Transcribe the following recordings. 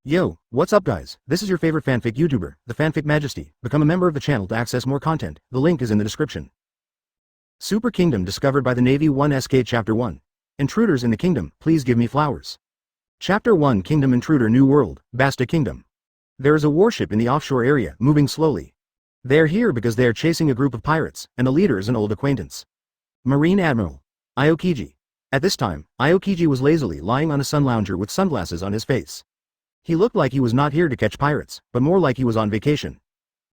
Yo, what's up guys? This is your favorite fanfic YouTuber, the Fanfic Majesty. Become a member of the channel to access more content. The link is in the description. Super Kingdom discovered by the Navy 1 SK Chapter 1. Intruders in the Kingdom, please give me flowers. Chapter 1 Kingdom Intruder New World, Basta Kingdom. There is a warship in the offshore area, moving slowly. They are here because they are chasing a group of pirates, and the leader is an old acquaintance. Marine Admiral Aokiji. At this time, Aokiji was lazily lying on a sun lounger with sunglasses on his face. He looked like he was not here to catch pirates, but more like he was on vacation.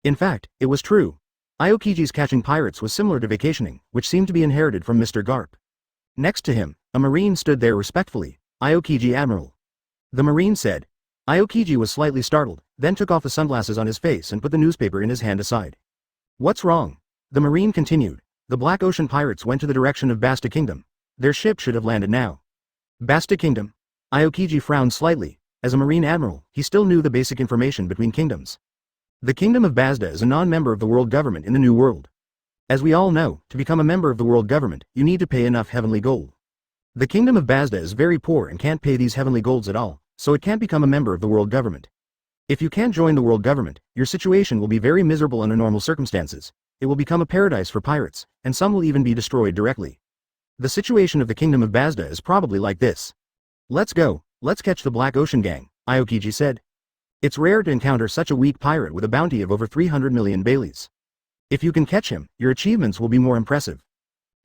In fact, it was true. Aokiji's catching pirates was similar to vacationing, which seemed to be inherited from Mr. Garp. Next to him, a marine stood there respectfully. Aokiji Admiral. The marine said. Aokiji was slightly startled, then took off the sunglasses on his face and put the newspaper in his hand aside. What's wrong? The marine continued. The Black Ocean pirates went to the direction of Basta Kingdom. Their ship should have landed now. Basta Kingdom? Aokiji frowned slightly. As a Marine Admiral, he still knew the basic information between kingdoms. The Kingdom of Basta is a non-member of the world government in the New World. As we all know, to become a member of the world government, you need to pay enough heavenly gold. The Kingdom of Basta is very poor and can't pay these heavenly golds at all, so it can't become a member of the world government. If you can't join the world government, your situation will be very miserable under normal circumstances. It will become a paradise for pirates, and some will even be destroyed directly. The situation of the Kingdom of Basta is probably like this. Let's go. Let's catch the Black Ocean gang, Aokiji said. It's rare to encounter such a weak pirate with a bounty of over 300 million Baileys. If you can catch him, your achievements will be more impressive.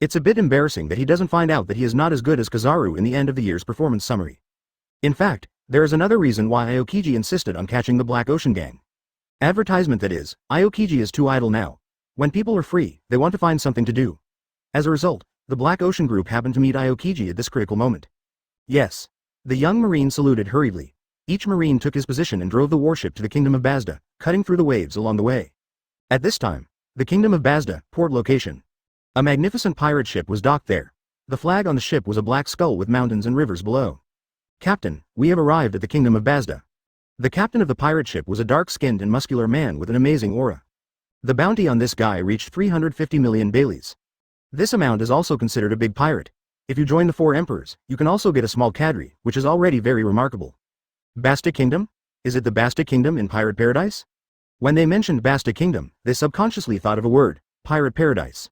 It's a bit embarrassing that he doesn't find out that he is not as good as Kizaru in the end of the year's performance summary. In fact, there is another reason why Aokiji insisted on catching the Black Ocean gang. Advertisement that is, Aokiji is too idle now. When people are free, they want to find something to do. As a result, the Black Ocean group happened to meet Aokiji at this critical moment. Yes. The young marine saluted hurriedly. Each marine took his position and drove the warship to the Kingdom of Basta, cutting through the waves along the way. At this time, the Kingdom of Basta, port location. A magnificent pirate ship was docked there. The flag on the ship was a black skull with mountains and rivers below. Captain, we have arrived at the Kingdom of Basta. The captain of the pirate ship was a dark-skinned and muscular man with an amazing aura. The bounty on this guy reached 350 million Baileys. This amount is also considered a big pirate. If you join the 4 emperors, you can also get a small cadre, which is already very remarkable. Basta Kingdom? Is it the Basta Kingdom in Pirate Paradise? When they mentioned Basta Kingdom, they subconsciously thought of a word, Pirate Paradise.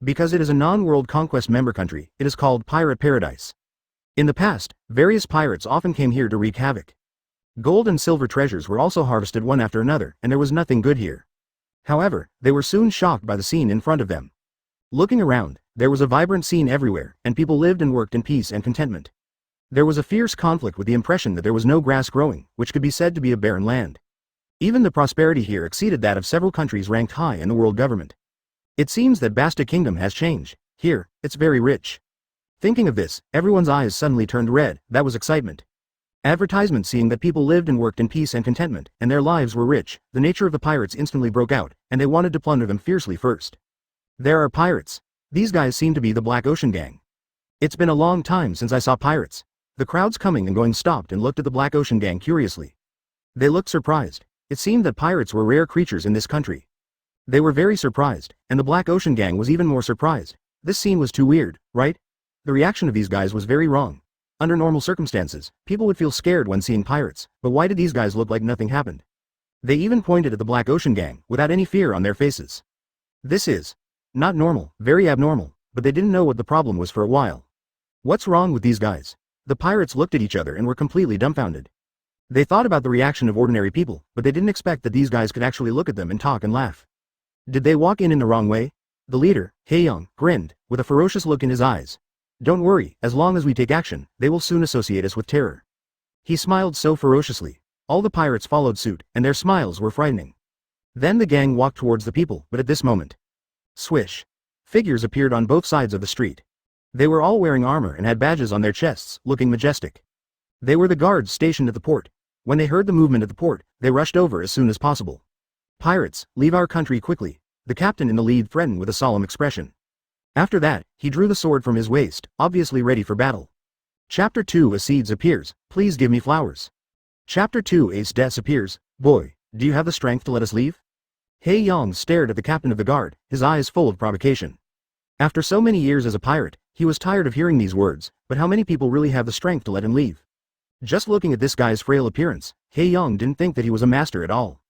Because it is a non-world conquest member country, it is called Pirate Paradise. In the past, various pirates often came here to wreak havoc. Gold and silver treasures were also harvested one after another, and there was nothing good here. However, they were soon shocked by the scene in front of them. Looking around, there was a vibrant scene everywhere, and people lived and worked in peace and contentment. There was a fierce conflict with the impression that there was no grass growing, which could be said to be a barren land. Even the prosperity here exceeded that of several countries ranked high in the world government. It seems that Basta Kingdom has changed. Here, it's very rich. Thinking of this, everyone's eyes suddenly turned red. That was excitement. Advertisement seeing that people lived and worked in peace and contentment, and their lives were rich, the nature of the pirates instantly broke out, and they wanted to plunder them fiercely first. There are pirates. These guys seem to be the Black Ocean gang. It's been a long time since I saw pirates. The crowds coming and going stopped and looked at the Black Ocean gang curiously. They looked surprised. It seemed that pirates were rare creatures in this country. They were very surprised, and the Black Ocean gang was even more surprised. This scene was too weird, right? The reaction of these guys was very wrong. Under normal circumstances, people would feel scared when seeing pirates, but why did these guys look like nothing happened? They even pointed at the Black Ocean gang, without any fear on their faces. This is not normal, very abnormal, but they didn't know what the problem was for a while. What's wrong with these guys? The pirates looked at each other and were completely dumbfounded. They thought about the reaction of ordinary people, but they didn't expect that these guys could actually look at them and talk and laugh. Did they walk in the wrong way? The leader, Haeyong, grinned, with a ferocious look in his eyes. Don't worry, as long as we take action, they will soon associate us with terror. He smiled so ferociously. All the pirates followed suit, and their smiles were frightening. Then the gang walked towards the people, but at this moment, swish. Figures appeared on both sides of the street. They were all wearing armor and had badges on their chests, looking majestic. They were the guards stationed at the port. When they heard the movement at the port, they rushed over as soon as possible. Pirates, leave our country quickly, the captain in the lead threatened with a solemn expression. After that, he drew the sword from his waist, obviously ready for battle. Chapter 2 Acedes appears, please give me flowers. Chapter 2 Acedes appears, boy, do you have the strength to let us leave? Haeyong stared at the captain of the guard, his eyes full of provocation. After so many years as a pirate, he was tired of hearing these words, but how many people really have the strength to let him leave? Just looking at this guy's frail appearance, Hae-young didn't think that he was a master at all.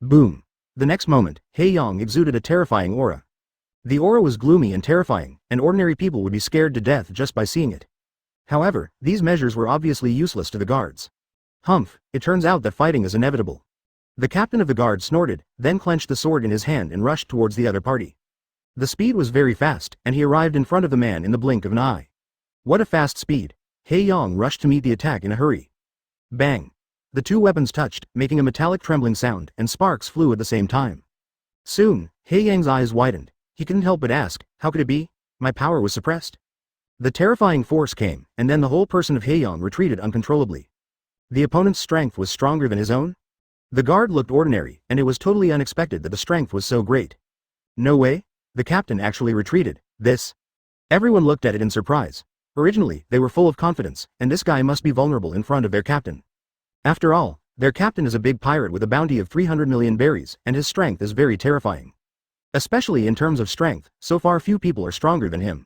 Boom. The next moment, Hae-young exuded a terrifying aura. The aura was gloomy and terrifying, and ordinary people would be scared to death just by seeing it. However, these measures were obviously useless to the guards. Humph, it turns out that fighting is inevitable. The captain of the guard snorted, then clenched the sword in his hand and rushed towards the other party. The speed was very fast, and he arrived in front of the man in the blink of an eye. What a fast speed! Hae-young rushed to meet the attack in a hurry. Bang! The two weapons touched, making a metallic trembling sound, and sparks flew at the same time. Soon, Hae-young's eyes widened. He couldn't help but ask, how could it be? My power was suppressed. The terrifying force came, and then the whole person of Hae-young retreated uncontrollably. The opponent's strength was stronger than his own? The guard looked ordinary, and it was totally unexpected that the strength was so great. No way? The captain actually retreated. This. Everyone looked at it in surprise. Originally, they were full of confidence, and this guy must be vulnerable in front of their captain. After all, their captain is a big pirate with a bounty of 300 million berries, and his strength is very terrifying. Especially in terms of strength, so far few people are stronger than him.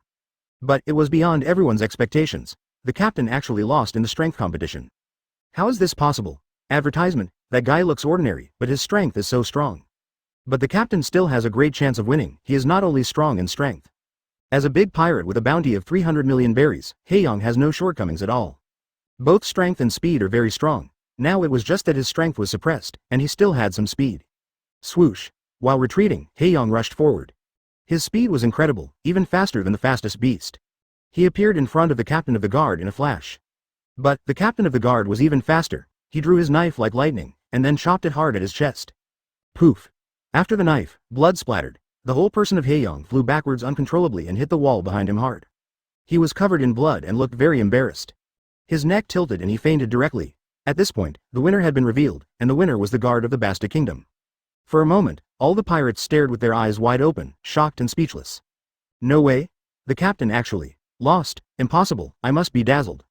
But it was beyond everyone's expectations. The captain actually lost in the strength competition. How is this possible? Advertisement, that guy looks ordinary, but his strength is so strong. But the captain still has a great chance of winning. He is not only strong in strength. As a big pirate with a bounty of 300 million berries, Hae-young has no shortcomings at all. Both strength and speed are very strong. Now it was just that his strength was suppressed, and he still had some speed. Swoosh. While retreating, Hae-young rushed forward. His speed was incredible, even faster than the fastest beast. He appeared in front of the captain of the guard in a flash. But the captain of the guard was even faster. He drew his knife like lightning, and then chopped it hard at his chest. Poof. After the knife, blood splattered. The whole person of Hae-young flew backwards uncontrollably and hit the wall behind him hard. He was covered in blood and looked very embarrassed. His neck tilted and he fainted directly. At this point, the winner had been revealed, and the winner was the guard of the Basta Kingdom. For a moment, all the pirates stared with their eyes wide open, shocked and speechless. No way? The captain actually lost? Impossible, I must be dazzled.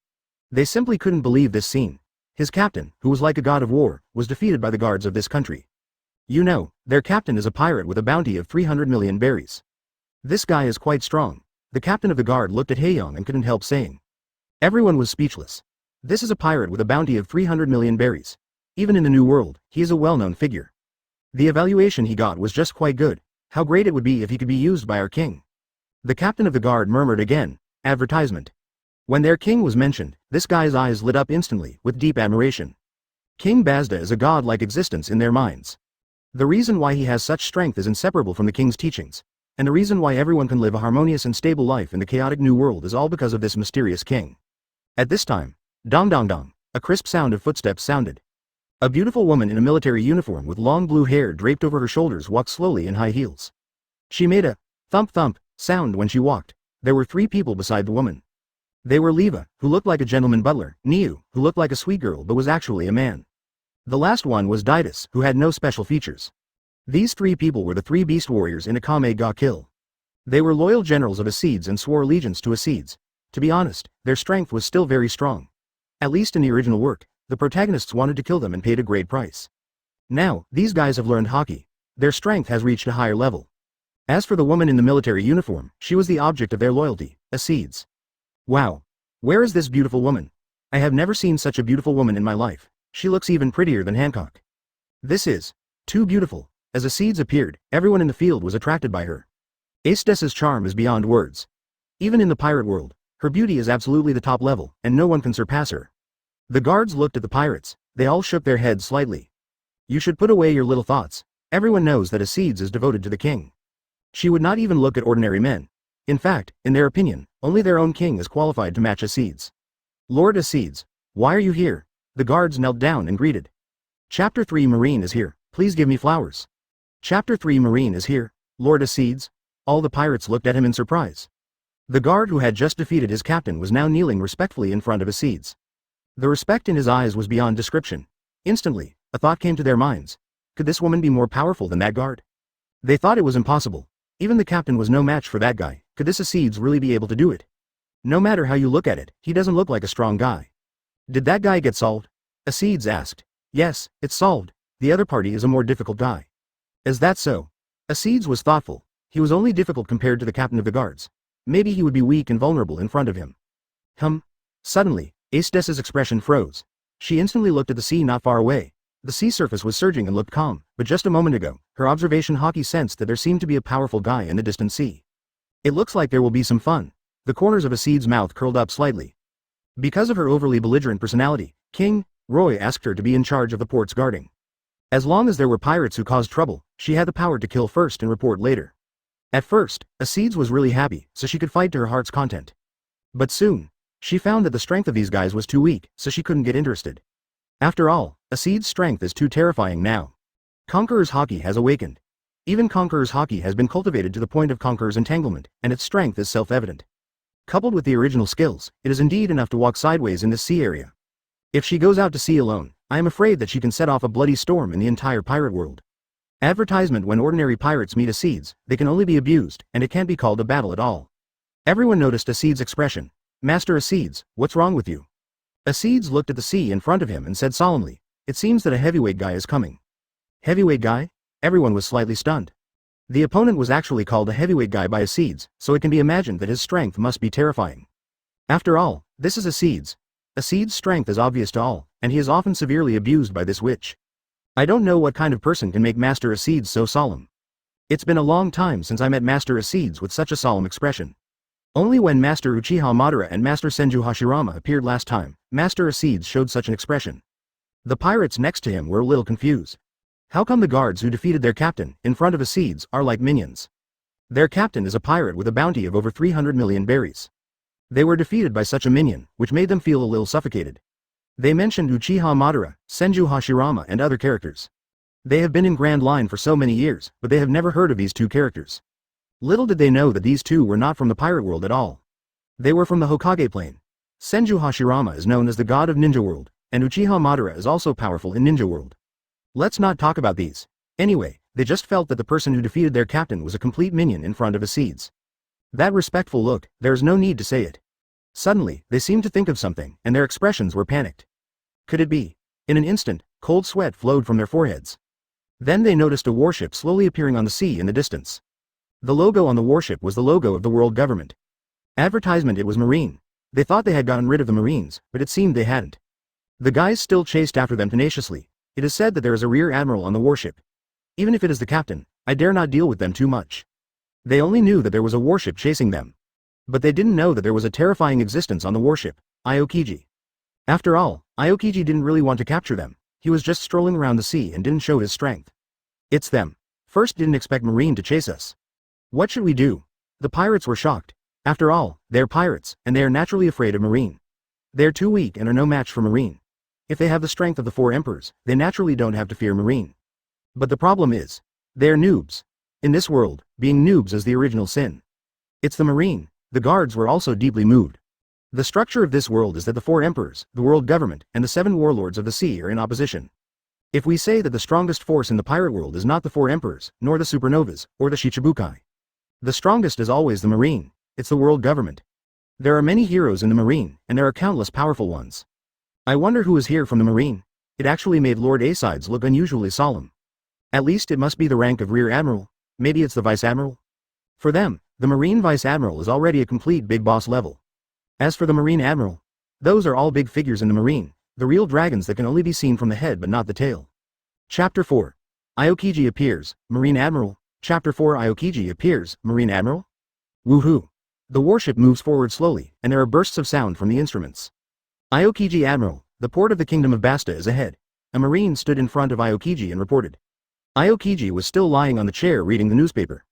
They simply couldn't believe this scene. His captain, who was like a god of war, was defeated by the guards of this country. You know, their captain is a pirate with a bounty of 300 million berries. This guy is quite strong. The captain of the guard looked at Hae-young and couldn't help saying. Everyone was speechless. This is a pirate with a bounty of 300 million berries. Even in the New World, he is a well-known figure. The evaluation he got was just quite good. How great it would be if he could be used by our king. The captain of the guard murmured again, advertisement. When their king was mentioned, this guy's eyes lit up instantly, with deep admiration. King Basta is a god-like existence in their minds. The reason why he has such strength is inseparable from the king's teachings, and the reason why everyone can live a harmonious and stable life in the chaotic new world is all because of this mysterious king. At this time, dong dong dong, a crisp sound of footsteps sounded. A beautiful woman in a military uniform with long blue hair draped over her shoulders walked slowly in high heels. She made a thump thump sound when she walked. There were 3 people beside the woman. They were Leva, who looked like a gentleman butler, Niu, who looked like a sweet girl but was actually a man. The last one was Didus, who had no special features. These 3 people were the 3 beast warriors in Akame ga Kill. They were loyal generals of Acedes and swore allegiance to Acedes. To be honest, their strength was still very strong. At least in the original work, the protagonists wanted to kill them and paid a great price. Now, these guys have learned Haki. Their strength has reached a higher level. As for the woman in the military uniform, she was the object of their loyalty, Acedes. Wow. Where is this beautiful woman? I have never seen such a beautiful woman in my life. She looks even prettier than Hancock. This is too beautiful. As Acedes appeared, everyone in the field was attracted by her. Acedes's charm is beyond words. Even in the pirate world, her beauty is absolutely the top level, and no one can surpass her. The guards looked at the pirates. They all shook their heads slightly. You should put away your little thoughts. Everyone knows that Acedes is devoted to the king. She would not even look at ordinary men. In fact, in their opinion, only their own king is qualified to match Acedes. Lord Acedes, why are you here? The guards knelt down and greeted. Chapter 3 Marine is here, please give me flowers. Chapter 3 Marine is here, Lord Acedes. All the pirates looked at him in surprise. The guard who had just defeated his captain was now kneeling respectfully in front of Acedes. The respect in his eyes was beyond description. Instantly, a thought came to their minds. Could this woman be more powerful than that guard? They thought it was impossible. Even the captain was no match for that guy. Could this Acedes really be able to do it? No matter how you look at it, he doesn't look like a strong guy. Did that guy get solved? Acedes asked. Yes, it's solved. The other party is a more difficult guy. Is that so? Acedes was thoughtful. He was only difficult compared to the captain of the guards. Maybe he would be weak and vulnerable in front of him. Suddenly, Acedes's expression froze. She instantly looked at the sea not far away. The sea surface was surging and looked calm, but just a moment ago, her observation Haki sensed that there seemed to be a powerful guy in the distant sea. It looks like there will be some fun. The corners of Acedes' mouth curled up slightly. Because of her overly belligerent personality, King Roy asked her to be in charge of the port's guarding. As long as there were pirates who caused trouble, she had the power to kill first and report later. At first, Acedes was really happy, so she could fight to her heart's content. But soon, she found that the strength of these guys was too weak, so she couldn't get interested. After all, Acedes' strength is too terrifying now. Conqueror's Haki has awakened. Even Conqueror's Haki has been cultivated to the point of Conqueror's entanglement, and its strength is self-evident. Coupled with the original skills, it is indeed enough to walk sideways in this sea area. If she goes out to sea alone, I am afraid that she can set off a bloody storm in the entire pirate world. Advertisement: when ordinary pirates meet Acedes, they can only be abused, and it can't be called a battle at all. Everyone noticed Acedes' expression. Master Acedes, what's wrong with you? Acedes looked at the sea in front of him and said solemnly, it seems that a heavyweight guy is coming. Heavyweight guy? Everyone was slightly stunned. The opponent was actually called a heavyweight guy by Acedes, so it can be imagined that his strength must be terrifying. After all, this is Acedes. Acedes' strength is obvious to all, and he is often severely abused by this witch. I don't know what kind of person can make Master Acedes so solemn. It's been a long time since I met Master Acedes with such a solemn expression. Only when Master Uchiha Madara and Master Senju Hashirama appeared last time, Master Acedes showed such an expression. The pirates next to him were a little confused. How come the guards who defeated their captain, in front of Acedes, are like minions? Their captain is a pirate with a bounty of over 300 million berries. They were defeated by such a minion, which made them feel a little suffocated. They mentioned Uchiha Madara, Senju Hashirama and other characters. They have been in Grand Line for so many years, but they have never heard of these two characters. Little did they know that these two were not from the pirate world at all. They were from the Hokage plane. Senju Hashirama is known as the god of ninja world, and Uchiha Madara is also powerful in ninja world. Let's not talk about these. Anyway, they just felt that the person who defeated their captain was a complete minion in front of Acedes. That respectful look, there's no need to say it. Suddenly, they seemed to think of something, and their expressions were panicked. Could it be? In an instant, cold sweat flowed from their foreheads. Then they noticed a warship slowly appearing on the sea in the distance. The logo on the warship was the logo of the world government. Advertisement: it was Marine. They thought they had gotten rid of the Marines, but it seemed they hadn't. The guys still chased after them tenaciously. It is said that there is a rear admiral on the warship. Even if it is the captain, I dare not deal with them too much. They only knew that there was a warship chasing them. But they didn't know that there was a terrifying existence on the warship, Aokiji. After all, Aokiji didn't really want to capture them. He was just strolling around the sea and didn't show his strength. It's them. First, didn't expect Marine to chase us. What should we do? The pirates were shocked. After all, they're pirates, and they are naturally afraid of Marine. They're too weak and are no match for Marine. If they have the strength of the four emperors, they naturally don't have to fear Marine. But the problem is, they're noobs. In this world, being noobs is the original sin. It's the Marine. The guards were also deeply moved. The structure of this world is that the four emperors, the world government, and the 7 warlords of the sea are in opposition. If we say that the strongest force in the pirate world is not the 4 emperors, nor the supernovas, or the Shichibukai. The strongest is always the Marine. It's the world government. There are many heroes in the Marine, and there are countless powerful ones. I wonder who is here from the Marine. It actually made Lord Acedes look unusually solemn. At least it must be the rank of Rear Admiral. Maybe it's the Vice Admiral? For them, the Marine Vice Admiral is already a complete big boss level. As for the Marine Admiral, those are all big figures in the Marine, the real dragons that can only be seen from the head but not the tail. Chapter 4. Aokiji appears, Marine Admiral. Chapter 4. Aokiji appears, Marine Admiral? Woohoo! The warship moves forward slowly, and there are bursts of sound from the instruments. Aokiji Admiral, the port of the Kingdom of Basta is ahead. A Marine stood in front of Aokiji and reported. Aokiji was still lying on the chair reading the newspaper.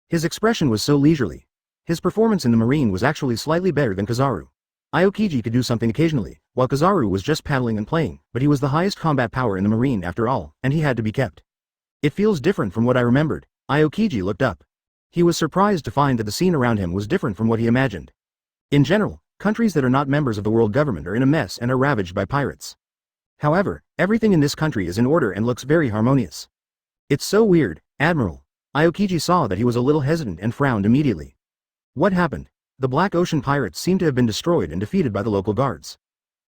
His expression was so leisurely. His performance in the Marine was actually slightly better than Kizaru. Aokiji could do something occasionally, while Kizaru was just paddling and playing, but he was the highest combat power in the Marine after all, and he had to be kept. It feels different from what I remembered. Aokiji looked up. He was surprised to find that the scene around him was different from what he imagined. In general, countries that are not members of the world government are in a mess and are ravaged by pirates. However, everything in this country is in order and looks very harmonious. It's so weird, Admiral. Aokiji saw that he was a little hesitant and frowned immediately. What happened? The Black Ocean pirates seem to have been destroyed and defeated by the local guards.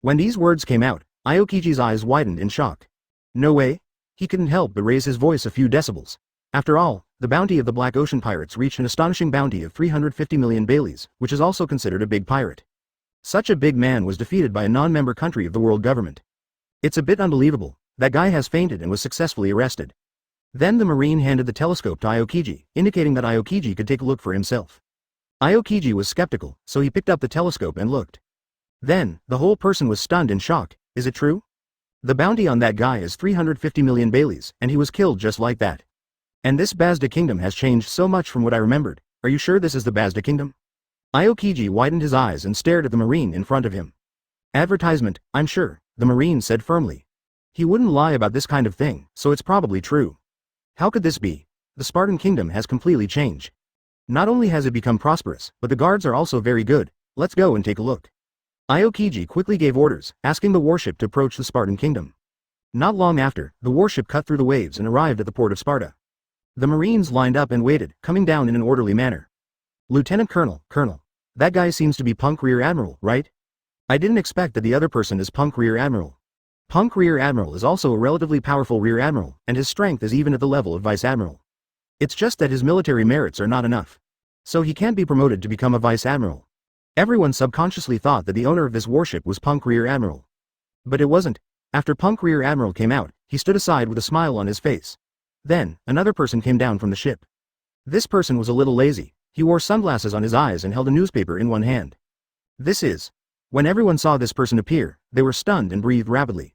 When these words came out, Aokiji's eyes widened in shock. No way? He couldn't help but raise his voice a few decibels. After all, the bounty of the Black Ocean pirates reached an astonishing bounty of 350 million baileys, which is also considered a big pirate. Such a big man was defeated by a non-member country of the world government. It's a bit unbelievable. That guy has fainted and was successfully arrested. Then the Marine handed the telescope to Aokiji, indicating that Aokiji could take a look for himself. Aokiji was skeptical, so he picked up the telescope and looked. Then, the whole person was stunned in shock. Is it true? The bounty on that guy is 350 million Baileys, and he was killed just like that. And this Basta Kingdom has changed so much from what I remembered. Are you sure this is the Basta Kingdom? Aokiji widened his eyes and stared at the Marine in front of him. Advertisement, I'm sure, the Marine said firmly. He wouldn't lie about this kind of thing, so it's probably true. How could this be? The Spartan Kingdom has completely changed. Not only has it become prosperous, but the guards are also very good. Let's go and take a look. Aokiji quickly gave orders, asking the warship to approach the Spartan Kingdom. Not long after, the warship cut through the waves and arrived at the port of Sparta. The Marines lined up and waited, coming down in an orderly manner. Lieutenant Colonel, that guy seems to be Punk Rear Admiral, right? I didn't expect that the other person is Punk Rear Admiral. Punk Rear Admiral is also a relatively powerful Rear Admiral, and his strength is even at the level of Vice Admiral. It's just that his military merits are not enough. So he can't be promoted to become a Vice Admiral. Everyone subconsciously thought that the owner of this warship was Punk Rear Admiral. But it wasn't. After Punk Rear Admiral came out, he stood aside with a smile on his face. Then, another person came down from the ship. This person was a little lazy. He wore sunglasses on his eyes and held a newspaper in one hand. When everyone saw this person appear, they were stunned and breathed rapidly.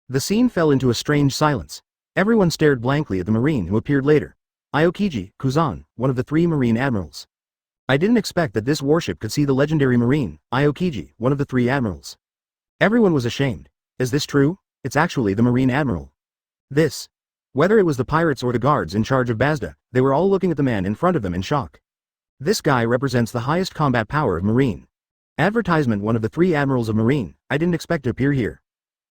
The scene fell into a strange silence. Everyone stared blankly at the Marine who appeared later. Aokiji, Kuzan, one of the 3 Marine Admirals. I didn't expect that this warship could see the legendary Marine, Aokiji, one of the 3 Admirals. Everyone was ashamed. Is this true? It's actually the Marine Admiral. Whether it was the pirates or the guards in charge of Basta, they were all looking at the man in front of them in shock. This guy represents the highest combat power of Marine. Advertisement, one of the 3 Admirals of Marine. I didn't expect to appear here.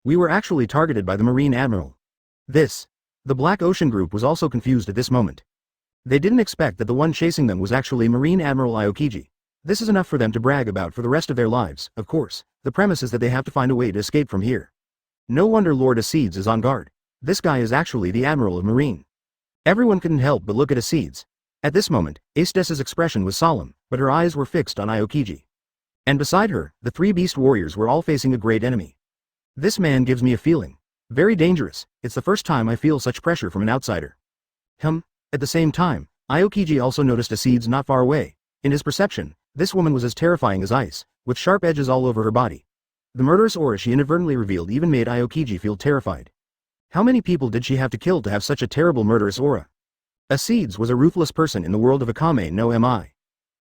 We were actually targeted by the Marine Admiral. The Black Ocean Group was also confused at this moment. They didn't expect that the one chasing them was actually Marine Admiral Aokiji. This is enough for them to brag about for the rest of their lives, of course. The premise is that they have to find a way to escape from here. No wonder Lord Acedes is on guard. This guy is actually the Admiral of Marine. Everyone couldn't help but look at Acedes. At this moment, Acedes' expression was solemn, but her eyes were fixed on Aokiji. And beside her, the 3 beast warriors were all facing a great enemy. This man gives me a feeling. Very dangerous. It's the first time I feel such pressure from an outsider. At the same time, Aokiji also noticed Acedes not far away. In his perception, this woman was as terrifying as ice, with sharp edges all over her body. The murderous aura she inadvertently revealed even made Aokiji feel terrified. How many people did she have to kill to have such a terrible murderous aura? Acedes was a ruthless person in the world of Akame no Mi.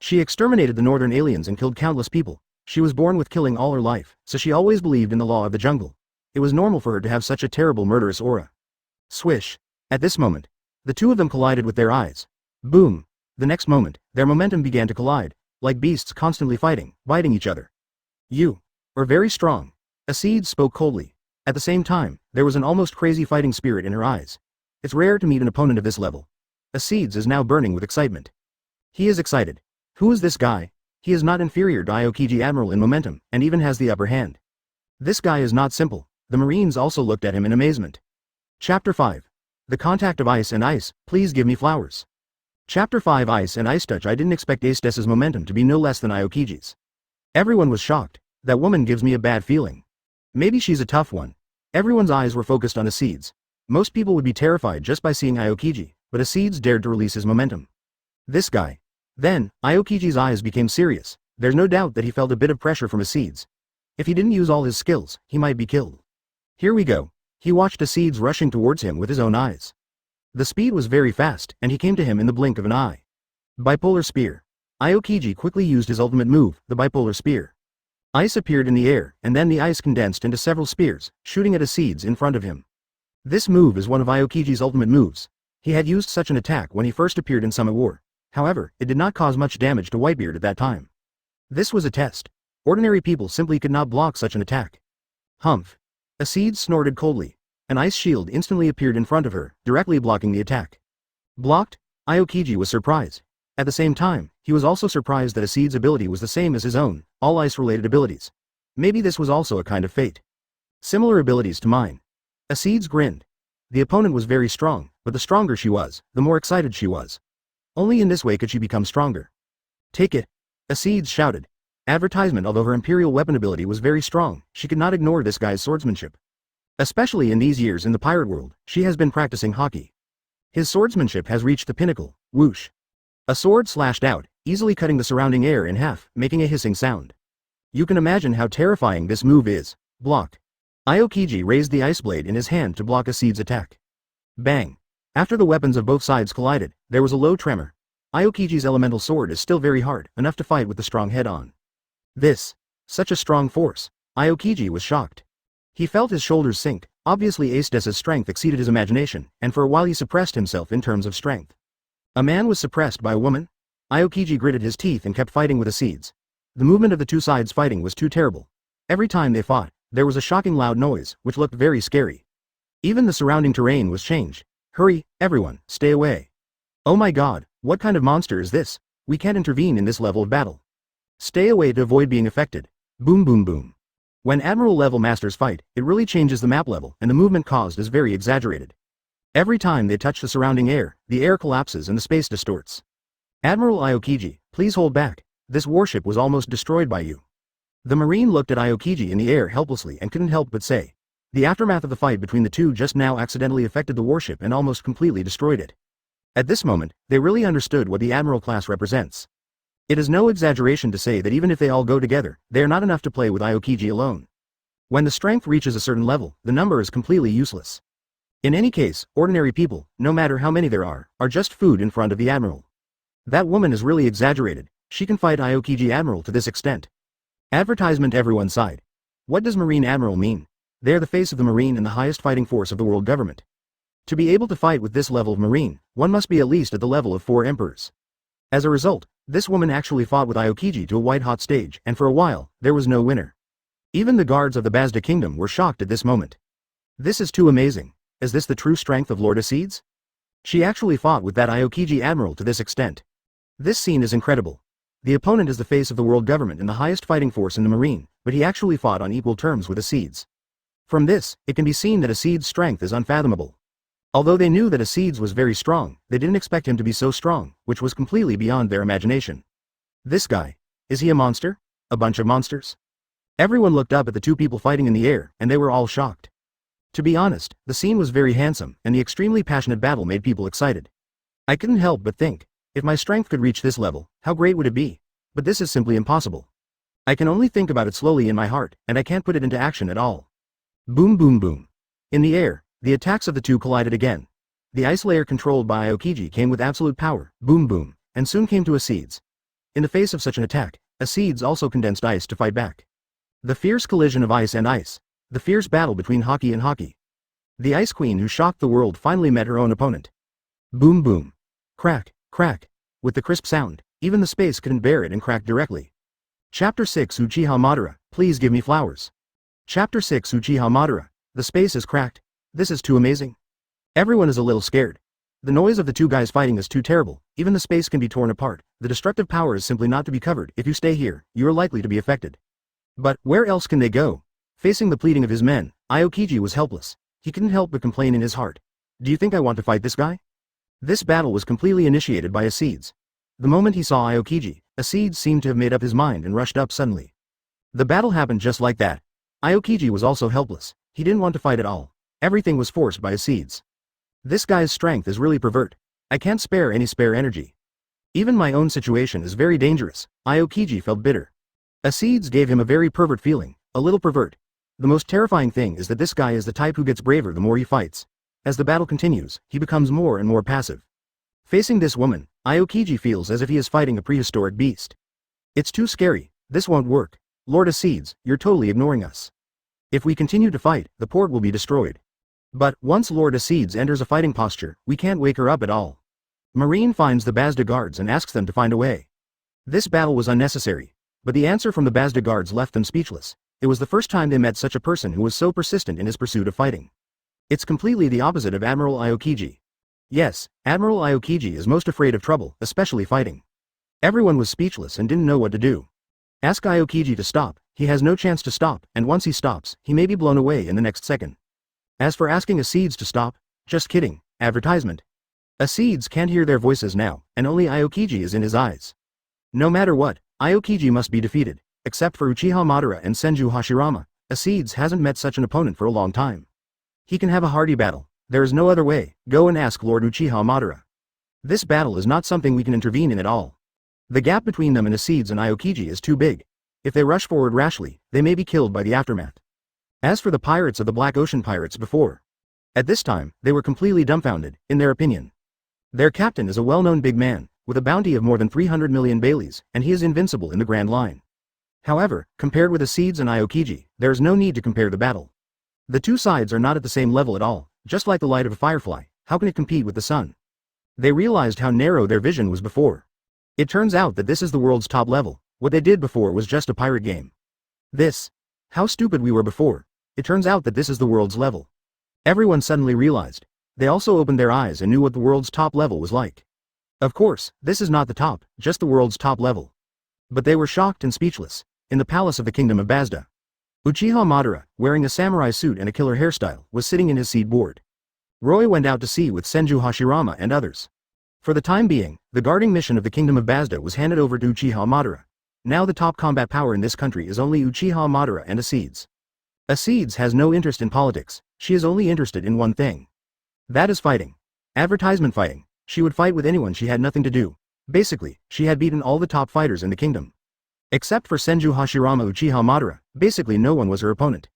She exterminated the northern aliens and killed countless people. She was born with killing all her life, so she always believed in the law of the jungle. It was normal for her to have such a terrible murderous aura. Swish. At this moment, the 2 of them collided with their eyes. Boom. The next moment, their momentum began to collide, like beasts constantly fighting, biting each other. You are very strong. Acedes spoke coldly. At the same time, there was an almost crazy fighting spirit in her eyes. It's rare to meet an opponent of this level. Acedes is now burning with excitement. He is excited. Who is this guy? He is not inferior to Aokiji Admiral in momentum, and even has the upper hand. This guy is not simple. The Marines also looked at him in amazement. Chapter 5. The Contact of Ice and Ice, Please Give Me Flowers. Chapter 5 Ice and Ice Touch. I didn't expect Acedes' momentum to be no less than Aokiji's. Everyone was shocked. That woman gives me a bad feeling. Maybe she's a tough one. Everyone's eyes were focused on Acedes. Most people would be terrified just by seeing Aokiji, but Acedes dared to release his momentum. This guy. Then, Aokiji's eyes became serious. There's no doubt that he felt a bit of pressure from Acedes. If he didn't use all his skills, he might be killed. Here we go. He watched Acedes rushing towards him with his own eyes. The speed was very fast, and he came to him in the blink of an eye. Bipolar Spear. Aokiji quickly used his ultimate move, the Bipolar Spear. Ice appeared in the air, and then the ice condensed into several spears, shooting at Acedes in front of him. This move is one of Aokiji's ultimate moves. He had used such an attack when he first appeared in Summit War. However, it did not cause much damage to Whitebeard at that time. This was a test. Ordinary people simply could not block such an attack. Humph. Acedes snorted coldly. An ice shield instantly appeared in front of her, directly blocking the attack. Blocked? Aokiji was surprised. At the same time, he was also surprised that Acedes' ability was the same as his own, all ice-related abilities. Maybe this was also a kind of fate. Similar abilities to mine. Acedes grinned. The opponent was very strong, but the stronger she was, the more excited she was. Only in this way could she become stronger. Take it. Acedes shouted. Advertisement. Although her imperial weapon ability was very strong, she could not ignore this guy's swordsmanship. Especially in these years in the pirate world, she has been practicing Haki. His swordsmanship has reached the pinnacle, whoosh. A sword slashed out, easily cutting the surrounding air in half, making a hissing sound. You can imagine how terrifying this move is. Block. Aokiji raised the ice blade in his hand to block Acedes' attack. Bang. After the weapons of both sides collided, there was a low tremor. Aokiji's elemental sword is still very hard, enough to fight with the strong head-on. Such a strong force. Aokiji was shocked. He felt his shoulders sink. Obviously Acedes' strength exceeded his imagination, and for a while he suppressed himself in terms of strength. A man was suppressed by a woman? Aokiji gritted his teeth and kept fighting with Acedes. The movement of the two sides fighting was too terrible. Every time they fought, there was a shocking loud noise, which looked very scary. Even the surrounding terrain was changed. Hurry, everyone, stay away. Oh my god, what kind of monster is this? We can't intervene in this level of battle. Stay away to avoid being affected. Boom boom boom. When Admiral level masters fight, it really changes the map level, and the movement caused is very exaggerated. Every time they touch the surrounding air, the air collapses and the space distorts. Admiral Aokiji, please hold back. This warship was almost destroyed by you. The Marine looked at Aokiji in the air helplessly and couldn't help but say. The aftermath of the fight between the two just now accidentally affected the warship and almost completely destroyed it. At this moment, they really understood what the Admiral class represents. It is no exaggeration to say that even if they all go together, they are not enough to play with Aokiji alone. When the strength reaches a certain level, the number is completely useless. In any case, ordinary people, no matter how many there are just food in front of the Admiral. That woman is really exaggerated. She can fight Aokiji Admiral to this extent. Advertisement everyone sighed. What does Marine Admiral mean? They are the face of the Marine and the highest fighting force of the world government. To be able to fight with this level of Marine, one must be at least at the level of 4 emperors. As a result, this woman actually fought with Aokiji to a white-hot stage, and for a while, there was no winner. Even the guards of the Basta Kingdom were shocked at this moment. This is too amazing. Is this the true strength of Lord Acedes? She actually fought with that Aokiji Admiral to this extent. This scene is incredible. The opponent is the face of the world government and the highest fighting force in the Marine, but he actually fought on equal terms with Acedes. From this, it can be seen that Acedes' strength is unfathomable. Although they knew that Acedes was very strong, they didn't expect him to be so strong, which was completely beyond their imagination. This guy. Is he a monster? A bunch of monsters? Everyone looked up at the two people fighting in the air, and they were all shocked. To be honest, the scene was very handsome, and the extremely passionate battle made people excited. I couldn't help but think, if my strength could reach this level, how great would it be? But this is simply impossible. I can only think about it slowly in my heart, and I can't put it into action at all. Boom boom boom. In the air, the attacks of the two collided again. The ice layer controlled by Aokiji came with absolute power, boom boom, and soon came to Acedes. In the face of such an attack, Acedes also condensed ice to fight back. The fierce collision of ice and ice. The fierce battle between Haki and Haki. The Ice Queen who shocked the world finally met her own opponent. Boom boom. Crack, crack. With the crisp sound, even the space couldn't bear it and cracked directly. Chapter 6 Uchiha Madara, please give me flowers. Chapter 6 Uchiha Madara, the space is cracked. This is too amazing. Everyone is a little scared. The noise of the two guys fighting is too terrible, even the space can be torn apart. The destructive power is simply not to be covered. If you stay here, you are likely to be affected. But, where else can they go? Facing the pleading of his men, Aokiji was helpless. He couldn't help but complain in his heart. Do you think I want to fight this guy? This battle was completely initiated by Acedes. The moment he saw Aokiji, Acedes seemed to have made up his mind and rushed up suddenly. The battle happened just like that. Aokiji was also helpless. He didn't want to fight at all. Everything was forced by Acedes. This guy's strength is really pervert. I can't spare any spare energy. Even my own situation is very dangerous. Aokiji felt bitter. Acedes gave him a very pervert feeling, a little pervert. The most terrifying thing is that this guy is the type who gets braver the more he fights. As the battle continues, he becomes more and more passive. Facing this woman, Aokiji feels as if he is fighting a prehistoric beast. It's too scary. This won't work. Lord Acedes, you're totally ignoring us. If we continue to fight, the port will be destroyed. But, once Lord Acedes enters a fighting posture, we can't wake her up at all. Marine finds the Basta guards and asks them to find a way. This battle was unnecessary. But the answer from the Basta guards left them speechless. It was the first time they met such a person who was so persistent in his pursuit of fighting. It's completely the opposite of Admiral Aokiji. Yes, Admiral Aokiji is most afraid of trouble, especially fighting. Everyone was speechless and didn't know what to do. Ask Aokiji to stop, he has no chance to stop, and once he stops, he may be blown away in the next second. As for asking Acedes to stop, just kidding, advertisement. Acedes can't hear their voices now, and only Aokiji is in his eyes. No matter what, Aokiji must be defeated. Except for Uchiha Madara and Senju Hashirama, Acedes hasn't met such an opponent for a long time. He can have a hearty battle. There is no other way. Go and ask Lord Uchiha Madara. This battle is not something we can intervene in at all. The gap between them and Acedes and Aokiji is too big. If they rush forward rashly, they may be killed by the aftermath. As for the pirates of the Black Ocean pirates before, at this time, they were completely dumbfounded, in their opinion. Their captain is a well-known big man, with a bounty of more than 300 million Baileys, and he is invincible in the Grand Line. However, compared with Acedes and Aokiji, there is no need to compare the battle. The two sides are not at the same level at all, just like the light of a firefly, how can it compete with the sun? They realized how narrow their vision was before. It turns out that this is the world's top level, what they did before was just a pirate game. How stupid we were before, it turns out that this is the world's level. Everyone suddenly realized. They also opened their eyes and knew what the world's top level was like. Of course, this is not the top, just the world's top level. But they were shocked and speechless. In the palace of the Kingdom of Basta, Uchiha Madara, wearing a samurai suit and a killer hairstyle, was sitting in his seat bored. Roy went out to sea with Senju Hashirama and others. For the time being, the guarding mission of the Kingdom of Basta was handed over to Uchiha Madara. Now the top combat power in this country is only Uchiha Madara and Acedes. Acedes has no interest in politics, she is only interested in one thing. That is fighting. Advertisement fighting. She would fight with anyone she had nothing to do. Basically, she had beaten all the top fighters in the kingdom. Except for Senju Hashirama Uchiha Madara, basically no one was her opponent.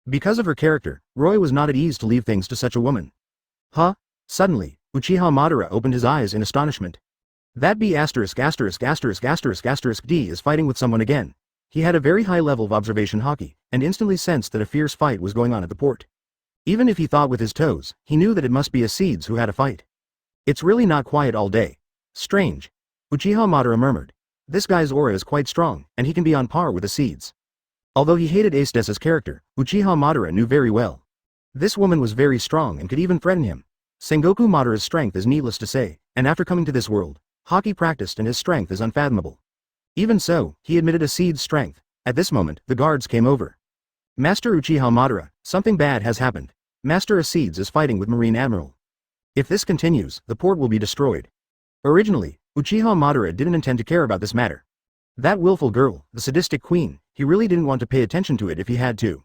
Because of her character, Roy was not at ease to leave things to such a woman. Suddenly, Uchiha Madara opened his eyes in astonishment. That B*************** D is fighting with someone again. He had a very high level of observation Haki, and instantly sensed that a fierce fight was going on at the port. Even if he thought with his toes, he knew that it must be Acedes who had a fight. It's really not quiet all day. Strange. Uchiha Madara murmured. This guy's aura is quite strong, and he can be on par with Acedes. Although he hated Acedes' character, Uchiha Madara knew very well. This woman was very strong and could even threaten him. Sengoku Madara's strength is needless to say, and after coming to this world, Haki practiced and his strength is unfathomable. Even so, he admitted Acedes' strength. At this moment, the guards came over. Master Uchiha Madara, something bad has happened. Master Acedes is fighting with Marine Admiral. If this continues, the port will be destroyed. Originally, Uchiha Madara didn't intend to care about this matter. That willful girl, the sadistic queen, he really didn't want to pay attention to it if he had to.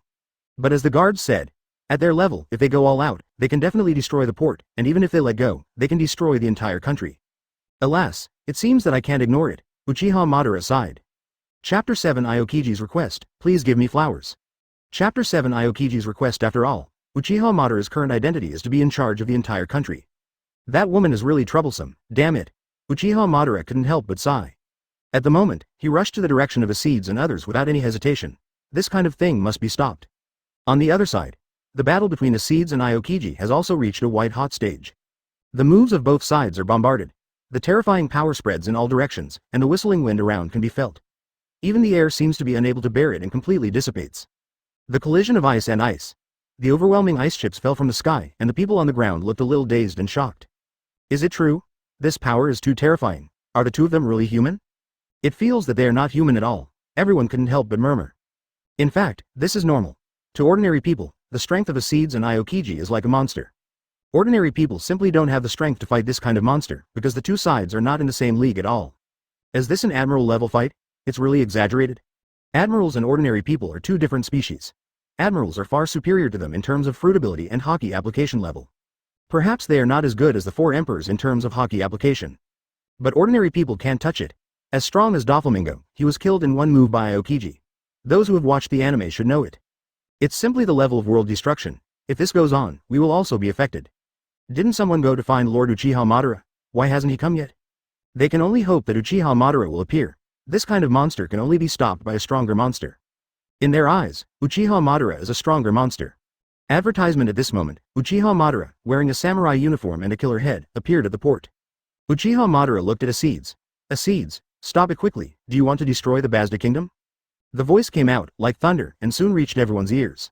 But as the guards said, at their level, if they go all out, they can definitely destroy the port, and even if they let go, they can destroy the entire country. Alas, it seems that I can't ignore it, Uchiha Madara sighed. Chapter 7 Aokiji's request, please give me flowers. Chapter 7 Aokiji's request. After all, Uchiha Madara's current identity is to be in charge of the entire country. That woman is really troublesome, damn it. Uchiha Madara couldn't help but sigh. At the moment, he rushed to the direction of Acedes and others without any hesitation. This kind of thing must be stopped. On the other side, the battle between Acedes and Aokiji has also reached a white-hot stage. The moves of both sides are bombarded. The terrifying power spreads in all directions, and the whistling wind around can be felt. Even the air seems to be unable to bear it and completely dissipates. The collision of ice and ice. The overwhelming ice chips fell from the sky, and the people on the ground looked a little dazed and shocked. Is it true? This power is too terrifying. Are the two of them really human? It feels that they are not human at all. Everyone couldn't help but murmur. In fact, this is normal. To ordinary people, the strength of Acedes and Aokiji is like a monster. Ordinary people simply don't have the strength to fight this kind of monster, because the two sides are not in the same league at all. Is this an Admiral level fight? It's really exaggerated. Admirals and ordinary people are two different species. Admirals are far superior to them in terms of fruitability and Haki application level. Perhaps they are not as good as the four emperors in terms of Haki application. But ordinary people can't touch it. As strong as Doflamingo, he was killed in one move by Aokiji. Those who have watched the anime should know it. It's simply the level of world destruction. If this goes on, we will also be affected. Didn't someone go to find Lord Uchiha Madara? Why hasn't he come yet? They can only hope that Uchiha Madara will appear. This kind of monster can only be stopped by a stronger monster. In their eyes, Uchiha Madara is a stronger monster. Advertisement. At this moment, Uchiha Madara, wearing a samurai uniform and a killer head, appeared at the port. Uchiha Madara looked at Acedes. Acedes, stop it quickly, do you want to destroy the Basta kingdom? The voice came out, like thunder, and soon reached everyone's ears.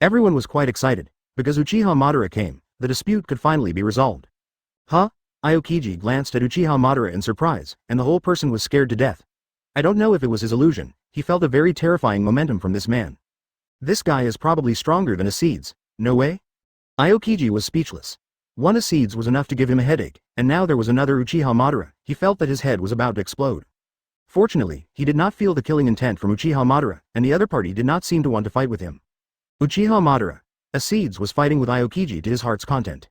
Everyone was quite excited. Because Uchiha Madara came, the dispute could finally be resolved. Aokiji glanced at Uchiha Madara in surprise, and the whole person was scared to death. I don't know if it was his illusion, he felt a very terrifying momentum from this man. This guy is probably stronger than Acedes, no way? Aokiji was speechless. One Acedes was enough to give him a headache, and now there was another Uchiha Madara, he felt that his head was about to explode. Fortunately, he did not feel the killing intent from Uchiha Madara, and the other party did not seem to want to fight with him. Uchiha Madara, Acedes was fighting with Aokiji to his heart's content.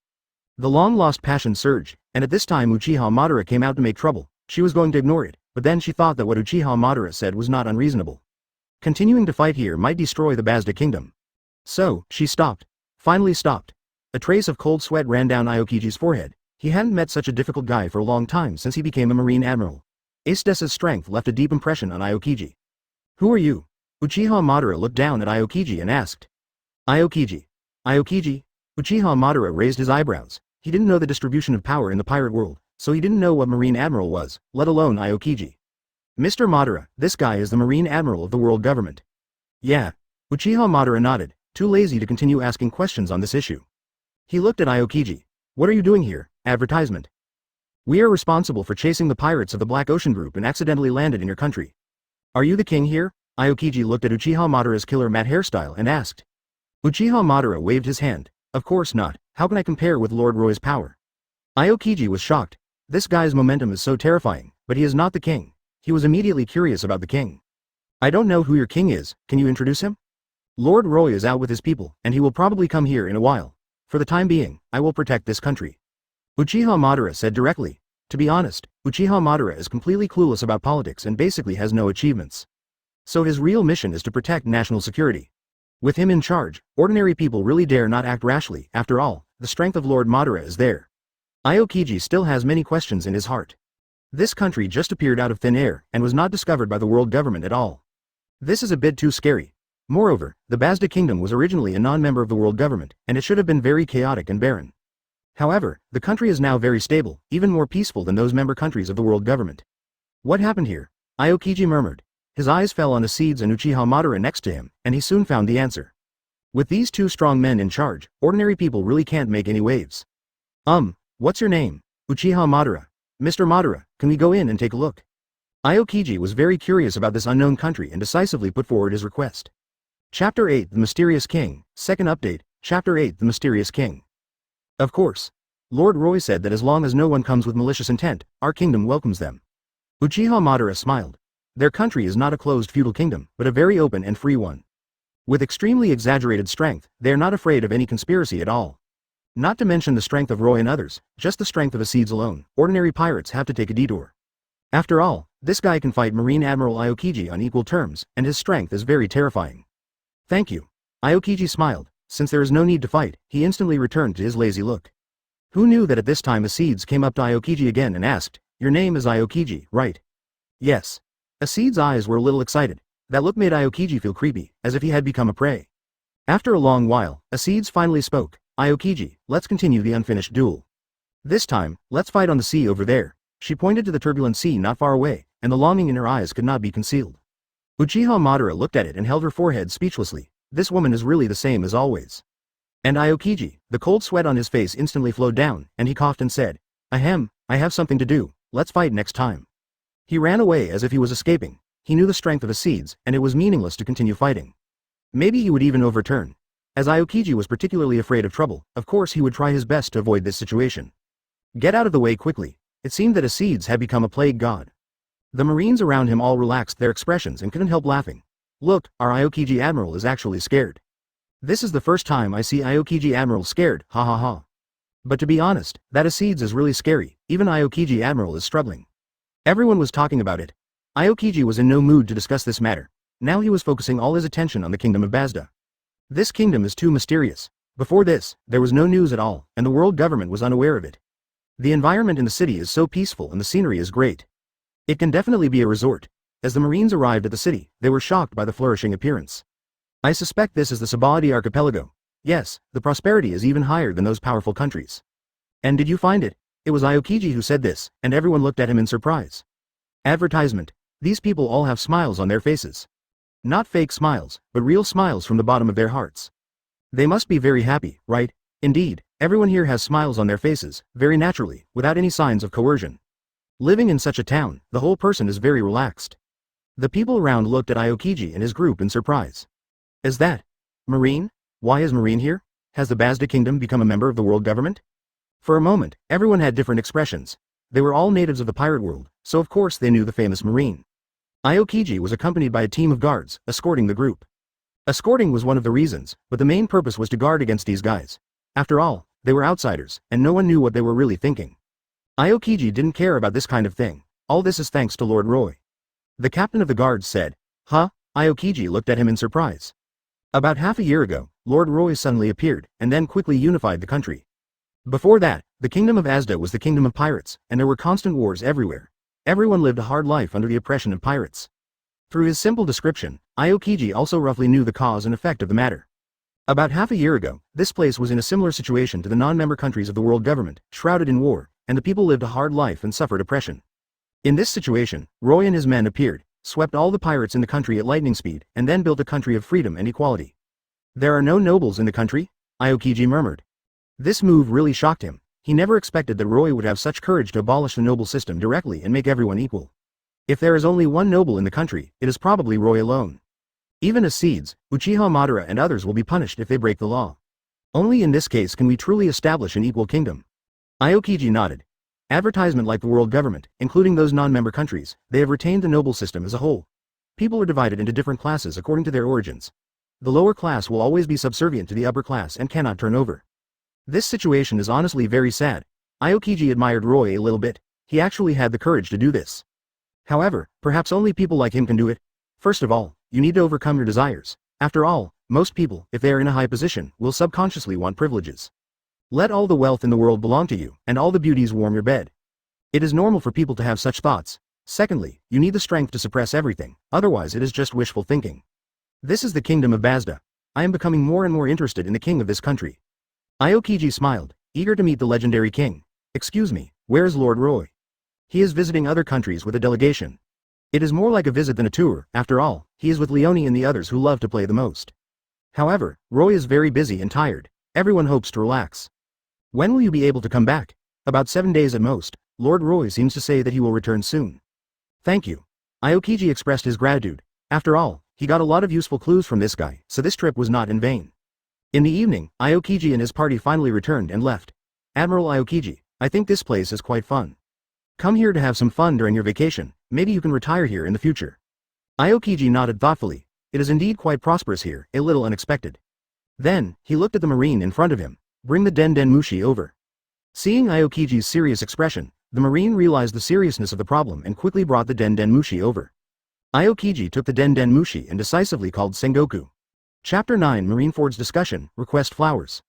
The long-lost passion surged, and at this time Uchiha Madara came out to make trouble. She was going to ignore it, but then she thought that what Uchiha Madara said was not unreasonable. Continuing to fight here might destroy the Basta kingdom. So, she stopped. Finally stopped. A trace of cold sweat ran down Aokiji's forehead. He hadn't met such a difficult guy for a long time since he became a Marine Admiral. Acedes' strength left a deep impression on Aokiji. Who are you? Uchiha Madara looked down at Aokiji and asked. Aokiji. Aokiji? Uchiha Madara raised his eyebrows. He didn't know the distribution of power in the pirate world, so he didn't know what Marine Admiral was, let alone Aokiji. Mr. Madara, this guy is the Marine Admiral of the world government. Yeah. Uchiha Madara nodded, too lazy to continue asking questions on this issue. He looked at Aokiji. What are you doing here? Advertisement. We are responsible for chasing the pirates of the Black Ocean Group and accidentally landed in your country. Are you the king here? Aokiji looked at Uchiha Madara's killer matte hairstyle and asked. Uchiha Madara waved his hand. Of course not, how can I compare with Lord Roy's power? Aokiji was shocked. This guy's momentum is so terrifying, but he is not the king. He was immediately curious about the king. I don't know who your king is, can you introduce him? Lord Roy is out with his people, and he will probably come here in a while. For the time being, I will protect this country. Uchiha Madara said directly. To be honest, Uchiha Madara is completely clueless about politics and basically has no achievements. So his real mission is to protect national security. With him in charge, ordinary people really dare not act rashly. After all, the strength of Lord Madara is there. Aokiji still has many questions in his heart. This country just appeared out of thin air and was not discovered by the world government at all. This is a bit too scary. Moreover, the Basta kingdom was originally a non-member of the world government, and it should have been very chaotic and barren. However, the country is now very stable, even more peaceful than those member countries of the world government. What happened here? Aokiji murmured. His eyes fell on Acedes and Uchiha Madara next to him, and he soon found the answer. With these two strong men in charge, ordinary people really can't make any waves. What's your name? Uchiha Madara. Mr. Madara, can we go in and take a look? Aokiji was very curious about this unknown country and decisively put forward his request. Chapter 8 The Mysterious King, Second Update, Chapter 8 The Mysterious King. Of course. Lord Roy said that as long as no one comes with malicious intent, our kingdom welcomes them. Uchiha Madara smiled. Their country is not a closed feudal kingdom, but a very open and free one. With extremely exaggerated strength, they are not afraid of any conspiracy at all. Not to mention the strength of Roy and others, just the strength of Acedes alone, ordinary pirates have to take a detour. After all, this guy can fight Marine Admiral Aokiji on equal terms, and his strength is very terrifying. Thank you. Aokiji smiled. Since there is no need to fight, he instantly returned to his lazy look. Who knew that at this time Acedes came up to Aokiji again and asked, Your name is Aokiji, right? Yes. Acedes' eyes were a little excited. That look made Aokiji feel creepy, as if he had become a prey. After a long while, Acedes finally spoke. Aokiji, let's continue the unfinished duel. This time, let's fight on the sea over there. She pointed to the turbulent sea not far away, and the longing in her eyes could not be concealed. Uchiha Madara looked at it and held her forehead speechlessly. This woman is really the same as always. And Aokiji, the cold sweat on his face instantly flowed down, and he coughed and said, Ahem, I have something to do, let's fight next time. He ran away as if he was escaping. He knew the strength of Acedes, and it was meaningless to continue fighting. Maybe he would even overturn. As Aokiji was particularly afraid of trouble, of course he would try his best to avoid this situation. Get out of the way quickly. It seemed that Acedes had become a plague god. The Marines around him all relaxed their expressions and couldn't help laughing. Look, our Aokiji Admiral is actually scared. This is the first time I see Aokiji Admiral scared, ha ha ha. But to be honest, that Acedes is really scary, even Aokiji Admiral is struggling. Everyone was talking about it. Aokiji was in no mood to discuss this matter. Now he was focusing all his attention on the Kingdom of Basta. This kingdom is too mysterious. Before this, there was no news at all, and the world government was unaware of it. The environment in the city is so peaceful and the scenery is great. It can definitely be a resort. As the Marines arrived at the city, they were shocked by the flourishing appearance. I suspect this is the Subordinate archipelago. Yes, the prosperity is even higher than those powerful countries. And did you find it? It was Aokiji who said this, and everyone looked at him in surprise. Advertisement. These people all have smiles on their faces. Not fake smiles, but real smiles from the bottom of their hearts. They must be very happy, right? Indeed, everyone here has smiles on their faces, very naturally, without any signs of coercion. Living in such a town, the whole person is very relaxed. The people around looked at Aokiji and his group in surprise. Is that Marine? Why is Marine here? Has the Basta kingdom become a member of the world government? For a moment, everyone had different expressions. They were all natives of the pirate world, so of course they knew the famous Marine. Aokiji was accompanied by a team of guards, escorting the group. Escorting was one of the reasons, but the main purpose was to guard against these guys. After all, they were outsiders, and no one knew what they were really thinking. Aokiji didn't care about this kind of thing. All this is thanks to Lord Roy. The captain of the guards said. Huh? Aokiji looked at him in surprise. About half a year ago, Lord Roy suddenly appeared, and then quickly unified the country. Before that, the Kingdom of Basta was the kingdom of pirates, and there were constant wars everywhere. Everyone lived a hard life under the oppression of pirates. Through his simple description, Aokiji also roughly knew the cause and effect of the matter. About half a year ago, this place was in a similar situation to the non-member countries of the world government, shrouded in war, and the people lived a hard life and suffered oppression. In this situation, Roy and his men appeared, swept all the pirates in the country at lightning speed, and then built a country of freedom and equality. There are no nobles in the country? Aokiji murmured. This move really shocked him. He never expected that Roy would have such courage to abolish the noble system directly and make everyone equal. If there is only one noble in the country, it is probably Roy alone. Even Acedes, Uchiha Madara and others will be punished if they break the law. Only in this case can we truly establish an equal kingdom. Aokiji nodded. Advertisement like the world government, including those non-member countries, they have retained the noble system as a whole. People are divided into different classes according to their origins. The lower class will always be subservient to the upper class and cannot turn over. This situation is honestly very sad. Aokiji admired Roy a little bit. He actually had the courage to do this. However, perhaps only people like him can do it. First of all, you need to overcome your desires. After all, most people, if they are in a high position, will subconsciously want privileges. Let all the wealth in the world belong to you, and all the beauties warm your bed. It is normal for people to have such thoughts. Secondly, you need the strength to suppress everything, otherwise it is just wishful thinking. This is the Kingdom of Basta. I am becoming more and more interested in the king of this country. Aokiji smiled, eager to meet the legendary king. Excuse me, where is Lord Roy? He is visiting other countries with a delegation. It is more like a visit than a tour, after all, he is with Leone and the others who love to play the most. However, Roy is very busy and tired. Everyone hopes to relax. When will you be able to come back? About 7 days at most. Lord Roy seems to say that he will return soon. Thank you. Aokiji expressed his gratitude. After all, he got a lot of useful clues from this guy, so this trip was not in vain. In the evening, Aokiji and his party finally returned and left. Admiral Aokiji, I think this place is quite fun. Come here to have some fun during your vacation, maybe you can retire here in the future. Aokiji nodded thoughtfully. It is indeed quite prosperous here, a little unexpected. Then, he looked at the marine in front of him. Bring the Den Mushi over. Seeing Aokiji's serious expression, the marine realized the seriousness of the problem and quickly brought the Den Mushi over. Aokiji took the Den Mushi and decisively called Sengoku. Chapter 9 Marineford's Discussion, Request Flowers.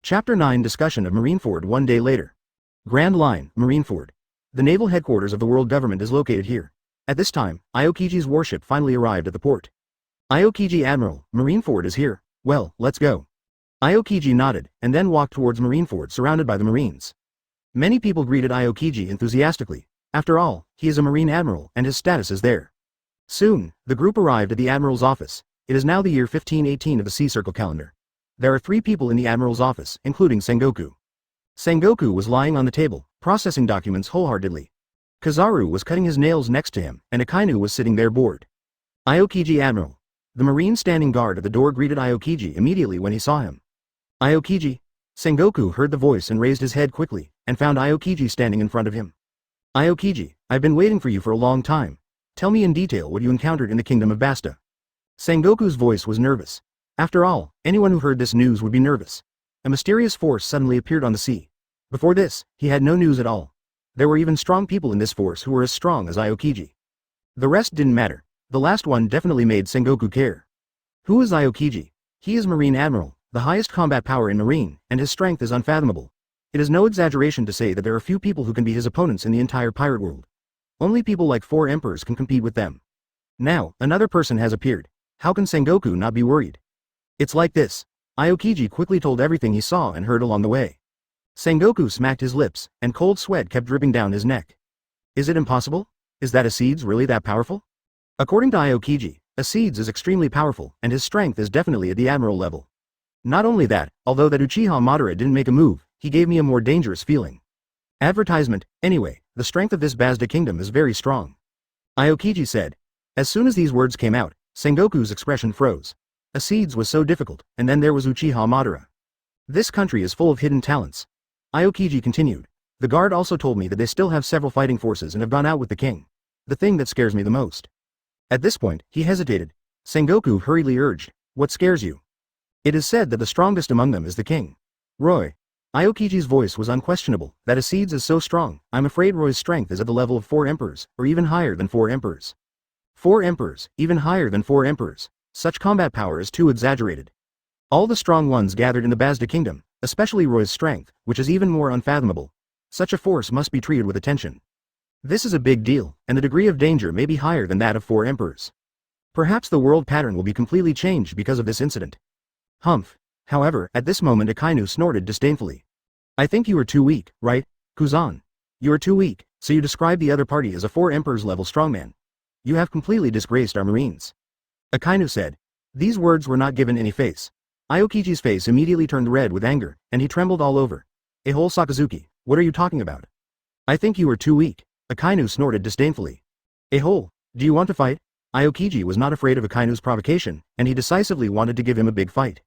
Chapter 9 Discussion of Marineford 1 day later. Grand Line, Marineford. The naval headquarters of the world government is located here. At this time, Aokiji's warship finally arrived at the port. Aokiji Admiral, Marineford is here. Well, let's go. Aokiji nodded, and then walked towards Marineford surrounded by the Marines. Many people greeted Aokiji enthusiastically. After all, he is a Marine Admiral, and his status is there. Soon, the group arrived at the Admiral's office. It is now the year 1518 of the Sea Circle calendar. There are 3 people in the Admiral's office, including Sengoku. Sengoku was lying on the table, processing documents wholeheartedly. Kizaru was cutting his nails next to him, and Akainu was sitting there bored. Aokiji Admiral. The Marine standing guard at the door greeted Aokiji immediately when he saw him. Aokiji? Sengoku heard the voice and raised his head quickly, and found Aokiji standing in front of him. Aokiji, I've been waiting for you for a long time. Tell me in detail what you encountered in the Kingdom of Basta. Sengoku's voice was nervous. After all, anyone who heard this news would be nervous. A mysterious force suddenly appeared on the sea. Before this, he had no news at all. There were even strong people in this force who were as strong as Aokiji. The rest didn't matter. The last one definitely made Sengoku care. Who is Aokiji? He is Marine Admiral, the highest combat power in Marine, and his strength is unfathomable. It is no exaggeration to say that there are few people who can be his opponents in the entire pirate world. Only people like 4 emperors can compete with them. Now, another person has appeared. How can Sengoku not be worried? It's like this. Aokiji quickly told everything he saw and heard along the way. Sengoku smacked his lips, and cold sweat kept dripping down his neck. Is it impossible? Is that Acedes really that powerful? According to Aokiji, Acedes is extremely powerful, and his strength is definitely at the Admiral level. Not only that, although that Uchiha Madara didn't make a move, he gave me a more dangerous feeling. Advertisement, anyway, the strength of this Basta kingdom is very strong. Aokiji said. As soon as these words came out, Sengoku's expression froze. Acedes was so difficult, and then there was Uchiha Madara. This country is full of hidden talents. Aokiji continued. The guard also told me that they still have several fighting forces and have gone out with the king. The thing that scares me the most. At this point, he hesitated. Sengoku hurriedly urged. What scares you? It is said that the strongest among them is the king. Roy. Aokiji's voice was unquestionable, that Acedes is so strong, I'm afraid Roy's strength is at the level of 4 emperors, or even higher than 4 emperors. 4 emperors, even higher than 4 emperors. Such combat power is too exaggerated. All the strong ones gathered in the Basta kingdom, especially Roy's strength, which is even more unfathomable. Such a force must be treated with attention. This is a big deal, and the degree of danger may be higher than that of 4 emperors. Perhaps the world pattern will be completely changed because of this incident. Humph. However, at this moment Akainu snorted disdainfully. I think you are too weak, right, Kuzan? You are too weak, so you describe the other party as a 4 emperors level strongman. You have completely disgraced our marines. Akainu said. These words were not given any face. Aokiji's face immediately turned red with anger, and he trembled all over. Whole Sakazuki, what are you talking about? I think you are too weak, Akainu snorted disdainfully. Whole, do you want to fight? Aokiji was not afraid of Akainu's provocation, and he decisively wanted to give him a big fight.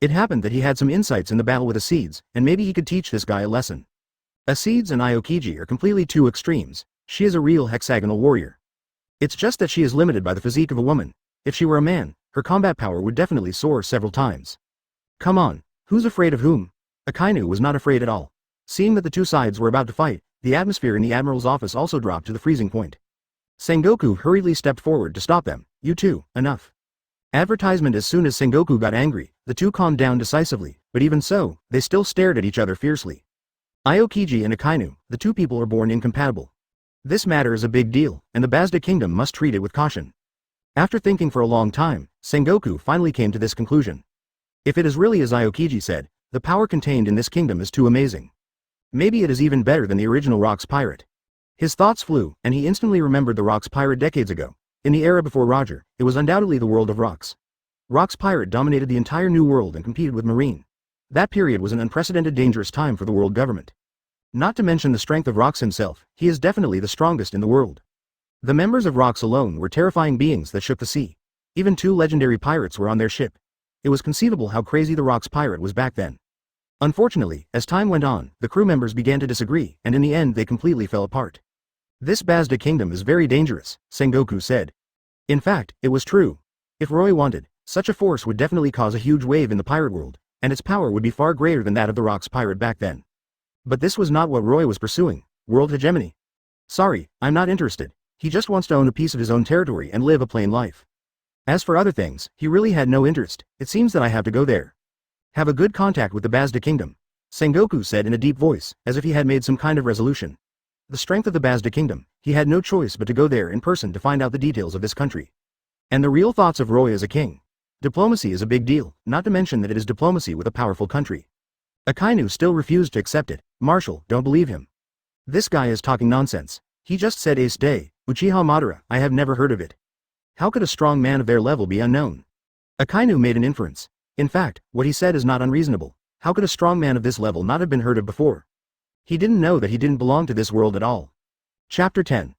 It happened that he had some insights in the battle with Acedes, and maybe he could teach this guy a lesson. Acedes and Aokiji are completely two extremes. She is a real hexagonal warrior. It's just that she is limited by the physique of a woman. If she were a man, her combat power would definitely soar several times. Come on, who's afraid of whom? Akainu was not afraid at all. Seeing that the two sides were about to fight, the atmosphere in the Admiral's office also dropped to the freezing point. Sengoku hurriedly stepped forward to stop them. You two, enough. Advertisement. As soon as Sengoku got angry, the two calmed down decisively, but even so, they still stared at each other fiercely. Aokiji and Akainu, the two people are born incompatible. This matter is a big deal, and the Basta kingdom must treat it with caution. After thinking for a long time, Sengoku finally came to this conclusion. If it is really as Aokiji said, the power contained in this kingdom is too amazing. Maybe it is even better than the original Rocks pirate. His thoughts flew, and he instantly remembered the Rocks pirate decades ago. In the era before Roger, it was undoubtedly the world of Rocks. Rocks pirate dominated the entire New World and competed with Marine. That period was an unprecedented dangerous time for the world government. Not to mention the strength of Rocks himself, he is definitely the strongest in the world. The members of Rocks alone were terrifying beings that shook the sea. Even 2 legendary pirates were on their ship. It was conceivable how crazy the Rocks pirate was back then. Unfortunately, as time went on, the crew members began to disagree, and in the end they completely fell apart. This Basta kingdom is very dangerous, Sengoku said. In fact, it was true. If Roy wanted, such a force would definitely cause a huge wave in the pirate world, and its power would be far greater than that of the Rocks pirate back then. But this was not what Roy was pursuing, world hegemony. Sorry, I'm not interested. He just wants to own a piece of his own territory and live a plain life. As for other things, he really had no interest. It seems that I have to go there. Have a good contact with the Basta kingdom, Sengoku said in a deep voice, as if he had made some kind of resolution. The strength of the Basta kingdom, he had no choice but to go there in person to find out the details of this country. And the real thoughts of Roy as a king. Diplomacy is a big deal, not to mention that it is diplomacy with a powerful country. Akainu still refused to accept it. Marshal, don't believe him. This guy is talking nonsense. He just said Ace Day, Uchiha Madara, I have never heard of it. How could a strong man of their level be unknown? Akainu made an inference. In fact, what he said is not unreasonable. How could a strong man of this level not have been heard of before? He didn't know that he didn't belong to this world at all. Chapter 10.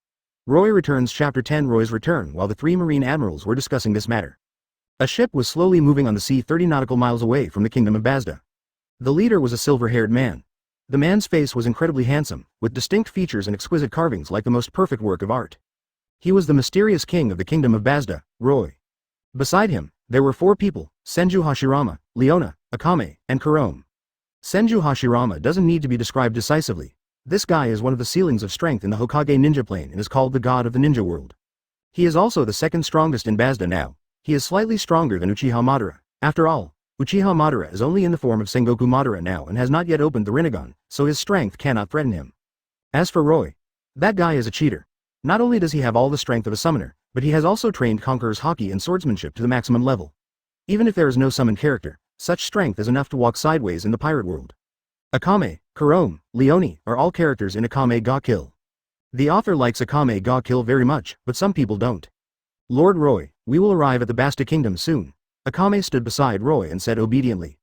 Roy returns. Chapter 10. Roy's return. While the 3 Marine admirals were discussing this matter, a ship was slowly moving on the sea 30 nautical miles away from the kingdom of Basta. The leader was a silver-haired man. The man's face was incredibly handsome, with distinct features and exquisite carvings like the most perfect work of art. He was the mysterious king of the kingdom of Basta, Roy. Beside him, there were 4 people, Senju Hashirama, Leone, Akame, and Kurome. Senju Hashirama doesn't need to be described decisively. This guy is one of the ceilings of strength in the Hokage ninja plane and is called the god of the ninja world. He is also the second strongest in Basta now. He is slightly stronger than Uchiha Madara. After all, Uchiha Madara is only in the form of Sengoku Madara now and has not yet opened the Renegon, so his strength cannot threaten him. As for Roy, that guy is a cheater. Not only does he have all the strength of a summoner, but he has also trained Conqueror's Haki and swordsmanship to the maximum level. Even if there is no summoned character, such strength is enough to walk sideways in the pirate world. Akame, Kurome, Leone are all characters in Akame ga Kill. The author likes Akame ga Kill very much, but some people don't. Lord Roy, we will arrive at the Basta kingdom soon. Akame stood beside Roy and said obediently.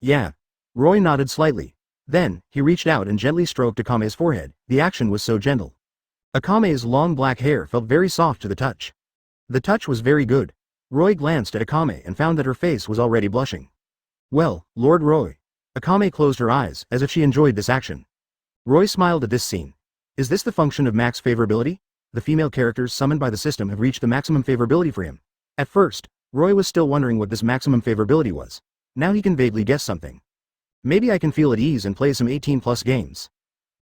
Yeah. Roy nodded slightly. Then, he reached out and gently stroked Akame's forehead. The action was so gentle. Akame's long black hair felt very soft to the touch. The touch was very good. Roy glanced at Akame and found that her face was already blushing. Well, Lord Roy. Akame closed her eyes, as if she enjoyed this action. Roy smiled at this scene. Is this the function of max favorability? The female characters summoned by the system have reached the maximum favorability for him. At first, Roy was still wondering what this maximum favorability was. Now he can vaguely guess something. Maybe I can feel at ease and play some 18+ games.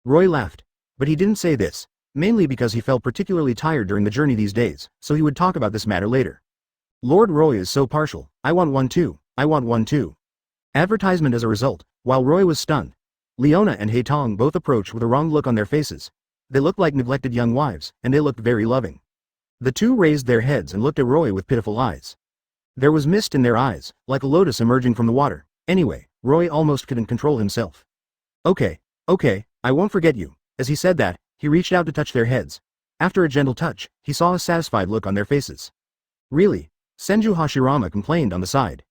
Roy laughed. But he didn't say this, mainly because he felt particularly tired during the journey these days, so he would talk about this matter later. Lord Roy is so partial. I want one too. I want one too. Advertisement as a result, while Roy was stunned. Leone and Haitong both approached with a wrong look on their faces. They looked like neglected young wives, and they looked very loving. The two raised their heads and looked at Roy with pitiful eyes. There was mist in their eyes, like a lotus emerging from the water. Anyway, Roy almost couldn't control himself. Okay, I won't forget you. As he said that, he reached out to touch their heads. After a gentle touch, he saw a satisfied look on their faces. Really? Senju Hashirama complained on the side.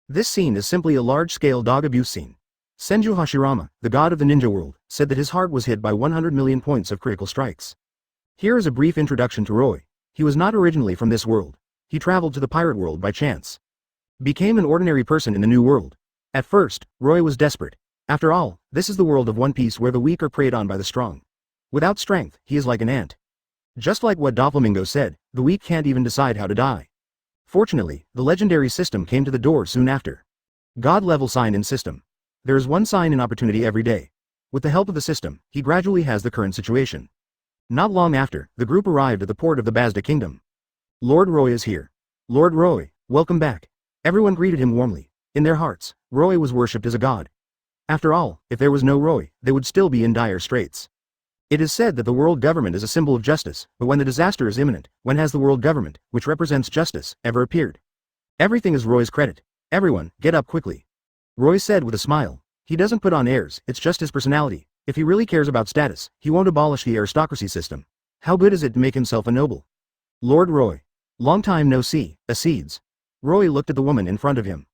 This scene is simply a large-scale dog abuse scene. Senju Hashirama, the god of the ninja world, said that his heart was hit by 100 million points of critical strikes. Here is a brief introduction to Roy. He was not originally from this world. He traveled to the pirate world by chance. Became an ordinary person in the new world. At first, Roy was desperate. After all, this is the world of One Piece where the weak are preyed on by the strong. Without strength, he is like an ant. Just like what Doflamingo said, the weak can't even decide how to die. Fortunately, the legendary system came to the door soon after. God-level sign in system. There is one sign in opportunity every day. With the help of the system, he gradually has the current situation. Not long after, the group arrived at the port of the Basta Kingdom. Lord Roy is here. Lord Roy, welcome back. Everyone greeted him warmly. In their hearts, Roy was worshipped as a god. After all, if there was no Roy, they would still be in dire straits. It is said that the world government is a symbol of justice, but when the disaster is imminent, when has the world government, which represents justice, ever appeared? Everything is Roy's credit. Everyone, get up quickly. Roy said with a smile. He doesn't put on airs, it's just his personality. If he really cares about status, he won't abolish the aristocracy system. How good is it to make himself a noble? Lord Roy. Long time no see, Acedes. Roy looked at the woman in front of him.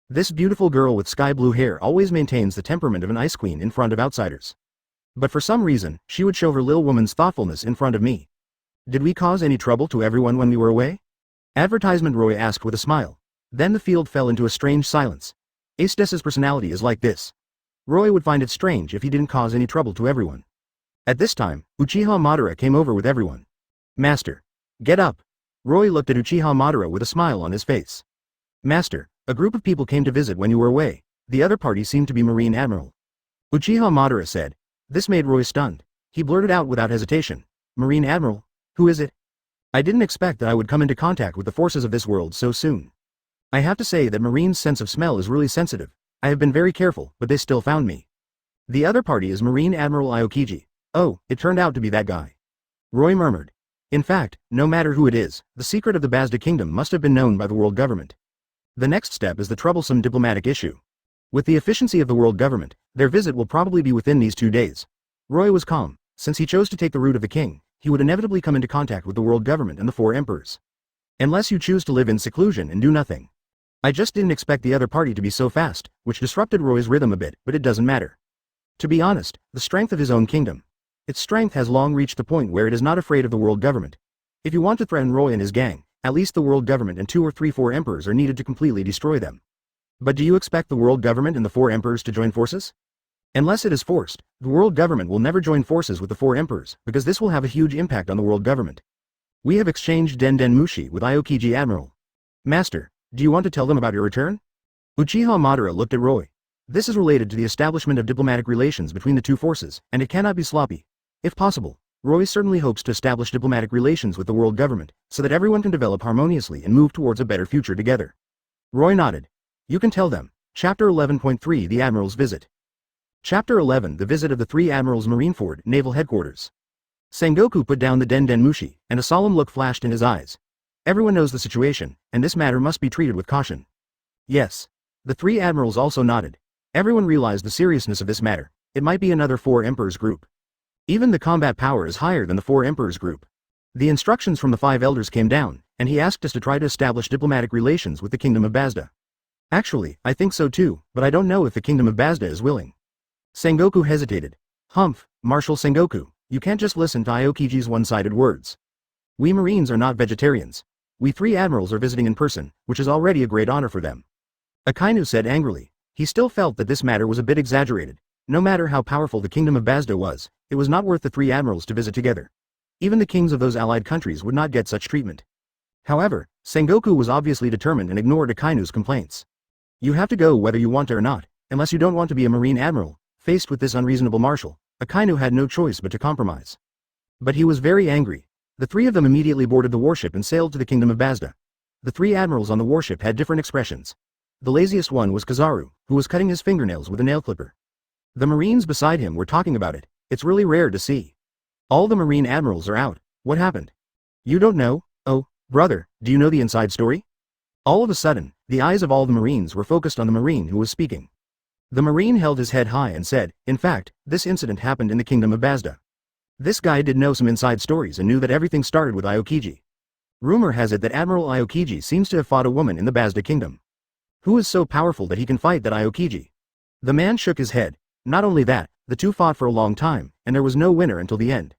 This beautiful girl with sky blue hair always maintains the temperament of an ice queen in front of outsiders. But for some reason, she would show her little woman's thoughtfulness in front of me. Did we cause any trouble to everyone when we were away? Advertisement, Roy asked with a smile. Then the field fell into a strange silence. Acedes' personality is like this. Roy would find it strange if he didn't cause any trouble to everyone. At this time, Uchiha Madara came over with everyone. Master. Get up. Roy looked at Uchiha Madara with a smile on his face. Master, a group of people came to visit when you were away. The other party seemed to be Marine Admiral. Uchiha Madara said. This made Roy stunned. He blurted out without hesitation. Marine Admiral? Who is it? I didn't expect that I would come into contact with the forces of this world so soon. I have to say that Marine's sense of smell is really sensitive. I have been very careful, but they still found me. The other party is Marine Admiral Aokiji. Oh, it turned out to be that guy. Roy murmured. In fact, no matter who it is, the secret of the Basta Kingdom must have been known by the world government. The next step is the troublesome diplomatic issue. With the efficiency of the world government, their visit will probably be within these 2 days. Roy was calm. Since he chose to take the route of the king, he would inevitably come into contact with the world government and the 4 emperors. Unless you choose to live in seclusion and do nothing. I just didn't expect the other party to be so fast, which disrupted Roy's rhythm a bit, but it doesn't matter. To be honest, the strength of his own kingdom. Its strength has long reached the point where it is not afraid of the world government. If you want to threaten Roy and his gang, at least the world government and 2 or 3 4 emperors are needed to completely destroy them. But do you expect the world government and the 4 emperors to join forces? Unless it is forced, the world government will never join forces with the 4 emperors, because this will have a huge impact on the world government. We have exchanged Den Mushi with Aokiji Admiral. Master, do you want to tell them about your return? Uchiha Madara looked at Roy. This is related to the establishment of diplomatic relations between the 2 forces, and it cannot be sloppy. If possible, Roy certainly hopes to establish diplomatic relations with the world government, so that everyone can develop harmoniously and move towards a better future together. Roy nodded. You can tell them. Chapter 11.3 The Admiral's Visit. Chapter 11 The Visit of the 3 Admirals Marineford, Naval Headquarters. Sengoku put down the Den Mushi, and a solemn look flashed in his eyes. Everyone knows the situation, and this matter must be treated with caution. Yes. The 3 admirals also nodded. Everyone realized the seriousness of this matter. It might be another 4 emperors group. Even the combat power is higher than the 4 emperors group. The instructions from the 5 elders came down, and he asked us to try to establish diplomatic relations with the Kingdom of Basta. Actually, I think so too, but I don't know if the Kingdom of Basta is willing. Sengoku hesitated. Humph, Marshal Sengoku, you can't just listen to Aokiji's one-sided words. We Marines are not vegetarians. We 3 admirals are visiting in person, which is already a great honor for them. Akainu said angrily. He still felt that this matter was a bit exaggerated. No matter how powerful the Kingdom of Basta was, it was not worth the 3 admirals to visit together. Even the kings of those allied countries would not get such treatment. However, Sengoku was obviously determined and ignored Akainu's complaints. You have to go whether you want to or not, unless you don't want to be a Marine Admiral. Faced with this unreasonable marshal, Akainu had no choice but to compromise. But he was very angry. The three of them immediately boarded the warship and sailed to the Kingdom of Basta. The three admirals on the warship had different expressions. The laziest one was Kizaru, who was cutting his fingernails with a nail clipper. The Marines beside him were talking about it. It's really rare to see. All the Marine admirals are out. What happened? You don't know? Oh, brother, do you know the inside story? All of a sudden, the eyes of all the Marines were focused on the Marine who was speaking. The Marine held his head high and said, in fact, this incident happened in the Kingdom of Basta. This guy did know some inside stories and knew that everything started with Aokiji. Rumor has it that Admiral Aokiji seems to have fought a woman in the Basta Kingdom. Who is so powerful that he can fight that Aokiji? The man shook his head. Not only that, the two fought for a long time, and there was no winner until the end.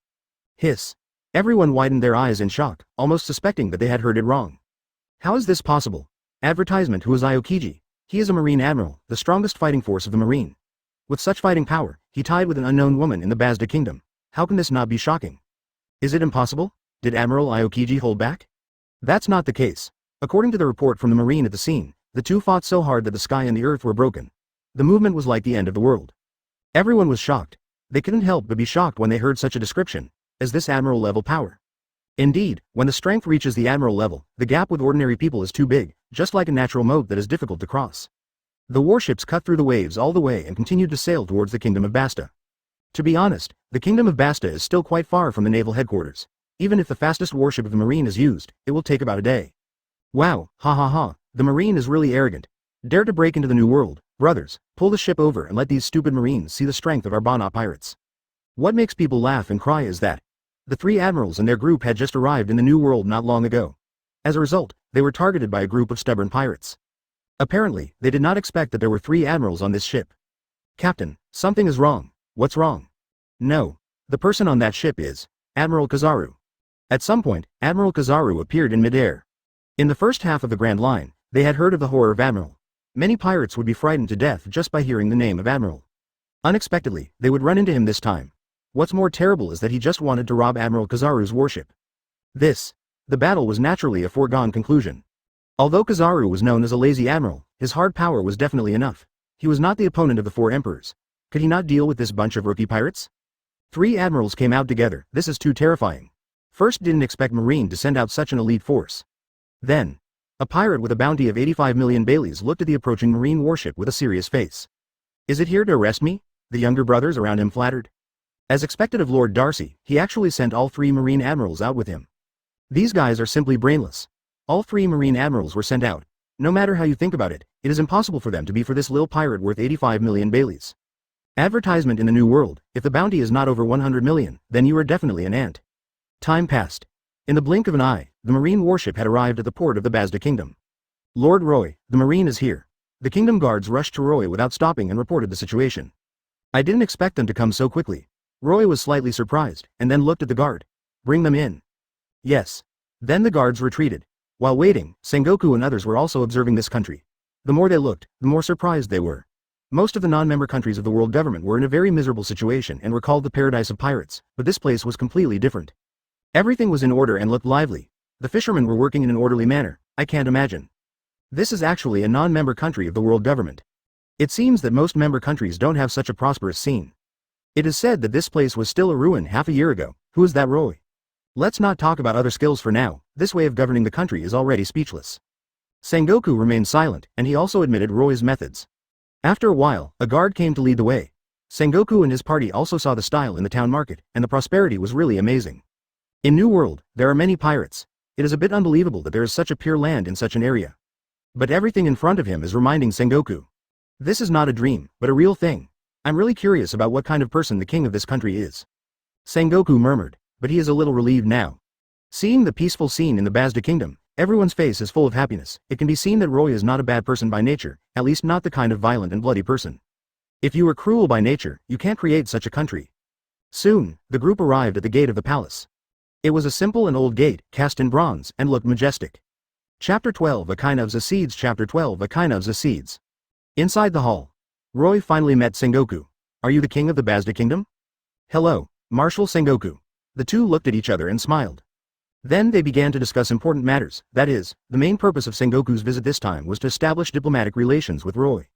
Hiss. Everyone widened their eyes in shock, almost suspecting that they had heard it wrong. How is this possible? Advertisement. Who is Aokiji? He is a Marine Admiral, the strongest fighting force of the Marine. With such fighting power, he tied with an unknown woman in the Basta Kingdom. How can this not be shocking? Is it impossible? Did Admiral Aokiji hold back? That's not the case. According to the report from the Marine at the scene, the two fought so hard that the sky and the earth were broken. The movement was like the end of the world. Everyone was shocked. They couldn't help but be shocked when they heard such a description, as this Admiral level power. Indeed, when the strength reaches the Admiral level, the gap with ordinary people is too big, just like a natural moat that is difficult to cross. The warships cut through the waves all the way and continued to sail towards the Kingdom of Basta. To be honest, the Kingdom of Basta is still quite far from the naval headquarters. Even if the fastest warship of the Marine is used, it will take about a day. Wow, ha ha ha, the Marine is really arrogant. Dare to break into the New World, brothers, pull the ship over and let these stupid Marines see the strength of our Bana pirates. What makes people laugh and cry is that the three admirals and their group had just arrived in the New World not long ago. As a result, they were targeted by a group of stubborn pirates. Apparently, they did not expect that there were three admirals on this ship. Captain, something is wrong. What's wrong? No. The person on that ship is Admiral Kizaru. At some point, Admiral Kizaru appeared in midair. In the first half of the Grand Line, they had heard of the horror of Admiral. Many pirates would be frightened to death just by hearing the name of Admiral. Unexpectedly, they would run into him this time. What's more terrible is that he just wanted to rob Admiral Kizaru's warship. The battle was naturally a foregone conclusion. Although Kizaru was known as a lazy admiral, his hard power was definitely enough. He was not the opponent of the four emperors. Could he not deal with this bunch of rookie pirates? Three admirals came out together. This is too terrifying. First, didn't expect Marine to send out such an elite force. Then, a pirate with a bounty of 85 million Baileys looked at the approaching Marine warship with a serious face. Is it here to arrest me? The younger brothers around him flattered. As expected of Lord Darcy, he actually sent all three Marine admirals out with him. These guys are simply brainless. All three Marine admirals were sent out. No matter how you think about it, it is impossible for them to be for this little pirate worth 85 million Baileys. Advertisement in the New World, if the bounty is not over 100 million, then you are definitely an ant. Time passed. In the blink of an eye, the Marine warship had arrived at the port of the Basta Kingdom. Lord Roy, the Marine is here. The Kingdom guards rushed to Roy without stopping and reported the situation. I didn't expect them to come so quickly. Roy was slightly surprised, and then looked at the guard. Bring them in. Yes. Then the guards retreated. While waiting, Sengoku and others were also observing this country. The more they looked, the more surprised they were. Most of the non-member countries of the world government were in a very miserable situation and were called the paradise of pirates, but this place was completely different. Everything was in order and looked lively. The fishermen were working in an orderly manner. I can't imagine. This is actually a non-member country of the world government. It seems that most member countries don't have such a prosperous scene. It is said that this place was still a ruin half a year ago. Who is that Roy? Let's not talk about other skills for now. This way of governing the country is already speechless. Sengoku remained silent, and he also admitted Roy's methods. After a while, a guard came to lead the way. Sengoku and his party also saw the style in the town market, and the prosperity was really amazing. In New World, there are many pirates. It is a bit unbelievable that there is such a pure land in such an area. But everything in front of him is reminding Sengoku. This is not a dream, but a real thing. I'm really curious about what kind of person the king of this country is. Sengoku murmured, but he is a little relieved now. Seeing the peaceful scene in the Basta Kingdom, everyone's face is full of happiness. It can be seen that Roy is not a bad person by nature, at least not the kind of violent and bloody person. If you were cruel by nature, you can't create such a country. Soon, the group arrived at the gate of the palace. It was a simple and old gate, cast in bronze, and looked majestic. Chapter 12 Akainu's Acedes Chapter 12 Akainu's Acedes. Inside the hall, Roy finally met Sengoku. Are you the king of the Basta Kingdom? Hello, Marshal Sengoku. The two looked at each other and smiled. Then they began to discuss important matters. That is, the main purpose of Sengoku's visit this time was to establish diplomatic relations with Roy.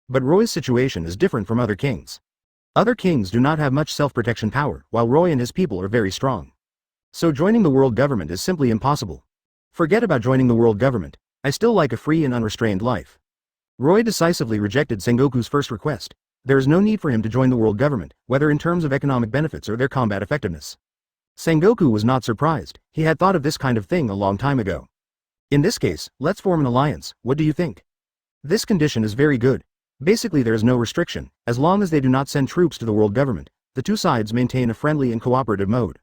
But Roy's situation is different from other kings. Other kings do not have much self-protection power, while Roy and his people are very strong. So joining the world government is simply impossible. Forget about joining the world government. I still like a free and unrestrained life. Roy decisively rejected Sengoku's first request. There is no need for him to join the world government, whether in terms of economic benefits or their combat effectiveness. Sengoku was not surprised. He had thought of this kind of thing a long time ago. In this case, let's form an alliance. What do you think? This condition is very good. Basically there is no restriction. As long as they do not send troops to the world government, the two sides maintain a friendly and cooperative mode.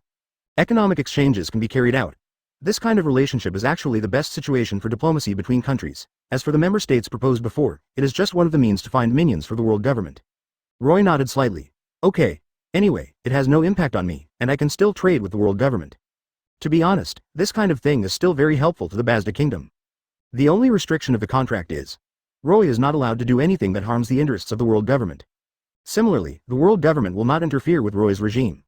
Economic exchanges can be carried out. This kind of relationship is actually the best situation for diplomacy between countries. As for the member states proposed before, it is just one of the means to find minions for the world government. Roy nodded slightly. Okay. Anyway, it has no impact on me, and I can still trade with the world government. To be honest, this kind of thing is still very helpful to the Basta kingdom. The only restriction of the contract is, Roy is not allowed to do anything that harms the interests of the world government. Similarly, the world government will not interfere with Roy's regime.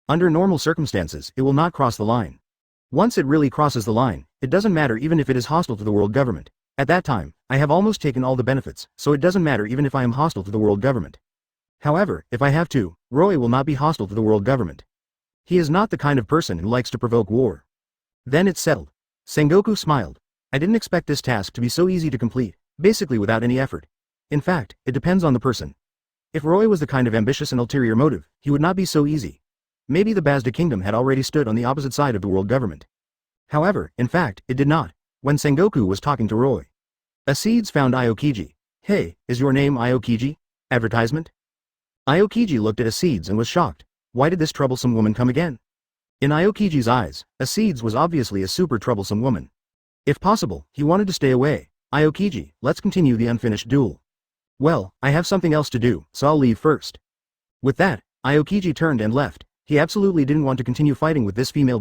Under normal circumstances, it will not cross the line. Once it really crosses the line, it doesn't matter even if it is hostile to the world government. At that time, I have almost taken all the benefits, so it doesn't matter even if I am hostile to the world government. However, if I have to, Roy will not be hostile to the world government. He is not the kind of person who likes to provoke war. Then it's settled. Sengoku smiled. I didn't expect this task to be so easy to complete, basically without any effort. In fact, it depends on the person. If Roy was the kind of ambitious and ulterior motive, he would not be so easy. Maybe the Basta kingdom had already stood on the opposite side of the world government. However, in fact, it did not. When Sengoku was talking to Roy, Acedes found Aokiji. Hey, is your name Aokiji? Advertisement? Aokiji looked at Acedes and was shocked. Why did this troublesome woman come again? In Aokiji's eyes, Acedes was obviously a super troublesome woman. If possible, he wanted to stay away. Aokiji, let's continue the unfinished duel. Well, I have something else to do, so I'll leave first. With that, Aokiji turned and left. He absolutely didn't want to continue fighting with this female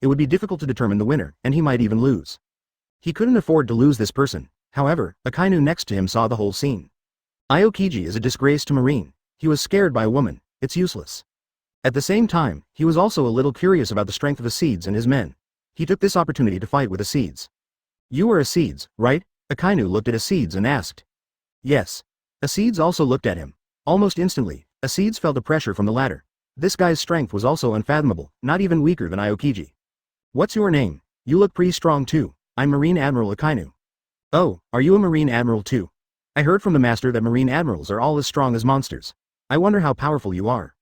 B************************************************************************************************************************************************************************************************************************************************************************************************************************************************* winner, and he might even lose. He couldn't afford to lose this person. However, Akainu next to him saw the whole scene. Aokiji is a disgrace to Marine. He was scared by a woman. It's useless. At the same time, he was also a little curious about the strength of Acedes and his men. He took this opportunity to fight with Acedes. You are Acedes, right? Akainu looked at Acedes and asked. Yes. Acedes also looked at him. Almost instantly, Acedes felt a pressure from the latter. This guy's strength was also unfathomable, not even weaker than Aokiji. What's your name? You look pretty strong too. I'm Marine Admiral Akainu. Oh, are you a Marine Admiral too? I heard from the master that Marine Admirals are all as strong as monsters. I wonder how powerful you are.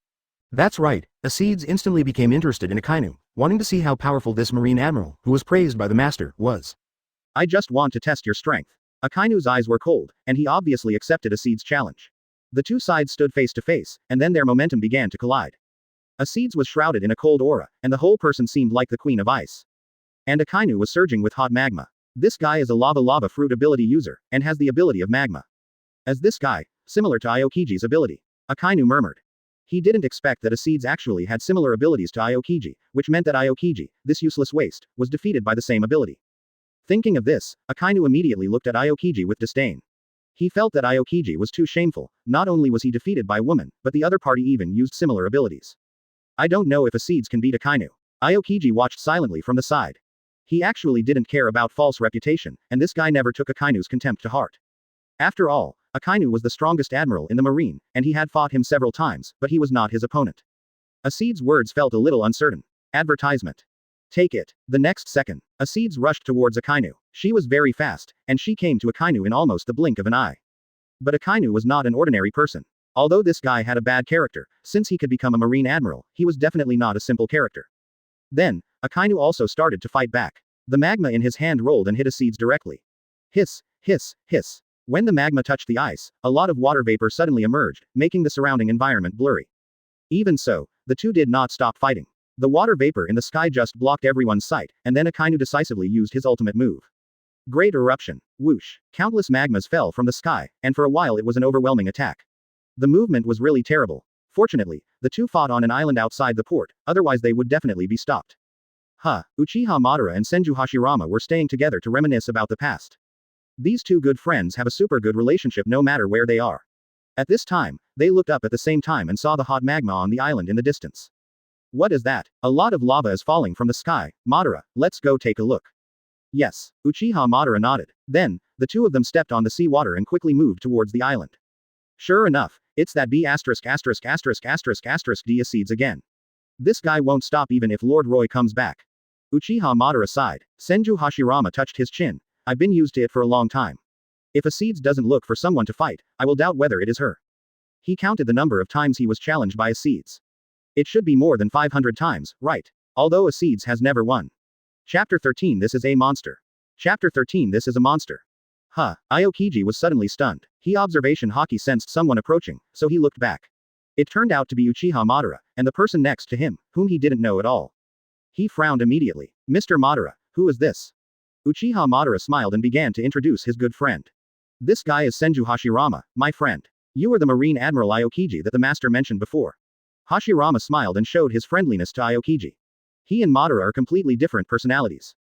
That's right, Acedes instantly became interested in Akainu, wanting to see how powerful this Marine Admiral, who was praised by the master, was. I just want to test your strength. Akainu's eyes were cold, and he obviously accepted Acedes' challenge. The two sides stood face to face, and then their momentum began to collide. Acedes was shrouded in a cold aura, and the whole person seemed like the Queen of Ice. And Akainu was surging with hot magma. This guy is a lava fruit ability user, and has the ability of magma. As this guy, similar to Aokiji's ability. Akainu murmured. He didn't expect that Acedes actually had similar abilities to Aokiji, which meant that Aokiji, this useless waste, was defeated by the same ability. Thinking of this, Akainu immediately looked at Aokiji with disdain. He felt that Aokiji was too shameful. Not only was he defeated by a woman, but the other party even used similar abilities. I don't know if Acedes can beat Akainu. Aokiji watched silently from the side. He actually didn't care about false reputation, and this guy never took Akainu's contempt to heart. After all, Akainu was the strongest admiral in the marine, and he had fought him several times, but he was not his opponent. Acedes' words felt a little uncertain. Advertisement. Take it. The next second, Acedes rushed towards Akainu. She was very fast, and she came to Akainu in almost the blink of an eye. But Akainu was not an ordinary person. Although this guy had a bad character, since he could become a marine admiral, he was definitely not a simple character. Then, Akainu also started to fight back. The magma in his hand rolled and hit Acedes directly. Hiss, hiss, hiss. When the magma touched the ice, a lot of water vapor suddenly emerged, making the surrounding environment blurry. Even so, the two did not stop fighting. The water vapor in the sky just blocked everyone's sight, and then Akainu decisively used his ultimate move. Great eruption. Whoosh. Countless magmas fell from the sky, and for a while it was an overwhelming attack. The movement was really terrible. Fortunately, the two fought on an island outside the port, otherwise they would definitely be stopped. Uchiha Madara and Senju Hashirama were staying together to reminisce about the past. These two good friends have a super good relationship no matter where they are. At this time, they looked up at the same time and saw the hot magma on the island in the distance. What is that? A lot of lava is falling from the sky. Madara, let's go take a look. Yes. Uchiha Madara nodded. Then, the two of them stepped on the seawater and quickly moved towards the island. Sure enough, it's that B************ D Acedes again. This guy won't stop even if Lord Roy comes back. Uchiha Madara sighed. Senju Hashirama touched his chin. I've been used to it for a long time. If Acedes doesn't look for someone to fight, I will doubt whether it is her. He counted the number of times he was challenged by Acedes. It should be more than 500 times, right? Although Acedes has never won. Chapter 13 This is a monster. Chapter 13 This is a monster. Huh. Aokiji was suddenly stunned. He observation Haki sensed someone approaching, so he looked back. It turned out to be Uchiha Madara, and the person next to him, whom he didn't know at all. He frowned immediately. Mr. Madara, who is this? Uchiha Madara smiled and began to introduce his good friend. This guy is Senju Hashirama, my friend. You are the Marine Admiral Aokiji that the master mentioned before. Hashirama smiled and showed his friendliness to Aokiji. He and Madara are completely different personalities.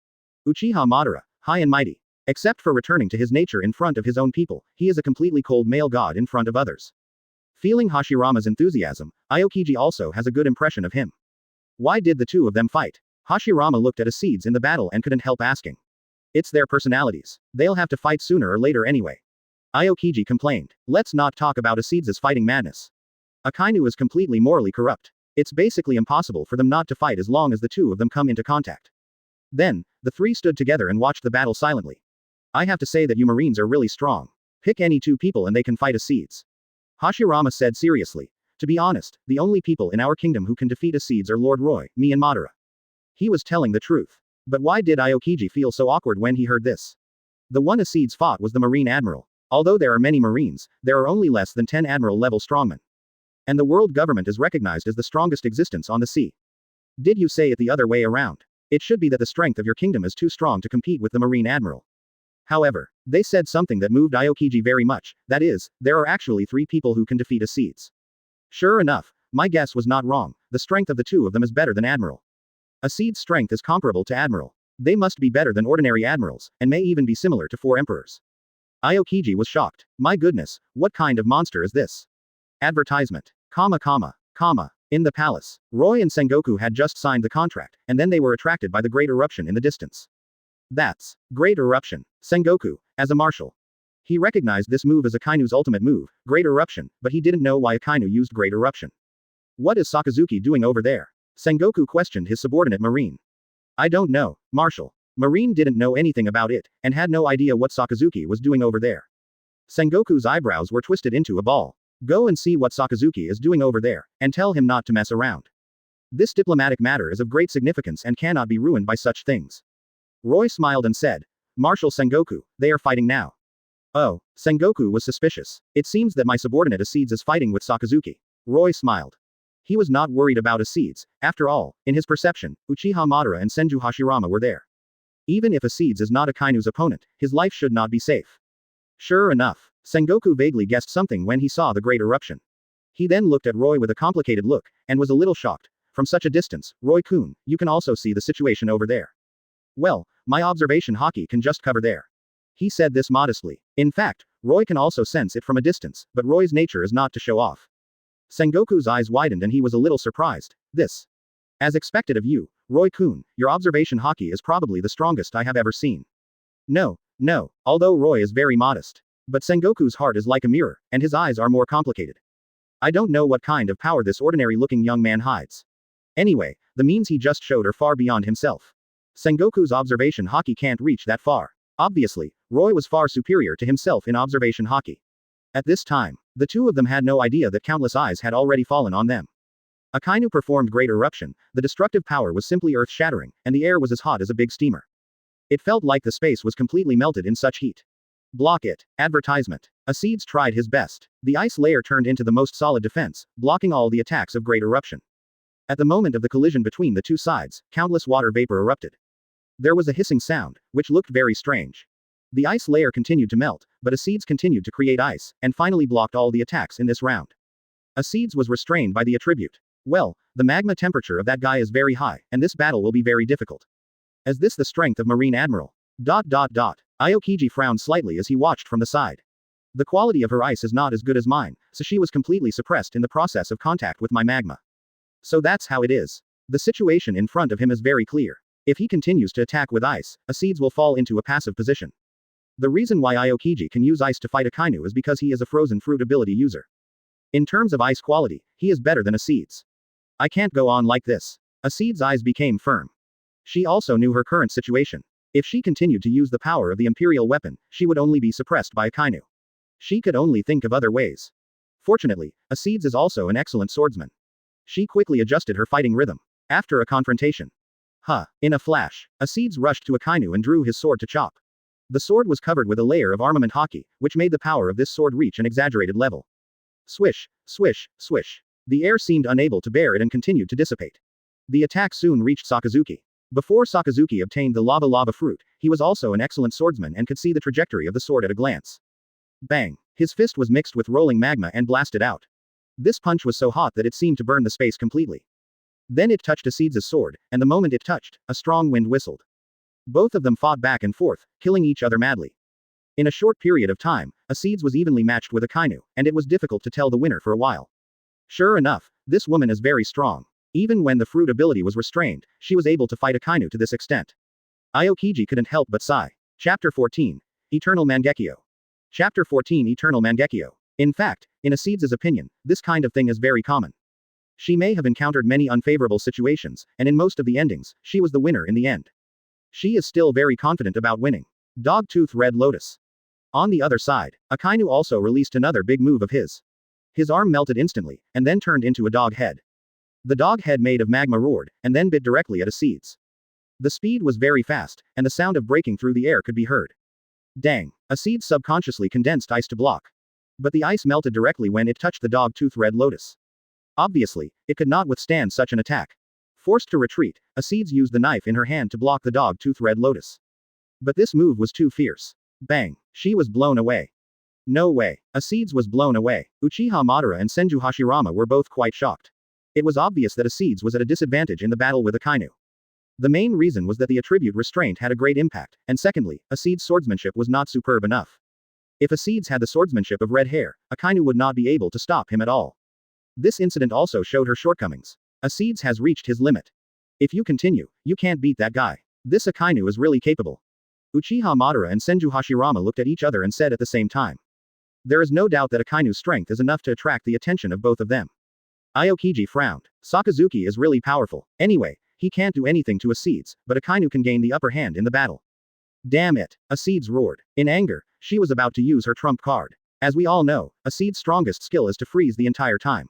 Uchiha Madara, high and mighty. Except for returning to his nature in front of his own people, he is a completely cold male god in front of others. Feeling Hashirama's enthusiasm, Aokiji also has a good impression of him. Why did the two of them fight? Hashirama looked at Acedes in the battle and couldn't help asking. It's their personalities. They'll have to fight sooner or later anyway. Aokiji complained. Let's not talk about Acedes' fighting madness. Akainu is completely morally corrupt. It's basically impossible for them not to fight as long as the two of them come into contact. Then, the three stood together and watched the battle silently. I have to say that you Marines are really strong. Pick any two people and they can fight Acedes. Hashirama said seriously. To be honest, the only people in our kingdom who can defeat Acedes are Lord Roy, me and Madara. He was telling the truth. But why did Aokiji feel so awkward when he heard this? The one Acedes fought was the Marine Admiral. Although there are many Marines, there are only less than 10 Admiral-level strongmen. And the world government is recognized as the strongest existence on the sea. Did you say it the other way around? It should be that the strength of your kingdom is too strong to compete with the Marine Admiral. However, they said something that moved Aokiji very much, that is, there are actually 3 people who can defeat Acedes. Sure enough, my guess was not wrong, the strength of the two of them is better than Admiral. Acedes' strength is comparable to Admiral. They must be better than ordinary admirals, and may even be similar to 4 emperors. Aokiji was shocked. My goodness, what kind of monster is this? Advertisement. In the palace, Roy and Sengoku had just signed the contract, and then they were attracted by the great eruption in the distance. That's great eruption. Sengoku, as a marshal. He recognized this move as Akainu's ultimate move, great eruption, but he didn't know why Akainu used great eruption. What is Sakazuki doing over there? Sengoku questioned his subordinate Marine. I don't know, Marshal. Marine didn't know anything about it, and had no idea what Sakazuki was doing over there. Sengoku's eyebrows were twisted into a ball. Go and see what Sakazuki is doing over there, and tell him not to mess around. This diplomatic matter is of great significance and cannot be ruined by such things. Roy smiled and said, Marshal Sengoku, they are fighting now. Oh, Sengoku was suspicious. It seems that my subordinate Acedes is fighting with Sakazuki. Roy smiled. He was not worried about Acedes. After all, in his perception, Uchiha Madara and Senju Hashirama were there. Even if Acedes is not Akainu's opponent, his life should not be safe. Sure enough, Sengoku vaguely guessed something when he saw the great eruption. He then looked at Roy with a complicated look, and was a little shocked. From such a distance, Roy-kun, you can also see the situation over there. Well, my observation Haki can just cover there. He said this modestly. In fact, Roy can also sense it from a distance, but Roy's nature is not to show off. Sengoku's eyes widened and he was a little surprised. This. As expected of you, Roy-kun, your observation Haki is probably the strongest I have ever seen. No, although Roy is very modest. But Sengoku's heart is like a mirror, and his eyes are more complicated. I don't know what kind of power this ordinary-looking young man hides. Anyway, the means he just showed are far beyond himself. Sengoku's observation Haki can't reach that far. Obviously, Roy was far superior to himself in observation Haki. At this time, the two of them had no idea that countless eyes had already fallen on them. Akainu performed great eruption, the destructive power was simply earth-shattering, and the air was as hot as a big steamer. It felt like the space was completely melted in such heat. Block it. Advertisement. Acedes tried his best. The ice layer turned into the most solid defense, blocking all the attacks of great eruption. At the moment of the collision between the two sides, countless water vapor erupted. There was a hissing sound, which looked very strange. The ice layer continued to melt, but Acedes continued to create ice, and finally blocked all the attacks in this round. Acedes was restrained by the attribute. Well, the magma temperature of that guy is very high, and this battle will be very difficult. Is this the strength of Marine Admiral? Aokiji frowned slightly as he watched from the side. The quality of her ice is not as good as mine, so she was completely suppressed in the process of contact with my magma. So that's how it is. The situation in front of him is very clear. If he continues to attack with ice, Acedes will fall into a passive position. The reason why Aokiji can use ice to fight Akainu is because he is a frozen fruit ability user. In terms of ice quality, he is better than Acedes. I can't go on like this. Acedes' eyes became firm. She also knew her current situation. If she continued to use the power of the Imperial weapon, she would only be suppressed by Akainu. She could only think of other ways. Fortunately, Acedes is also an excellent swordsman. She quickly adjusted her fighting rhythm. After a confrontation. In a flash, Acedes rushed to Akainu and drew his sword to chop. The sword was covered with a layer of armament Haki, which made the power of this sword reach an exaggerated level. Swish, swish, swish. The air seemed unable to bear it and continued to dissipate. The attack soon reached Sakazuki. Before Sakazuki obtained the lava fruit, he was also an excellent swordsman and could see the trajectory of the sword at a glance. Bang! His fist was mixed with rolling magma and blasted out. This punch was so hot that it seemed to burn the space completely. Then it touched Acedes' sword, and the moment it touched, a strong wind whistled. Both of them fought back and forth, killing each other madly. In a short period of time, Acedes was evenly matched with Akainu, and it was difficult to tell the winner for a while. Sure enough, this woman is very strong. Even when the fruit ability was restrained, she was able to fight Akainu to this extent. Aokiji couldn't help but sigh. Chapter 14. Eternal Mangekyo. Chapter 14 Eternal Mangekyo. In fact, in Acedes' opinion, this kind of thing is very common. She may have encountered many unfavorable situations, and in most of the endings, she was the winner in the end. She is still very confident about winning. Dog-tooth Red Lotus. On the other side, Akainu also released another big move of his. His arm melted instantly, and then turned into a dog head. The dog head made of magma roared, and then bit directly at Acedes. The speed was very fast, and the sound of breaking through the air could be heard. Dang! Acedes subconsciously condensed ice to block. But the ice melted directly when it touched the dog-tooth Red Lotus. Obviously, it could not withstand such an attack. Forced to retreat, Acedes used the knife in her hand to block the dog-tooth Red Lotus. But this move was too fierce. Bang! She was blown away. No way. Acedes was blown away. Uchiha Madara and Senju Hashirama were both quite shocked. It was obvious that Acedes was at a disadvantage in the battle with Akainu. The main reason was that the attribute restraint had a great impact, and secondly, Acedes' swordsmanship was not superb enough. If Acedes had the swordsmanship of red hair, Akainu would not be able to stop him at all. This incident also showed her shortcomings. Acedes has reached his limit. If you continue, you can't beat that guy. This Akainu is really capable. Uchiha Madara and Senju Hashirama looked at each other and said at the same time. There is no doubt that Akainu's strength is enough to attract the attention of both of them. Aokiji frowned. Sakazuki is really powerful. Anyway, he can't do anything to Acedes, but Akainu can gain the upper hand in the battle. Damn it! Acedes roared. In anger, she was about to use her trump card. As we all know, Acedes' strongest skill is to freeze the entire time.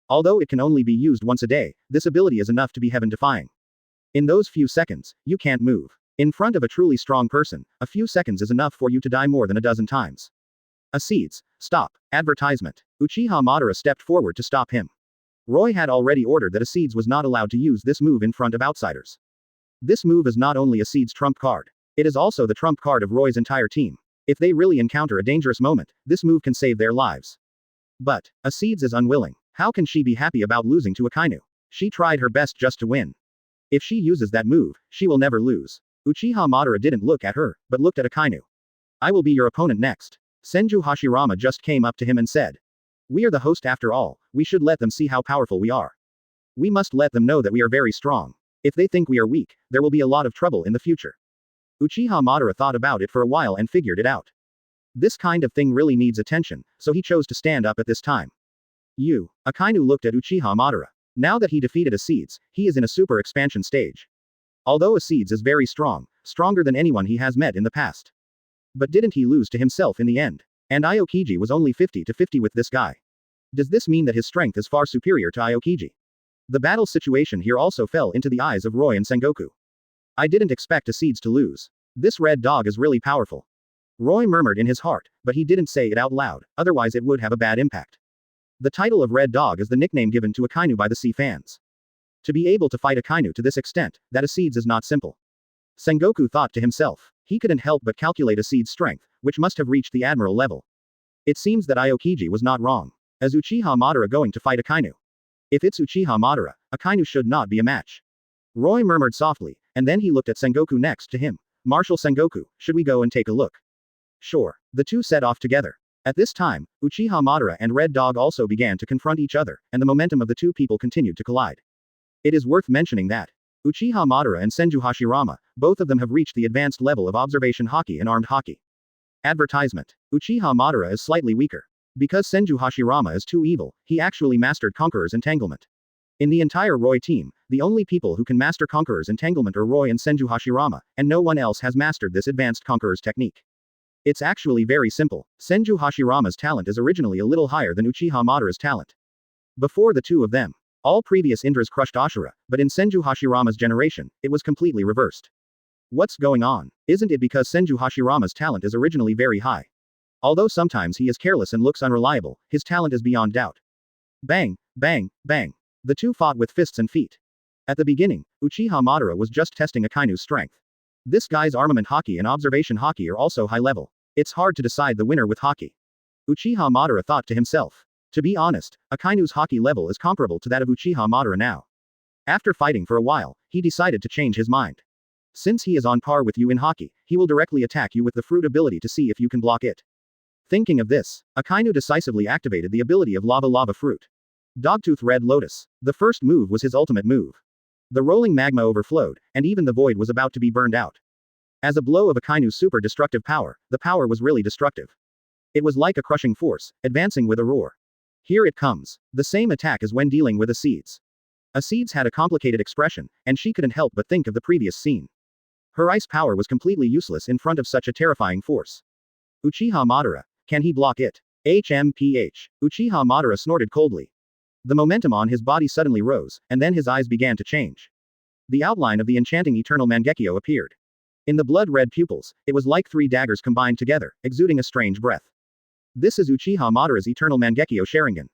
Although it can only be used once a day, this ability is enough to be heaven-defying. In those few seconds, you can't move. In front of a truly strong person, a few seconds is enough for you to die more than a dozen times. Acedes, stop. Advertisement. Uchiha Madara stepped forward to stop him. Roy had already ordered that Acedes was not allowed to use this move in front of outsiders. This move is not only Acedes' trump card. It is also the trump card of Roy's entire team. If they really encounter a dangerous moment, this move can save their lives. But, Acedes is unwilling. How can she be happy about losing to Akainu? She tried her best just to win. If she uses that move, she will never lose. Uchiha Madara didn't look at her, but looked at Akainu. I will be your opponent next. Senju Hashirama just came up to him and said. We are the host after all, we should let them see how powerful we are. We must let them know that we are very strong. If they think we are weak, there will be a lot of trouble in the future. Uchiha Madara thought about it for a while and figured it out. This kind of thing really needs attention, so he chose to stand up at this time. Akainu looked at Uchiha Madara. Now that he defeated Acedes, he is in a super expansion stage. Although Acedes is very strong, stronger than anyone he has met in the past. But didn't he lose to himself in the end? And Aokiji was only 50-50 with this guy. Does this mean that his strength is far superior to Aokiji? The battle situation here also fell into the eyes of Roy and Sengoku. I didn't expect Acedes to lose. This red dog is really powerful. Roy murmured in his heart, but he didn't say it out loud, otherwise it would have a bad impact. The title of Red Dog is the nickname given to Akainu by the sea fans. To be able to fight Akainu to this extent, that Acedes is not simple. Sengoku thought to himself. He couldn't help but calculate Acedes' strength, which must have reached the Admiral level. It seems that Aokiji was not wrong. Is Uchiha Madara going to fight Akainu? If it's Uchiha Madara, Akainu should not be a match. Roy murmured softly, and then he looked at Sengoku next to him. Marshal Sengoku, should we go and take a look? Sure. The two set off together. At this time, Uchiha Madara and Red Dog also began to confront each other, and the momentum of the two people continued to collide. It is worth mentioning that Uchiha Madara and Senju Hashirama, both of them have reached the advanced level of observation Haki and armed Haki. Advertisement. Uchiha Madara is slightly weaker. Because Senju Hashirama is too evil, he actually mastered Conqueror's entanglement. In the entire Roy team, the only people who can master Conqueror's entanglement are Roy and Senju Hashirama, and no one else has mastered this advanced Conqueror's technique. It's actually very simple. Senju Hashirama's talent is originally a little higher than Uchiha Madara's talent. Before the two of them, all previous Indras crushed Ashura, but in Senju Hashirama's generation, it was completely reversed. What's going on? Isn't it because Senju Hashirama's talent is originally very high? Although sometimes he is careless and looks unreliable, his talent is beyond doubt. Bang, bang, bang. The two fought with fists and feet. At the beginning, Uchiha Madara was just testing Akainu's strength. This guy's armament Haki and observation Haki are also high level. It's hard to decide the winner with Haki. Uchiha Madara thought to himself. To be honest, Akainu's Haki level is comparable to that of Uchiha Madara now. After fighting for a while, he decided to change his mind. Since he is on par with you in Haki, he will directly attack you with the fruit ability to see if you can block it. Thinking of this, Akainu decisively activated the ability of Lava Fruit. Dogtooth Red Lotus. The first move was his ultimate move. The rolling magma overflowed, and even the void was about to be burned out. As a blow of Akainu's super destructive power, the power was really destructive. It was like a crushing force, advancing with a roar. Here it comes. The same attack as when dealing with Acedes. Acedes had a complicated expression, and she couldn't help but think of the previous scene. Her ice power was completely useless in front of such a terrifying force. Uchiha Madara. Can he block it? HMPH. Uchiha Madara snorted coldly. The momentum on his body suddenly rose, and then his eyes began to change. The outline of the enchanting eternal Mangekyo appeared. In the blood-red pupils, it was like three daggers combined together, exuding a strange breath. This is Uchiha Madara's eternal Mangekyo Sharingan.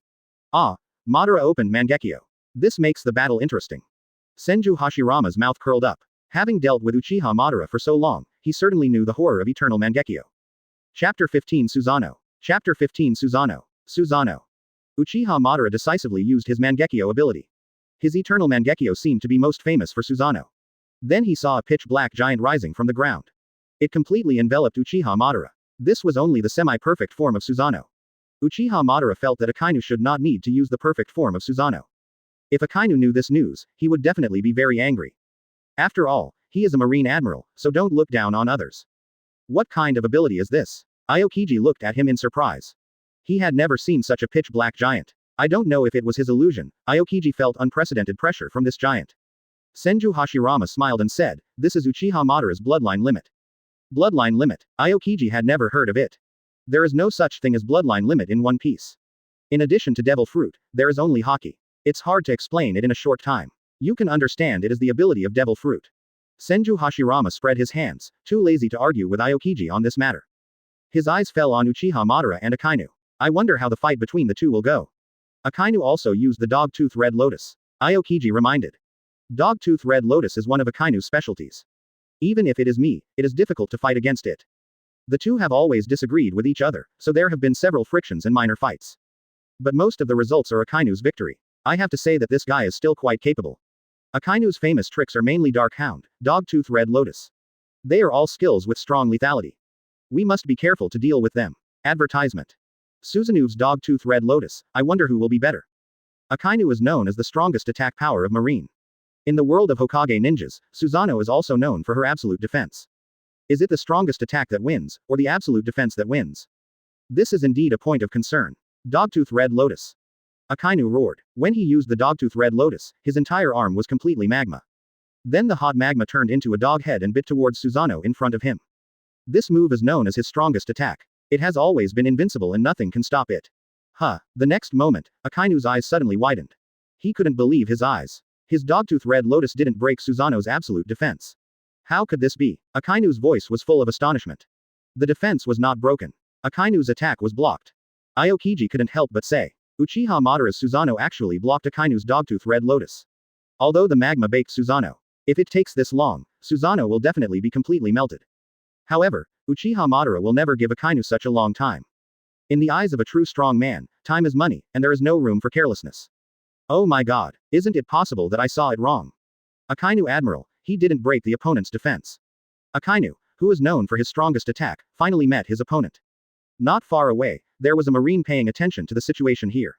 Ah, Madara opened Mangekyo. This makes the battle interesting. Senju Hashirama's mouth curled up. Having dealt with Uchiha Madara for so long, he certainly knew the horror of eternal Mangekyo. Chapter 15 Susanoo. Chapter 15 Susanoo. Susanoo. Uchiha Madara decisively used his Mangekyo ability. His eternal Mangekyo seemed to be most famous for Susanoo. Then he saw a pitch-black giant rising from the ground. It completely enveloped Uchiha Madara. This was only the semi-perfect form of Susanoo. Uchiha Madara felt that Akainu should not need to use the perfect form of Susanoo. If Akainu knew this news, he would definitely be very angry. After all, he is a Marine Admiral, so don't look down on others. What kind of ability is this? Aokiji looked at him in surprise. He had never seen such a pitch-black giant. I don't know if it was his illusion, Aokiji felt unprecedented pressure from this giant. Senju Hashirama smiled and said, "This is Uchiha Madara's bloodline limit." Bloodline limit. Aokiji had never heard of it. There is no such thing as bloodline limit in One Piece. In addition to Devil Fruit, there is only Haki. It's hard to explain it in a short time. You can understand it is the ability of Devil Fruit. Senju Hashirama spread his hands, too lazy to argue with Aokiji on this matter. His eyes fell on Uchiha Madara and Akainu. I wonder how the fight between the two will go. Akainu also used the Dogtooth Red Lotus. Aokiji reminded. Dogtooth Red Lotus is one of Akainu's specialties. Even if it is me, it is difficult to fight against it. The two have always disagreed with each other, so there have been several frictions and minor fights. But most of the results are Akainu's victory. I have to say that this guy is still quite capable. Akainu's famous tricks are mainly Dark Hound, Dogtooth Red Lotus. They are all skills with strong lethality. We must be careful to deal with them. Advertisement. Susanoo's Dogtooth Red Lotus, I wonder who will be better. Akainu is known as the strongest attack power of Marine. In the world of Hokage ninjas, Susanoo is also known for her absolute defense. Is it the strongest attack that wins, or the absolute defense that wins? This is indeed a point of concern. Dogtooth Red Lotus. Akainu roared. When he used the Dogtooth Red Lotus, his entire arm was completely magma. Then the hot magma turned into a dog head and bit towards Susanoo in front of him. This move is known as his strongest attack. It has always been invincible and nothing can stop it. Huh. The next moment, Akainu's eyes suddenly widened. He couldn't believe his eyes. His Dogtooth Red Lotus didn't break Susanoo's absolute defense. How could this be? Akainu's voice was full of astonishment. The defense was not broken. Akainu's attack was blocked. Aokiji couldn't help but say. Uchiha Madara's Susanoo actually blocked Akainu's Dogtooth Red Lotus. Although the magma baked Susanoo. If it takes this long, Susanoo will definitely be completely melted. However, Uchiha Madara will never give Akainu such a long time. In the eyes of a true strong man, time is money, and there is no room for carelessness. Oh my god, isn't it possible that I saw it wrong? Akainu Admiral, he didn't break the opponent's defense. Akainu, who is known for his strongest attack, finally met his opponent. Not far away, there was a Marine paying attention to the situation here.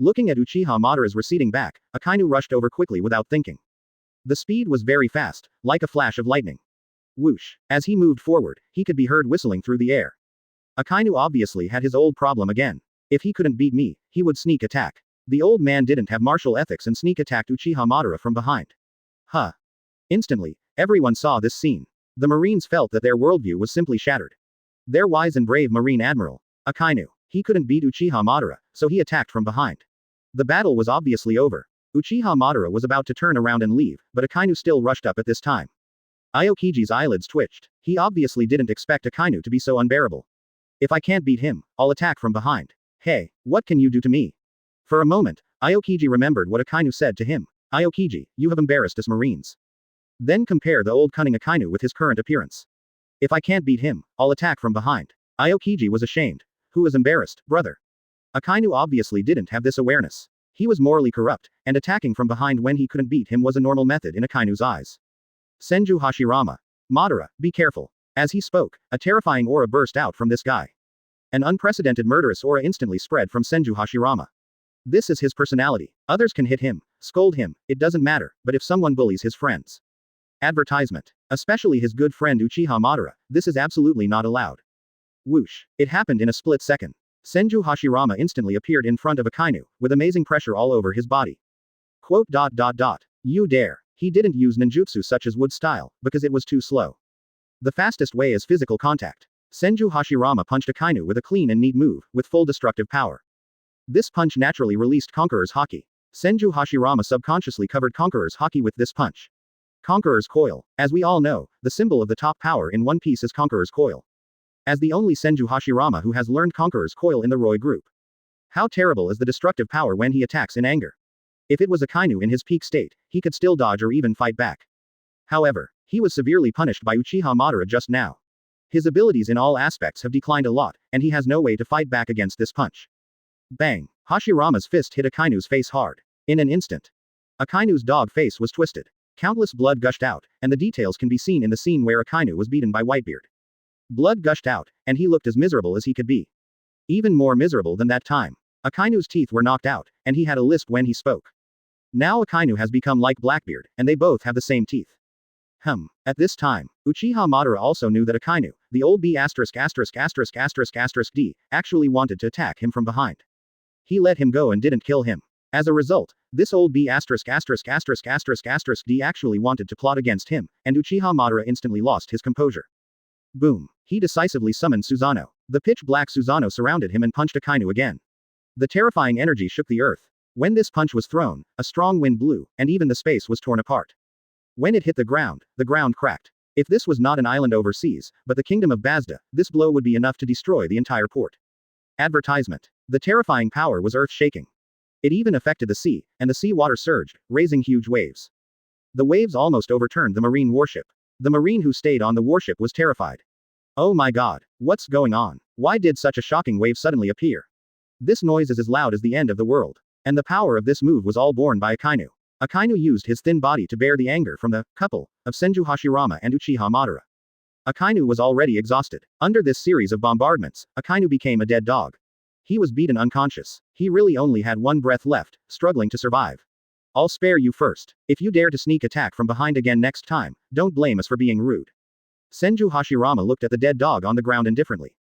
Looking at Uchiha Madara's receding back, Akainu rushed over quickly without thinking. The speed was very fast, like a flash of lightning. Whoosh. As he moved forward, he could be heard whistling through the air. Akainu obviously had his old problem again. If he couldn't beat me, he would sneak attack. The old man didn't have martial ethics and sneak attacked Uchiha Madara from behind. Huh. Instantly, everyone saw this scene. The Marines felt that their worldview was simply shattered. Their wise and brave Marine Admiral, Akainu, he couldn't beat Uchiha Madara, so he attacked from behind. The battle was obviously over. Uchiha Madara was about to turn around and leave, but Akainu still rushed up at this time. Aokiji's eyelids twitched. He obviously didn't expect Akainu to be so unbearable. If I can't beat him, I'll attack from behind. Hey, what can you do to me? For a moment, Aokiji remembered what Akainu said to him. Aokiji, you have embarrassed us Marines. Then compare the old cunning Akainu with his current appearance. If I can't beat him, I'll attack from behind. Aokiji was ashamed. Who was embarrassed, brother? Akainu obviously didn't have this awareness. He was morally corrupt, and attacking from behind when he couldn't beat him was a normal method in Akainu's eyes. Senju Hashirama. Madara, be careful. As he spoke, a terrifying aura burst out from this guy. An unprecedented murderous aura instantly spread from Senju Hashirama. This is his personality. Others can hit him, scold him, it doesn't matter, but if someone bullies his friends. Advertisement. Especially his good friend Uchiha Madara, this is absolutely not allowed. Whoosh. It happened in a split second. Senju Hashirama instantly appeared in front of Akainu, with amazing pressure all over his body. Quote. You dare. He didn't use ninjutsu such as wood style, because it was too slow. The fastest way is physical contact. Senju Hashirama punched Akainu with a clean and neat move, with full destructive power. This punch naturally released Conqueror's Haki. Senju Hashirama subconsciously covered Conqueror's Haki with this punch. Conqueror's Coil. As we all know, the symbol of the top power in One Piece is Conqueror's Coil. As the only Senju Hashirama who has learned Conqueror's Coil in the Roy group. How terrible is the destructive power when he attacks in anger. If it was Akainu in his peak state, he could still dodge or even fight back. However, he was severely punished by Uchiha Madara just now. His abilities in all aspects have declined a lot, and he has no way to fight back against this punch. Bang! Hashirama's fist hit Akainu's face hard. In an instant. Akainu's dog face was twisted. Countless blood gushed out, and the details can be seen in the scene where Akainu was beaten by Whitebeard. Blood gushed out, and he looked as miserable as he could be. Even more miserable than that time. Akainu's teeth were knocked out, and he had a lisp when he spoke. Now Akainu has become like Blackbeard, and they both have the same teeth. At this time, Uchiha Madara also knew that Akainu, the old B****************, actually wanted to attack him from behind. He let him go and didn't kill him. As a result, this old B*********** actually wanted to plot against him, and Uchiha Madara instantly lost his composure. Boom. He decisively summoned Susanoo. The pitch-black Susanoo surrounded him and punched Akainu again. The terrifying energy shook the earth. When this punch was thrown, a strong wind blew, and even the space was torn apart. When it hit the ground cracked. If this was not an island overseas, but the Kingdom of Basta, this blow would be enough to destroy the entire port. Advertisement. The terrifying power was earth-shaking. It even affected the sea, and the sea water surged, raising huge waves. The waves almost overturned the marine warship. The marine who stayed on the warship was terrified. Oh my god, what's going on? Why did such a shocking wave suddenly appear? This noise is as loud as the end of the world. And the power of this move was all borne by Akainu. Akainu used his thin body to bear the anger from the couple of Senju Hashirama and Uchiha Madara. Akainu was already exhausted. Under this series of bombardments, Akainu became a dead dog. He was beaten unconscious. He really only had one breath left, struggling to survive. I'll spare you first. If you dare to sneak attack from behind again next time, don't blame us for being rude. Senju Hashirama looked at the dead dog on the ground indifferently.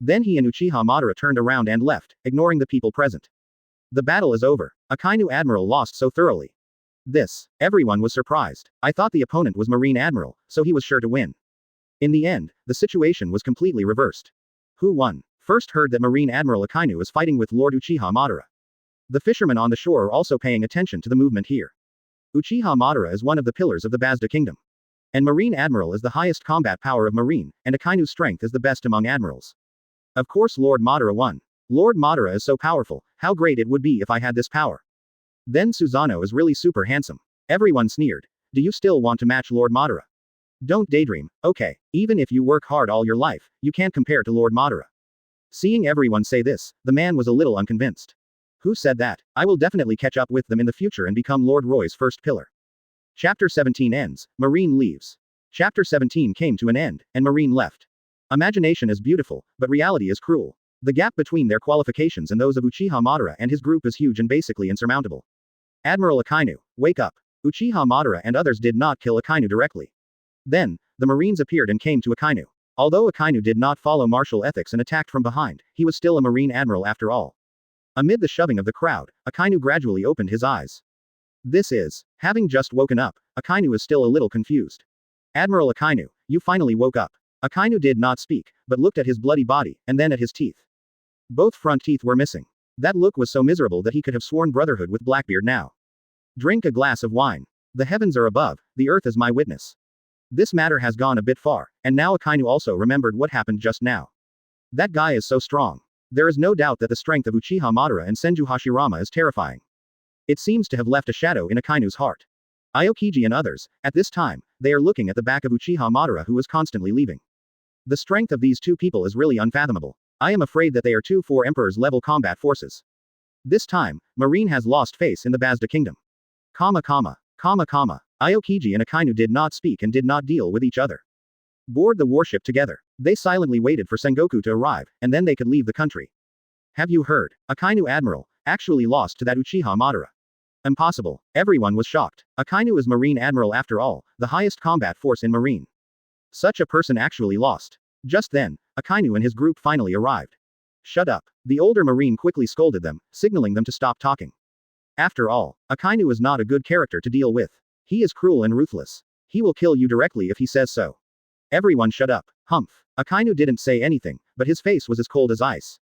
Then he and Uchiha Madara turned around and left, ignoring the people present. The battle is over. Akainu Admiral lost so thoroughly. Everyone was surprised. I thought the opponent was Marine Admiral, so he was sure to win. In the end, the situation was completely reversed. Who won? First heard that Marine Admiral Akainu is fighting with Lord Uchiha Madara. The fishermen on the shore are also paying attention to the movement here. Uchiha Madara is one of the pillars of the Basta Kingdom. And Marine Admiral is the highest combat power of Marine, and Akainu's strength is the best among admirals. Of course Lord Madara won. Lord Madara is so powerful, how great it would be if I had this power. Then Susanoo is really super handsome. Everyone sneered. Do you still want to match Lord Madara? Don't daydream, okay, even if you work hard all your life, you can't compare to Lord Madara. Seeing everyone say this, the man was a little unconvinced. Who said that? I will definitely catch up with them in the future and become Lord Roy's first pillar. Chapter 17 ends, Marine leaves. Chapter 17 came to an end, and Marine left. Imagination is beautiful, but reality is cruel. The gap between their qualifications and those of Uchiha Madara and his group is huge and basically insurmountable. Admiral Akainu, wake up. Uchiha Madara and others did not kill Akainu directly. Then, the Marines appeared and came to Akainu. Although Akainu did not follow martial ethics and attacked from behind, he was still a Marine Admiral after all. Amid the shoving of the crowd, Akainu gradually opened his eyes. Having just woken up, Akainu is still a little confused. Admiral Akainu, you finally woke up. Akainu did not speak, but looked at his bloody body, and then at his teeth. Both front teeth were missing. That look was so miserable that he could have sworn brotherhood with Blackbeard now. Drink a glass of wine. The heavens are above, the earth is my witness. This matter has gone a bit far, and now Akainu also remembered what happened just now. That guy is so strong. There is no doubt that the strength of Uchiha Madara and Senju Hashirama is terrifying. It seems to have left a shadow in Akainu's heart. Aokiji and others, at this time, they are looking at the back of Uchiha Madara who is constantly leaving. The strength of these two people is really unfathomable. I am afraid that they are 2-4 Emperor's-level combat forces. This time, Marine has lost face in the Basta kingdom. Aokiji and Akainu did not speak and did not deal with each other. Board the warship together. They silently waited for Sengoku to arrive, and then they could leave the country. Have you heard? Akainu Admiral actually lost to that Uchiha Madara. Impossible. Everyone was shocked. Akainu is Marine Admiral after all, the highest combat force in Marine. Such a person actually lost. Just then, Akainu and his group finally arrived. Shut up. The older Marine quickly scolded them, signaling them to stop talking. After all, Akainu is not a good character to deal with. He is cruel and ruthless. He will kill you directly if he says so. Everyone shut up. Humph. Akainu didn't say anything, but his face was as cold as ice.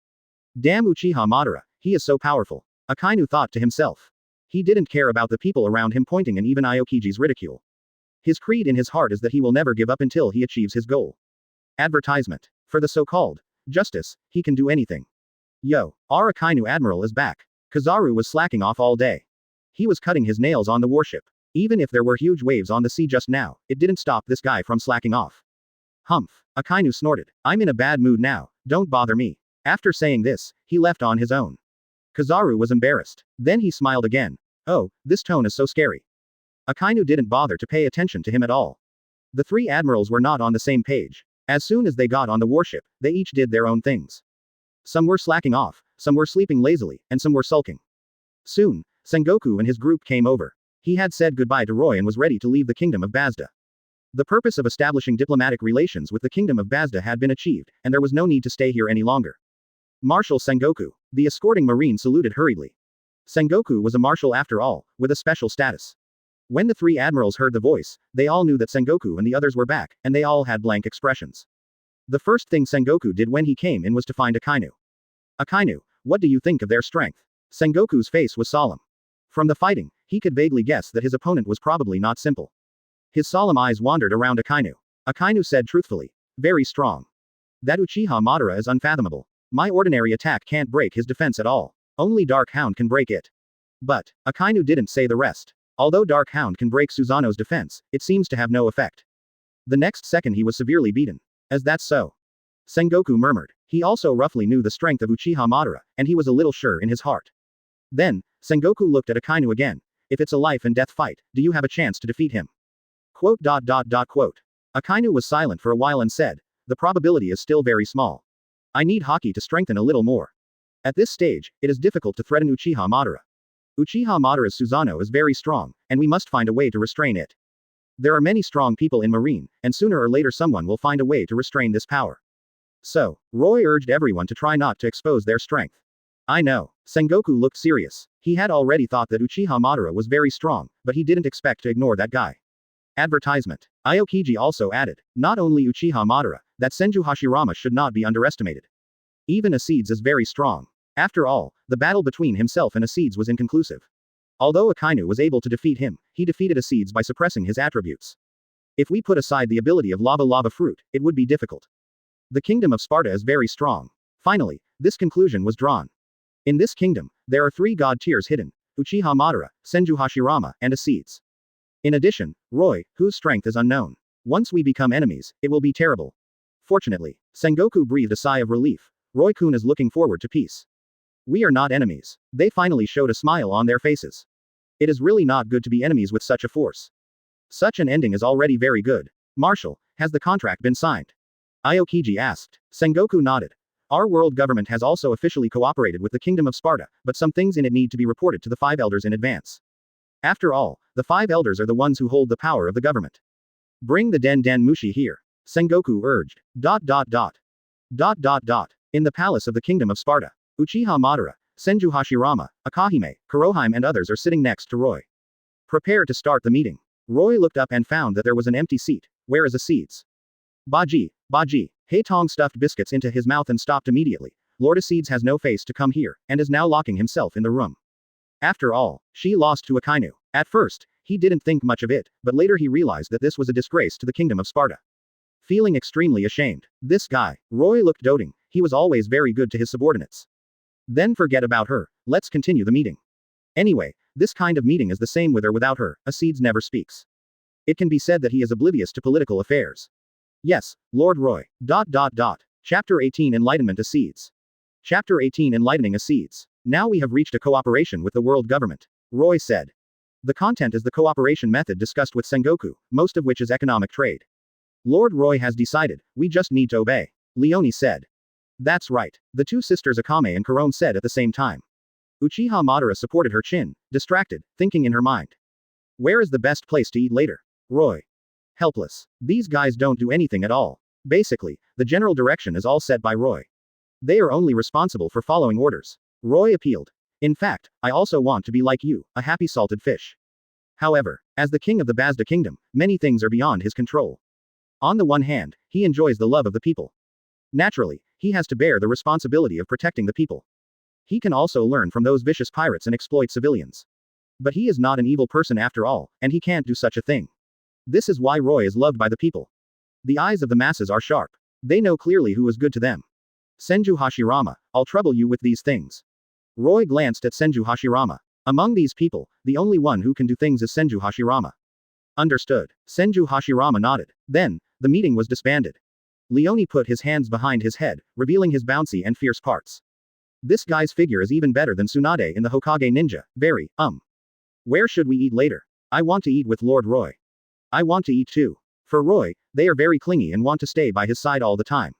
Damn Uchiha Madara, he is so powerful. Akainu thought to himself. He didn't care about the people around him pointing and even Aokiji's ridicule. His creed in his heart is that he will never give up until he achieves his goal. Advertisement. For the so-called justice, he can do anything. Yo, our Akainu Admiral is back. Kizaru was slacking off all day. He was cutting his nails on the warship. Even if there were huge waves on the sea just now, it didn't stop this guy from slacking off. Humph. Akainu snorted. I'm in a bad mood now, don't bother me. After saying this, he left on his own. Kizaru was embarrassed. Then he smiled again. Oh, this tone is so scary. Akainu didn't bother to pay attention to him at all. The three admirals were not on the same page. As soon as they got on the warship, they each did their own things. Some were slacking off, some were sleeping lazily, and some were sulking. Soon, Sengoku and his group came over. He had said goodbye to Roy and was ready to leave the Kingdom of Basta. The purpose of establishing diplomatic relations with the Kingdom of Basta had been achieved, and there was no need to stay here any longer. Marshal Sengoku. The escorting marine saluted hurriedly. Sengoku was a marshal after all, with a special status. When the three admirals heard the voice, they all knew that Sengoku and the others were back, and they all had blank expressions. The first thing Sengoku did when he came in was to find Akainu. Akainu, what do you think of their strength? Sengoku's face was solemn. From the fighting, he could vaguely guess that his opponent was probably not simple. His solemn eyes wandered around Akainu. Akainu said truthfully, very strong. That Uchiha Madara is unfathomable. My ordinary attack can't break his defense at all. Only Dark Hound can break it. But, Akainu didn't say the rest. Although Dark Hound can break Susanoo's defense, it seems to have no effect. The next second he was severely beaten. As that's so. Sengoku murmured. He also roughly knew the strength of Uchiha Madara, and he was a little sure in his heart. Then, Sengoku looked at Akainu again. If it's a life and death fight, do you have a chance to defeat him? Quote. Akainu was silent for a while and said, the probability is still very small. I need Haki to strengthen a little more. At this stage, it is difficult to threaten Uchiha Madara. Uchiha Madara's Susanoo is very strong, and we must find a way to restrain it. There are many strong people in Marine, and sooner or later someone will find a way to restrain this power. So, Roy urged everyone to try not to expose their strength. I know. Sengoku looked serious. He had already thought that Uchiha Madara was very strong, but he didn't expect to ignore that guy. Advertisement. Aokiji also added, not only Uchiha Madara, that Senju Hashirama should not be underestimated. Even Acedes is very strong. After all, the battle between himself and Acedes was inconclusive. Although Akainu was able to defeat him, he defeated Acedes by suppressing his attributes. If we put aside the ability of Lava Fruit, it would be difficult. The Kingdom of Sparta is very strong. Finally, this conclusion was drawn. In this kingdom, there are three god tiers hidden, Uchiha Madara, Senju Hashirama, and Acedes. In addition, Roy, whose strength is unknown. Once we become enemies, it will be terrible. Fortunately, Sengoku breathed a sigh of relief. Roy-kun is looking forward to peace. We are not enemies. They finally showed a smile on their faces. It is really not good to be enemies with such a force. Such an ending is already very good. Marshal, has the contract been signed? Aokiji asked. Sengoku nodded. Our world government has also officially cooperated with the Kingdom of Sparta, but some things in it need to be reported to the five elders in advance. After all, the five elders are the ones who hold the power of the government. Bring the Den Mushi here. Sengoku urged. In the palace of the Kingdom of Sparta, Uchiha Madara, Senju Hashirama, Akahime, Kurohime and others are sitting next to Roy. Prepare to start the meeting. Roy looked up and found that there was an empty seat. Where is Acedes? Baji. Haetong stuffed biscuits into his mouth and stopped immediately. Lord Acedes has no face to come here, and is now locking himself in the room. After all, she lost to Akainu. At first, he didn't think much of it, but later he realized that this was a disgrace to the Kingdom of Sparta. Feeling extremely ashamed. This guy. Roy looked doting. he was always very good to his subordinates. Then forget about her, let's continue the meeting. Anyway, this kind of meeting is the same with or without her, Acedes never speaks. It can be said that he is oblivious to political affairs. Yes, Lord Roy. Chapter 18 Enlightenment Acedes. Chapter 18 Enlightening Acedes. Now we have reached a cooperation with the world government. Roy said. The content is the cooperation method discussed with Sengoku, most of which is economic trade. Lord Roy has decided, we just need to obey. Leone said. That's right. The two sisters Akame and Kurome said at the same time. Uchiha Madara supported her chin, distracted, thinking in her mind. Where is the best place to eat later? Roy. Helpless. These guys don't do anything at all. Basically, the general direction is all set by Roy. They are only responsible for following orders. Roy appealed. In fact, I also want to be like you, a happy salted fish. However, as the king of the Basta kingdom, many things are beyond his control. On the one hand, he enjoys the love of the people. Naturally, he has to bear the responsibility of protecting the people. He can also learn from those vicious pirates and exploit civilians. But he is not an evil person after all, and he can't do such a thing. This is why Roy is loved by the people. The eyes of the masses are sharp. They know clearly who is good to them. Senju Hashirama, I'll trouble you with these things. Roy glanced at Senju Hashirama. Among these people, the only one who can do things is Senju Hashirama. Understood. Senju Hashirama nodded. Then, the meeting was disbanded. Leone put his hands behind his head, revealing his bouncy and fierce parts. This guy's figure is even better than Tsunade in the Hokage ninja, very. Where should we eat later? I want to eat with Lord Roy. I want to eat too. For Roy, they are very clingy and want to stay by his side all the time.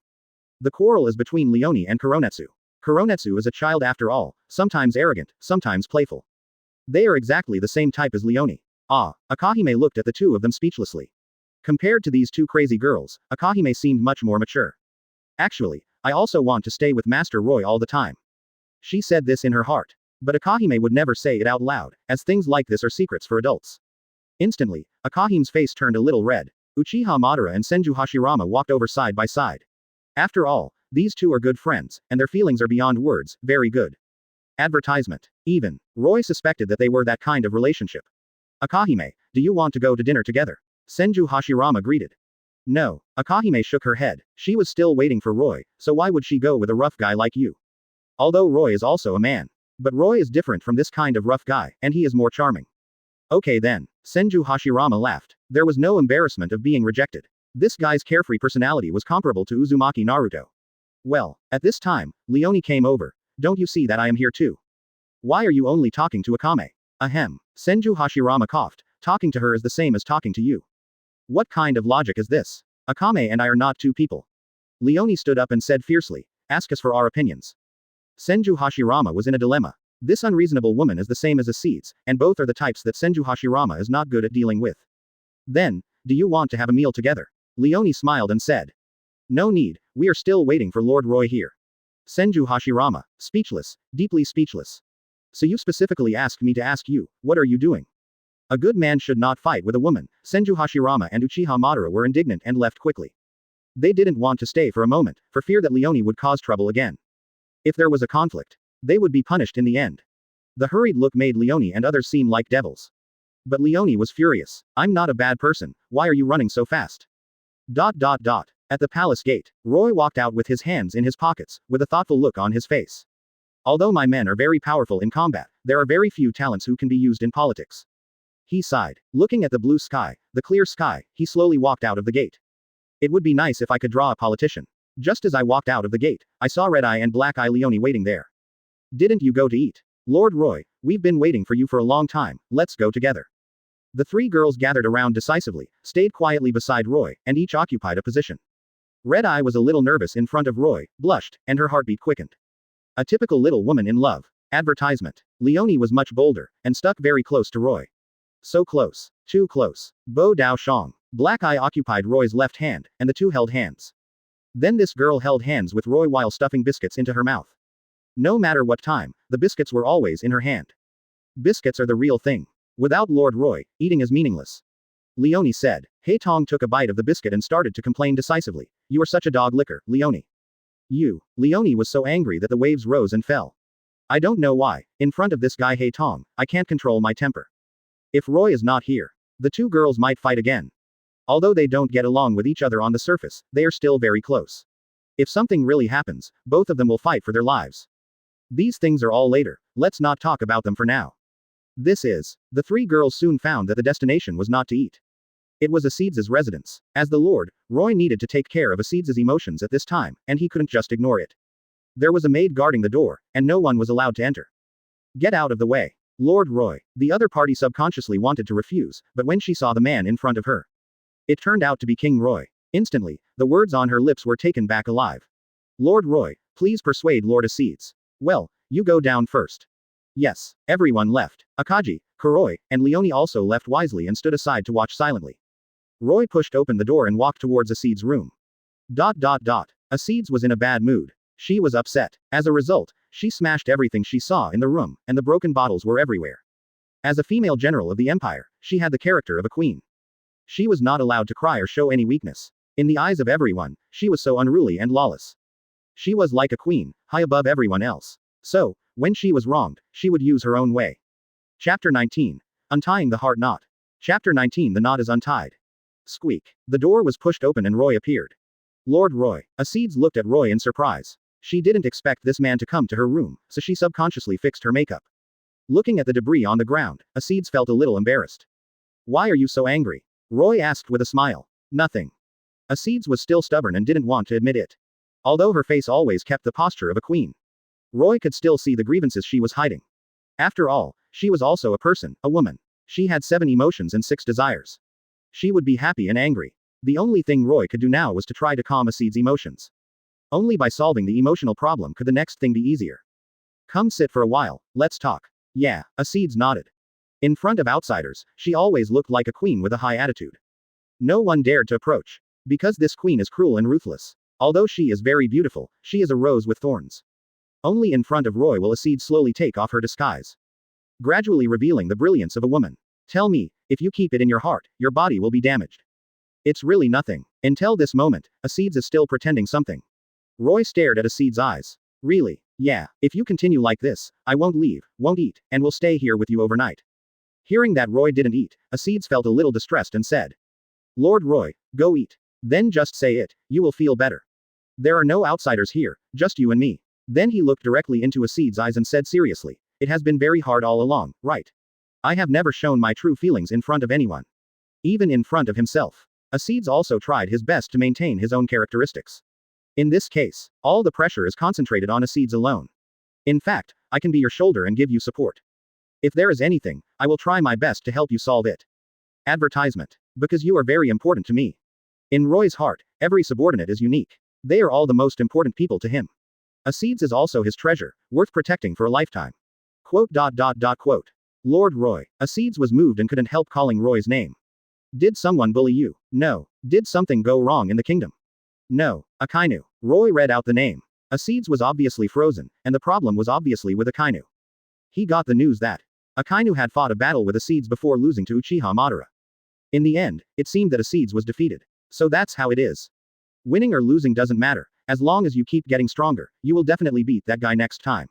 The quarrel is between Leone and Kuronetsu. Kuronetsu is a child after all, sometimes arrogant, sometimes playful. They are exactly the same type as Leone. Akahime looked at the two of them speechlessly. Compared to these two crazy girls, Akahime seemed much more mature. Actually, I also want to stay with Master Roy all the time. She said this in her heart. But Akahime would never say it out loud, as things like this are secrets for adults. Instantly, Akahime's face turned a little red. Uchiha Madara and Senju Hashirama walked over side by side. After all, these two are good friends, and their feelings are beyond words, very good. Advertisement. Even, Roy suspected that they were that kind of relationship. Akahime, do you want to go to dinner together? Senju Hashirama greeted. No, Akahime shook her head. She was still waiting for Roy, so why would she go with a rough guy like you? Although Roy is also a man. But Roy is different from this kind of rough guy, and he is more charming. Okay then. Senju Hashirama laughed. There was no embarrassment of being rejected. This guy's carefree personality was comparable to Uzumaki Naruto. Well, at this time, Leone came over. Don't you see that I am here too? Why are you only talking to Akame? Ahem. Senju Hashirama coughed. Talking to her is the same as talking to you. What kind of logic is this? Akame and I are not two people. Leone stood up and said fiercely, ask us for our opinions. Senju Hashirama was in a dilemma. This unreasonable woman is the same as Acedes, and both are the types that Senju Hashirama is not good at dealing with. Then, do you want to have a meal together? Leone smiled and said. No need, we are still waiting for Lord Roy here. Senju Hashirama, speechless, deeply speechless. So you specifically asked me to ask you, what are you doing? A good man should not fight with a woman. Senju Hashirama and Uchiha Madara were indignant and left quickly. They didn't want to stay for a moment, for fear that Leone would cause trouble again. If there was a conflict, they would be punished in the end. The hurried look made Leone and others seem like devils. But Leone was furious. I'm not a bad person, why are you running so fast? At the palace gate, Roy walked out with his hands in his pockets, with a thoughtful look on his face. Although my men are very powerful in combat, there are very few talents who can be used in politics. He sighed. Looking at the blue sky, the clear sky, he slowly walked out of the gate. It would be nice if I could draw a politician. Just as I walked out of the gate, I saw Red Eye and Black Eye Leone waiting there. Didn't you go to eat? Lord Roy, we've been waiting for you for a long time, let's go together. The three girls gathered around decisively, stayed quietly beside Roy, and each occupied a position. Red Eye was a little nervous in front of Roy, blushed, and her heartbeat quickened. A typical little woman in love. Advertisement. Leone was much bolder, and stuck very close to Roy. So close. Too close. Bo Dao Shang. Black Eye occupied Roy's left hand, and the two held hands. Then this girl held hands with Roy while stuffing biscuits into her mouth. No matter what time, the biscuits were always in her hand. Biscuits are the real thing. Without Lord Roy, eating is meaningless. Leone said. Hei Tong took a bite of the biscuit and started to complain decisively. You are such a dog licker, Leone. You. Leone was so angry that the waves rose and fell. I don't know why, in front of this guy Hei Tong, I can't control my temper. If Roy is not here, the two girls might fight again. Although they don't get along with each other on the surface, they are still very close. If something really happens, both of them will fight for their lives. These things are all later, let's not talk about them for now. The three girls soon found that the destination was not to eat. It was Acedes' residence. As the Lord, Roy needed to take care of Acedes' emotions at this time, and he couldn't just ignore it. There was a maid guarding the door, and no one was allowed to enter. Get out of the way. Lord Roy. The other party subconsciously wanted to refuse, but when she saw the man in front of her, it turned out to be King Roy. Instantly, the words on her lips were taken back alive. Lord Roy, please persuade Lord Acedes. Well, you go down first. Yes. Everyone left. Aokiji, Kurome, and Leone also left wisely and stood aside to watch silently. Roy pushed open the door and walked towards Acedes' room. Acedes was in a bad mood. She was upset. As a result, she smashed everything she saw in the room, and the broken bottles were everywhere. As a female general of the empire, she had the character of a queen. She was not allowed to cry or show any weakness. In the eyes of everyone, she was so unruly and lawless. She was like a queen, high above everyone else. So, when she was wronged, she would use her own way. Chapter 19. Untying the heart knot. Chapter 19. The knot is untied. Squeak. The door was pushed open and Roy appeared. Lord Roy. Acedes looked at Roy in surprise. She didn't expect this man to come to her room, so she subconsciously fixed her makeup. Looking at the debris on the ground, Acedes felt a little embarrassed. Why are you so angry? Roy asked with a smile. Nothing. Acedes was still stubborn and didn't want to admit it. Although her face always kept the posture of a queen, Roy could still see the grievances she was hiding. After all, she was also a person, a woman. She had 7 emotions and 6 desires. She would be happy and angry. The only thing Roy could do now was to try to calm Acedes' emotions. Only by solving the emotional problem could the next thing be easier. Come sit for a while, let's talk. Yeah, Acedes nodded. In front of outsiders, she always looked like a queen with a high attitude. No one dared to approach. Because this queen is cruel and ruthless. Although she is very beautiful, she is a rose with thorns. Only in front of Roy will Acedes slowly take off her disguise, gradually revealing the brilliance of a woman. Tell me, if you keep it in your heart, your body will be damaged. It's really nothing. Until this moment, Acedes is still pretending something. Roy stared at Acedes' eyes. Really? Yeah, if you continue like this, I won't leave, won't eat, and will stay here with you overnight. Hearing that Roy didn't eat, Acedes felt a little distressed and said, Lord Roy, go eat. Then just say it, you will feel better. There are no outsiders here, just you and me. Then he looked directly into Acedes' eyes and said seriously, it has been very hard all along, right? I have never shown my true feelings in front of anyone. Even in front of himself. Acedes also tried his best to maintain his own characteristics. In this case, all the pressure is concentrated on Acedes alone. In fact, I can be your shoulder and give you support. If there is anything, I will try my best to help you solve it. Advertisement. Because you are very important to me. In Roy's heart, every subordinate is unique. They are all the most important people to him. Acedes is also his treasure, worth protecting for a lifetime. Quote. Lord Roy. Acedes was moved and couldn't help calling Roy's name. Did someone bully you? No. Did something go wrong in the kingdom? No. Akainu. Roy read out the name. Acedes was obviously frozen, and the problem was obviously with Akainu. He got the news that Akainu had fought a battle with Acedes before losing to Uchiha Madara. In the end, it seemed that Acedes was defeated. So that's how it is. Winning or losing doesn't matter. As long as you keep getting stronger, you will definitely beat that guy next time.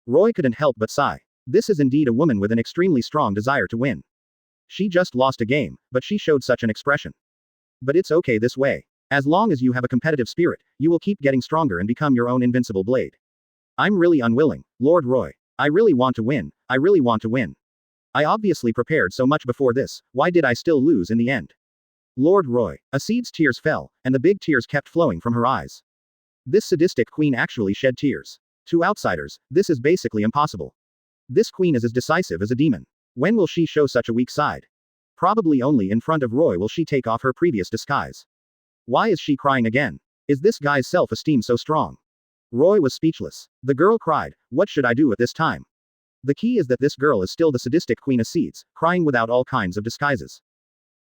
Roy couldn't help but sigh. This is indeed a woman with an extremely strong desire to win. She just lost a game, but she showed such an expression. But it's okay this way. As long as you have a competitive spirit, you will keep getting stronger and become your own invincible blade. I'm really unwilling, Lord Roy. I really want to win. I really want to win. I obviously prepared so much before this, why did I still lose in the end? Lord Roy. Acedes' tears fell, and the big tears kept flowing from her eyes. This sadistic queen actually shed tears. To outsiders, this is basically impossible. This queen is as decisive as a demon. When will she show such a weak side? Probably only in front of Roy will she take off her previous disguise. Why is she crying again? Is this guy's self-esteem so strong? Roy was speechless. The girl cried, what should I do at this time? The key is that this girl is still the sadistic queen Acedes, crying without all kinds of disguises.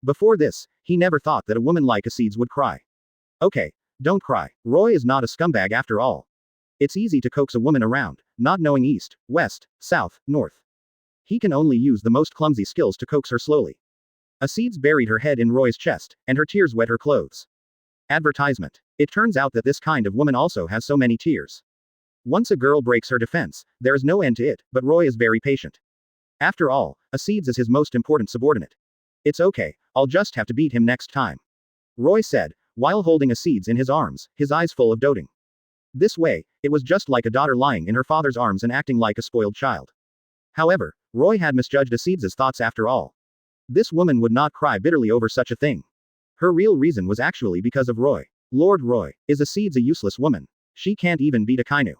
Before this, he never thought that a woman like Acedes would cry. Okay, don't cry. Roy is not a scumbag after all. It's easy to coax a woman around, not knowing east, west, south, north. He can only use the most clumsy skills to coax her slowly. Acedes buried her head in Roy's chest, and her tears wet her clothes. Advertisement. It turns out that this kind of woman also has so many tears. Once a girl breaks her defense, there is no end to it, but Roy is very patient. After all, Acedes is his most important subordinate. It's okay, I'll just have to beat him next time. Roy said, while holding Acedes in his arms, his eyes full of doting. This way, it was just like a daughter lying in her father's arms and acting like a spoiled child. However, Roy had misjudged Acedes' thoughts after all. This woman would not cry bitterly over such a thing. Her real reason was actually because of Roy. Lord Roy, is Acedes a useless woman? She can't even beat Akainu.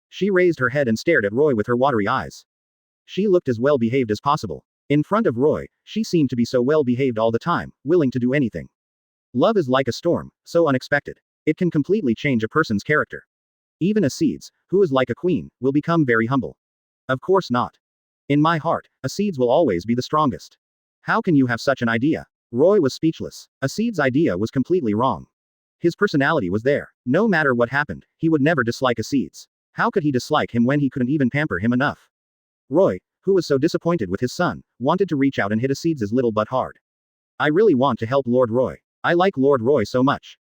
She raised her head and stared at Roy with her watery eyes. She looked as well behaved as possible. In front of Roy, she seemed to be so well behaved all the time, willing to do anything. Love is like a storm, so unexpected. It can completely change a person's character. Even Acedes, who is like a queen, will become very humble. Of course not. In my heart, Acedes will always be the strongest. How can you have such an idea? Roy was speechless. Acedes' idea was completely wrong. His personality was there. No matter what happened, he would never dislike Acedes. How could he dislike him when he couldn't even pamper him enough? Roy, who was so disappointed with his son, wanted to reach out and hit Acedes' little butt hard. I really want to help Lord Roy. I like Lord Roy so much.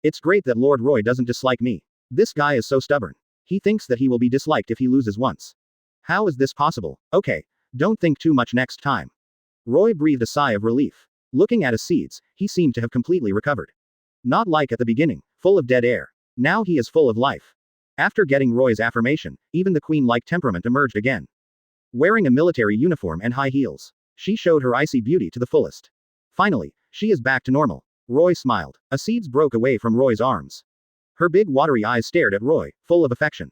It's great that Lord Roy doesn't dislike me. This guy is so stubborn. He thinks that he will be disliked if he loses once. How is this possible? Okay, don't think too much next time. Roy breathed a sigh of relief. Looking at Acedes, he seemed to have completely recovered. Not like at the beginning, full of dead air. Now he is full of life. After getting Roy's affirmation, even the queen-like temperament emerged again. Wearing a military uniform and high heels, she showed her icy beauty to the fullest. Finally, she is back to normal. Roy smiled. Acedes broke away from Roy's arms. Her big watery eyes stared at Roy, full of affection.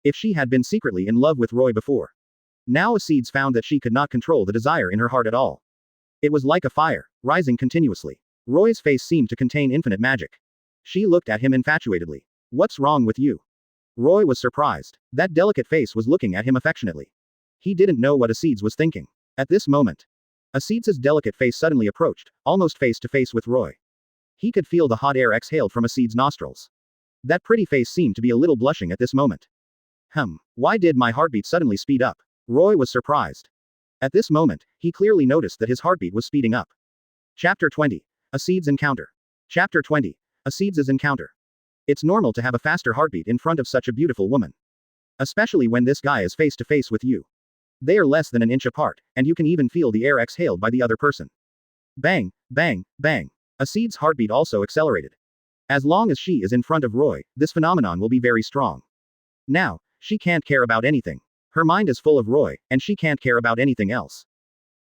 If she had been secretly in love with Roy before. Now Acedes found that she could not control the desire in her heart at all. It was like a fire, rising continuously. Roy's face seemed to contain infinite magic. She looked at him infatuatedly. What's wrong with you? Roy was surprised. That delicate face was looking at him affectionately. He didn't know what Acedes was thinking. At this moment, Acedes' delicate face suddenly approached, almost face to face with Roy. He could feel the hot air exhaled from Acedes' nostrils. That pretty face seemed to be a little blushing at this moment. Why did my heartbeat suddenly speed up? Roy was surprised. At this moment, he clearly noticed that his heartbeat was speeding up. Chapter 20. Acedes' Encounter. Chapter 20. Acedes' Encounter. It's normal to have a faster heartbeat in front of such a beautiful woman. Especially when this guy is face to face with you. They are less than an inch apart, and you can even feel the air exhaled by the other person. Bang, bang, bang. Acedes' heartbeat also accelerated. As long as she is in front of Roy, this phenomenon will be very strong. Now, she can't care about anything. Her mind is full of Roy, and she can't care about anything else.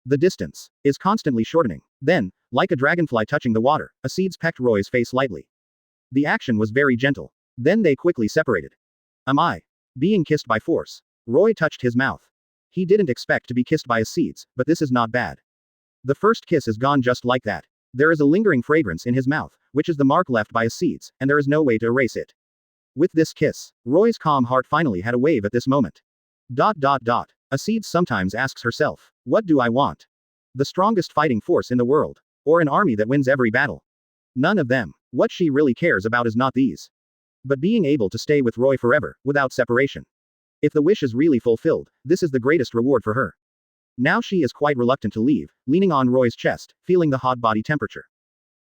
The distance is constantly shortening. Then, like a dragonfly touching the water, Acedes pecked Roy's face lightly. The action was very gentle. Then they quickly separated. Am I being kissed by force? Roy touched his mouth. He didn't expect to be kissed by Acedes, but this is not bad. The first kiss is gone just like that. There is a lingering fragrance in his mouth, which is the mark left by Acedes, and there is no way to erase it. With this kiss, Roy's calm heart finally had a wave at this moment. Acedes sometimes asks herself, what do I want? The strongest fighting force in the world? Or an army that wins every battle? None of them. What she really cares about is not these. But being able to stay with Roy forever, without separation. If the wish is really fulfilled, this is the greatest reward for her. Now she is quite reluctant to leave, leaning on Roy's chest, feeling the hot body temperature.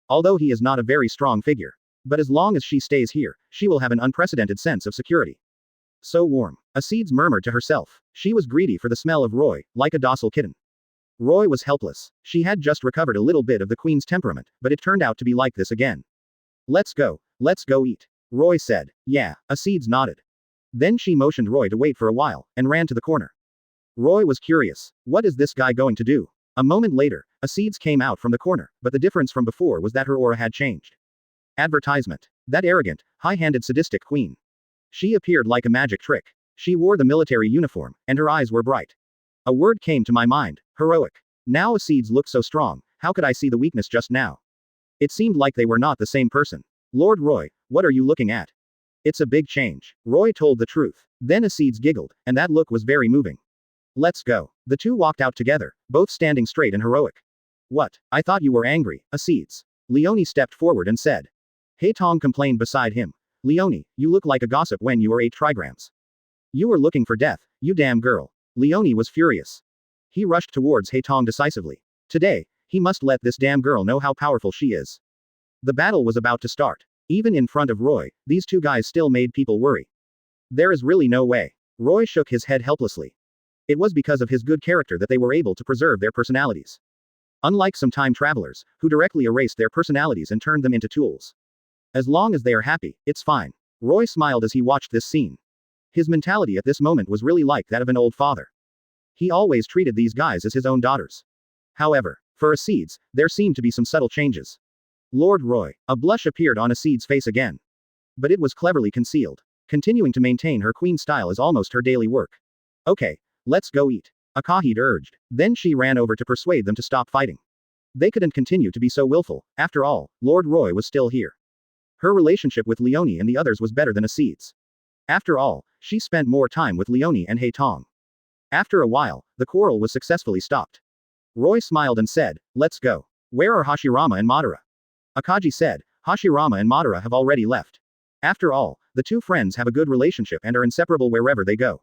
Although he is not a very strong figure. But as long as she stays here, she will have an unprecedented sense of security. So warm. Acedes murmured to herself. She was greedy for the smell of Roy, like a docile kitten. Roy was helpless. She had just recovered a little bit of the queen's temperament, but it turned out to be like this again. Let's go eat. Roy said. Yeah, Acedes nodded. Then she motioned Roy to wait for a while, and ran to the corner. Roy was curious. What is this guy going to do? A moment later, Acedes came out from the corner, but the difference from before was that her aura had changed. Advertisement. That arrogant, high-handed sadistic queen. She appeared like a magic trick. She wore the military uniform, and her eyes were bright. A word came to my mind, heroic. Now Acedes looked so strong, how could I see the weakness just now? It seemed like they were not the same person. Lord Roy, what are you looking at? It's a big change. Roy told the truth. Then Acedes giggled, and that look was very moving. Let's go. The two walked out together, both standing straight and heroic. What? I thought you were angry, Acedes. Leone stepped forward and said. Haitong complained beside him. Leone, you look like a gossip when you were 8 trigrams. You were looking for death, you damn girl. Leone was furious. He rushed towards Haitong decisively. Today, he must let this damn girl know how powerful she is. The battle was about to start. Even in front of Roy, these two guys still made people worry. There is really no way. Roy shook his head helplessly. It was because of his good character that they were able to preserve their personalities. Unlike some time travelers, who directly erased their personalities and turned them into tools. As long as they are happy, it's fine. Roy smiled as he watched this scene. His mentality at this moment was really like that of an old father. He always treated these guys as his own daughters. However, for Acedes, there seemed to be some subtle changes. Lord Roy. A blush appeared on Acedes' face again. But it was cleverly concealed. Continuing to maintain her queen style is almost her daily work. Okay, let's go eat. Akahide urged. Then she ran over to persuade them to stop fighting. They couldn't continue to be so willful. After all, Lord Roy was still here. Her relationship with Leone and the others was better than Acedes. After all, she spent more time with Leone and Haitong. After a while, the quarrel was successfully stopped. Roy smiled and said, let's go. Where are Hashirama and Madara? Aokiji said, Hashirama and Madara have already left. After all, the two friends have a good relationship and are inseparable wherever they go.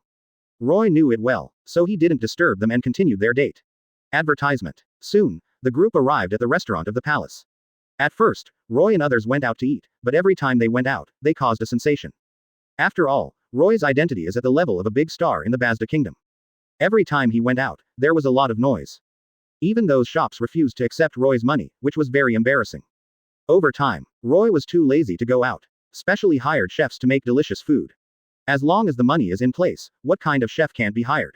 Roy knew it well, so he didn't disturb them and continued their date. Advertisement. Soon, the group arrived at the restaurant of the palace. At first, Roy and others went out to eat, but every time they went out, they caused a sensation. After all, Roy's identity is at the level of a big star in the Basta kingdom. Every time he went out, there was a lot of noise. Even those shops refused to accept Roy's money, which was very embarrassing. Over time, Roy was too lazy to go out. Specially hired chefs to make delicious food. As long as the money is in place, what kind of chef can't be hired?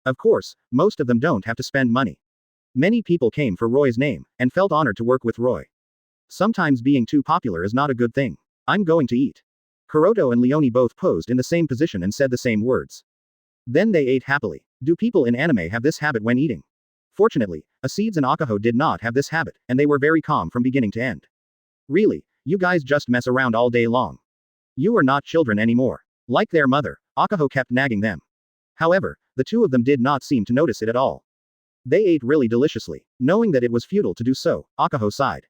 Of course, most of them don't have to spend money. Many people came for Roy's name, and felt honored to work with Roy. Sometimes being too popular is not a good thing. I'm going to eat. Kuroto and Leone both posed in the same position and said the same words. Then they ate happily. Do people in anime have this habit when eating? Fortunately, Acedes and Akaho did not have this habit, and they were very calm from beginning to end. Really, you guys just mess around all day long. You are not children anymore. Like their mother, Akaho kept nagging them. However, the two of them did not seem to notice it at all. They ate really deliciously. Knowing that it was futile to do so, Akaho sighed.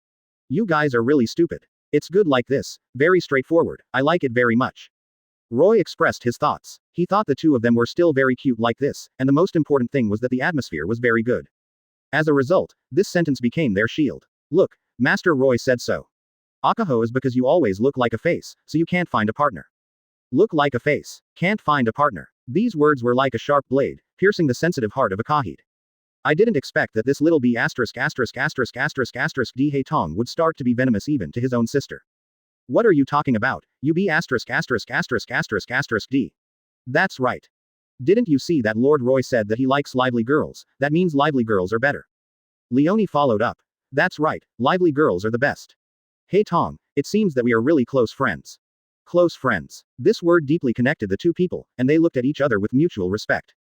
You guys are really stupid. It's good like this, very straightforward, I like it very much. Roy expressed his thoughts. He thought the two of them were still very cute like this, and the most important thing was that the atmosphere was very good. As a result, this sentence became their shield. Look, Master Roy said so. Akaho is because you always look like a face, so you can't find a partner. Look like a face. Can't find a partner. These words were like a sharp blade, piercing the sensitive heart of Akahide. I didn't expect that this little b**************** d Haitong would start to be venomous even to his own sister. What are you talking about, you b*********** d? That's right. Didn't you see that Lord Roy said that he likes lively girls, that means lively girls are better. Leone followed up. That's right, lively girls are the best. Haitong, it seems that we are really close friends. Close friends. This word deeply connected the two people, and they looked at each other with mutual respect.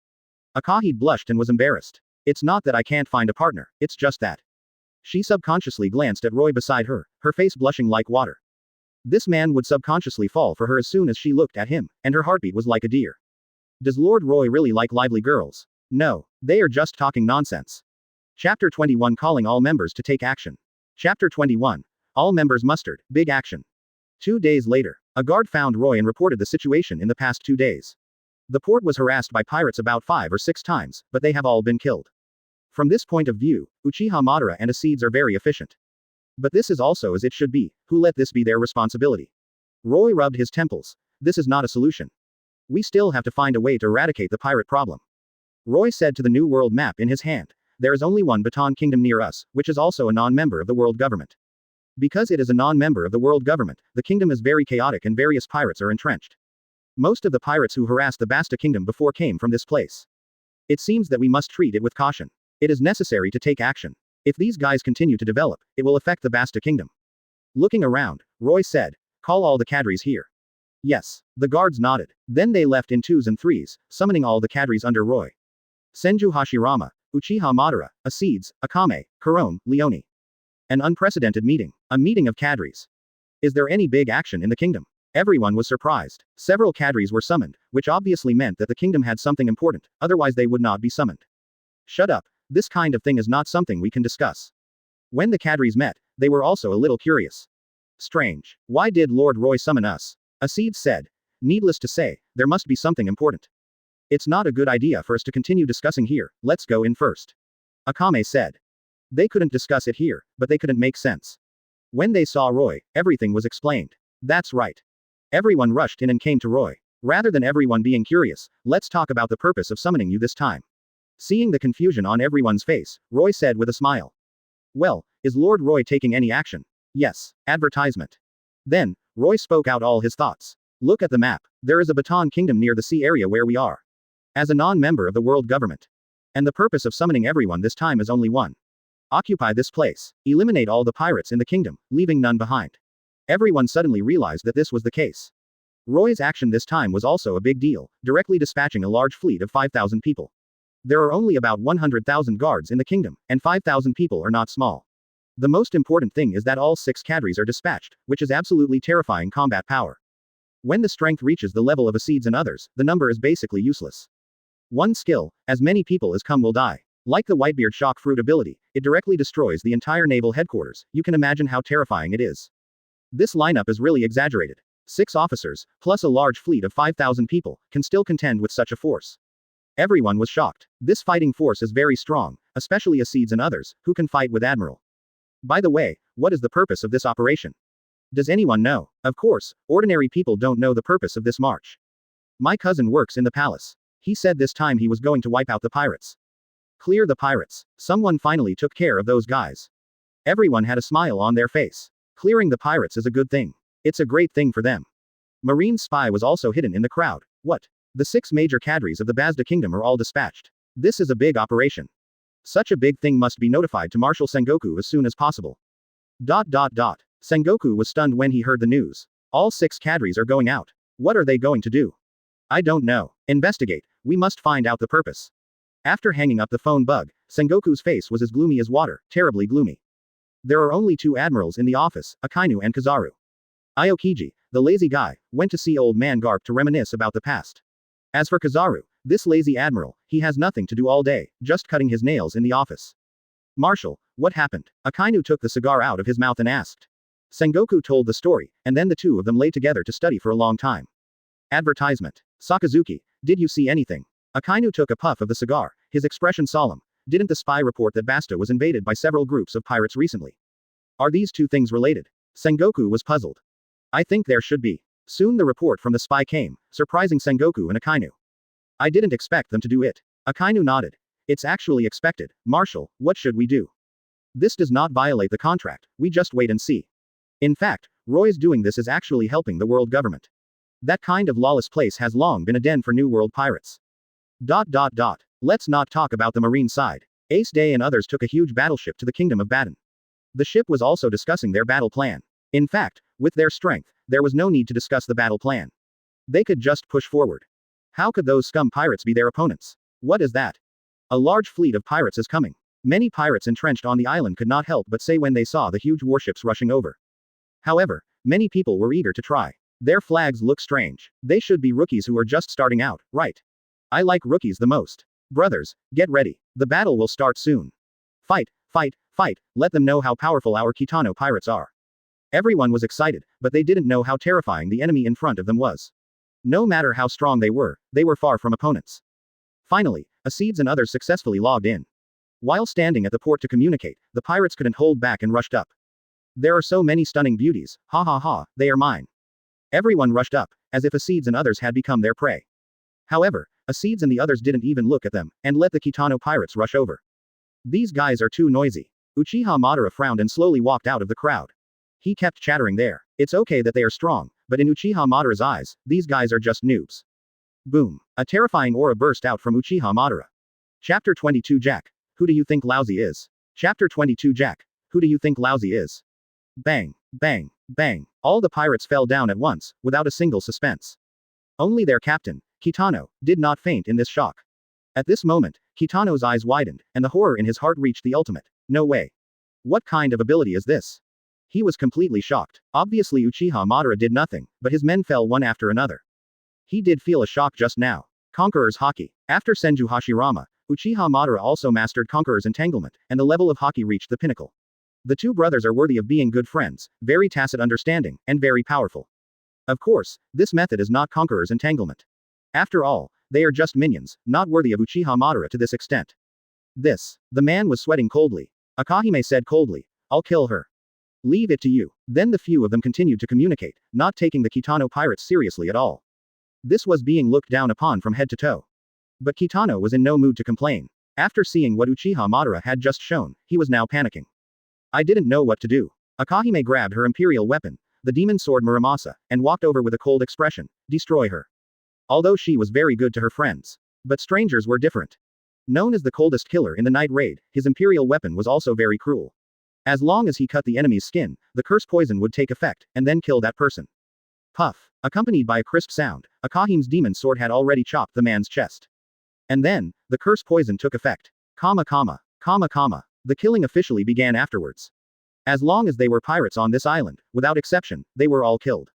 Akahide blushed and was embarrassed. It's not that I can't find a partner, it's just that. She subconsciously glanced at Roy beside her, her face blushing like water. This man would subconsciously fall for her as soon as she looked at him, and her heartbeat was like a deer. Does Lord Roy really like lively girls? No, they are just talking nonsense. Chapter 21 Calling all members to take action. Chapter 21. All members mustered, big action. 2 days later, a guard found Roy and reported the situation in the past 2 days. The port was harassed by pirates about 5 or 6 times, but they have all been killed. From this point of view, Uchiha Madara and Acedes are very efficient. But this is also as it should be, who let this be their responsibility? Roy rubbed his temples. This is not a solution. We still have to find a way to eradicate the pirate problem. Roy said to the New World map in his hand. There is only one Baton Kingdom near us, which is also a non-member of the world government. Because it is a non-member of the world government, the kingdom is very chaotic and various pirates are entrenched. Most of the pirates who harassed the Basta kingdom before came from this place. It seems that we must treat it with caution. It is necessary to take action. If these guys continue to develop, it will affect the Basta kingdom. Looking around, Roy said, call all the cadres here. Yes. The guards nodded. Then they left in 2s and 3s, summoning all the cadres under Roy. Senju Hashirama, Uchiha Madara, Acedes, Akame, Kurome, Leone. An unprecedented meeting. A meeting of cadres. Is there any big action in the kingdom? Everyone was surprised. Several cadres were summoned, which obviously meant that the kingdom had something important, otherwise they would not be summoned. Shut up. This kind of thing is not something we can discuss. When the cadres met, they were also a little curious. Strange. Why did Lord Roy summon us? Acedes said. Needless to say, there must be something important. It's not a good idea for us to continue discussing here, let's go in first. Akame said. They couldn't discuss it here, but they couldn't make sense. When they saw Roy, everything was explained. That's right. Everyone rushed in and came to Roy. Rather than everyone being curious, let's talk about the purpose of summoning you this time. Seeing the confusion on everyone's face, Roy said with a smile. Well, is Lord Roy taking any action? Yes. Advertisement. Then, Roy spoke out all his thoughts. Look at the map. There is a Baton Kingdom near the sea area where we are. As a non-member of the world government. And the purpose of summoning everyone this time is only one. Occupy this place. Eliminate all the pirates in the kingdom, leaving none behind. Everyone suddenly realized that this was the case. Roy's action this time was also a big deal, directly dispatching a large fleet of 5,000 people. There are only about 100,000 guards in the kingdom, and 5,000 people are not small. The most important thing is that all 6 cadres are dispatched, which is absolutely terrifying combat power. When the strength reaches the level of Acedes and others, the number is basically useless. One skill, as many people as come will die. Like the Whitebeard shock fruit ability, it directly destroys the entire naval headquarters. You can imagine how terrifying it is. This lineup is really exaggerated. 6 officers, plus a large fleet of 5,000 people, can still contend with such a force. Everyone was shocked. This fighting force is very strong, especially Acedes and others, who can fight with Admiral. By the way, what is the purpose of this operation? Does anyone know? Of course, ordinary people don't know the purpose of this march. My cousin works in the palace. He said this time he was going to wipe out the pirates. Clear the pirates. Someone finally took care of those guys. Everyone had a smile on their face. Clearing the pirates is a good thing. It's a great thing for them. Marine's spy was also hidden in the crowd. What? The 6 major cadres of the Basta Kingdom are all dispatched. This is a big operation. Such a big thing must be notified to Marshal Sengoku as soon as possible. Sengoku was stunned when he heard the news. All 6 cadres are going out. What are they going to do? I don't know. Investigate. We must find out the purpose. After hanging up the phone bug, Sengoku's face was as gloomy as water, terribly gloomy. There are only 2 admirals in the office, Akainu and Kizaru. Aokiji, the lazy guy, went to see old man Garp to reminisce about the past. As for Kizaru, this lazy admiral, he has nothing to do all day, just cutting his nails in the office. Marshal, what happened? Akainu took the cigar out of his mouth and asked. Sengoku told the story, and then the 2 of them lay together to study for a long time. Advertisement. Sakazuki, did you see anything? Akainu took a puff of the cigar, his expression solemn. Didn't the spy report that Basta was invaded by several groups of pirates recently? Are these 2 things related? Sengoku was puzzled. I think there should be. Soon the report from the spy came, surprising Sengoku and Akainu. I didn't expect them to do it. Akainu nodded. It's actually expected. Marshal, what should we do? This does not violate the contract, we just wait and see. In fact, Roy's doing this is actually helping the world government. That kind of lawless place has long been a den for New World pirates. Let's not talk about the marine side. Ace Day and others took a huge battleship to the Kingdom of Baton. The ship was also discussing their battle plan. In fact, with their strength, there was no need to discuss the battle plan. They could just push forward. How could those scum pirates be their opponents? What is that? A large fleet of pirates is coming. Many pirates entrenched on the island could not help but say when they saw the huge warships rushing over. However, many people were eager to try. Their flags look strange. They should be rookies who are just starting out, right? I like rookies the most. Brothers, get ready. The battle will start soon. Fight, fight, fight, let them know how powerful our Kitano pirates are. Everyone was excited, but they didn't know how terrifying the enemy in front of them was. No matter how strong they were far from opponents. Finally, Acedes and others successfully logged in. While standing at the port to communicate, the pirates couldn't hold back and rushed up. There are so many stunning beauties, ha ha ha, they are mine. Everyone rushed up, as if Acedes and others had become their prey. However, Acedes and the others didn't even look at them, and let the Kitano pirates rush over. These guys are too noisy. Uchiha Madara frowned and slowly walked out of the crowd. He kept chattering there. It's okay that they are strong, but in Uchiha Madara's eyes, these guys are just noobs. Boom. A terrifying aura burst out from Uchiha Madara. Chapter 22 Jack. Who do you think lousy is? Chapter 22 Jack. Who do you think lousy is? Bang, bang, bang. All the pirates fell down at once, without a single suspense. Only their captain, Kitano, did not faint in this shock. At this moment, Kitano's eyes widened, and the horror in his heart reached the ultimate. No way. What kind of ability is this? He was completely shocked. Obviously Uchiha Madara did nothing, but his men fell one after another. He did feel a shock just now. Conqueror's Haki. After Senju Hashirama, Uchiha Madara also mastered Conqueror's entanglement, and the level of Haki reached the pinnacle. The 2 brothers are worthy of being good friends, very tacit understanding, and very powerful. Of course, this method is not Conqueror's entanglement. After all, they are just minions, not worthy of Uchiha Madara to this extent. The man was sweating coldly. Akame said coldly, I'll kill her. Leave it to you. Then the few of them continued to communicate, not taking the Kitano pirates seriously at all. This was being looked down upon from head to toe. But Kitano was in no mood to complain. After seeing what Uchiha Madara had just shown, he was now panicking. I didn't know what to do. Akahime grabbed her imperial weapon, the demon sword Muramasa, and walked over with a cold expression. Destroy her. Although she was very good to her friends. But strangers were different. Known as the coldest killer in the night raid, his imperial weapon was also very cruel. As long as he cut the enemy's skin, the curse poison would take effect, and then kill that person. Puff. Accompanied by a crisp sound, Akahime's demon sword had already chopped the man's chest. And then, the curse poison took effect. Comma comma. Comma comma. The killing officially began afterwards. As long as they were pirates on this island, without exception, they were all killed.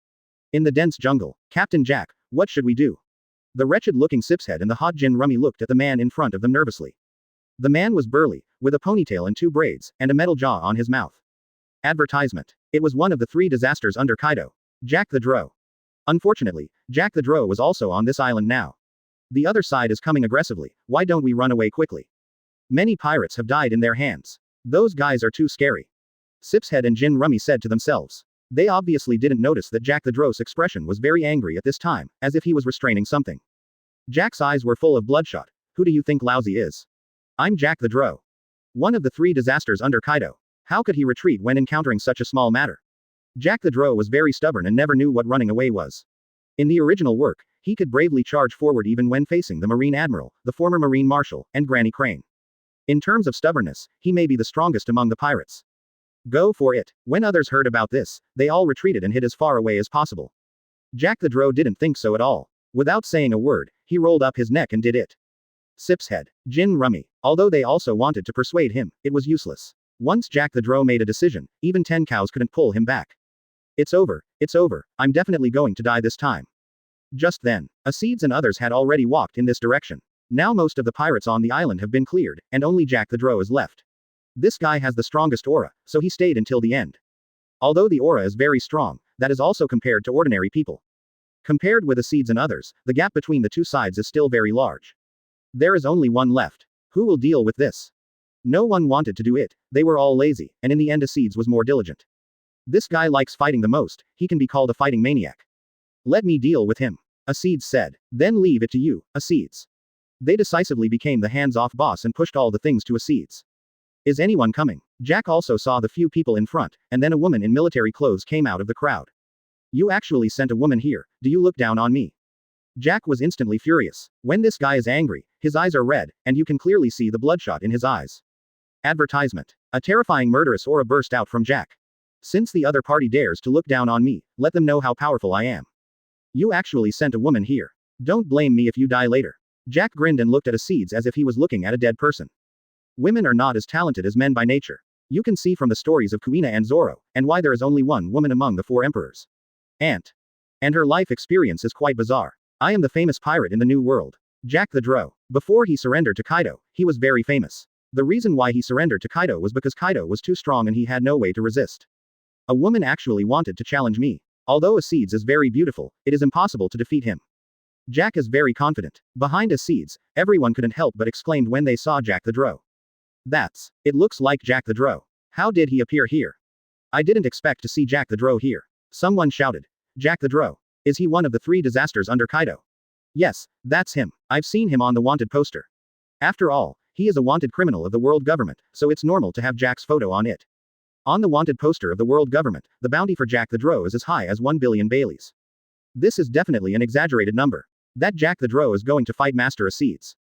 In the dense jungle, Captain Jack, what should we do? The wretched-looking Sipshead and the Hodjin Rummy looked at the man in front of them nervously. The man was burly, with a ponytail and 2 braids, and a metal jaw on his mouth. Advertisement. It was one of the 3 disasters under Kaido. Jack the Drow. Unfortunately, Jack the Drow was also on this island now. The other side is coming aggressively, why don't we run away quickly? Many pirates have died in their hands. Those guys are too scary. Sipshead and Jin Rummy said to themselves. They obviously didn't notice that Jack the Drow's expression was very angry at this time, as if he was restraining something. Jack's eyes were full of bloodshot. Who do you think lousy is? I'm Jack the Drow. One of the 3 disasters under Kaido. How could he retreat when encountering such a small matter? Jack the Drow was very stubborn and never knew what running away was. In the original work, he could bravely charge forward even when facing the Marine Admiral, the former Marine Marshal, and Granny Crane. In terms of stubbornness, he may be the strongest among the pirates. Go for it. When others heard about this, they all retreated and hid as far away as possible. Jack the Drow didn't think so at all. Without saying a word, he rolled up his neck and did it. Sipshead, Jin Rummy. Although they also wanted to persuade him, it was useless. Once Jack the Drow made a decision, even 10 cows couldn't pull him back. It's over, I'm definitely going to die this time. Just then, Acedes and others had already walked in this direction. Now most of the pirates on the island have been cleared, and only Jack the Drow is left. This guy has the strongest aura, so he stayed until the end. Although the aura is very strong, that is also compared to ordinary people. Compared with Acedes and others, the gap between the 2 sides is still very large. There is only one left. Who will deal with this? No one wanted to do it, they were all lazy, and in the end Acedes was more diligent. This guy likes fighting the most, he can be called a fighting maniac. Let me deal with him. Acedes said. Then leave it to you, Acedes. They decisively became the hands-off boss and pushed all the things to Acedes. Is anyone coming? Jack also saw the few people in front, and then a woman in military clothes came out of the crowd. You actually sent a woman here, do you look down on me? Jack was instantly furious. When this guy is angry, his eyes are red, and you can clearly see the bloodshot in his eyes. Advertisement. A terrifying murderous aura burst out from Jack. Since the other party dares to look down on me, let them know how powerful I am. You actually sent a woman here. Don't blame me if you die later. Jack grinned and looked at Acedes as if he was looking at a dead person. Women are not as talented as men by nature. You can see from the stories of Kuina and Zoro, and why there is only one woman among the 4 emperors. And her life experience is quite bizarre. I am the famous pirate in the New World. Jack the Drow. Before he surrendered to Kaido, he was very famous. The reason why he surrendered to Kaido was because Kaido was too strong and he had no way to resist. A woman actually wanted to challenge me. Although Acedes is very beautiful, it is impossible to defeat him. Jack is very confident. Behind Acedes, everyone couldn't help but exclaimed when they saw Jack the Drow. It looks like Jack the Drow. How did he appear here? I didn't expect to see Jack the Drow here. Someone shouted. Jack the Drow. Is he one of the 3 disasters under Kaido? Yes, that's him. I've seen him on the wanted poster. After all, he is a wanted criminal of the world government, so it's normal to have Jack's photo on it. On the wanted poster of the world government, the bounty for Jack the Drow is as high as 1 billion Baileys. This is definitely an exaggerated number. That Jack the Drow is going to fight Master Acedes.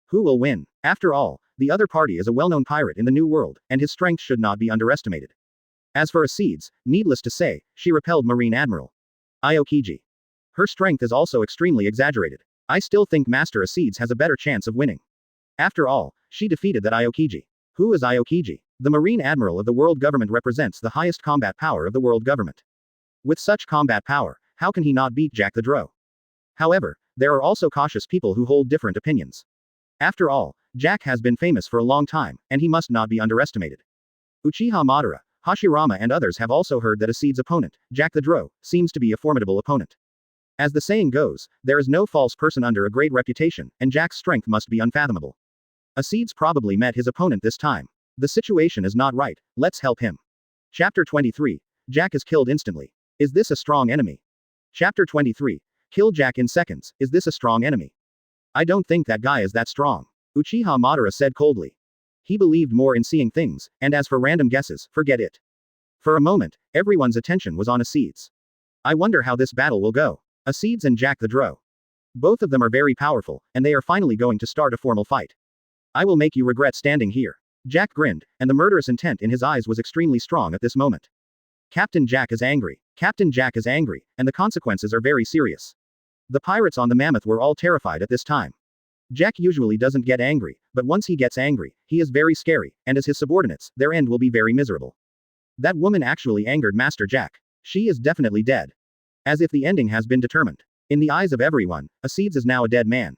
Who will win? After all, the other party is a well-known pirate in the New World, and his strength should not be underestimated. As for Acedes, needless to say, she repelled Marine Admiral Aokiji. Her strength is also extremely exaggerated. I still think Master Acedes has a better chance of winning. After all, she defeated that Aokiji. Who is Aokiji? The Marine Admiral of the world government represents the highest combat power of the world government. With such combat power, how can he not beat Jack the Drow? However, there are also cautious people who hold different opinions. After all, Jack has been famous for a long time, and he must not be underestimated. Uchiha Madara, Hashirama and others have also heard that Acedes' opponent, Jack the Drow, seems to be a formidable opponent. As the saying goes, there is no false person under a great reputation, and Jack's strength must be unfathomable. Acedes probably met his opponent this time. The situation is not right, let's help him. Chapter 23. Jack is killed instantly. Is this a strong enemy? Chapter 23. Kill Jack in seconds, is this a strong enemy? I don't think that guy is that strong. Uchiha Madara said coldly. He believed more in seeing things, and as for random guesses, forget it. For a moment, everyone's attention was on Acedes. I wonder how this battle will go. Acedes and Jack the Drow. Both of them are very powerful, and they are finally going to start a formal fight. I will make you regret standing here. Jack grinned, and the murderous intent in his eyes was extremely strong at this moment. Captain Jack is angry. Captain Jack is angry, and the consequences are very serious. The pirates on the Mammoth were all terrified at this time. Jack usually doesn't get angry, but once he gets angry, he is very scary, and as his subordinates, their end will be very miserable. That woman actually angered Master Jack. She is definitely dead. As if the ending has been determined. In the eyes of everyone, Acedes is now a dead man.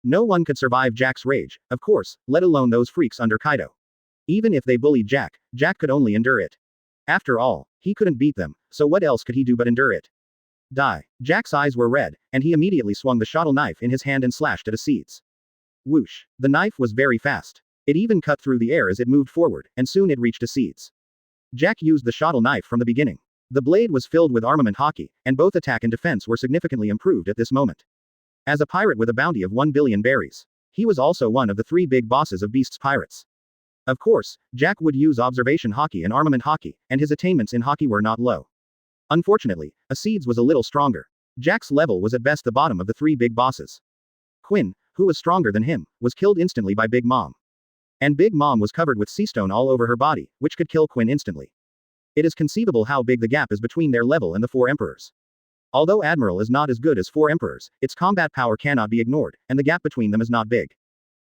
No one could survive Jack's rage, of course, let alone those freaks under Kaido. Even if they bullied Jack, Jack could only endure it. After all, he couldn't beat them, so what else could he do but endure it? Die. Jack's eyes were red, and he immediately swung the shuttle knife in his hand and slashed at Acedes. Whoosh. The knife was very fast. It even cut through the air as it moved forward, and soon it reached Acedes. Jack used the shuttle knife from the beginning. The blade was filled with armament Haki, and both attack and defense were significantly improved at this moment. As a pirate with a bounty of 1 billion berries, he was also one of the 3 big bosses of Beast's pirates. Of course, Jack would use observation Haki and armament Haki, and his attainments in Haki were not low. Unfortunately, Acedes was a little stronger. Jack's level was at best the bottom of the 3 big bosses. Quinn, who was stronger than him, was killed instantly by Big Mom. And Big Mom was covered with sea stone all over her body, which could kill Quinn instantly. It is conceivable how big the gap is between their level and the 4 emperors. Although Admiral is not as good as 4 emperors, its combat power cannot be ignored, and the gap between them is not big.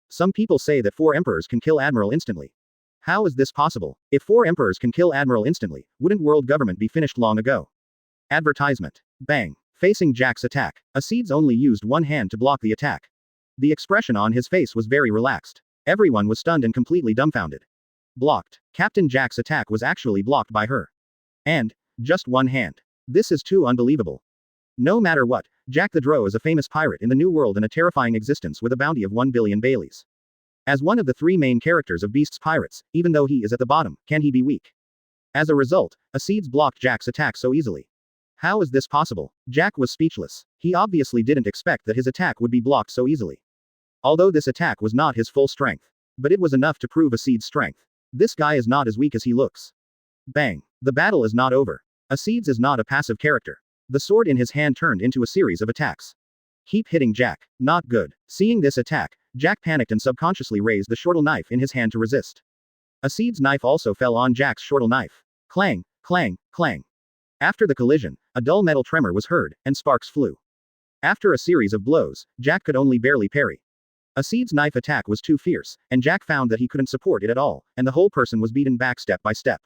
Some people say that 4 emperors can kill Admiral instantly. How is this possible? If 4 emperors can kill Admiral instantly, wouldn't world government be finished long ago? Advertisement. Bang. Facing Jack's attack, Acedes only used one hand to block the attack. The expression on his face was very relaxed. Everyone was stunned and completely dumbfounded. Blocked. Captain Jack's attack was actually blocked by her. And, just one hand. This is too unbelievable. No matter what, Jack the Drow is a famous pirate in the New World and a terrifying existence with a bounty of 1 billion Baileys. As one of the 3 main characters of Beast's pirates, even though he is at the bottom, can he be weak? As a result, Acedes blocked Jack's attack so easily. How is this possible? Jack was speechless. He obviously didn't expect that his attack would be blocked so easily. Although this attack was not his full strength. But it was enough to prove Acedes' strength. This guy is not as weak as he looks. Bang. The battle is not over. Acedes is not a passive character. The sword in his hand turned into a series of attacks. Keep hitting Jack. Not good. Seeing this attack, Jack panicked and subconsciously raised the shortle knife in his hand to resist. Acedes' knife also fell on Jack's shortle knife. Clang, clang, clang. After the collision, a dull metal tremor was heard, and sparks flew. After a series of blows, Jack could only barely parry. Acedes' knife attack was too fierce, and Jack found that he couldn't support it at all, and the whole person was beaten back step by step.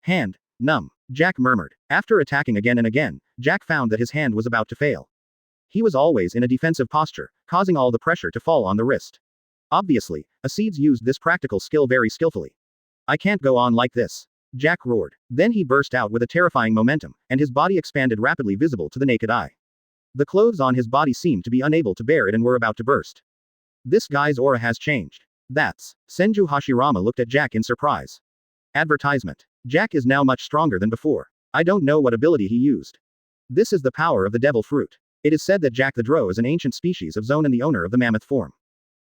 Hand. Numb. Jack murmured. After attacking again and again, Jack found that his hand was about to fail. He was always in a defensive posture, causing all the pressure to fall on the wrist. Obviously, Acedes used this practical skill very skillfully. I can't go on like this. Jack roared. Then he burst out with a terrifying momentum, and his body expanded rapidly visible to the naked eye. The clothes on his body seemed to be unable to bear it and were about to burst. This guy's aura has changed. That's. Senju Hashirama looked at Jack in surprise. Advertisement. Jack is now much stronger than before. I don't know what ability he used. This is the power of the devil fruit. It is said that Jack the Drow is an ancient species of zone and the owner of the mammoth form.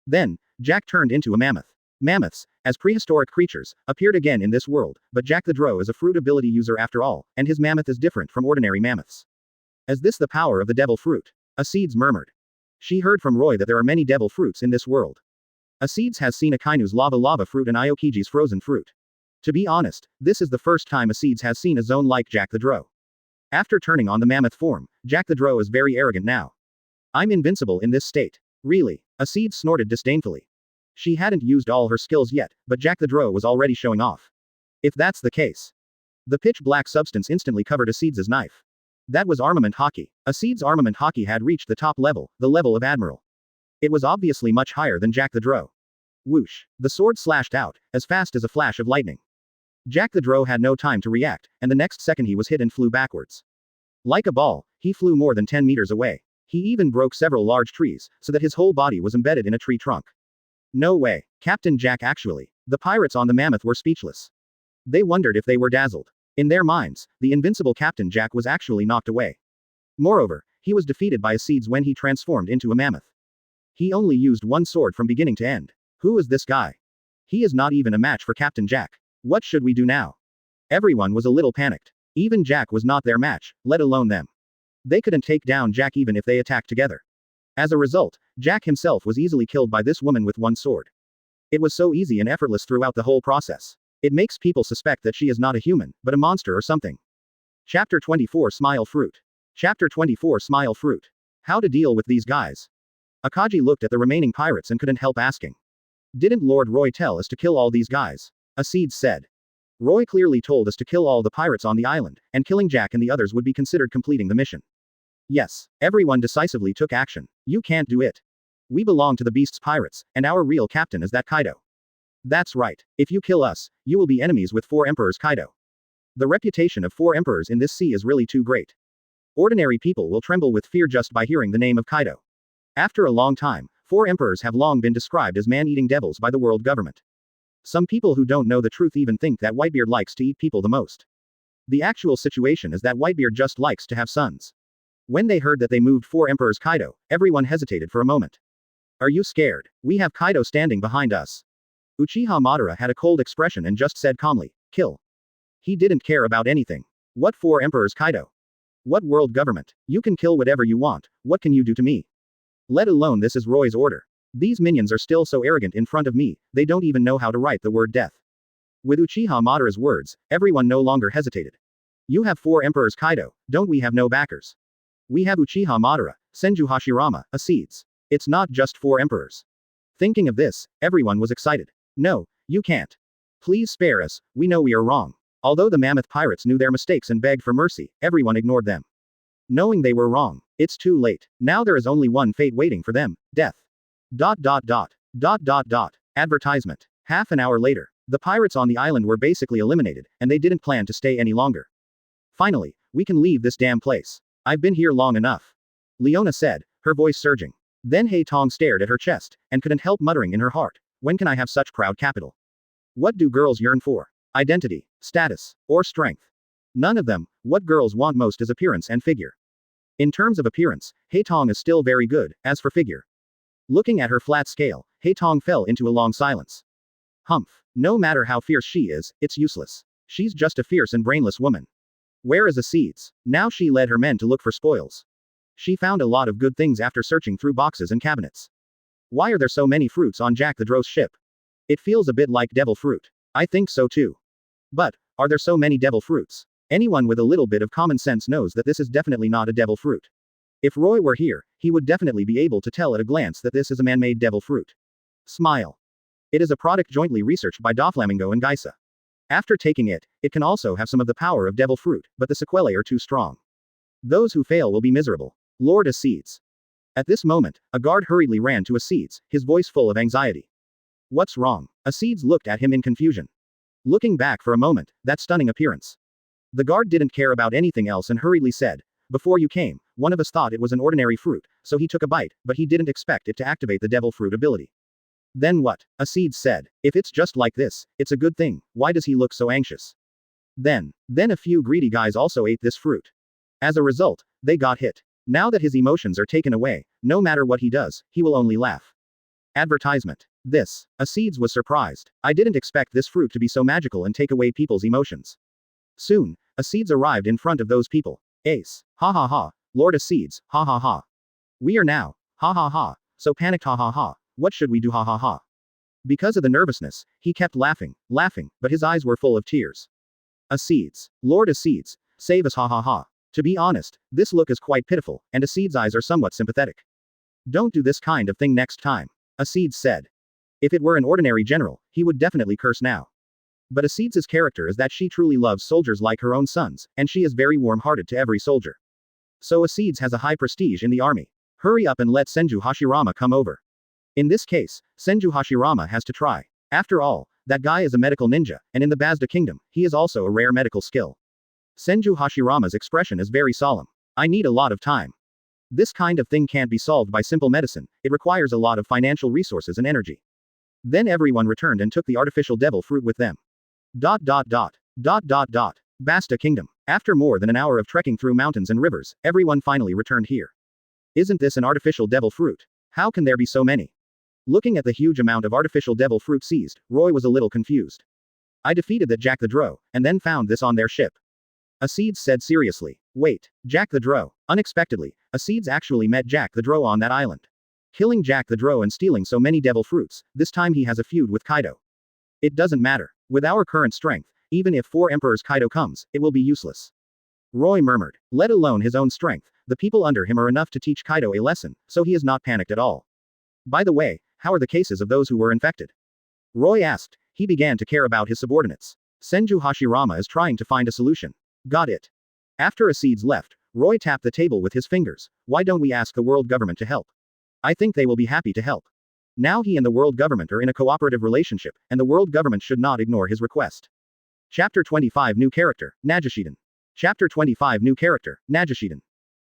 Then, Jack turned into a mammoth. Mammoths, as prehistoric creatures, appeared again in this world, but Jack the Drow is a fruit ability user after all, and his mammoth is different from ordinary mammoths. Is this the power of the devil fruit? Acedes murmured. She heard from Roy that there are many devil fruits in this world. Acedes has seen Akainu's lava fruit and Aokiji's frozen fruit. To be honest, this is the first time Acedes has seen a zone like Jack the Drow. After turning on the mammoth form, Jack the Drow is very arrogant now. I'm invincible in this state. Really? Acedes snorted disdainfully. She hadn't used all her skills yet, but Jack the Drow was already showing off. If that's the case. The pitch-black substance instantly covered Acedes' knife. That was armament Haki. Acedes' armament Haki had reached the top level, the level of Admiral. It was obviously much higher than Jack the Drow. Whoosh. The sword slashed out, as fast as a flash of lightning. Jack the Drow had no time to react, and the next second he was hit and flew backwards. Like a ball, he flew more than 10 meters away. He even broke several large trees, so that his whole body was embedded in a tree trunk. No way. Captain Jack actually. The pirates on the mammoth were speechless. They wondered if they were dazzled. In their minds, the invincible Captain Jack was actually knocked away. Moreover, he was defeated by Acedes when he transformed into a mammoth. He only used one sword from beginning to end. Who is this guy? He is not even a match for Captain Jack. What should we do now? Everyone was a little panicked. Even Jack was not their match, let alone them. They couldn't take down Jack even if they attacked together. As a result, Jack himself was easily killed by this woman with one sword. It was so easy and effortless throughout the whole process. It makes people suspect that she is not a human, but a monster or something. Chapter 24 Smile Fruit. Chapter 24 Smile Fruit. How to deal with these guys? Aokiji looked at the remaining pirates and couldn't help asking. Didn't Lord Roy tell us to kill all these guys? Acedes said. Roy clearly told us to kill all the pirates on the island, and killing Jack and the others would be considered completing the mission. Yes, everyone decisively took action. You can't do it. We belong to the Beast's pirates, and our real captain is that Kaido. That's right. If you kill us, you will be enemies with 4 emperors Kaido. The reputation of 4 emperors in this sea is really too great. Ordinary people will tremble with fear just by hearing the name of Kaido. After a long time, 4 emperors have long been described as man-eating devils by the world government. Some people who don't know the truth even think that Whitebeard likes to eat people the most. The actual situation is that Whitebeard just likes to have sons. When they heard that they moved 4 emperors Kaido, everyone hesitated for a moment. Are you scared? We have Kaido standing behind us. Uchiha Madara had a cold expression and just said calmly, kill. He didn't care about anything. What 4 emperors Kaido? What world government? You can kill whatever you want, what can you do to me? Let alone this is Roy's order. These minions are still so arrogant in front of me, they don't even know how to write the word death. With Uchiha Madara's words, everyone no longer hesitated. You have 4 emperors Kaido, don't we have no backers? We have Uchiha Madara, Senju Hashirama, Acedes. It's not just 4 emperors. Thinking of this, everyone was excited. No, you can't. Please spare us, we know we are wrong. Although the mammoth pirates knew their mistakes and begged for mercy, everyone ignored them. Knowing they were wrong, it's too late. Now there is only one fate waiting for them, death. ... Advertisement. Half an hour later, the pirates on the island were basically eliminated, and they didn't plan to stay any longer. Finally, we can leave this damn place. I've been here long enough. Leone said, her voice surging. Then Hei Tong stared at her chest, and couldn't help muttering in her heart, when can I have such proud capital? What do girls yearn for? Identity, status, or strength? None of them. What girls want most is appearance and figure. In terms of appearance, Hei Tong is still very good, as for figure. Looking at her flat scale, Hei Tong fell into a long silence. Humph. No matter how fierce she is, it's useless. She's just a fierce and brainless woman. Where is Acedes? Now she led her men to look for spoils. She found a lot of good things after searching through boxes and cabinets. Why are there so many fruits on Jack the Dro's ship? It feels a bit like devil fruit. I think so too. But, are there so many devil fruits? Anyone with a little bit of common sense knows that this is definitely not a devil fruit. If Roy were here, he would definitely be able to tell at a glance that this is a man-made devil fruit. Smile. It is a product jointly researched by Doflamingo and Geisa. After taking it, it can also have some of the power of devil fruit, but the sequelae are too strong. Those who fail will be miserable. Lord Acedes. At this moment, a guard hurriedly ran to Acedes, his voice full of anxiety. What's wrong? Acedes looked at him in confusion. Looking back for a moment, that stunning appearance. The guard didn't care about anything else and hurriedly said, before you came, one of us thought it was an ordinary fruit, so he took a bite, but he didn't expect it to activate the devil fruit ability. Then what? Acedes said, if it's just like this, it's a good thing, why does he look so anxious? Then a few greedy guys also ate this fruit. As a result, they got hit. Now that his emotions are taken away, no matter what he does, he will only laugh. Advertisement. This. Acedes was surprised. I didn't expect this fruit to be so magical and take away people's emotions. Soon, Acedes arrived in front of those people. Ace. Ha ha ha. Lord Acedes. Ha ha ha. We are now. Ha ha ha. So panicked. Ha ha ha. What should we do? Ha ha ha. Because of the nervousness, he kept laughing, but his eyes were full of tears. Acedes. Lord Acedes. Save us. Ha ha ha. To be honest, this look is quite pitiful, and Acedes' eyes are somewhat sympathetic. Don't do this kind of thing next time. Acedes said. If it were an ordinary general, he would definitely curse now. But Acedes' character is that she truly loves soldiers like her own sons, and she is very warm-hearted to every soldier. So Acedes has a high prestige in the army. Hurry up and let Senju Hashirama come over. In this case, Senju Hashirama has to try. After all, that guy is a medical ninja, and in the Basta kingdom, he is also a rare medical skill. Senju Hashirama's expression is very solemn. I need a lot of time. This kind of thing can't be solved by simple medicine, it requires a lot of financial resources and energy. Then everyone returned and took the artificial devil fruit with them. Basta Kingdom. After more than an hour of trekking through mountains and rivers, everyone finally returned here. Isn't this an artificial devil fruit? How can there be so many? Looking at the huge amount of artificial devil fruit seized, Roy was a little confused. I defeated that Jack the Dro, and then found this on their ship. Acedes said seriously. Wait, Jack the Drow. Unexpectedly, Acedes actually met Jack the Drow on that island. Killing Jack the Drow and stealing so many devil fruits, this time he has a feud with Kaido. It doesn't matter. With our current strength, even if 4 Emperors Kaido comes, it will be useless. Roy murmured. Let alone his own strength, the people under him are enough to teach Kaido a lesson, so he is not panicked at all. By the way, how are the cases of those who were infected? Roy asked. He began to care about his subordinates. Senju Hashirama is trying to find a solution. Got it. After Acedes left, Roy tapped the table with his fingers. Why don't we ask the world government to help? I think they will be happy to help. Now he and the world government are in a cooperative relationship, and the world government should not ignore his request. Chapter 25 New Character, Najishiden. Chapter 25 New Character, Najishiden.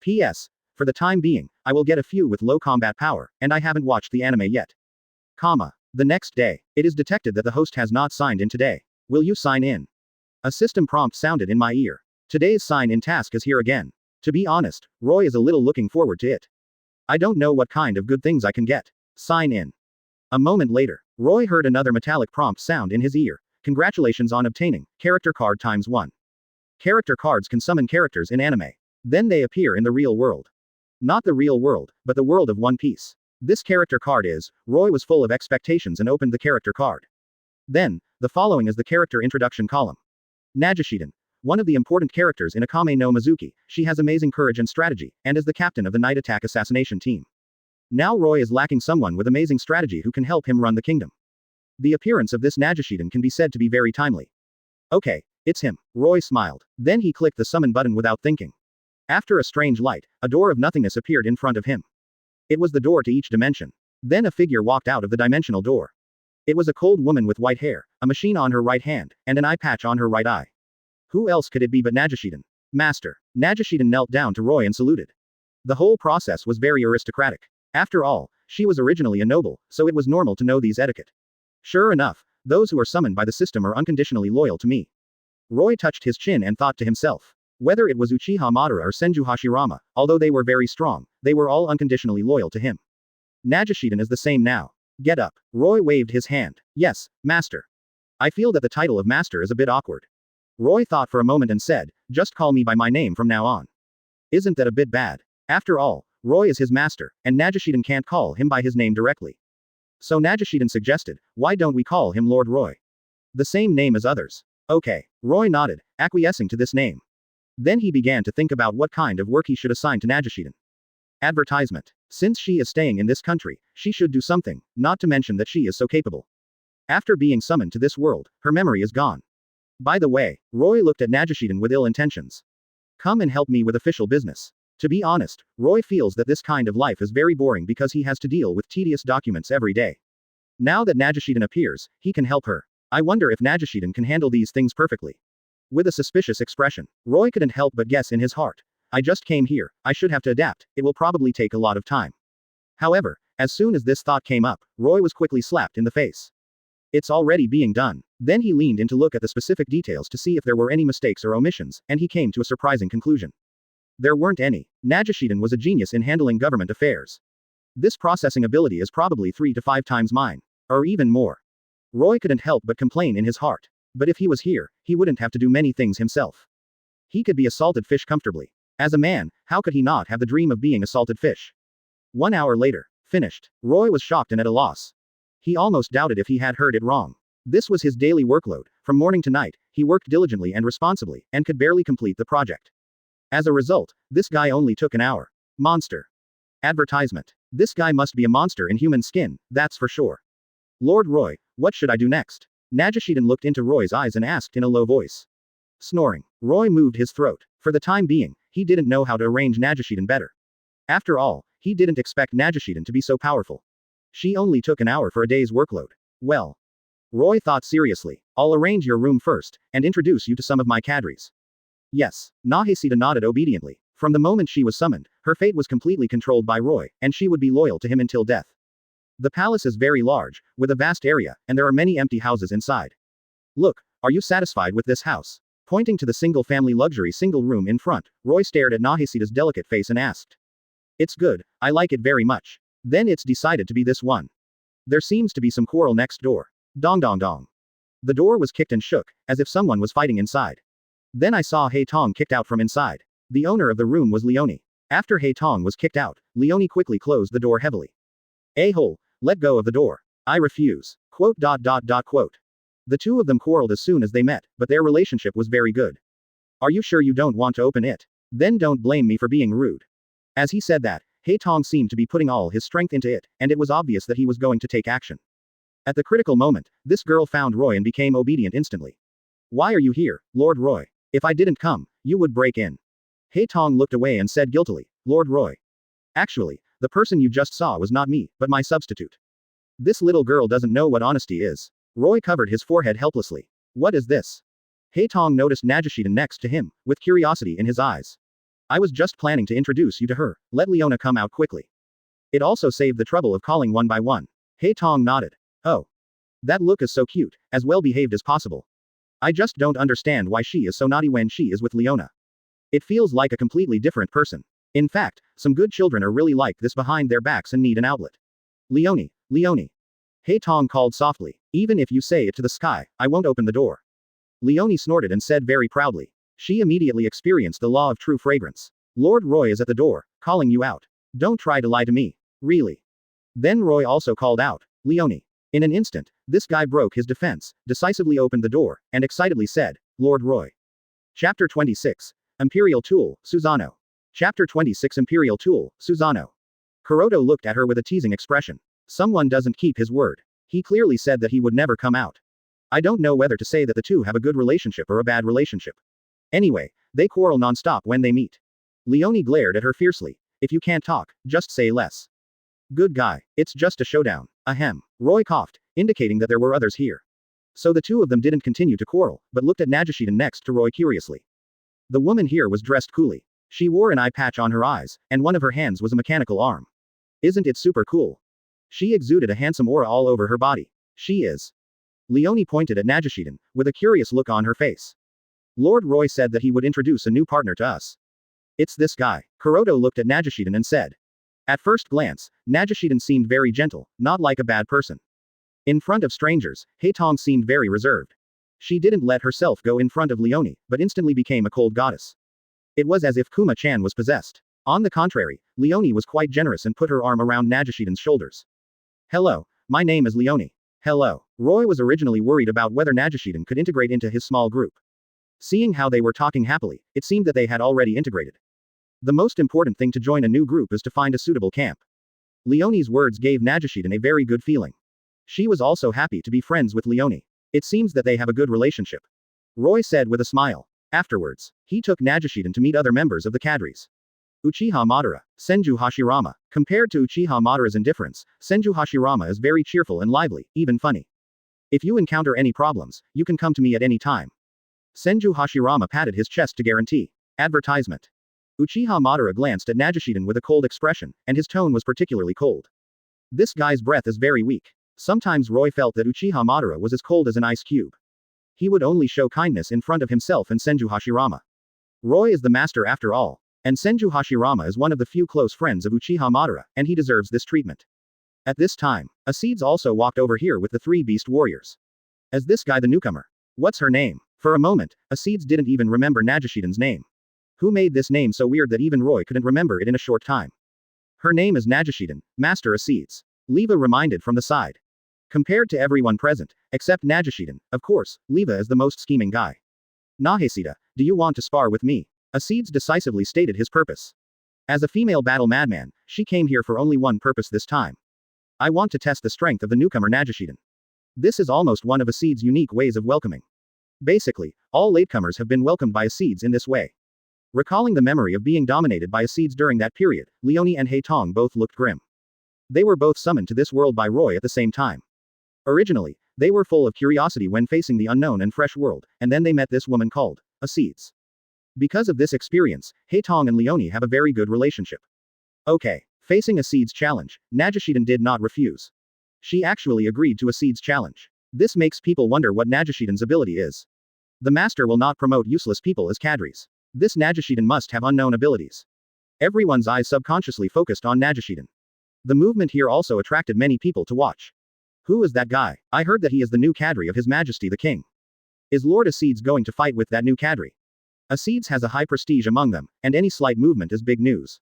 P.S. For the time being, I will get a few with low combat power, and I haven't watched the anime yet. Comma. The next day, it is detected that the host has not signed in today. Will you sign in? A system prompt sounded in my ear. Today's sign-in task is here again. To be honest, Roy is a little looking forward to it. I don't know what kind of good things I can get. Sign in. A moment later, Roy heard another metallic prompt sound in his ear. Congratulations on obtaining character card ×1. Character cards can summon characters in anime. Then they appear in the real world. Not the real world, but the world of One Piece. This character card is. Roy was full of expectations and opened the character card. Then, the following is the character introduction column. Najishiden. One of the important characters in Akame no Mizuki, she has amazing courage and strategy, and is the captain of the night attack assassination team. Now Roy is lacking someone with amazing strategy who can help him run the kingdom. The appearance of this Najishiden can be said to be very timely. Okay, it's him. Roy smiled. Then he clicked the summon button without thinking. After a strange light, a door of nothingness appeared in front of him. It was the door to each dimension. Then a figure walked out of the dimensional door. It was a cold woman with white hair, a machine on her right hand, and an eye patch on her right eye. Who else could it be but Najishiden? Master. Najishiden knelt down to Roy and saluted. The whole process was very aristocratic. After all, she was originally a noble, so it was normal to know these etiquette. Sure enough, those who are summoned by the system are unconditionally loyal to me. Roy touched his chin and thought to himself. Whether it was Uchiha Madara or Senju Hashirama, although they were very strong, they were all unconditionally loyal to him. Najishiden is the same now. Get up. Roy waved his hand. Yes, Master. I feel that the title of Master is a bit awkward. Roy thought for a moment and said, just call me by my name from now on. Isn't that a bit bad? After all, Roy is his master, and Najishiden can't call him by his name directly. So Najishiden suggested, why don't we call him Lord Roy? The same name as others. Okay. Roy nodded, acquiescing to this name. Then he began to think about what kind of work he should assign to Najishiden. Advertisement. Since she is staying in this country, she should do something, not to mention that she is so capable. After being summoned to this world, her memory is gone. By the way, Roy looked at Najishiden with ill intentions. Come and help me with official business. To be honest, Roy feels that this kind of life is very boring because he has to deal with tedious documents every day. Now that Najishiden appears, he can help her. I wonder if Najishiden can handle these things perfectly. With a suspicious expression, Roy couldn't help but guess in his heart. I just came here, I should have to adapt, it will probably take a lot of time. However, as soon as this thought came up, Roy was quickly slapped in the face. It's already being done. Then he leaned in to look at the specific details to see if there were any mistakes or omissions, and he came to a surprising conclusion. There weren't any. Najishiden was a genius in handling government affairs. This processing ability is probably 3 to 5 times mine. Or even more. Roy couldn't help but complain in his heart. But if he was here, he wouldn't have to do many things himself. He could be a salted fish comfortably. As a man, how could he not have the dream of being a salted fish? 1 hour later. Finished. Roy was shocked and at a loss. He almost doubted if he had heard it wrong. This was his daily workload. From morning to night, he worked diligently and responsibly, and could barely complete the project. As a result, this guy only took an hour. Monster. Advertisement. This guy must be a monster in human skin, that's for sure. Lord Roy, what should I do next? Najishiden looked into Roy's eyes and asked in a low voice. Snoring. Roy moved his throat. For the time being, he didn't know how to arrange Najishiden better. After all, he didn't expect Najishiden to be so powerful. She only took an hour for a day's workload. Well. Roy thought seriously. I'll arrange your room first, and introduce you to some of my cadres. Yes. Nahesida nodded obediently. From the moment she was summoned, her fate was completely controlled by Roy, and she would be loyal to him until death. The palace is very large, with a vast area, and there are many empty houses inside. Look, are you satisfied with this house? Pointing to the single-family luxury single room in front, Roy stared at Nahesida's delicate face and asked. It's good, I like it very much. Then it's decided to be this one. There seems to be some quarrel next door. Dong dong dong. The door was kicked and shook, as if someone was fighting inside. Then I saw Hei Tong kicked out from inside. The owner of the room was Leone. After Hei Tong was kicked out, Leone quickly closed the door heavily. A-hole, let go of the door. I refuse. Quote. The two of them quarreled as soon as they met, but their relationship was very good. Are you sure you don't want to open it? Then don't blame me for being rude. As he said that, Hei Tong seemed to be putting all his strength into it, and it was obvious that he was going to take action. At the critical moment, this girl found Roy and became obedient instantly. Why are you here, Lord Roy? If I didn't come, you would break in. Hei Tong looked away and said guiltily, Lord Roy. Actually, the person you just saw was not me, but my substitute. This little girl doesn't know what honesty is. Roy covered his forehead helplessly. What is this? Hei Tong noticed Najishiden next to him, with curiosity in his eyes. I was just planning to introduce you to her, let Leone come out quickly. It also saved the trouble of calling one by one. Hei Tong nodded. Oh. That look is so cute, as well behaved as possible. I just don't understand why she is so naughty when she is with Leone. It feels like a completely different person. In fact, some good children are really like this behind their backs and need an outlet. Leone. Hei Tong called softly, even if you say it to the sky, I won't open the door. Leone snorted and said very proudly. She immediately experienced the law of true fragrance. Lord Roy is at the door, calling you out. Don't try to lie to me. Really. Then Roy also called out, Leone. In an instant, this guy broke his defense, decisively opened the door, and excitedly said, Lord Roy. Chapter 26. Imperial Tool, Susano. Chapter 26 Imperial Tool, Susano. Kuroto looked at her with a teasing expression. Someone doesn't keep his word. He clearly said that he would never come out. I don't know whether to say that the two have a good relationship or a bad relationship. Anyway, they quarrel non-stop when they meet. Leone glared at her fiercely. If you can't talk, just say less. Good guy, it's just a showdown. Ahem. Roy coughed, indicating that there were others here. So the two of them didn't continue to quarrel, but looked at Najishiden next to Roy curiously. The woman here was dressed coolly. She wore an eye patch on her eyes, and one of her hands was a mechanical arm. Isn't it super cool? She exuded a handsome aura all over her body. She is. Leone pointed at Najishiden, with a curious look on her face. Lord Roy said that he would introduce a new partner to us. It's this guy. Kuroto looked at Najishiden and said. At first glance, Najishiden seemed very gentle, not like a bad person. In front of strangers, Hei Tong seemed very reserved. She didn't let herself go in front of Leone, but instantly became a cold goddess. It was as if Kuma-chan was possessed. On the contrary, Leone was quite generous and put her arm around Najishiden's shoulders. Hello, my name is Leone. Hello. Roy was originally worried about whether Najishiden could integrate into his small group. Seeing how they were talking happily, it seemed that they had already integrated. The most important thing to join a new group is to find a suitable camp. Leone's words gave Najishiden a very good feeling. She was also happy to be friends with Leone. It seems that they have a good relationship. Roy said with a smile. Afterwards, he took Najishiden to meet other members of the cadres. Uchiha Madara, Senju Hashirama. Compared to Uchiha Madara's indifference, Senju Hashirama is very cheerful and lively, even funny. If you encounter any problems, you can come to me at any time. Senju Hashirama patted his chest to guarantee. Advertisement. Uchiha Madara glanced at Najishiden with a cold expression, and his tone was particularly cold. This guy's breath is very weak. Sometimes Roy felt that Uchiha Madara was as cold as an ice cube. He would only show kindness in front of himself and Senju Hashirama. Roy is the master after all. And Senju Hashirama is one of the few close friends of Uchiha Madara, and he deserves this treatment. At this time, Acedes also walked over here with the three beast warriors. Is this guy the newcomer? What's her name? For a moment, Acedes didn't even remember Najishiden's name. Who made this name so weird that even Roy couldn't remember it in a short time? Her name is Najishiden, Master Acedes. Leva reminded from the side. Compared to everyone present, except Najishiden, of course, Leva is the most scheming guy. Nahesida, do you want to spar with me? Acedes decisively stated his purpose. As a female battle madman, she came here for only one purpose this time. I want to test the strength of the newcomer Najishiden. This is almost one of Acedes' unique ways of welcoming. Basically, all latecomers have been welcomed by Acedes in this way. Recalling the memory of being dominated by Acedes during that period, Leone and Hei Tong both looked grim. They were both summoned to this world by Roy at the same time. Originally, they were full of curiosity when facing the unknown and fresh world, and then they met this woman called Acedes. Because of this experience, Hei Tong and Leone have a very good relationship. Okay. Facing Acedes' challenge, Najishiden did not refuse. She actually agreed to Acedes' challenge. This makes people wonder what Najishiden's ability is. The master will not promote useless people as cadres. This Najishiden must have unknown abilities. Everyone's eyes subconsciously focused on Najishiden. The movement here also attracted many people to watch. Who is that guy? I heard that he is the new cadre of His Majesty the King. Is Lord Acedes going to fight with that new cadre? Acedes has a high prestige among them, and any slight movement is big news.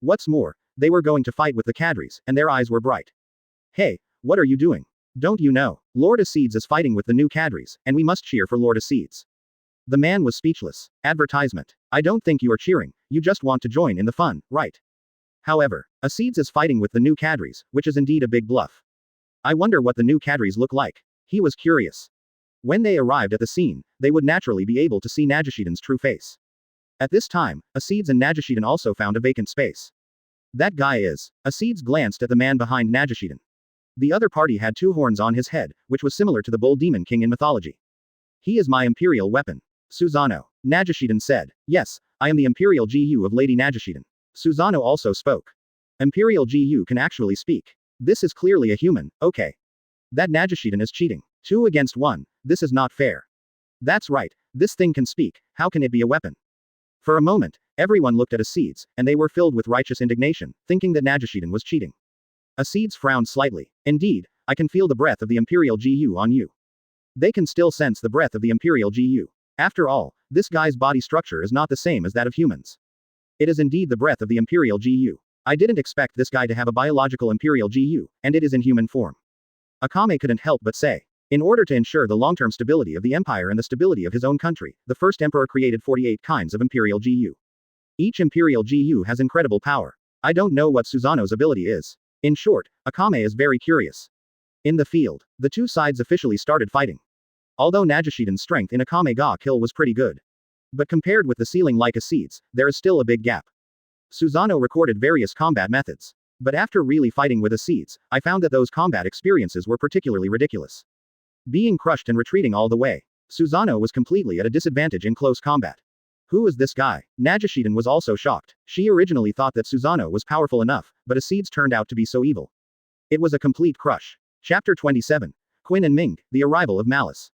What's more, they were going to fight with the cadres, and their eyes were bright. Hey, what are you doing? Don't you know? Lord Acedes is fighting with the new cadres, and we must cheer for Lord Acedes. The man was speechless. Advertisement. I don't think you are cheering, you just want to join in the fun, right? However, Acedes is fighting with the new cadres, which is indeed a big bluff. I wonder what the new cadres look like. He was curious. When they arrived at the scene, they would naturally be able to see Nagashidan's true face. At this time, Acedes and Nagashidan also found a vacant space. That guy is. Acedes glanced at the man behind Nagashidan. The other party had two horns on his head, which was similar to the bull demon king in mythology. He is my imperial weapon. Susanoo. Nagashidan said. Yes, I am the imperial GU of Lady Nagashidan. Susanoo also spoke. Imperial GU can actually speak. This is clearly a human, okay. That Nagashidan is cheating. 2 against 1, this is not fair. That's right, this thing can speak, how can it be a weapon? For a moment, everyone looked at Acedes, and they were filled with righteous indignation, thinking that Nagashidan was cheating. Acedes frowned slightly. Indeed, I can feel the breath of the Imperial GU on you. They can still sense the breath of the Imperial GU. After all, this guy's body structure is not the same as that of humans. It is indeed the breath of the Imperial GU. I didn't expect this guy to have a biological Imperial GU, and it is in human form. Akame couldn't help but say. In order to ensure the long-term stability of the empire and the stability of his own country, the first emperor created 48 kinds of Imperial GU. Each Imperial GU has incredible power. I don't know what Susanoo's ability is. In short, Akame is very curious. In the field, the two sides officially started fighting. Although Nagashidan's strength in Akame ga kill was pretty good. But compared with the ceiling like Acedes, there is still a big gap. Susanoo recorded various combat methods. But after really fighting with Acedes, I found that those combat experiences were particularly ridiculous. Being crushed and retreating all the way. Susanoo was completely at a disadvantage in close combat. Who is this guy? Nagashidan was also shocked. She originally thought that Susanoo was powerful enough, but Acedes turned out to be so evil. It was a complete crush. Chapter 27. Quinn and Ming, the arrival of Malice.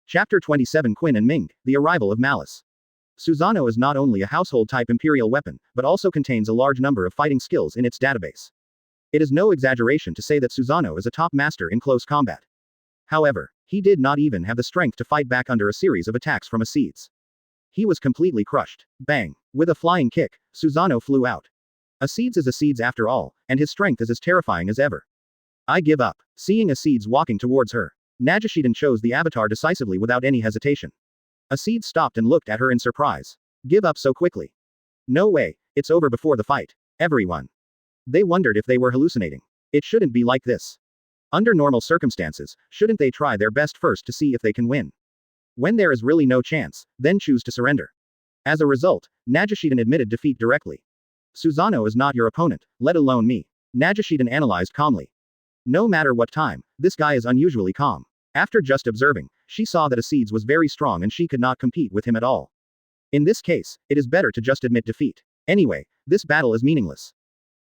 Chapter 27 Quinn and Ming, the arrival of Malice. Susanoo is not only a household-type imperial weapon, but also contains a large number of fighting skills in its database. It is no exaggeration to say that Susanoo is a top master in close combat. However, he did not even have the strength to fight back under a series of attacks from Acedes. He was completely crushed. Bang! With a flying kick, Susanoo flew out. Acedes is Acedes after all, and his strength is as terrifying as ever. I give up. Seeing Acedes walking towards her, Nagashidan chose the avatar decisively without any hesitation. Acedes stopped and looked at her in surprise. Give up so quickly. No way, it's over before the fight. Everyone. They wondered if they were hallucinating. It shouldn't be like this. Under normal circumstances, shouldn't they try their best first to see if they can win? When there is really no chance, then choose to surrender. As a result, Nagashidan admitted defeat directly. Susanoo is not your opponent, let alone me. Nagashidan analyzed calmly. No matter what time, this guy is unusually calm. After just observing, she saw that Acedes was very strong and she could not compete with him at all. In this case, it is better to just admit defeat. Anyway, this battle is meaningless.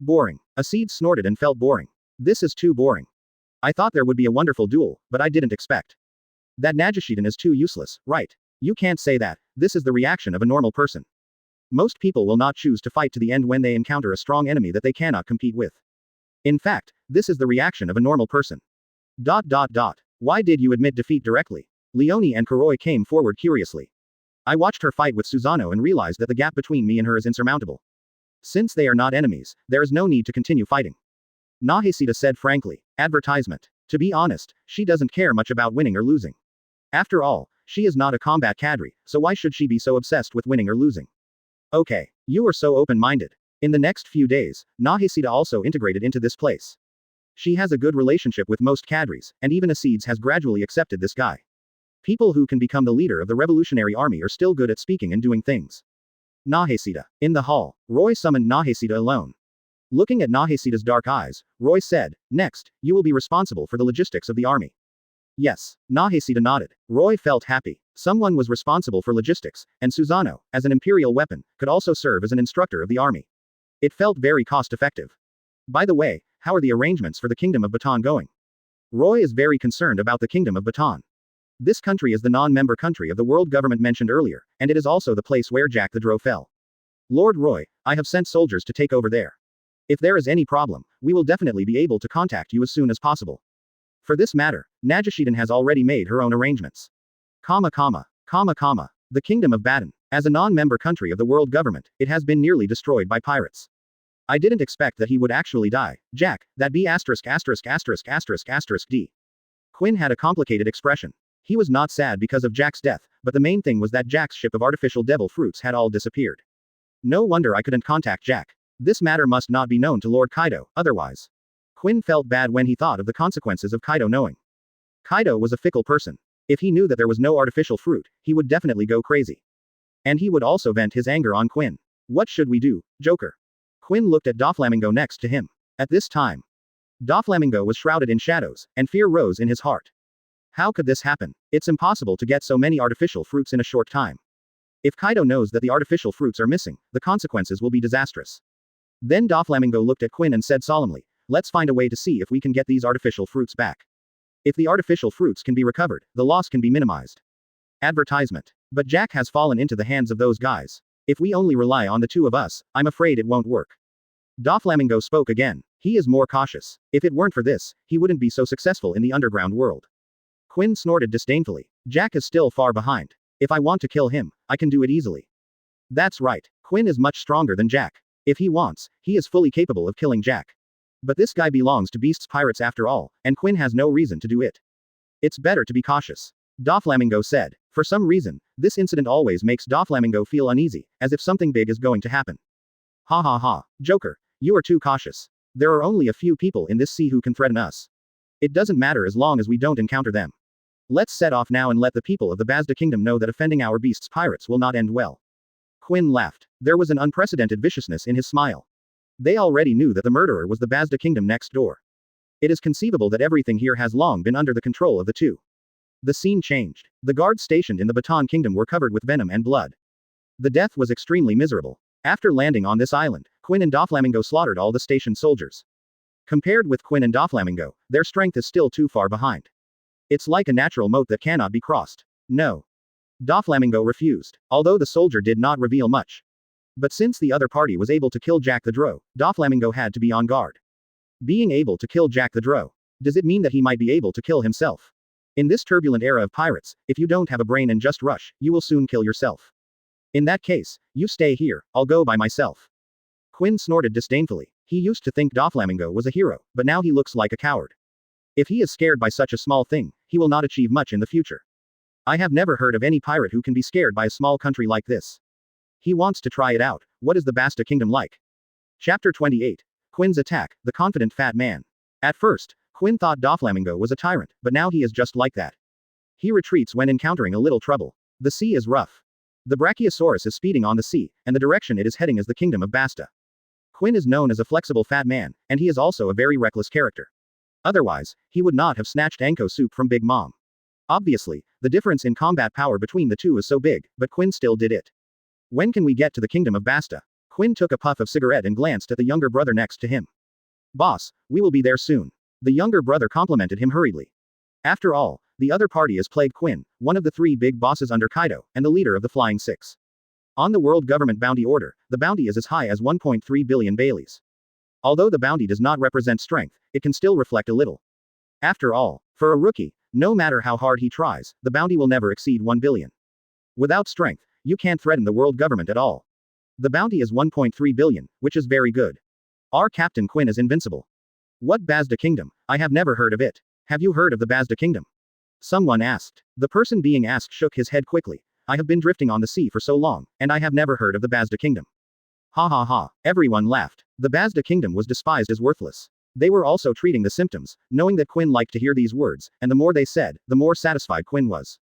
Boring. Acedes snorted and felt boring. This is too boring. I thought there would be a wonderful duel, but I didn't expect. That Nagashidan is too useless, right? You can't say that. This is the reaction of a normal person. Most people will not choose to fight to the end when they encounter a strong enemy that they cannot compete with. In fact, this is the reaction of a normal person. ... Why did you admit defeat directly? Leone and Kurome came forward curiously. I watched her fight with Susanoo and realized that the gap between me and her is insurmountable. Since they are not enemies, there is no need to continue fighting. Nahesita said frankly. Advertisement. To be honest, she doesn't care much about winning or losing. After all, she is not a combat cadre, so why should she be so obsessed with winning or losing? Okay, you are so open-minded. In the next few days, Nahesita also integrated into this place. She has a good relationship with most cadres, and even Acedes has gradually accepted this guy. People who can become the leader of the revolutionary army are still good at speaking and doing things. Nahesita. In the hall, Roy summoned Nahesita alone. Looking at Nahesita's dark eyes, Roy said, "Next, you will be responsible for the logistics of the army." Yes. Nahesita nodded. Roy felt happy. Someone was responsible for logistics, and Susanoo, as an imperial weapon, could also serve as an instructor of the army. It felt very cost-effective. By the way, how are the arrangements for the Kingdom of Baton going? Roy is very concerned about the Kingdom of Baton. This country is the non-member country of the world government mentioned earlier, and it is also the place where Jack the Drow fell. Lord Roy, I have sent soldiers to take over there. If there is any problem, we will definitely be able to contact you as soon as possible. For this matter, Nagashidan has already made her own arrangements. The Kingdom of Baton. As a non-member country of the world government, it has been nearly destroyed by pirates. I didn't expect that he would actually die. Jack, that B asterisk asterisk asterisk asterisk asterisk D. Quinn had a complicated expression. He was not sad because of Jack's death, but the main thing was that Jack's ship of artificial devil fruits had all disappeared. No wonder I couldn't contact Jack. This matter must not be known to Lord Kaido, otherwise. Quinn felt bad when he thought of the consequences of Kaido knowing. Kaido was a fickle person. If he knew that there was no artificial fruit, he would definitely go crazy. And he would also vent his anger on Quinn. What should we do, Joker? Quinn looked at Doflamingo next to him. At this time, Doflamingo was shrouded in shadows, and fear rose in his heart. How could this happen? It's impossible to get so many artificial fruits in a short time. If Kaido knows that the artificial fruits are missing, the consequences will be disastrous. Then Doflamingo looked at Quinn and said solemnly, let's find a way to see if we can get these artificial fruits back. If the artificial fruits can be recovered, the loss can be minimized. Advertisement. But Jack has fallen into the hands of those guys. If we only rely on the two of us, I'm afraid it won't work. Doflamingo spoke again. He is more cautious. If it weren't for this, he wouldn't be so successful in the underground world. Quinn snorted disdainfully. Jack is still far behind. If I want to kill him, I can do it easily. That's right. Quinn is much stronger than Jack. If he wants, he is fully capable of killing Jack. But this guy belongs to Beast's pirates after all, and Quinn has no reason to do it. It's better to be cautious. Doflamingo said. For some reason, this incident always makes Doflamingo feel uneasy, as if something big is going to happen. Ha ha ha. Joker, you are too cautious. There are only a few people in this sea who can threaten us. It doesn't matter as long as we don't encounter them. Let's set off now and let the people of the Basta Kingdom know that offending our Beast's pirates will not end well. Quinn laughed. There was an unprecedented viciousness in his smile. They already knew that the murderer was the Basta Kingdom next door. It is conceivable that everything here has long been under the control of the two. The scene changed. The guards stationed in the Baton Kingdom were covered with venom and blood. The death was extremely miserable. After landing on this island, Quinn and Doflamingo slaughtered all the stationed soldiers. Compared with Quinn and Doflamingo, their strength is still too far behind. It's like a natural moat that cannot be crossed. No. Doflamingo refused, although the soldier did not reveal much. But since the other party was able to kill Jack the Drow, Doflamingo had to be on guard. Being able to kill Jack the Drow, does it mean that he might be able to kill himself? In this turbulent era of pirates, if you don't have a brain and just rush, you will soon kill yourself. In that case, you stay here, I'll go by myself. Quinn snorted disdainfully. He used to think Doflamingo was a hero, but now he looks like a coward. If he is scared by such a small thing, he will not achieve much in the future. I have never heard of any pirate who can be scared by a small country like this. He wants to try it out. What is the Basta Kingdom like? Chapter 28. Quinn's Attack, the Confident Fat Man. At first, Quinn thought Doflamingo was a tyrant, but now he is just like that. He retreats when encountering a little trouble. The sea is rough. The Brachiosaurus is speeding on the sea, and the direction it is heading is the Kingdom of Basta. Quinn is known as a flexible fat man, and he is also a very reckless character. Otherwise, he would not have snatched Anko soup from Big Mom. Obviously, the difference in combat power between the two is so big, but Quinn still did it. When can we get to the Kingdom of Basta? Quinn took a puff of cigarette and glanced at the younger brother next to him. Boss, we will be there soon. The younger brother complimented him hurriedly. After all, the other party is plagued Quinn, one of the three big bosses under Kaido, and the leader of the Flying Six. On the world government bounty order, the bounty is as high as 1.3 billion Baileys. Although the bounty does not represent strength, it can still reflect a little. After all, for a rookie, no matter how hard he tries, the bounty will never exceed 1 billion. Without strength, you can't threaten the world government at all. The bounty is 1.3 billion, which is very good. Our Captain Quinn is invincible. What Basta Kingdom? I have never heard of it. Have you heard of the Basta Kingdom? Someone asked. The person being asked shook his head quickly. I have been drifting on the sea for so long, and I have never heard of the Basta Kingdom. Ha ha ha. Everyone laughed. The Basta Kingdom was despised as worthless. They were also treating the symptoms, knowing that Quinn liked to hear these words, and the more they said, the more satisfied Quinn was.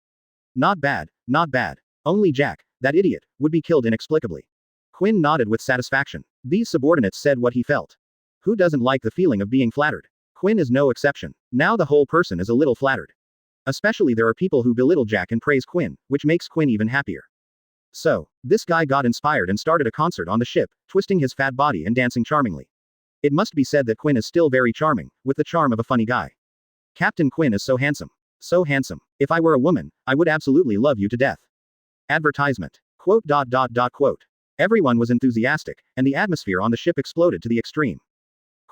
Not bad, not bad. Only Jack, that idiot, would be killed inexplicably. Quinn nodded with satisfaction. These subordinates said what he felt. Who doesn't like the feeling of being flattered? Quinn is no exception. Now the whole person is a little flattered. Especially there are people who belittle Jack and praise Quinn, which makes Quinn even happier. So, this guy got inspired and started a concert on the ship, twisting his fat body and dancing charmingly. It must be said that Quinn is still very charming, with the charm of a funny guy. Captain Quinn is so handsome. So handsome. If I were a woman, I would absolutely love you to death. Advertisement. Quote. Everyone was enthusiastic, and the atmosphere on the ship exploded to the extreme.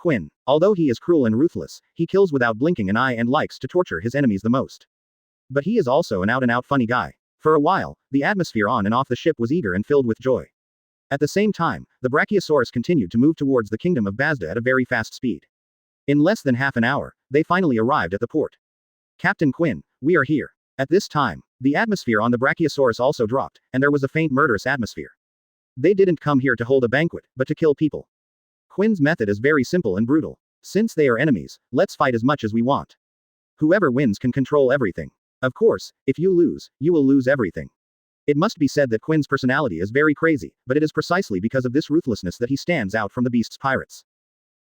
Quinn, although he is cruel and ruthless, he kills without blinking an eye and likes to torture his enemies the most. But he is also an out-and-out funny guy. For a while, the atmosphere on and off the ship was eager and filled with joy. At the same time, the Brachiosaurus continued to move towards the Kingdom of Basta at a very fast speed. In less than half an hour, they finally arrived at the port. Captain Quinn, we are here. At this time, the atmosphere on the Brachiosaurus also dropped, and there was a faint murderous atmosphere. They didn't come here to hold a banquet, but to kill people. Quinn's method is very simple and brutal. Since they are enemies, let's fight as much as we want. Whoever wins can control everything. Of course, if you lose, you will lose everything. It must be said that Quinn's personality is very crazy, but it is precisely because of this ruthlessness that he stands out from the Beast's pirates.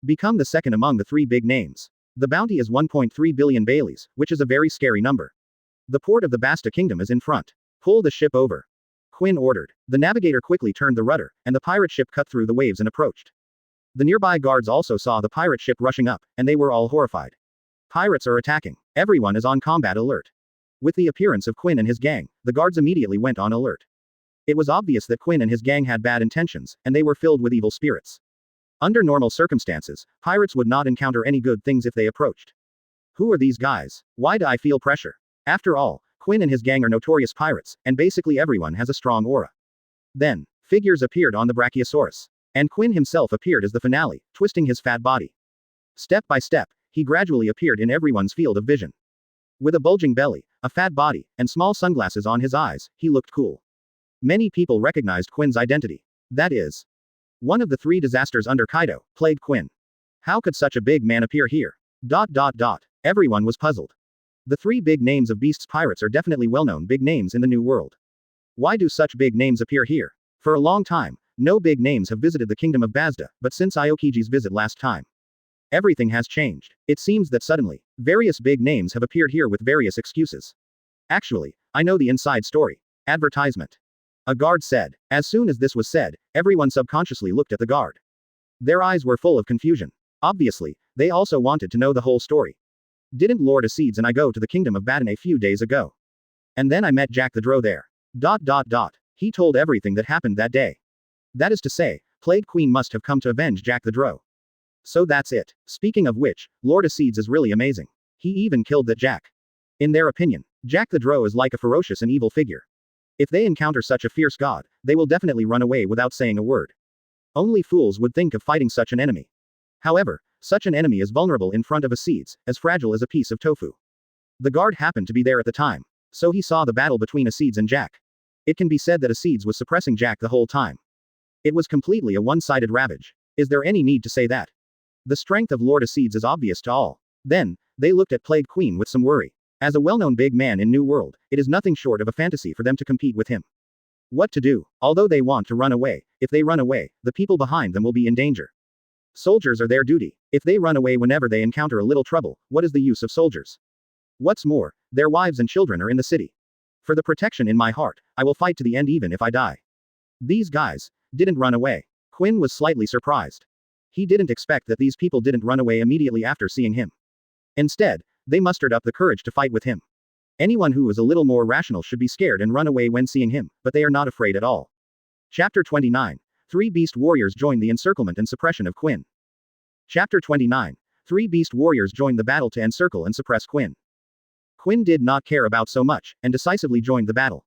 Become the second among the three big names. The bounty is 1.3 billion Baileys, which is a very scary number. The port of the Basta Kingdom is in front. Pull the ship over. Quinn ordered. The navigator quickly turned the rudder, and the pirate ship cut through the waves and approached. The nearby guards also saw the pirate ship rushing up, and they were all horrified. Pirates are attacking. Everyone is on combat alert. With the appearance of Quinn and his gang, the guards immediately went on alert. It was obvious that Quinn and his gang had bad intentions, and they were filled with evil spirits. Under normal circumstances, pirates would not encounter any good things if they approached. Who are these guys? Why do I feel pressure? After all, Quinn and his gang are notorious pirates, and basically everyone has a strong aura. Then, figures appeared on the Brachiosaurus. And Quinn himself appeared as the finale, twisting his fat body. Step by step, he gradually appeared in everyone's field of vision. With a bulging belly, a fat body, and small sunglasses on his eyes, he looked cool. Many people recognized Quinn's identity. That is, one of the three disasters under Kaido, plagued Quinn. How could such a big man appear here? Everyone was puzzled. The three big names of Beast's pirates are definitely well-known big names in the New World. Why do such big names appear here? For a long time, no big names have visited the Kingdom of Basta, but since Aokiji's visit last time, everything has changed. It seems that suddenly, various big names have appeared here with various excuses. Actually, I know the inside story. Advertisement. A guard said. As soon as this was said, everyone subconsciously looked at the guard. Their eyes were full of confusion. Obviously, they also wanted to know the whole story. Didn't Lord Acedes and I go to the Kingdom of Basta a few days ago? And then I met Jack the Drow there. He told everything that happened that day. That is to say, Plague Queen must have come to avenge Jack the Drow. So that's it. Speaking of which, Lord Acedes is really amazing. He even killed that Jack. In their opinion, Jack the Drow is like a ferocious and evil figure. If they encounter such a fierce god, they will definitely run away without saying a word. Only fools would think of fighting such an enemy. However, such an enemy is vulnerable in front of Acedes, as fragile as a piece of tofu. The guard happened to be there at the time, so he saw the battle between Acedes and Jack. It can be said that Acedes was suppressing Jack the whole time. It was completely a one-sided ravage. Is there any need to say that? The strength of Lord Acedes is obvious to all. Then, they looked at Plague Queen with some worry. As a well-known big man in New World, it is nothing short of a fantasy for them to compete with him. What to do? Although they want to run away, if they run away, the people behind them will be in danger. Soldiers are their duty. If they run away whenever they encounter a little trouble, what is the use of soldiers? What's more, their wives and children are in the city. For the protection in my heart, I will fight to the end even if I die. These guys didn't run away. Quinn was slightly surprised. He didn't expect that these people didn't run away immediately after seeing him. Instead, they mustered up the courage to fight with him. Anyone who is a little more rational should be scared and run away when seeing him, but they are not afraid at all. Chapter 29. Three Beast Warriors join the encirclement and suppression of Quinn. Chapter 29. Three Beast Warriors join the battle to encircle and suppress Quinn. Quinn did not care about so much, and decisively joined the battle.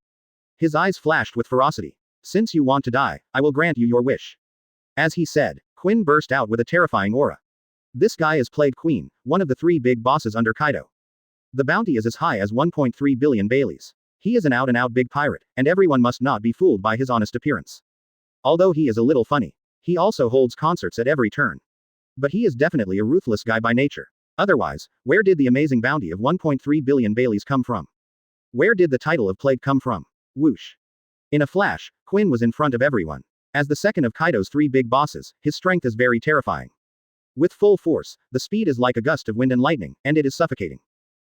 His eyes flashed with ferocity. Since you want to die, I will grant you your wish. As he said, Quinn burst out with a terrifying aura. This guy is Plague Queen, one of the three big bosses under Kaido. The bounty is as high as 1.3 billion Baileys. He is an out-and-out big pirate, and everyone must not be fooled by his honest appearance. Although he is a little funny, he also holds concerts at every turn. But he is definitely a ruthless guy by nature. Otherwise, where did the amazing bounty of 1.3 billion Baileys come from? Where did the title of Plague come from? Whoosh. In a flash, Quinn was in front of everyone. As the second of Kaido's three big bosses, his strength is very terrifying. With full force, the speed is like a gust of wind and lightning, and it is suffocating.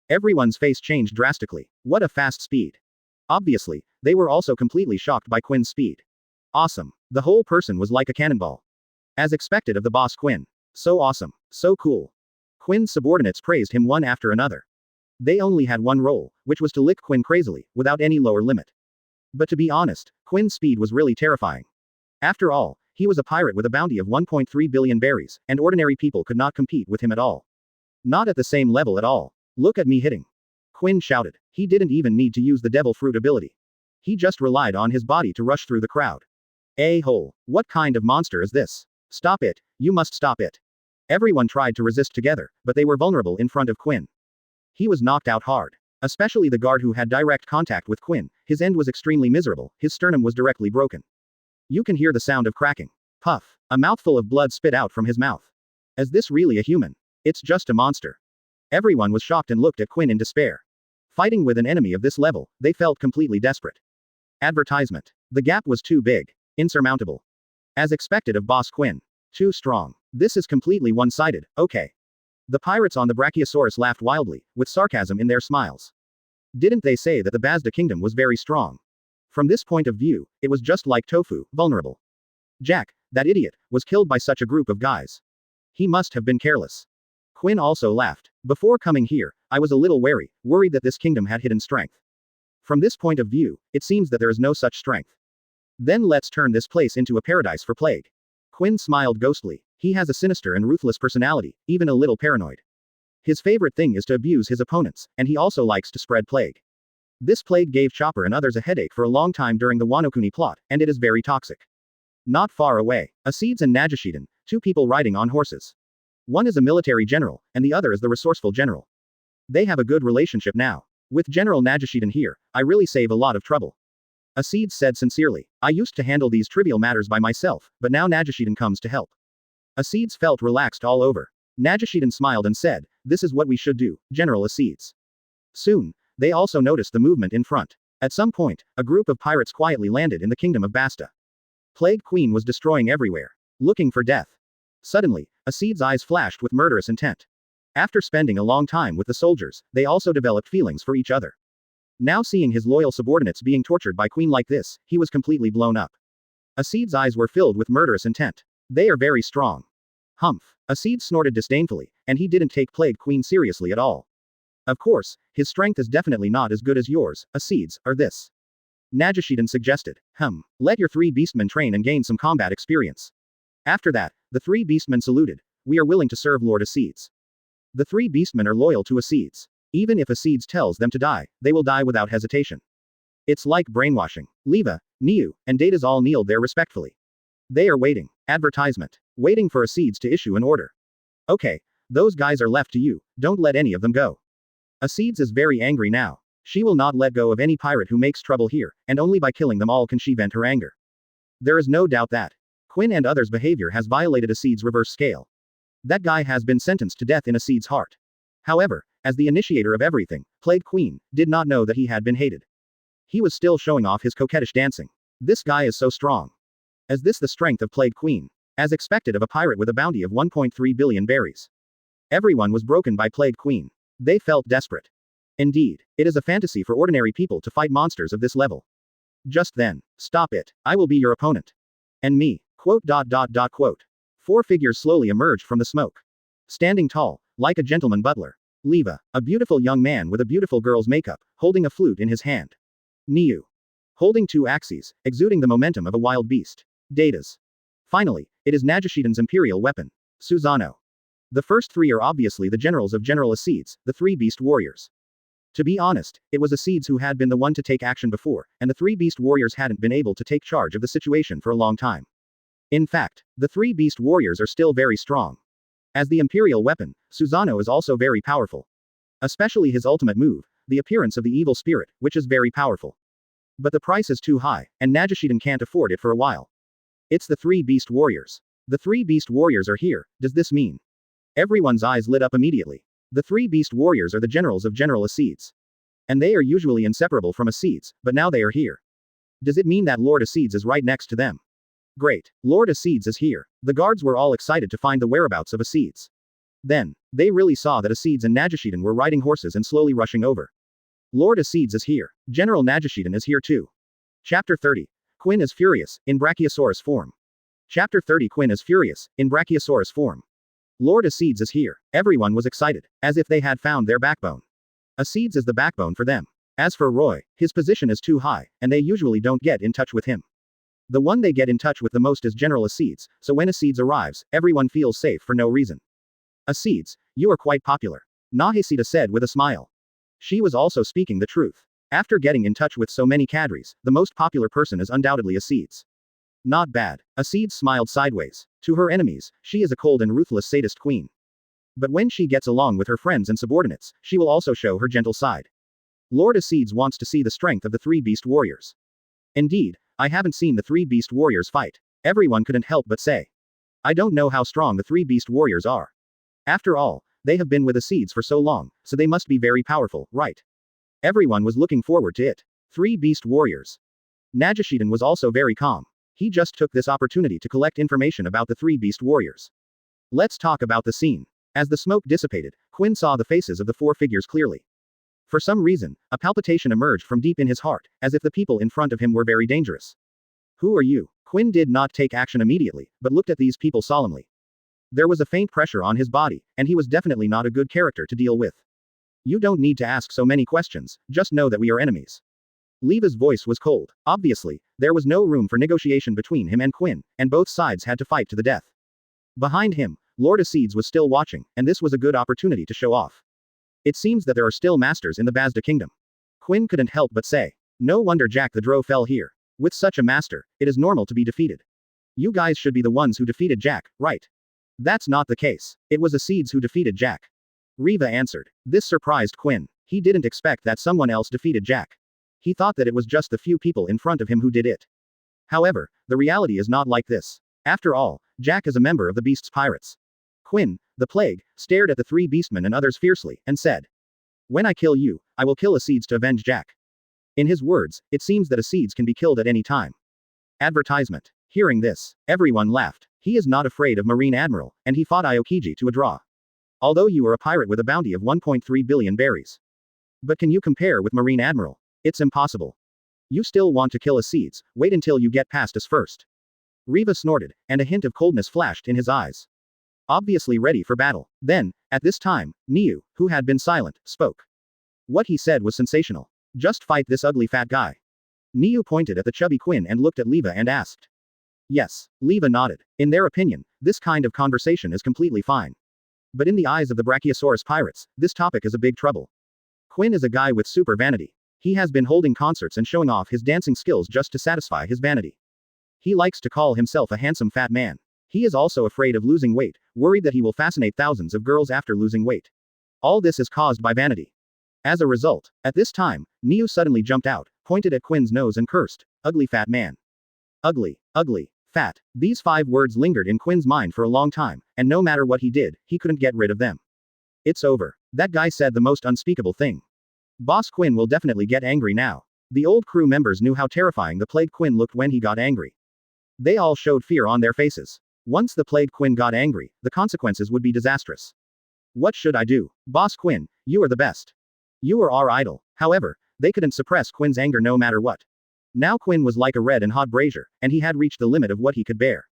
Everyone's face changed drastically. What a fast speed. Obviously, they were also completely shocked by Quinn's speed. Awesome. The whole person was like a cannonball. As expected of the boss Quinn. So awesome. So cool. Quinn's subordinates praised him one after another. They only had one role, which was to lick Quinn crazily, without any lower limit. But to be honest, Quinn's speed was really terrifying. After all, he was a pirate with a bounty of 1.3 billion berries, and ordinary people could not compete with him at all. Not at the same level at all. Look at me hitting. Quinn shouted. He didn't even need to use the devil fruit ability. He just relied on his body to rush through the crowd. A-hole. What kind of monster is this? Stop it, you must stop it. Everyone tried to resist together, but they were vulnerable in front of Quinn. He was knocked out hard. Especially the guard who had direct contact with Quinn, his end was extremely miserable, his sternum was directly broken. You can hear the sound of cracking. Puff. A mouthful of blood spit out from his mouth. Is this really a human? It's just a monster. Everyone was shocked and looked at Quinn in despair. Fighting with an enemy of this level, they felt completely desperate. Advertisement. The gap was too big. Insurmountable. As expected of Boss Quinn. Too strong. This is completely one-sided, okay. The pirates on the Brachiosaurus laughed wildly, with sarcasm in their smiles. Didn't they say that the Basta kingdom was very strong? From this point of view, it was just like tofu, vulnerable. Jack, that idiot, was killed by such a group of guys. He must have been careless. Quinn also laughed. Before coming here, I was a little worried that this kingdom had hidden strength. From this point of view, it seems that there is no such strength. Then let's turn this place into a paradise for plague. Quinn smiled ghostly. He has a sinister and ruthless personality, even a little paranoid. His favorite thing is to abuse his opponents, and he also likes to spread plague. This plague gave Chopper and others a headache for a long time during the Wanokuni plot, and it is very toxic. Not far away, Acedes and Nagashiden, two people riding on horses. One is a military general, and the other is the resourceful general. They have a good relationship now. With General Nagashiden here, I really save a lot of trouble. Acedes said sincerely, I used to handle these trivial matters by myself, but now Nagashiden comes to help. Acedes felt relaxed all over. Nagashiden smiled and said, this is what we should do, General Acedes. Soon, they also noticed the movement in front. At some point, a group of pirates quietly landed in the Kingdom of Basta. Plague Queen was destroying everywhere. Looking for death. Suddenly, Acedes' eyes flashed with murderous intent. After spending a long time with the soldiers, they also developed feelings for each other. Now seeing his loyal subordinates being tortured by Queen like this, he was completely blown up. Acedes' eyes were filled with murderous intent. They are very strong. Humph. Acedes snorted disdainfully, and he didn't take Plague Queen seriously at all. Of course, his strength is definitely not as good as yours, Acedes, or this. Nagashiden suggested. Let your three beastmen train and gain some combat experience. After that, the three beastmen saluted. We are willing to serve Lord Acedes. The three beastmen are loyal to Acedes. Even if Acedes tells them to die, they will die without hesitation. It's like brainwashing. Leva, Niu, and Data's all kneeled there respectfully. They are waiting. Advertisement. Waiting for Acedes to issue an order. Okay, those guys are left to you, don't let any of them go. Acedes is very angry now. She will not let go of any pirate who makes trouble here, and only by killing them all can she vent her anger. There is no doubt that Quinn and others' behavior has violated Acedes' reverse scale. That guy has been sentenced to death in Acedes' heart. However, as the initiator of everything, Plague Queen did not know that he had been hated. He was still showing off his coquettish dancing. This guy is so strong. Is this the strength of Plague Queen? As expected of a pirate with a bounty of 1.3 billion berries. Everyone was broken by Plague Queen. They felt desperate. Indeed, it is a fantasy for ordinary people to fight monsters of this level. Just then, stop it, I will be your opponent. And me, quote. Four figures slowly emerged from the smoke. Standing tall, like a gentleman butler. Leva, a beautiful young man with a beautiful girl's makeup, holding a flute in his hand. Niu, holding two axes, exuding the momentum of a wild beast. Data's. Finally, it is Nagashiden's imperial weapon. Susanoo. The first three are obviously the generals of General Acedes, the three beast warriors. To be honest, it was Acedes who had been the one to take action before, and the three beast warriors hadn't been able to take charge of the situation for a long time. In fact, the three beast warriors are still very strong. As the imperial weapon, Susanoo is also very powerful. Especially his ultimate move, the appearance of the evil spirit, which is very powerful. But the price is too high, and Nagashiden can't afford it for a while. It's the three beast warriors. The three beast warriors are here, does this mean? Everyone's eyes lit up immediately. The three beast warriors are the generals of General Acedes. And they are usually inseparable from Acedes, but now they are here. Does it mean that Lord Acedes is right next to them? Great, Lord Acedes is here. The guards were all excited to find the whereabouts of Acedes. Then, they really saw that Acedes and Nagashiden were riding horses and slowly rushing over. Lord Acedes is here. General Nagashiden is here too. Chapter 30. Quinn is furious, in Brachiosaurus form. Chapter 30. Quinn is furious, in Brachiosaurus form. Lord Acedes is here. Everyone was excited, as if they had found their backbone. Acedes is the backbone for them. As for Roy, his position is too high, and they usually don't get in touch with him. The one they get in touch with the most is General Acedes, so when Acedes arrives, everyone feels safe for no reason. Acedes, you are quite popular. Nahesida said with a smile. She was also speaking the truth. After getting in touch with so many cadres, the most popular person is undoubtedly Acedes. Not bad. Acedes smiled sideways. To her enemies, she is a cold and ruthless sadist queen. But when she gets along with her friends and subordinates, she will also show her gentle side. Lord Acedes wants to see the strength of the three beast warriors. Indeed, I haven't seen the three beast warriors fight. Everyone couldn't help but say. I don't know how strong the three beast warriors are. After all, they have been with Acedes for so long, so they must be very powerful, right? Everyone was looking forward to it. Three beast warriors. Nagashiden was also very calm. He just took this opportunity to collect information about the three beast warriors. Let's talk about the scene. As the smoke dissipated, Quinn saw the faces of the four figures clearly. For some reason, a palpitation emerged from deep in his heart, as if the people in front of him were very dangerous. Who are you? Quinn did not take action immediately, but looked at these people solemnly. There was a faint pressure on his body, and he was definitely not a good character to deal with. You don't need to ask so many questions, just know that we are enemies. Leva's voice was cold. Obviously, there was no room for negotiation between him and Quinn, and both sides had to fight to the death. Behind him, Lord Acedes was still watching, and this was a good opportunity to show off. It seems that there are still masters in the Basta kingdom. Quinn couldn't help but say. No wonder Jack the Drow fell here. With such a master, it is normal to be defeated. You guys should be the ones who defeated Jack, right? That's not the case. It was Acedes who defeated Jack. Reva answered. This surprised Quinn. He didn't expect that someone else defeated Jack. He thought that it was just the few people in front of him who did it. However, the reality is not like this. After all, Jack is a member of the Beast's Pirates. Quinn, the Plague, stared at the three beastmen and others fiercely, and said. When I kill you, I will kill Acedes to avenge Jack. In his words, it seems that Acedes can be killed at any time. Advertisement. Hearing this, everyone laughed. He is not afraid of Marine Admiral, and he fought Aokiji to a draw. Although you are a pirate with a bounty of 1.3 billion berries. But can you compare with Marine Admiral? It's impossible. You still want to kill Acedes, wait until you get past us first. Reva snorted, and a hint of coldness flashed in his eyes. Obviously ready for battle. Then, at this time, Niu, who had been silent, spoke. What he said was sensational. Just fight this ugly fat guy. Niu pointed at the chubby Quinn and looked at Leva and asked. Yes, Leva nodded. In their opinion, this kind of conversation is completely fine. But in the eyes of the Brachiosaurus pirates, this topic is a big trouble. Quinn is a guy with super vanity. He has been holding concerts and showing off his dancing skills just to satisfy his vanity. He likes to call himself a handsome fat man. He is also afraid of losing weight, worried that he will fascinate thousands of girls after losing weight. All this is caused by vanity. As a result, at this time, Niu suddenly jumped out, pointed at Quinn's nose and cursed, ugly fat man. Ugly, ugly, fat. These 5 words lingered in Quinn's mind for a long time, and no matter what he did, he couldn't get rid of them. It's over. That guy said the most unspeakable thing. Boss Quinn will definitely get angry now. The old crew members knew how terrifying the Plague Quinn looked when he got angry. They all showed fear on their faces. Once the Plague Quinn got angry, the consequences would be disastrous. What should I do? Boss Quinn, you are the best. You are our idol. However, they couldn't suppress Quinn's anger no matter what. Now Quinn was like a red and hot brazier, and he had reached the limit of what he could bear.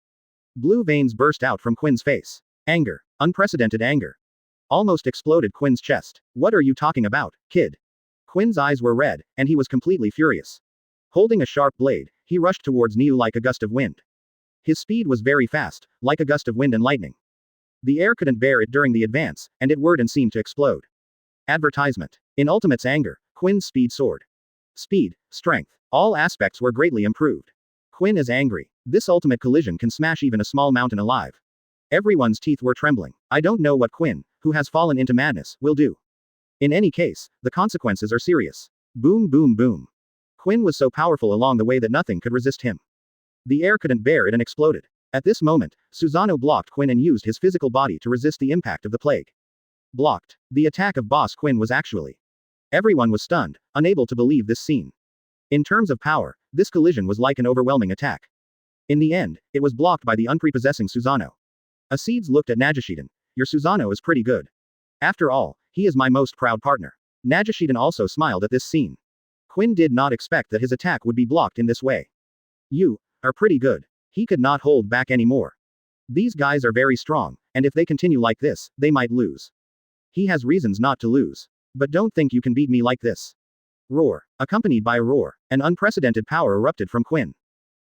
Blue veins burst out from Quinn's face. Anger. Unprecedented anger. Almost exploded Quinn's chest. What are you talking about, kid? Quinn's eyes were red, and he was completely furious. Holding a sharp blade, he rushed towards Niu like a gust of wind. His speed was very fast, like a gust of wind and lightning. The air couldn't bear it during the advance, and it whirred and seemed to explode. Advertisement. In Ultimate's anger, Quinn's speed soared. Speed, strength, all aspects were greatly improved. Quinn is angry. This ultimate collision can smash even a small mountain alive. Everyone's teeth were trembling. I don't know what Quinn, who has fallen into madness, will do. In any case, the consequences are serious. Boom boom boom. Quinn was so powerful along the way that nothing could resist him. The air couldn't bear it and exploded. At this moment, Susanoo blocked Quinn and used his physical body to resist the impact of the plague. Blocked. The attack of Boss Quinn was actually. Everyone was stunned, unable to believe this scene. In terms of power, this collision was like an overwhelming attack. In the end, it was blocked by the unprepossessing Susanoo. Acedes looked at Nagashiden. Your Susanoo is pretty good. After all, he is my most proud partner. Nagashiden also smiled at this scene. Quinn did not expect that his attack would be blocked in this way. You are pretty good. He could not hold back anymore. These guys are very strong, and if they continue like this, they might lose. He has reasons not to lose. But don't think you can beat me like this. Roar. Accompanied by a roar, an unprecedented power erupted from Quinn.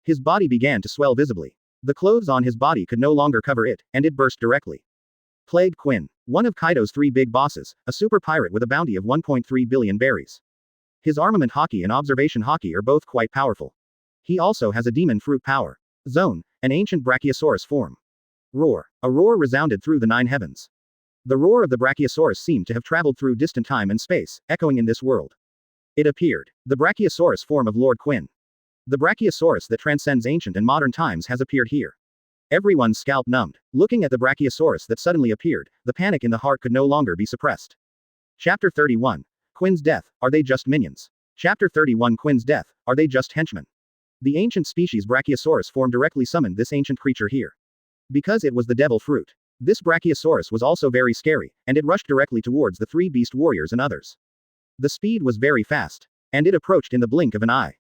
His body began to swell visibly. The clothes on his body could no longer cover it, and it burst directly. Plague Quinn. One of Kaido's 3 big bosses, a super pirate with a bounty of 1.3 billion berries. His armament Haki and observation Haki are both quite powerful. He also has a demon fruit power. Zone, an ancient Brachiosaurus form. Roar. A roar resounded through the 9 heavens. The roar of the Brachiosaurus seemed to have traveled through distant time and space, echoing in this world. It appeared. The Brachiosaurus form of Lord Quinn. The Brachiosaurus that transcends ancient and modern times has appeared here. Everyone's scalp numbed. Looking at the Brachiosaurus that suddenly appeared, the panic in the heart could no longer be suppressed. Chapter 31. Quinn's death, are they just minions? Chapter 31 Quinn's death, are they just henchmen? The ancient species Brachiosaurus form directly summoned this ancient creature here. Because it was the devil fruit. This Brachiosaurus was also very scary, and it rushed directly towards the 3 beast warriors and others. The speed was very fast. And it approached in the blink of an eye.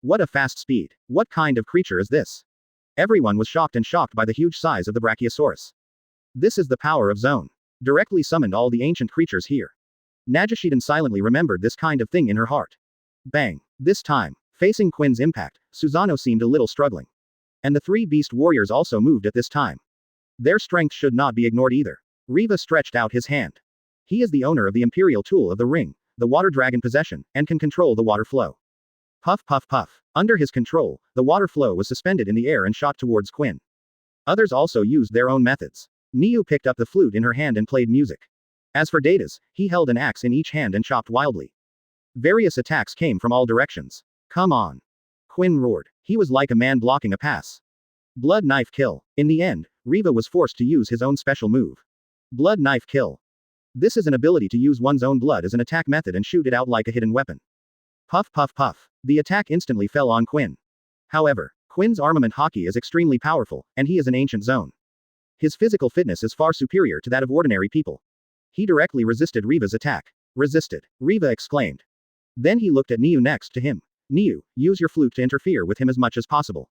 What a fast speed. What kind of creature is this? Everyone was shocked by the huge size of the Brachiosaurus. This is the power of Zone. Directly summoned all the ancient creatures here. Najishiden silently remembered this kind of thing in her heart. Bang. This time, facing Quinn's impact, Susanoo seemed a little struggling. And the 3 beast warriors also moved at this time. Their strength should not be ignored either. Riva stretched out his hand. He is the owner of the imperial tool of the ring, the water dragon possession, and can control the water flow. Puff puff puff. Under his control, the water flow was suspended in the air and shot towards Quinn. Others also used their own methods. Niu picked up the flute in her hand and played music. As for Data's, he held an axe in each hand and chopped wildly. Various attacks came from all directions. Come on. Quinn roared. He was like a man blocking a pass. Blood knife kill. In the end, Riva was forced to use his own special move. Blood knife kill. This is an ability to use one's own blood as an attack method and shoot it out like a hidden weapon. Puff puff puff. The attack instantly fell on Quinn. However, Quinn's armament Haki is extremely powerful, and he is an ancient Zone. His physical fitness is far superior to that of ordinary people. He directly resisted Riva's attack. Resisted. Riva exclaimed. Then he looked at Niu next to him. Niu, use your flute to interfere with him as much as possible.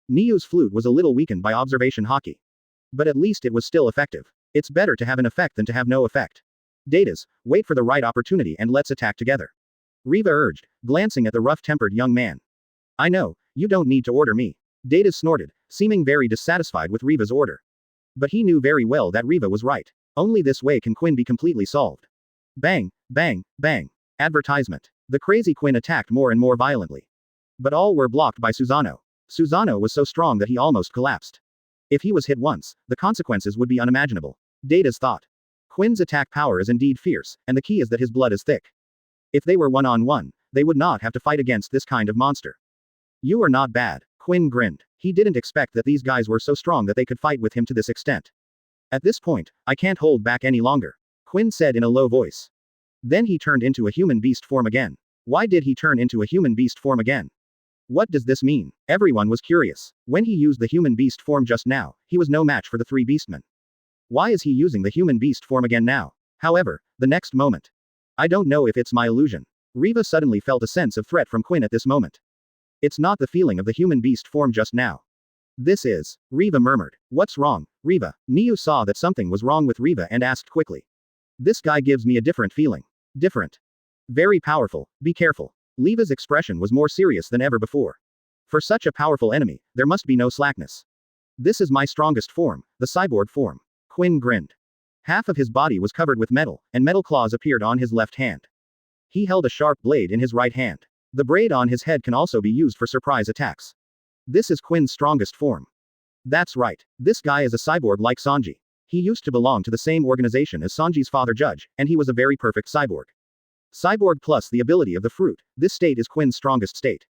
Niu's flute was a little weakened by observation Haki. But at least it was still effective. It's better to have an effect than to have no effect. Data's, wait for the right opportunity and let's attack together. Riva urged, glancing at the rough-tempered young man. I know, you don't need to order me. Data snorted, seeming very dissatisfied with Riva's order. But he knew very well that Riva was right. Only this way can Quinn be completely solved. Bang, bang, bang. Advertisement. The crazy Quinn attacked more and more violently. But all were blocked by Susanoo. Susanoo was so strong that he almost collapsed. If he was hit once, the consequences would be unimaginable. Data's thought. Quinn's attack power is indeed fierce, and the key is that his blood is thick. If they were one-on-one, they would not have to fight against this kind of monster. You are not bad. Quinn grinned. He didn't expect that these guys were so strong that they could fight with him to this extent. At this point, I can't hold back any longer. Quinn said in a low voice. Then he turned into a human beast form again. Why did he turn into a human beast form again? What does this mean? Everyone was curious. When he used the human beast form just now, he was no match for the 3 beastmen. Why is he using the human beast form again now? However, the next moment. I don't know if it's my illusion. Riva suddenly felt a sense of threat from Quinn at this moment. It's not the feeling of the human beast form just now. This is, Riva murmured. What's wrong, Riva? Niu saw that something was wrong with Riva and asked quickly. This guy gives me a different feeling. Different. Very powerful, be careful. Riva's expression was more serious than ever before. For such a powerful enemy, there must be no slackness. This is my strongest form, the cyborg form. Quinn grinned. Half of his body was covered with metal, and metal claws appeared on his left hand. He held a sharp blade in his right hand. The braid on his head can also be used for surprise attacks. This is Quinn's strongest form. That's right. This guy is a cyborg like Sanji. He used to belong to the same organization as Sanji's father Judge, and he was a very perfect cyborg. Cyborg plus the ability of the fruit, this state is Quinn's strongest state.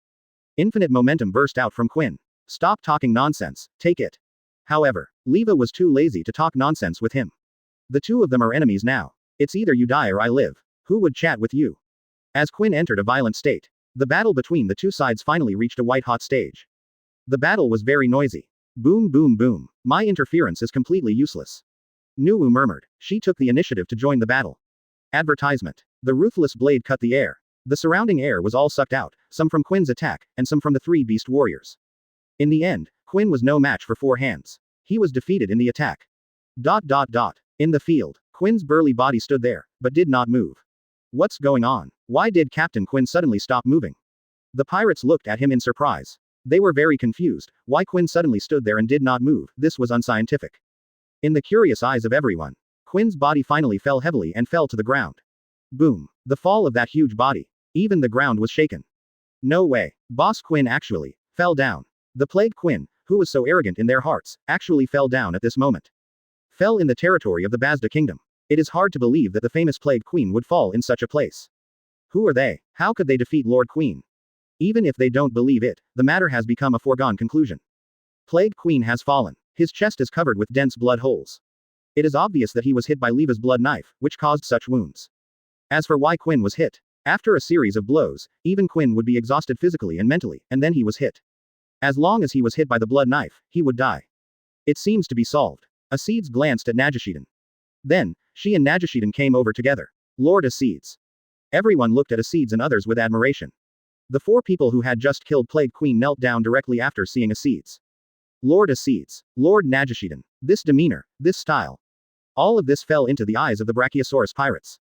Infinite momentum burst out from Quinn. Stop talking nonsense, take it. However, Riva was too lazy to talk nonsense with him. The two of them are enemies now. It's either you die or I live. Who would chat with you? As Quinn entered a violent state, the battle between the two sides finally reached a white-hot stage. The battle was very noisy. Boom boom boom. My interference is completely useless. Nuu murmured. She took the initiative to join the battle. Advertisement. The ruthless blade cut the air. The surrounding air was all sucked out, some from Quinn's attack, and some from the 3 beast warriors. In the end, Quinn was no match for 4 hands. He was defeated in the attack. ... In the field, Quinn's burly body stood there, but did not move. What's going on? Why did Captain Quinn suddenly stop moving? The pirates looked at him in surprise. They were very confused. Why Quinn suddenly stood there and did not move? This was unscientific. In the curious eyes of everyone, Quinn's body finally fell heavily and fell to the ground. Boom. The fall of that huge body. Even the ground was shaken. No way. Boss Quinn actually fell down. The plagued Quinn, who was so arrogant in their hearts, actually fell down at this moment. Fell in the territory of the Basta kingdom. It is hard to believe that the famous plagued queen would fall in such a place. Who are they? How could they defeat Lord Queen? Even if they don't believe it, the matter has become a foregone conclusion. Plagued Queen has fallen. His chest is covered with dense blood holes. It is obvious that he was hit by Leva's blood knife, which caused such wounds. As for why Quinn was hit, after a series of blows, even Quinn would be exhausted physically and mentally, and then he was hit. As long as he was hit by the blood knife, he would die. It seems to be solved. Acedes glanced at Najishiden. Then, she and Najishiden came over together. Lord Acedes. Everyone looked at Acedes and others with admiration. The 4 people who had just killed Plague Queen knelt down directly after seeing Acedes. Lord Acedes. Lord Najishiden. This demeanor, this style. All of this fell into the eyes of the Brachiosaurus pirates.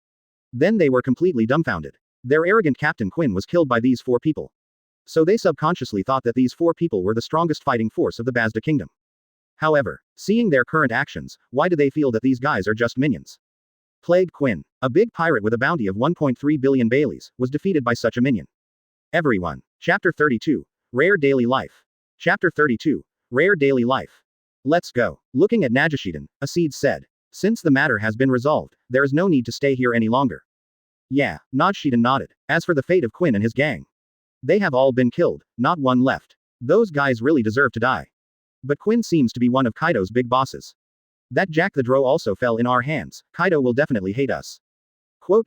Then they were completely dumbfounded. Their arrogant captain Quinn was killed by these 4 people. So they subconsciously thought that these 4 people were the strongest fighting force of the Basta kingdom. However, seeing their current actions, why do they feel that these guys are just minions? Plague Quinn, a big pirate with a bounty of 1.3 billion Baileys, was defeated by such a minion. Everyone. Chapter 32. Rare Daily Life. Chapter 32. Rare Daily Life. Let's go. Looking at Najishiden, Acedes said. Since the matter has been resolved, there is no need to stay here any longer. Yeah, Najishiden nodded. As for the fate of Quinn and his gang, they have all been killed, not one left. Those guys really deserve to die. But Quinn seems to be one of Kaido's big bosses. That Jack the Drow also fell in our hands. Kaido will definitely hate us. Quote.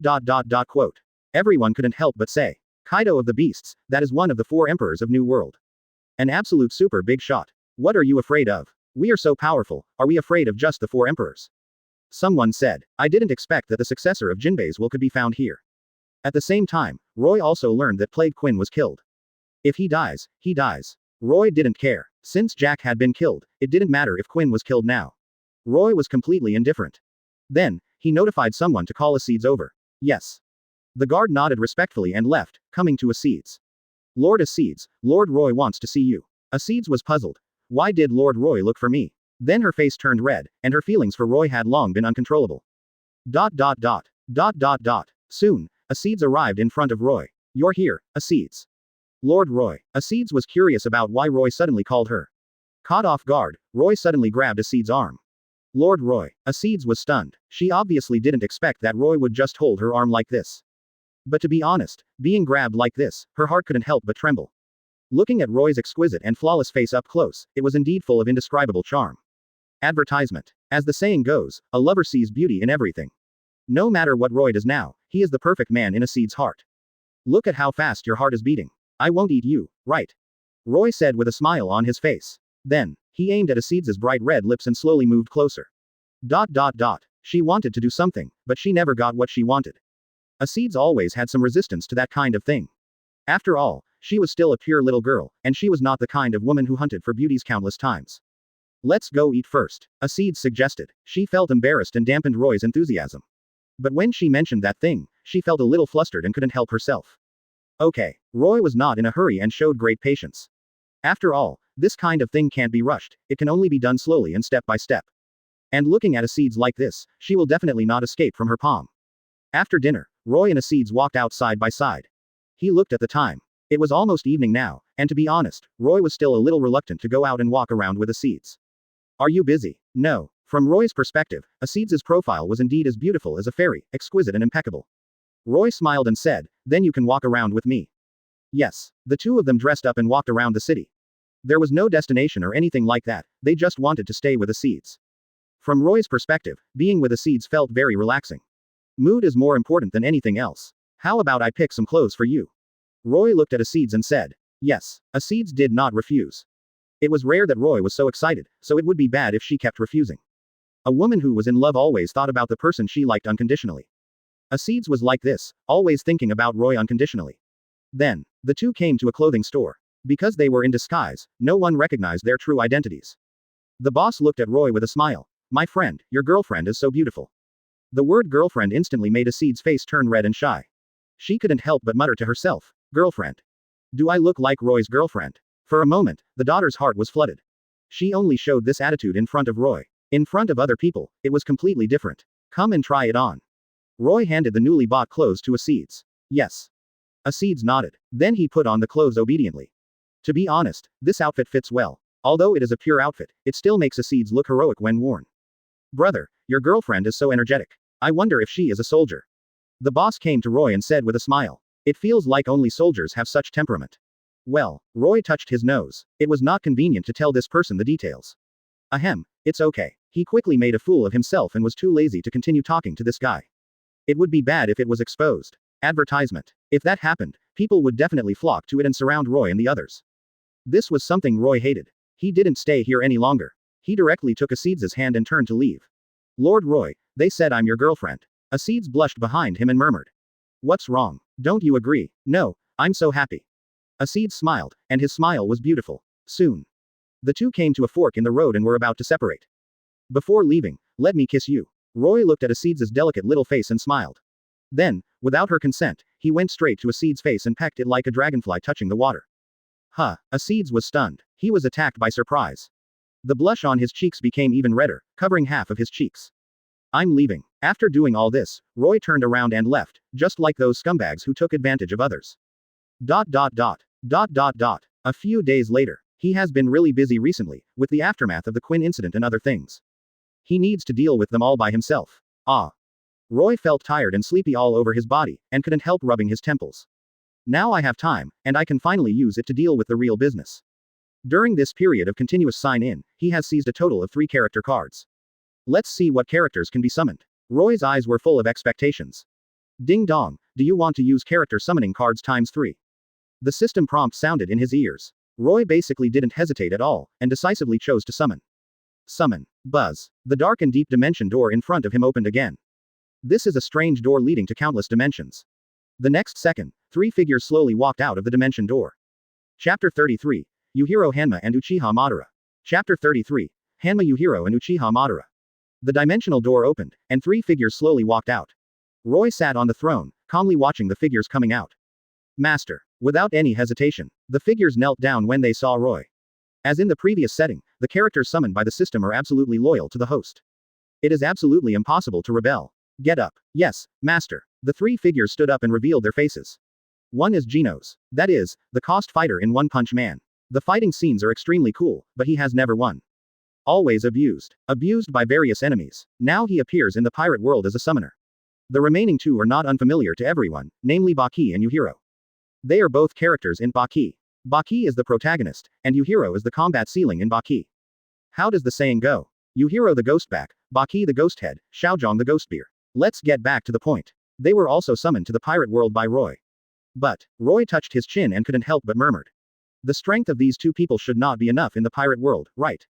Everyone couldn't help but say. Kaido of the Beasts, that is one of the 4 emperors of New World. An absolute super big shot. What are you afraid of? We are so powerful, are we afraid of just the 4 emperors? Someone said, I didn't expect that the successor of Jinbei's will could be found here. At the same time, Roy also learned that Plague Quinn was killed. If he dies, he dies. Roy didn't care. Since Jack had been killed, it didn't matter if Quinn was killed now. Roy was completely indifferent. Then, he notified someone to call Acedes over. Yes. The guard nodded respectfully and left, coming to Acedes. Lord Acedes, Lord Roy wants to see you. Acedes was puzzled. Why did Lord Roy look for me? Then her face turned red, and her feelings for Roy had long been uncontrollable. Soon, Acedes arrived in front of Roy. You're here, Acedes. Lord Roy. Acedes was curious about why Roy suddenly called her. Caught off guard, Roy suddenly grabbed Acedes' arm. Lord Roy. Acedes was stunned. She obviously didn't expect that Roy would just hold her arm like this. But to be honest, being grabbed like this, her heart couldn't help but tremble. Looking at Roy's exquisite and flawless face up close, it was indeed full of indescribable charm. Advertisement. As the saying goes, a lover sees beauty in everything. No matter what Roy does now, he is the perfect man in Acedes' heart. Look at how fast your heart is beating. I won't eat you, right? Roy said with a smile on his face. Then, he aimed at Acedes' bright red lips and slowly moved closer. She wanted to do something, but she never got what she wanted. Acedes always had some resistance to that kind of thing. After all, she was still a pure little girl, and she was not the kind of woman who hunted for beauties countless times. Let's go eat first, Acedes suggested. She felt embarrassed and dampened Roy's enthusiasm. But when she mentioned that thing, she felt a little flustered and couldn't help herself. Okay. Roy was not in a hurry and showed great patience. After all, this kind of thing can't be rushed, it can only be done slowly and step by step. And looking at Acedes like this, she will definitely not escape from her palm. After dinner, Roy and Acedes walked out side by side. He looked at the time. It was almost evening now, and to be honest, Roy was still a little reluctant to go out and walk around with Acedes. Are you busy? No. From Roy's perspective, Acedes' profile was indeed as beautiful as a fairy, exquisite and impeccable. Roy smiled and said, then you can walk around with me. Yes. The 2 of them dressed up and walked around the city. There was no destination or anything like that, they just wanted to stay with Acedes. From Roy's perspective, being with Acedes felt very relaxing. Mood is more important than anything else. How about I pick some clothes for you? Roy looked at Acedes and said. Yes. Acedes did not refuse. It was rare that Roy was so excited, so it would be bad if she kept refusing. A woman who was in love always thought about the person she liked unconditionally. Acedes was like this, always thinking about Roy unconditionally. Then, the 2 came to a clothing store. Because they were in disguise, no one recognized their true identities. The boss looked at Roy with a smile. My friend, your girlfriend is so beautiful. The word girlfriend instantly made Acedes' face turn red and shy. She couldn't help but mutter to herself, girlfriend. Do I look like Roy's girlfriend? For a moment, the daughter's heart was flooded. She only showed this attitude in front of Roy. In front of other people, it was completely different. Come and try it on. Roy handed the newly bought clothes to Acedes. Yes. Acedes nodded. Then he put on the clothes obediently. To be honest, this outfit fits well. Although it is a pure outfit, it still makes Acedes look heroic when worn. Brother, your girlfriend is so energetic. I wonder if she is a soldier. The boss came to Roy and said with a smile. It feels like only soldiers have such temperament. Well, Roy touched his nose. It was not convenient to tell this person the details. Ahem, it's okay. He quickly made a fool of himself and was too lazy to continue talking to this guy. It would be bad if it was exposed. Advertisement. If that happened, people would definitely flock to it and surround Roy and the others. This was something Roy hated. He didn't stay here any longer. He directly took Acedes' hand and turned to leave. Lord Roy, they said I'm your girlfriend. Acedes blushed behind him and murmured. What's wrong? Don't you agree? No, I'm so happy. Acedes smiled, and his smile was beautiful. Soon. The two came to a fork in the road and were about to separate. Before leaving, let me kiss you. Roy looked at Acedes' delicate little face and smiled. Then, without her consent, he went straight to Acedes' face and pecked it like a dragonfly touching the water. Huh, Acedes was stunned. He was attacked by surprise. The blush on his cheeks became even redder, covering half of his cheeks. I'm leaving. After doing all this, Roy turned around and left, just like those scumbags who took advantage of others. A few days later, he has been really busy recently, with the aftermath of the Quinn incident and other things. He needs to deal with them all by himself. Roy felt tired and sleepy all over his body, and couldn't help rubbing his temples. Now I have time, and I can finally use it to deal with the real business. During this period of continuous sign-in, he has seized a total of 3 character cards. Let's see what characters can be summoned. Roy's eyes were full of expectations. Ding dong, do you want to use character summoning cards ×3? The system prompt sounded in his ears. Roy basically didn't hesitate at all, and decisively chose to summon. Summon. Buzz. The dark and deep dimension door in front of him opened again. This is a strange door leading to countless dimensions. The next second, 3 figures slowly walked out of the dimension door. Chapter 33. Yuhiro Hanma and Uchiha Madara. Chapter 33. Hanma Yuhiro and Uchiha Madara. The dimensional door opened, and 3 figures slowly walked out. Roy sat on the throne, calmly watching the figures coming out. Master. Without any hesitation, the figures knelt down when they saw Roy. As in the previous setting, the characters summoned by the system are absolutely loyal to the host. It is absolutely impossible to rebel. Get up. Yes, Master. The 3 figures stood up and revealed their faces. One is Genos. That is, the cost fighter in One Punch Man. The fighting scenes are extremely cool, but he has never won. Always abused. Abused by various enemies. Now he appears in the pirate world as a summoner. The remaining 2 are not unfamiliar to everyone, namely Baki and Yuhiro. They are both characters in Baki. Baki is the protagonist, and Yuhiro is the combat ceiling in Baki. How does the saying go? Yuhiro the ghost back, Baki the ghost head, Xiaozhong the ghost spear. Let's get back to the point. They were also summoned to the pirate world by Roy. But, Roy touched his chin and couldn't help but murmured. The strength of these 2 people should not be enough in the pirate world, right?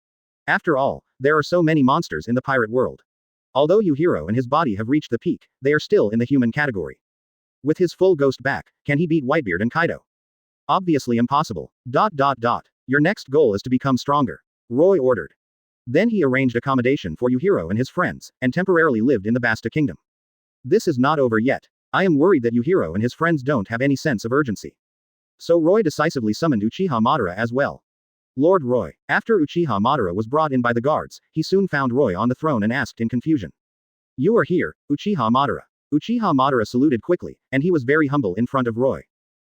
After all, there are so many monsters in the pirate world. Although Yuhiro and his body have reached the peak, they are still in the human category. With his full ghost back, can he beat Whitebeard and Kaido? Obviously impossible. Your next goal is to become stronger. Roy ordered. Then he arranged accommodation for Yuhiro and his friends, and temporarily lived in the Basta kingdom. This is not over yet. I am worried that Yuhiro and his friends don't have any sense of urgency. So Roy decisively summoned Uchiha Madara as well. Lord Roy. After Uchiha Madara was brought in by the guards, he soon found Roy on the throne and asked in confusion. You are here, Uchiha Madara. Uchiha Madara saluted quickly, and he was very humble in front of Roy.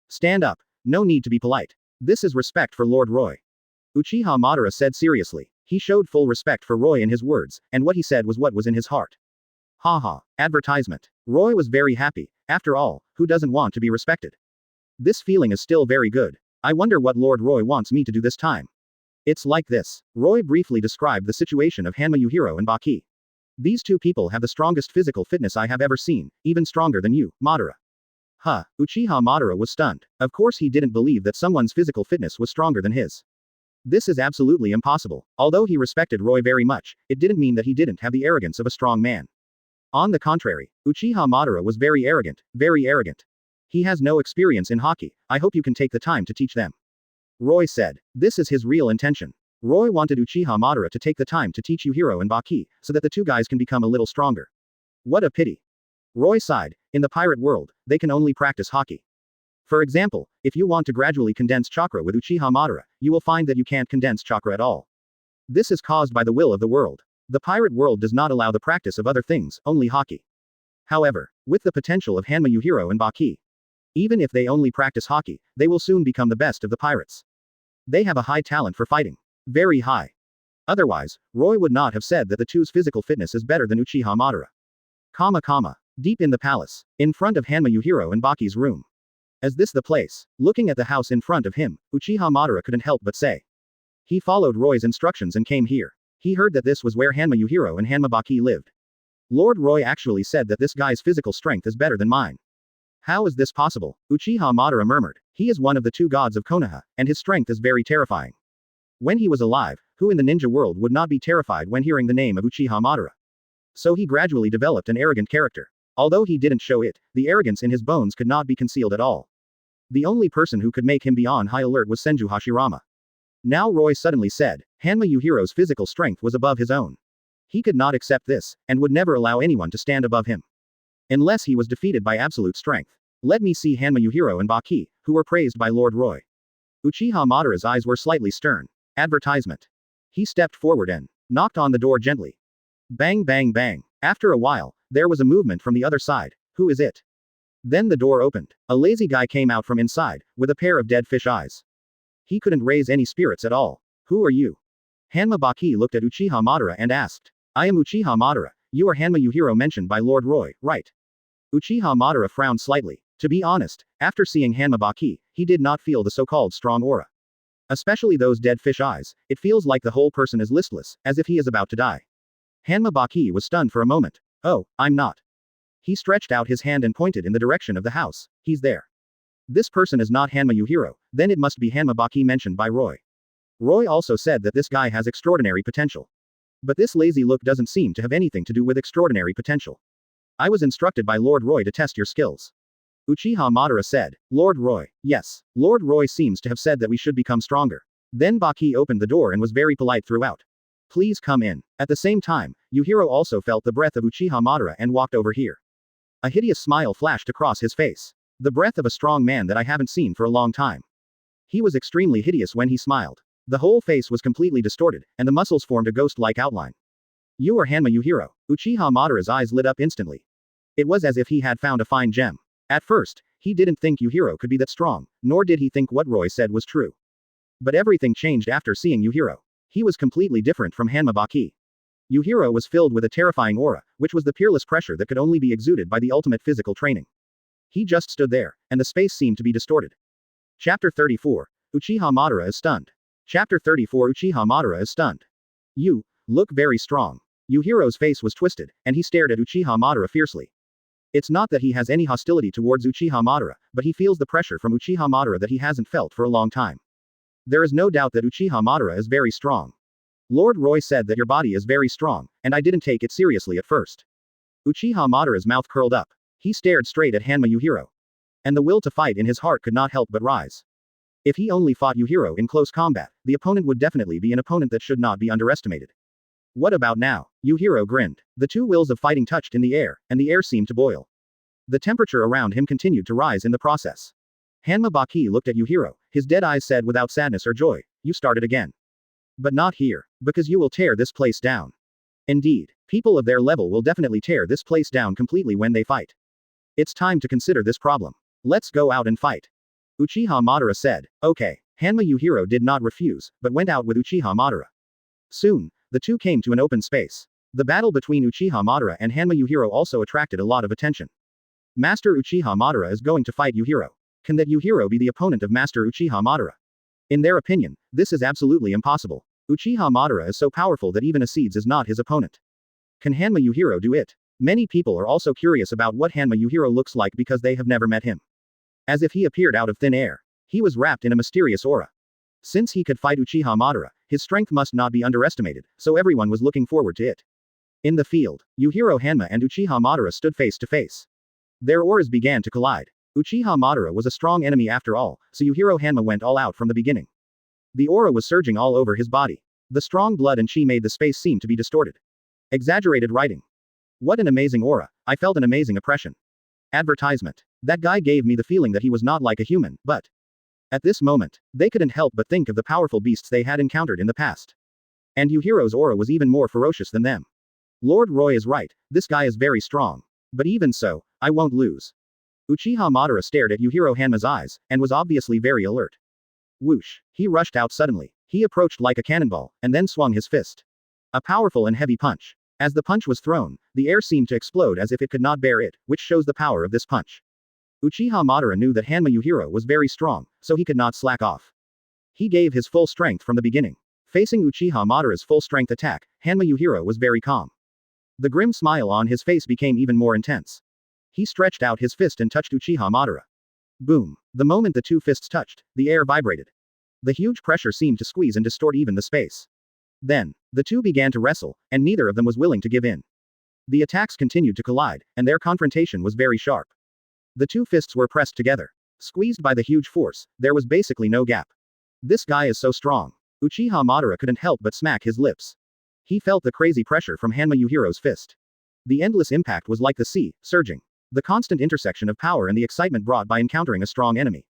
Stand up. No need to be polite. This is respect for Lord Roy. Uchiha Madara said seriously. He showed full respect for Roy in his words, and what he said was what was in his heart. Haha. Advertisement. Roy was very happy. After all, who doesn't want to be respected? This feeling is still very good. I wonder what Lord Roy wants me to do this time. It's like this. Roy briefly described the situation of Hanma Yuhiro and Baki. These 2 people have the strongest physical fitness I have ever seen, even stronger than you, Madara. Uchiha Madara was stunned. Of course he didn't believe that someone's physical fitness was stronger than his. This is absolutely impossible. Although he respected Roy very much, it didn't mean that he didn't have the arrogance of a strong man. On the contrary, Uchiha Madara was very arrogant, very arrogant. He has no experience in Haki. I hope you can take the time to teach them. Roy said. This is his real intention. Roy wanted Uchiha Madara to take the time to teach Yuhiro and Baki, so that the 2 guys can become a little stronger. What a pity. Roy sighed. In the pirate world, they can only practice Haki. For example, if you want to gradually condense chakra with Uchiha Madara, you will find that you can't condense chakra at all. This is caused by the will of the world. The pirate world does not allow the practice of other things, only Haki. However, with the potential of Hanma Yuhiro and Baki, Even if they only practice Haki, they will soon become the best of the pirates. They have a high talent for fighting. Very high. Otherwise, Roy would not have said that the two's physical fitness is better than Uchiha Madara. Deep in the palace, in front of Hanma Yuhiro and Baki's room. Is this the place? Looking at the house in front of him, Uchiha Madara couldn't help but say. He followed Roy's instructions and came here. He heard that this was where Hanma Yuhiro and Hanma Baki lived. Lord Roy actually said that this guy's physical strength is better than mine. How is this possible? Uchiha Madara murmured. He is one of the two gods of Konoha, and his strength is very terrifying. When he was alive, who in the ninja world would not be terrified when hearing the name of Uchiha Madara? So he gradually developed an arrogant character. Although he didn't show it, the arrogance in his bones could not be concealed at all. The only person who could make him be on high alert was Senju Hashirama. Now Roy suddenly said, Hanma Yuhiro's physical strength was above his own. He could not accept this, and would never allow anyone to stand above him. Unless he was defeated by absolute strength. Let me see Hanma Yuhiro and Baki, who were praised by Lord Roy. Uchiha Madara's eyes were slightly stern. Advertisement. He stepped forward and knocked on the door gently. Bang bang bang. After a while, there was a movement from the other side. Who is it? Then the door opened. A lazy guy came out from inside, with a pair of dead fish eyes. He couldn't raise any spirits at all. Who are you? Hanma Baki looked at Uchiha Madara and asked. I am Uchiha Madara. You are Hanma Yuhiro mentioned by Lord Roy, right? Uchiha Madara frowned slightly. To be honest, after seeing Hanma Baki, he did not feel the so-called strong aura. Especially those dead fish eyes, it feels like the whole person is listless, as if he is about to die. Hanma Baki was stunned for a moment. Oh, I'm not. He stretched out his hand and pointed in the direction of the house. He's there. This person is not Hanma Yuhiro, then it must be Hanma Baki mentioned by Roy. Roy also said that this guy has extraordinary potential. But this lazy look doesn't seem to have anything to do with extraordinary potential. I was instructed by Lord Roy to test your skills. Uchiha Madara said. Lord Roy. Yes. Lord Roy seems to have said that we should become stronger. Then Baki opened the door and was very polite throughout. Please come in. At the same time, Yuhiro also felt the breath of Uchiha Madara and walked over here. A hideous smile flashed across his face. The breath of a strong man that I haven't seen for a long time. He was extremely hideous when he smiled. The whole face was completely distorted, and the muscles formed a ghost-like outline. You are Hanma Yuhiro. Uchiha Madara's eyes lit up instantly. It was as if he had found a fine gem. At first, he didn't think Yuhiro could be that strong, nor did he think what Roy said was true. But everything changed after seeing Yuhiro. He was completely different from Hanma Baki. Yuhiro was filled with a terrifying aura, which was the peerless pressure that could only be exuded by the ultimate physical training. He just stood there, and the space seemed to be distorted. Chapter 34. Uchiha Madara is stunned. Chapter 34 Uchiha Madara is stunned. You look very strong. Yuhiro's face was twisted, and he stared at Uchiha Madara fiercely. It's not that he has any hostility towards Uchiha Madara, but he feels the pressure from Uchiha Madara that he hasn't felt for a long time. There is no doubt that Uchiha Madara is very strong. Lord Roy said that your body is very strong, and I didn't take it seriously at first. Uchiha Madara's mouth curled up. He stared straight at Hanma Yuhiro. And the will to fight in his heart could not help but rise. If he only fought Yuhiro in close combat, the opponent would definitely be an opponent that should not be underestimated. What about now? Yuhiro grinned. The two wills of fighting touched in the air, and the air seemed to boil. The temperature around him continued to rise in the process. Hanma Baki looked at Yuhiro, his dead eyes said without sadness or joy, you started again. But not here, because you will tear this place down. Indeed, people of their level will definitely tear this place down completely when they fight. It's time to consider this problem. Let's go out and fight. Uchiha Madara said. Okay. Hanma Yuhiro did not refuse, but went out with Uchiha Madara. Soon, the two came to an open space. The battle between Uchiha Madara and Hanma Yuhiro also attracted a lot of attention. Master Uchiha Madara is going to fight Yuhiro. Can that Yuhiro be the opponent of Master Uchiha Madara? In their opinion, this is absolutely impossible. Uchiha Madara is so powerful that even Acedes is not his opponent. Can Hanma Yuhiro do it? Many people are also curious about what Hanma Yuhiro looks like because they have never met him. As if he appeared out of thin air. He was wrapped in a mysterious aura. Since he could fight Uchiha Madara, his strength must not be underestimated, so everyone was looking forward to it. In the field, Yuhiro Hanma and Uchiha Madara stood face to face. Their auras began to collide. Uchiha Madara was a strong enemy after all, so Yuhiro Hanma went all out from the beginning. The aura was surging all over his body. The strong blood and chi made the space seem to be distorted. Exaggerated writing. What an amazing aura, I felt an amazing oppression. Advertisement. That guy gave me the feeling that he was not like a human, but. At this moment, they couldn't help but think of the powerful beasts they had encountered in the past. And Yuhiro's aura was even more ferocious than them. Lord Roy is right, this guy is very strong. But even so, I won't lose. Uchiha Madara stared at Yuhiro Hanma's eyes, and was obviously very alert. Whoosh! He rushed out suddenly. He approached like a cannonball, and then swung his fist. A powerful and heavy punch. As the punch was thrown, the air seemed to explode as if it could not bear it, which shows the power of this punch. Uchiha Madara knew that Hanma Yuhiro was very strong, so he could not slack off. He gave his full strength from the beginning. Facing Uchiha Madara's full-strength attack, Hanma Yuhiro was very calm. The grim smile on his face became even more intense. He stretched out his fist and touched Uchiha Madara. Boom! The moment the two fists touched, the air vibrated. The huge pressure seemed to squeeze and distort even the space. Then, the two began to wrestle, and neither of them was willing to give in. The attacks continued to collide, and their confrontation was very sharp. The two fists were pressed together. Squeezed by the huge force, there was basically no gap. This guy is so strong. Uchiha Madara couldn't help but smack his lips. He felt the crazy pressure from Hanma Yuhiro's fist. The endless impact was like the sea, surging. The constant intersection of power and the excitement brought by encountering a strong enemy.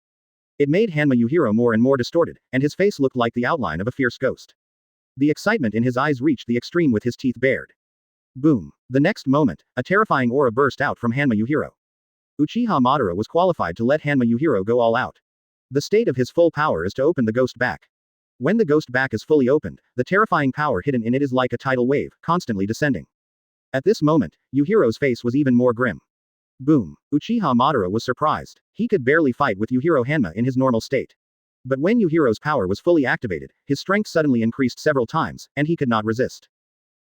It made Hanma Yuhiro more and more distorted, and his face looked like the outline of a fierce ghost. The excitement in his eyes reached the extreme with his teeth bared. Boom! The next moment, a terrifying aura burst out from Hanma Yuhiro. Uchiha Madara was qualified to let Hanma Yuhiro go all out. The state of his full power is to open the ghost back. When the ghost back is fully opened, the terrifying power hidden in it is like a tidal wave, constantly descending. At this moment, Yuhiro's face was even more grim. Boom! Uchiha Madara was surprised. He could barely fight with Yuhiro Hanma in his normal state. But when Yuhiro's power was fully activated, his strength suddenly increased several times, and he could not resist.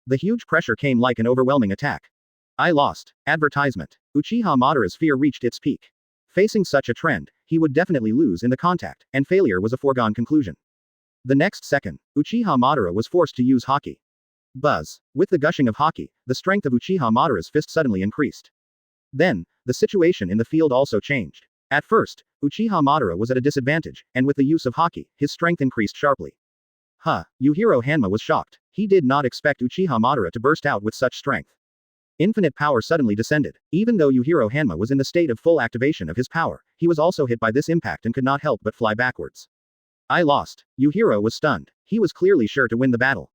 The huge pressure came like an overwhelming attack. I lost. Advertisement. Uchiha Madara's fear reached its peak. Facing such a trend, he would definitely lose in the contact, and failure was a foregone conclusion. The next second, Uchiha Madara was forced to use Haki. Buzz. With the gushing of Haki, the strength of Uchiha Madara's fist suddenly increased. Then, the situation in the field also changed. At first, Uchiha Madara was at a disadvantage, and with the use of Haki, his strength increased sharply. Yuhiro Hanma was shocked. He did not expect Uchiha Madara to burst out with such strength. Infinite power suddenly descended. Even though Yuhiro Hanma was in the state of full activation of his power, he was also hit by this impact and could not help but fly backwards. I lost. Yuhiro was stunned. He was clearly sure to win the battle.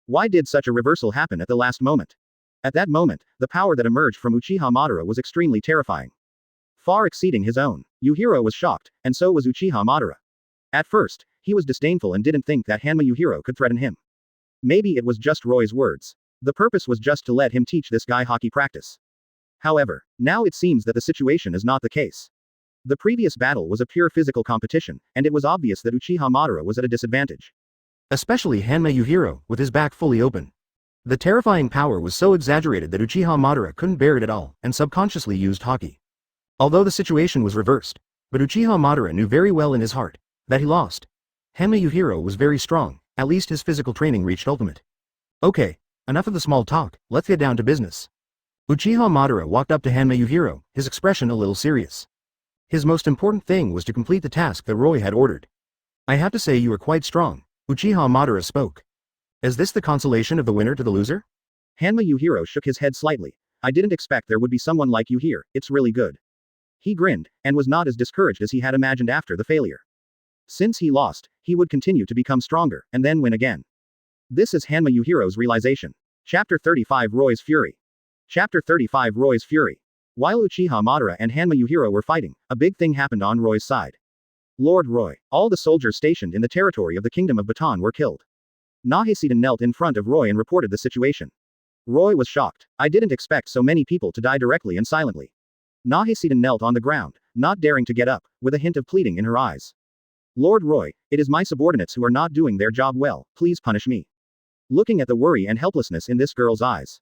Why did such a reversal happen at the last moment? At that moment, the power that emerged from Uchiha Madara was extremely terrifying. Far exceeding his own. Yuhiro was shocked, and so was Uchiha Madara. At first, he was disdainful and didn't think that Hanma Yuhiro could threaten him. Maybe it was just Roy's words. The purpose was just to let him teach this guy Haki practice. However, now it seems that the situation is not the case. The previous battle was a pure physical competition, and it was obvious that Uchiha Madara was at a disadvantage. Especially Hanma Yuhiro, with his back fully open. The terrifying power was so exaggerated that Uchiha Madara couldn't bear it at all, and subconsciously used Haki. Although the situation was reversed, but Uchiha Madara knew very well in his heart that he lost. Hanma Yuhiro was very strong, at least his physical training reached ultimate. Okay, enough of the small talk, let's get down to business. Uchiha Madara walked up to Hanma Yuhiro, his expression a little serious. His most important thing was to complete the task that Roy had ordered. I have to say you are quite strong, Uchiha Madara spoke. Is this the consolation of the winner to the loser? Hanma Yuhiro shook his head slightly. I didn't expect there would be someone like you here, it's really good. He grinned, and was not as discouraged as he had imagined after the failure. Since he lost, he would continue to become stronger, and then win again. This is Hanma Yuhiro's realization. Chapter 35 Roy's Fury. Chapter 35 Roy's Fury. While Uchiha Madara and Hanma Yuhiro were fighting, a big thing happened on Roy's side. Lord Roy. All the soldiers stationed in the territory of the Kingdom of Baton were killed. Nahesiden knelt in front of Roy and reported the situation. Roy was shocked. I didn't expect so many people to die directly and silently. Nahesiden knelt on the ground, not daring to get up, with a hint of pleading in her eyes. Lord Roy, it is my subordinates who are not doing their job well, please punish me. Looking at the worry and helplessness in this girl's eyes,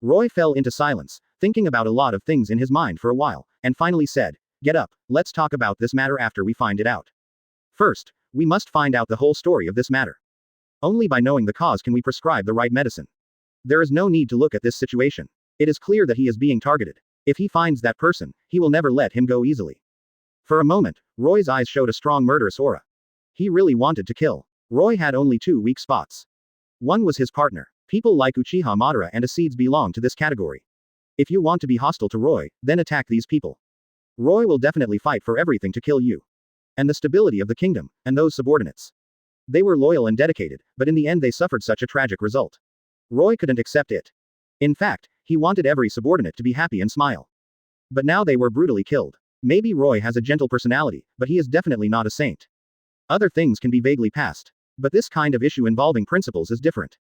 Roy fell into silence, thinking about a lot of things in his mind for a while, and finally said, get up, let's talk about this matter after we find it out. First, we must find out the whole story of this matter. Only by knowing the cause can we prescribe the right medicine. There is no need to look at this situation. It is clear that he is being targeted. If he finds that person, he will never let him go easily. For a moment, Roy's eyes showed a strong murderous aura. He really wanted to kill. Roy had only two weak spots. One was his partner. People like Uchiha Madara and Acedes belong to this category. If you want to be hostile to Roy, then attack these people. Roy will definitely fight for everything to kill you. And the stability of the kingdom, and those subordinates. They were loyal and dedicated, but in the end they suffered such a tragic result. Roy couldn't accept it. In fact, he wanted every subordinate to be happy and smile. But now they were brutally killed. Maybe Roy has a gentle personality, but he is definitely not a saint. Other things can be vaguely passed. But this kind of issue involving principles is different.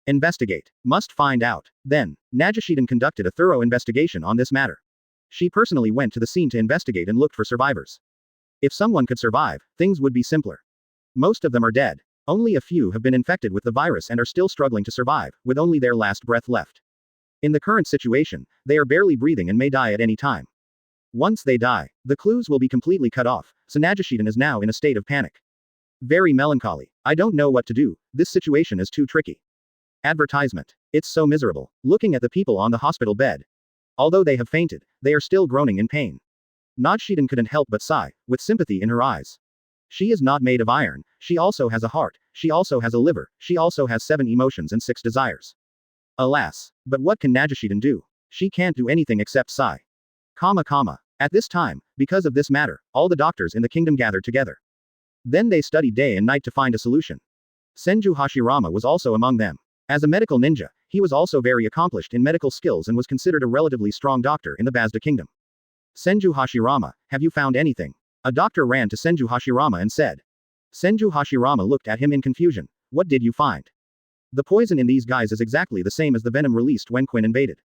Investigate. Must find out. Then, Najishiden conducted a thorough investigation on this matter. She personally went to the scene to investigate and looked for survivors. If someone could survive, things would be simpler. Most of them are dead. Only a few have been infected with the virus and are still struggling to survive, with only their last breath left. In the current situation, they are barely breathing and may die at any time. Once they die, the clues will be completely cut off, so Najishiden is now in a state of panic. Very melancholy. I don't know what to do, this situation is too tricky. Advertisement. It's so miserable, looking at the people on the hospital bed. Although they have fainted, they are still groaning in pain. Najishiden couldn't help but sigh, with sympathy in her eyes. She is not made of iron, she also has a heart, she also has a liver, she also has 7 emotions and 6 desires. Alas. But what can Najishiden do? She can't do anything except sigh. At this time, because of this matter, all the doctors in the kingdom gathered together. Then they studied day and night to find a solution. Senju Hashirama was also among them. As a medical ninja, he was also very accomplished in medical skills and was considered a relatively strong doctor in the Basta kingdom. Senju Hashirama, have you found anything? A doctor ran to Senju Hashirama and said. Senju Hashirama looked at him in confusion. What did you find? The poison in these guys is exactly the same as the venom released when Quinn invaded.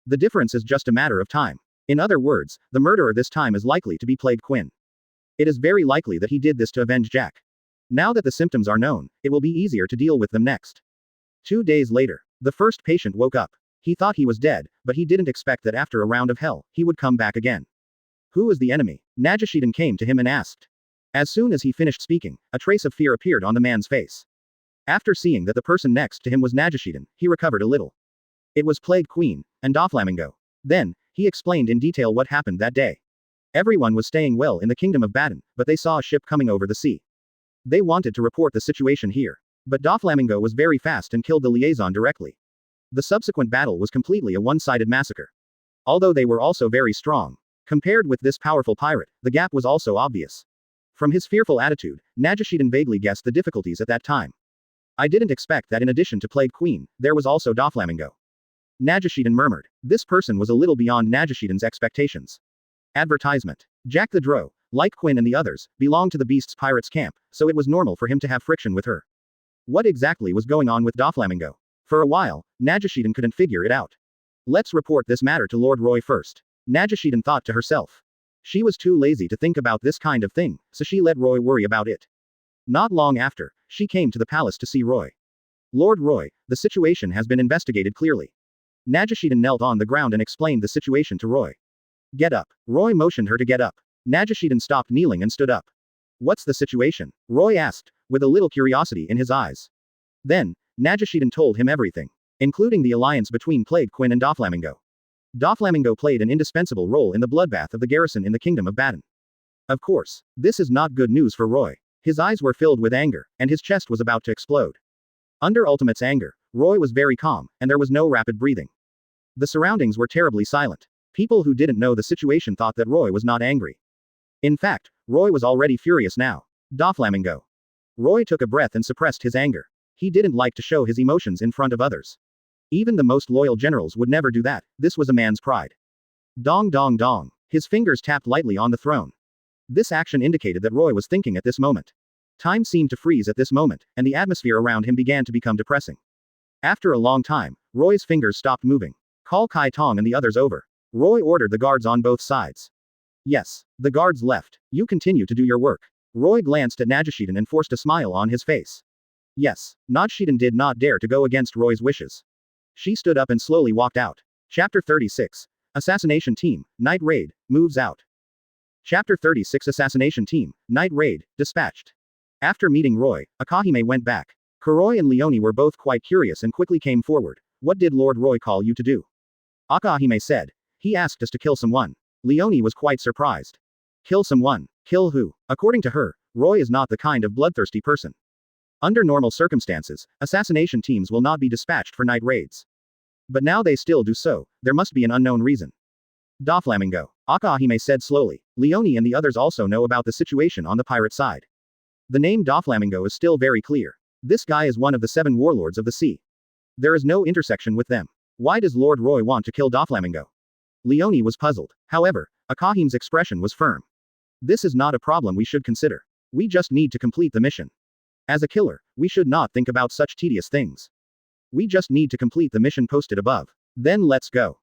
The difference is just a matter of time. In other words, the murderer this time is likely to be Plague Quinn. It is very likely that he did this to avenge Jack. Now that the symptoms are known, it will be easier to deal with them next. 2 days later, the first patient woke up. He thought he was dead, but he didn't expect that after a round of hell, he would come back again. Who is the enemy? Najishiden came to him and asked. As soon as he finished speaking, a trace of fear appeared on the man's face. After seeing that the person next to him was Najishiden, he recovered a little. It was Plague Queen, and Doflamingo. Then, he explained in detail what happened that day. Everyone was staying well in the Kingdom of Basta, but they saw a ship coming over the sea. They wanted to report the situation here. But Doflamingo was very fast and killed the liaison directly. The subsequent battle was completely a one-sided massacre. Although they were also very strong. Compared with this powerful pirate, the gap was also obvious. From his fearful attitude, Najishiden vaguely guessed the difficulties at that time. I didn't expect that in addition to Plague Queen, there was also Doflamingo. Najishiden murmured. This person was a little beyond Najishiden's expectations. Advertisement. Jack the Drow, like Quinn and the others, belonged to the Beast's pirates camp, so it was normal for him to have friction with her. What exactly was going on with Doflamingo? For a while, Najishiden couldn't figure it out. Let's report this matter to Lord Roy first. Najishiden thought to herself. She was too lazy to think about this kind of thing, so she let Roy worry about it. Not long after, she came to the palace to see Roy. Lord Roy, the situation has been investigated clearly. Najishiden knelt on the ground and explained the situation to Roy. Get up. Roy motioned her to get up. Najishiden stopped kneeling and stood up. What's the situation? Roy asked, with a little curiosity in his eyes. Then, Najishiden told him everything, including the alliance between Plague Quinn and Doflamingo. Doflamingo played an indispensable role in the bloodbath of the garrison in the Kingdom of Basta. Of course, this is not good news for Roy. His eyes were filled with anger, and his chest was about to explode. Under Ultimate's anger, Roy was very calm, and there was no rapid breathing. The surroundings were terribly silent. People who didn't know the situation thought that Roy was not angry. In fact, Roy was already furious now. Doflamingo. Roy took a breath and suppressed his anger. He didn't like to show his emotions in front of others. Even the most loyal generals would never do that, this was a man's pride. Dong dong dong. His fingers tapped lightly on the throne. This action indicated that Roy was thinking at this moment. Time seemed to freeze at this moment, and the atmosphere around him began to become depressing. After a long time, Roy's fingers stopped moving. Call Kai Tong and the others over. Roy ordered the guards on both sides. Yes. The guards left. You continue to do your work. Roy glanced at Najishiden and forced a smile on his face. Yes. Najishiden did not dare to go against Roy's wishes. She stood up and slowly walked out. Chapter 36. Assassination Team, Night Raid, moves out. Chapter 36 Assassination Team, Night Raid, dispatched. After meeting Roy, Akame went back. Kurome and Leone were both quite curious and quickly came forward. What did Lord Roy call you to do? Akame said. He asked us to kill someone. Leone was quite surprised. Kill someone? Kill who? According to her, Roy is not the kind of bloodthirsty person. Under normal circumstances, assassination teams will not be dispatched for night raids. But now they still do so, there must be an unknown reason. Doflamingo. Akame said slowly. Leone and the others also know about the situation on the pirate side. The name Doflamingo is still very clear. This guy is one of the 7 warlords of the sea. There is no intersection with them. Why does Lord Roy want to kill Doflamingo? Leone was puzzled. However, Akahime's expression was firm. This is not a problem we should consider. We just need to complete the mission. As a killer, we should not think about such tedious things. We just need to complete the mission posted above. Then let's go.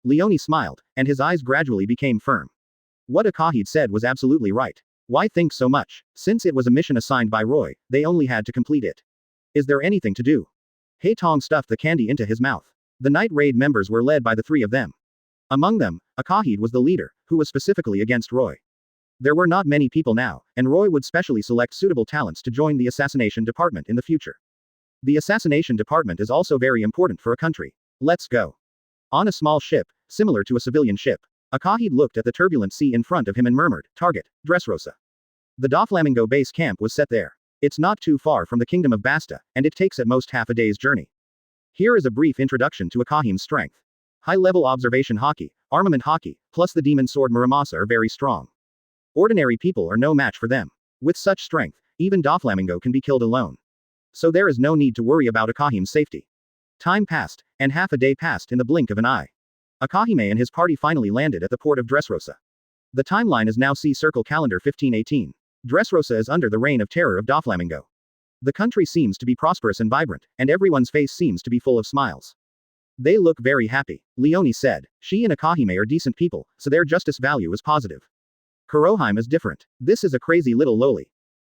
Leone smiled, and his eyes gradually became firm. What Akahide said was absolutely right. Why think so much? Since it was a mission assigned by Roy, they only had to complete it. Is there anything to do? Haitong stuffed the candy into his mouth. The night raid members were led by the three of them. Among them, Akahide was the leader, who was specifically against Roy. There were not many people now, and Roy would specially select suitable talents to join the assassination department in the future. The assassination department is also very important for a country. Let's go. On a small ship, similar to a civilian ship, Akahide looked at the turbulent sea in front of him and murmured, "Target, Dressrosa." The Doflamingo base camp was set there. It's not too far from the Kingdom of Basta, and it takes at most half a day's journey. Here is a brief introduction to Akahime's strength. High-level observation Haki, armament Haki, plus the demon sword Muramasa are very strong. Ordinary people are no match for them. With such strength, even Doflamingo can be killed alone. So there is no need to worry about Akahime's safety. Time passed, and half a day passed in the blink of an eye. Akahime and his party finally landed at the port of Dressrosa. The timeline is now see Circle Calendar 1518. Dressrosa is under the reign of terror of Doflamingo. The country seems to be prosperous and vibrant, and everyone's face seems to be full of smiles. They look very happy, Leone said. She and Akahime are decent people, so their justice value is positive. Kurohime is different. This is a crazy little loli.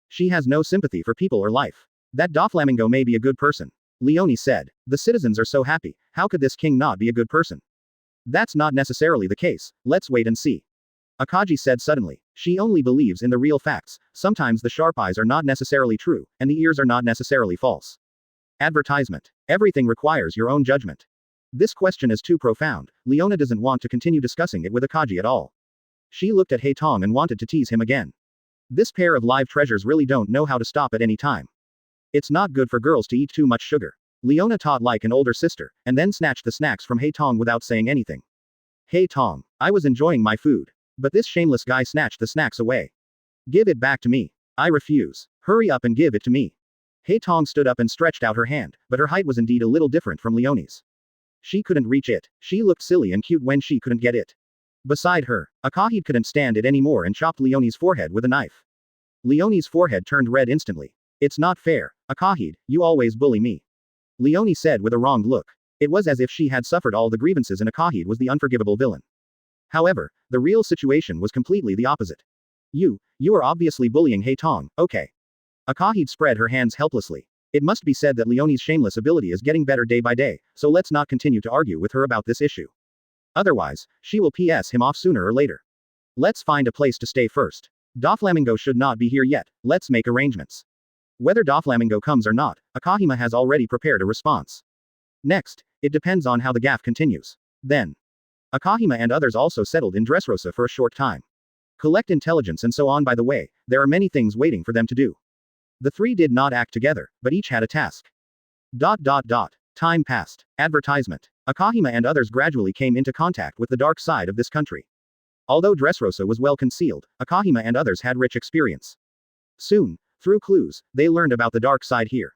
She has no sympathy for people or life. That Doflamingo may be a good person. Leone said. The citizens are so happy, how could this king not be a good person? That's not necessarily the case, let's wait and see. Aokiji said suddenly. She only believes in the real facts. Sometimes the sharp eyes are not necessarily true, and the ears are not necessarily false. Advertisement. Everything requires your own judgment. This question is too profound. Leone doesn't want to continue discussing it with Aokiji at all. She looked at Haitong and wanted to tease him again. This pair of live treasures really don't know how to stop at any time. It's not good for girls to eat too much sugar. Leone taught like an older sister, and then snatched the snacks from Haitong without saying anything. Haitong, I was enjoying my food. But this shameless guy snatched the snacks away. Give it back to me. I refuse. Hurry up and give it to me. Haitong stood up and stretched out her hand, but her height was indeed a little different from Leone's. She couldn't reach it. She looked silly and cute when she couldn't get it. Beside her, Akahide couldn't stand it anymore and chopped Leone's forehead with a knife. Leone's forehead turned red instantly. It's not fair, Akahide, you always bully me. Leone said with a wronged look. It was as if she had suffered all the grievances and Akahide was the unforgivable villain. However, the real situation was completely the opposite. You are obviously bullying Haitong, okay. Akahide spread her hands helplessly. It must be said that Leone's shameless ability is getting better day by day, so let's not continue to argue with her about this issue. Otherwise, she will PS him off sooner or later. Let's find a place to stay first. Doflamingo should not be here yet, let's make arrangements. Whether Doflamingo comes or not, Akahime has already prepared a response. Next, it depends on how the gaffe continues. Then, Akahime and others also settled in Dressrosa for a short time. Collect intelligence and so on. By the way, there are many things waiting for them to do. The three did not act together, but each had a task. Time passed. Advertisement. Akahime and others gradually came into contact with the dark side of this country. Although Dressrosa was well concealed, Akahime and others had rich experience. Soon, through clues, they learned about the dark side here.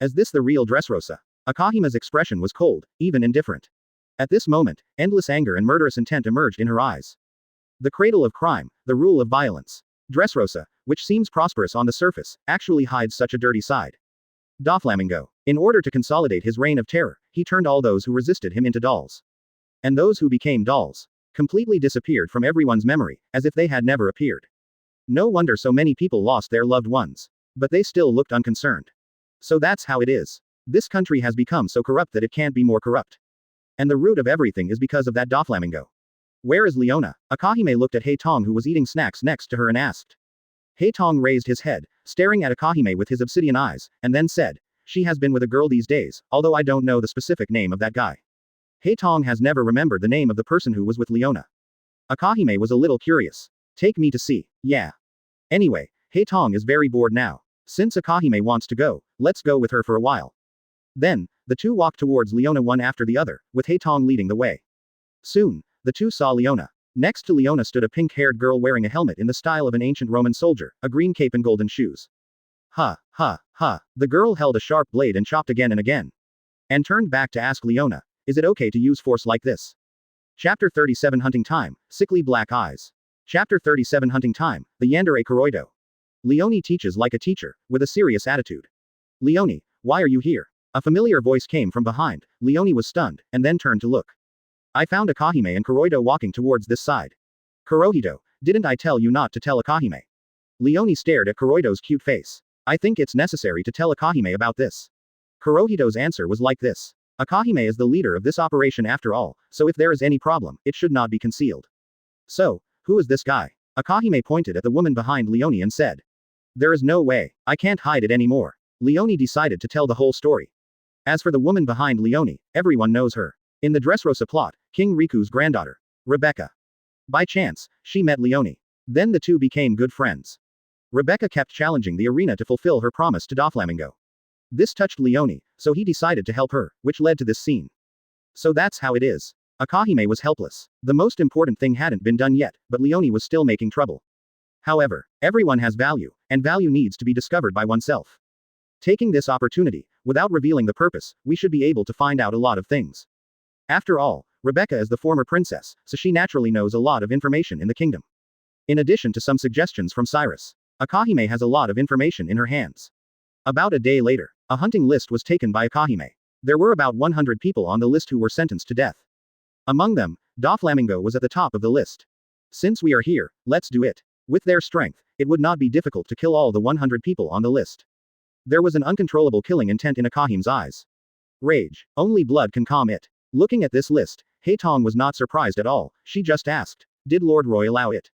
Is this the real Dressrosa? Akahime's expression was cold, even indifferent. At this moment, endless anger and murderous intent emerged in her eyes. The cradle of crime, the rule of violence. Dressrosa, which seems prosperous on the surface, actually hides such a dirty side. Doflamingo. In order to consolidate his reign of terror, he turned all those who resisted him into dolls. And those who became dolls completely disappeared from everyone's memory, as if they had never appeared. No wonder so many people lost their loved ones. But they still looked unconcerned. So that's how it is. This country has become so corrupt that it can't be more corrupt. And the root of everything is because of that Doflamingo. Where is Leone? Akahime looked at Haitong, who was eating snacks next to her, and asked. Haitong raised his head, staring at Akahime with his obsidian eyes, and then said, "She has been with a girl these days, although I don't know the specific name of that guy." Haitong has never remembered the name of the person who was with Leone. Akahime was a little curious. Take me to see. Yeah. Anyway, Haitong is very bored now. Since Akahime wants to go, let's go with her for a while. Then, the two walked towards Leone one after the other, with Haitong leading the way. Soon, the two saw Leone. Next to Leone stood a pink-haired girl wearing a helmet in the style of an ancient Roman soldier, a green cape and golden shoes. Ha. The girl held a sharp blade and chopped again and again. And turned back to ask Leone, "Is it okay to use force like this?" Chapter 37 Hunting Time, Sickly Black Eyes. Chapter 37 Hunting Time, the Yandere Kuroido. Leone teaches like a teacher, with a serious attitude. Leone, why are you here? A familiar voice came from behind. Leone was stunned, and then turned to look. I found Akahime and Kuroido walking towards this side. Kurohito, didn't I tell you not to tell Akahime? Leone stared at Kuroido's cute face. I think it's necessary to tell Akahime about this. Kurohito's answer was like this. Akahime is the leader of this operation after all, so if there is any problem, it should not be concealed. So, who is this guy? Akahime pointed at the woman behind Leone and said. There is no way, I can't hide it anymore. Leone decided to tell the whole story. As for the woman behind Leone, everyone knows her. In the Dressrosa plot, King Riku's granddaughter, Rebecca. By chance, she met Leone. Then the two became good friends. Rebecca kept challenging the arena to fulfill her promise to Doflamingo. This touched Leone, so he decided to help her, which led to this scene. So that's how it is. Akahime was helpless. The most important thing hadn't been done yet, but Leone was still making trouble. However, everyone has value, and value needs to be discovered by oneself. Taking this opportunity, without revealing the purpose, we should be able to find out a lot of things. After all, Rebecca is the former princess, so she naturally knows a lot of information in the kingdom. In addition to some suggestions from Cyrus, Akahime has a lot of information in her hands. About a day later, a hunting list was taken by Akahime. There were about 100 people on the list who were sentenced to death. Among them, Doflamingo was at the top of the list. Since we are here, let's do it. With their strength, it would not be difficult to kill all the 100 people on the list. There was an uncontrollable killing intent in Akahime's eyes. Rage. Only blood can calm it. Looking at this list, Haitong was not surprised at all. She just asked, did Lord Roy allow it?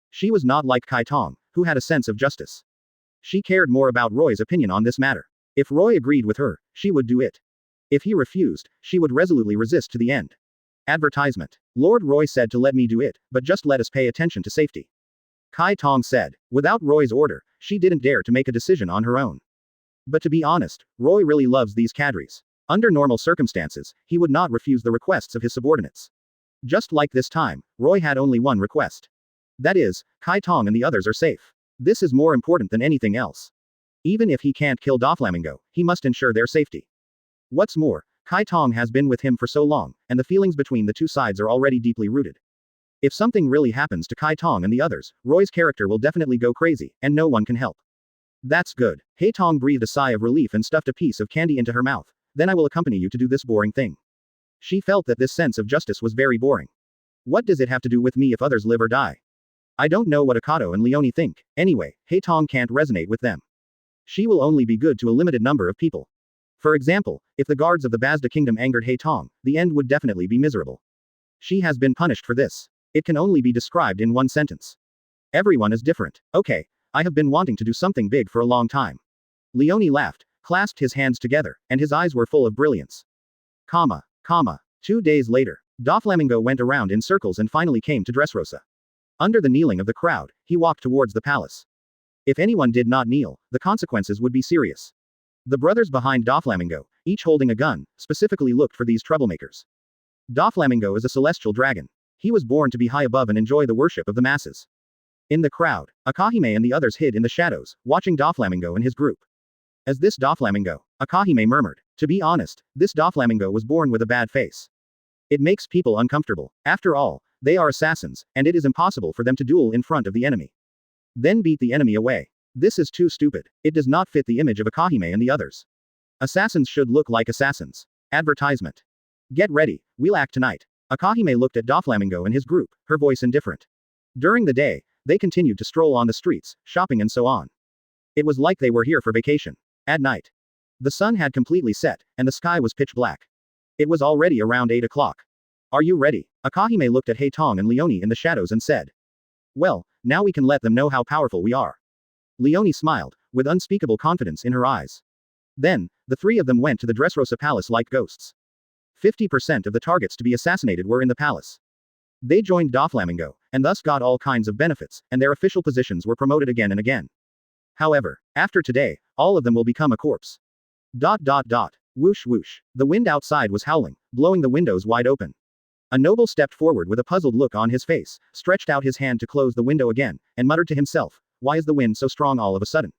She was not like Kaitong, who had a sense of justice. She cared more about Roy's opinion on this matter. If Roy agreed with her, she would do it. If he refused, she would resolutely resist to the end. Advertisement. Lord Roy said to let me do it, but just let us pay attention to safety. Kai Tong said. Without Roy's order, she didn't dare to make a decision on her own. But to be honest, Roy really loves these cadres. Under normal circumstances, he would not refuse the requests of his subordinates. Just like this time, Roy had only one request. That is, Kai Tong and the others are safe. This is more important than anything else. Even if he can't kill Doflamingo, he must ensure their safety. What's more, Kai Tong has been with him for so long, and the feelings between the two sides are already deeply rooted. If something really happens to Kai Tong and the others, Roy's character will definitely go crazy, and no one can help. That's good. Haitong breathed a sigh of relief and stuffed a piece of candy into her mouth. Then I will accompany you to do this boring thing. She felt that this sense of justice was very boring. What does it have to do with me if others live or die? I don't know what Akato and Leone think. Anyway, Haitong can't resonate with them. She will only be good to a limited number of people. For example, if the guards of the Basta kingdom angered Haitong, the end would definitely be miserable. She has been punished for this. It can only be described in one sentence. Everyone is different. Okay, I have been wanting to do something big for a long time. Leone laughed, clasped his hands together, and his eyes were full of brilliance. 2 days later, Doflamingo went around in circles and finally came to Dressrosa. Under the kneeling of the crowd, he walked towards the palace. If anyone did not kneel, the consequences would be serious. The brothers behind Doflamingo, each holding a gun, specifically looked for these troublemakers. Doflamingo is a celestial dragon. He was born to be high above and enjoy the worship of the masses. In the crowd, Akahime and the others hid in the shadows, watching Doflamingo and his group. As this Doflamingo, Akahime murmured. To be honest, this Doflamingo was born with a bad face. It makes people uncomfortable. After all, they are assassins, and it is impossible for them to duel in front of the enemy. Then beat the enemy away. This is too stupid. It does not fit the image of Akahime and the others. Assassins should look like assassins. Advertisement. Get ready, we'll act tonight. Akahime looked at Doflamingo and his group, her voice indifferent. During the day, they continued to stroll on the streets, shopping and so on. It was like they were here for vacation. At night, the sun had completely set, and the sky was pitch black. It was already around 8 o'clock. Are you ready? Akahime looked at Haitong and Leone in the shadows and said. Well, now we can let them know how powerful we are. Leone smiled, with unspeakable confidence in her eyes. Then, the three of them went to the Dressrosa palace like ghosts. 50% of the targets to be assassinated were in the palace. They joined Doflamingo, and thus got all kinds of benefits, and their official positions were promoted again and again. However, after today, all of them will become a corpse. ... Whoosh whoosh. The wind outside was howling, blowing the windows wide open. A noble stepped forward with a puzzled look on his face, stretched out his hand to close the window again, and muttered to himself, why is the wind so strong all of a sudden?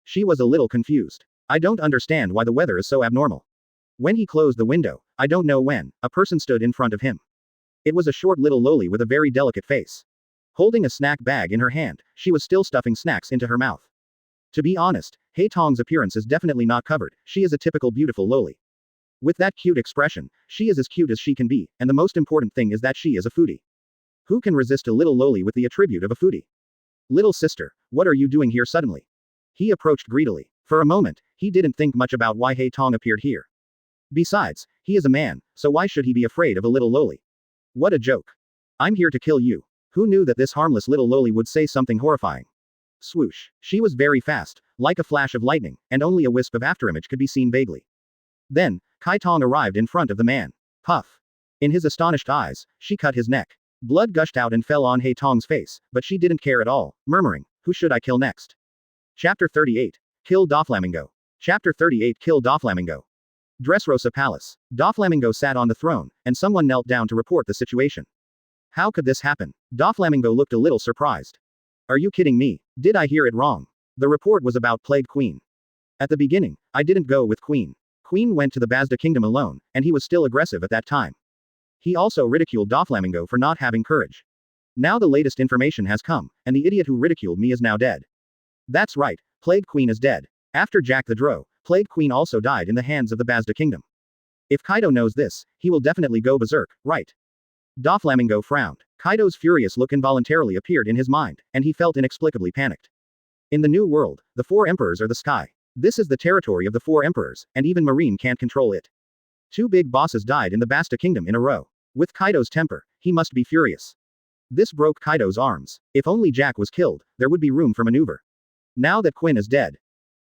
She was a little confused. I don't understand why the weather is so abnormal. When he closed the window, I don't know when, a person stood in front of him. It was a short little loli with a very delicate face. Holding a snack bag in her hand, she was still stuffing snacks into her mouth. To be honest, Hei Tong's appearance is definitely not covered, she is a typical beautiful loli. With that cute expression, she is as cute as she can be, and the most important thing is that she is a foodie. Who can resist a little loli with the attribute of a foodie? Little sister, what are you doing here suddenly? He approached greedily. For a moment, he didn't think much about why Hei Tong appeared here. Besides, he is a man, so why should he be afraid of a little loli? What a joke. I'm here to kill you. Who knew that this harmless little loli would say something horrifying? Swoosh. She was very fast, like a flash of lightning, and only a wisp of afterimage could be seen vaguely. Then, Kai Tong arrived in front of the man. Puff. In his astonished eyes, she cut his neck. Blood gushed out and fell on Hei Tong's face, but she didn't care at all, murmuring, "Who should I kill next?" Chapter 38. Kill Doflamingo. Chapter 38. Kill Doflamingo. Dressrosa Palace. Doflamingo sat on the throne, and someone knelt down to report the situation. How could this happen? Doflamingo looked a little surprised. Are you kidding me? Did I hear it wrong? The report was about Plague Queen. At the beginning, I didn't go with Queen. Queen went to the Basta kingdom alone, and he was still aggressive at that time. He also ridiculed Doflamingo for not having courage. Now the latest information has come, and the idiot who ridiculed me is now dead. That's right, Plague Queen is dead. After Jack the Drow, Plague Queen also died in the hands of the Basta kingdom. If Kaido knows this, he will definitely go berserk, right? Doflamingo frowned. Kaido's furious look involuntarily appeared in his mind, and he felt inexplicably panicked. In the new world, the four emperors are the sky. This is the territory of the four emperors, and even Marine can't control it. Two big bosses died in the Basta kingdom in a row. With Kaido's temper, he must be furious. This broke Kaido's arms. If only Jack was killed, there would be room for maneuver. Now that Quinn is dead,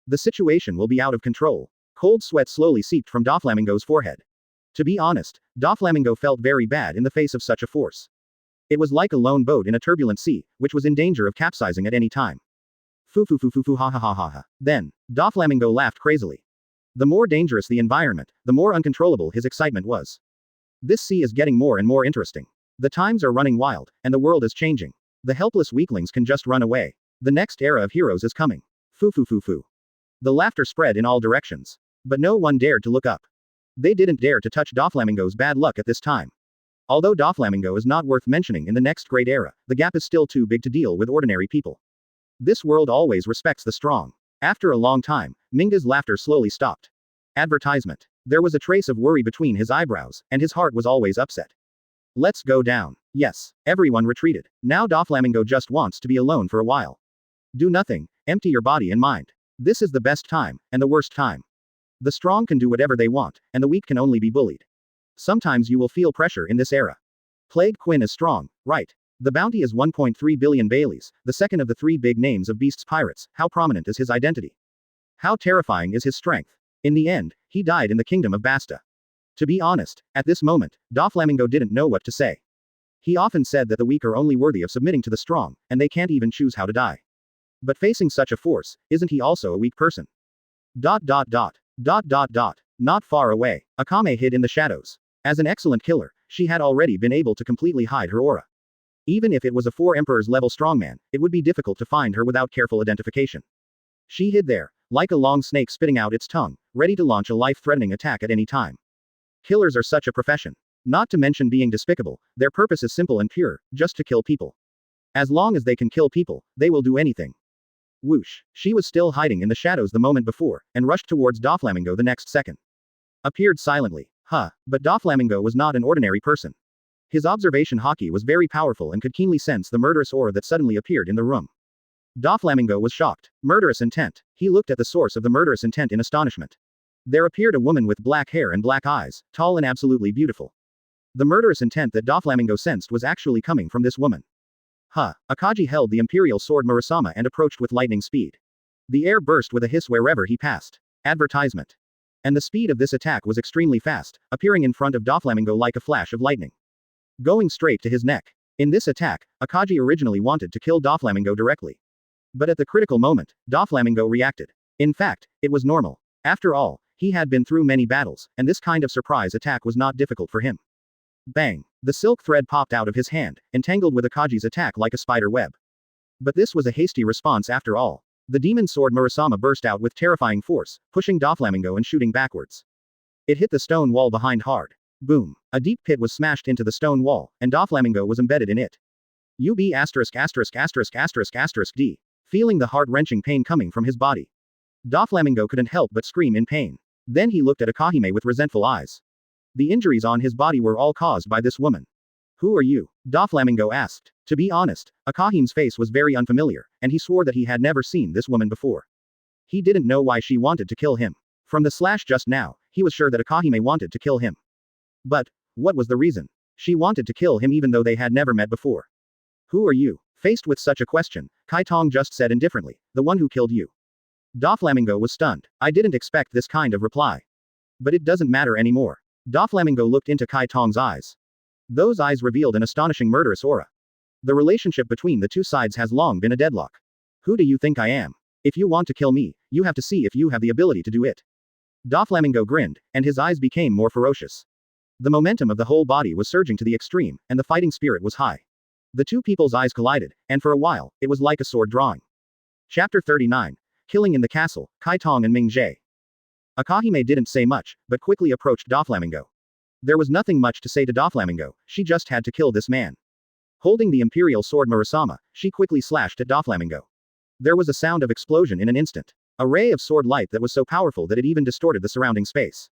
the situation will be out of control. Cold sweat slowly seeped from Doflamingo's forehead. To be honest, Doflamingo felt very bad in the face of such a force. It was like a lone boat in a turbulent sea, which was in danger of capsizing at any time. Foo foo foo foo foo ha ha ha ha ha. Then, Doflamingo laughed crazily. The more dangerous the environment, the more uncontrollable his excitement was. This sea is getting more and more interesting. The times are running wild, and the world is changing. The helpless weaklings can just run away. The next era of heroes is coming. Foo foo foo foo. The laughter spread in all directions. But no one dared to look up. They didn't dare to touch Doflamingo's bad luck at this time. Although Doflamingo is not worth mentioning in the next great era, the gap is still too big to deal with ordinary people. This world always respects the strong. After a long time, Minga's laughter slowly stopped. Advertisement. There was a trace of worry between his eyebrows, and his heart was always upset. Let's go down. Yes. Everyone retreated. Now Doflamingo just wants to be alone for a while. Do nothing, empty your body and mind. This is the best time, and the worst time. The strong can do whatever they want, and the weak can only be bullied. Sometimes you will feel pressure in this era. Plague Quinn is strong, right? The bounty is 1.3 billion Baileys, the second of the three big names of Beast's pirates. How prominent is his identity? How terrifying is his strength? In the end, he died in the Kingdom of Basta. To be honest, at this moment, Doflamingo didn't know what to say. He often said that the weak are only worthy of submitting to the strong, and they can't even choose how to die. But facing such a force, isn't he also a weak person? Not far away, Akame hid in the shadows. As an excellent killer, she had already been able to completely hide her aura. Even if it was a four emperors level strongman, it would be difficult to find her without careful identification. She hid there, like a long snake spitting out its tongue, ready to launch a life-threatening attack at any time. Killers are such a profession. Not to mention being despicable, their purpose is simple and pure, just to kill people. As long as they can kill people, they will do anything. Whoosh. She was still hiding in the shadows the moment before, and rushed towards Doflamingo the next second. Appeared silently. But Doflamingo was not an ordinary person. His observation Haki was very powerful and could keenly sense the murderous aura that suddenly appeared in the room. Doflamingo was shocked. Murderous intent. He looked at the source of the murderous intent in astonishment. There appeared a woman with black hair and black eyes, tall and absolutely beautiful. The murderous intent that Doflamingo sensed was actually coming from this woman. Aokiji held the imperial sword Murasama and approached with lightning speed. The air burst with a hiss wherever he passed. Advertisement. And the speed of this attack was extremely fast, appearing in front of Doflamingo like a flash of lightning. Going straight to his neck. In this attack, Aokiji originally wanted to kill Doflamingo directly. But at the critical moment, Doflamingo reacted. In fact, it was normal. After all, he had been through many battles, and this kind of surprise attack was not difficult for him. Bang! The silk thread popped out of his hand, entangled with Aokiji's attack like a spider web. But this was a hasty response after all. The demon sword Murasama burst out with terrifying force, pushing Doflamingo and shooting backwards. It hit the stone wall behind hard. Boom. A deep pit was smashed into the stone wall, and Doflamingo was embedded in it. UB************D. Feeling the heart-wrenching pain coming from his body. Doflamingo couldn't help but scream in pain. Then he looked at Akame with resentful eyes. The injuries on his body were all caused by this woman. Who are you? Doflamingo asked. To be honest, Akame's face was very unfamiliar, and he swore that he had never seen this woman before. He didn't know why she wanted to kill him. From the slash just now, he was sure that Akame wanted to kill him. But, what was the reason? She wanted to kill him even though they had never met before. Who are you? Faced with such a question, Kaitong just said indifferently, the one who killed you. Doflamingo was stunned. I didn't expect this kind of reply. But it doesn't matter anymore. Doflamingo looked into Kaitong's eyes. Those eyes revealed an astonishing murderous aura. The relationship between the two sides has long been a deadlock. Who do you think I am? If you want to kill me, you have to see if you have the ability to do it. Doflamingo grinned, and his eyes became more ferocious. The momentum of the whole body was surging to the extreme, and the fighting spirit was high. The two people's eyes collided, and for a while, it was like a sword drawing. Chapter 39. Killing in the Castle, Kaitong and Ming-jae. Akahime didn't say much, but quickly approached Doflamingo. There was nothing much to say to Doflamingo, she just had to kill this man. Holding the imperial sword Murasama, she quickly slashed at Doflamingo. There was a sound of explosion in an instant. A ray of sword light that was so powerful that it even distorted the surrounding space.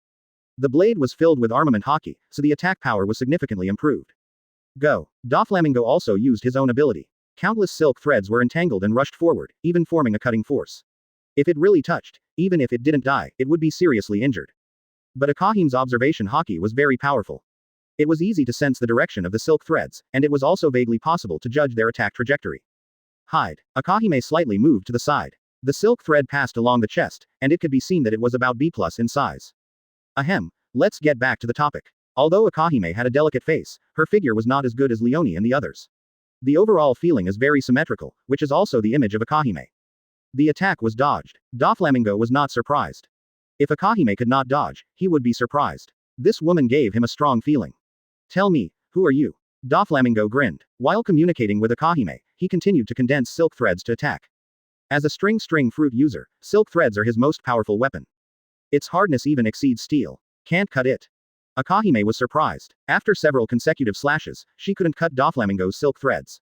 The blade was filled with armament Haki, so the attack power was significantly improved. Go. Doflamingo also used his own ability. Countless silk threads were entangled and rushed forward, even forming a cutting force. If it really touched, even if it didn't die, it would be seriously injured. But Akahime's observation Haki was very powerful. It was easy to sense the direction of the silk threads, and it was also vaguely possible to judge their attack trajectory. Hide. Akahime slightly moved to the side. The silk thread passed along the chest, and it could be seen that it was about B+ in size. Ahem, let's get back to the topic. Although Akahime had a delicate face, her figure was not as good as Leone and the others. The overall feeling is very symmetrical, which is also the image of Akahime. The attack was dodged. Doflamingo was not surprised. If Akahime could not dodge, he would be surprised. This woman gave him a strong feeling. Tell me, who are you? Doflamingo grinned. While communicating with Akahime, he continued to condense silk threads to attack. As a string fruit user, silk threads are his most powerful weapon. Its hardness even exceeds steel. Can't cut it. Akahime was surprised. After several consecutive slashes, she couldn't cut Doflamingo's silk threads.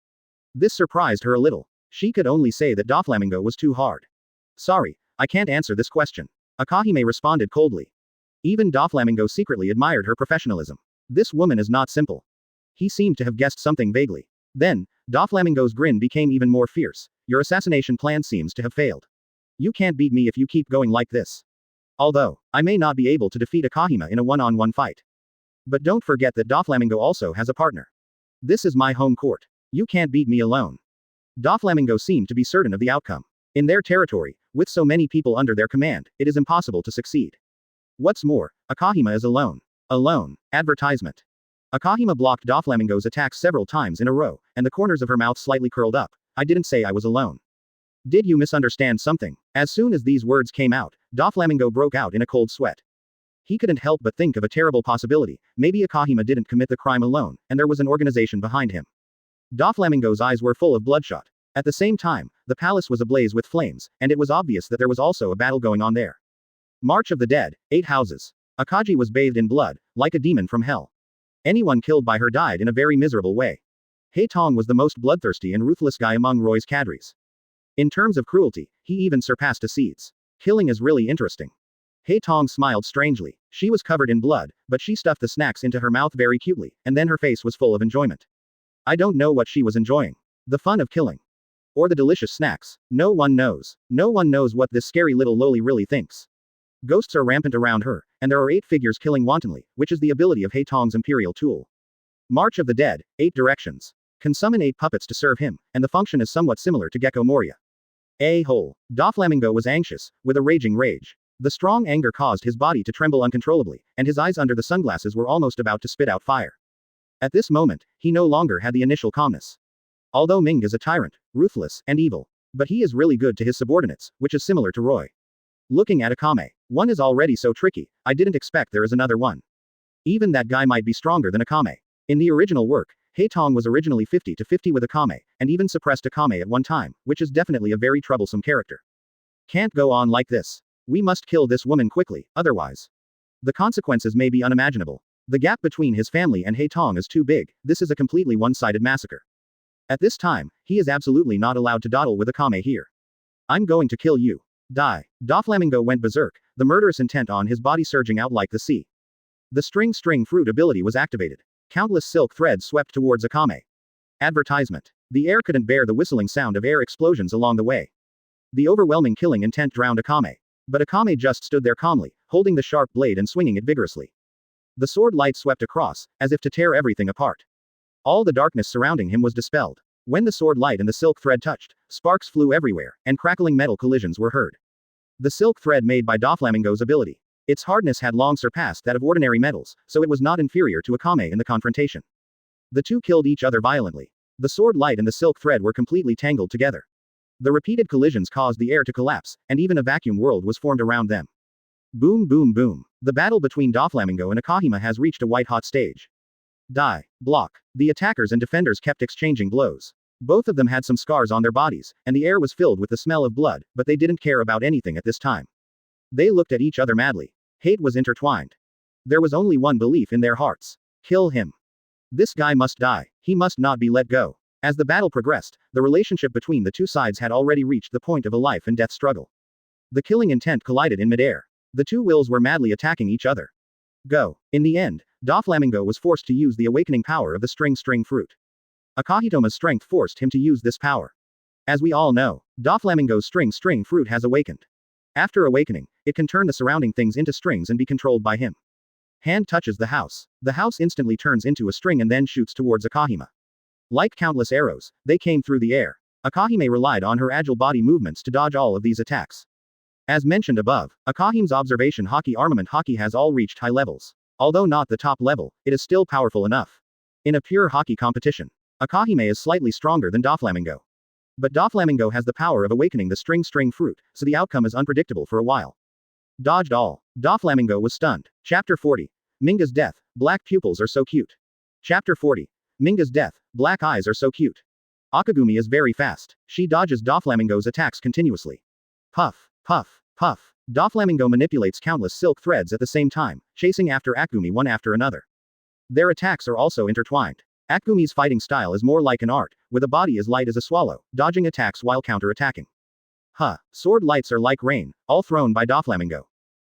This surprised her a little. She could only say that Doflamingo was too hard. Sorry, I can't answer this question. Akahime responded coldly. Even Doflamingo secretly admired her professionalism. This woman is not simple. He seemed to have guessed something vaguely. Then, Doflamingo's grin became even more fierce. Your assassination plan seems to have failed. You can't beat me if you keep going like this. Although, I may not be able to defeat Akahime in a one-on-one fight. But don't forget that Doflamingo also has a partner. This is my home court. You can't beat me alone. Doflamingo seemed to be certain of the outcome. In their territory, with so many people under their command, it is impossible to succeed. What's more, Akahime is alone. Alone. Advertisement. Akahime blocked Doflamingo's attacks several times in a row, and the corners of her mouth slightly curled up. I didn't say I was alone. Did you misunderstand something? As soon as these words came out, Doflamingo broke out in a cold sweat. He couldn't help but think of a terrible possibility. Maybe Akahime didn't commit the crime alone, and there was an organization behind him. Doflamingo's eyes were full of bloodshot. At the same time, the palace was ablaze with flames, and it was obvious that there was also a battle going on there. March of the Dead, 8 houses. Aokiji was bathed in blood, like a demon from hell. Anyone killed by her died in a very miserable way. Haitong was the most bloodthirsty and ruthless guy among Roy's cadres. In terms of cruelty, he even surpassed Acedes. Killing is really interesting. Haitong smiled strangely. She was covered in blood, but she stuffed the snacks into her mouth very cutely, and then her face was full of enjoyment. I don't know what she was enjoying. The fun of killing. Or the delicious snacks. No one knows. No one knows what this scary little loli really thinks. Ghosts are rampant around her, and there are 8 figures killing wantonly, which is the ability of Haitong's imperial tool. March of the Dead, 8 directions. Can summon 8 puppets to serve him, and the function is somewhat similar to Gecko Moria. A-hole. Doflamingo was anxious, with a raging rage. The strong anger caused his body to tremble uncontrollably, and his eyes under the sunglasses were almost about to spit out fire. At this moment, he no longer had the initial calmness. Although Ming is a tyrant, ruthless, and evil, but he is really good to his subordinates, which is similar to Roy. Looking at Akame. One is already so tricky, I didn't expect there is another one. Even that guy might be stronger than Akame. In the original work, Haitong was originally 50-50 with Akame, and even suppressed Akame at one time, which is definitely a very troublesome character. Can't go on like this. We must kill this woman quickly, otherwise. The consequences may be unimaginable. The gap between his family and Haitong is too big, this is a completely one-sided massacre. At this time, he is absolutely not allowed to dawdle with Akame here. I'm going to kill you. Die. Doflamingo went berserk, the murderous intent on his body surging out like the sea. The string fruit ability was activated. Countless silk threads swept towards Akame. Advertisement. The air couldn't bear the whistling sound of air explosions along the way. The overwhelming killing intent drowned Akame. But Akame just stood there calmly, holding the sharp blade and swinging it vigorously. The sword light swept across, as if to tear everything apart. All the darkness surrounding him was dispelled. When the sword light and the silk thread touched, sparks flew everywhere, and crackling metal collisions were heard. The silk thread made by Doflamingo's ability. Its hardness had long surpassed that of ordinary metals, so it was not inferior to Akame in the confrontation. The two killed each other violently. The sword light and the silk thread were completely tangled together. The repeated collisions caused the air to collapse, and even a vacuum world was formed around them. Boom boom boom. The battle between Doflamingo and Akahima has reached a white-hot stage. Die. Block. The attackers and defenders kept exchanging blows. Both of them had some scars on their bodies, and the air was filled with the smell of blood, but they didn't care about anything at this time. They looked at each other madly. Hate was intertwined. There was only one belief in their hearts. Kill him. This guy must die. He must not be let go. As the battle progressed, the relationship between the two sides had already reached the point of a life and death struggle. The killing intent collided in midair. The two wills were madly attacking each other. Go. In the end, Doflamingo was forced to use the awakening power of the string fruit. Akahitoma's strength forced him to use this power. As we all know, Doflamingo's string fruit has awakened. After awakening, it can turn the surrounding things into strings and be controlled by him. Hand touches the house. The house instantly turns into a string and then shoots towards Akahima. Like countless arrows, they came through the air. Akahime relied on her agile body movements to dodge all of these attacks. As mentioned above, Akahime's observation Haki armament Haki has all reached high levels. Although not the top level, it is still powerful enough. In a pure Haki competition, Akahime is slightly stronger than Doflamingo. But Doflamingo has the power of awakening the string fruit, so the outcome is unpredictable for a while. Dodged all. Doflamingo was stunned. Chapter 40. Minga's death. Black pupils are so cute. Chapter 40. Minga's death. Black eyes are so cute. Akagumi is very fast. She dodges Doflamingo's attacks continuously. Puff, puff, puff. Doflamingo manipulates countless silk threads at the same time, chasing after Akagumi one after another. Their attacks are also intertwined. Akagumi's fighting style is more like an art, with a body as light as a swallow, dodging attacks while counter-attacking. Sword lights are like rain, all thrown by Doflamingo.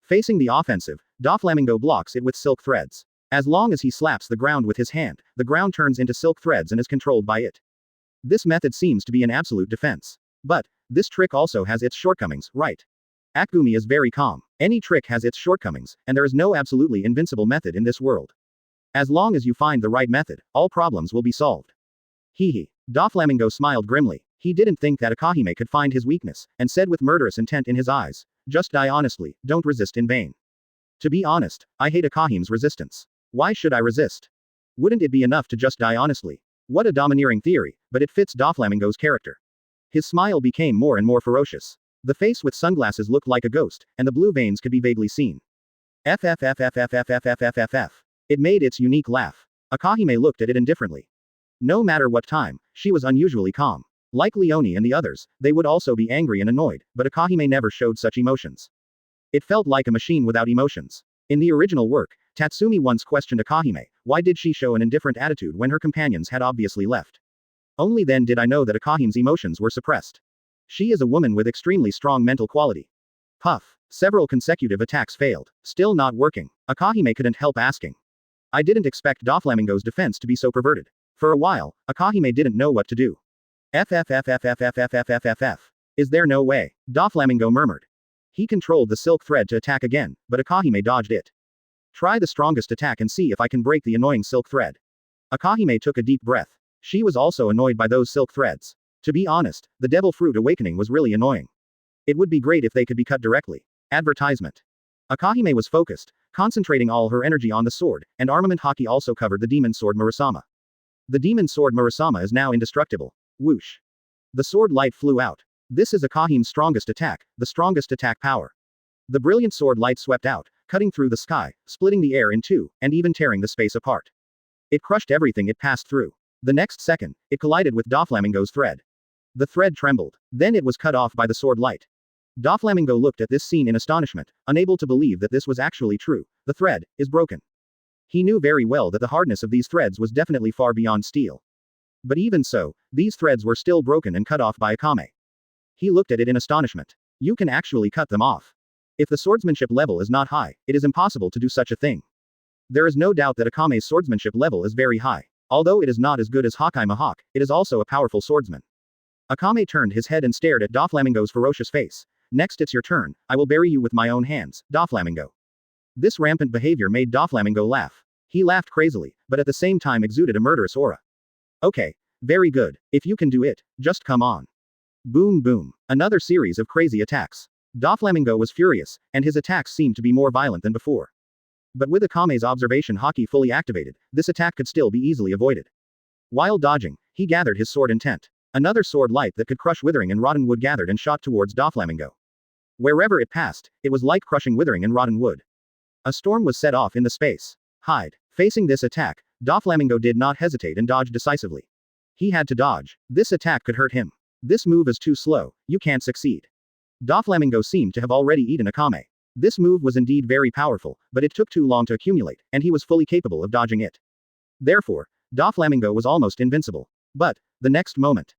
Facing the offensive, Doflamingo blocks it with silk threads. As long as he slaps the ground with his hand, the ground turns into silk threads and is controlled by it. This method seems to be an absolute defense. But, this trick also has its shortcomings, right? Akagumi is very calm. Any trick has its shortcomings, and there is no absolutely invincible method in this world. As long as you find the right method, all problems will be solved. Hee. Doflamingo smiled grimly. He didn't think that Akahime could find his weakness, and said with murderous intent in his eyes, just die honestly, don't resist in vain. To be honest, I hate Akahime's resistance. Why should I resist? Wouldn't it be enough to just die honestly? What a domineering theory, but it fits Doflamingo's character. His smile became more and more ferocious. The face with sunglasses looked like a ghost, and the blue veins could be vaguely seen. FFFFFFFFFFF. It made its unique laugh. Akahime looked at it indifferently. No matter what time, she was unusually calm. Like Leone and the others, they would also be angry and annoyed, but Akahime never showed such emotions. It felt like a machine without emotions. In the original work, Tatsumi once questioned Akahime, why did she show an indifferent attitude when her companions had obviously left? Only then did I know that Akahime's emotions were suppressed. She is a woman with extremely strong mental quality. Puff. Several consecutive attacks failed. Still not working. Akahime couldn't help asking. I didn't expect Doflamingo's defense to be so perverted. For a while, Akahime didn't know what to do. FFFFFFFFFFF. Is there no way? Doflamingo murmured. He controlled the silk thread to attack again, but Akahime dodged it. Try the strongest attack and see if I can break the annoying silk thread. Akahime took a deep breath. She was also annoyed by those silk threads. To be honest, the devil fruit awakening was really annoying. It would be great if they could be cut directly. Advertisement. Akahime was focused, concentrating all her energy on the sword, and armament Haki also covered the demon sword Murasama. The demon sword Murasama is now indestructible. Whoosh. The sword light flew out. This is Akahime's strongest attack, the strongest attack power. The brilliant sword light swept out, cutting through the sky, splitting the air in two, and even tearing the space apart. It crushed everything it passed through. The next second, it collided with Doflamingo's thread. The thread trembled. Then it was cut off by the sword light. Doflamingo looked at this scene in astonishment, unable to believe that this was actually true. The thread is broken. He knew very well that the hardness of these threads was definitely far beyond steel. But even so, these threads were still broken and cut off by Akame. He looked at it in astonishment. You can actually cut them off. If the swordsmanship level is not high, it is impossible to do such a thing. There is no doubt that Akame's swordsmanship level is very high. Although it is not as good as Hakai Mahawk, it is also a powerful swordsman. Akame turned his head and stared at Doflamingo's ferocious face. Next it's your turn, I will bury you with my own hands, Doflamingo. This rampant behavior made Doflamingo laugh. He laughed crazily, but at the same time exuded a murderous aura. Okay. Very good. If you can do it, just come on. Boom boom. Another series of crazy attacks. Doflamingo was furious, and his attacks seemed to be more violent than before. But with Akame's observation Haki fully activated, this attack could still be easily avoided. While dodging, he gathered his sword intent. Another sword light that could crush withering and rotten wood gathered and shot towards Doflamingo. Wherever it passed, it was like crushing withering and rotten wood. A storm was set off in the space. Hide. Facing this attack, Doflamingo did not hesitate and dodged decisively. He had to dodge. This attack could hurt him. This move is too slow, you can't succeed. Doflamingo seemed to have already eaten Akame. This move was indeed very powerful, but it took too long to accumulate, and he was fully capable of dodging it. Therefore, Doflamingo was almost invincible. But, the next moment,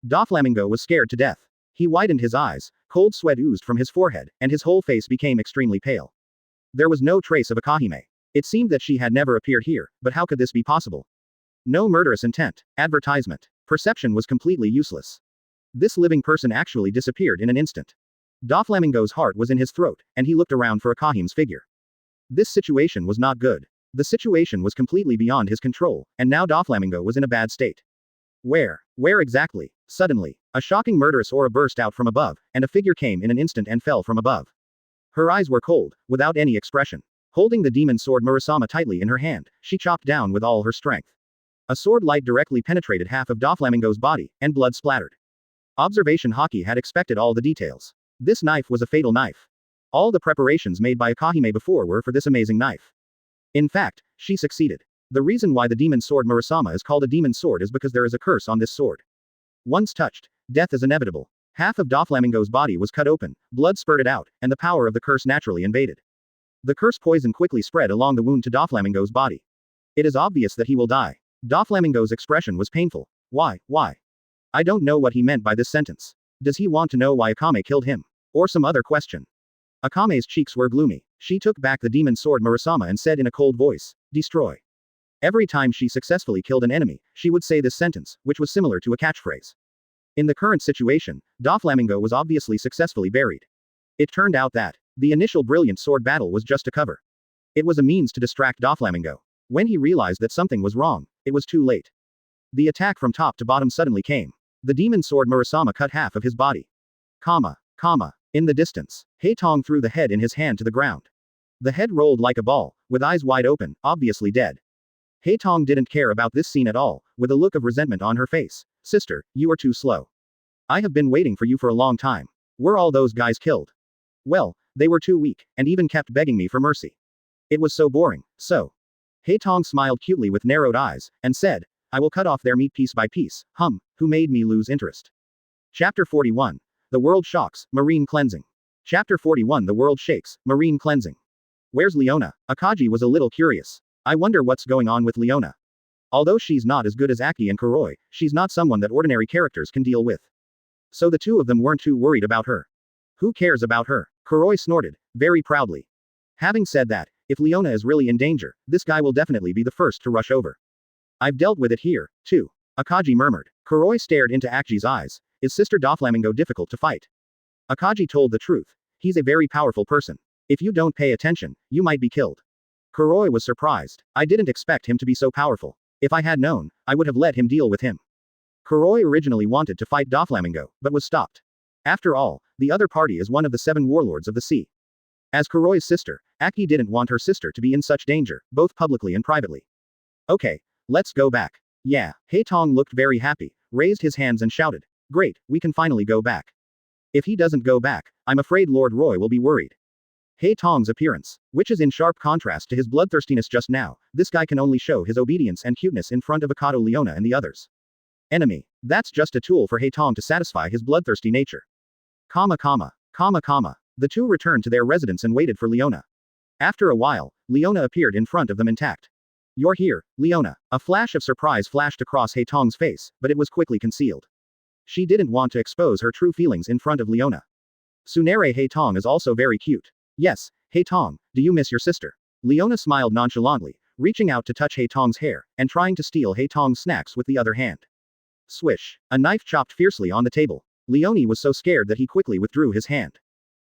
Doflamingo was scared to death. He widened his eyes, cold sweat oozed from his forehead, and his whole face became extremely pale. There was no trace of Akahime. It seemed that she had never appeared here, but how could this be possible? No murderous intent. Advertisement. Perception was completely useless. This living person actually disappeared in an instant. Doflamingo's heart was in his throat, and he looked around for Akahime's figure. This situation was not good. The situation was completely beyond his control, and now Doflamingo was in a bad state. Where exactly? Suddenly, a shocking murderous aura burst out from above, and a figure came in an instant and fell from above. Her eyes were cold, without any expression. Holding the demon sword Murasama tightly in her hand, she chopped down with all her strength. A sword light directly penetrated half of Doflamingo's body, and blood splattered. Observation Haki had expected all the details. This knife was a fatal knife. All the preparations made by Akahime before were for this amazing knife. In fact, she succeeded. The reason why the demon sword Murasama is called a demon sword is because there is a curse on this sword. Once touched, death is inevitable. Half of Doflamingo's body was cut open, blood spurted out, and the power of the curse naturally invaded. The curse poison quickly spread along the wound to Doflamingo's body. It is obvious that he will die. Doflamingo's expression was painful. Why? I don't know what he meant by this sentence. Does he want to know why Akame killed him? Or some other question? Akame's cheeks were gloomy. She took back the demon sword Murasama and said in a cold voice, "Destroy." Every time she successfully killed an enemy, she would say this sentence, which was similar to a catchphrase. In the current situation, Doflamingo was obviously successfully buried. It turned out that the initial brilliant sword battle was just a cover. It was a means to distract Doflamingo. When he realized that something was wrong, it was too late. The attack from top to bottom suddenly came. The demon sword Murasama cut half of his body. In the distance, Haitong threw the head in his hand to the ground. The head rolled like a ball, with eyes wide open, obviously dead. Haitong didn't care about this scene at all, with a look of resentment on her face. "Sister, you are too slow. I have been waiting for you for a long time. Were all those guys killed?" "Well, they were too weak, and even kept begging me for mercy. It was so boring, so." Haitong smiled cutely with narrowed eyes, and said, "I will cut off their meat piece by piece, who made me lose interest." Chapter 41. The World Shocks, Marine Cleansing. Chapter 41. The World Shakes, Marine Cleansing. Where's Leone? Aokiji was a little curious. I wonder what's going on with Leone. Although she's not as good as Aki and Kuroi, she's not someone that ordinary characters can deal with. So the two of them weren't too worried about her. Who cares about her? Kuroi snorted, very proudly. Having said that, if Leone is really in danger, this guy will definitely be the first to rush over. I've dealt with it here, too. Aokiji murmured. Kuroi stared into Aki's eyes. Is Sister Doflamingo difficult to fight? Aokiji told the truth. He's a very powerful person. If you don't pay attention, you might be killed. Kuroi was surprised. I didn't expect him to be so powerful. If I had known, I would have let him deal with him. Kuroi originally wanted to fight Doflamingo, but was stopped. After all, the other party is one of the 7 warlords of the sea. As Kuroi's sister, Aki didn't want her sister to be in such danger, both publicly and privately. Okay, let's go back. Yeah, Haitong looked very happy, raised his hands and shouted. Great, we can finally go back. If he doesn't go back, I'm afraid Lord Roy will be worried. Haitong's appearance, which is in sharp contrast to his bloodthirstiness just now, this guy can only show his obedience and cuteness in front of Akado Leone and the others. Enemy. That's just a tool for Haitong to satisfy his bloodthirsty nature. The two returned to their residence and waited for Leone. After a while, Leone appeared in front of them intact. You're here, Leona. A flash of surprise flashed across Haitong's face, but it was quickly concealed. She didn't want to expose her true feelings in front of Leona. Tsunere Haitong is also very cute. Yes, Haitong, do you miss your sister? Leona smiled nonchalantly, reaching out to touch Haitong's hair, and trying to steal Haitong's snacks with the other hand. Swish. A knife chopped fiercely on the table. Leone was so scared that he quickly withdrew his hand.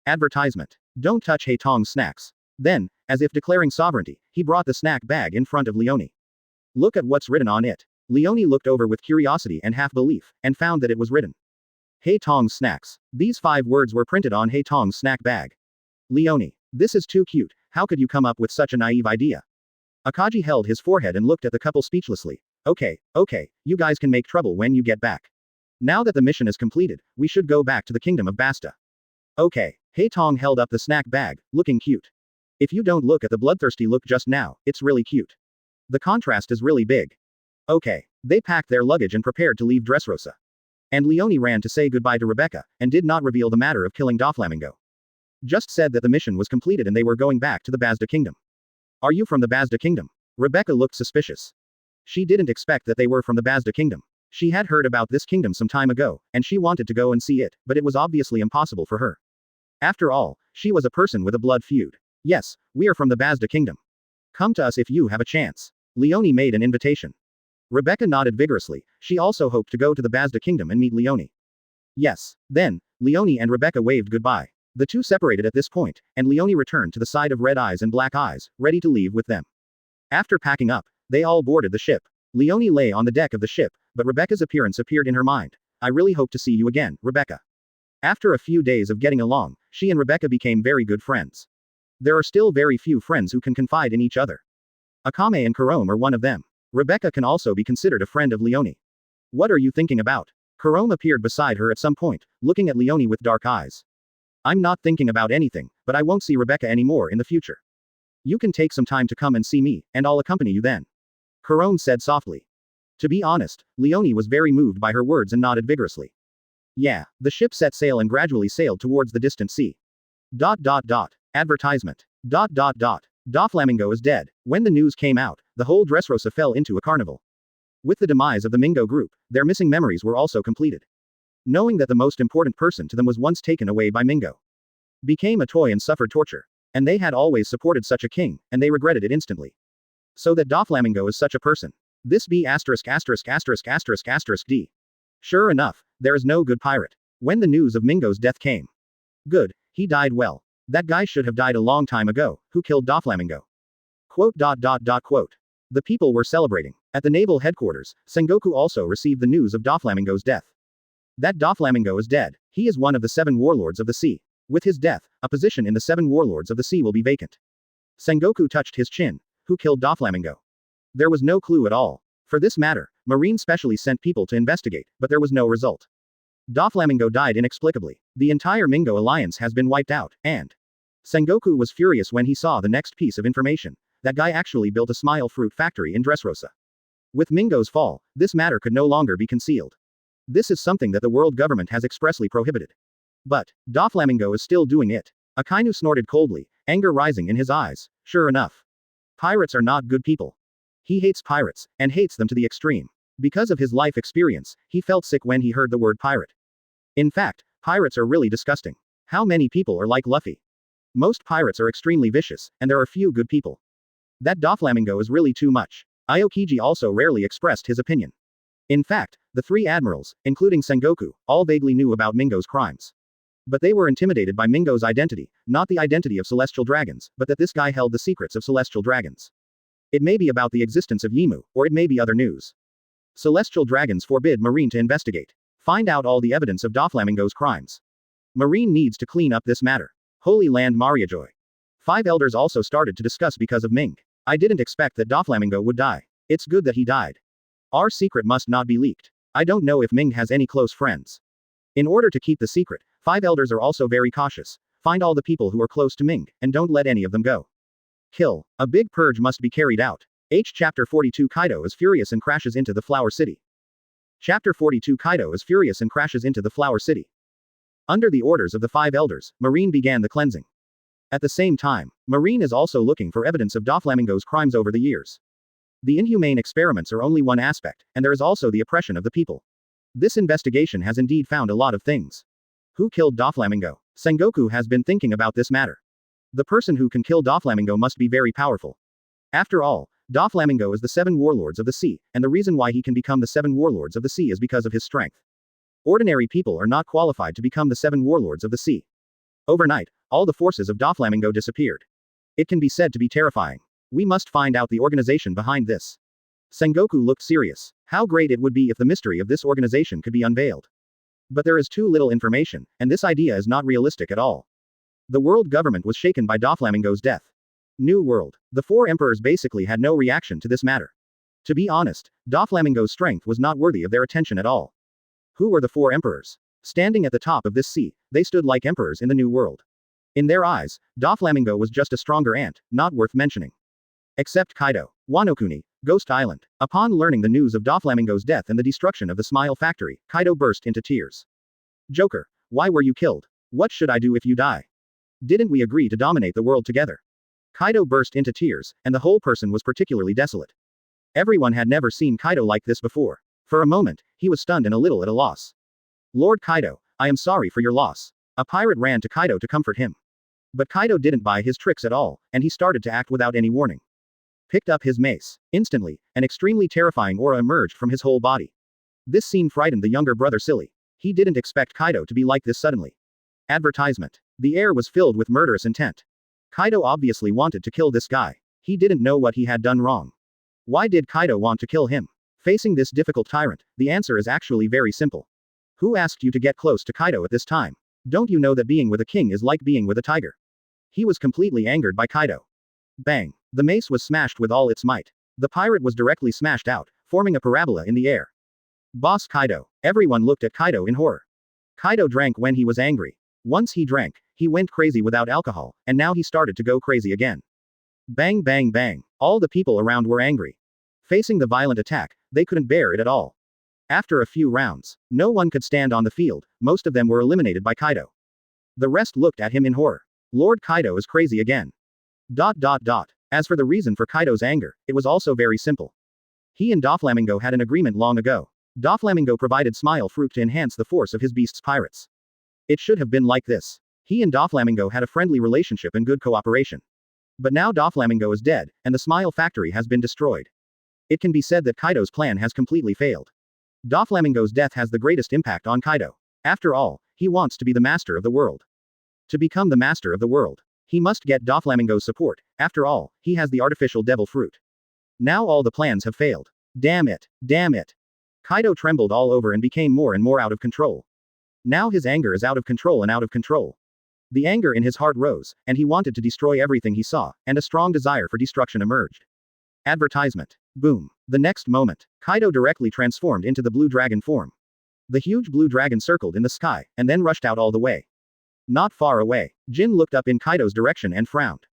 Advertisement. Don't touch Haitong's snacks. Then, as if declaring sovereignty, he brought the snack bag in front of Leone. Look at what's written on it. Leone looked over with curiosity and half-belief, and found that it was written. Haitong's snacks. These 5 words were printed on Haitong's snack bag. Leone. This is too cute, how could you come up with such a naive idea? Aokiji held his forehead and looked at the couple speechlessly. Okay, you guys can make trouble when you get back. Now that the mission is completed, we should go back to the Kingdom of Basta. Okay. Haitong held up the snack bag, looking cute. If you don't look at the bloodthirsty look just now, it's really cute. The contrast is really big. Okay. They packed their luggage and prepared to leave Dressrosa. And Leone ran to say goodbye to Rebecca, and did not reveal the matter of killing Doflamingo. Just said that the mission was completed and they were going back to the Basta Kingdom. Are you from the Basta Kingdom? Rebecca looked suspicious. She didn't expect that they were from the Basta Kingdom. She had heard about this kingdom some time ago, and she wanted to go and see it, but it was obviously impossible for her. After all, she was a person with a blood feud. Yes, we are from the Basta Kingdom. Come to us if you have a chance. Leone made an invitation. Rebecca nodded vigorously, she also hoped to go to the Basta Kingdom and meet Leone. Yes. Then, Leone and Rebecca waved goodbye. The two separated at this point, and Leone returned to the side of Red Eyes and Black Eyes, ready to leave with them. After packing up, they all boarded the ship. Leone lay on the deck of the ship, but Rebecca's appearance appeared in her mind. I really hope to see you again, Rebecca. After a few days of getting along, she and Rebecca became very good friends. There are still very few friends who can confide in each other. Akame and Kurome are one of them. Rebecca can also be considered a friend of Leone. What are you thinking about? Kurome appeared beside her at some point, looking at Leone with dark eyes. I'm not thinking about anything, but I won't see Rebecca anymore in the future. You can take some time to come and see me, and I'll accompany you then. Kurome said softly. To be honest, Leone was very moved by her words and nodded vigorously. Yeah, the ship set sail and gradually sailed towards the distant sea. Advertisement. Doflamingo is dead. When the news came out, the whole Dressrosa fell into a carnival. With the demise of the Mingo group, their missing memories were also completed. Knowing that the most important person to them was once taken away by Mingo. Became a toy and suffered torture. And they had always supported such a king, and they regretted it instantly. So that Doflamingo is such a person. This B*****************. Sure enough, there is no good pirate. When the news of Mingo's death came. Good, he died well. That guy should have died a long time ago, who killed Doflamingo. Quote. The people were celebrating. At the naval headquarters, Sengoku also received the news of Doflamingo's death. That Doflamingo is dead. He is one of the 7 warlords of the sea. With his death, a position in the 7 warlords of the sea will be vacant. Sengoku touched his chin. Who killed Doflamingo? There was no clue at all. For this matter, Marine specially sent people to investigate, but there was no result. Doflamingo died inexplicably. The entire Mingo alliance has been wiped out, and Sengoku was furious when he saw the next piece of information. That guy actually built a smile fruit factory in Dressrosa. With Mingo's fall, this matter could no longer be concealed. This is something that the world government has expressly prohibited. But Doflamingo is still doing it. Akainu snorted coldly, anger rising in his eyes. Sure enough. Pirates are not good people. He hates pirates, and hates them to the extreme. Because of his life experience, he felt sick when he heard the word pirate. In fact, pirates are really disgusting. How many people are like Luffy? Most pirates are extremely vicious, and there are few good people. That Doflamingo is really too much. Aokiji also rarely expressed his opinion. In fact, the 3 admirals, including Sengoku, all vaguely knew about Mingo's crimes. But they were intimidated by Mingo's identity, not the identity of celestial dragons, but that this guy held the secrets of celestial dragons. It may be about the existence of Yimu, or it may be other news. Celestial dragons forbid Marine to investigate. Find out all the evidence of Doflamingo's crimes. Marine needs to clean up this matter. Holy Land Mariajoy. 5 elders also started to discuss because of Ming. I didn't expect that Doflamingo would die. It's good that he died. Our secret must not be leaked. I don't know if Ming has any close friends. In order to keep the secret, 5 elders are also very cautious. Find all the people who are close to Ming, and don't let any of them go. Kill. A big purge must be carried out. Chapter 42 Kaido is furious and crashes into the Flower City. Chapter 42 Kaido is furious and crashes into the Flower City. Under the orders of the 5 elders, Marine began the cleansing. At the same time, Marine is also looking for evidence of Doflamingo's crimes over the years. The inhumane experiments are only one aspect, and there is also the oppression of the people. This investigation has indeed found a lot of things. Who killed Doflamingo? Sengoku has been thinking about this matter. The person who can kill Doflamingo must be very powerful. After all, Doflamingo is the 7 warlords of the sea, and the reason why he can become the 7 warlords of the sea is because of his strength. Ordinary people are not qualified to become the 7 warlords of the sea. Overnight, all the forces of Doflamingo disappeared. It can be said to be terrifying. We must find out the organization behind this. Sengoku looked serious. How great it would be if the mystery of this organization could be unveiled. But there is too little information, and this idea is not realistic at all. The world government was shaken by Doflamingo's death. New World. The 4 emperors basically had no reaction to this matter. To be honest, Doflamingo's strength was not worthy of their attention at all. Who were the 4 emperors? Standing at the top of this sea, they stood like emperors in the New World. In their eyes, Doflamingo was just a stronger ant, not worth mentioning. Except Kaido. Wanokuni, Ghost Island. Upon learning the news of Doflamingo's death and the destruction of the Smile Factory, Kaido burst into tears. Joker, why were you killed? What should I do if you die? Didn't we agree to dominate the world together? Kaido burst into tears, and the whole person was particularly desolate. Everyone had never seen Kaido like this before. For a moment, he was stunned and a little at a loss. Lord Kaido, I am sorry for your loss. A pirate ran to Kaido to comfort him. But Kaido didn't buy his tricks at all, and he started to act without any warning. Picked up his mace. Instantly, an extremely terrifying aura emerged from his whole body. This scene frightened the younger brother silly. He didn't expect Kaido to be like this suddenly. Advertisement. The air was filled with murderous intent. Kaido obviously wanted to kill this guy. He didn't know what he had done wrong. Why did Kaido want to kill him? Facing this difficult tyrant, the answer is actually very simple. Who asked you to get close to Kaido at this time? Don't you know that being with a king is like being with a tiger? He was completely angered by Kaido. Bang. The mace was smashed with all its might. The pirate was directly smashed out, forming a parabola in the air. Boss Kaido. Everyone looked at Kaido in horror. Kaido drank when he was angry. Once he drank, he went crazy without alcohol, and now he started to go crazy again. Bang bang bang. All the people around were angry. Facing the violent attack, they couldn't bear it at all. After a few rounds, no one could stand on the field, most of them were eliminated by Kaido. The rest looked at him in horror. Lord Kaido is crazy again. ... As for the reason for Kaido's anger, it was also very simple. He and Doflamingo had an agreement long ago. Doflamingo provided Smile Fruit to enhance the force of his beast's pirates. It should have been like this. He and Doflamingo had a friendly relationship and good cooperation. But now Doflamingo is dead, and the Smile Factory has been destroyed. It can be said that Kaido's plan has completely failed. Doflamingo's death has the greatest impact on Kaido. After all, he wants to be the master of the world. To become the master of the world, he must get Doflamingo's support. After all, he has the artificial devil fruit. Now all the plans have failed. Damn it. Damn it. Kaido trembled all over and became more and more out of control. Now his anger is out of control and out of control. The anger in his heart rose, and he wanted to destroy everything he saw, and a strong desire for destruction emerged. Advertisement. Boom. The next moment, Kaido directly transformed into the blue dragon form. The huge blue dragon circled in the sky, and then rushed out all the way. Not far away, Jin looked up in Kaido's direction and frowned.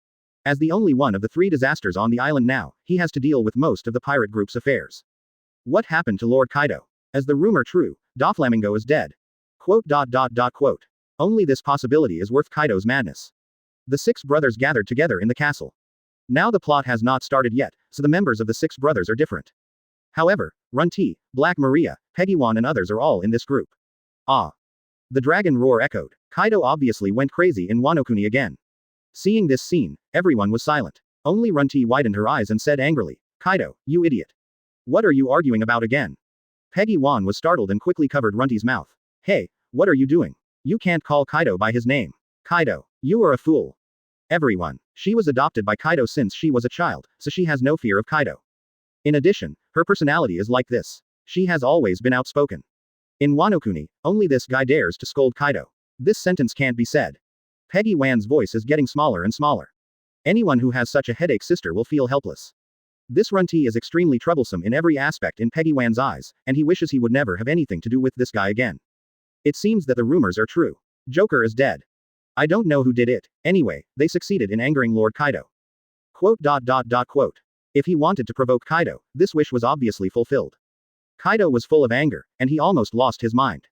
As the only one of the 3 disasters on the island now, he has to deal with most of the pirate group's affairs. What happened to Lord Kaido? Is the rumor true? Doflamingo is dead. ... Only this possibility is worth Kaido's madness. The 6 brothers gathered together in the castle. Now the plot has not started yet, so the members of the 6 brothers are different. However, Runty, Black Maria, Peggywan and others are all in this group. Ah. The dragon roar echoed. Kaido obviously went crazy in Wanokuni again. Seeing this scene, everyone was silent. Only Runty widened her eyes and said angrily, Kaido, you idiot. What are you arguing about again? Peggywan was startled and quickly covered Runty's mouth. Hey, what are you doing? You can't call Kaido by his name. Kaido, you are a fool. Everyone. She was adopted by Kaido since she was a child, so she has no fear of Kaido. In addition, her personality is like this. She has always been outspoken. In Wanokuni, only this guy dares to scold Kaido. This sentence can't be said. Peggy Wan's voice is getting smaller and smaller. Anyone who has such a headache sister will feel helpless. This Runty is extremely troublesome in every aspect in Peggy Wan's eyes, and he wishes he would never have anything to do with this guy again. It seems that the rumors are true. Joker is dead. I don't know who did it. Anyway, they succeeded in angering Lord Kaido. ... If he wanted to provoke Kaido, this wish was obviously fulfilled. Kaido was full of anger, and he almost lost his mind.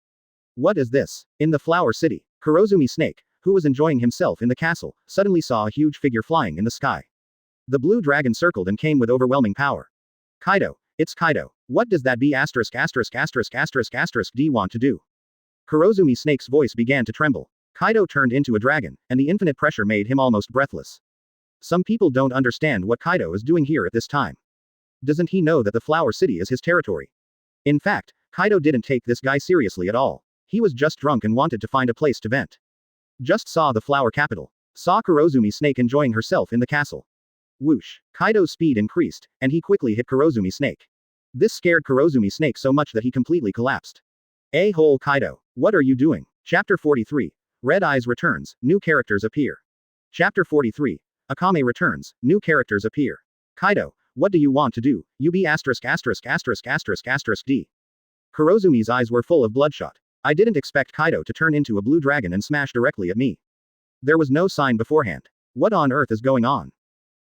What is this? In the Flower City, Kurozumi Snake, who was enjoying himself in the castle, suddenly saw a huge figure flying in the sky. The blue dragon circled and came with overwhelming power. Kaido, it's Kaido. What does that B asterisk asterisk asterisk asterisk asterisk D want to do? Kurozumi Snake's voice began to tremble. Kaido turned into a dragon, and the infinite pressure made him almost breathless. Some people don't understand what Kaido is doing here at this time. Doesn't he know that the Flower City is his territory? In fact, Kaido didn't take this guy seriously at all. He was just drunk and wanted to find a place to vent. Just saw the flower capital. Saw Kurozumi Snake enjoying herself in the castle. Whoosh. Kaido's speed increased, and he quickly hit Kurozumi Snake. This scared Kurozumi Snake so much that he completely collapsed. A-hole Kaido, what are you doing? Chapter 43. Red Eyes returns, new characters appear. Chapter 43. Akame returns, new characters appear. Kaido, what do you want to do? UB asterisk asterisk asterisk asterisk asterisk D. Kurozumi's eyes were full of bloodshot. I didn't expect Kaido to turn into a blue dragon and smash directly at me. There was no sign beforehand. What on earth is going on?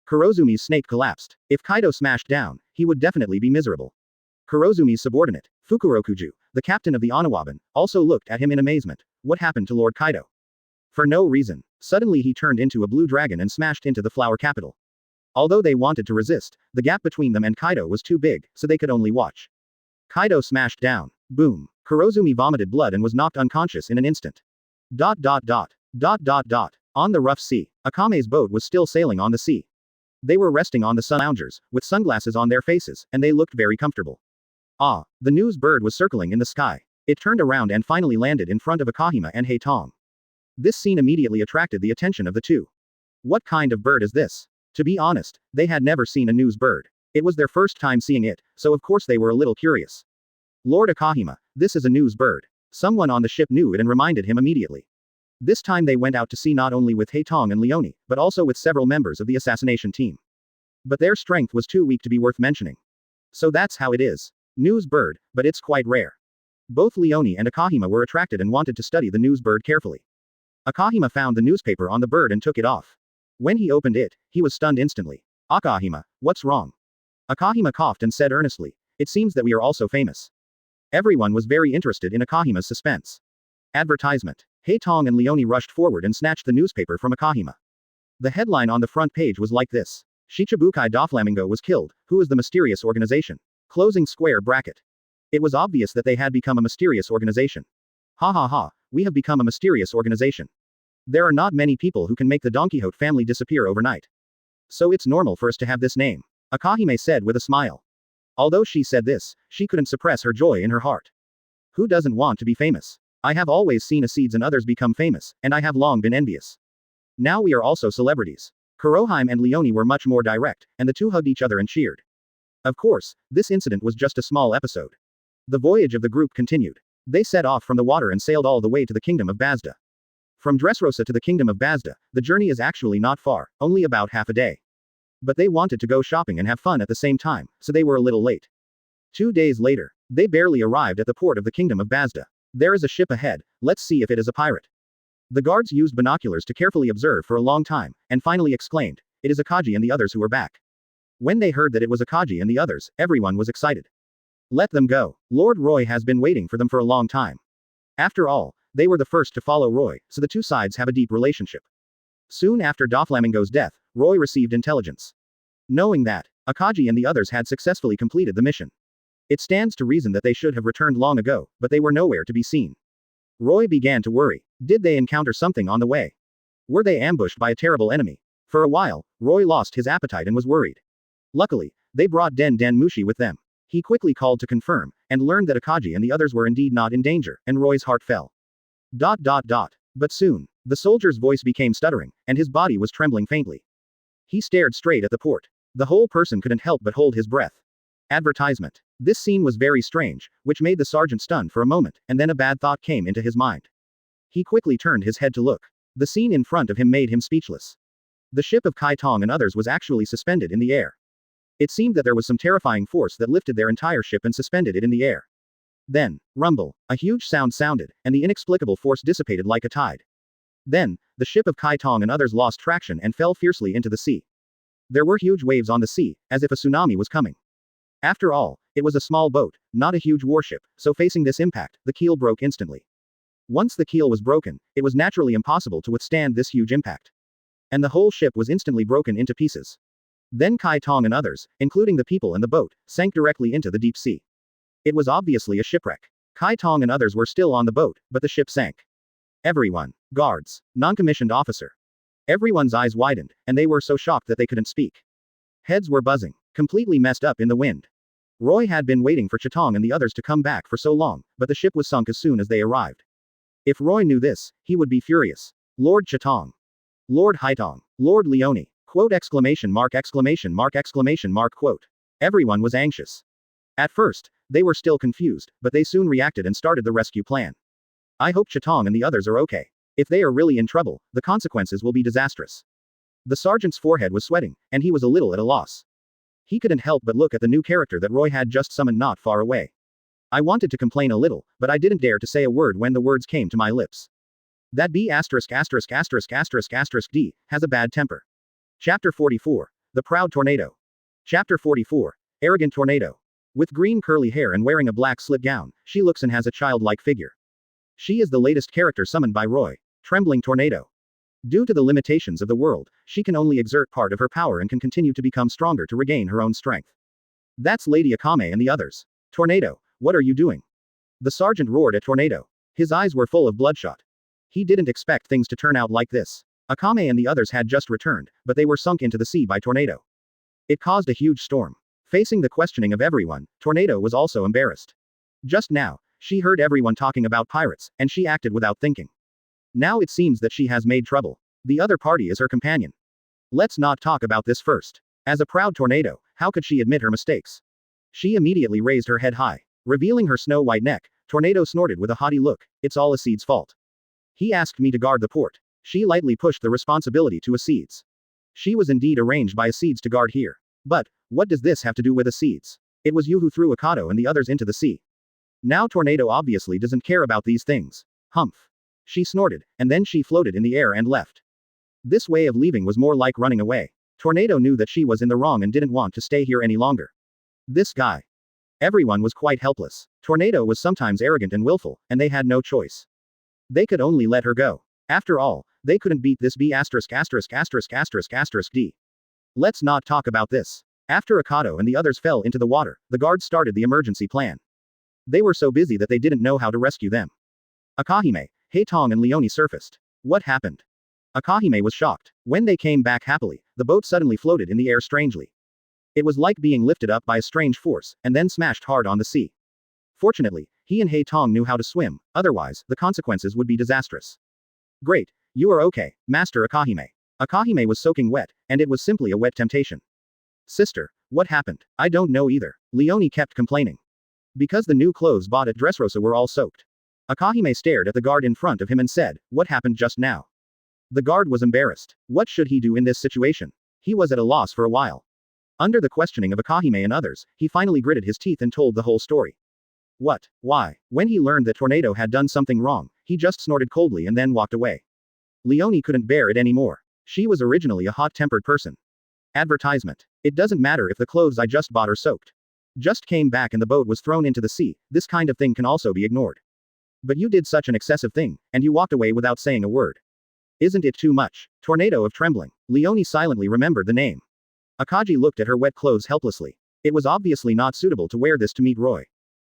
Kurozumi's snake collapsed. If Kaido smashed down, he would definitely be miserable. Kurozumi's subordinate, Fukurokuju, the captain of the Onawaban, also looked at him in amazement. What happened to Lord Kaido? For no reason, suddenly he turned into a blue dragon and smashed into the flower capital. Although they wanted to resist, the gap between them and Kaido was too big, so they could only watch. Kaido smashed down. Boom. Kurozumi vomited blood and was knocked unconscious in an instant. On the rough sea, Akame's boat was still sailing on the sea. They were resting on the sun loungers, with sunglasses on their faces, and they looked very comfortable. Ah, the news bird was circling in the sky. It turned around and finally landed in front of Akahima and Heitong. This scene immediately attracted the attention of the two. What kind of bird is this? To be honest, they had never seen a news bird. It was their first time seeing it, so of course they were a little curious. Lord Akahima, this is a news bird. Someone on the ship knew it and reminded him immediately. This time they went out to sea not only with Heitong and Leone, but also with several members of the assassination team. But their strength was too weak to be worth mentioning. So that's how it is. News bird, but it's quite rare. Both Leone and Akahima were attracted and wanted to study the news bird carefully. Akahima found the newspaper on the bird and took it off. When he opened it, he was stunned instantly. Akahima, what's wrong? Akahima coughed and said earnestly, it seems that we are also famous. Everyone was very interested in Akahima's suspense. Advertisement. Heitong and Leone rushed forward and snatched the newspaper from Akahima. The headline on the front page was like this. Shichibukai Doflamingo was killed, who is the mysterious organization? Closing square bracket. It was obvious that they had become a mysterious organization. Ha ha ha, we have become a mysterious organization. There are not many people who can make the Don Quixote family disappear overnight. So it's normal for us to have this name. Akahime said with a smile. Although she said this, she couldn't suppress her joy in her heart. Who doesn't want to be famous? I have always seen Acedes and others become famous, and I have long been envious. Now we are also celebrities. Kurohime and Leone were much more direct, and the two hugged each other and cheered. Of course, this incident was just a small episode. The voyage of the group continued. They set off from the water and sailed all the way to the Kingdom of Basta. From Dressrosa to the Kingdom of Basta, the journey is actually not far, only about half a day. But they wanted to go shopping and have fun at the same time, so they were a little late. 2 days later, they barely arrived at the port of the Kingdom of Basta. There is a ship ahead, let's see if it is a pirate. The guards used binoculars to carefully observe for a long time, and finally exclaimed, it is Aokiji and the others who are back. When they heard that it was Aokiji and the others, everyone was excited. Let them go. Lord Roy has been waiting for them for a long time. After all, they were the first to follow Roy, so the two sides have a deep relationship. Soon after Doflamingo's death, Roy received intelligence. Knowing that, Aokiji and the others had successfully completed the mission. It stands to reason that they should have returned long ago, but they were nowhere to be seen. Roy began to worry. Did they encounter something on the way? Were they ambushed by a terrible enemy? For a while, Roy lost his appetite and was worried. Luckily, they brought Den Mushi with them. He quickly called to confirm, and learned that Aokiji and the others were indeed not in danger, and Roy's heart fell. But soon, the soldier's voice became stuttering, and his body was trembling faintly. He stared straight at the port. The whole person couldn't help but hold his breath. Advertisement. This scene was very strange, which made the sergeant stunned for a moment, and then a bad thought came into his mind. He quickly turned his head to look. The scene in front of him made him speechless. The ship of Kai Tong and others was actually suspended in the air. It seemed that there was some terrifying force that lifted their entire ship and suspended it in the air. Then, rumble, a huge sound sounded, and the inexplicable force dissipated like a tide. Then, the ship of Kai Tong and others lost traction and fell fiercely into the sea. There were huge waves on the sea, as if a tsunami was coming. After all, it was a small boat, not a huge warship, so facing this impact, the keel broke instantly. Once the keel was broken, it was naturally impossible to withstand this huge impact. And the whole ship was instantly broken into pieces. Then Kai Tong and others, including the people in the boat, sank directly into the deep sea. It was obviously a shipwreck. Kai Tong and others were still on the boat, but the ship sank. Everyone. Guards. Non-commissioned officer. Everyone's eyes widened, and they were so shocked that they couldn't speak. Heads were buzzing, completely messed up in the wind. Roy had been waiting for Chitong and the others to come back for so long, but the ship was sunk as soon as they arrived. If Roy knew this, he would be furious. Lord Chitong. Lord Haitong. Lord Leone. Quote exclamation mark exclamation mark exclamation mark quote. Everyone was anxious. At first, they were still confused, but they soon reacted and started the rescue plan. I hope Chitong and the others are okay. If they are really in trouble, the consequences will be disastrous. The sergeant's forehead was sweating, and he was a little at a loss. He couldn't help but look at the new character that Roy had just summoned not far away. I wanted to complain a little, but I didn't dare to say a word when the words came to my lips. That B************* D has a bad temper. Chapter 44. The Proud Tornado. Chapter 44. Arrogant Tornado. With green curly hair and wearing a black slit gown, she looks and has a childlike figure. She is the latest character summoned by Roy, Trembling Tornado. Due to the limitations of the world, she can only exert part of her power and can continue to become stronger to regain her own strength. That's Lady Akame and the others. Tornado, what are you doing? The sergeant roared at Tornado. His eyes were full of bloodshot. He didn't expect things to turn out like this. Akame and the others had just returned, but they were sunk into the sea by Tornado. It caused a huge storm. Facing the questioning of everyone, Tornado was also embarrassed. Just now, she heard everyone talking about pirates, and she acted without thinking. Now it seems that she has made trouble. The other party is her companion. Let's not talk about this first. As a proud tornado, how could she admit her mistakes? She immediately raised her head high. Revealing her snow-white neck, Tornado snorted with a haughty look. It's all Acedes' fault. He asked me to guard the port. She lightly pushed the responsibility to Acedes. She was indeed arranged by Acedes to guard here. But, what does this have to do with Acedes? It was you who threw Akado and the others into the sea. Now Tornado obviously doesn't care about these things. Humph. She snorted, and then she floated in the air and left. This way of leaving was more like running away. Tornado knew that she was in the wrong and didn't want to stay here any longer. This guy. Everyone was quite helpless. Tornado was sometimes arrogant and willful, and they had no choice. They could only let her go. After all, they couldn't beat this B******************************** D. Let's not talk about this. After Akado and the others fell into the water, the guards started the emergency plan. They were so busy that they didn't know how to rescue them. Akahime, Haitong and Leone surfaced. What happened? Akahime was shocked. When they came back happily, the boat suddenly floated in the air strangely. It was like being lifted up by a strange force, and then smashed hard on the sea. Fortunately, he and Haitong knew how to swim, otherwise, the consequences would be disastrous. Great. You are okay, Master Akahime. Akahime was soaking wet, and it was simply a wet temptation. Sister, what happened? I don't know either. Leone kept complaining. Because the new clothes bought at Dressrosa were all soaked. Akahime stared at the guard in front of him and said, what happened just now? The guard was embarrassed. What should he do in this situation? He was at a loss for a while. Under the questioning of Akahime and others, he finally gritted his teeth and told the whole story. What? Why? When he learned that Tornado had done something wrong, he just snorted coldly and then walked away. Leone couldn't bear it anymore. She was originally a hot-tempered person. Advertisement. It doesn't matter if the clothes I just bought are soaked. Just came back and the boat was thrown into the sea, this kind of thing can also be ignored. But you did such an excessive thing, and you walked away without saying a word. Isn't it too much? Tornado of Trembling. Leone silently remembered the name. Aokiji looked at her wet clothes helplessly. It was obviously not suitable to wear this to meet Roy.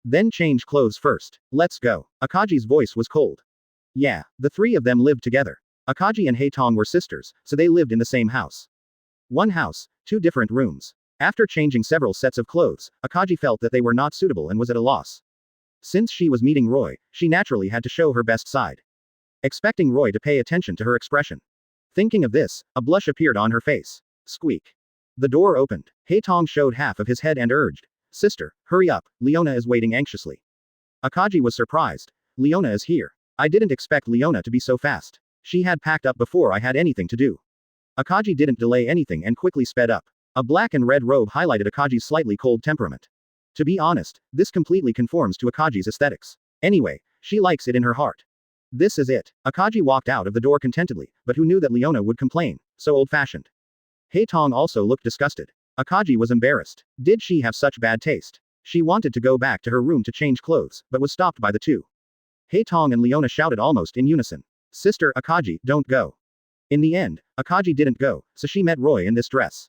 Then change clothes first. Let's go. Akaji's voice was cold. Yeah, the three of them lived together. Aokiji and Haitong were sisters, so they lived in the same house. One house, two different rooms. After changing several sets of clothes, Aokiji felt that they were not suitable and was at a loss. Since she was meeting Roy, she naturally had to show her best side. Expecting Roy to pay attention to her expression. Thinking of this, a blush appeared on her face. Squeak. The door opened. Haitong showed half of his head and urged. Sister, hurry up, Leone is waiting anxiously. Aokiji was surprised. Leone is here. I didn't expect Leone to be so fast. She had packed up before I had anything to do. Aokiji didn't delay anything and quickly sped up. A black and red robe highlighted Akaji's slightly cold temperament. To be honest, this completely conforms to Akaji's aesthetics. Anyway, she likes it in her heart. This is it. Aokiji walked out of the door contentedly, but who knew that Leone would complain, so old-fashioned. Haitong also looked disgusted. Aokiji was embarrassed. Did she have such bad taste? She wanted to go back to her room to change clothes, but was stopped by the two. Haitong and Leone shouted almost in unison. Sister Aokiji, don't go. In the end, Aokiji didn't go, so she met Roy in this dress.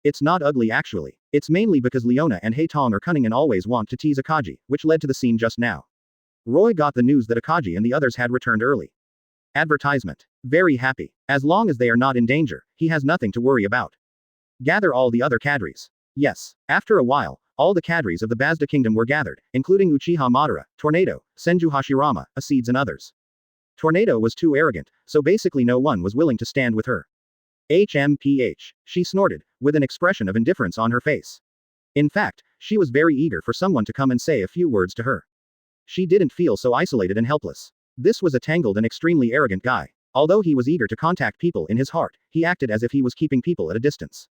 It's not ugly actually. It's mainly because Leone and Haitong are cunning and always want to tease Aokiji, which led to the scene just now. Roy got the news that Aokiji and the others had returned early. Advertisement. Very happy. As long as they are not in danger, he has nothing to worry about. Gather all the other cadres. Yes. After a while, all the cadres of the Basta kingdom were gathered, including Uchiha Madara, Tornado, Senju Hashirama, Acedes and others. Tornado was too arrogant, so basically no one was willing to stand with her. HMPH. She snorted, with an expression of indifference on her face. In fact, she was very eager for someone to come and say a few words to her. She didn't feel so isolated and helpless. This was a tangled and extremely arrogant guy. Although he was eager to contact people in his heart, he acted as if he was keeping people at a distance.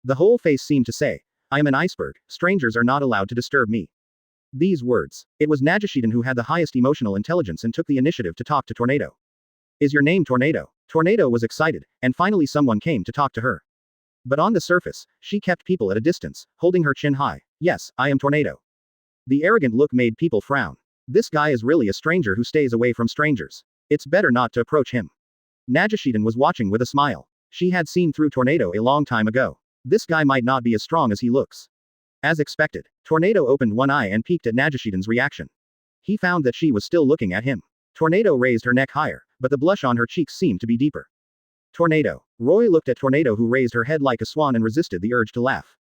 The whole face seemed to say, I am an iceberg, strangers are not allowed to disturb me. These words. It was Najishiden who had the highest emotional intelligence and took the initiative to talk to Tornado. Is your name Tornado? Tornado was excited, and finally someone came to talk to her. But on the surface, she kept people at a distance, holding her chin high. Yes, I am Tornado. The arrogant look made people frown. This guy is really a stranger who stays away from strangers. It's better not to approach him. Najishiden was watching with a smile. She had seen through Tornado a long time ago. This guy might not be as strong as he looks. As expected, Tornado opened one eye and peeked at Najishiden's reaction. He found that she was still looking at him. Tornado raised her neck higher, but the blush on her cheeks seemed to be deeper. Tornado. Roy looked at Tornado who raised her head like a swan and resisted the urge to laugh.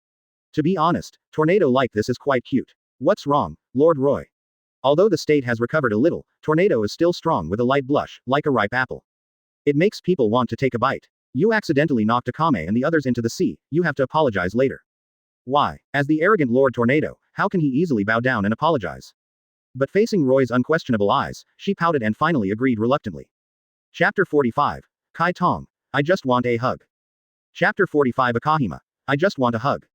To be honest, Tornado like this is quite cute. What's wrong, Lord Roy? Although the state has recovered a little, Tornado is still strong with a light blush, like a ripe apple. It makes people want to take a bite. You accidentally knocked Akame and the others into the sea, you have to apologize later. Why? As the arrogant Lord Tornado, how can he easily bow down and apologize? But facing Roy's unquestionable eyes, she pouted and finally agreed reluctantly. Chapter 45. Kai Tong. I just want a hug. Chapter 45 Akahima. I just want a hug.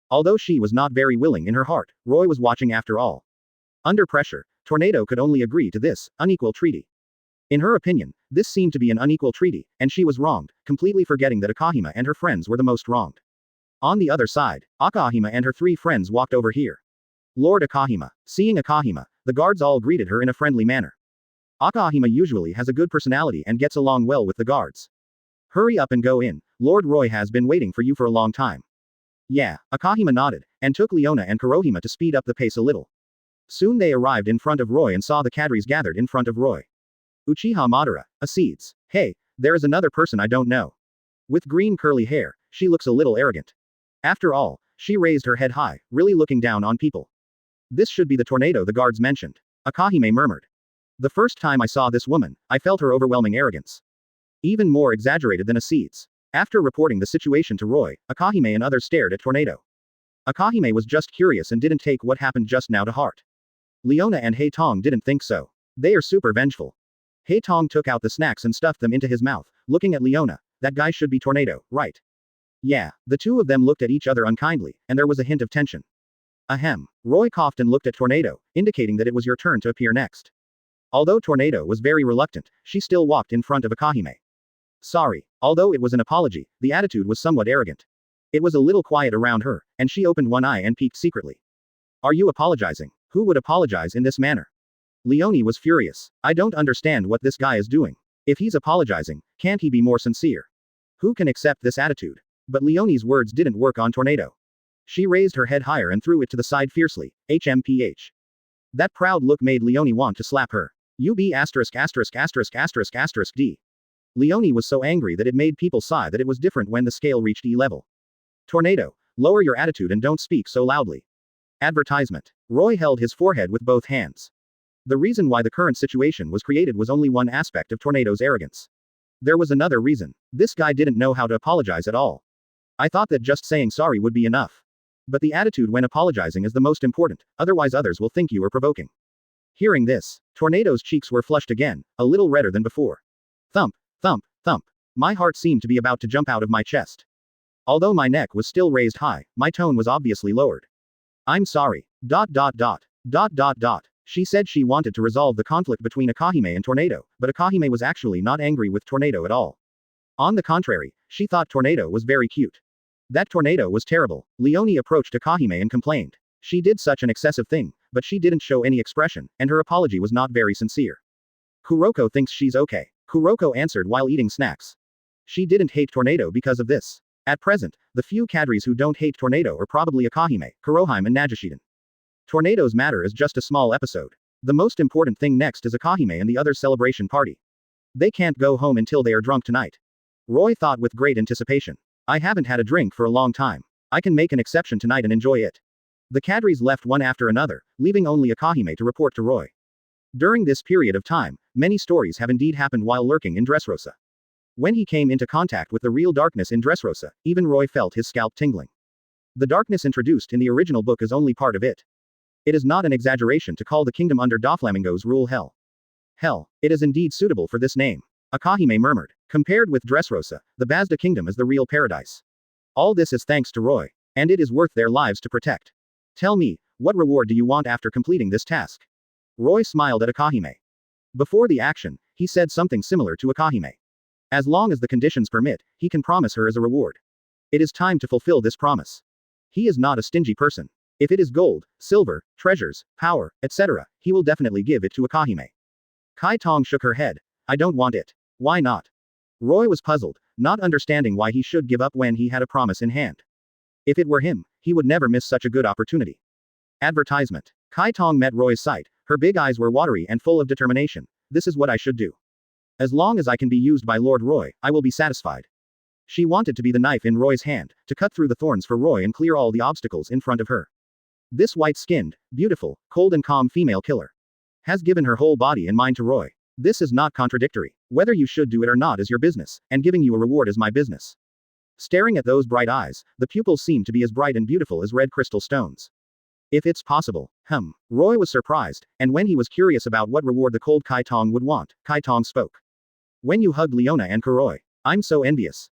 Although she was not very willing in her heart, Roy was watching after all. Under pressure, Tornado could only agree to this unequal treaty. In her opinion, this seemed to be an unequal treaty, and she was wronged, completely forgetting that Akahima and her friends were the most wronged. On the other side, Akahima and her three friends walked over here. Lord Akahima. Seeing Akahima, the guards all greeted her in a friendly manner. Akahima usually has a good personality and gets along well with the guards. Hurry up and go in, Lord Roy has been waiting for you for a long time. Yeah, Akahima nodded, and took Leone and Kurohima to speed up the pace a little. Soon they arrived in front of Roy and saw the cadres gathered in front of Roy. Uchiha Madara, Acedes. Hey, there is another person I don't know. With green curly hair, she looks a little arrogant. After all, she raised her head high, really looking down on people. This should be the Tornado the guards mentioned. Akahime murmured. The first time I saw this woman, I felt her overwhelming arrogance. Even more exaggerated than Acedes. After reporting the situation to Roy, Akahime and others stared at Tornado. Akahime was just curious and didn't take what happened just now to heart. Leone and Haitong didn't think so. They are super vengeful. Haitong took out the snacks and stuffed them into his mouth, looking at Leone. That guy should be Tornado, right? Yeah, the two of them looked at each other unkindly, and there was a hint of tension. Ahem. Roy coughed and looked at Tornado, indicating that it was your turn to appear next. Although Tornado was very reluctant, she still walked in front of Akahime. Sorry. Although it was an apology, the attitude was somewhat arrogant. It was a little quiet around her, and she opened one eye and peeked secretly. Are you apologizing? Who would apologize in this manner? Leone was furious. I don't understand what this guy is doing. If he's apologizing, can't he be more sincere? Who can accept this attitude? But Leone's words didn't work on Tornado. She raised her head higher and threw it to the side fiercely. HMPH. That proud look made Leone want to slap her. UB****************** D. Leone was so angry that it made people sigh that it was different when the scale reached E level. Tornado, lower your attitude and don't speak so loudly. Advertisement. Roy held his forehead with both hands. The reason why the current situation was created was only one aspect of Tornado's arrogance. There was another reason. This guy didn't know how to apologize at all. I thought that just saying sorry would be enough. But the attitude when apologizing is the most important, otherwise others will think you are provoking. Hearing this, Tornado's cheeks were flushed again, a little redder than before. Thump, thump, thump. My heart seemed to be about to jump out of my chest. Although my neck was still raised high, my tone was obviously lowered. I'm sorry. ... She said she wanted to resolve the conflict between Akahime and Tornado, but Akahime was actually not angry with Tornado at all. On the contrary, she thought Tornado was very cute. That Tornado was terrible. Leone approached Akahime and complained. She did such an excessive thing, but she didn't show any expression, and her apology was not very sincere. Kuroko thinks she's okay. Kuroko answered while eating snacks. She didn't hate Tornado because of this. At present, the few cadres who don't hate Tornado are probably Akahime, Kurohime and Najishiden. Tornado's matter is just a small episode. The most important thing next is Akahime and the other celebration party. They can't go home until they are drunk tonight. Roy thought with great anticipation. I haven't had a drink for a long time. I can make an exception tonight and enjoy it. The cadres left one after another, leaving only Akahime to report to Roy. During this period of time, many stories have indeed happened while lurking in Dressrosa. When he came into contact with the real darkness in Dressrosa, even Roy felt his scalp tingling. The darkness introduced in the original book is only part of it. It is not an exaggeration to call the kingdom under Doflamingo's rule hell. Hell, it is indeed suitable for this name. Akahime murmured. Compared with Dressrosa, the Basta kingdom is the real paradise. All this is thanks to Roy. And it is worth their lives to protect. Tell me, what reward do you want after completing this task? Roy smiled at Akahime. Before the action, he said something similar to Akahime. As long as the conditions permit, he can promise her as a reward. It is time to fulfill this promise. He is not a stingy person. If it is gold, silver, treasures, power, etc., he will definitely give it to Akahime. Kai Tong shook her head. I don't want it. Why not? Roy was puzzled, not understanding why he should give up when he had a promise in hand. If it were him, he would never miss such a good opportunity. Advertisement. Kai Tong met Roy's sight. Her big eyes were watery and full of determination. This is what I should do. As long as I can be used by Lord Roy, I will be satisfied. She wanted to be the knife in Roy's hand, to cut through the thorns for Roy and clear all the obstacles in front of her. This white-skinned, beautiful, cold and calm female killer has given her whole body and mind to Roy. This is not contradictory. Whether you should do it or not is your business, and giving you a reward is my business. Staring at those bright eyes, the pupils seemed to be as bright and beautiful as red crystal stones. If it's possible. Roy was surprised, and when he was curious about what reward the cold Kai Tong would want, Kai Tong spoke. When you hugged Leone and Kuroi. I'm so envious.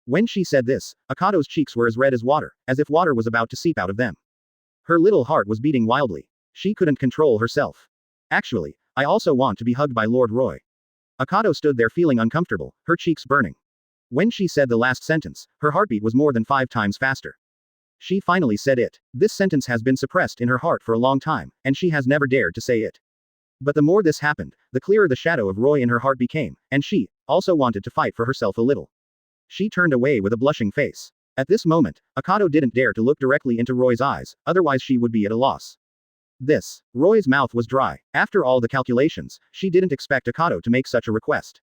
When she said this, Akado's cheeks were as red as water, as if water was about to seep out of them. Her little heart was beating wildly. She couldn't control herself. Actually, I also want to be hugged by Lord Roy. Akado stood there feeling uncomfortable, her cheeks burning. When she said the last sentence, her heartbeat was more than 5 times faster. She finally said it. This sentence has been suppressed in her heart for a long time, and she has never dared to say it. But the more this happened, the clearer the shadow of Roy in her heart became, and she also wanted to fight for herself a little. She turned away with a blushing face. At this moment, Akado didn't dare to look directly into Roy's eyes, otherwise she would be at a loss. Roy's mouth was dry. After all the calculations, she didn't expect Akado to make such a request.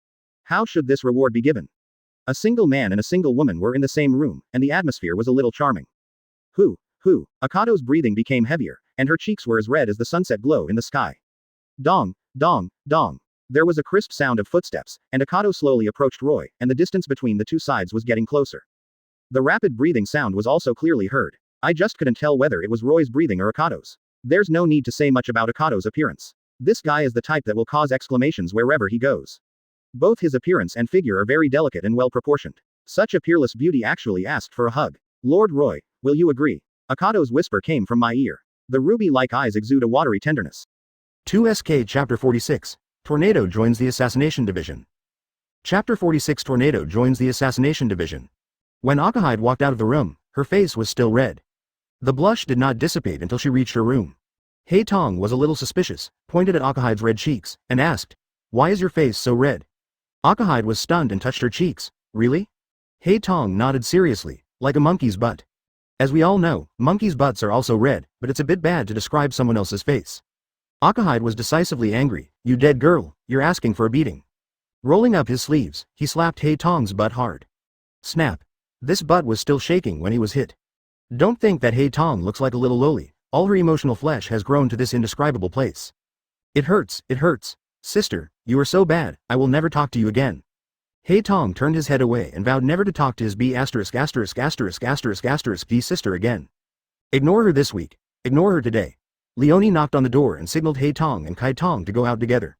How should this reward be given? A single man and a single woman were in the same room, and the atmosphere was a little charming. Akado's breathing became heavier, and her cheeks were as red as the sunset glow in the sky. Dong, dong, dong. There was a crisp sound of footsteps, and Akado slowly approached Roy, and the distance between the two sides was getting closer. The rapid breathing sound was also clearly heard. I just couldn't tell whether it was Roy's breathing or Akado's. There's no need to say much about Akado's appearance. This guy is the type that will cause exclamations wherever he goes. Both his appearance and figure are very delicate and well proportioned. Such a peerless beauty actually asked for a hug. Lord Roy, will you agree? Akado's whisper came from my ear. The ruby-like eyes exude a watery tenderness. 2SK Chapter 46. Tornado joins the Assassination Division. Chapter 46 Tornado joins the Assassination Division. When Akahide walked out of the room, her face was still red. The blush did not dissipate until she reached her room. Hei Tong was a little suspicious, pointed at Akahide's red cheeks, and asked, "Why is your face so red?" Akahide was stunned and touched her cheeks. Really? Hei Tong nodded seriously, like a monkey's butt. As we all know, monkeys' butts are also red, but it's a bit bad to describe someone else's face. Akahide was decisively angry. You dead girl, you're asking for a beating. Rolling up his sleeves, he slapped Hei Tong's butt hard. Snap. This butt was still shaking when he was hit. Don't think that Hei Tong looks like a little loli. All her emotional flesh has grown to this indescribable place. It hurts, it hurts. Sister, you are so bad, I will never talk to you again. Hei Tong turned his head away and vowed never to talk to his B**************** sister again. Ignore her this week. Ignore her today. Leone knocked on the door and signaled Hei Tong and Kai Tong to go out together.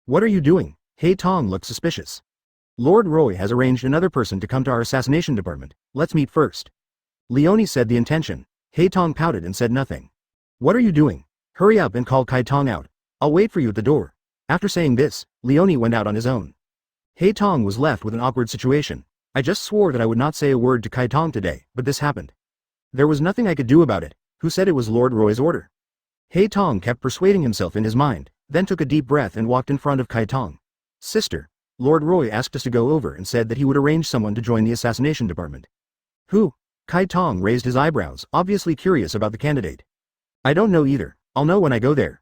What are you doing? Hei Tong looked suspicious. Lord Roy has arranged another person to come to our assassination department. Let's meet first. Leone said the intention. Hei Tong pouted and said nothing. What are you doing? Hurry up and call Kai Tong out. I'll wait for you at the door. After saying this, Leone went out on his own. Hei Tong was left with an awkward situation. I just swore that I would not say a word to Kai Tong today, but this happened. There was nothing I could do about it. Who said it was Lord Roy's order? Hei Tong kept persuading himself in his mind, then took a deep breath and walked in front of Kai Tong. Sister, Lord Roy asked us to go over and said that he would arrange someone to join the assassination department. Who? Kai Tong raised his eyebrows, obviously curious about the candidate. I don't know either, I'll know when I go there.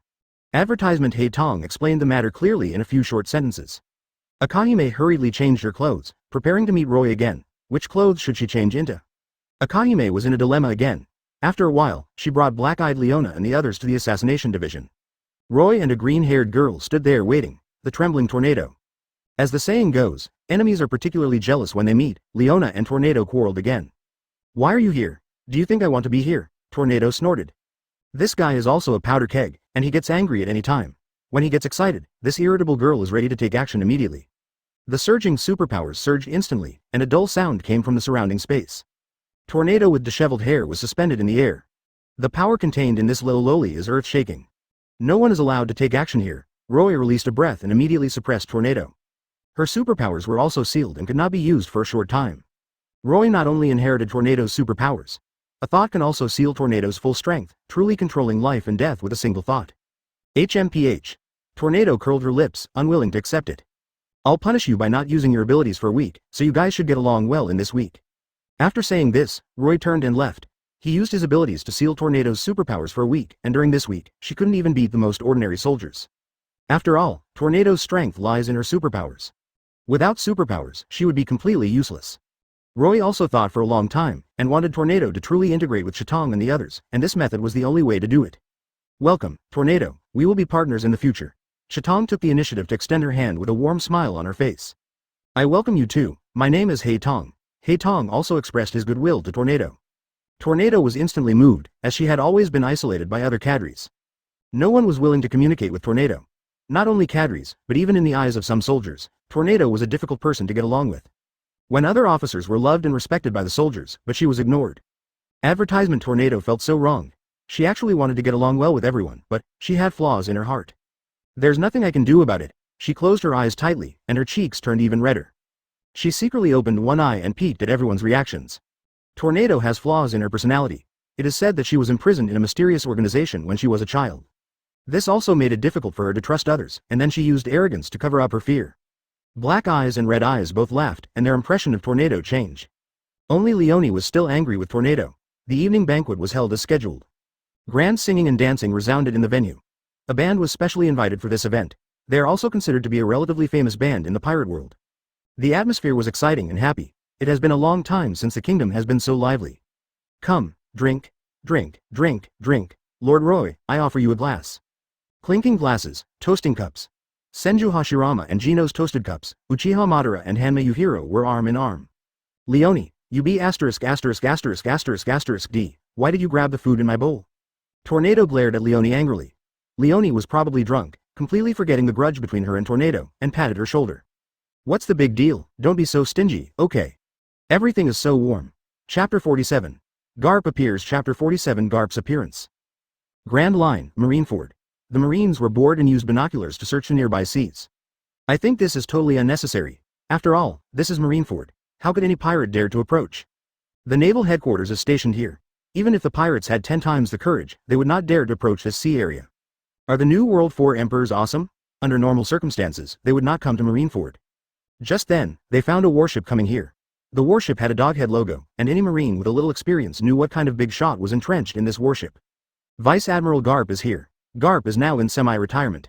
Advertisement Hei Tong explained the matter clearly in a few short sentences. Akame hurriedly changed her clothes, preparing to meet Roy again. Which clothes should she change into? Akame was in a dilemma again. After a while, she brought black-eyed Leone and the others to the assassination division. Roy and a green-haired girl stood there waiting, the trembling Tornado. As the saying goes, enemies are particularly jealous when they meet. Leone and Tornado quarreled again. Why are you here? Do you think I want to be here? Tornado snorted. This guy is also a powder keg, and he gets angry at any time. When he gets excited, this irritable girl is ready to take action immediately. The surging superpowers surged instantly, and a dull sound came from the surrounding space. Tornado with disheveled hair was suspended in the air. The power contained in this little loli is earth-shaking. No one is allowed to take action here. Roy released a breath and immediately suppressed Tornado. Her superpowers were also sealed and could not be used for a short time. Roy not only inherited Tornado's superpowers. A thought can also seal Tornado's full strength, truly controlling life and death with a single thought. HMPH. Tornado curled her lips, unwilling to accept it. I'll punish you by not using your abilities for a week, so you guys should get along well in this week. After saying this, Roy turned and left. He used his abilities to seal Tornado's superpowers for a week, and during this week, she couldn't even beat the most ordinary soldiers. After all, Tornado's strength lies in her superpowers. Without superpowers, she would be completely useless. Roy also thought for a long time, and wanted Tornado to truly integrate with Shinra and the others, and this method was the only way to do it. Welcome, Tornado, we will be partners in the future. Shinra took the initiative to extend her hand with a warm smile on her face. I welcome you too, my name is Hei Tong. Hei Tong also expressed his goodwill to Tornado. Tornado was instantly moved, as she had always been isolated by other cadres. No one was willing to communicate with Tornado. Not only cadres, but even in the eyes of some soldiers, Tornado was a difficult person to get along with. When other officers were loved and respected by the soldiers, but she was ignored. Advertisement Tornado felt so wrong. She actually wanted to get along well with everyone, but she had flaws in her heart. There's nothing I can do about it. She closed her eyes tightly, and her cheeks turned even redder. She secretly opened one eye and peeked at everyone's reactions. Tornado has flaws in her personality. It is said that she was imprisoned in a mysterious organization when she was a child. This also made it difficult for her to trust others, and then she used arrogance to cover up her fear. Black eyes and red eyes both laughed, and their impression of Tornado changed. Only Leone was still angry with Tornado. The evening banquet was held as scheduled. Grand singing and dancing resounded in the venue. A band was specially invited for this event. They are also considered to be a relatively famous band in the pirate world. The atmosphere was exciting and happy. It has been a long time since the kingdom has been so lively. Come, drink, drink, drink, drink. Lord Roy, I offer you a glass. Clinking glasses, toasting cups. Senju Hashirama and Geno's toasted cups, Uchiha Madara and Hanma Yuhiro were arm in arm. Leone, you be asterisk asterisk asterisk asterisk asterisk D, why did you grab the food in my bowl? Tornado glared at Leone angrily. Leone was probably drunk, completely forgetting the grudge between her and Tornado, and patted her shoulder. What's the big deal? Don't be so stingy, okay? Everything is so warm. Chapter 47. Garp appears. Chapter 47. Garp's appearance. Grand Line, Marineford. The Marines were bored and used binoculars to search the nearby seas. I think this is totally unnecessary. After all, this is Marineford. How could any pirate dare to approach? The naval headquarters is stationed here. Even if the pirates had 10 times the courage, they would not dare to approach this sea area. Are the New World 4 Emperors awesome? Under normal circumstances, they would not come to Marineford. Just then, they found a warship coming here. The warship had a doghead logo, and any marine with a little experience knew what kind of big shot was entrenched in this warship. Vice Admiral Garp is here. Garp is now in semi-retirement.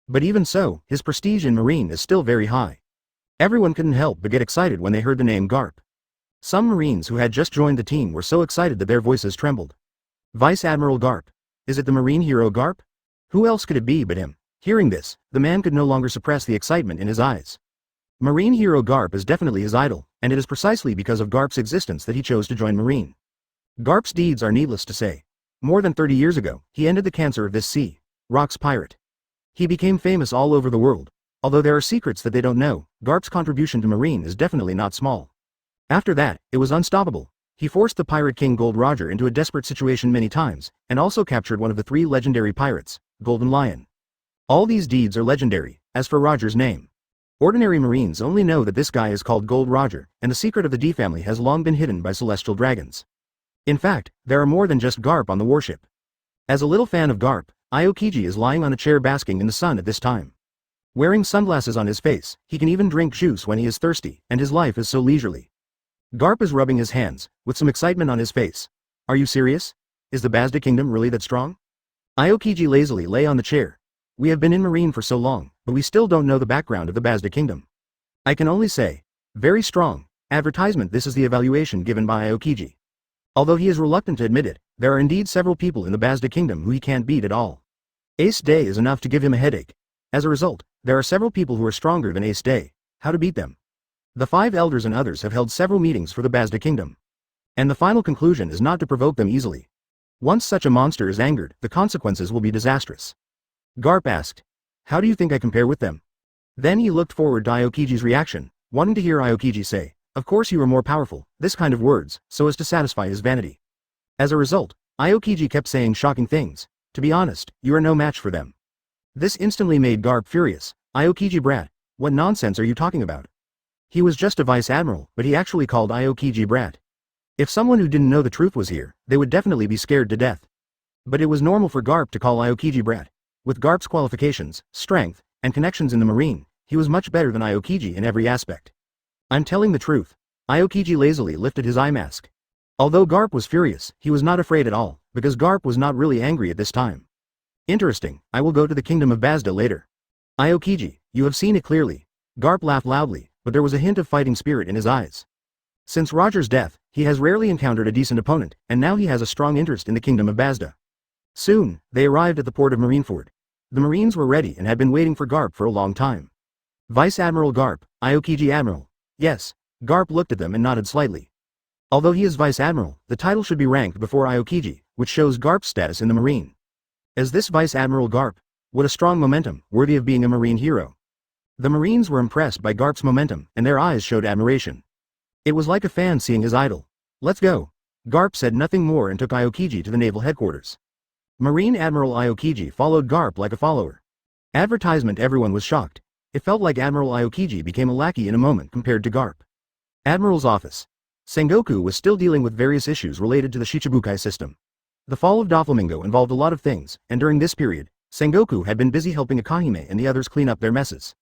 But even so, his prestige in Marine is still very high. Everyone couldn't help but get excited when they heard the name Garp. Some Marines who had just joined the team were so excited that their voices trembled. Vice Admiral Garp. Is it the Marine hero Garp? Who else could it be but him? Hearing this, the man could no longer suppress the excitement in his eyes. Marine hero Garp is definitely his idol, and it is precisely because of Garp's existence that he chose to join Marine. Garp's deeds are needless to say. More than 30 years ago, he ended the cancer of this sea. Rock's pirate. He became famous all over the world. Although there are secrets that they don't know, Garp's contribution to Marine is definitely not small. After that, it was unstoppable. He forced the pirate king Gold Roger into a desperate situation many times, and also captured one of the 3 legendary pirates, Golden Lion. All these deeds are legendary. As for Roger's name, ordinary Marines only know that this guy is called Gold Roger, and the secret of the D family has long been hidden by celestial dragons. In fact, there are more than just Garp on the warship. As a little fan of Garp, Aokiji is lying on a chair basking in the sun at this time. Wearing sunglasses on his face, he can even drink juice when he is thirsty, and his life is so leisurely. Garp is rubbing his hands, with some excitement on his face. Are you serious? Is the Basta Kingdom really that strong? Aokiji lazily lay on the chair. We have been in Marine for so long, but we still don't know the background of the Basta Kingdom. I can only say, very strong. Advertisement. This is the evaluation given by Aokiji. Although he is reluctant to admit it, there are indeed several people in the Basta Kingdom who he can't beat at all. Ace Day is enough to give him a headache. As a result, there are several people who are stronger than Ace Day. How to beat them? The 5 elders and others have held several meetings for the Basta Kingdom. And the final conclusion is not to provoke them easily. Once such a monster is angered, the consequences will be disastrous. Garp asked, how do you think I compare with them? Then he looked forward to Aokiji's reaction, wanting to hear Aokiji say, of course you are more powerful, this kind of words, so as to satisfy his vanity. As a result, Aokiji kept saying shocking things. To be honest, you are no match for them. This instantly made Garp furious. Aokiji brat, what nonsense are you talking about? He was just a vice admiral, but he actually called Aokiji brat. If someone who didn't know the truth was here, they would definitely be scared to death. But it was normal for Garp to call Aokiji brat. With Garp's qualifications, strength, and connections in the Marine, he was much better than Aokiji in every aspect. I'm telling the truth. Aokiji lazily lifted his eye mask. Although Garp was furious, he was not afraid at all, because Garp was not really angry at this time. Interesting, I will go to the Kingdom of Basta later. Aokiji, you have seen it clearly. Garp laughed loudly, but there was a hint of fighting spirit in his eyes. Since Roger's death, he has rarely encountered a decent opponent, and now he has a strong interest in the Kingdom of Basta. Soon, they arrived at the port of Marineford. The Marines were ready and had been waiting for Garp for a long time. Vice Admiral Garp, Aokiji Admiral. Yes, Garp looked at them and nodded slightly. Although he is Vice Admiral, the title should be ranked before Aokiji, which shows Garp's status in the Marine. As this Vice Admiral Garp, what a strong momentum, worthy of being a Marine hero. The Marines were impressed by Garp's momentum, and their eyes showed admiration. It was like a fan seeing his idol. Let's go. Garp said nothing more and took Aokiji to the naval headquarters. Marine Admiral Aokiji followed Garp like a follower. Advertisement. Everyone was shocked. It felt like Admiral Aokiji became a lackey in a moment compared to Garp. Admiral's office. Sengoku was still dealing with various issues related to the Shichibukai system. The fall of Doflamingo involved a lot of things, and during this period, Sengoku had been busy helping Akame and the others clean up their messes.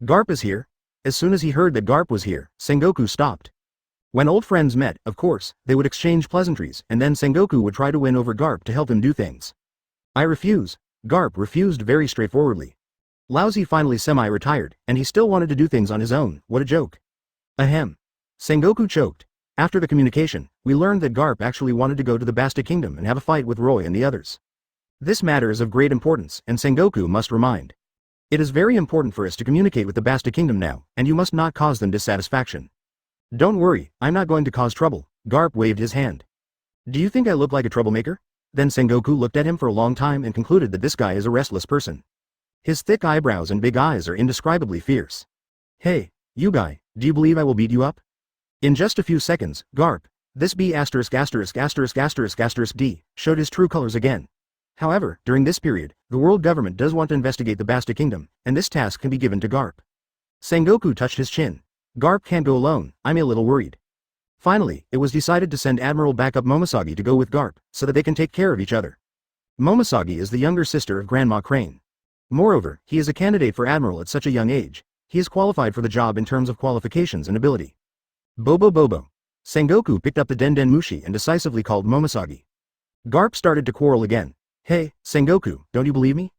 Garp is here. As soon as he heard that Garp was here, Sengoku stopped. When old friends met, of course, they would exchange pleasantries, and then Sengoku would try to win over Garp to help him do things. I refuse. Garp refused very straightforwardly. Lousy finally semi-retired, and he still wanted to do things on his own. What a joke. Ahem. Sengoku choked. After the communication, we learned that Garp actually wanted to go to the Basta Kingdom and have a fight with Roy and the others. This matter is of great importance, and Sengoku must remind. It is very important for us to communicate with the Basta Kingdom now, and you must not cause them dissatisfaction. Don't worry, I'm not going to cause trouble. Garp waved his hand. Do you think I look like a troublemaker? Then Sengoku looked at him for a long time and concluded that this guy is a restless person. His thick eyebrows and big eyes are indescribably fierce. Hey, you guy, do you believe I will beat you up? In just a few seconds, Garp, this B******************, D, showed his true colors again. However, during this period, the world government does want to investigate the Basta Kingdom, and this task can be given to Garp. Sengoku touched his chin. Garp can't go alone, I'm a little worried. Finally, it was decided to send Admiral backup Momosagi to go with Garp, so that they can take care of each other. Momosagi is the younger sister of Grandma Crane. Moreover, he is a candidate for Admiral at such a young age. He is qualified for the job in terms of qualifications and ability. Bobo. Sengoku picked up the Denden Mushi and decisively called Momosagi. Garp started to quarrel again. Hey, Sengoku, don't you believe me?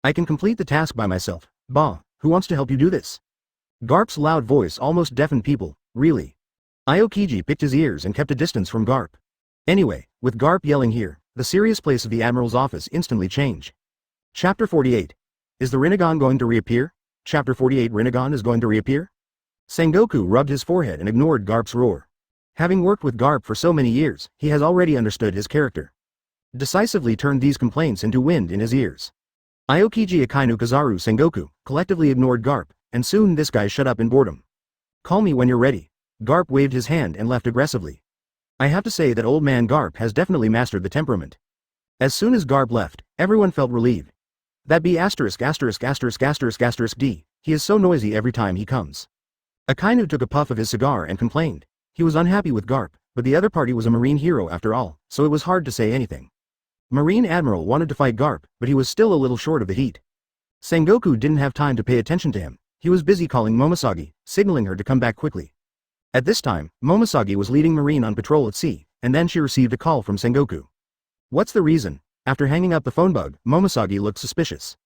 I can complete the task by myself. Bah, who wants to help you do this? Garp's loud voice almost deafened people. Really? Aokiji picked his ears and kept a distance from Garp. Anyway, with Garp yelling here, the serious place of the Admiral's office instantly changed. Chapter 48. Is the Renegon going to reappear? Chapter 48. Renegon is going to reappear? Sengoku rubbed his forehead and ignored Garp's roar. Having worked with Garp for so many years, he has already understood his character. Decisively turned these complaints into wind in his ears. Aokiji, Akainu, Kizaru, Sengoku collectively ignored Garp, and soon this guy shut up in boredom. Call me when you're ready. Garp waved his hand and left aggressively. I have to say that old man Garp has definitely mastered the temperament. As soon as Garp left, everyone felt relieved. That B*************************** D, he is so noisy every time he comes. Akainu took a puff of his cigar and complained. He was unhappy with Garp, but the other party was a Marine hero after all, so it was hard to say anything. Marine Admiral wanted to fight Garp, but he was still a little short of the heat. Sengoku didn't have time to pay attention to him. He was busy calling Momosagi, signaling her to come back quickly. At this time, Momoshage was leading Marine on patrol at sea, and then she received a call from Sengoku. What's the reason? After hanging up the phone bug, Momoshage looked suspicious.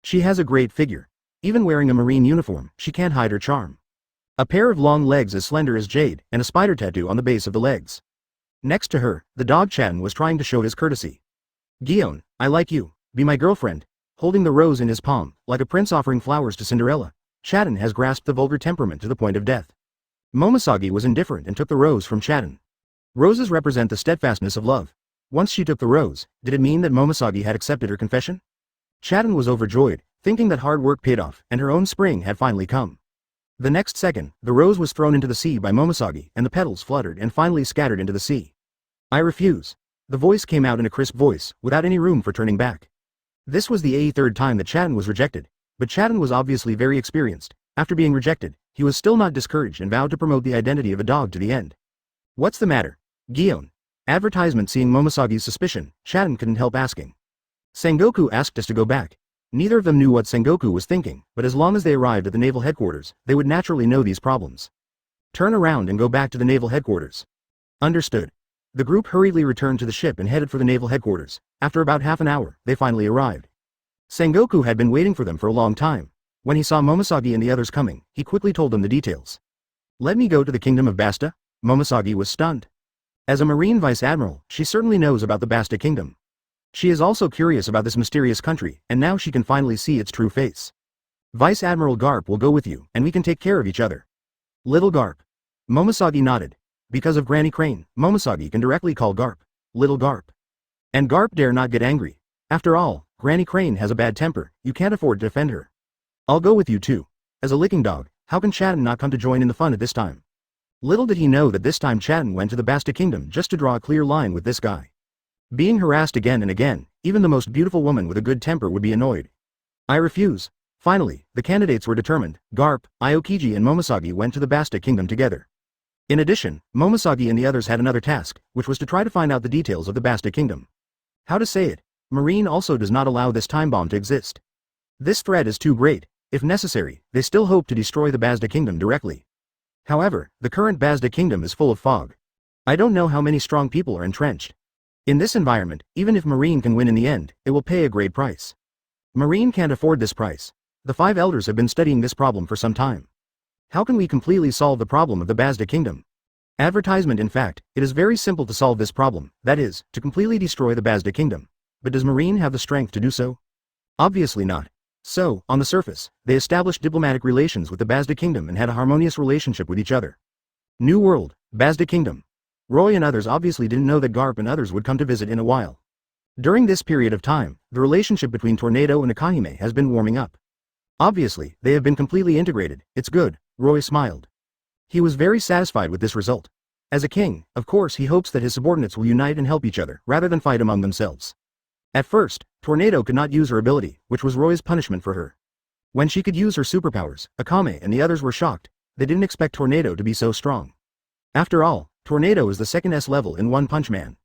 She has a great figure. Even wearing a Marine uniform, she can't hide her charm. A pair of long legs as slender as jade, and a spider tattoo on the base of the legs. Next to her, the dog Chatten was trying to show his courtesy. Gion, I like you, be my girlfriend. Holding the rose in his palm, like a prince offering flowers to Cinderella, Chatten has grasped the vulgar temperament to the point of death. Momoshage was indifferent and took the rose from Chatten. Roses represent the steadfastness of love. Once she took the rose, did it mean that Momoshage had accepted her confession? Chatten was overjoyed, thinking that hard work paid off and her own spring had finally come. The next second, the rose was thrown into the sea by Momoshage and the petals fluttered and finally scattered into the sea. I refuse. The voice came out in a crisp voice, without any room for turning back. This was the 83rd time that Chatten was rejected, but Chatten was obviously very experienced. After being rejected, he was still not discouraged and vowed to promote the identity of a dog to the end. What's the matter? Gion. Advertisement. Seeing Momoshage's suspicion, Chatten couldn't help asking. Sengoku asked us to go back. Neither of them knew what Sengoku was thinking, but as long as they arrived at the naval headquarters, they would naturally know these problems. Turn around and go back to the naval headquarters. Understood. The group hurriedly returned to the ship and headed for the naval headquarters. After about half an hour, they finally arrived. Sengoku had been waiting for them for a long time. When he saw Momoshage and the others coming, he quickly told them the details. Let me go to the Kingdom of Basta? Momoshage was stunned. As a Marine Vice Admiral, she certainly knows about the Basta Kingdom. She is also curious about this mysterious country, and now she can finally see its true face. Vice Admiral Garp will go with you, and we can take care of each other. Little Garp. Momoshage nodded. Because of Granny Crane, Momoshage can directly call Garp, Little Garp. And Garp dare not get angry. After all, Granny Crane has a bad temper, you can't afford to defend her. I'll go with you too. As a licking dog, how can Chatten not come to join in the fun at this time? Little did he know that this time Chatten went to the Basta Kingdom just to draw a clear line with this guy. Being harassed again and again, even the most beautiful woman with a good temper would be annoyed. I refuse. Finally, the candidates were determined. Garp, Aokiji and Momoshage went to the Basta Kingdom together. In addition, Momoshage and the others had another task, which was to try to find out the details of the Basta Kingdom. How to say it? Marine also does not allow this time bomb to exist. This threat is too great. If necessary, they still hope to destroy the Basta Kingdom directly. However, the current Basta Kingdom is full of fog. I don't know how many strong people are entrenched. In this environment, even if Marine can win in the end, it will pay a great price. Marine can't afford this price. The 5 elders have been studying this problem for some time. How can we completely solve the problem of the Basta Kingdom? Advertisement. In fact, it is very simple to solve this problem, that is, to completely destroy the Basta Kingdom. But does Marine have the strength to do so? Obviously not. So, on the surface, they established diplomatic relations with the Basta Kingdom and had a harmonious relationship with each other. New World, Basta Kingdom. Roy and others obviously didn't know that Garp and others would come to visit in a while. During this period of time, the relationship between Tornado and Akame has been warming up. Obviously, they have been completely integrated. It's good, Roy smiled. He was very satisfied with this result. As a king, of course he hopes that his subordinates will unite and help each other, rather than fight among themselves. At first, Tornado could not use her ability, which was Roy's punishment for her. When she could use her superpowers, Akame and the others were shocked. They didn't expect Tornado to be so strong. After all, Tornado is the second S level in One Punch Man.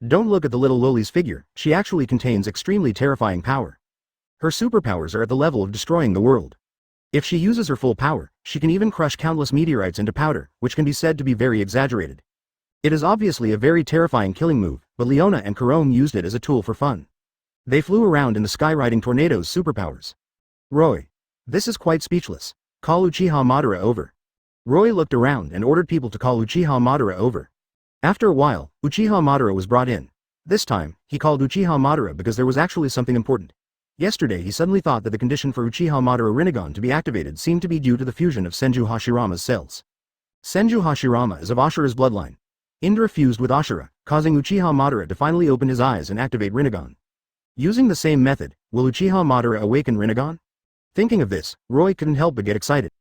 Don't look at the little loli's figure, she actually contains extremely terrifying power. Her superpowers are at the level of destroying the world. If she uses her full power, she can even crush countless meteorites into powder, which can be said to be very exaggerated. It is obviously a very terrifying killing move, but Leone and Kurome used it as a tool for fun. They flew around in the sky riding Tornado's superpowers. Roy. This is quite speechless. Call Uchiha Madara over. Roy looked around and ordered people to call Uchiha Madara over. After a while, Uchiha Madara was brought in. This time, he called Uchiha Madara because there was actually something important. Yesterday he suddenly thought that the condition for Uchiha Madara Renegon to be activated seemed to be due to the fusion of Senju Hashirama's cells. Senju Hashirama is of Ashura's bloodline. Indra fused with Ashura, causing Uchiha Madara to finally open his eyes and activate Renegon. Using the same method, will Uchiha Madara awaken Renegon? Thinking of this, Roy couldn't help but get excited.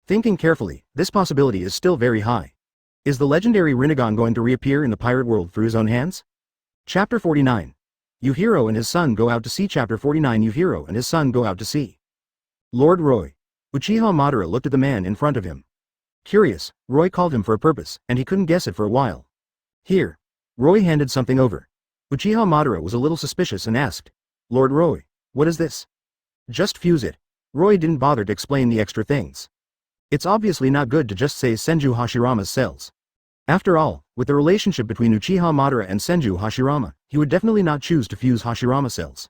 Thinking carefully, this possibility is still very high. Is the legendary Renegon going to reappear in the pirate world through his own hands? Chapter 49. Yuhiro and his son go out to sea. Chapter 49. Yuhiro and his son go out to sea. Lord Roy. Uchiha Madara looked at the man in front of him. Curious, Roy called him for a purpose, and he couldn't guess it for a while. Here. Roy handed something over. Uchiha Madara was a little suspicious and asked, Lord Roy, what is this? Just fuse it. Roy didn't bother to explain the extra things. It's obviously not good to just say Senju Hashirama's cells. After all, with the relationship between Uchiha Madara and Senju Hashirama, he would definitely not choose to fuse Hashirama cells.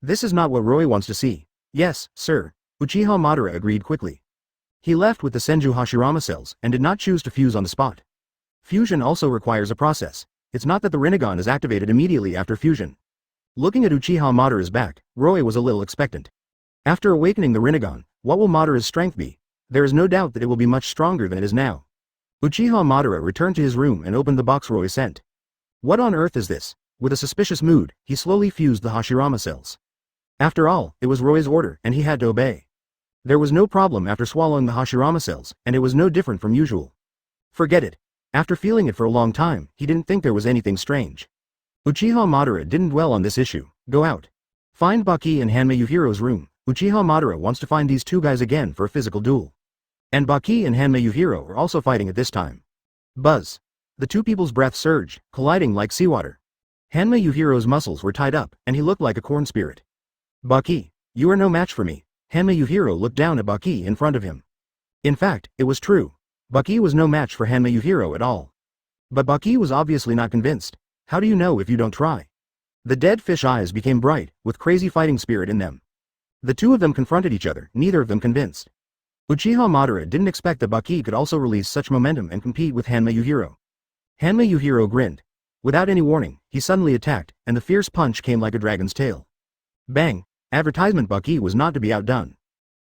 This is not what Roy wants to see. Yes, sir. Uchiha Madara agreed quickly. He left with the Senju Hashirama cells and did not choose to fuse on the spot. Fusion also requires a process. It's not that the Renegon is activated immediately after fusion. Looking at Uchiha Madara's back, Roy was a little expectant. After awakening the Renegon, what will Madara's strength be? There is no doubt that it will be much stronger than it is now. Uchiha Madara returned to his room and opened the box Roy sent. What on earth is this? With a suspicious mood, he slowly fused the Hashirama cells. After all, it was Roy's order and he had to obey. There was no problem after swallowing the Hashirama cells, and it was no different from usual. Forget it. After feeling it for a long time, he didn't think there was anything strange. Uchiha Madara didn't dwell on this issue. Go out. Find Baki and Hanma Yuhiro's room. Uchiha Madara wants to find these two guys again for a physical duel. And Baki and Hanma Yuhiro are also fighting at this time. Buzz. The two people's breaths surged, colliding like seawater. Hanma Yuhiro's muscles were tied up, and he looked like a corn spirit. Baki, you are no match for me. Hanma Yuhiro looked down at Baki in front of him. In fact, it was true. Baki was no match for Hanma Yuhiro at all. But Baki was obviously not convinced. How do you know if you don't try? The dead fish eyes became bright, with crazy fighting spirit in them. The two of them confronted each other, neither of them convinced. Uchiha Madara didn't expect that Baki could also release such momentum and compete with Hanma Yuhiro. Hanma Yuhiro grinned. Without any warning, he suddenly attacked, and the fierce punch came like a dragon's tail. Bang! Advertisement Baki was not to be outdone.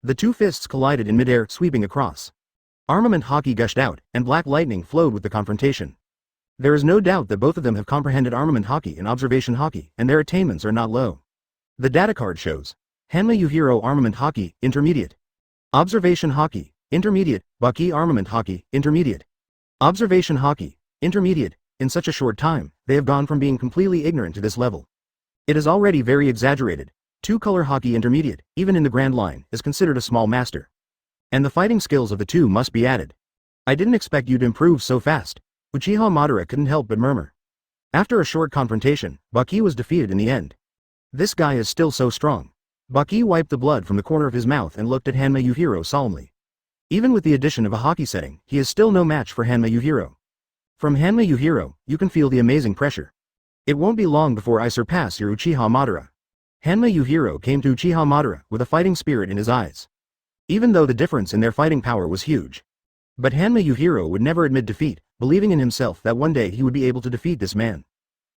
The two fists collided in midair, sweeping across. Armament Haki gushed out, and black lightning flowed with the confrontation. There is no doubt that both of them have comprehended Armament Haki and Observation Haki, and their attainments are not low. The data card shows Hanma Yuhiro Armament Haki, Intermediate. Observation Haki, Intermediate. Baki Armament Haki, Intermediate. Observation Haki, Intermediate. In such a short time, they have gone from being completely ignorant to this level. It is already very exaggerated. Two-color Haki Intermediate, even in the Grand Line, is considered a small master. And the fighting skills of the two must be added. I didn't expect you to improve so fast. Uchiha Madara couldn't help but murmur. After a short confrontation, Baki was defeated in the end. This guy is still so strong. Baki wiped the blood from the corner of his mouth and looked at Hanma Yuhiro solemnly. Even with the addition of a Haki setting, he is still no match for Hanma Yuhiro. From Hanma Yuhiro, you can feel the amazing pressure. It won't be long before I surpass your Uchiha Madara. Hanma Yuhiro came to Uchiha Madara with a fighting spirit in his eyes. Even though the difference in their fighting power was huge. But Hanma Yuhiro would never admit defeat, believing in himself that one day he would be able to defeat this man.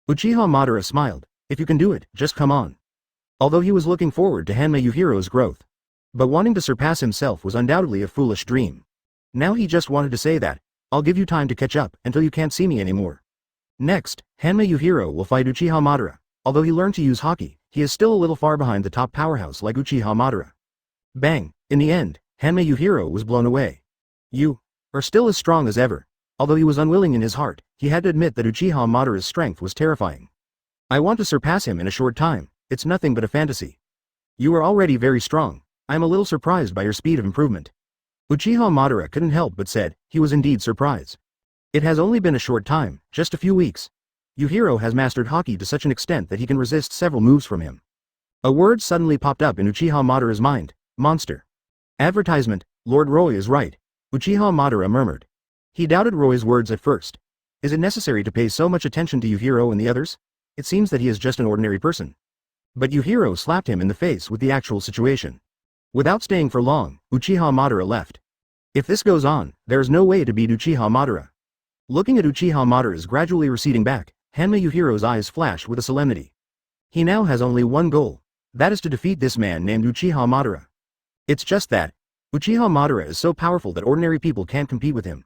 Uchiha Madara smiled. If you can do it, just come on. Although he was looking forward to Hanma Yuhiro's growth. But wanting to surpass himself was undoubtedly a foolish dream. Now he just wanted to say that, I'll give you time to catch up until you can't see me anymore. Next, Hanma Yuhiro will fight Uchiha Madara. Although he learned to use Haki, he is still a little far behind the top powerhouse like Uchiha Madara. Bang! In the end, Hanma Yuhiro was blown away. You are still as strong as ever. Although he was unwilling in his heart, he had to admit that Uchiha Madara's strength was terrifying. I want to surpass him in a short time. It's nothing but a fantasy. You are already very strong. I am a little surprised by your speed of improvement. Uchiha Madara couldn't help but said, he was indeed surprised. It has only been a short time, just a few weeks. Yuhiro has mastered Haki to such an extent that he can resist several moves from him. A word suddenly popped up in Uchiha Madara's mind, monster. Advertisement, Lord Roy is right. Uchiha Madara murmured. He doubted Roy's words at first. Is it necessary to pay so much attention to Yuhiro and the others? It seems that he is just an ordinary person. But Yuhiro slapped him in the face with the actual situation. Without staying for long, Uchiha Madara left. If this goes on, there is no way to beat Uchiha Madara. Looking at Uchiha Madara's gradually receding back, Hanma Yuhiro's eyes flashed with a solemnity. He now has only one goal. That is to defeat this man named Uchiha Madara. It's just that. Uchiha Madara is so powerful that ordinary people can't compete with him.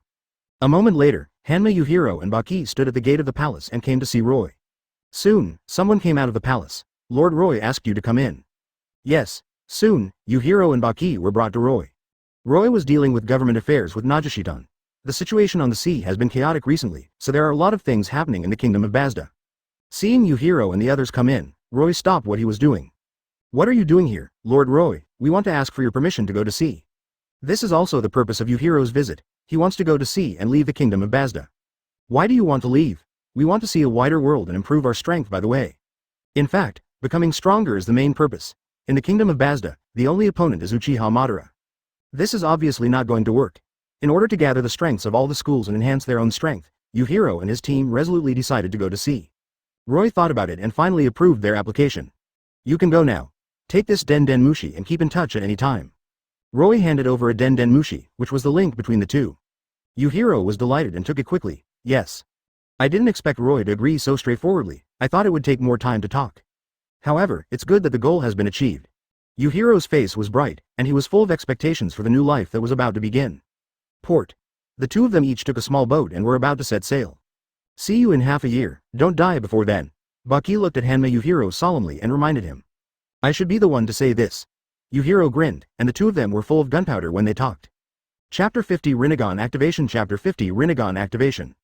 A moment later, Hanma Yuhiro and Baki stood at the gate of the palace and came to see Roy. Soon, someone came out of the palace. Lord Roy asked you to come in. Yes. Soon, Yuhiro and Baki were brought to Roy. Roy was dealing with government affairs with Nagashitan. The situation on the sea has been chaotic recently, so there are a lot of things happening in the Kingdom of Basta. Seeing Yuhiro and the others come in, Roy stopped what he was doing. What are you doing here, Lord Roy? We want to ask for your permission to go to sea. This is also the purpose of Yuhiro's visit. He wants to go to sea and leave the Kingdom of Basta. Why do you want to leave? We want to see a wider world and improve our strength by the way. In fact, becoming stronger is the main purpose. In the Kingdom of Basta, the only opponent is Uchiha Madara. This is obviously not going to work. In order to gather the strengths of all the schools and enhance their own strength, Yuhiro and his team resolutely decided to go to sea. Roy thought about it and finally approved their application. You can go now. Take this Den Den Mushi and keep in touch at any time. Roy handed over a Den Den Mushi, which was the link between the two. Yuhiro was delighted and took it quickly. Yes. I didn't expect Roy to agree so straightforwardly. I thought it would take more time to talk. However, it's good that the goal has been achieved. Yuhiro's face was bright, and he was full of expectations for the new life that was about to begin. Port. The two of them each took a small boat and were about to set sail. See you in half a year, don't die before then. Baki looked at Hanma Yuhiro solemnly and reminded him. I should be the one to say this. Yuhiro grinned, and the two of them were full of gunpowder when they talked. Chapter 50 Renegon Activation Chapter 50 Renegon Activation.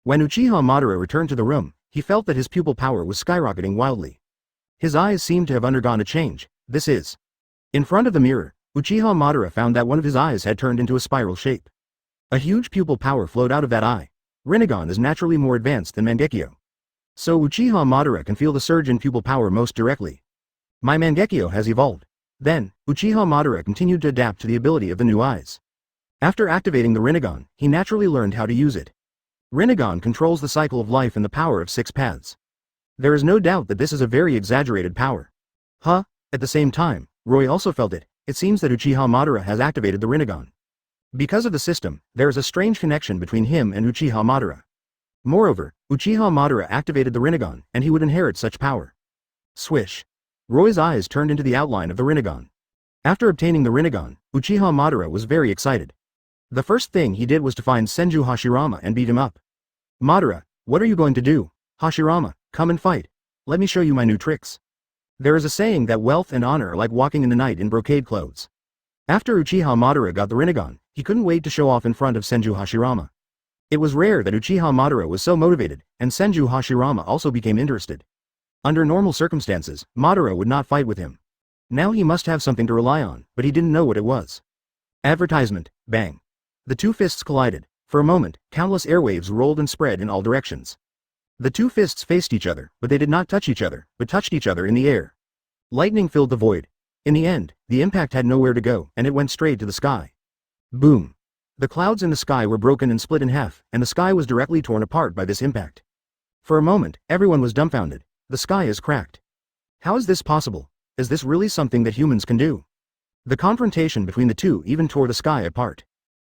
When Uchiha Madara returned to the room, he felt that his pupil power was skyrocketing wildly. His eyes seemed to have undergone a change, this is. In front of the mirror, Uchiha Madara found that one of his eyes had turned into a spiral shape. A huge pupil power flowed out of that eye. Renegon is naturally more advanced than Mangekyo. So Uchiha Madara can feel the surge in pupil power most directly. My Mangekyo has evolved. Then, Uchiha Madara continued to adapt to the ability of the new eyes. After activating the Renegon, he naturally learned how to use it. Renegon controls the cycle of life and the power of 6 paths. There is no doubt that this is a very exaggerated power. At the same time, Roy also felt it. It seems that Uchiha Madara has activated the Renegon. Because of the system, there is a strange connection between him and Uchiha Madara. Moreover, Uchiha Madara activated the Renegon, and he would inherit such power. Swish. Roy's eyes turned into the outline of the Renegon. After obtaining the Renegon, Uchiha Madara was very excited. The first thing he did was to find Senju Hashirama and beat him up. Madara, what are you going to do? Hashirama, come and fight. Let me show you my new tricks. There is a saying that wealth and honor are like walking in the night in brocade clothes. After Uchiha Madara got the Renegon, he couldn't wait to show off in front of Senju Hashirama. It was rare that Uchiha Madara was so motivated, and Senju Hashirama also became interested. Under normal circumstances, Madara would not fight with him. Now he must have something to rely on, but he didn't know what it was. Advertisement, bang. The two fists collided. For a moment, countless airwaves rolled and spread in all directions. The two fists faced each other, but they did not touch each other, but touched each other in the air. Lightning filled the void. In the end, the impact had nowhere to go, and it went straight to the sky. Boom. The clouds in the sky were broken and split in half, and the sky was directly torn apart by this impact. For a moment, everyone was dumbfounded. The sky is cracked. How is this possible? Is this really something that humans can do? The confrontation between the two even tore the sky apart.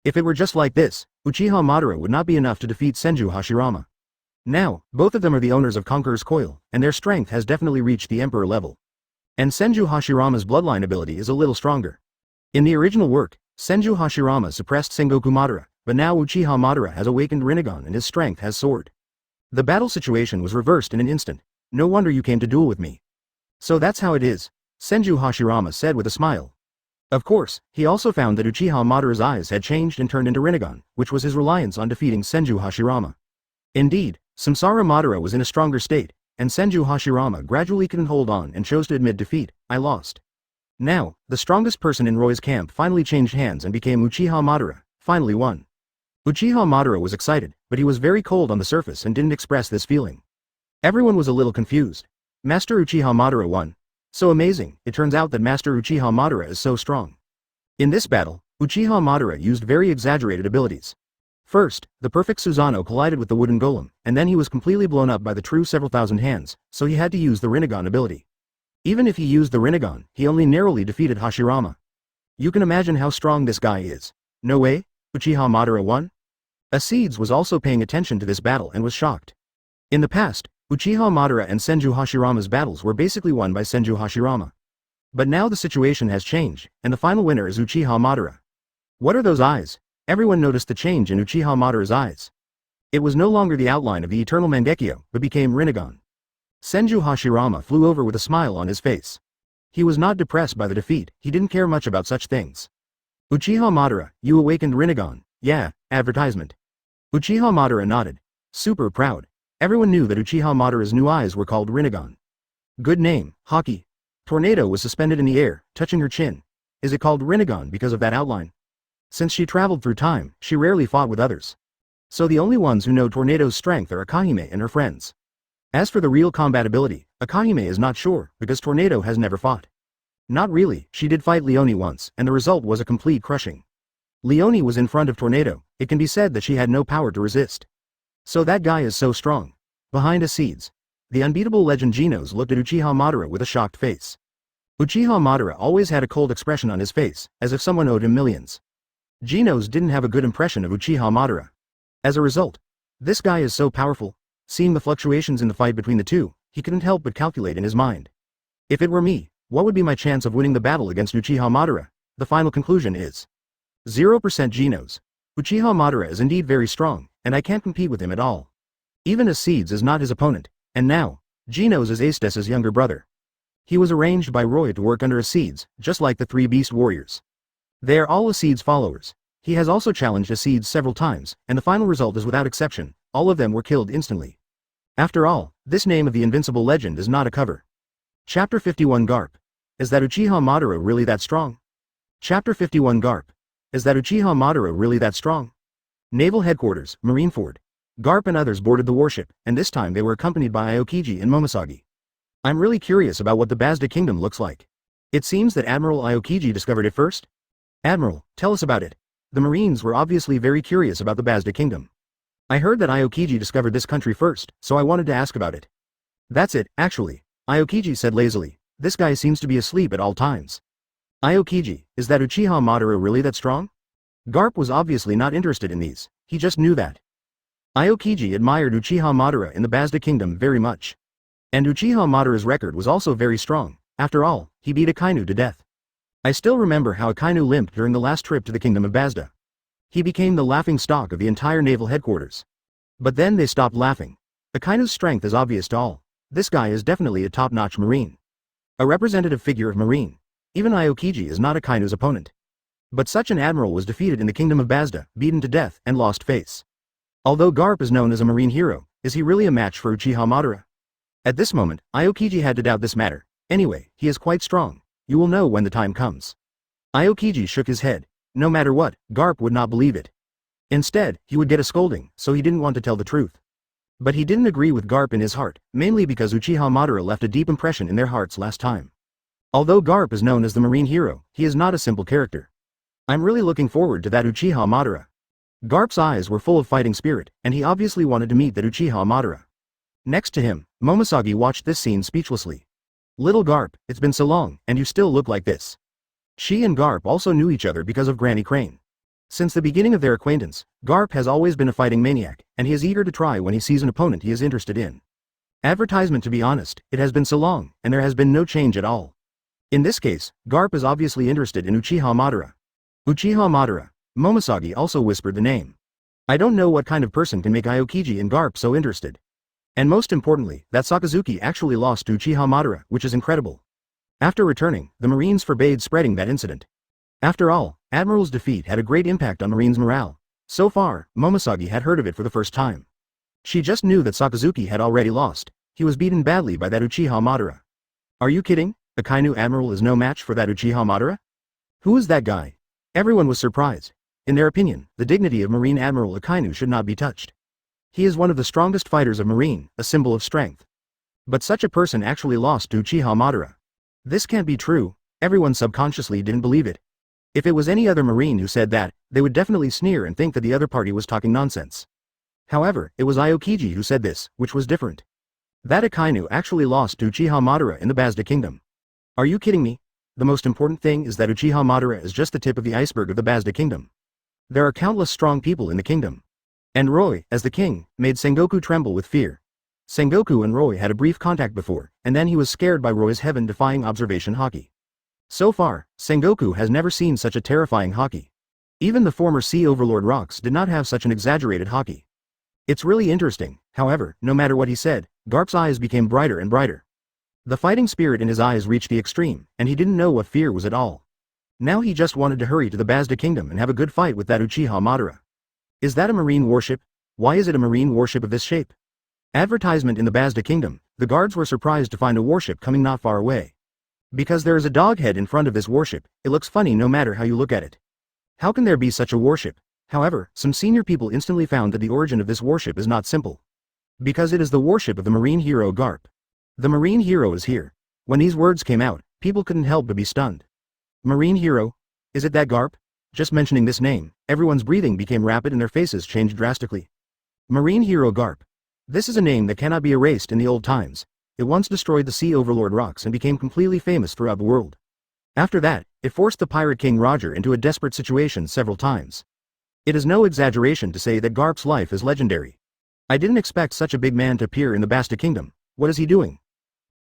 If it were just like this, Uchiha Madara would not be enough to defeat Senju Hashirama. Now, both of them are the owners of Conqueror's Coil, and their strength has definitely reached the Emperor level. And Senju Hashirama's bloodline ability is a little stronger. In the original work, Senju Hashirama suppressed Sengoku Madara, but now Uchiha Madara has awakened Renegon and his strength has soared. The battle situation was reversed in an instant. No wonder you came to duel with me. So that's how it is, Senju Hashirama said with a smile. Of course, he also found that Uchiha Madara's eyes had changed and turned into Renegon, which was his reliance on defeating Senju Hashirama. Indeed, Samsara Madara was in a stronger state, and Senju Hashirama gradually couldn't hold on and chose to admit defeat. I lost. Now, the strongest person in Roy's camp finally changed hands and became Uchiha Madara, finally won. Uchiha Madara was excited, but he was very cold on the surface and didn't express this feeling. Everyone was a little confused. Master Uchiha Madara won. So amazing, it turns out that Master Uchiha Madara is so strong. In this battle, Uchiha Madara used very exaggerated abilities. First, the perfect Susanoo collided with the wooden golem, and then he was completely blown up by the true several thousand hands, so he had to use the Renegon ability. Even if he used the Renegon, he only narrowly defeated Hashirama. You can imagine how strong this guy is. No way? Uchiha Madara won? Acedes was also paying attention to this battle and was shocked. In the past, Uchiha Madara and Senju Hashirama's battles were basically won by Senju Hashirama. But now the situation has changed, and the final winner is Uchiha Madara. What are those eyes? Everyone noticed the change in Uchiha Madara's eyes. It was no longer the outline of the eternal Mangekyo, but became Renegon. Senju Hashirama flew over with a smile on his face. He was not depressed by the defeat, he didn't care much about such things. Uchiha Madara, you awakened Renegon. Yeah, advertisement. Uchiha Madara nodded. Super proud. Everyone knew that Uchiha Madara's new eyes were called Renegon. Good name, Haki. Tornado was suspended in the air, touching her chin. Is it called Renegon because of that outline? Since she traveled through time, she rarely fought with others. So the only ones who know Tornado's strength are Akame and her friends. As for the real combat ability, Akame is not sure, because Tornado has never fought. Not really, she did fight Leone once, and the result was a complete crushing. Leone was in front of Tornado, it can be said that she had no power to resist. So that guy is so strong. Behind Acedes, the unbeatable legend Genos looked at Uchiha Madara with a shocked face. Uchiha Madara always had a cold expression on his face, as if someone owed him millions. Genos didn't have a good impression of Uchiha Madara. As a result, this guy is so powerful. Seeing the fluctuations in the fight between the two, he couldn't help but calculate in his mind. If it were me, what would be my chance of winning the battle against Uchiha Madara? The final conclusion is 0% Genos. Uchiha Madara is indeed very strong, and I can't compete with him at all. Even Acedes is not his opponent, and now, Genos is Acedes' younger brother. He was arranged by Roy to work under Acedes, just like the three beast warriors. They are all Acedes' followers. He has also challenged Acedes several times, and the final result is without exception, all of them were killed instantly. After all, this name of the invincible legend is not a cover. Chapter 51 Garp. Is that Uchiha Madara really that strong? Chapter 51 Garp. Is that Uchiha Madara really that strong? Naval Headquarters, Marineford. Garp and others boarded the warship, and this time they were accompanied by Aokiji and Momoshage. I'm really curious about what the Basta Kingdom looks like. It seems that Admiral Aokiji discovered it first? Admiral, tell us about it. The Marines were obviously very curious about the Basta Kingdom. I heard that Aokiji discovered this country first, so I wanted to ask about it. That's it, actually, Aokiji said lazily. This guy seems to be asleep at all times. Aokiji, is that Uchiha Madara really that strong? Garp was obviously not interested in these, he just knew that. Aokiji admired Uchiha Madara in the Basta Kingdom very much. And Uchiha Madara's record was also very strong. After all, he beat Akainu to death. I still remember how Akainu limped during the last trip to the Kingdom of Basta. He became the laughing stock of the entire naval headquarters. But then they stopped laughing. Akainu's strength is obvious to all. This guy is definitely a top-notch Marine. A representative figure of Marine. Even Aokiji is not Akainu's opponent. But such an admiral was defeated in the Kingdom of Basta, beaten to death, and lost face. Although Garp is known as a Marine hero, is he really a match for Uchiha Madara? At this moment, Aokiji had to doubt this matter. Anyway, he is quite strong. You will know when the time comes. Aokiji shook his head. No matter what, Garp would not believe it. Instead, he would get a scolding, so he didn't want to tell the truth. But he didn't agree with Garp in his heart, mainly because Uchiha Madara left a deep impression in their hearts last time. Although Garp is known as the Marine hero, he is not a simple character. I'm really looking forward to that Uchiha Madara. Garp's eyes were full of fighting spirit, and he obviously wanted to meet that Uchiha Madara. Next to him, Momoshage watched this scene speechlessly. Little Garp, it's been so long, and you still look like this. She and Garp also knew each other because of Granny Crane. Since the beginning of their acquaintance, Garp has always been a fighting maniac, and he is eager to try when he sees an opponent he is interested in. Advertisement, to be honest, it has been so long, and there has been no change at all. In this case, Garp is obviously interested in Uchiha Madara. Uchiha Madara. Momoshage also whispered the name. I don't know what kind of person can make Aokiji and Garp so interested. And most importantly, that Sakazuki actually lost to Uchiha Madara, which is incredible. After returning, the Marines forbade spreading that incident. After all, Admiral's defeat had a great impact on Marines' morale. So far, Momoshage had heard of it for the first time. She just knew that Sakazuki had already lost. He was beaten badly by that Uchiha Madara. Are you kidding? Akainu Admiral is no match for that Uchiha Madara? Who is that guy? Everyone was surprised. In their opinion, the dignity of Marine Admiral Akainu should not be touched. He is one of the strongest fighters of Marine, a symbol of strength. But such a person actually lost to Uchiha Madara. This can't be true. Everyone subconsciously didn't believe it. If it was any other Marine who said that, they would definitely sneer and think that the other party was talking nonsense. However, it was Aokiji who said this, which was different. That Akainu actually lost to Uchiha Madara in the Basta Kingdom. Are you kidding me? The most important thing is that Uchiha Madara is just the tip of the iceberg of the Basta Kingdom. There are countless strong people in the kingdom. And Roy, as the king, made Sengoku tremble with fear. Sengoku and Roy had a brief contact before, and then he was scared by Roy's heaven-defying observation Haki. So far, Sengoku has never seen such a terrifying Haki. Even the former Sea Overlord Rocks did not have such an exaggerated Haki. It's really interesting, however, no matter what he said, Garp's eyes became brighter and brighter. The fighting spirit in his eyes reached the extreme, and he didn't know what fear was at all. Now he just wanted to hurry to the Basta Kingdom and have a good fight with that Uchiha Madara. Is that a Marine warship? Why is it a Marine warship of this shape? Advertisement in the Basta Kingdom, the guards were surprised to find a warship coming not far away. Because there is a dog head in front of this warship, it looks funny no matter how you look at it. How can there be such a warship? However, some senior people instantly found that the origin of this warship is not simple. Because it is the warship of the Marine hero Garp. The Marine hero is here. When these words came out, people couldn't help but be stunned. Marine hero? Is it that Garp? Just mentioning this name, everyone's breathing became rapid and their faces changed drastically. Marine Hero Garp. This is a name that cannot be erased in the old times. It once destroyed the Sea Overlord rocks and became completely famous throughout the world. After that, it forced the Pirate King Roger into a desperate situation several times. It is no exaggeration to say that Garp's life is legendary. I didn't expect such a big man to appear in the Basta Kingdom. What is he doing?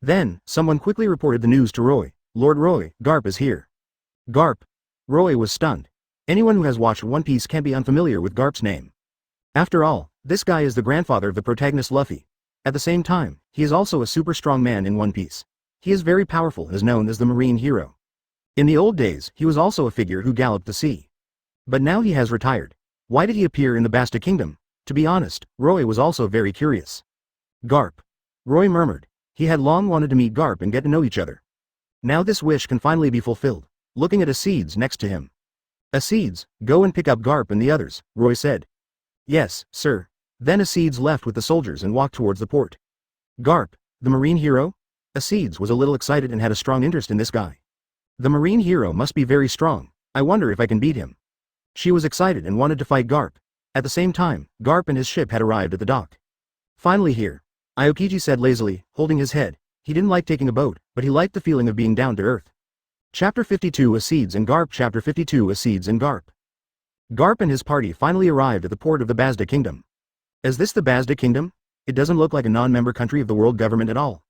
Then, someone quickly reported the news to Roy. Lord Roy, Garp is here. Garp. Roy was stunned. Anyone who has watched One Piece can't be unfamiliar with Garp's name. After all, this guy is the grandfather of the protagonist Luffy. At the same time, he is also a super strong man in One Piece. He is very powerful and is known as the Marine Hero. In the old days, he was also a figure who galloped the sea. But now he has retired. Why did he appear in the Basta Kingdom? To be honest, Roy was also very curious. Garp. Roy murmured. He had long wanted to meet Garp and get to know each other. Now this wish can finally be fulfilled. Looking at Acedes next to him. Acedes, go and pick up Garp and the others, Roy said. Yes, sir. Then Acedes left with the soldiers and walked towards the port. Garp, the Marine Hero? Acedes was a little excited and had a strong interest in this guy. The Marine Hero must be very strong. I wonder if I can beat him. She was excited and wanted to fight Garp. At the same time, Garp and his ship had arrived at the dock. Finally here. Aokiji said lazily, holding his head. He didn't like taking a boat, but he liked the feeling of being down to earth. Chapter 52 Acedes and Garp. Chapter 52 Acedes and Garp. Garp and his party finally arrived at the port of the Basta Kingdom. Is this the Basta Kingdom? It doesn't look like a non-member country of the world government at all.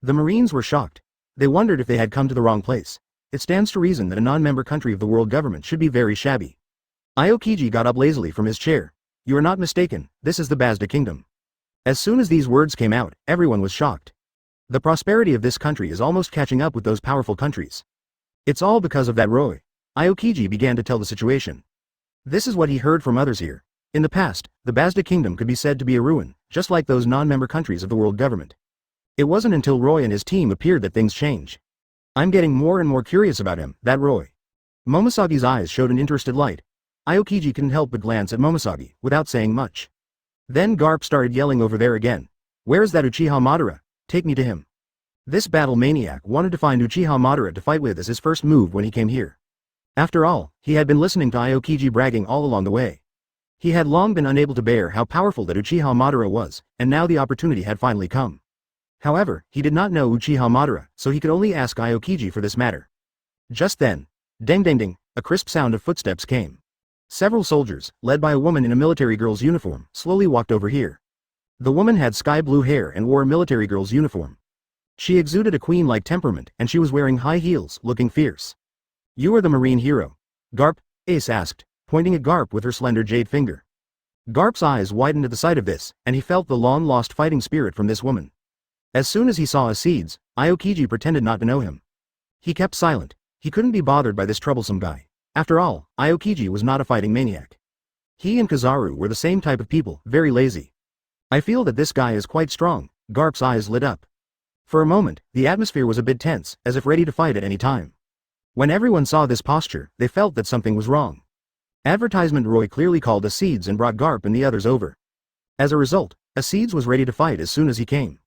The Marines were shocked. They wondered if they had come to the wrong place. It stands to reason that a non-member country of the world government should be very shabby. Aokiji got up lazily from his chair. You are not mistaken, this is the Basta Kingdom. As soon as these words came out, everyone was shocked. The prosperity of this country is almost catching up with those powerful countries. It's all because of that Roy. Aokiji began to tell the situation. This is what he heard from others here. In the past, the Basta Kingdom could be said to be a ruin, just like those non-member countries of the world government. It wasn't until Roy and his team appeared that things changed. I'm getting more and more curious about him, that Roy. Momosagi's eyes showed an interested light. Aokiji couldn't help but glance at Momosagi, without saying much. Then Garp started yelling over there again. Where's that Uchiha Madara? Take me to him. This battle maniac wanted to find Uchiha Madara to fight with as his first move when he came here. After all, he had been listening to Aokiji bragging all along the way. He had long been unable to bear how powerful that Uchiha Madara was, and now the opportunity had finally come. However, he did not know Uchiha Madara, so he could only ask Aokiji for this matter. Just then, ding ding ding, a crisp sound of footsteps came. Several soldiers, led by a woman in a military girl's uniform, slowly walked over here. The woman had sky blue hair and wore a military girl's uniform. She exuded a queen-like temperament, and she was wearing high heels, looking fierce. You are the Marine Hero? Garp? Ace asked, pointing at Garp with her slender jade finger. Garp's eyes widened at the sight of this, and he felt the long-lost fighting spirit from this woman. As soon as he saw Acedes, Aokiji pretended not to know him. He kept silent. He couldn't be bothered by this troublesome guy. After all, Aokiji was not a fighting maniac. He and Kizaru were the same type of people, very lazy. I feel that this guy is quite strong. Garp's eyes lit up. For a moment, the atmosphere was a bit tense, as if ready to fight at any time. When everyone saw this posture, they felt that something was wrong. Advertisement Roy clearly called Acedes and brought Garp and the others over. As a result, Acedes was ready to fight as soon as he came.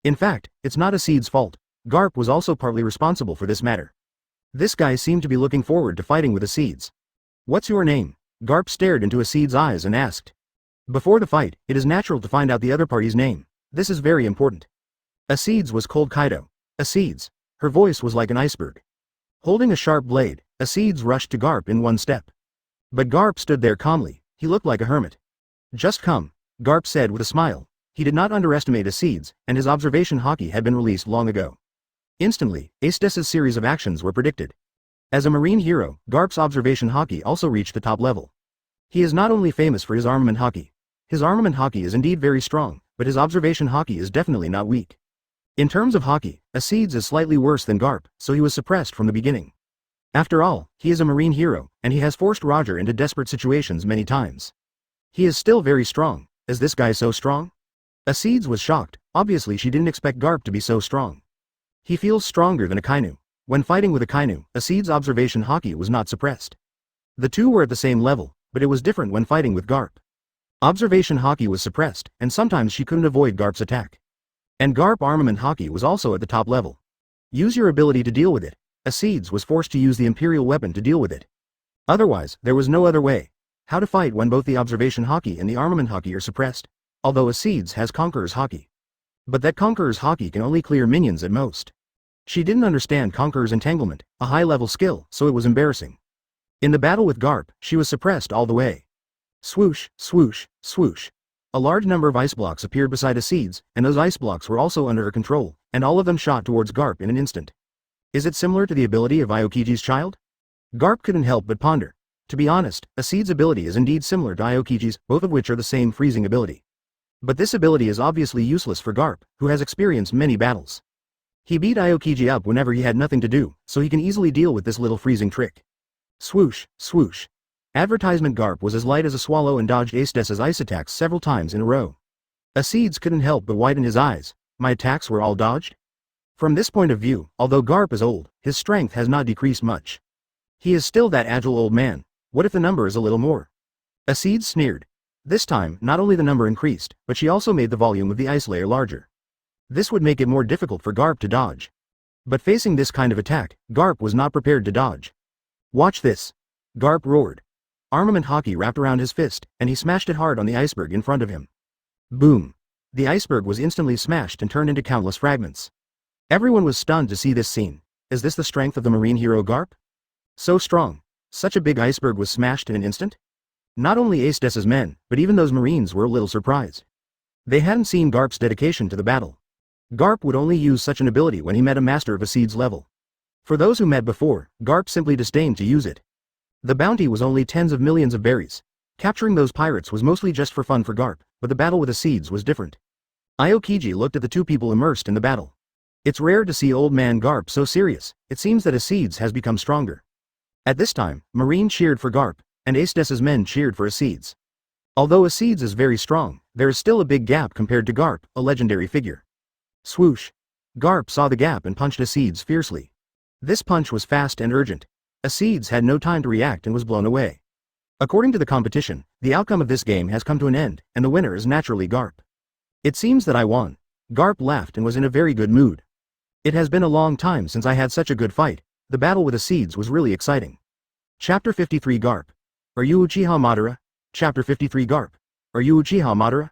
In fact, it's not Acedes' fault. Garp was also partly responsible for this matter. This guy seemed to be looking forward to fighting with Acedes. What's your name? Garp stared into Acedes' eyes and asked. Before the fight, it is natural to find out the other party's name. This is very important. Acedes was called Kaido. Acedes. Her voice was like an iceberg. Holding a sharp blade, Acedes rushed to Garp in one step. But Garp stood there calmly. He looked like a hermit. Just come, Garp said with a smile. He did not underestimate Acedes, and his observation Haki had been released long ago. Instantly, Acedes' series of actions were predicted. As a marine hero, Garp's observation Haki also reached the top level. He is not only famous for his armament Haki. His armament Haki is indeed very strong, but his observation Haki is definitely not weak. In terms of Haki, Acedes is slightly worse than Garp, so he was suppressed from the beginning. After all, he is a marine hero, and he has forced Roger into desperate situations many times. He is still very strong. Is this guy so strong? Acedes was shocked. Obviously she didn't expect Garp to be so strong. He feels stronger than Akainu. When fighting with Akainu, Acedes' observation Haki was not suppressed. The two were at the same level, but it was different when fighting with Garp. Observation Haki was suppressed, and sometimes she couldn't avoid Garp's attack. And Garp armament Haki was also at the top level. Use your ability to deal with it. Acedes was forced to use the Imperial weapon to deal with it. Otherwise, there was no other way. How to fight when both the observation Haki and the armament Haki are suppressed? Although Acedes has Conqueror's Haki. But that Conqueror's Haki can only clear minions at most. She didn't understand Conqueror's entanglement, a high-level skill, so it was embarrassing. In the battle with Garp, she was suppressed all the way. Swoosh, swoosh, swoosh. A large number of ice blocks appeared beside Acedes, and those ice blocks were also under her control, and all of them shot towards Garp in an instant. Is it similar to the ability of Aokiji's child? Garp couldn't help but ponder. To be honest, Acedes' ability is indeed similar to Aokiji's, both of which are the same freezing ability. But this ability is obviously useless for Garp, who has experienced many battles. He beat Aokiji up whenever he had nothing to do, so he can easily deal with this little freezing trick. Swoosh, swoosh. Advertisement Garp was as light as a swallow and dodged Acedes' ice attacks several times in a row. Acedes couldn't help but widen his eyes. My attacks were all dodged? From this point of view, although Garp is old, his strength has not decreased much. He is still that agile old man. What if the number is a little more? Acedes sneered. This time, not only the number increased, but she also made the volume of the ice layer larger. This would make it more difficult for Garp to dodge. But facing this kind of attack, Garp was not prepared to dodge. Watch this. Garp roared. Armament Haki wrapped around his fist, and he smashed it hard on the iceberg in front of him. Boom. The iceberg was instantly smashed and turned into countless fragments. Everyone was stunned to see this scene. Is this the strength of the marine hero Garp? So strong. Such a big iceberg was smashed in an instant? Not only Acedes' men, but even those marines were a little surprised. They hadn't seen Garp's dedication to the battle. Garp would only use such an ability when he met a master of Acedes' level. For those who met before, Garp simply disdained to use it. The bounty was only tens of millions of berries. Capturing those pirates was mostly just for fun for Garp, but the battle with Acedes was different. Aokiji looked at the two people immersed in the battle. It's rare to see old man Garp so serious. It seems that Acedes has become stronger. At this time, Marine cheered for Garp, and Acedes' men cheered for Acedes. Although Acedes is very strong, there is still a big gap compared to Garp, a legendary figure. Swoosh. Garp saw the gap and punched Acedes fiercely. This punch was fast and urgent. Acedes had no time to react and was blown away. According to the competition, the outcome of this game has come to an end, and the winner is naturally Garp. It seems that I won. Garp laughed and was in a very good mood. It has been a long time since I had such a good fight. The battle with Acedes was really exciting. Chapter 53 Garp. Are you Uchiha Madara? Chapter 53 Garp. Are you Uchiha Madara?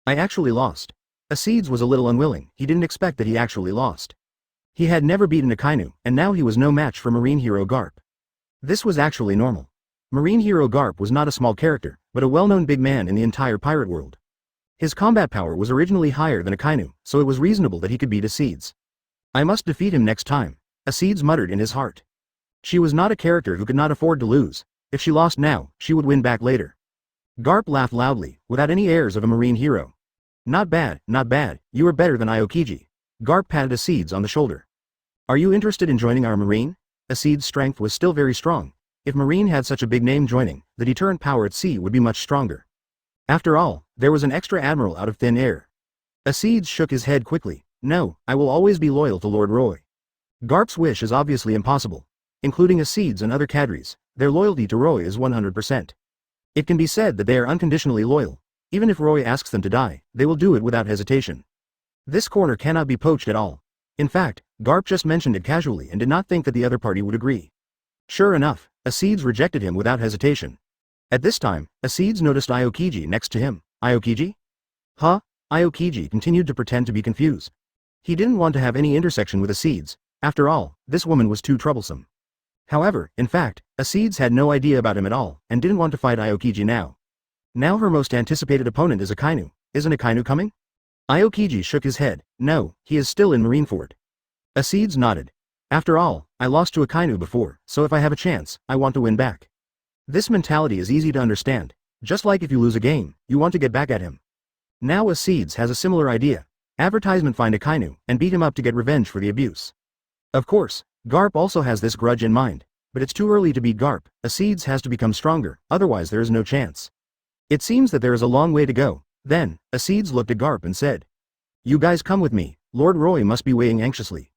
I actually lost. Acedes was a little unwilling. He didn't expect that he actually lost. He had never beaten Akainu, and now he was no match for Marine Hero Garp. This was actually normal. Marine Hero Garp was not a small character, but a well-known big man in the entire pirate world. His combat power was originally higher than Akainu, so it was reasonable that he could beat Acedes. I must defeat him next time, Acedes muttered in his heart. She was not a character who could not afford to lose. If she lost now, she would win back later. Garp laughed loudly, without any airs of a marine hero. Not bad, not bad, you are better than Aokiji. Garp patted Acedes on the shoulder. Are you interested in joining our marine? Acedes' strength was still very strong. If marine had such a big name joining, the deterrent power at sea would be much stronger. After all, there was an extra admiral out of thin air. Acedes shook his head quickly. No, I will always be loyal to Lord Roy. Garp's wish is obviously impossible. Including Acedes and other cadres, their loyalty to Roy is 100%. It can be said that they are unconditionally loyal. Even if Roy asks them to die, they will do it without hesitation. This corner cannot be poached at all. In fact, Garp just mentioned it casually and did not think that the other party would agree. Sure enough, Acedes rejected him without hesitation. At this time, Acedes noticed Aokiji next to him. Aokiji? Huh? Aokiji continued to pretend to be confused. He didn't want to have any intersection with Acedes. After all, this woman was too troublesome. However, in fact, Acedes had no idea about him at all, and didn't want to fight Aokiji now. Now her most anticipated opponent is Akainu. Isn't Akainu coming? Aokiji shook his head. No, he is still in Marineford. Acedes nodded. After all, I lost to Akainu before, so if I have a chance, I want to win back. This mentality is easy to understand. Just like if you lose a game, you want to get back at him. Now Acedes has a similar idea. Advertisement find Akainu, and beat him up to get revenge for the abuse. Of course, Garp also has this grudge in mind, but it's too early to beat Garp. Acedes has to become stronger, otherwise there is no chance. It seems that there is a long way to go. Then, Acedes looked at Garp and said, "You guys come with me." Lord Roy must be weighing anxiously.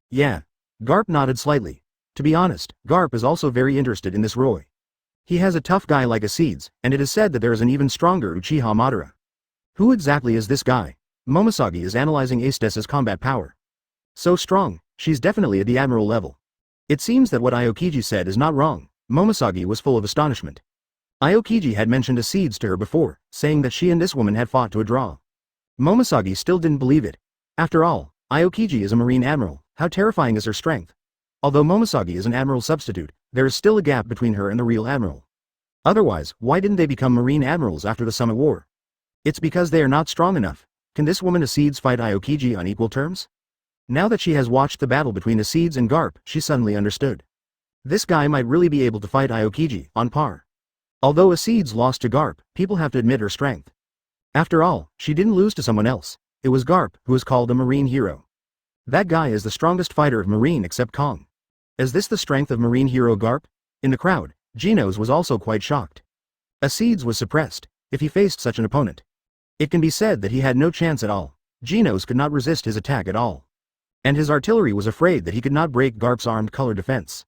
Yeah. Garp nodded slightly. To be honest, Garp is also very interested in this Roy. He has a tough guy like Acedes, and it is said that there is an even stronger Uchiha Madara. Who exactly is this guy? Momosagi is analyzing Acedes' combat power. So strong, she's definitely at the Admiral level. It seems that what Aokiji said is not wrong. Momoshage was full of astonishment. Aokiji had mentioned Acedes to her before, saying that she and this woman had fought to a draw. Momoshage still didn't believe it. After all, Aokiji is a marine admiral, how terrifying is her strength? Although Momoshage is an admiral substitute, there is still a gap between her and the real admiral. Otherwise, why didn't they become marine admirals after the Summit War? It's because they are not strong enough. Can this woman Acedes fight Aokiji on equal terms? Now that she has watched the battle between Acedes and Garp, she suddenly understood. This guy might really be able to fight Aokiji, on par. Although Acedes lost to Garp, people have to admit her strength. After all, she didn't lose to someone else. It was Garp, who is called a marine hero. That guy is the strongest fighter of marine except Kong. Is this the strength of marine hero Garp? In the crowd, Genos was also quite shocked. Acedes was suppressed, if he faced such an opponent. It can be said that he had no chance at all. Genos could not resist his attack at all. And his artillery was afraid that he could not break Garp's armed color defense.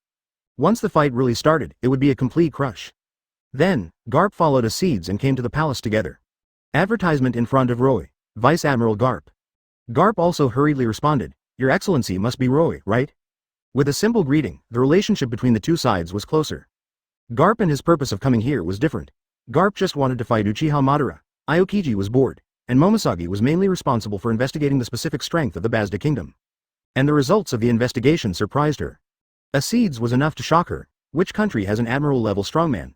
Once the fight really started, it would be a complete crush. Then, Garp followed Acedes and came to the palace together. Advertisement in front of Roy, Vice Admiral Garp. Garp also hurriedly responded, "Your Excellency must be Roy, right?" With a simple greeting, the relationship between the two sides was closer. Garp and his purpose of coming here was different. Garp just wanted to fight Uchiha Madara. Aokiji was bored, and Momoshage was mainly responsible for investigating the specific strength of the Basta kingdom. And the results of the investigation surprised her. Acedes was enough to shock her. Which country has an admiral-level strongman?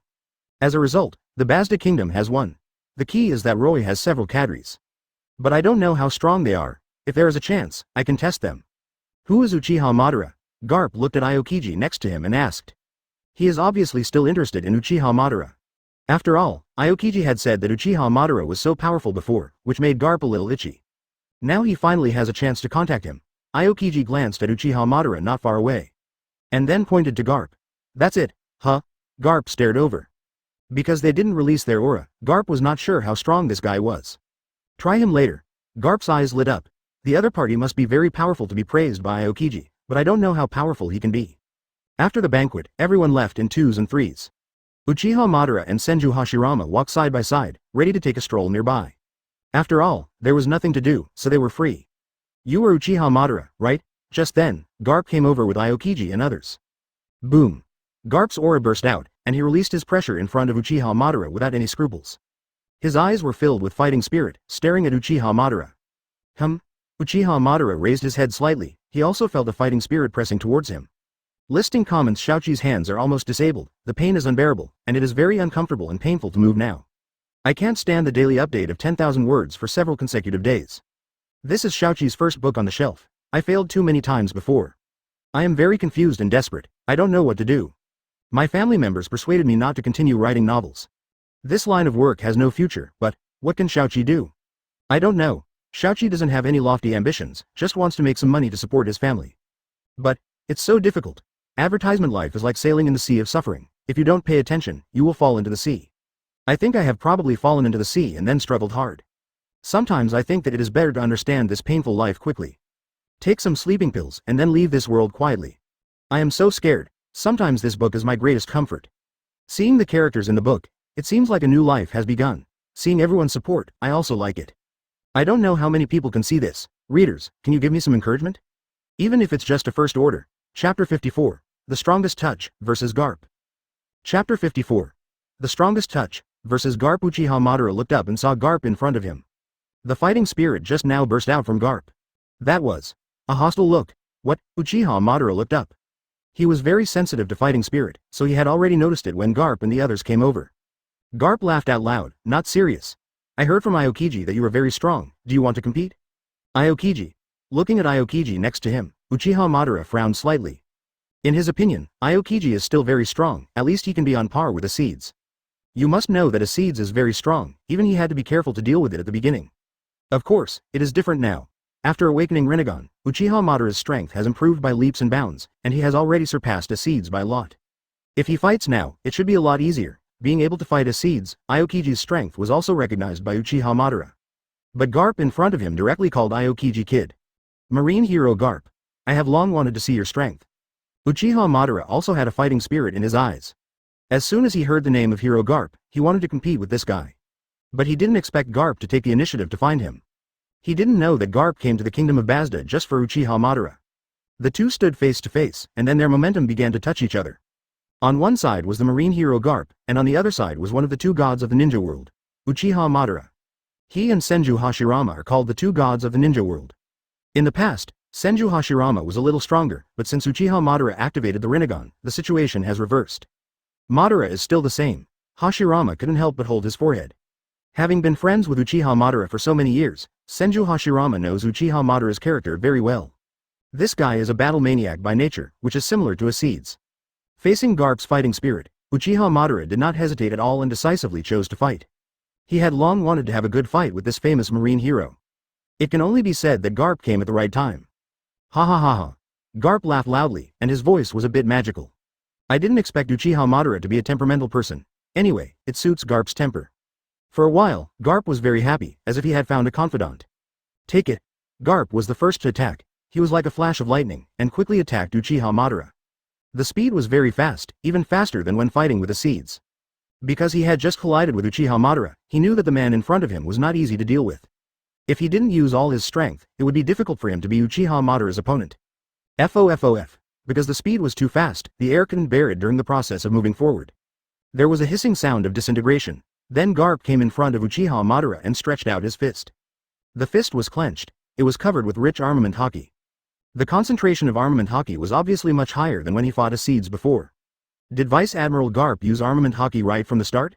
As a result, the Basta kingdom has one. The key is that Roy has several cadres. But I don't know how strong they are. If there is a chance, I can test them. Who is Uchiha Madara? Garp looked at Aokiji next to him and asked. He is obviously still interested in Uchiha Madara. After all, Aokiji had said that Uchiha Madara was so powerful before, which made Garp a little itchy. Now he finally has a chance to contact him. Aokiji glanced at Uchiha Madara not far away. And then pointed to Garp. That's it, huh? Garp stared over. Because they didn't release their aura, Garp was not sure how strong this guy was. Try him later. Garp's eyes lit up. The other party must be very powerful to be praised by Aokiji, but I don't know how powerful he can be. After the banquet, everyone left in twos and threes. Uchiha Madara and Senju Hashirama walked side by side, ready to take a stroll nearby. After all, there was nothing to do, so they were free. You were Uchiha Madara, right? Just then, Garp came over with Aokiji and others. Boom. Garp's aura burst out, and he released his pressure in front of Uchiha Madara without any scruples. His eyes were filled with fighting spirit, staring at Uchiha Madara. Uchiha Madara raised his head slightly, he also felt a fighting spirit pressing towards him. Listing comments. Shaoqi's hands are almost disabled, the pain is unbearable, and it is very uncomfortable and painful to move now. I can't stand the daily update of 10,000 words for several consecutive days. This is Shaoqi's first book on the shelf. I failed too many times before. I am very confused and desperate, I don't know what to do. My family members persuaded me not to continue writing novels. This line of work has no future, but what can Shaoqi do? I don't know. Shaoqi doesn't have any lofty ambitions, just wants to make some money to support his family. But it's so difficult. Advertisement life is like sailing in the sea of suffering. If you don't pay attention, you will fall into the sea. I think I have probably fallen into the sea and then struggled hard. Sometimes I think that it is better to understand this painful life quickly. Take some sleeping pills and then leave this world quietly. I am so scared. Sometimes this book is my greatest comfort. Seeing the characters in the book, it seems like a new life has begun. Seeing everyone's support, I also like it. I don't know how many people can see this. Readers, can you give me some encouragement? Even if it's just a first order. Chapter 54. The Strongest Touch, vs. Garp. Chapter 54. The Strongest Touch, vs. Garp. Uchiha Madara looked up and saw Garp in front of him. The fighting spirit just now burst out from Garp. That was a hostile look. What? Uchiha Madara looked up. He was very sensitive to fighting spirit, so he had already noticed it when Garp and the others came over. Garp laughed out loud, not serious. I heard from Aokiji that you are very strong, do you want to compete? Aokiji. Looking at Aokiji next to him, Uchiha Madara frowned slightly. In his opinion, Aokiji is still very strong, at least he can be on par with Acedes. You must know that Acedes is very strong, even he had to be careful to deal with it at the beginning. Of course, it is different now. After awakening Renegon, Uchiha Madara's strength has improved by leaps and bounds, and he has already surpassed Acedes by a lot. If he fights now, it should be a lot easier. Being able to fight Acedes, Aokiji's strength was also recognized by Uchiha Madara. But Garp in front of him directly called Aokiji Kid. Marine hero Garp. I have long wanted to see your strength. Uchiha Madara also had a fighting spirit in his eyes. As soon as he heard the name of hero Garp, he wanted to compete with this guy. But he didn't expect Garp to take the initiative to find him. He didn't know that Garp came to the Kingdom of Basta just for Uchiha Madara. The two stood face to face, and then their momentum began to touch each other. On one side was the marine hero Garp, and on the other side was one of the two gods of the ninja world, Uchiha Madara. He and Senju Hashirama are called the two gods of the ninja world. In the past, Senju Hashirama was a little stronger, but since Uchiha Madara activated the Renegon, the situation has reversed. Madara is still the same. Hashirama couldn't help but hold his forehead. Having been friends with Uchiha Madara for so many years, Senju Hashirama knows Uchiha Madara's character very well. This guy is a battle maniac by nature, which is similar to Acedes. Facing Garp's fighting spirit, Uchiha Madara did not hesitate at all and decisively chose to fight. He had long wanted to have a good fight with this famous marine hero. It can only be said that Garp came at the right time. Ha ha ha ha. Garp laughed loudly, and his voice was a bit magical. I didn't expect Uchiha Madara to be a temperamental person. Anyway, it suits Garp's temper. For a while, Garp was very happy, as if he had found a confidant. Take it. Garp was the first to attack. He was like a flash of lightning, and quickly attacked Uchiha Madara. The speed was very fast, even faster than when fighting with Acedes. Because he had just collided with Uchiha Madara, he knew that the man in front of him was not easy to deal with. If he didn't use all his strength, it would be difficult for him to be Uchiha Madara's opponent. FOFOF. Because the speed was too fast, the air couldn't bear it during the process of moving forward. There was a hissing sound of disintegration. Then Garp came in front of Uchiha Madara and stretched out his fist. The fist was clenched. It was covered with rich armament Haki. The concentration of armament Haki was obviously much higher than when he fought Acedes before. Did Vice Admiral Garp use armament Haki right from the start?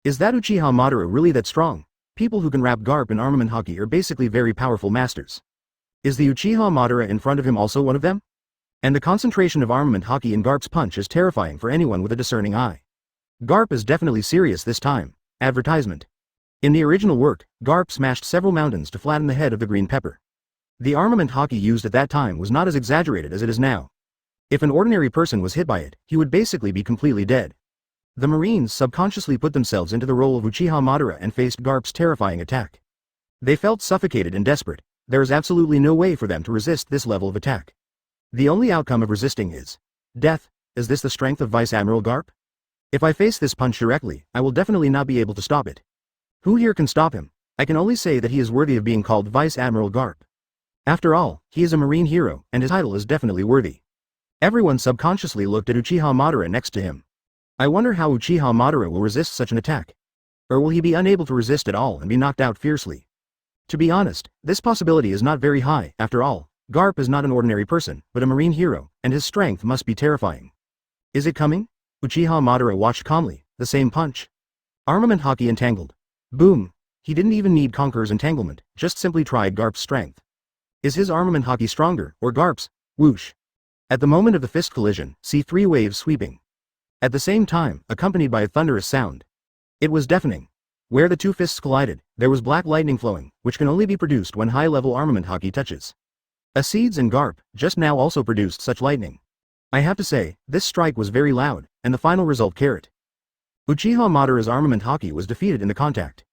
Is that Uchiha Madara really that strong? People who can wrap Garp in armament Haki are basically very powerful masters. Is the Uchiha Madara in front of him also one of them? And the concentration of armament Haki in Garp's punch is terrifying for anyone with a discerning eye. Garp is definitely serious this time. Advertisement. In the original work, Garp smashed several mountains to flatten the head of the green pepper. The armament Haki used at that time was not as exaggerated as it is now. If an ordinary person was hit by it, he would basically be completely dead. The Marines subconsciously put themselves into the role of Uchiha Madara and faced Garp's terrifying attack. They felt suffocated and desperate. There is absolutely no way for them to resist this level of attack. The only outcome of resisting is death. Is this the strength of Vice Admiral Garp? If I face this punch directly, I will definitely not be able to stop it. Who here can stop him? I can only say that he is worthy of being called Vice Admiral Garp. After all, he is a marine hero, and his title is definitely worthy. Everyone subconsciously looked at Uchiha Madara next to him. I wonder how Uchiha Madara will resist such an attack. Or will he be unable to resist at all and be knocked out fiercely? To be honest, this possibility is not very high. After all, Garp is not an ordinary person, but a marine hero, and his strength must be terrifying. Is it coming? Uchiha Madara watched calmly. The same punch. Armament Haki entangled. Boom. He didn't even need Conqueror's entanglement, just simply tried Garp's strength. Is his armament Haki stronger, or Garp's? Whoosh. At the moment of the fist collision, see three waves sweeping. At the same time, accompanied by a thunderous sound. It was deafening. Where the two fists collided, there was black lightning flowing, which can only be produced when high-level armament Haki touches. Acedes and Garp just now also produced such lightning. I have to say, this strike was very loud, and the final result carrot. Uchiha Madara's armament Haki was defeated in the contact.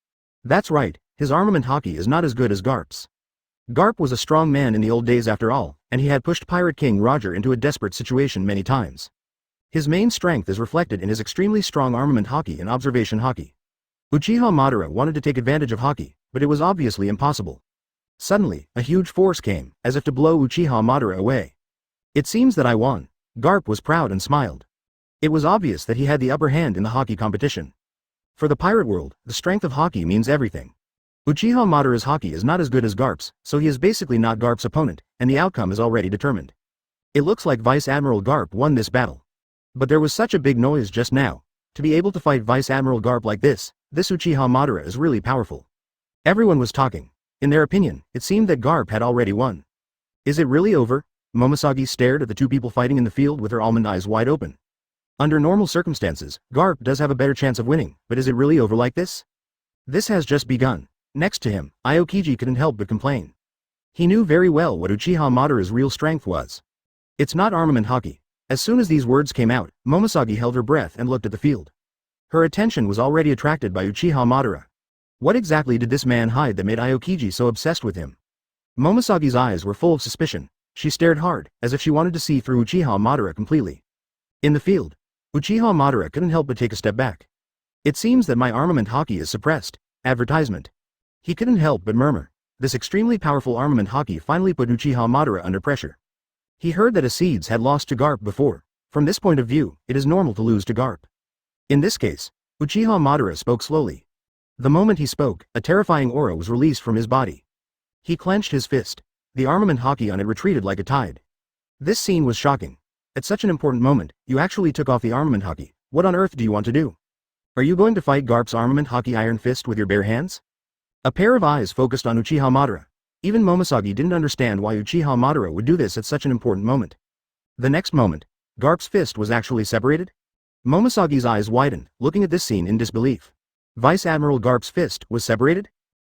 That's right, his armament Haki is not as good as Garp's. Garp was a strong man in the old days after all, and he had pushed Pirate King Roger into a desperate situation many times. His main strength is reflected in his extremely strong armament Haki and observation Haki. Uchiha Madara wanted to take advantage of Haki, but it was obviously impossible. Suddenly, a huge force came, as if to blow Uchiha Madara away. It seems that I won. Garp was proud and smiled. It was obvious that he had the upper hand in the Haki competition. For the pirate world, the strength of Haki means everything. Uchiha Madara's Haki is not as good as Garp's, so he is basically not Garp's opponent, and the outcome is already determined. It looks like Vice Admiral Garp won this battle. But there was such a big noise just now. To be able to fight Vice Admiral Garp like this Uchiha Madara is really powerful. Everyone was talking. In their opinion, it seemed that Garp had already won. Is it really over? Momoshagi stared at the two people fighting in the field with her almond eyes wide open. Under normal circumstances, Garp does have a better chance of winning, but is it really over like this? This has just begun. Next to him, Aokiji couldn't help but complain. He knew very well what Uchiha Madara's real strength was. It's not armament Haki. As soon as these words came out, Momoshagi held her breath and looked at the field. Her attention was already attracted by Uchiha Madara. What exactly did this man hide that made Aokiji so obsessed with him? Momosagi's eyes were full of suspicion. She stared hard, as if she wanted to see through Uchiha Madara completely. In the field, Uchiha Madara couldn't help but take a step back. It seems that my armament Haki is suppressed. Advertisement. He couldn't help but murmur. This extremely powerful armament Haki finally put Uchiha Madara under pressure. He heard that Acedes had lost to Garp before. From this point of view, it is normal to lose to Garp. In this case, Uchiha Madara spoke slowly. The moment he spoke, a terrifying aura was released from his body. He clenched his fist. The armament Haki on it retreated like a tide. This scene was shocking. At such an important moment, you actually took off the armament Haki. What on earth do you want to do? Are you going to fight Garp's armament Haki Iron Fist with your bare hands? A pair of eyes focused on Uchiha Madara. Even Momoshiki didn't understand why Uchiha Madara would do this at such an important moment. The next moment, Garp's fist was actually separated? Momoshiki's eyes widened, looking at this scene in disbelief. Vice Admiral Garp's fist was separated?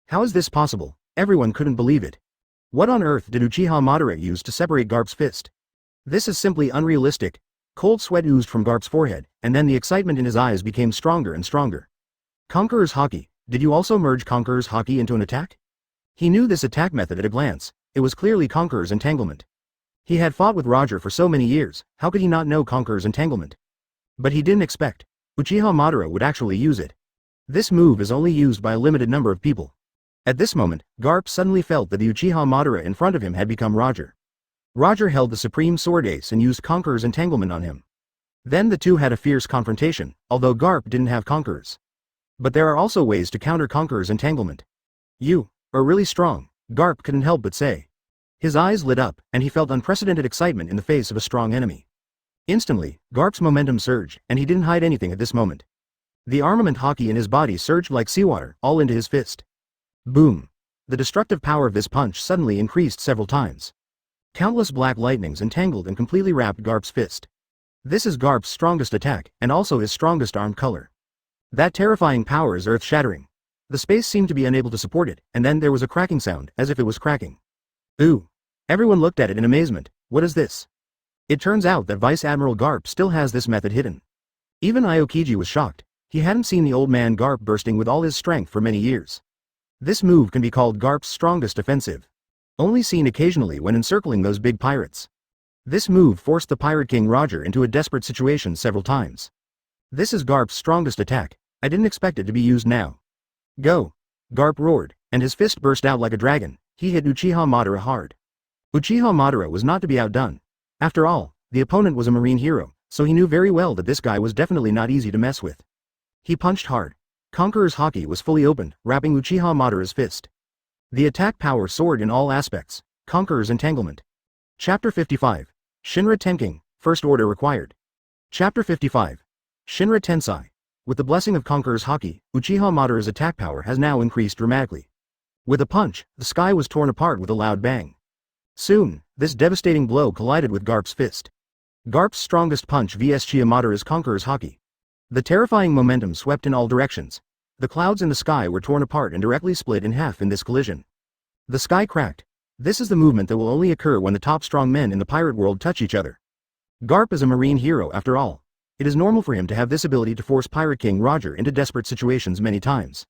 How is this possible? Everyone couldn't believe it. What on earth did Uchiha Madara use to separate Garp's fist? This is simply unrealistic. Cold sweat oozed from Garp's forehead, and then the excitement in his eyes became stronger and stronger. Conqueror's Haki, did you also merge Conqueror's Haki into an attack? He knew this attack method at a glance. It was clearly Conqueror's entanglement. He had fought with Roger for so many years, how could he not know Conqueror's entanglement? But he didn't expect Uchiha Madara would actually use it. This move is only used by a limited number of people. At this moment, Garp suddenly felt that the Uchiha Madara in front of him had become Roger. Roger held the supreme sword ace and used Conqueror's entanglement on him. Then the two had a fierce confrontation, although Garp didn't have Conqueror's. But there are also ways to counter Conqueror's entanglement. You are really strong, Garp couldn't help but say. His eyes lit up, and he felt unprecedented excitement in the face of a strong enemy. Instantly, Garp's momentum surged, and he didn't hide anything at this moment. The armament Haki in his body surged like seawater, all into his fist. Boom! The destructive power of this punch suddenly increased several times. Countless black lightnings entangled and completely wrapped Garp's fist. This is Garp's strongest attack, and also his strongest arm color. That terrifying power is earth-shattering. The space seemed to be unable to support it, and then there was a cracking sound, as if it was cracking. Ooh! Everyone looked at it in amazement. What is this? It turns out that Vice Admiral Garp still has this method hidden. Even Aokiji was shocked. He hadn't seen the old man Garp bursting with all his strength for many years. This move can be called Garp's strongest offensive. Only seen occasionally when encircling those big pirates. This move forced the Pirate King Roger into a desperate situation several times. This is Garp's strongest attack. I didn't expect it to be used now. Go! Garp roared, and his fist burst out like a dragon. He hit Uchiha Madara hard. Uchiha Madara was not to be outdone. After all, the opponent was a marine hero, so he knew very well that this guy was definitely not easy to mess with. He punched hard. Conqueror's Haki was fully opened, wrapping Uchiha Madara's fist. The attack power soared in all aspects. Conqueror's entanglement. Chapter 55. Shinra Tenking, First Order required. Chapter 55. Shinra Tensai. With the blessing of Conqueror's Haki, Uchiha Madara's attack power has now increased dramatically. With a punch, the sky was torn apart with a loud bang. Soon, this devastating blow collided with Garp's fist. Garp's strongest punch vs Uchiha Madara's Conqueror's Haki. The terrifying momentum swept in all directions. The clouds in the sky were torn apart and directly split in half in this collision. The sky cracked. This is the movement that will only occur when the top strong men in the pirate world touch each other. Garp is a marine hero after all. It is normal for him to have this ability to force Pirate King Roger into desperate situations many times.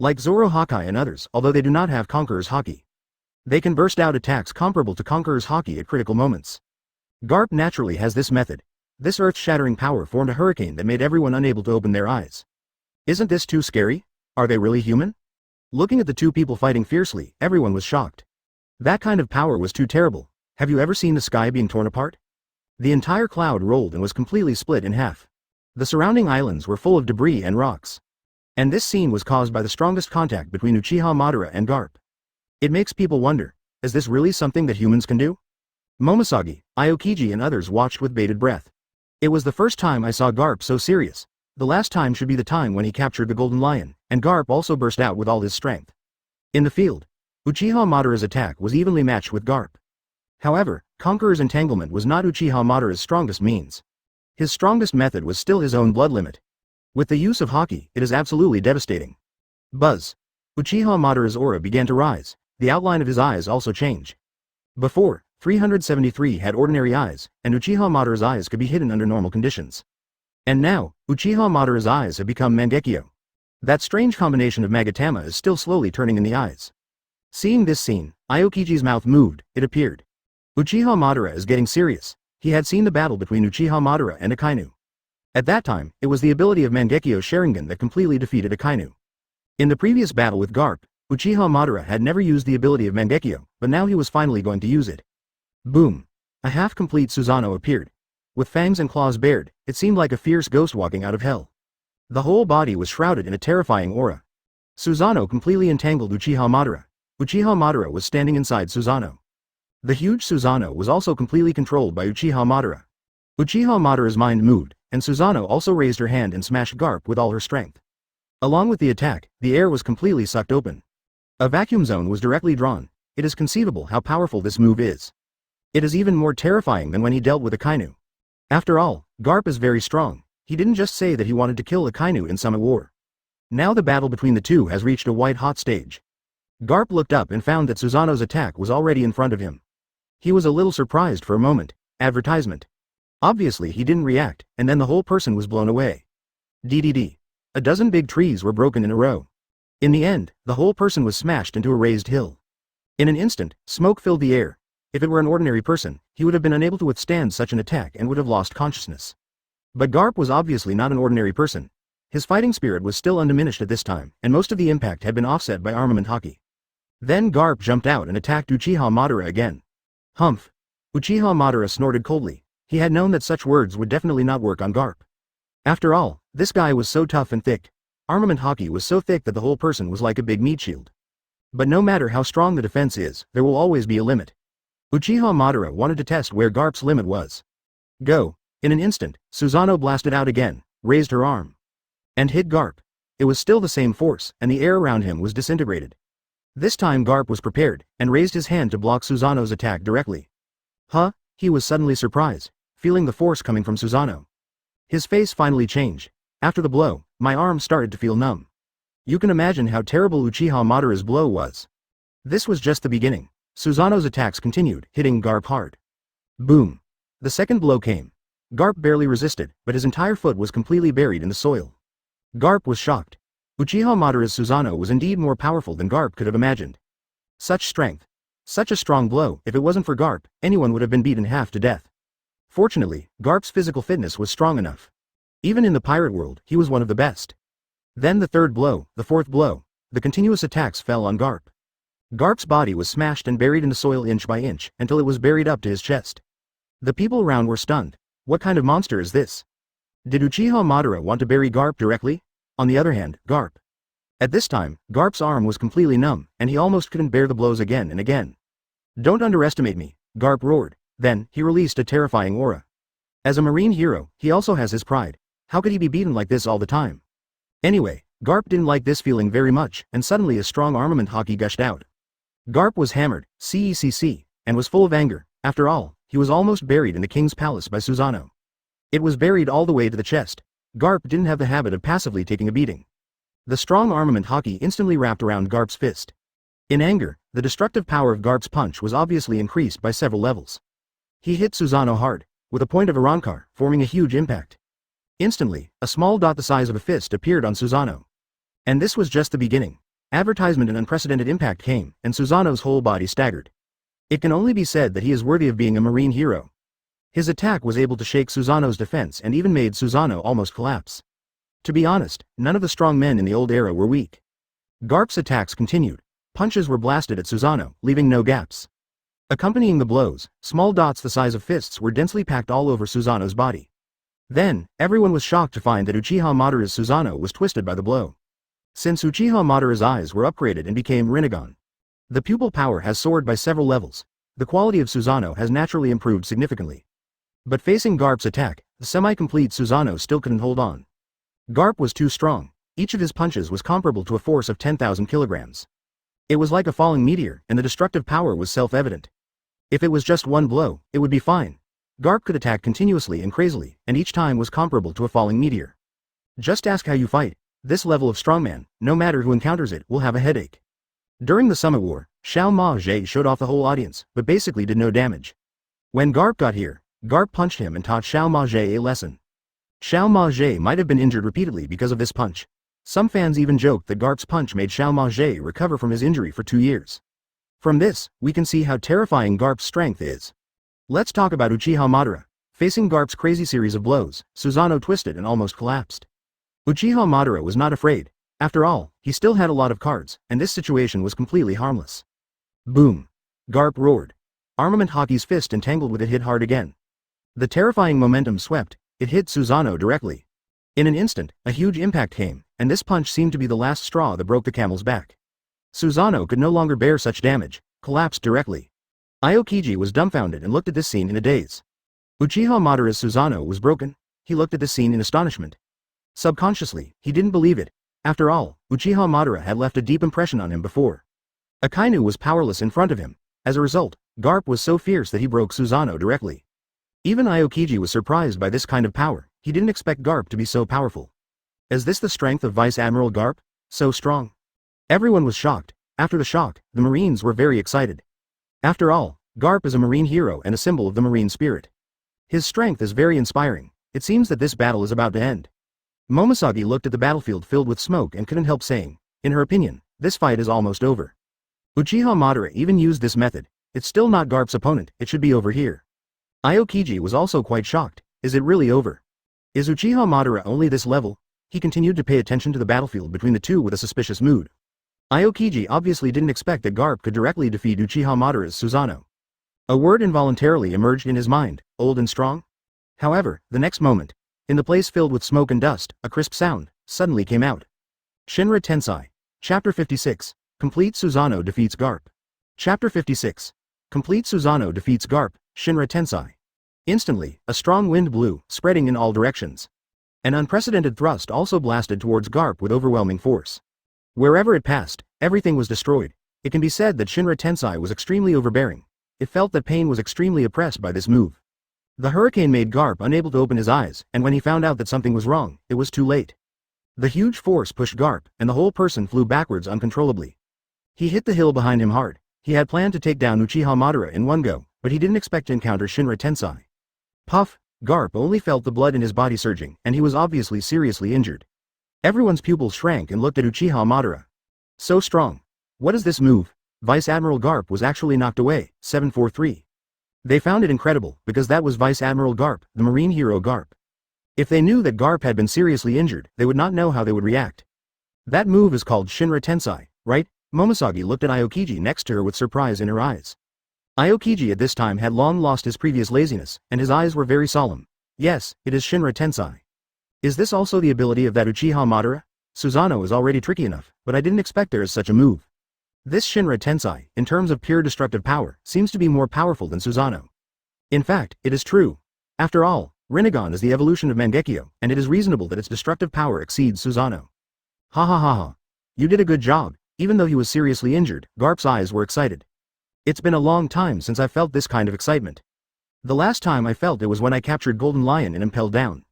Like Zoro Hakai and others, although they do not have Conqueror's Haki. They can burst out attacks comparable to Conqueror's Haki at critical moments. Garp naturally has this method. This earth-shattering power formed a hurricane that made everyone unable to open their eyes. Isn't this too scary? Are they really human? Looking at the two people fighting fiercely, everyone was shocked. That kind of power was too terrible. Have you ever seen the sky being torn apart? The entire cloud rolled and was completely split in half. The surrounding islands were full of debris and rocks. And this scene was caused by the strongest contact between Uchiha Madara and Garp. It makes people wonder, is this really something that humans can do? Momoshiki, Aokiji and others watched with bated breath. It was the first time I saw Garp so serious. The last time should be the time when he captured the Golden Lion, and Garp also burst out with all his strength. In the field, Uchiha Madara's attack was evenly matched with Garp. However, Conqueror's entanglement was not Uchiha Madara's strongest means. His strongest method was still his own blood limit. With the use of Haki, it is absolutely devastating. Buzz. Uchiha Madara's aura began to rise, the outline of his eyes also changed. Before, 373 had ordinary eyes, and Uchiha Madara's eyes could be hidden under normal conditions. And now, Uchiha Madara's eyes have become Mangekyo. That strange combination of Magatama is still slowly turning in the eyes. Seeing this scene, Aokiji's mouth moved, it appeared. Uchiha Madara is getting serious. He had seen the battle between Uchiha Madara and Akainu. At that time, it was the ability of Mangekyo Sharingan that completely defeated Akainu. In the previous battle with Garp, Uchiha Madara had never used the ability of Mangekyo, but now he was finally going to use it. Boom! A half-complete Susanoo appeared. With fangs and claws bared, it seemed like a fierce ghost walking out of hell. The whole body was shrouded in a terrifying aura. Susanoo completely entangled Uchiha Madara. Uchiha Madara was standing inside Susanoo. The huge Susanoo was also completely controlled by Uchiha Madara. Uchiha Madara's mind moved, and Susanoo also raised her hand and smashed Garp with all her strength. Along with the attack, the air was completely sucked open. A vacuum zone was directly drawn. It is conceivable how powerful this move is. It is even more terrifying than when he dealt with Akainu. After all, Garp is very strong. He didn't just say that he wanted to kill Akainu in Summit War. Now the battle between the two has reached a white-hot stage. Garp looked up and found that Susanoo's attack was already in front of him. He was a little surprised for a moment. Advertisement. Obviously he didn't react, and then the whole person was blown away. DDD. A dozen big trees were broken in a row. In the end, the whole person was smashed into a raised hill. In an instant, smoke filled the air. If it were an ordinary person, he would have been unable to withstand such an attack and would have lost consciousness. But Garp was obviously not an ordinary person. His fighting spirit was still undiminished at this time, and most of the impact had been offset by armament Haki. Then Garp jumped out and attacked Uchiha Madara again. Humph. Uchiha Madara snorted coldly. He had known that such words would definitely not work on Garp. After all, this guy was so tough and thick. Armament Haki was so thick that the whole person was like a big meat shield. But no matter how strong the defense is, there will always be a limit. Uchiha Madara wanted to test where Garp's limit was. Go. In an instant, Susanoo blasted out again, raised her arm, and hit Garp. It was still the same force, and the air around him was disintegrated. This time Garp was prepared, and raised his hand to block Susanoo's attack directly. Huh? He was suddenly surprised, feeling the force coming from Susanoo. His face finally changed. After the blow, my arm started to feel numb. You can imagine how terrible Uchiha Madara's blow was. This was just the beginning. Susanoo's attacks continued, hitting Garp hard. Boom. The second blow came. Garp barely resisted, but his entire foot was completely buried in the soil. Garp was shocked. Uchiha Madara's Susanoo was indeed more powerful than Garp could have imagined. Such strength. Such a strong blow. If it wasn't for Garp, anyone would have been beaten half to death. Fortunately, Garp's physical fitness was strong enough. Even in the pirate world, he was one of the best. Then the third blow, the fourth blow, the continuous attacks fell on Garp. Garp's body was smashed and buried in the soil inch by inch, until it was buried up to his chest. The people around were stunned. What kind of monster is this? Did Uchiha Madara want to bury Garp directly? On the other hand, Garp. At this time, Garp's arm was completely numb, and he almost couldn't bear the blows again and again. Don't underestimate me, Garp roared. Then, he released a terrifying aura. As a marine hero, he also has his pride. How could he be beaten like this all the time? Anyway, Garp didn't like this feeling very much, and suddenly a strong armament Haki gushed out. Garp was hammered, and was full of anger. After all, he was almost buried in the king's palace by Susanoo. It was buried all the way to the chest. Garp didn't have the habit of passively taking a beating. The strong armament Haki instantly wrapped around Garp's fist. In anger, the destructive power of Garp's punch was obviously increased by several levels. He hit Susanoo hard, with a point of Arankar, forming a huge impact. Instantly, a small dot the size of a fist appeared on Susanoo. And this was just the beginning. Advertisement and unprecedented impact came, and Susanoo's whole body staggered. It can only be said that he is worthy of being a marine hero. His attack was able to shake Susanoo's defense and even made Susanoo almost collapse. To be honest, none of the strong men in the old era were weak. Garp's attacks continued. Punches were blasted at Susanoo, leaving no gaps. Accompanying the blows, small dots the size of fists were densely packed all over Susanoo's body. Then, everyone was shocked to find that Uchiha Madara's Susanoo was twisted by the blow. Since Uchiha Madara's eyes were upgraded and became Renegon, the pupil power has soared by several levels. The quality of Susanoo has naturally improved significantly. But facing Garp's attack, the semi-complete Susanoo still couldn't hold on. Garp was too strong. Each of his punches was comparable to a force of 10,000 kilograms. It was like a falling meteor, and the destructive power was self-evident. If it was just one blow, it would be fine. Garp could attack continuously and crazily, and each time was comparable to a falling meteor. Just ask how you fight. This level of strongman, no matter who encounters it, will have a headache. During the Summit War, Xiao Ma Jie showed off the whole audience, but basically did no damage. When Garp got here, Garp punched him and taught Xiao Ma Jie a lesson. Xiao Ma Jie might have been injured repeatedly because of this punch. Some fans even joked that Garp's punch made Xiao Ma Jie recover from his injury for 2 years. From this, we can see how terrifying Garp's strength is. Let's talk about Uchiha Madara. Facing Garp's crazy series of blows, Susanoo twisted and almost collapsed. Uchiha Madara was not afraid. After all, he still had a lot of cards, and this situation was completely harmless. Boom. Garp roared. Armament Haki's fist entangled with it hit hard again. The terrifying momentum swept, it hit Susanoo directly. In an instant, a huge impact came, and this punch seemed to be the last straw that broke the camel's back. Susanoo could no longer bear such damage, collapsed directly. Aokiji was dumbfounded and looked at this scene in a daze. Uchiha Madara's Susanoo was broken. He looked at this scene in astonishment. Subconsciously, he didn't believe it. After all, Uchiha Madara had left a deep impression on him before. Akainu was powerless in front of him. As a result, Garp was so fierce that he broke Susanoo directly. Even Aokiji was surprised by this kind of power. He didn't expect Garp to be so powerful. Is this the strength of Vice Admiral Garp? So strong? Everyone was shocked. After the shock, the Marines were very excited. After all, Garp is a Marine hero and a symbol of the Marine spirit. His strength is very inspiring. It seems that this battle is about to end. Momoshage looked at the battlefield filled with smoke and couldn't help saying, in her opinion, this fight is almost over. Uchiha Madara even used this method. It's still not Garp's opponent, it should be over here. Aokiji was also quite shocked. Is it really over? Is Uchiha Madara only this level? He continued to pay attention to the battlefield between the two with a suspicious mood. Aokiji obviously didn't expect that Garp could directly defeat Uchiha Madara's Susanoo. A word involuntarily emerged in his mind, old and strong? However, the next moment, in the place filled with smoke and dust, a crisp sound suddenly came out. Shinra Tensai. Chapter 56. Complete Susanoo defeats Garp. Chapter 56. Complete Susanoo defeats Garp, Shinra Tensai. Instantly, a strong wind blew, spreading in all directions. An unprecedented thrust also blasted towards Garp with overwhelming force. Wherever it passed, everything was destroyed. It can be said that Shinra Tensai was extremely overbearing. It felt that pain was extremely oppressed by this move. The hurricane made Garp unable to open his eyes, and when he found out that something was wrong, it was too late. The huge force pushed Garp, and the whole person flew backwards uncontrollably. He hit the hill behind him hard. He had planned to take down Uchiha Madara in one go, but he didn't expect to encounter Shinra Tensai. Puff! Garp only felt the blood in his body surging, and he was obviously seriously injured. Everyone's pupils shrank and looked at Uchiha Madara. So strong. What is this move? Vice Admiral Garp was actually knocked away, 743. They found it incredible, because that was Vice Admiral Garp, the Marine hero Garp. If they knew that Garp had been seriously injured, they would not know how they would react. That move is called Shinra Tensai, right? Momoshage looked at Aokiji next to her with surprise in her eyes. Aokiji at this time had long lost his previous laziness, and his eyes were very solemn. Yes, it is Shinra Tensai. Is this also the ability of that Uchiha Madara? Susanoo is already tricky enough, but I didn't expect there is such a move. This Shinra Tensai, in terms of pure destructive power, seems to be more powerful than Susanoo. In fact, it is true. After all, Renegon is the evolution of Mangekyo, and it is reasonable that its destructive power exceeds Susanoo. Ha ha ha ha. You did a good job. Even though he was seriously injured, Garp's eyes were excited. It's been a long time since I felt this kind of excitement. The last time I felt it was when I captured Golden Lion and impelled down.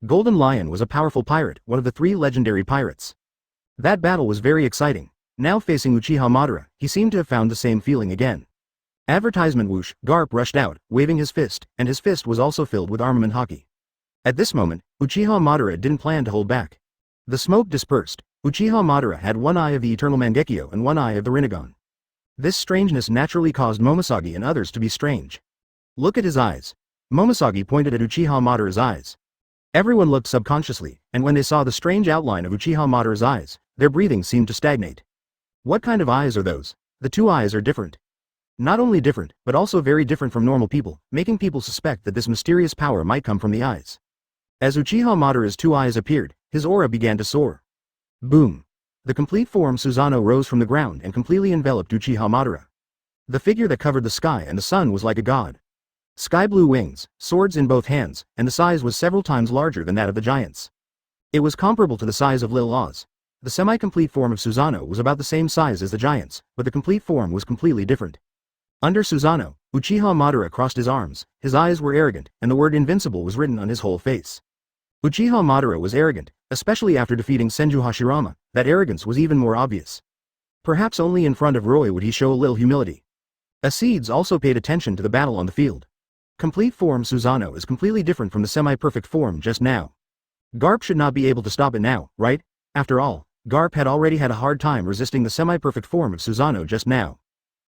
Golden Lion was a powerful pirate, one of the 3 legendary pirates. That battle was very exciting. Now facing Uchiha Madara, he seemed to have found the same feeling again. Advertisement whoosh, Garp rushed out, waving his fist, and his fist was also filled with armament Haki. At this moment, Uchiha Madara didn't plan to hold back. The smoke dispersed. Uchiha Madara had one eye of the eternal Mangekyo and one eye of the Renegon. This strangeness naturally caused Momoshage and others to be strange. Look at his eyes. Momoshage pointed at Uchiha Madara's eyes. Everyone looked subconsciously, and when they saw the strange outline of Uchiha Madara's eyes, their breathing seemed to stagnate. What kind of eyes are those? The 2 eyes are different. Not only different, but also very different from normal people, making people suspect that this mysterious power might come from the eyes. As Uchiha Madara's 2 eyes appeared, his aura began to soar. Boom! The complete form Susanoo rose from the ground and completely enveloped Uchiha Madara. The figure that covered the sky and the sun was like a god. Sky blue wings, swords in both hands, and the size was several times larger than that of the giants. It was comparable to the size of Lil Oz. The semi-complete form of Susanoo was about the same size as the giants, but the complete form was completely different. Under Susanoo, Uchiha Madara crossed his arms, his eyes were arrogant, and the word invincible was written on his whole face. Uchiha Madara was arrogant, especially after defeating Senju Hashirama. That arrogance was even more obvious. Perhaps only in front of Roy would he show a little humility. Acedes also paid attention to the battle on the field. Complete form Susanoo is completely different from the semi-perfect form just now. Garp should not be able to stop it now, right? After all, Garp had already had a hard time resisting the semi-perfect form of Susanoo just now.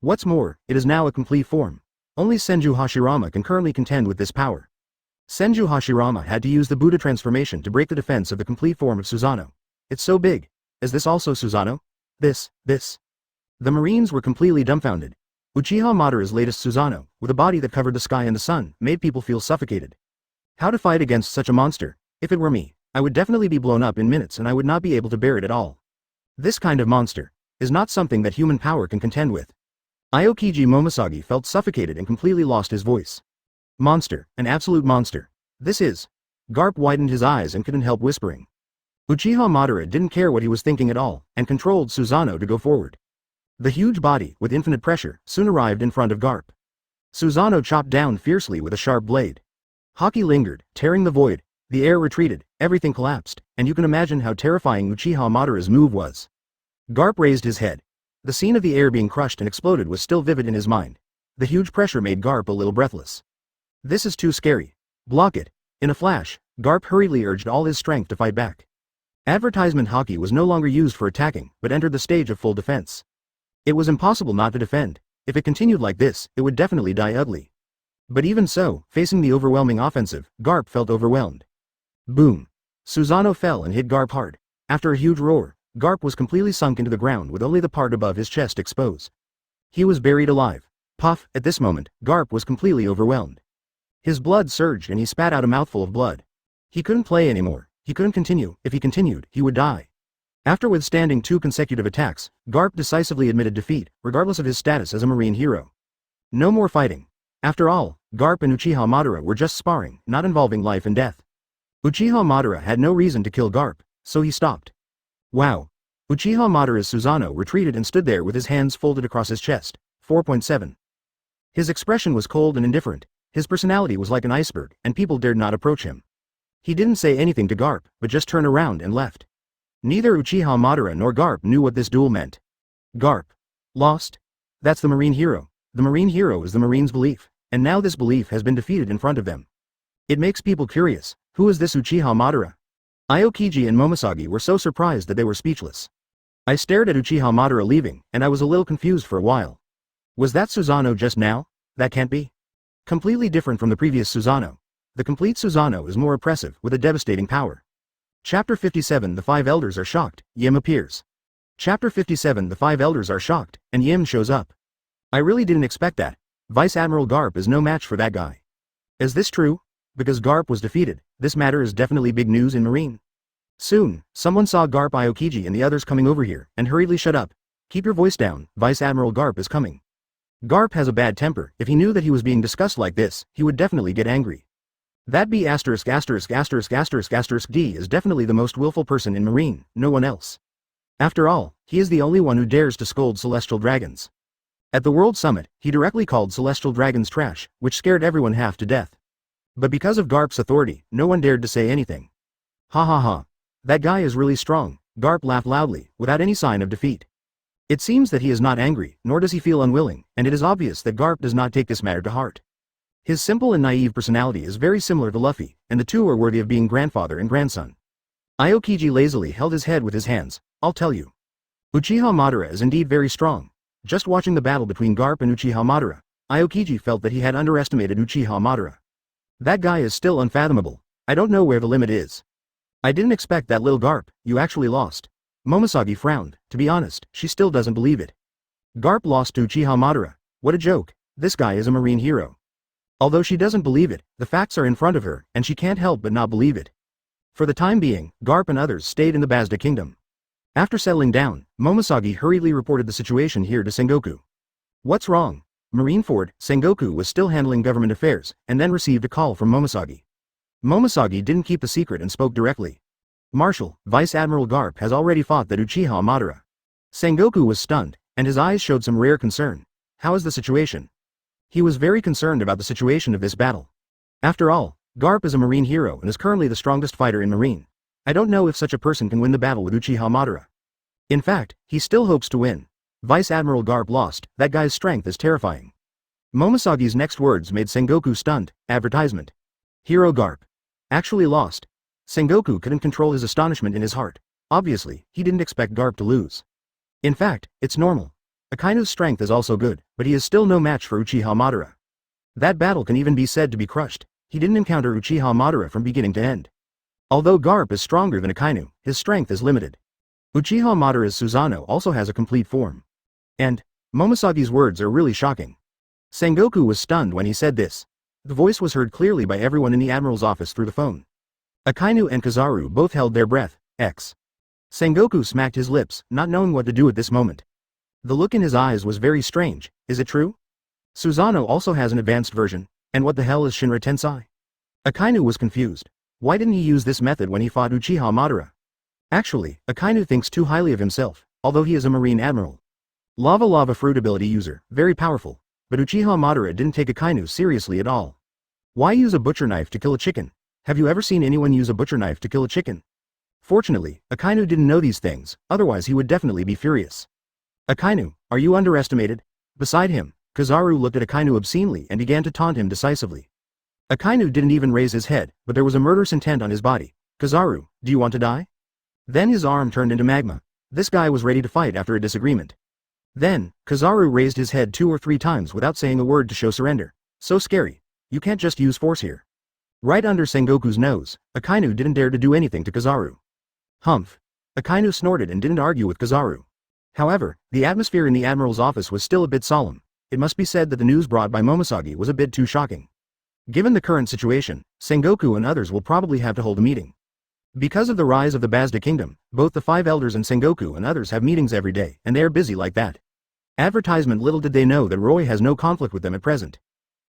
What's more, it is now a complete form. Only Senju Hashirama can currently contend with this power. Senju Hashirama had to use the Buddha transformation to break the defense of the complete form of Susanoo. It's so big. Is this also Susanoo? This. The Marines were completely dumbfounded. Uchiha Madara's latest Susanoo, with a body that covered the sky and the sun, made people feel suffocated. How to fight against such a monster? If it were me, I would definitely be blown up in minutes and I would not be able to bear it at all. This kind of monster is not something that human power can contend with. Aokiji Momoshage felt suffocated and completely lost his voice. Monster, an absolute monster. This is. Garp widened his eyes and couldn't help whispering. Uchiha Madara didn't care what he was thinking at all, and controlled Susanoo to go forward. The huge body, with infinite pressure, soon arrived in front of Garp. Susanoo chopped down fiercely with a sharp blade. Haki lingered, tearing the void, the air retreated, everything collapsed, and you can imagine how terrifying Uchiha Madara's move was. Garp raised his head. The scene of the air being crushed and exploded was still vivid in his mind. The huge pressure made Garp a little breathless. This is too scary. Block it. In a flash, Garp hurriedly urged all his strength to fight back. Advertisement Haki was no longer used for attacking, but entered the stage of full defense. It was impossible not to defend. If it continued like this, it would definitely die ugly. But even so, facing the overwhelming offensive, Garp felt overwhelmed. Boom. Susanoo fell and hit Garp hard. After a huge roar, Garp was completely sunk into the ground with only the part above his chest exposed. He was buried alive. Puff, at this moment, Garp was completely overwhelmed. His blood surged and he spat out a mouthful of blood. He couldn't play anymore. He couldn't continue. If he continued, he would die. After withstanding 2 consecutive attacks, Garp decisively admitted defeat, regardless of his status as a marine hero. No more fighting. After all, Garp and Uchiha Madara were just sparring, not involving life and death. Uchiha Madara had no reason to kill Garp, so he stopped. Wow. Uchiha Madara's Susanoo retreated and stood there with his hands folded across his chest. 4.7. His expression was cold and indifferent. His personality was like an iceberg, and people dared not approach him. He didn't say anything to Garp, but just turned around and left. Neither Uchiha Madara nor Garp knew what this duel meant. Garp. Lost? That's the marine hero. The marine hero is the marine's belief, and now this belief has been defeated in front of them. It makes people curious. Who is this Uchiha Madara? Aokiji and Momoshage were so surprised that they were speechless. I stared at Uchiha Madara leaving, and I was a little confused for a while. Was that Susanoo just now? That can't be. Completely different from the previous Susanoo. The complete Susanoo is more oppressive, with a devastating power. Chapter 57 The 5 Elders are shocked, Yim appears. Chapter 57 The 5 Elders are shocked, and Yim shows up. I really didn't expect that. Vice Admiral Garp is no match for that guy. Is this true? Because Garp was defeated, this matter is definitely big news in Marine. Soon, someone saw Garp Aokiji and the others coming over here, and hurriedly shut up. Keep your voice down, Vice Admiral Garp is coming. Garp has a bad temper. If he knew that he was being discussed like this, he would definitely get angry. That B************** D is definitely the most willful person in Marine, no one else. After all, he is the only one who dares to scold celestial dragons. At the World Summit, he directly called celestial dragons trash, which scared everyone half to death. But because of Garp's authority, no one dared to say anything. Ha ha ha. That guy is really strong, Garp laughed loudly, without any sign of defeat. It seems that he is not angry, nor does he feel unwilling, and it is obvious that Garp does not take this matter to heart. His simple and naive personality is very similar to Luffy, and the two are worthy of being grandfather and grandson. Aokiji lazily held his head with his hands. I'll tell you. Uchiha Madara is indeed very strong. Just watching the battle between Garp and Uchiha Madara, Aokiji felt that he had underestimated Uchiha Madara. That guy is still unfathomable. I don't know where the limit is. I didn't expect that little Garp, you actually lost. Momoshage frowned. To be honest, she still doesn't believe it. Garp lost to Uchiha Madara. What a joke. This guy is a marine hero. Although she doesn't believe it, the facts are in front of her, and she can't help but not believe it. For the time being, Garp and others stayed in the Basta kingdom. After settling down, Momoshage hurriedly reported the situation here to Sengoku. What's wrong? Marineford, Sengoku was still handling government affairs, and then received a call from Momoshage. Momoshage didn't keep the secret and spoke directly. Marshal, Vice Admiral Garp has already fought that Uchiha Madara. Sengoku was stunned, and his eyes showed some rare concern. How is the situation? He was very concerned about the situation of this battle. After all, Garp is a marine hero and is currently the strongest fighter in Marine. I don't know if such a person can win the battle with Uchiha Madara. In fact, he still hopes to win. Vice Admiral Garp lost, that guy's strength is terrifying. Momosage's next words made Sengoku stunned. Advertisement. Hero Garp. Actually lost. Sengoku couldn't control his astonishment in his heart. Obviously, he didn't expect Garp to lose. In fact, it's normal. Akainu's strength is also good, but he is still no match for Uchiha Madara. That battle can even be said to be crushed. He didn't encounter Uchiha Madara from beginning to end. Although Garp is stronger than Akainu, his strength is limited. Uchiha Madara's Susanoo also has a complete form. And Momosagi's words are really shocking. Sengoku was stunned when he said this. The voice was heard clearly by everyone in the Admiral's office through the phone. Akainu and Kizaru both held their breath. Sengoku smacked his lips, not knowing what to do at this moment. The look in his eyes was very strange. Is it true? Susanoo also has an advanced version, and what the hell is Shinra Tensai? Akainu was confused. Why didn't he use this method when he fought Uchiha Madara? Actually, Akainu thinks too highly of himself, although he is a Marine Admiral. Lava Fruit ability user, very powerful, but Uchiha Madara didn't take Akainu seriously at all. Why use a butcher knife to kill a chicken? Have you ever seen anyone use a butcher knife to kill a chicken? Fortunately, Akainu didn't know these things, otherwise he would definitely be furious. Akainu, are you underestimated? Beside him, Kizaru looked at Akainu obscenely and began to taunt him decisively. Akainu didn't even raise his head, but there was a murderous intent on his body. Kizaru, do you want to die? Then his arm turned into magma. This guy was ready to fight after a disagreement. Then, Kizaru raised his head 2 or 3 times without saying a word to show surrender. So scary. You can't just use force here. Right under Sengoku's nose, Akainu didn't dare to do anything to Kizaru. Humph. Akainu snorted and didn't argue with Kizaru. However, the atmosphere in the Admiral's office was still a bit solemn. It must be said that the news brought by Momosagi was a bit too shocking. Given the current situation, Sengoku and others will probably have to hold a meeting. Because of the rise of the Basta Kingdom, both the 5 elders and Sengoku and others have meetings every day, and they are busy like that. Advertisement. Little did they know that Roy has no conflict with them at present.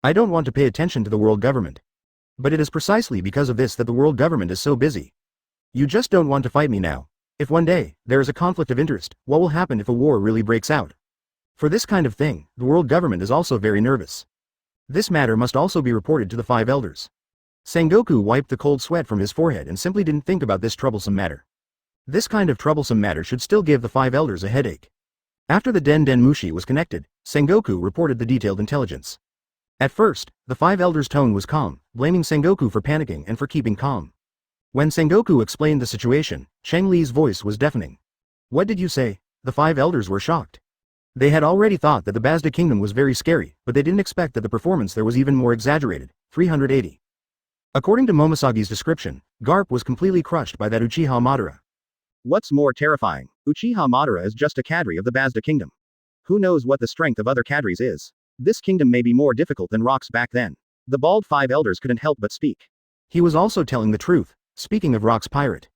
I don't want to pay attention to the world government. But it is precisely because of this that the world government is so busy. You just don't want to fight me now. If one day, there is a conflict of interest, what will happen if a war really breaks out? For this kind of thing, the world government is also very nervous. This matter must also be reported to the 5 elders. Sengoku wiped the cold sweat from his forehead and simply didn't think about this troublesome matter. This kind of troublesome matter should still give the 5 elders a headache. After the Den Mushi was connected, Sengoku reported the detailed intelligence. At first, the 5 elders' tone was calm, blaming Sengoku for panicking and for keeping calm. When Sengoku explained the situation, Cheng Li's voice was deafening. What did you say? The 5 elders were shocked. They had already thought that the Basta Kingdom was very scary, but they didn't expect that the performance there was even more exaggerated. 380. According to Momosagi's description, Garp was completely crushed by that Uchiha Madara. What's more terrifying, Uchiha Madara is just a cadre of the Basta Kingdom. Who knows what the strength of other cadres is? This kingdom may be more difficult than Rock's back then. The bald 5 elders couldn't help but speak. He was also telling the truth, speaking of Rock's pirate.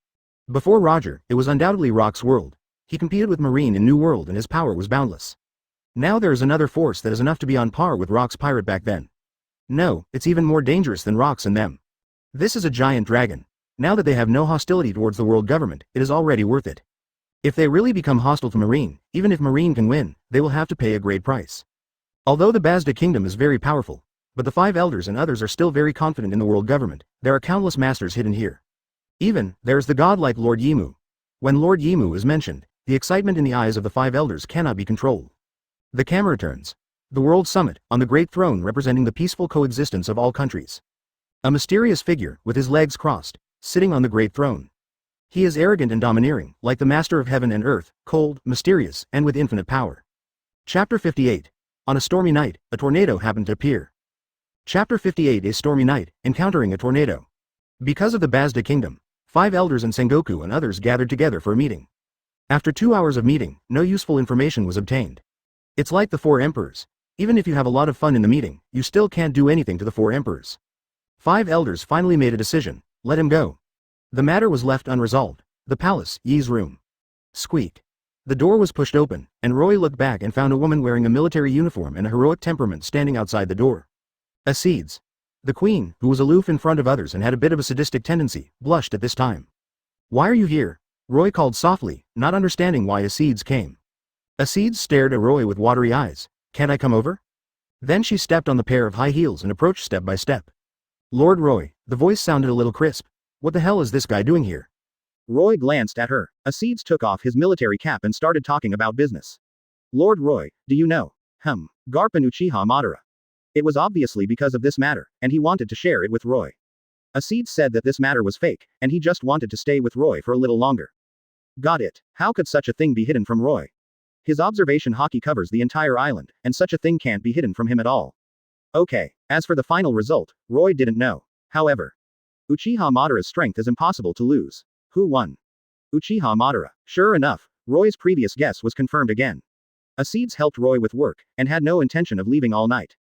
Before Roger, it was undoubtedly Rock's world. He competed with Marine in New World and his power was boundless. Now there is another force that is enough to be on par with Rock's pirate back then. No, it's even more dangerous than Rock's and them. This is a giant dragon. Now that they have no hostility towards the world government, it is already worth it. If they really become hostile to Marine, even if Marine can win, they will have to pay a great price. Although the Basta Kingdom is very powerful, but the 5 elders and others are still very confident in the world government, there are countless masters hidden here. Even, there is the godlike Lord Yimu. When Lord Yimu is mentioned, the excitement in the eyes of the 5 elders cannot be controlled. The camera turns. The World Summit, on the Great Throne representing the peaceful coexistence of all countries. A mysterious figure, with his legs crossed, sitting on the Great Throne. He is arrogant and domineering, like the Master of Heaven and Earth, cold, mysterious, and with infinite power. Chapter 58. On a stormy night, a tornado happened to appear. Chapter 58. A stormy night, encountering a tornado. Because of the Basta Kingdom, 5 elders and Sengoku and others gathered together for a meeting. After 2 hours of meeting, no useful information was obtained. It's like the 4 emperors. Even if you have a lot of fun in the meeting, you still can't do anything to the 4 emperors. 5 elders finally made a decision. Let him go. The matter was left unresolved. The palace, Yi's room. Squeak. The door was pushed open, and Roy looked back and found a woman wearing a military uniform and a heroic temperament standing outside the door. Acedes. The queen, who was aloof in front of others and had a bit of a sadistic tendency, blushed at this time. Why are you here? Roy called softly, not understanding why Acedes came. Acedes stared at Roy with watery eyes. Can't I come over? Then she stepped on the pair of high heels and approached step by step. Lord Roy, the voice sounded a little crisp. What the hell is this guy doing here? Roy glanced at her. Acedes took off his military cap and started talking about business. Lord Roy, do you know? Garp and Uchiha Madara. It was obviously because of this matter, and he wanted to share it with Roy. Acedes said that this matter was fake, and he just wanted to stay with Roy for a little longer. Got it. How could such a thing be hidden from Roy? His observation Haki covers the entire island, and such a thing can't be hidden from him at all. Okay, as for the final result, Roy didn't know. However, Uchiha Madara's strength is impossible to lose. Who won? Uchiha Madara. Sure enough, Roy's previous guess was confirmed again. Acedes helped Roy with work, and had no intention of leaving all night.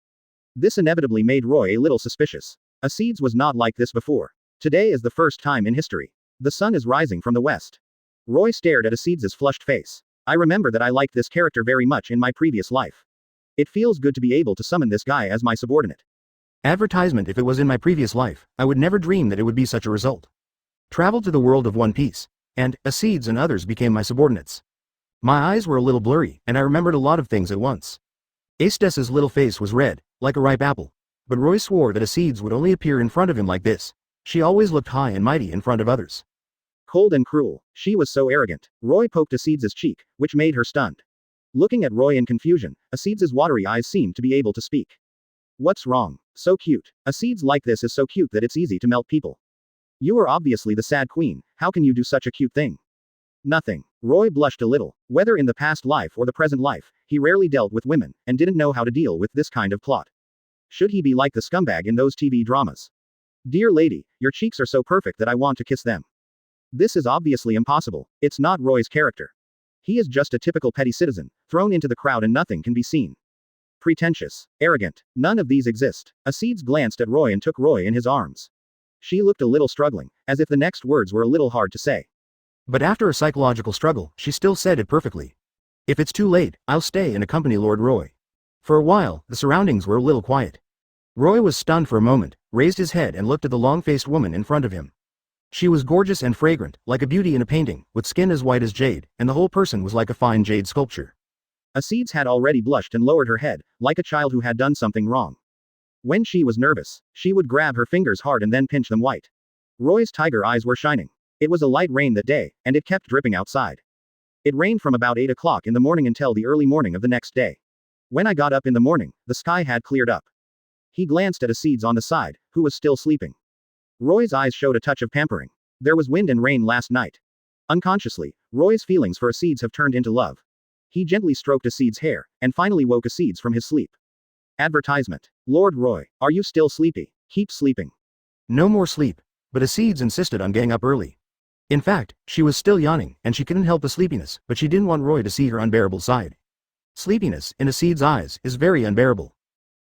This inevitably made Roy a little suspicious. Acedes was not like this before. Today is the first time in history. The sun is rising from the west. Roy stared at Acedes' flushed face. I remember that I liked this character very much in my previous life. It feels good to be able to summon this guy as my subordinate. Advertisement. If it was in my previous life, I would never dream that it would be such a result. Traveled to the world of One Piece, and Acedes and others became my subordinates. My eyes were a little blurry, and I remembered a lot of things at once. Acedes' little face was red, like a ripe apple. But Roy swore that Acedes would only appear in front of him like this. She always looked high and mighty in front of others. Cold and cruel, she was so arrogant. Roy poked Acedes' cheek, which made her stunned. Looking at Roy in confusion, Acedes' watery eyes seemed to be able to speak. What's wrong? So cute. Acedes like this is so cute that it's easy to melt people. You are obviously the sad queen, how can you do such a cute thing? Nothing. Roy blushed a little. Whether in the past life or the present life, he rarely dealt with women, and didn't know how to deal with this kind of plot. Should he be like the scumbag in those TV dramas? Dear lady, your cheeks are so perfect that I want to kiss them. This is obviously impossible. It's not Roy's character. He is just a typical petty citizen, thrown into the crowd and nothing can be seen. Pretentious. Arrogant. None of these exist. Acedes glanced at Roy and took Roy in his arms. She looked a little struggling, as if the next words were a little hard to say. But after a psychological struggle, she still said it perfectly. If it's too late, I'll stay and accompany Lord Roy. For a while, the surroundings were a little quiet. Roy was stunned for a moment, raised his head and looked at the long-faced woman in front of him. She was gorgeous and fragrant, like a beauty in a painting, with skin as white as jade, and the whole person was like a fine jade sculpture. Acedes had already blushed and lowered her head, like a child who had done something wrong. When she was nervous, she would grab her fingers hard and then pinch them white. Roy's tiger eyes were shining. It was a light rain that day, and it kept dripping outside. It rained from about 8 o'clock in the morning until the early morning of the next day. When I got up in the morning, the sky had cleared up. He glanced at Acedes on the side, who was still sleeping. Roy's eyes showed a touch of pampering. There was wind and rain last night. Unconsciously, Roy's feelings for Acedes have turned into love. He gently stroked Acedes' hair, and finally woke Acedes from his sleep. Advertisement. Lord Roy, are you still sleepy? Keep sleeping. No more sleep. But Acedes insisted on getting up early. In fact, she was still yawning, and she couldn't help the sleepiness, but she didn't want Roy to see her unbearable side. Sleepiness, in Acedes' eyes, is very unbearable.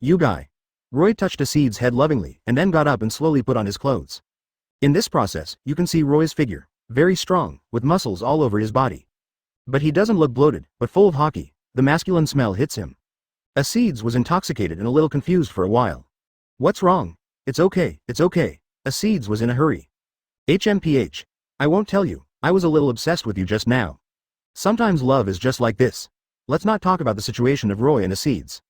You guy. Roy touched Acedes' head lovingly, and then got up and slowly put on his clothes. In this process, you can see Roy's figure, very strong, with muscles all over his body. But he doesn't look bloated, but full of Haki. The masculine smell hits him. Acedes was intoxicated and a little confused for a while. What's wrong? It's okay, it's okay. Acedes was in a hurry. HMPH. I won't tell you, I was a little obsessed with you just now. Sometimes love is just like this. Let's not talk about the situation of Roy and Acedes.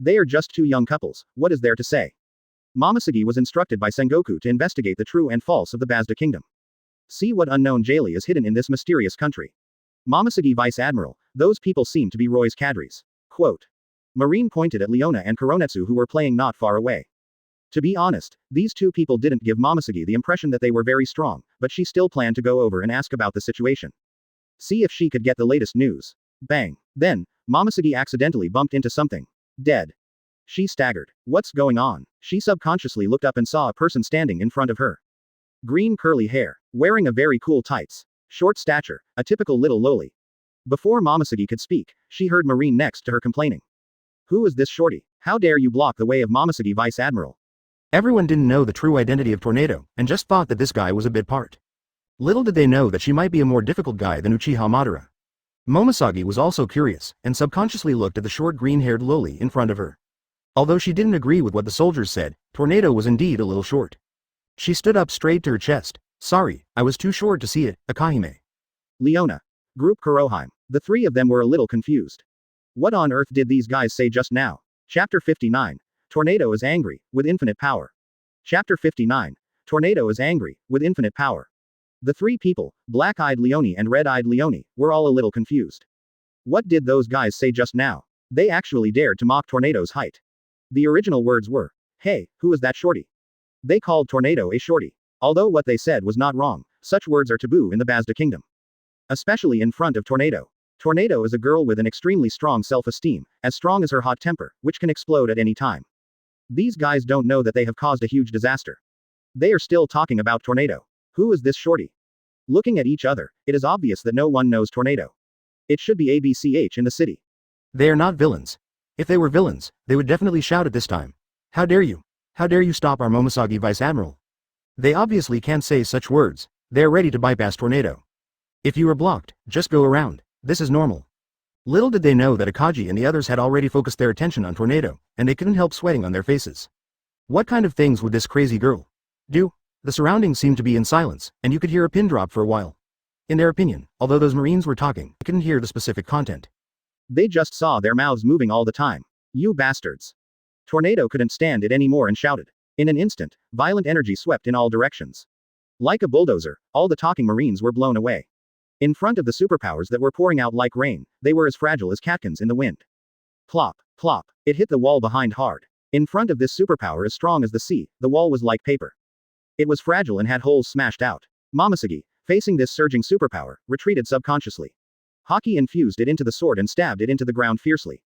They are just two young couples, what is there to say? Momoshiki was instructed by Sengoku to investigate the true and false of the Basta kingdom. See what unknown Jali is hidden in this mysterious country. Momoshiki Vice Admiral, those people seem to be Roy's cadres. Quote. Marine pointed at Leone and Kuronetsu who were playing not far away. To be honest, these two people didn't give Momoshiki the impression that they were very strong, but she still planned to go over and ask about the situation. See if she could get the latest news. Bang. Then, Momoshiki accidentally bumped into something. Dead. She staggered. What's going on? She subconsciously looked up and saw a person standing in front of her. Green curly hair. Wearing a very cool tights. Short stature. A typical little loli. Before Momoshiki could speak, she heard Marine next to her complaining. Who is this shorty? How dare you block the way of Momoshiki Vice Admiral? Everyone didn't know the true identity of Tornado, and just thought that this guy was a bit part. Little did they know that she might be a more difficult guy than Uchiha Madara. Momoshiki was also curious, and subconsciously looked at the short green-haired loli in front of her. Although she didn't agree with what the soldiers said, Tornado was indeed a little short. She stood up straight to her chest. Sorry, I was too short to see it, Akame. Leone. Group Kuroheim. The three of them were a little confused. What on earth did these guys say just now? Chapter 59. Tornado is angry, with infinite power. Chapter 59. Tornado is angry, with infinite power. The three people, black-eyed Leone and red-eyed Leone, were all a little confused. What did those guys say just now? They actually dared to mock Tornado's height. The original words were, hey, who is that shorty? They called Tornado a shorty. Although what they said was not wrong, such words are taboo in the Basta kingdom. Especially in front of Tornado. Tornado is a girl with an extremely strong self-esteem, as strong as her hot temper, which can explode at any time. These guys don't know that they have caused a huge disaster. They are still talking about Tornado. Who is this shorty? Looking at each other, it is obvious that no one knows Tornado. It should be ABCH in the city. They are not villains. If they were villains, they would definitely shout at this time. How dare you? How dare you stop our Momoshiki Vice Admiral? They obviously can't say such words. They are ready to bypass Tornado. If you are blocked, just go around. This is normal. Little did they know that Aokiji and the others had already focused their attention on Tornado, and they couldn't help sweating on their faces. What kind of things would this crazy girl do? The surroundings seemed to be in silence, and you could hear a pin drop for a while. In their opinion, although those Marines were talking, they couldn't hear the specific content. They just saw their mouths moving all the time. You bastards. Tornado couldn't stand it anymore and shouted. In an instant, violent energy swept in all directions. Like a bulldozer, all the talking Marines were blown away. In front of the superpowers that were pouring out like rain, they were as fragile as catkins in the wind. Plop, plop, it hit the wall behind hard. In front of this superpower as strong as the sea, the wall was like paper. It was fragile and had holes smashed out. Momoshiki, facing this surging superpower, retreated subconsciously. Haki infused it into the sword and stabbed it into the ground fiercely.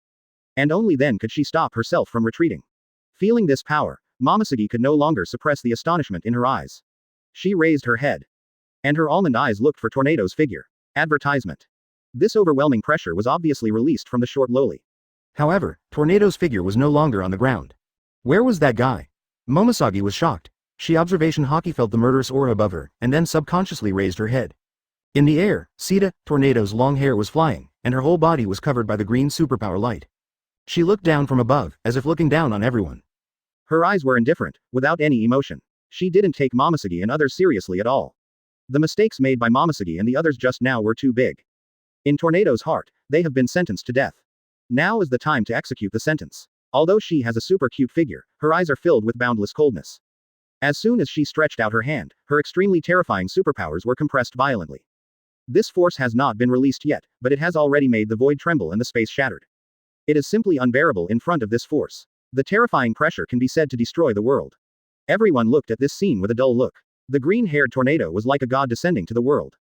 And only then could she stop herself from retreating. Feeling this power, Momoshiki could no longer suppress the astonishment in her eyes. She raised her head. And her almond eyes looked for Tornado's figure. Advertisement. This overwhelming pressure was obviously released from the short loli. However, Tornado's figure was no longer on the ground. Where was that guy? Momoshiki was shocked. She observation Haki felt the murderous aura above her, and then subconsciously raised her head. In the air, Tornado's long hair was flying, and her whole body was covered by the green superpower light. She looked down from above, as if looking down on everyone. Her eyes were indifferent, without any emotion. She didn't take Momoshiki and others seriously at all. The mistakes made by Momoshiki and the others just now were too big. In Tornado's heart, they have been sentenced to death. Now is the time to execute the sentence. Although she has a super cute figure, her eyes are filled with boundless coldness. As soon as she stretched out her hand, her extremely terrifying superpowers were compressed violently. This force has not been released yet, but it has already made the void tremble and the space shattered. It is simply unbearable in front of this force. The terrifying pressure can be said to destroy the world. Everyone looked at this scene with a dull look. The green-haired Tornado was like a god descending to the world.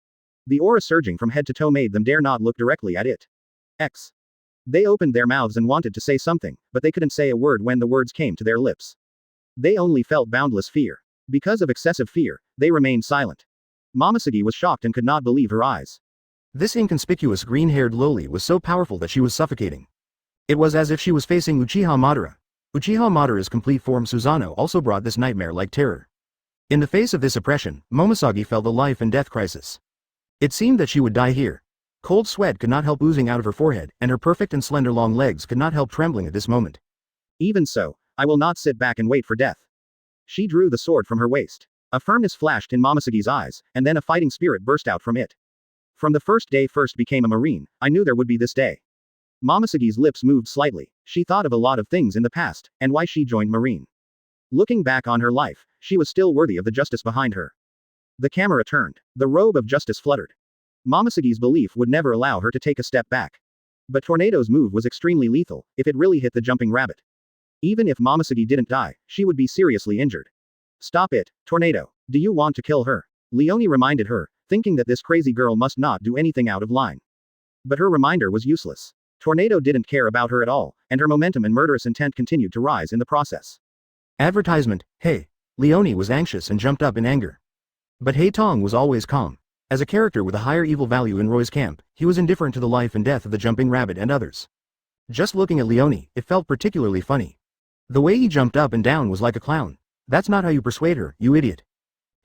The aura surging from head to toe made them dare not look directly at it. They opened their mouths and wanted to say something, but they couldn't say a word when the words came to their lips. They only felt boundless fear. Because of excessive fear, they remained silent. Momoshiki was shocked and could not believe her eyes. This inconspicuous green-haired loli was so powerful that she was suffocating. It was as if she was facing Uchiha Madara. Uchiha Madara's complete form Susanoo also brought this nightmare-like terror. In the face of this oppression, Momoshiki felt a life and death crisis. It seemed that she would die here. Cold sweat could not help oozing out of her forehead, and her perfect and slender long legs could not help trembling at this moment. Even so, I will not sit back and wait for death. She drew the sword from her waist. A firmness flashed in Momoshiki's eyes, and then a fighting spirit burst out from it. From the first day first became a Marine, I knew there would be this day. Momoshiki's lips moved slightly. She thought of a lot of things in the past, and why she joined Marine. Looking back on her life, she was still worthy of the justice behind her. The camera turned. The robe of justice fluttered. Momoshiki's belief would never allow her to take a step back. But Tornado's move was extremely lethal, if it really hit the jumping rabbit. Even if Momoshiki didn't die, she would be seriously injured. Stop it, Tornado. Do you want to kill her? Leone reminded her, thinking that this crazy girl must not do anything out of line. But her reminder was useless. Tornado didn't care about her at all, and her momentum and murderous intent continued to rise in the process. Advertisement, hey. Leone was anxious and jumped up in anger. But Haitong was always calm. As a character with a higher evil value in Roy's camp, he was indifferent to the life and death of the jumping rabbit and others. Just looking at Leone, it felt particularly funny. The way he jumped up and down was like a clown. That's not how you persuade her, you idiot.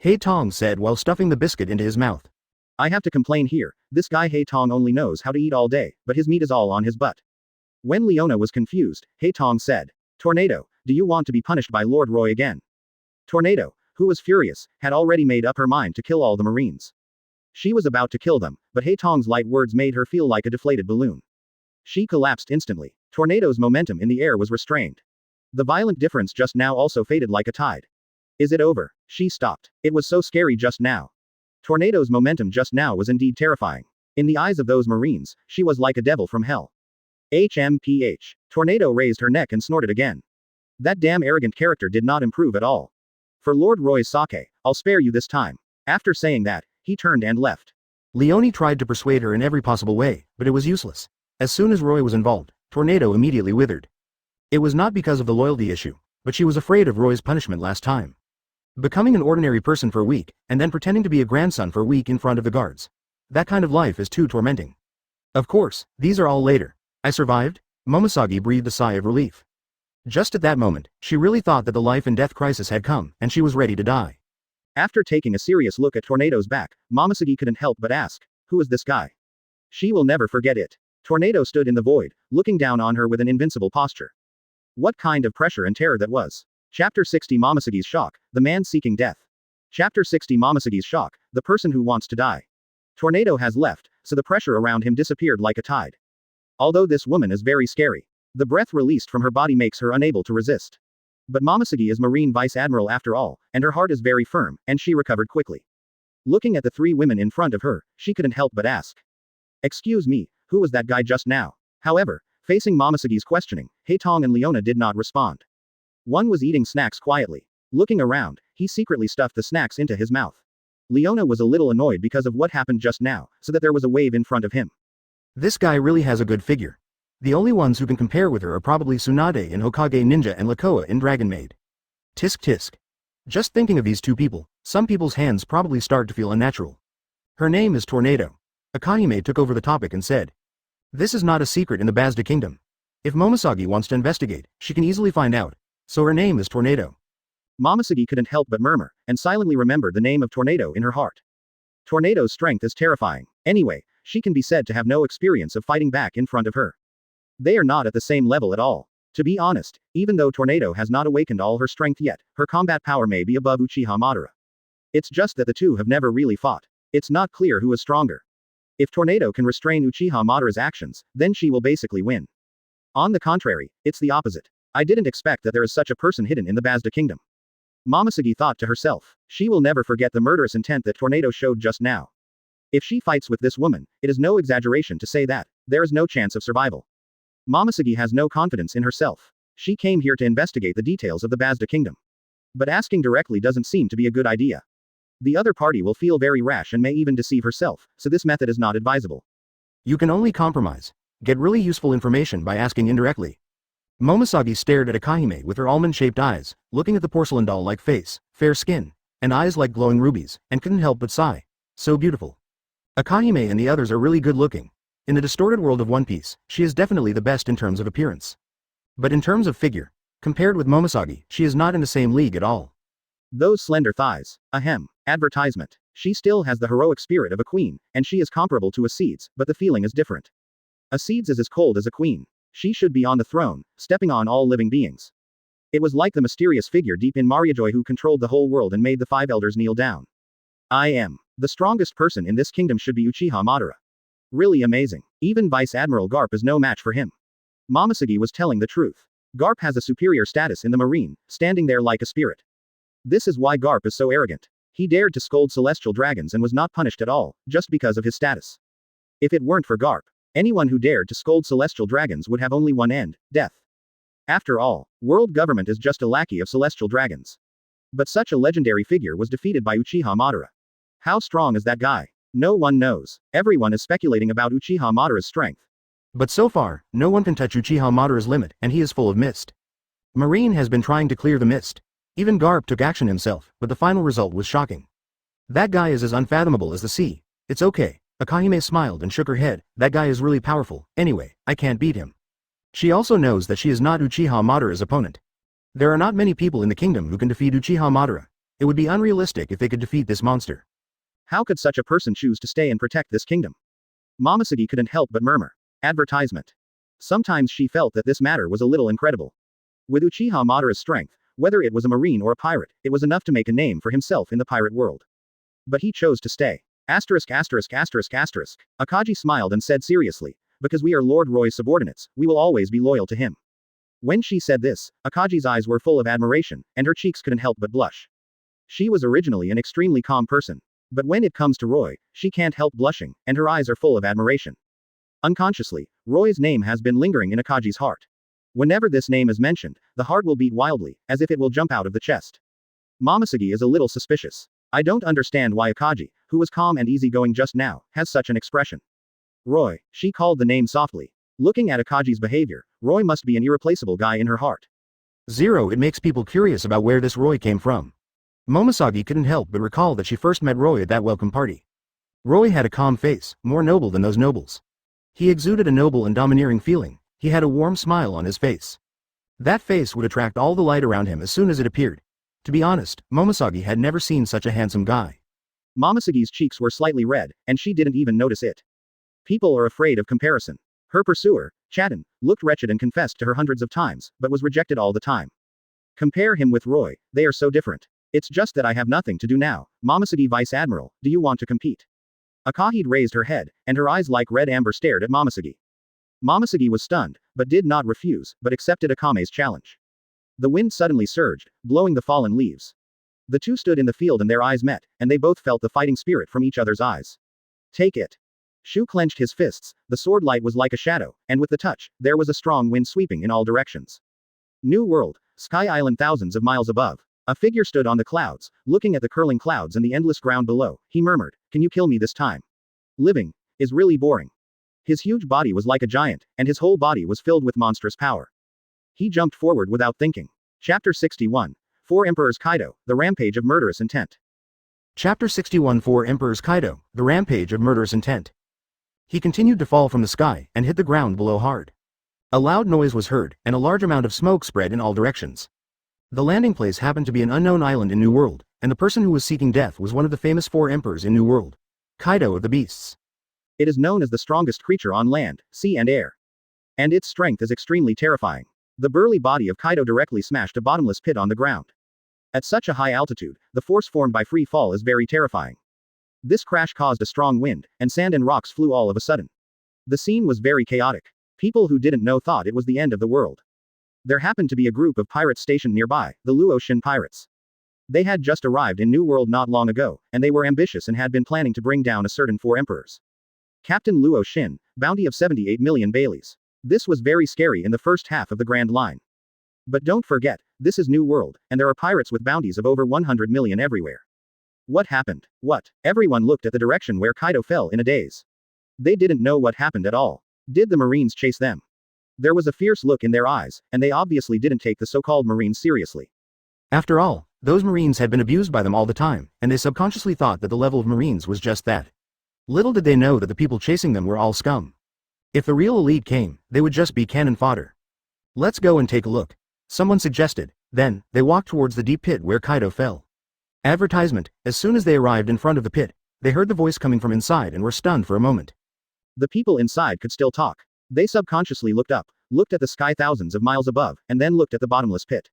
Haitong said while stuffing the biscuit into his mouth. I have to complain here, this guy Haitong only knows how to eat all day, but his meat is all on his butt. When Leone was confused, Haitong said, Tornado, do you want to be punished by Lord Roy again? Tornado, who was furious, had already made up her mind to kill all the Marines. She was about to kill them, but Haitong's light words made her feel like a deflated balloon. She collapsed instantly. Tornado's momentum in the air was restrained. The violent difference just now also faded like a tide. Is it over? She stopped. It was so scary just now. Tornado's momentum just now was indeed terrifying. In the eyes of those Marines, she was like a devil from hell. HMPH. Tornado raised her neck and snorted again. That damn arrogant character did not improve at all. For Lord Roy's sake, I'll spare you this time. After saying that, he turned and left. Leone tried to persuade her in every possible way, but it was useless. As soon as Roy was involved, Tornado immediately withered. It was not because of the loyalty issue, but she was afraid of Roy's punishment last time. Becoming an ordinary person for a week, and then pretending to be a grandson for a week in front of the guards. That kind of life is too tormenting. Of course, these are all later. I survived? Momosagi breathed a sigh of relief. Just at that moment, she really thought that the life and death crisis had come, and she was ready to die. After taking a serious look at Tornado's back, Momosagi couldn't help but ask, who is this guy? She will never forget it. Tornado stood in the void, looking down on her with an invincible posture. What kind of pressure and terror that was. Chapter 60 Momosagi's Shock, the man seeking death. Chapter 60 Momosagi's Shock, the person who wants to die. Tornado has left, so the pressure around him disappeared like a tide. Although this woman is very scary. The breath released from her body makes her unable to resist. But Momosagi is Marine Vice Admiral after all, and her heart is very firm, and she recovered quickly. Looking at the three women in front of her, she couldn't help but ask. Excuse me, who was that guy just now? However, facing Momosagi's questioning, Haitong and Leone did not respond. One was eating snacks quietly. Looking around, he secretly stuffed the snacks into his mouth. Leone was a little annoyed because of what happened just now, so that there was a wave in front of him. This guy really has a good figure. The only ones who can compare with her are probably Tsunade in Hokage Ninja and Lakoa in Dragon Maid. Tisk tisk. Just thinking of these two people, some people's hands probably start to feel unnatural. Her name is Tornado. Akame took over the topic and said. This is not a secret in the Basta Kingdom. If Momosagi wants to investigate, she can easily find out. So her name is Tornado. Momosagi couldn't help but murmur, and silently remembered the name of Tornado in her heart. Tornado's strength is terrifying. Anyway, she can be said to have no experience of fighting back in front of her. They are not at the same level at all. To be honest, even though Tornado has not awakened all her strength yet, her combat power may be above Uchiha Madara. It's just that the two have never really fought. It's not clear who is stronger. If Tornado can restrain Uchiha Madara's actions, then she will basically win. On the contrary, it's the opposite. I didn't expect that there is such a person hidden in the Basta Kingdom. Momosagi thought to herself. She will never forget the murderous intent that Tornado showed just now. If she fights with this woman, it is no exaggeration to say that there is no chance of survival. Momosagi has no confidence in herself. She came here to investigate the details of the Basta Kingdom. But asking directly doesn't seem to be a good idea. The other party will feel very rash and may even deceive herself, so this method is not advisable. You can only compromise. Get really useful information by asking indirectly. Momosagi stared at Akahime with her almond-shaped eyes, looking at the porcelain doll-like face, fair skin, and eyes like glowing rubies, and couldn't help but sigh. So beautiful. Akahime and the others are really good-looking. In the distorted world of One Piece, she is definitely the best in terms of appearance. But in terms of figure, compared with Momosagi, she is not in the same league at all. Those slender thighs. Ahem. Advertisement. She still has the heroic spirit of a queen, and she is comparable to Acedes, but the feeling is different. Acedes is as cold as a queen. She should be on the throne, stepping on all living beings. It was like the mysterious figure deep in Mariajoy who controlled the whole world and made the five elders kneel down. I am. The strongest person in this kingdom should be Uchiha Madara. Really amazing. Even Vice Admiral Garp is no match for him. Momosagi was telling the truth. Garp has a superior status in the marine, standing there like a spirit. This is why Garp is so arrogant. He dared to scold celestial dragons and was not punished at all, just because of his status. If it weren't for Garp, anyone who dared to scold celestial dragons would have only one end, death. After all, world government is just a lackey of celestial dragons. But such a legendary figure was defeated by Uchiha Madara. How strong is that guy? No one knows. Everyone is speculating about Uchiha Madara's strength. But so far, no one can touch Uchiha Madara's limit, and he is full of mist. Marine has been trying to clear the mist. Even Garp took action himself, but the final result was shocking. That guy is as unfathomable as the sea. It's okay. Akahime smiled and shook her head. That guy is really powerful. Anyway, I can't beat him. She also knows that she is not Uchiha Madara's opponent. There are not many people in the kingdom who can defeat Uchiha Madara. It would be unrealistic if they could defeat this monster. How could such a person choose to stay and protect this kingdom? Momosagi couldn't help but murmur. Advertisement. Sometimes she felt that this matter was a little incredible. With Uchiha Madara's strength, whether it was a marine or a pirate, it was enough to make a name for himself in the pirate world. But he chose to stay. Asterisk asterisk asterisk asterisk. Akagi smiled and said seriously, because we are Lord Roy's subordinates, we will always be loyal to him. When she said this, Akagi's eyes were full of admiration, and her cheeks couldn't help but blush. She was originally an extremely calm person. But when it comes to Roy, she can't help blushing, and her eyes are full of admiration. Unconsciously, Roy's name has been lingering in Akagi's heart. Whenever this name is mentioned, the heart will beat wildly, as if it will jump out of the chest. Momosagi is a little suspicious. I don't understand why Akagi, who was calm and easygoing just now, has such an expression. Roy, she called the name softly. Looking at Akagi's behavior, Roy must be an irreplaceable guy in her heart. It makes people curious about where this Roy came from. Momosagi couldn't help but recall that she first met Roy at that welcome party. Roy had a calm face, more noble than those nobles. He exuded a noble and domineering feeling, He had a warm smile on his face. That face would attract all the light around him as soon as it appeared. To be honest, Momosagi had never seen such a handsome guy. Momosagi's cheeks were slightly red, and she didn't even notice it. People are afraid of comparison. Her pursuer, Chaden, looked wretched and confessed to her hundreds of times, but was rejected all the time. Compare him with Roy, they are so different. It's just that I have nothing to do now. Momosagi Vice Admiral, do you want to compete? Akahide raised her head, and her eyes like red amber stared at Momosagi. Momosagi was stunned, but did not refuse, but accepted Akame's challenge. The wind suddenly surged, blowing the fallen leaves. The two stood in the field and their eyes met, and they both felt the fighting spirit from each other's eyes. Take it. Shu clenched his fists, the sword light was like a shadow, and with the touch, there was a strong wind sweeping in all directions. New world, Sky Island thousands of miles above. A figure stood on the clouds, looking at the curling clouds and the endless ground below. He murmured, "Can you kill me this time? Living is really boring." His huge body was like a giant, and his whole body was filled with monstrous power. He jumped forward without thinking. Chapter 61. Four Emperors Kaido, the Rampage of Murderous Intent. Chapter 61 Four Emperors Kaido, the Rampage of Murderous Intent. He continued to fall from the sky, and hit the ground below hard. A loud noise was heard, and a large amount of smoke spread in all directions. The landing place happened to be an unknown island in New World, and the person who was seeking death was one of the famous four emperors in New World. Kaido of the Beasts. It is known as the strongest creature on land, sea and air. And its strength is extremely terrifying. The burly body of Kaido directly smashed a bottomless pit on the ground. At such a high altitude, the force formed by free fall is very terrifying. This crash caused a strong wind, and sand and rocks flew all of a sudden. The scene was very chaotic. People who didn't know thought it was the end of the world. There happened to be a group of pirates stationed nearby, the Luo-Shin pirates. They had just arrived in New World not long ago, and they were ambitious and had been planning to bring down a certain four emperors. Captain Luo-Shin, bounty of 78 million Baileys. This was very scary in the first half of the Grand Line. But don't forget, this is New World, and there are pirates with bounties of over 100 million everywhere. What happened? What? Everyone looked at the direction where Kaido fell in a daze. They didn't know what happened at all. Did the Marines chase them? There was a fierce look in their eyes, and they obviously didn't take the so-called Marines seriously. After all, those Marines had been abused by them all the time, and they subconsciously thought that the level of Marines was just that. Little did they know that the people chasing them were all scum. If the real elite came, they would just be cannon fodder. Let's go and take a look. Someone suggested. Then, they walked towards the deep pit where Kaido fell. Advertisement. As soon as they arrived in front of the pit, they heard the voice coming from inside and were stunned for a moment. The people inside could still talk. They subconsciously looked up, looked at the sky thousands of miles above, and then looked at the bottomless pit.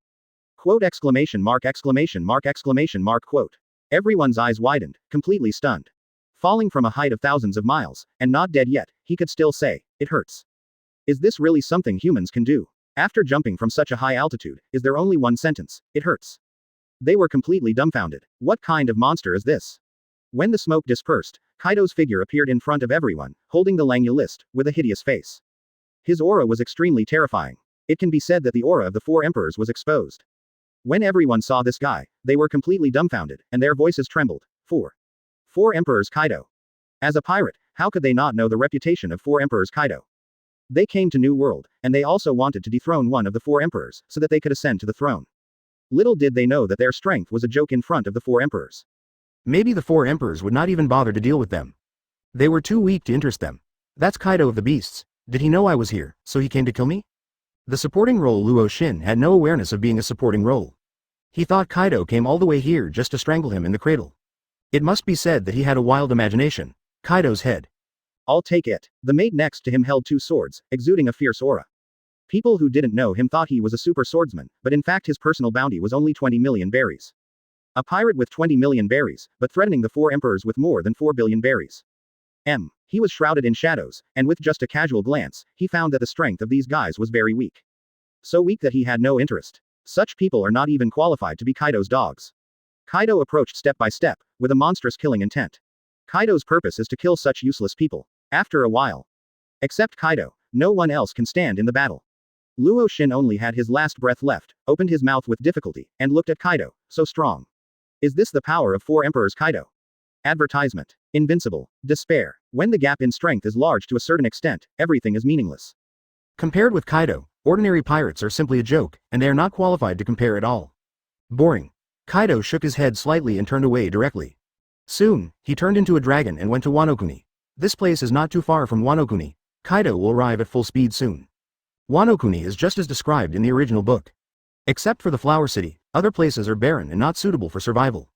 Quote exclamation mark exclamation mark exclamation mark quote. Everyone's eyes widened, completely stunned. Falling from a height of thousands of miles, and not dead yet, he could still say, "It hurts." Is this really something humans can do? After jumping from such a high altitude, is there only one sentence, "It hurts"? They were completely dumbfounded. What kind of monster is this? When the smoke dispersed, Kaido's figure appeared in front of everyone, holding the Langya list, with a hideous face. His aura was extremely terrifying. It can be said that the aura of the four emperors was exposed. When everyone saw this guy, they were completely dumbfounded, and their voices trembled. Four Emperors Kaido. As a pirate, how could they not know the reputation of Four Emperors Kaido? They came to New World, and they also wanted to dethrone one of the four emperors, so that they could ascend to the throne. Little did they know that their strength was a joke in front of the four emperors. Maybe the four emperors would not even bother to deal with them. They were too weak to interest them. That's Kaido of the Beasts. Did he know I was here, so he came to kill me? The supporting role Luo-Shin had no awareness of being a supporting role. He thought Kaido came all the way here just to strangle him in the cradle. It must be said that he had a wild imagination. Kaido's head. I'll take it. The mate next to him held two swords, exuding a fierce aura. People who didn't know him thought he was a super swordsman, but in fact his personal bounty was only 20 million berries. A pirate with 20 million berries, but threatening the four emperors with more than 4 billion berries. He was shrouded in shadows, and with just a casual glance, he found that the strength of these guys was very weak. So weak that he had no interest. Such people are not even qualified to be Kaido's dogs. Kaido approached step by step, with a monstrous killing intent. Kaido's purpose is to kill such useless people. After a while. Except Kaido, no one else can stand in the battle. Luo-Shin only had his last breath left, opened his mouth with difficulty, and looked at Kaido, so strong. Is this the power of four emperors Kaido? Advertisement. Invincible. Despair. When the gap in strength is large to a certain extent, everything is meaningless. Compared with Kaido, ordinary pirates are simply a joke, and they are not qualified to compare at all. Boring. Kaido shook his head slightly and turned away directly. Soon, he turned into a dragon and went to Wanokuni. This place is not too far from Wanokuni. Kaido will arrive at full speed soon. Wanokuni is just as described in the original book. Except for the Flower City, other places are barren and not suitable for survival.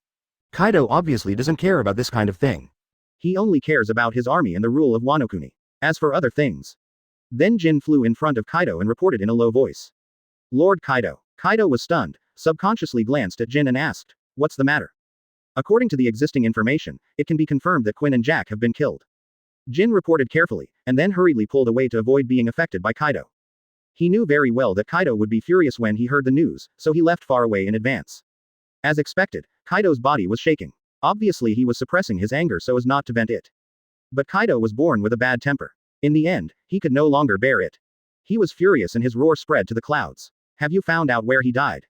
Kaido obviously doesn't care about this kind of thing. He only cares about his army and the rule of Wanokuni. As for other things. Then Jin flew in front of Kaido and reported in a low voice. Lord Kaido. Kaido was stunned, subconsciously glanced at Jin and asked, "What's the matter?" According to the existing information, it can be confirmed that Quinn and Jack have been killed. Jin reported carefully, and then hurriedly pulled away to avoid being affected by Kaido. He knew very well that Kaido would be furious when he heard the news, so he left far away in advance. As expected, Kaido's body was shaking. Obviously he was suppressing his anger so as not to vent it. But Kaido was born with a bad temper. In the end, he could no longer bear it. He was furious and his roar spread to the clouds. "Have you found out where he died?"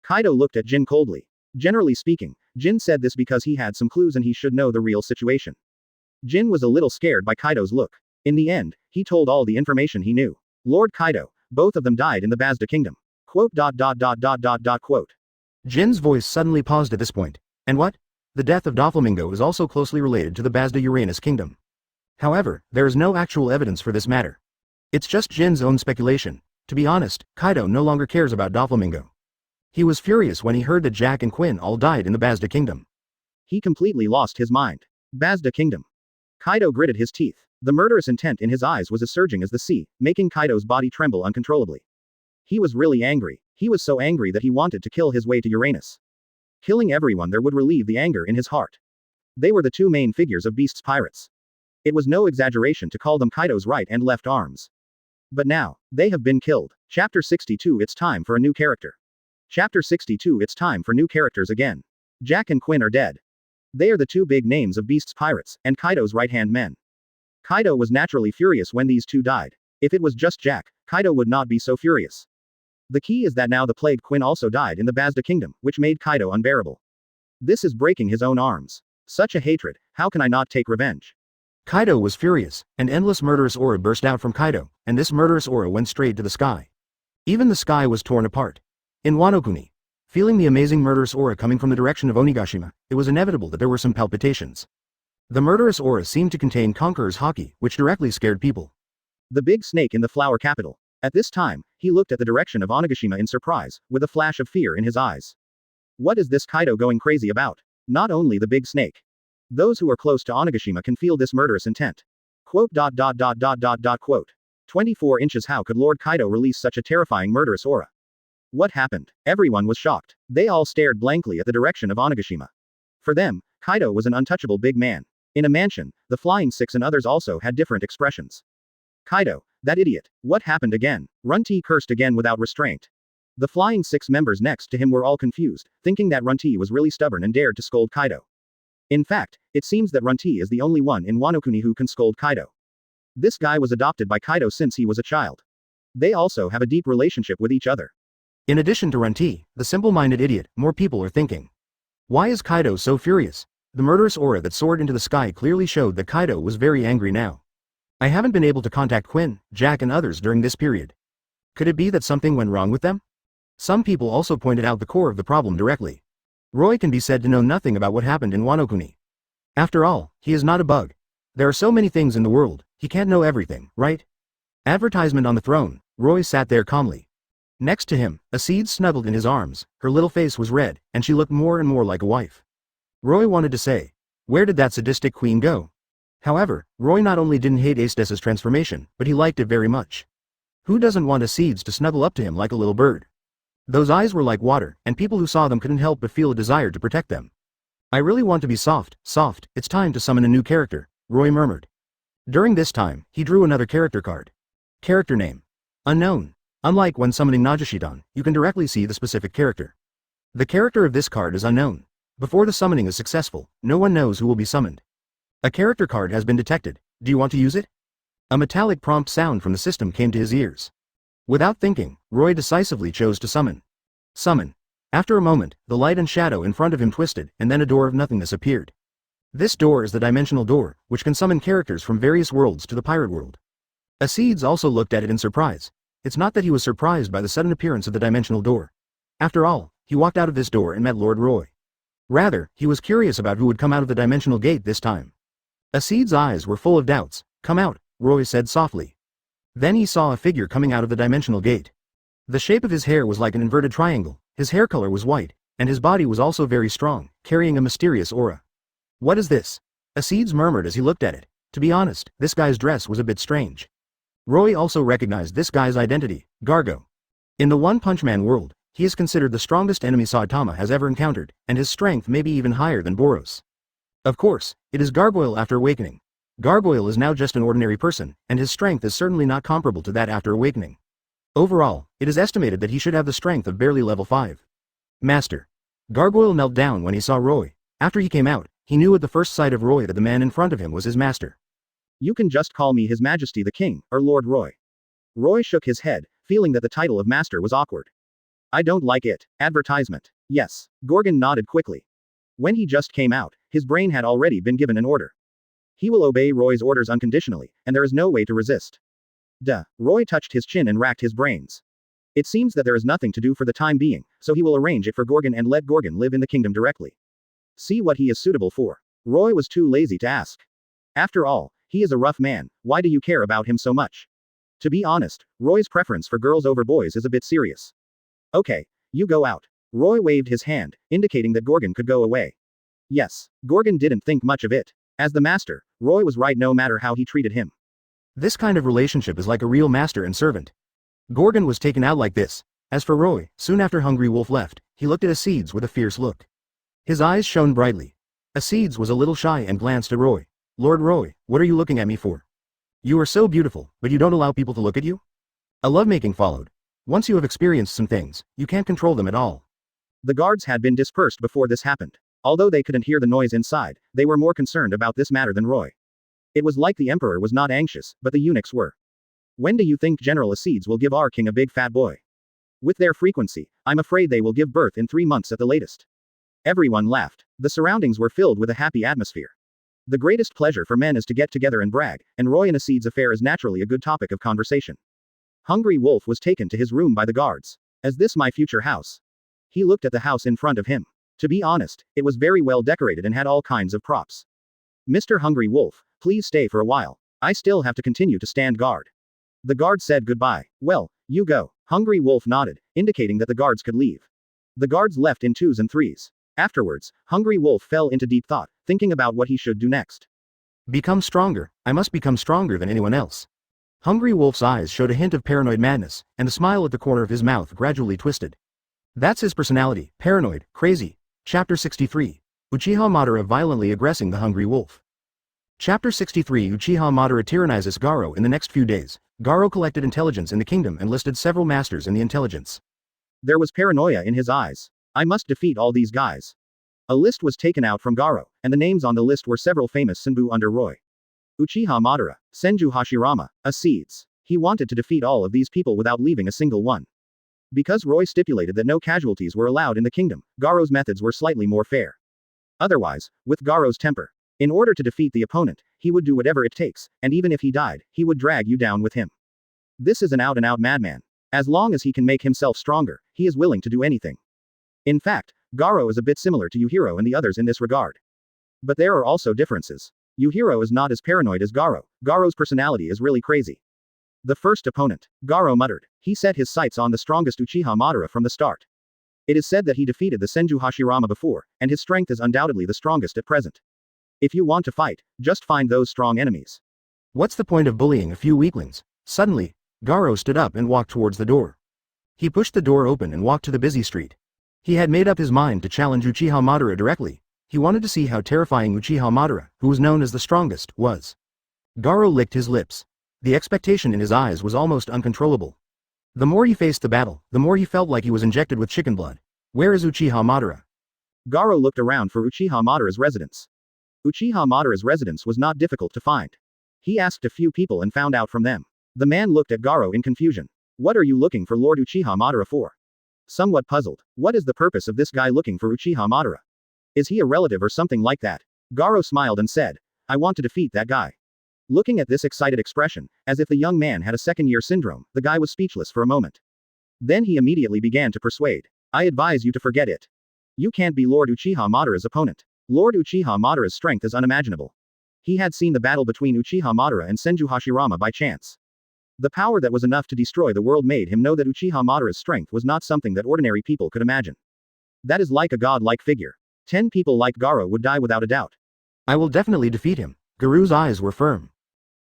Kaido looked at Jin coldly. Generally speaking, Jin said this because he had some clues and he should know the real situation. Jin was a little scared by Kaido's look. In the end, he told all the information he knew. "Lord Kaido, both of them died in the Basta Kingdom." Quote. Jin's voice suddenly paused at this point. And what? The death of Doflamingo is also closely related to the Basta Uranus Kingdom. However, there is no actual evidence for this matter. It's just Jin's own speculation. To be honest, Kaido no longer cares about Doflamingo. He was furious when he heard that Jack and Quinn all died in the Basta Kingdom. He completely lost his mind. Basta Kingdom. Kaido gritted his teeth. The murderous intent in his eyes was as surging as the sea, making Kaido's body tremble uncontrollably. He was really angry. He was so angry that he wanted to kill his way to Uranus. Killing everyone there would relieve the anger in his heart. They were the two main figures of Beast's pirates. It was no exaggeration to call them Kaido's right and left arms. But now, they have been killed. Chapter 62. It's time for a new character. Chapter 62. It's time for new characters again. Jack and Quinn are dead. They are the two big names of Beast's pirates, and Kaido's right-hand men. Kaido was naturally furious when these two died. If it was just Jack, Kaido would not be so furious. The key is that now the plagued Quinn also died in the Basta Kingdom, which made Kaido unbearable. This is breaking his own arms. Such a hatred, how can I not take revenge? Kaido was furious, and endless murderous aura burst out from Kaido, and this murderous aura went straight to the sky. Even the sky was torn apart. In Wanokuni, feeling the amazing murderous aura coming from the direction of Onigashima, it was inevitable that there were some palpitations. The murderous aura seemed to contain Conqueror's Haki, which directly scared people. The big snake in the flower capital. At this time, he looked at the direction of Onigashima in surprise, with a flash of fear in his eyes. What is this Kaido going crazy about? Not only the big snake. Those who are close to Onigashima can feel this murderous intent. Quote. 24 inches. How could Lord Kaido release such a terrifying murderous aura? What happened? Everyone was shocked. They all stared blankly at the direction of Onigashima. For them, Kaido was an untouchable big man. In a mansion, the Flying Six and others also had different expressions. Kaido, that idiot, what happened again? Runti cursed again without restraint. The Flying Six members next to him were all confused, thinking that Runti was really stubborn and dared to scold Kaido. In fact, it seems that Runti is the only one in Wanokuni who can scold Kaido. This guy was adopted by Kaido since he was a child. They also have a deep relationship with each other. In addition to Runti, the simple-minded idiot, more people are thinking. Why is Kaido so furious? The murderous aura that soared into the sky clearly showed that Kaido was very angry now. I haven't been able to contact Quinn, Jack and others during this period. Could it be that something went wrong with them? Some people also pointed out the core of the problem directly. Roy can be said to know nothing about what happened in Wanokuni. After all, he is not a bug. There are so many things in the world, he can't know everything, right? Advertisement on the throne. Roy sat there calmly. Next to him, Acedes snuggled in his arms, her little face was red, and she looked more and more like a wife. Roy wanted to say, where did that sadistic queen go? However, Roy not only didn't hate Acedes' transformation, but he liked it very much. Who doesn't want Acedes to snuggle up to him like a little bird? Those eyes were like water, and people who saw them couldn't help but feel a desire to protect them. I really want to be soft, it's time to summon a new character, Roy murmured. During this time, he drew another character card. Character name. Unknown. Unlike when summoning Najishidan, you can directly see the specific character. The character of this card is unknown. Before the summoning is successful, no one knows who will be summoned. A character card has been detected. Do you want to use it? A metallic prompt sound from the system came to his ears. Without thinking, Roy decisively chose to summon. Summon. After a moment, the light and shadow in front of him twisted, and then a door of nothingness appeared. This door is the dimensional door, which can summon characters from various worlds to the pirate world. Acedes also looked at it in surprise. It's not that he was surprised by the sudden appearance of the dimensional door. After all, he walked out of this door and met Lord Roy. Rather, he was curious about who would come out of the dimensional gate this time. Acedes' eyes were full of doubts. Come out, Roy said softly. Then he saw a figure coming out of the dimensional gate. The shape of his hair was like an inverted triangle, his hair color was white, and his body was also very strong, carrying a mysterious aura. What is this? Acedes murmured as he looked at it. To be honest, this guy's dress was a bit strange. Roy also recognized this guy's identity, Gargo. In the One Punch Man world, he is considered the strongest enemy Saitama has ever encountered, and his strength may be even higher than Boros. Of course, it is Gargoyle after awakening. Gargoyle is now just an ordinary person, and his strength is certainly not comparable to that after awakening. Overall, it is estimated that he should have the strength of barely level 5. Master. Gargoyle knelt down when he saw Roy. After he came out, he knew at the first sight of Roy that the man in front of him was his master. You can just call me His Majesty the King, or Lord Roy. Roy shook his head, feeling that the title of master was awkward. I don't like it. Advertisement. Yes. Gorgon nodded quickly. When he just came out, his brain had already been given an order. He will obey Roy's orders unconditionally, and there is no way to resist. Duh. Roy touched his chin and racked his brains. It seems that there is nothing to do for the time being, so he will arrange it for Gorgon and let Gorgon live in the kingdom directly. See what he is suitable for. Roy was too lazy to ask. After all, he is a rough man, why do you care about him so much? To be honest, Roy's preference for girls over boys is a bit serious. Okay, you go out. Roy waved his hand, indicating that Gorgon could go away. Yes, Gorgon didn't think much of it. As the master, Roy was right no matter how he treated him. This kind of relationship is like a real master and servant. Gorgon was taken out like this. As for Roy, soon after Hungry Wolf left, he looked at Acedes with a fierce look. His eyes shone brightly. Acedes was a little shy and glanced at Roy. Lord Roy, what are you looking at me for? You are so beautiful, but you don't allow people to look at you? A lovemaking followed. Once you have experienced some things, you can't control them at all. The guards had been dispersed before this happened. Although they couldn't hear the noise inside, they were more concerned about this matter than Roy. It was like the emperor was not anxious, but the eunuchs were. When do you think General Acedes will give our king a big fat boy? With their frequency, I'm afraid they will give birth in 3 months at the latest. Everyone laughed. The surroundings were filled with a happy atmosphere. The greatest pleasure for men is to get together and brag, and Roy and Acedes' affair is naturally a good topic of conversation. Hungry Wolf was taken to his room by the guards. Is this my future house? He looked at the house in front of him. To be honest, it was very well decorated and had all kinds of props. Mr. Hungry Wolf, please stay for a while. I still have to continue to stand guard. The guard said goodbye. Well, you go. Hungry Wolf nodded, indicating that the guards could leave. The guards left in 2s and 3s. Afterwards, Hungry Wolf fell into deep thought, thinking about what he should do next. Become stronger. I must become stronger than anyone else. Hungry Wolf's eyes showed a hint of paranoid madness, and the smile at the corner of his mouth gradually twisted. That's his personality, paranoid, crazy. Chapter 63. Uchiha Madara violently aggressing the Hungry Wolf. Chapter 63 Uchiha Madara tyrannizes Garo. In the next few days, Garo collected intelligence in the kingdom and listed several masters in the intelligence. There was paranoia in his eyes. I must defeat all these guys. A list was taken out from Garo, and the names on the list were several famous Senbu under Roy. Uchiha Madara, Senju Hashirama, Acedes. He wanted to defeat all of these people without leaving a single one. Because Roy stipulated that no casualties were allowed in the kingdom, Garo's methods were slightly more fair. Otherwise, with Garo's temper, in order to defeat the opponent, he would do whatever it takes, and even if he died, he would drag you down with him. This is an out-and-out madman. As long as he can make himself stronger, he is willing to do anything. In fact, Garo is a bit similar to Yuhiro and the others in this regard. But there are also differences. Yuhiro is not as paranoid as Garo. Garo's personality is really crazy. The first opponent. Garo muttered. He set his sights on the strongest Uchiha Madara from the start. It is said that he defeated the Senju Hashirama before, and his strength is undoubtedly the strongest at present. If you want to fight, just find those strong enemies. What's the point of bullying a few weaklings? Suddenly, Garo stood up and walked towards the door. He pushed the door open and walked to the busy street. He had made up his mind to challenge Uchiha Madara directly. He wanted to see how terrifying Uchiha Madara, who was known as the strongest, was. Garo licked his lips. The expectation in his eyes was almost uncontrollable. The more he faced the battle, the more he felt like he was injected with chicken blood. Where is Uchiha Madara? Garo looked around for Uchiha Madara's residence. Uchiha Madara's residence was not difficult to find. He asked a few people and found out from them. The man looked at Garo in confusion. What are you looking for Lord Uchiha Madara for? Somewhat puzzled. What is the purpose of this guy looking for Uchiha Madara? Is he a relative or something like that? Garo smiled and said, I want to defeat that guy. Looking at this excited expression, as if the young man had a second-year syndrome, the guy was speechless for a moment. Then he immediately began to persuade. I advise you to forget it. You can't be Lord Uchiha Madara's opponent. Lord Uchiha Madara's strength is unimaginable. He had seen the battle between Uchiha Madara and Senju Hashirama by chance. The power that was enough to destroy the world made him know that Uchiha Madara's strength was not something that ordinary people could imagine. That is like a god-like figure. 10 people like Garo would die without a doubt. I will definitely defeat him. Garu's eyes were firm.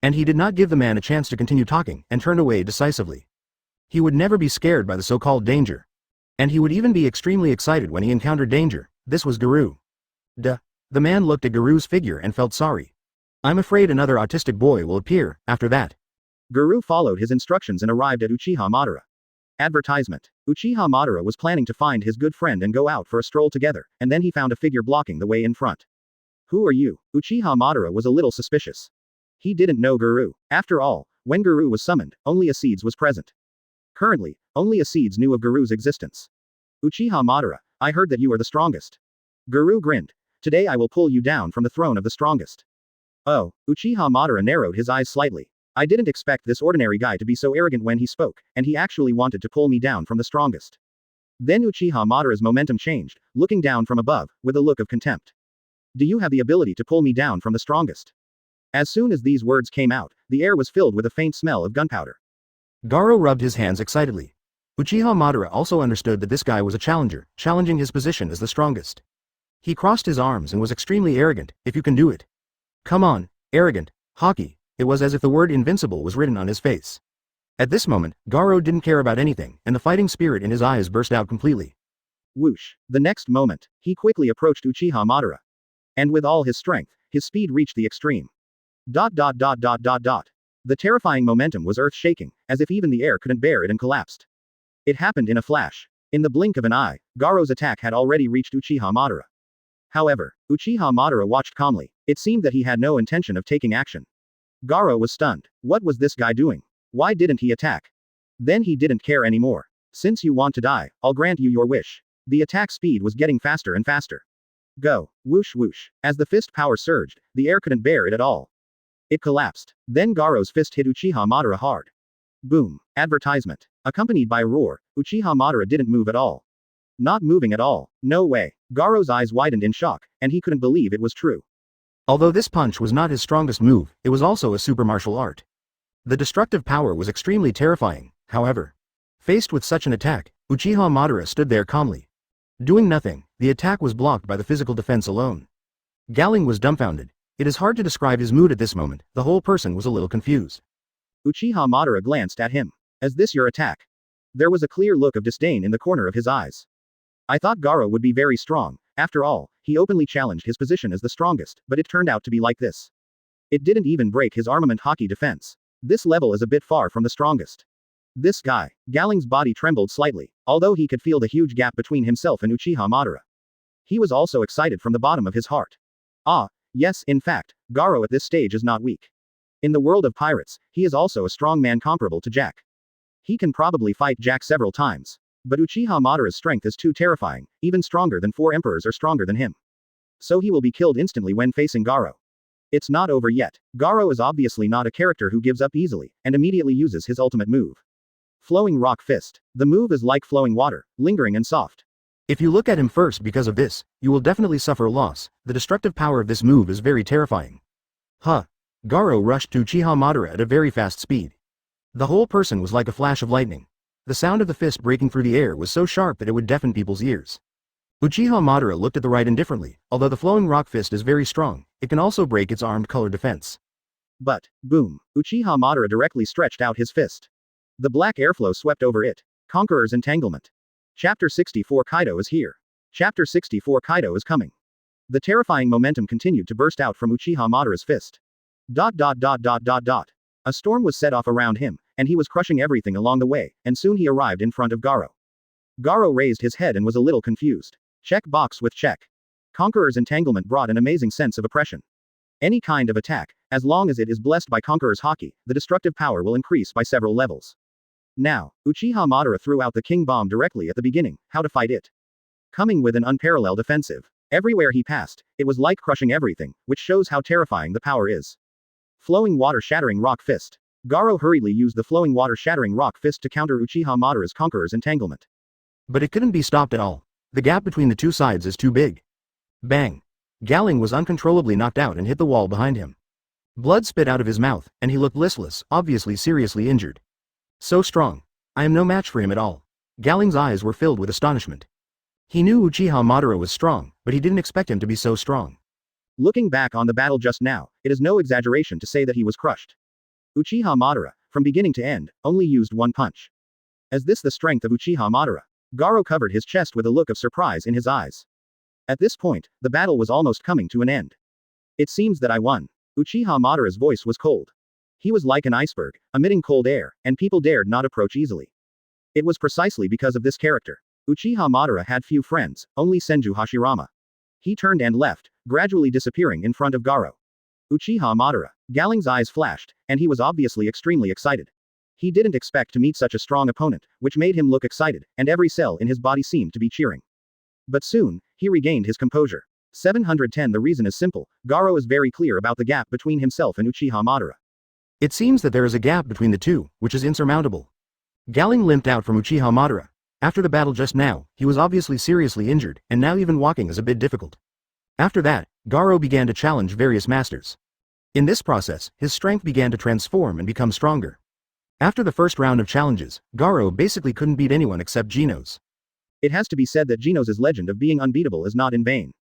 And he did not give the man a chance to continue talking and turned away decisively. He would never be scared by the so-called danger. And he would even be extremely excited when he encountered danger. This was Garu. Duh. The man looked at Garu's figure and felt sorry. I'm afraid another autistic boy will appear, after that. Garu followed his instructions and arrived at Uchiha Madara. Advertisement. Uchiha Madara was planning to find his good friend and go out for a stroll together, and then he found a figure blocking the way in front. Who are you? Uchiha Madara was a little suspicious. He didn't know Garu. After all, when Garu was summoned, only Acedes was present. Currently, only Acedes knew of Garu's existence. Uchiha Madara, I heard that you are the strongest. Garu grinned. Today I will pull you down from the throne of the strongest. Oh, Uchiha Madara narrowed his eyes slightly. I didn't expect this ordinary guy to be so arrogant when he spoke, and he actually wanted to pull me down from the strongest. Then Uchiha Madara's momentum changed, looking down from above, with a look of contempt. Do you have the ability to pull me down from the strongest? As soon as these words came out, the air was filled with a faint smell of gunpowder. Garo rubbed his hands excitedly. Uchiha Madara also understood that this guy was a challenger, challenging his position as the strongest. He crossed his arms and was extremely arrogant, if you can do it. Come on, arrogant, Haki. It was as if the word invincible was written on his face. At this moment, Garo didn't care about anything, and the fighting spirit in his eyes burst out completely. Whoosh. The next moment, he quickly approached Uchiha Madara. And with all his strength, his speed reached the extreme. The terrifying momentum was earth-shaking, as if even the air couldn't bear it and collapsed. It happened in a flash. In the blink of an eye, Garo's attack had already reached Uchiha Madara. However, Uchiha Madara watched calmly. It seemed that he had no intention of taking action. Garo was stunned. What was this guy doing? Why didn't he attack? Then he didn't care anymore. Since you want to die, I'll grant you your wish. The attack speed was getting faster and faster. Go. Whoosh whoosh. As the fist power surged, the air couldn't bear it at all. It collapsed. Then Garo's fist hit Uchiha Madara hard. Boom. Advertisement. Accompanied by a roar, Uchiha Madara didn't move at all. Not moving at all. No way. Garo's eyes widened in shock, and he couldn't believe it was true. Although this punch was not his strongest move, it was also a super martial art. The destructive power was extremely terrifying, however. Faced with such an attack, Uchiha Madara stood there calmly. Doing nothing, the attack was blocked by the physical defense alone. Galing was dumbfounded. It is hard to describe his mood at this moment, the whole person was a little confused. Uchiha Madara glanced at him. Is this your attack? There was a clear look of disdain in the corner of his eyes. I thought Garo would be very strong. After all, he openly challenged his position as the strongest, but it turned out to be like this. It didn't even break his armament Haki defense. This level is a bit far from the strongest. This guy. Galing's body trembled slightly, although he could feel the huge gap between himself and Uchiha Madara. He was also excited from the bottom of his heart. Ah, yes, in fact, Garo at this stage is not weak. In the world of pirates, he is also a strong man comparable to Jack. He can probably fight Jack several times. But Uchiha Madara's strength is too terrifying, even stronger than 4 emperors are stronger than him. So he will be killed instantly when facing Garo. It's not over yet. Garo is obviously not a character who gives up easily, and immediately uses his ultimate move. Flowing Rock Fist. The move is like flowing water, lingering and soft. If you look at him first because of this, you will definitely suffer a loss. The destructive power of this move is very terrifying. Huh. Garo rushed to Uchiha Madara at a very fast speed. The whole person was like a flash of lightning. The sound of the fist breaking through the air was so sharp that it would deafen people's ears. Uchiha Madara looked at the right indifferently. Although the flowing rock fist is very strong, it can also break its armed color defense. But, boom, Uchiha Madara directly stretched out his fist. The black airflow swept over it. Conqueror's entanglement. Chapter 64 Kaido is here. Chapter 64 Kaido is coming. The terrifying momentum continued to burst out from Uchiha Madara's fist. A storm was set off around him, and he was crushing everything along the way, and soon he arrived in front of Garo. Garo raised his head and was a little confused. Check box with check. Conqueror's entanglement brought an amazing sense of oppression. Any kind of attack, as long as it is blessed by Conqueror's Haki, the destructive power will increase by several levels. Now, Uchiha Madara threw out the King Bomb directly at the beginning. How to fight it? Coming with an unparalleled offensive. Everywhere he passed, it was like crushing everything, which shows how terrifying the power is. Flowing Water Shattering Rock Fist. Garo hurriedly used the Flowing Water Shattering Rock Fist to counter Uchiha Madara's Conqueror's entanglement. But it couldn't be stopped at all. The gap between the two sides is too big. Bang! Galing was uncontrollably knocked out and hit the wall behind him. Blood spit out of his mouth, and he looked listless, obviously seriously injured. So strong. I am no match for him at all. Galing's eyes were filled with astonishment. He knew Uchiha Madara was strong, but he didn't expect him to be so strong. Looking back on the battle just now, it is no exaggeration to say that he was crushed. Uchiha Madara, from beginning to end, only used one punch. Is this the strength of Uchiha Madara? Garo covered his chest with a look of surprise in his eyes. At this point, the battle was almost coming to an end. It seems that I won. Uchiha Madara's voice was cold. He was like an iceberg, emitting cold air, and people dared not approach easily. It was precisely because of this character. Uchiha Madara had few friends, only Senju Hashirama. He turned and left, gradually disappearing in front of Garo. Uchiha Madara. Galing's eyes flashed, and he was obviously extremely excited. He didn't expect to meet such a strong opponent, which made him look excited, and every cell in his body seemed to be cheering. But soon, he regained his composure. 710 The reason is simple, Garo is very clear about the gap between himself and Uchiha Madara. It seems that there is a gap between the two, which is insurmountable. Galing limped out from Uchiha Madara. After the battle just now, he was obviously seriously injured, and now even walking is a bit difficult. After that, Garo began to challenge various masters. In this process, his strength began to transform and become stronger. After the first round of challenges, Garo basically couldn't beat anyone except Genos. It has to be said that Genos' legend of being unbeatable is not in vain.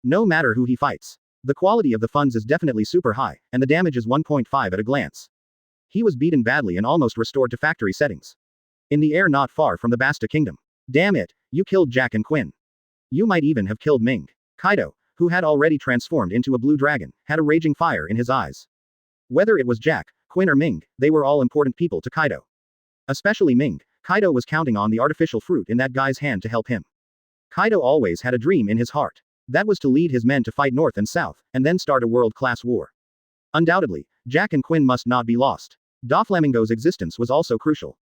No matter who he fights. The quality of the funds is definitely super high, and the damage is 1.5 at a glance. He was beaten badly and almost restored to factory settings. In the air not far from the Basta Kingdom. Damn it, you killed Jack and Quinn. You might even have killed Ming. Kaido, who had already transformed into a blue dragon, had a raging fire in his eyes. Whether it was Jack, Quinn or Ming, they were all important people to Kaido. Especially Ming, Kaido was counting on the artificial fruit in that guy's hand to help him. Kaido always had a dream in his heart. That was to lead his men to fight north and south, and then start a world-class war. Undoubtedly, Jack and Quinn must not be lost. Doflamingo's existence was also crucial.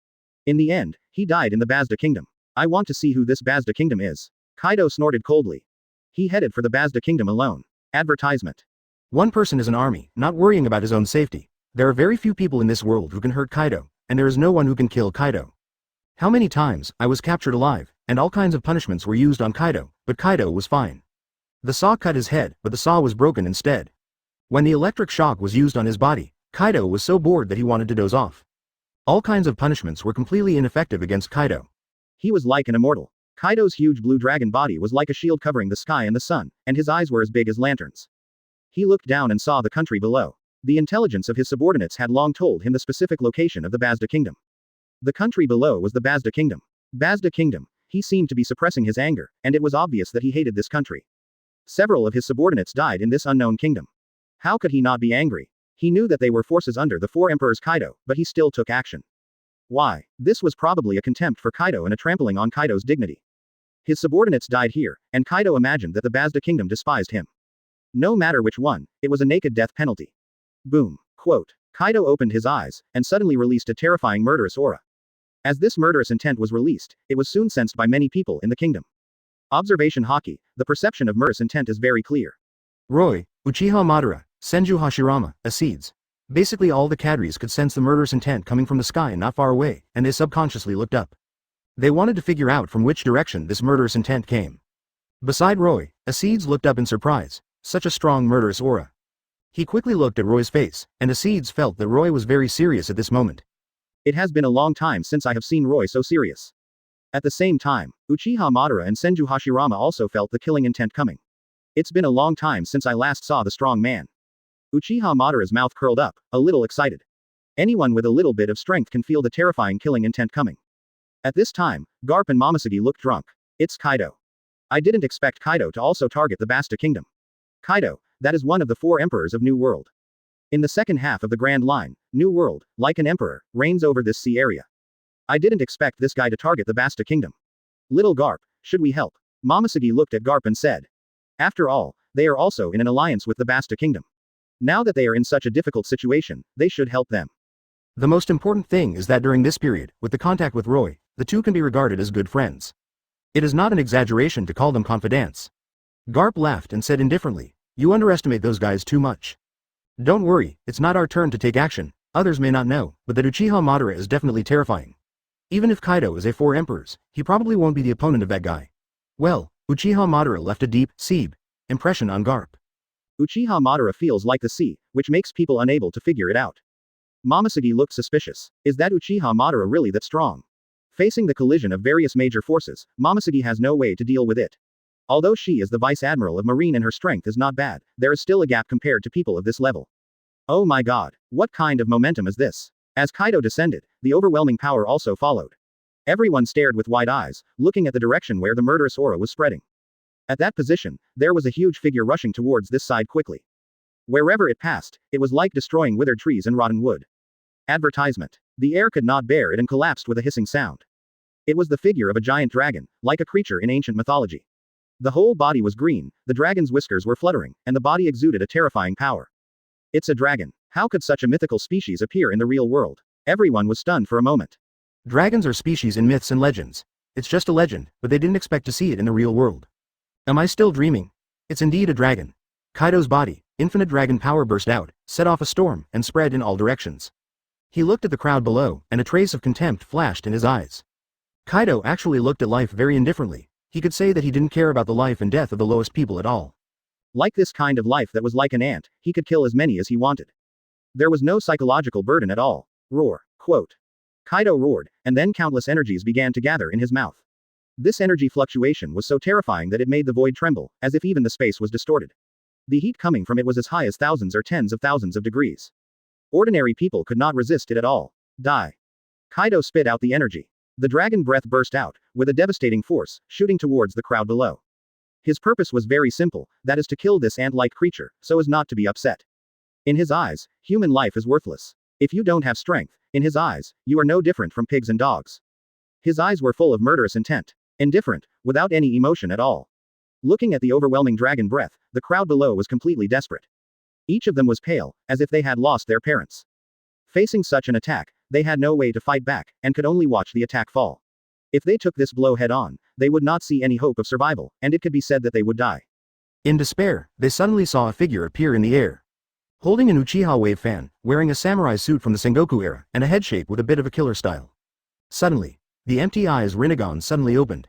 In the end, he died in the Basta Kingdom. I want to see who this Basta Kingdom is. Kaido snorted coldly. He headed for the Basta Kingdom alone. Advertisement. One person is an army, not worrying about his own safety. There are very few people in this world who can hurt Kaido, and there is no one who can kill Kaido. How many times I was captured alive, and all kinds of punishments were used on Kaido, but Kaido was fine. The saw cut his head, but the saw was broken instead. When the electric shock was used on his body, Kaido was so bored that he wanted to doze off. All kinds of punishments were completely ineffective against Kaido. He was like an immortal. Kaido's huge blue dragon body was like a shield covering the sky and the sun, and his eyes were as big as lanterns. He looked down and saw the country below. The intelligence of his subordinates had long told him the specific location of the Basta Kingdom. The country below was the Basta Kingdom. Basta Kingdom. He seemed to be suppressing his anger, and it was obvious that he hated this country. Several of his subordinates died in this unknown kingdom. How could he not be angry? He knew that they were forces under the four emperors Kaido, but he still took action. Why? This was probably a contempt for Kaido and a trampling on Kaido's dignity. His subordinates died here, and Kaido imagined that the Basta Kingdom despised him. No matter which one, it was a naked death penalty. Boom. Quote. Kaido opened his eyes, and suddenly released a terrifying murderous aura. As this murderous intent was released, it was soon sensed by many people in the kingdom. Observation Haki, the perception of murderous intent is very clear. Roy, Uchiha Madara, Senju Hashirama, Acedes. Basically all the cadres could sense the murderous intent coming from the sky not far away, and they subconsciously looked up. They wanted to figure out from which direction this murderous intent came. Beside Roy, Acedes looked up in surprise. Such a strong murderous aura. He quickly looked at Roy's face, and Acedes felt that Roy was very serious at this moment. It has been a long time since I have seen Roy so serious. At the same time, Uchiha Madara and Senju Hashirama also felt the killing intent coming. It's been a long time since I last saw the strong man. Uchiha Madara's mouth curled up, a little excited. Anyone with a little bit of strength can feel the terrifying killing intent coming. At this time, Garp and Momosuke looked drunk. It's Kaido. I didn't expect Kaido to also target the Basta Kingdom. Kaido, that is one of the four emperors of New World. In the second half of the Grand Line, New World, like an emperor, reigns over this sea area. I didn't expect this guy to target the Basta Kingdom. Little Garp, should we help? Momosuke looked at Garp and said. After all, they are also in an alliance with the Basta Kingdom. Now that they are in such a difficult situation, they should help them. The most important thing is that during this period, with the contact with Roy, the two can be regarded as good friends. It is not an exaggeration to call them confidants. Garp laughed and said indifferently, "You underestimate those guys too much. Don't worry, it's not our turn to take action. Others may not know, but that Uchiha Madara is definitely terrifying. Even if Kaido is a four emperors, he probably won't be the opponent of that guy." Well, Uchiha Madara left a deep, seed impression on Garp. Uchiha Madara feels like the sea, which makes people unable to figure it out. Momosuke looked suspicious. Is that Uchiha Madara really that strong? Facing the collision of various major forces, Momosuke has no way to deal with it. Although she is the Vice Admiral of Marine and her strength is not bad, there is still a gap compared to people of this level. Oh my god, what kind of momentum is this? As Kaido descended, the overwhelming power also followed. Everyone stared with wide eyes, looking at the direction where the murderous aura was spreading. At that position, there was a huge figure rushing towards this side quickly. Wherever it passed, it was like destroying withered trees and rotten wood. Advertisement. The air could not bear it and collapsed with a hissing sound. It was the figure of a giant dragon, like a creature in ancient mythology. The whole body was green, the dragon's whiskers were fluttering, and the body exuded a terrifying power. It's a dragon. How could such a mythical species appear in the real world? Everyone was stunned for a moment. Dragons are species in myths and legends. It's just a legend, but they didn't expect to see it in the real world. Am I still dreaming? It's indeed a dragon. Kaido's body, infinite dragon power burst out, set off a storm, and spread in all directions. He looked at the crowd below, and a trace of contempt flashed in his eyes. Kaido actually looked at life very indifferently. He could say that he didn't care about the life and death of the lowest people at all. Like this kind of life that was like an ant, he could kill as many as he wanted. There was no psychological burden at all. Roar. Quote. Kaido roared, and then countless energies began to gather in his mouth. This energy fluctuation was so terrifying that it made the void tremble, as if even the space was distorted. The heat coming from it was as high as thousands or tens of thousands of degrees. Ordinary people could not resist it at all. Die. Kaido spit out the energy. The dragon breath burst out, with a devastating force, shooting towards the crowd below. His purpose was very simple, that is to kill this ant-like creature, so as not to be upset. In his eyes, human life is worthless. If you don't have strength, in his eyes, you are no different from pigs and dogs. His eyes were full of murderous intent. Indifferent, without any emotion at all. Looking at the overwhelming dragon breath, the crowd below was completely desperate. Each of them was pale, as if they had lost their parents. Facing such an attack, they had no way to fight back, and could only watch the attack fall. If they took this blow head-on, they would not see any hope of survival, and it could be said that they would die. In despair, they suddenly saw a figure appear in the air. Holding an Uchiha wave fan, wearing a samurai suit from the Sengoku era, and a head shape with a bit of a killer style. Suddenly, the empty eyes Renegon suddenly opened.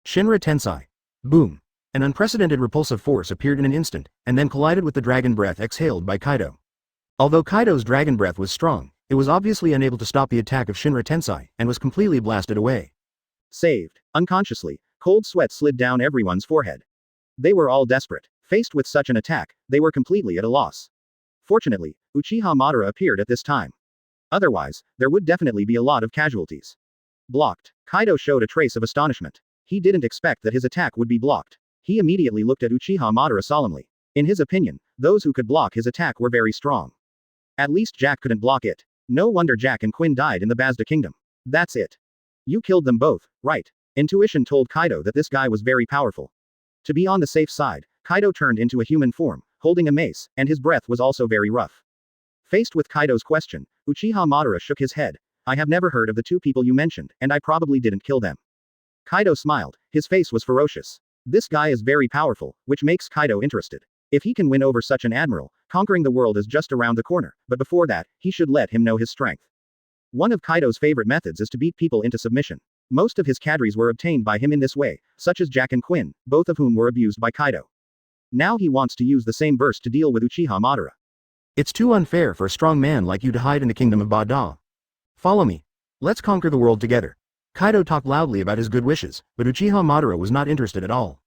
Shinra Tensai. Boom. An unprecedented repulsive force appeared in an instant, and then collided with the dragon breath exhaled by Kaido. Although Kaido's dragon breath was strong, it was obviously unable to stop the attack of Shinra Tensai, and was completely blasted away. Saved. Unconsciously, cold sweat slid down everyone's forehead. They were all desperate. Faced with such an attack, they were completely at a loss. Fortunately, Uchiha Madara appeared at this time. Otherwise, there would definitely be a lot of casualties. Blocked. Kaido showed a trace of astonishment. He didn't expect that his attack would be blocked. He immediately looked at Uchiha Madara solemnly. In his opinion, those who could block his attack were very strong. At least Jack couldn't block it. No wonder Jack and Quinn died in the Basta Kingdom. That's it. You killed them both, right? Intuition told Kaido that this guy was very powerful. To be on the safe side, Kaido turned into a human form, holding a mace, and his breath was also very rough. Faced with Kaido's question, Uchiha Madara shook his head. I have never heard of the two people you mentioned, and I probably didn't kill them. Kaido smiled. His face was ferocious. This guy is very powerful, which makes Kaido interested. If he can win over such an admiral, conquering the world is just around the corner, but before that, he should let him know his strength. One of Kaido's favorite methods is to beat people into submission. Most of his cadres were obtained by him in this way, such as Jack and Quinn, both of whom were abused by Kaido. Now he wants to use the same burst to deal with Uchiha Madara. It's too unfair for a strong man like you to hide in the Kingdom of Basta. Follow me. Let's conquer the world together. Kaido talked loudly about his good wishes, but Uchiha Madara was not interested at all.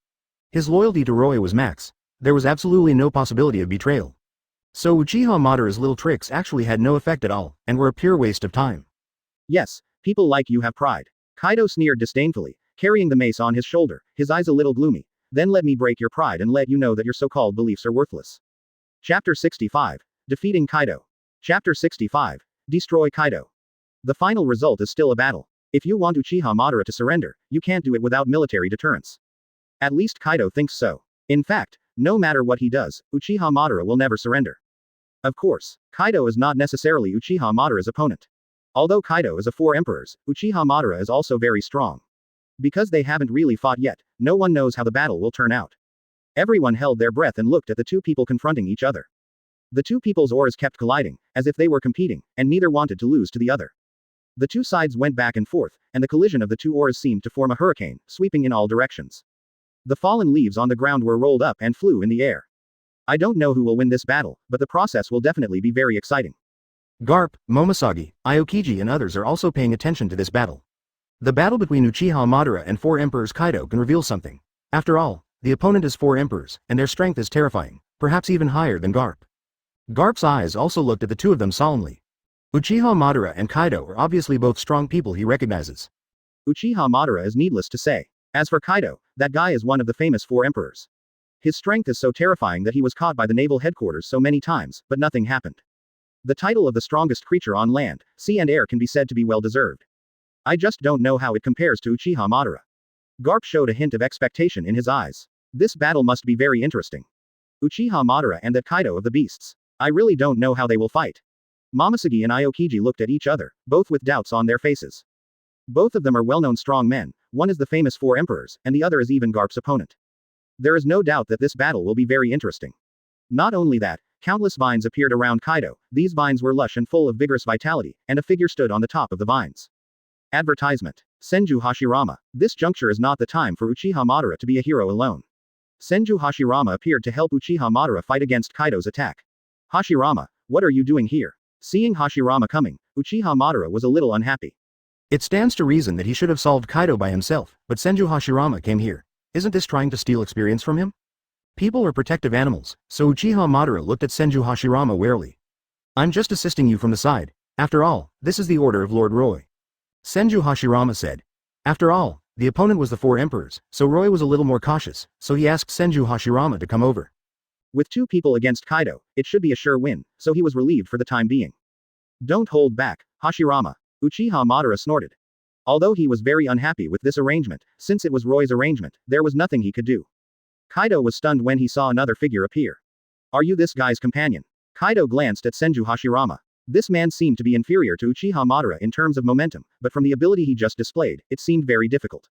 His loyalty to Roy was max. There was absolutely no possibility of betrayal. So Uchiha Madara's little tricks actually had no effect at all, and were a pure waste of time. Yes, people like you have pride. Kaido sneered disdainfully, carrying the mace on his shoulder, his eyes a little gloomy. Then let me break your pride and let you know that your so-called beliefs are worthless. Chapter 65. Defeating Kaido. Chapter 65. Destroy Kaido. The final result is still a battle. If you want Uchiha Madara to surrender, you can't do it without military deterrence. At least Kaido thinks so. In fact, no matter what he does, Uchiha Madara will never surrender. Of course, Kaido is not necessarily Uchiha Madara's opponent. Although Kaido is a four emperors, Uchiha Madara is also very strong. Because they haven't really fought yet, no one knows how the battle will turn out. Everyone held their breath and looked at the two people confronting each other. The two people's auras kept colliding, as if they were competing, and neither wanted to lose to the other. The two sides went back and forth, and the collision of the two auras seemed to form a hurricane, sweeping in all directions. The fallen leaves on the ground were rolled up and flew in the air. I don't know who will win this battle, but the process will definitely be very exciting. Garp, Momoshage, Aokiji and others are also paying attention to this battle. The battle between Uchiha Madara and 4 Emperors Kaido can reveal something. After all, the opponent is 4 Emperors, and their strength is terrifying, perhaps even higher than Garp. Garp's eyes also looked at the two of them solemnly. Uchiha Madara and Kaido are obviously both strong people he recognizes. Uchiha Madara is needless to say. As for Kaido, that guy is one of the famous 4 emperors. His strength is so terrifying that he was caught by the naval headquarters so many times, but nothing happened. The title of the strongest creature on land, sea and air can be said to be well deserved. I just don't know how it compares to Uchiha Madara. Garp showed a hint of expectation in his eyes. This battle must be very interesting. Uchiha Madara and that Kaido of the beasts. I really don't know how they will fight. Momoshage and Aokiji looked at each other, both with doubts on their faces. Both of them are well-known strong men, one is the famous 4 emperors, and the other is even Garp's opponent. There is no doubt that this battle will be very interesting. Not only that, countless vines appeared around Kaido, these vines were lush and full of vigorous vitality, and a figure stood on the top of the vines. Advertisement. Senju Hashirama. This juncture is not the time for Uchiha Madara to be a hero alone. Senju Hashirama appeared to help Uchiha Madara fight against Kaido's attack. Hashirama, what are you doing here? Seeing Hashirama coming, Uchiha Madara was a little unhappy. It stands to reason that he should have solved Kaido by himself, but Senju Hashirama came here. Isn't this trying to steal experience from him? People are protective animals, so Uchiha Madara looked at Senju Hashirama warily. I'm just assisting you from the side. After all, this is the order of Lord Roy. Senju Hashirama said. After all, the opponent was the 4 emperors, so Roy was a little more cautious, so he asked Senju Hashirama to come over. With 2 people against Kaido, it should be a sure win, so he was relieved for the time being. Don't hold back, Hashirama. Uchiha Madara snorted. Although he was very unhappy with this arrangement, since it was Roy's arrangement, there was nothing he could do. Kaido was stunned when he saw another figure appear. Are you this guy's companion? Kaido glanced at Senju Hashirama. This man seemed to be inferior to Uchiha Madara in terms of momentum, but from the ability he just displayed, it seemed very difficult.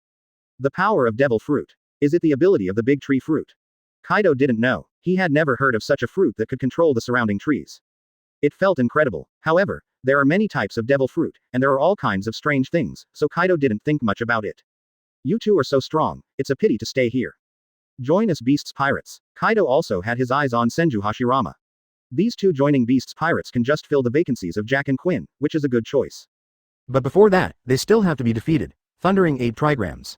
The power of devil fruit. Is it the ability of the big tree fruit? Kaido didn't know. He had never heard of such a fruit that could control the surrounding trees. It felt incredible. However, there are many types of devil fruit, and there are all kinds of strange things, so Kaido didn't think much about it. You two are so strong, it's a pity to stay here. Join us Beasts Pirates. Kaido also had his eyes on Senju Hashirama. These two joining Beasts Pirates can just fill the vacancies of Jack and Quinn, which is a good choice. But before that, they still have to be defeated. Thundering 8 trigrams.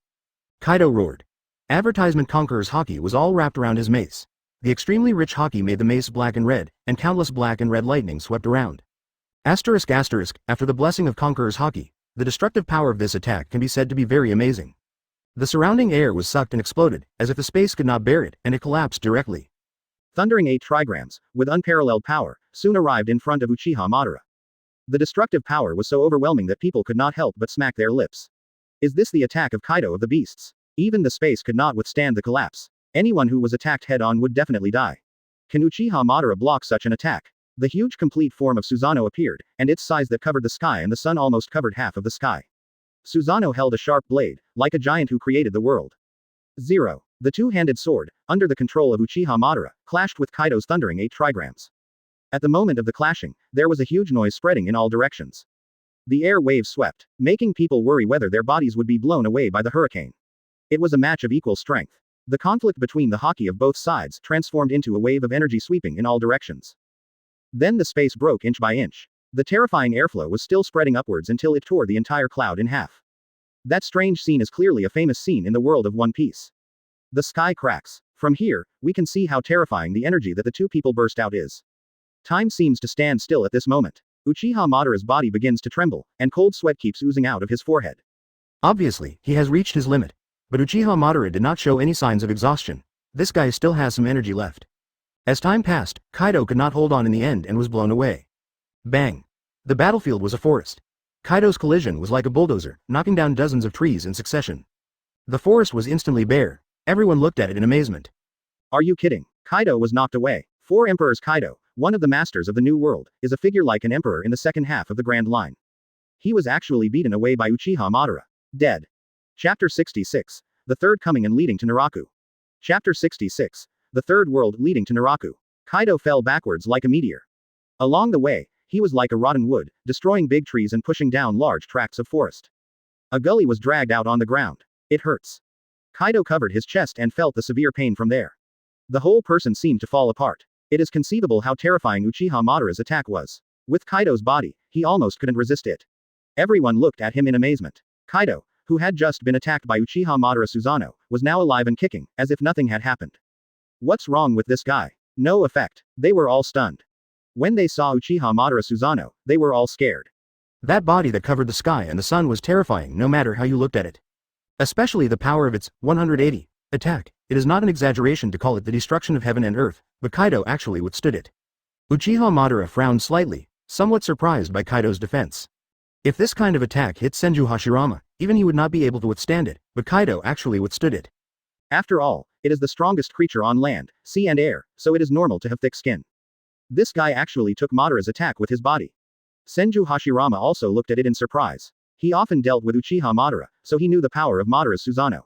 Kaido roared. Advertisement Conqueror's Haki was all wrapped around his mace. The extremely rich Haki made the mace black and red, and countless black and red lightning swept around. Asterisk asterisk, after the blessing of Conqueror's Haki, the destructive power of this attack can be said to be very amazing. The surrounding air was sucked and exploded, as if the space could not bear it, and it collapsed directly. Thundering 8 trigrams, with unparalleled power, soon arrived in front of Uchiha Madara. The destructive power was so overwhelming that people could not help but smack their lips. Is this the attack of Kaido of the beasts? Even the space could not withstand the collapse. Anyone who was attacked head-on would definitely die. Can Uchiha Madara block such an attack? The huge complete form of Susanoo appeared, and its size that covered the sky and the sun almost covered half of the sky. Susanoo held a sharp blade, like a giant who created the world. 0. The two-handed sword, under the control of Uchiha Madara, clashed with Kaido's thundering 8 trigrams. At the moment of the clashing, there was a huge noise spreading in all directions. The air waves swept, making people worry whether their bodies would be blown away by the hurricane. It was a match of equal strength. The conflict between the Haki of both sides transformed into a wave of energy sweeping in all directions. Then the space broke inch by inch. The terrifying airflow was still spreading upwards until it tore the entire cloud in half. That strange scene is clearly a famous scene in the world of One Piece. The sky cracks. From here, we can see how terrifying the energy that the two people burst out is. Time seems to stand still at this moment. Uchiha Madara's body begins to tremble, and cold sweat keeps oozing out of his forehead. Obviously, he has reached his limit. But Uchiha Madara did not show any signs of exhaustion. This guy still has some energy left. As time passed, Kaido could not hold on in the end and was blown away. Bang! The battlefield was a forest. Kaido's collision was like a bulldozer, knocking down dozens of trees in succession. The forest was instantly bare. Everyone looked at it in amazement. Are you kidding? Kaido was knocked away. 4 Emperors Kaido, one of the masters of the New World, is a figure like an emperor in the second half of the Grand Line. He was actually beaten away by Uchiha Madara. Dead. Chapter 66. The Third Coming and Leading to Naraku. Chapter 66. The Third World Leading to Naraku. Kaido fell backwards like a meteor. Along the way, he was like a rotten wood, destroying big trees and pushing down large tracts of forest. A gully was dragged out on the ground. It hurts. Kaido covered his chest and felt the severe pain from there. The whole person seemed to fall apart. It is conceivable how terrifying Uchiha Madara's attack was. With Kaido's body, he almost couldn't resist it. Everyone looked at him in amazement. Kaido, who had just been attacked by Uchiha Madara Susanoo, was now alive and kicking, as if nothing had happened. What's wrong with this guy? No effect. They were all stunned. When they saw Uchiha Madara Susanoo, they were all scared. That body that covered the sky and the sun was terrifying no matter how you looked at it. Especially the power of its 180 attack. It is not an exaggeration to call it the destruction of heaven and earth, but Kaido actually withstood it. Uchiha Madara frowned slightly, somewhat surprised by Kaido's defense. If this kind of attack hit Senju Hashirama, even he would not be able to withstand it, but Kaido actually withstood it. After all, it is the strongest creature on land, sea and air, so it is normal to have thick skin. This guy actually took Madara's attack with his body. Senju Hashirama also looked at it in surprise. He often dealt with Uchiha Madara, so he knew the power of Madara's Susanoo.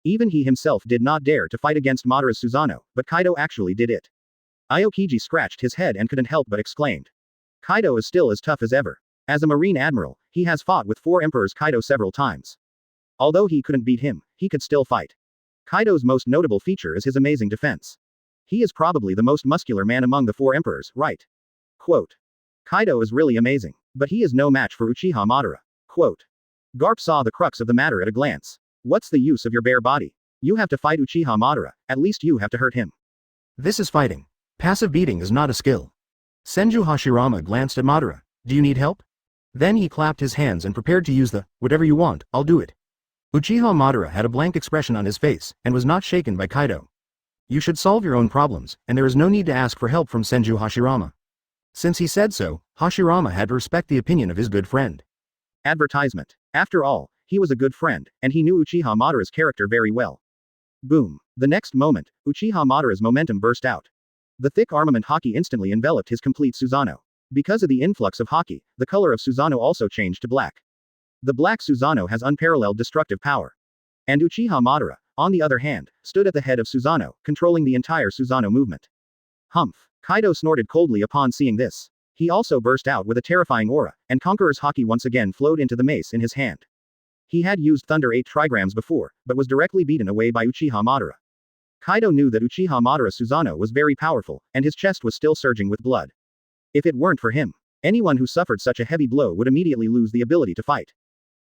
Even he himself did not dare to fight against Madara's Susanoo, but Kaido actually did it. Aokiji scratched his head and couldn't help but exclaimed. Kaido is still as tough as ever. As a Marine Admiral, he has fought with 4 Emperors Kaido several times. Although he couldn't beat him, he could still fight. Kaido's most notable feature is his amazing defense. He is probably the most muscular man among the 4 Emperors, right? Quote. Kaido is really amazing, but he is no match for Uchiha Madara. Quote. Garp saw the crux of the matter at a glance. What's the use of your bare body? You have to fight Uchiha Madara, at least you have to hurt him. This is fighting. Passive beating is not a skill. Senju Hashirama glanced at Madara. Do you need help? Then he clapped his hands and prepared to use the, whatever you want, I'll do it. Uchiha Madara had a blank expression on his face, and was not shaken by Kaido. You should solve your own problems, and there is no need to ask for help from Senju Hashirama. Since he said so, Hashirama had to respect the opinion of his good friend. Advertisement. After all, he was a good friend, and he knew Uchiha Madara's character very well. Boom. The next moment, Uchiha Madara's momentum burst out. The thick armament Haki instantly enveloped his complete Susanoo. Because of the influx of Haki, the color of Susanoo also changed to black. The black Susanoo has unparalleled destructive power. And Uchiha Madara, on the other hand, stood at the head of Susanoo, controlling the entire Susanoo movement. Humph. Kaido snorted coldly upon seeing this. He also burst out with a terrifying aura, and Conqueror's Haki once again flowed into the mace in his hand. He had used Thunder 8 trigrams before, but was directly beaten away by Uchiha Madara. Kaido knew that Uchiha Madara's Susanoo was very powerful, and his chest was still surging with blood. If it weren't for him, anyone who suffered such a heavy blow would immediately lose the ability to fight.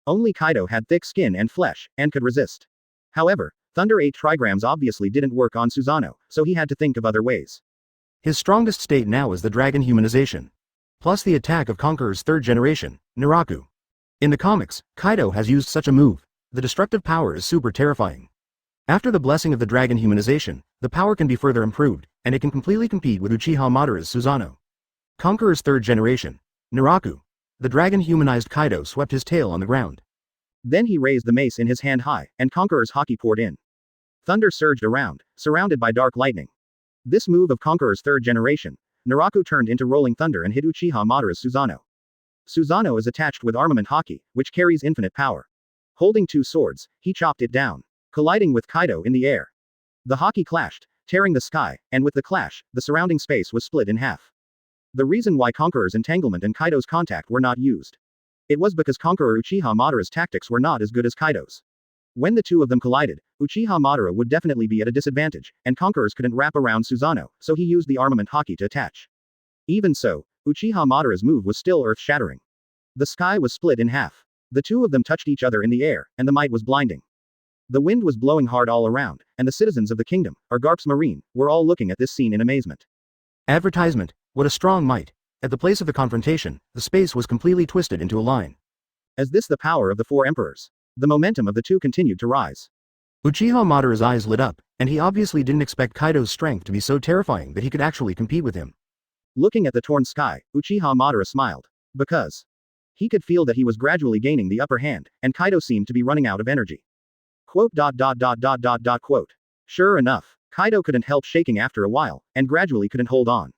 Only Kaido had thick skin and flesh, and could resist. However, Thunder 8 trigrams obviously didn't work on Susanoo, so he had to think of other ways. His strongest state now is the dragon humanization. Plus the attack of Conqueror's 3rd generation, Naraku. In the comics, Kaido has used such a move. The destructive power is super terrifying. After the blessing of the dragon humanization, the power can be further improved, and it can completely compete with Uchiha Madara's Susanoo. Conqueror's 3rd generation, Naraku. The dragon humanized Kaido swept his tail on the ground. Then he raised the mace in his hand high, and Conqueror's Haki poured in. Thunder surged around, surrounded by dark lightning. This move of Conqueror's 3rd generation, Naraku turned into rolling thunder and hit Uchiha Madara's Susanoo. Susanoo is attached with armament Haki, which carries infinite power. Holding 2 swords, he chopped it down, colliding with Kaido in the air. The Haki clashed, tearing the sky, and with the clash, the surrounding space was split in half. The reason why Conqueror's entanglement and Kaido's contact were not used. It was because Conqueror Uchiha Madara's tactics were not as good as Kaido's. When the two of them collided, Uchiha Madara would definitely be at a disadvantage, and Conqueror's couldn't wrap around Susanoo, so he used the armament Haki to attach. Even so, Uchiha Madara's move was still earth-shattering. The sky was split in half. The two of them touched each other in the air, and the might was blinding. The wind was blowing hard all around, and the citizens of the kingdom, or Garp's Marine, were all looking at this scene in amazement. Advertisement. What a strong might. At the place of the confrontation, the space was completely twisted into a line. Is this the power of the 4 emperors? The momentum of the two continued to rise. Uchiha Madara's eyes lit up, and he obviously didn't expect Kaido's strength to be so terrifying that he could actually compete with him. Looking at the torn sky, Uchiha Madara smiled. Because he could feel that he was gradually gaining the upper hand, and Kaido seemed to be running out of energy. Quote. Sure enough, Kaido couldn't help shaking after a while, and gradually couldn't hold on.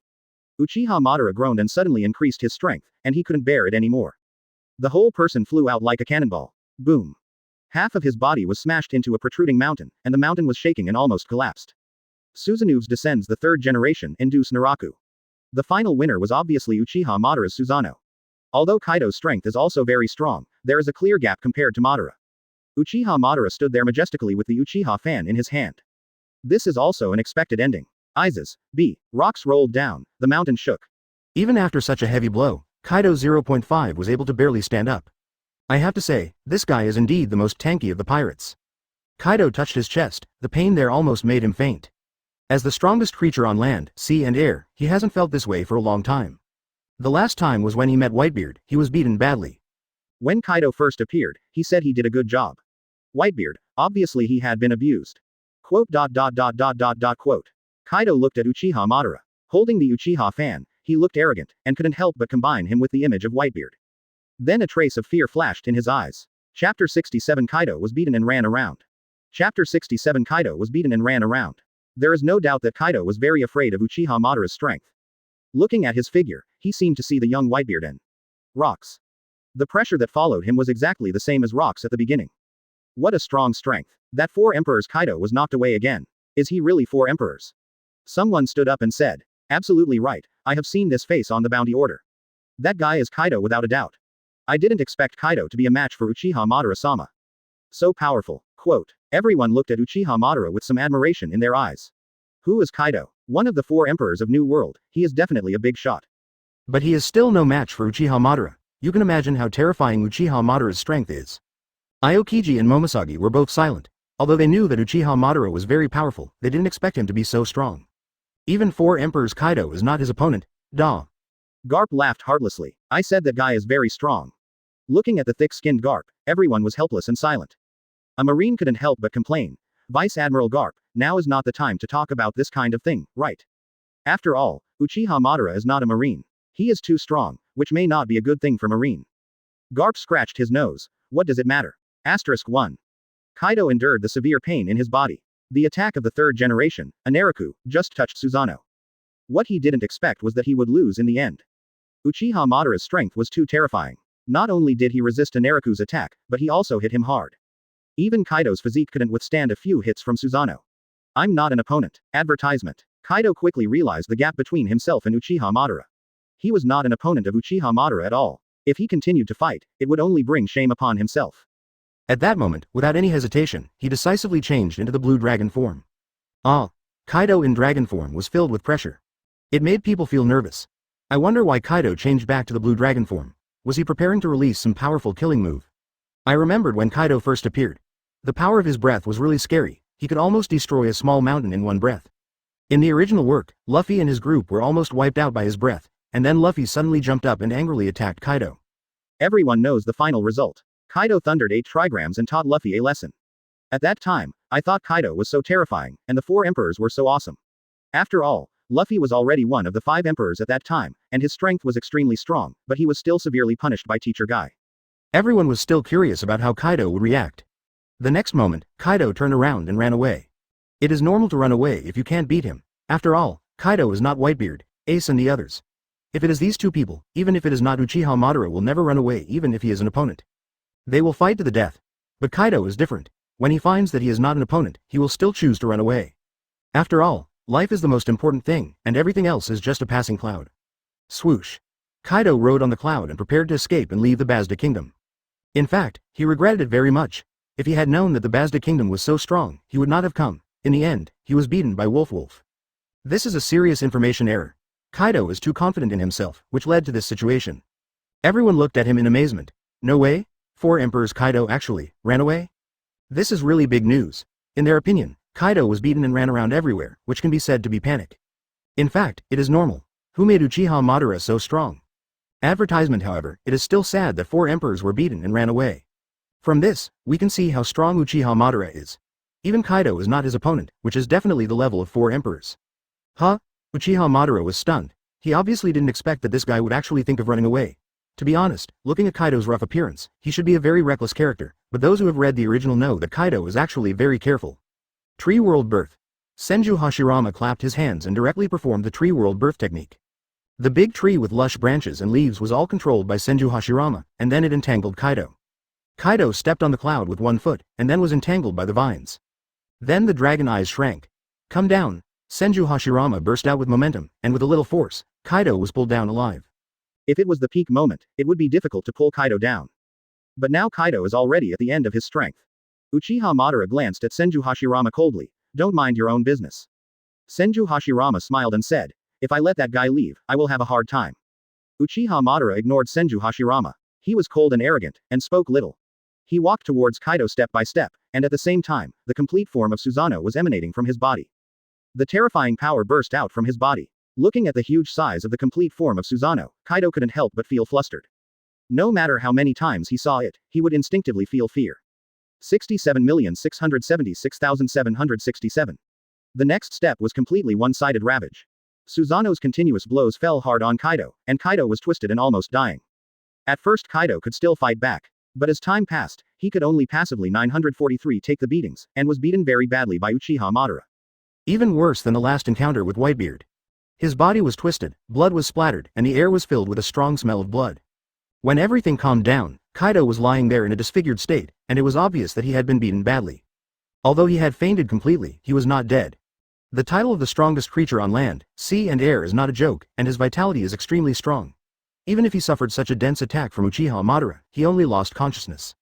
Uchiha Madara groaned and suddenly increased his strength, and he couldn't bear it anymore. The whole person flew out like a cannonball. Boom. Half of his body was smashed into a protruding mountain, and the mountain was shaking and almost collapsed. Susanu's descends the 3rd generation, induce Naraku. The final winner was obviously Uchiha Madara's Susanoo. Although Kaido's strength is also very strong, there is a clear gap compared to Madara. Uchiha Madara stood there majestically with the Uchiha fan in his hand. This is also an expected ending. Isis, B. Rocks rolled down, the mountain shook. Even after such a heavy blow, Kaido 0.5 was able to barely stand up. I have to say, this guy is indeed the most tanky of the pirates. Kaido touched his chest, the pain there almost made him faint. As the strongest creature on land, sea and air, he hasn't felt this way for a long time. The last time was when he met Whitebeard, he was beaten badly. When Kaido first appeared, he said he did a good job. Whitebeard, obviously he had been abused. Quote. Kaido looked at Uchiha Madara. Holding the Uchiha fan, he looked arrogant, and couldn't help but combine him with the image of Whitebeard. Then a trace of fear flashed in his eyes. Chapter 67 Kaido was beaten and ran around. Chapter 67 Kaido was beaten and ran around. There is no doubt that Kaido was very afraid of Uchiha Madara's strength. Looking at his figure, he seemed to see the young Whitebeard and rocks. The pressure that followed him was exactly the same as rocks at the beginning. What a strong strength. That 4 emperors Kaido was knocked away again. Is he really 4 emperors? Someone stood up and said, absolutely right, I have seen this face on the bounty order. That guy is Kaido without a doubt. I didn't expect Kaido to be a match for Uchiha Madara-sama. So powerful. Quote. Everyone looked at Uchiha Madara with some admiration in their eyes. Who is Kaido? One of the 4 emperors of New World, he is definitely a big shot. But he is still no match for Uchiha Madara. You can imagine how terrifying Uchiha Madara's strength is. Aokiji and Momoshage were both silent. Although they knew that Uchiha Madara was very powerful, they didn't expect him to be so strong. Even 4 emperors Kaido is not his opponent. Duh. Garp laughed heartlessly. I said that guy is very strong. Looking at the thick-skinned Garp, everyone was helpless and silent. A marine couldn't help but complain. Vice Admiral Garp, now is not the time to talk about this kind of thing, right? After all, Uchiha Madara is not a marine. He is too strong, which may not be a good thing for marine. Garp scratched his nose. What does it matter? Asterisk 1. Kaido endured the severe pain in his body. The attack of the 3rd generation, Anaraku, just touched Susanoo. What he didn't expect was that he would lose in the end. Uchiha Madara's strength was too terrifying. Not only did he resist Anaraku's attack, but he also hit him hard. Even Kaido's physique couldn't withstand a few hits from Susanoo. I'm not an opponent. Advertisement. Kaido quickly realized the gap between himself and Uchiha Madara. He was not an opponent of Uchiha Madara at all. If he continued to fight, it would only bring shame upon himself. At that moment, without any hesitation, he decisively changed into the blue dragon form. Kaido in dragon form was filled with pressure. It made people feel nervous. I wonder why Kaido changed back to the blue dragon form. Was he preparing to release some powerful killing move? I remembered when Kaido first appeared. The power of his breath was really scary. He could almost destroy a small mountain in one breath. In the original work, Luffy and his group were almost wiped out by his breath, and then Luffy suddenly jumped up and angrily attacked Kaido. Everyone knows the final result. Kaido thundered 8 trigrams and taught Luffy a lesson. At that time, I thought Kaido was so terrifying, and the 4 emperors were so awesome. After all, Luffy was already one of the 5 emperors at that time, and his strength was extremely strong, but he was still severely punished by Teacher Guy. Everyone was still curious about how Kaido would react. The next moment, Kaido turned around and ran away. It is normal to run away if you can't beat him. After all, Kaido is not Whitebeard, Ace and the others. If it is these 2 people, even if it is not Uchiha Madara will never run away even if he is an opponent. They will fight to the death. But Kaido is different. When he finds that he is not an opponent, he will still choose to run away. After all, life is the most important thing, and everything else is just a passing cloud. Swoosh. Kaido rode on the cloud and prepared to escape and leave the Basta Kingdom. In fact, he regretted it very much. If he had known that the Basta Kingdom was so strong, he would not have come. In the end, he was beaten by Wolf. This is a serious information error. Kaido is too confident in himself, which led to this situation. Everyone looked at him in amazement. No way? 4 emperors Kaido actually ran away? This is really big news. In their opinion, Kaido was beaten and ran around everywhere, which can be said to be panic. In fact, it is normal. Who made Uchiha Madara so strong? Advertisement, however, it is still sad that 4 emperors were beaten and ran away. From this, we can see how strong Uchiha Madara is. Even Kaido is not his opponent, which is definitely the level of 4 emperors. Uchiha Madara was stunned. He obviously didn't expect that this guy would actually think of running away. To be honest, looking at Kaido's rough appearance, he should be a very reckless character, but those who have read the original know that Kaido is actually very careful. Tree World Birth. Senju Hashirama clapped his hands and directly performed the Tree World Birth technique. The big tree with lush branches and leaves was all controlled by Senju Hashirama, and then it entangled Kaido. Kaido stepped on the cloud with 1 foot, and then was entangled by the vines. Then the dragon eyes shrank. Come down. Senju Hashirama burst out with momentum, and with a little force, Kaido was pulled down alive. If it was the peak moment, it would be difficult to pull Kaido down. But now Kaido is already at the end of his strength. Uchiha Madara glanced at Senju Hashirama coldly. Don't mind your own business. Senju Hashirama smiled and said, if I let that guy leave, I will have a hard time. Uchiha Madara ignored Senju Hashirama. He was cold and arrogant, and spoke little. He walked towards Kaido step by step, and at the same time, the complete form of Susanoo was emanating from his body. The terrifying power burst out from his body. Looking at the huge size of the complete form of Susanoo, Kaido couldn't help but feel flustered. No matter how many times he saw it, he would instinctively feel fear. 67,676,767. The next step was completely one-sided ravage. Susanoo's continuous blows fell hard on Kaido, and Kaido was twisted and almost dying. At first Kaido could still fight back. But as time passed, he could only passively 943 take the beatings, and was beaten very badly by Uchiha Madara. Even worse than the last encounter with Whitebeard. His body was twisted, blood was splattered, and the air was filled with a strong smell of blood. When everything calmed down, Kaido was lying there in a disfigured state, and it was obvious that he had been beaten badly. Although he had fainted completely, he was not dead. The title of the strongest creature on land, sea and air is not a joke, and his vitality is extremely strong. Even if he suffered such a dense attack from Uchiha Madara, he only lost consciousness.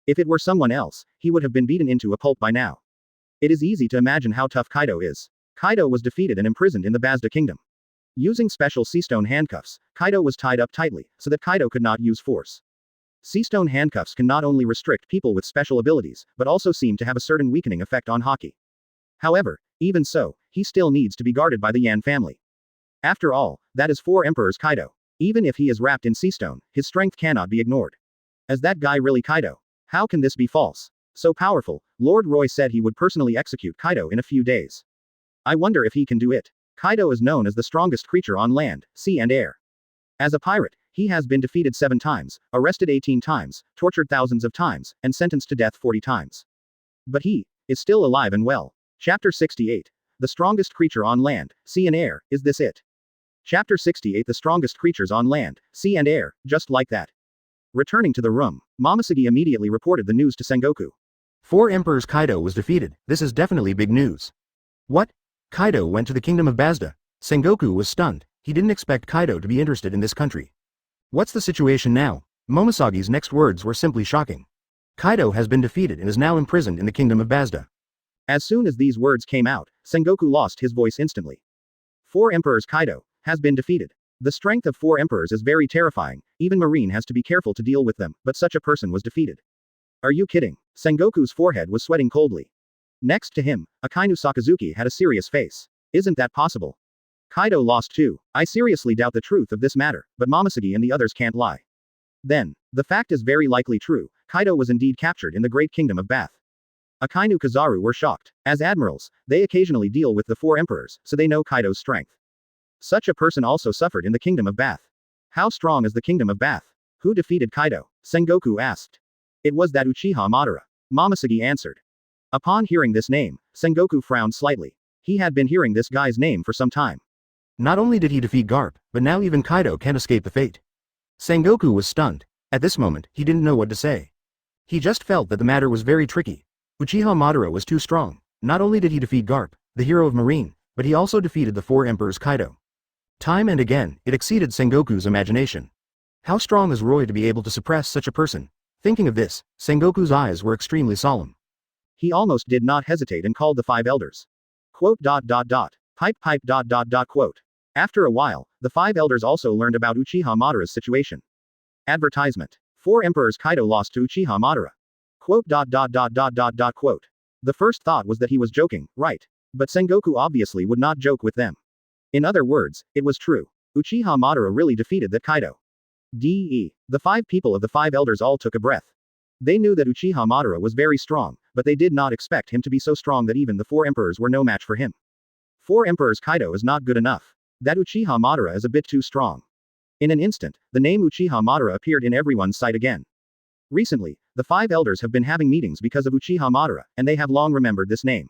If it were someone else, he would have been beaten into a pulp by now. It is easy to imagine how tough Kaido is. Kaido was defeated and imprisoned in the Basta kingdom. Using special seastone handcuffs, Kaido was tied up tightly, so that Kaido could not use force. Seastone handcuffs can not only restrict people with special abilities, but also seem to have a certain weakening effect on Haki. However, even so, he still needs to be guarded by the Yan family. After all, that is 4 Emperors Kaido. Even if he is wrapped in seastone, his strength cannot be ignored. Is that guy really Kaido? How can this be false? So powerful, Lord Roy said he would personally execute Kaido in a few days. I wonder if he can do it. Kaido is known as the strongest creature on land, sea and air. As a pirate, he has been defeated 7 times, arrested 18 times, tortured thousands of times, and sentenced to death 40 times. But he is still alive and well. Chapter 68. The strongest creature on land, sea and air, is this it? Chapter 68. The strongest creatures on land, sea and air, just like that. Returning to the room, Momoshiki immediately reported the news to Sengoku. 4 Emperors Kaido was defeated, this is definitely big news. What? Kaido went to the Kingdom of Basta? Sengoku was stunned, he didn't expect Kaido to be interested in this country. What's the situation now? Momoshiki's next words were simply shocking. Kaido has been defeated and is now imprisoned in the Kingdom of Basta. As soon as these words came out, Sengoku lost his voice instantly. 4 Emperors Kaido has been defeated. The strength of 4 Emperors is very terrifying, even Marine has to be careful to deal with them, but such a person was defeated. Are you kidding? Sengoku's forehead was sweating coldly. Next to him, Akainu Sakazuki had a serious face. Isn't that possible? Kaido lost too. I seriously doubt the truth of this matter, but Momoshiki and the others can't lie. Then, the fact is very likely true, Kaido was indeed captured in the Great Kingdom of Bath. Akainu Kizaru were shocked. As admirals, they occasionally deal with the 4 Emperors, so they know Kaido's strength. Such a person also suffered in the Kingdom of Bath. How strong is the Kingdom of Bath? Who defeated Kaido? Sengoku asked. It was that Uchiha Madara. Momoshiki answered. Upon hearing this name, Sengoku frowned slightly. He had been hearing this guy's name for some time. Not only did he defeat Garp, but now even Kaido can't escape the fate. Sengoku was stunned. At this moment, he didn't know what to say. He just felt that the matter was very tricky. Uchiha Madara was too strong. Not only did he defeat Garp, the hero of Marine, but he also defeated the 4 Emperors Kaido. Time and again, it exceeded Sengoku's imagination. How strong is Roy to be able to suppress such a person? Thinking of this, Sengoku's eyes were extremely solemn. He almost did not hesitate and called the 5 elders. Quote. Pipe. Quote. After a while, the 5 elders also learned about Uchiha Madara's situation. Advertisement. 4 Emperors Kaido lost to Uchiha Madara. Quote. Quote. The first thought was that he was joking, right? But Sengoku obviously would not joke with them. In other words, it was true. Uchiha Madara really defeated that Kaido. The 5 people of the 5 elders all took a breath. They knew that Uchiha Madara was very strong, but they did not expect him to be so strong that even the 4 emperors were no match for him. 4 emperors Kaido is not good enough. That Uchiha Madara is a bit too strong. In an instant, the name Uchiha Madara appeared in everyone's sight again. Recently, the 5 elders have been having meetings because of Uchiha Madara, and they have long remembered this name.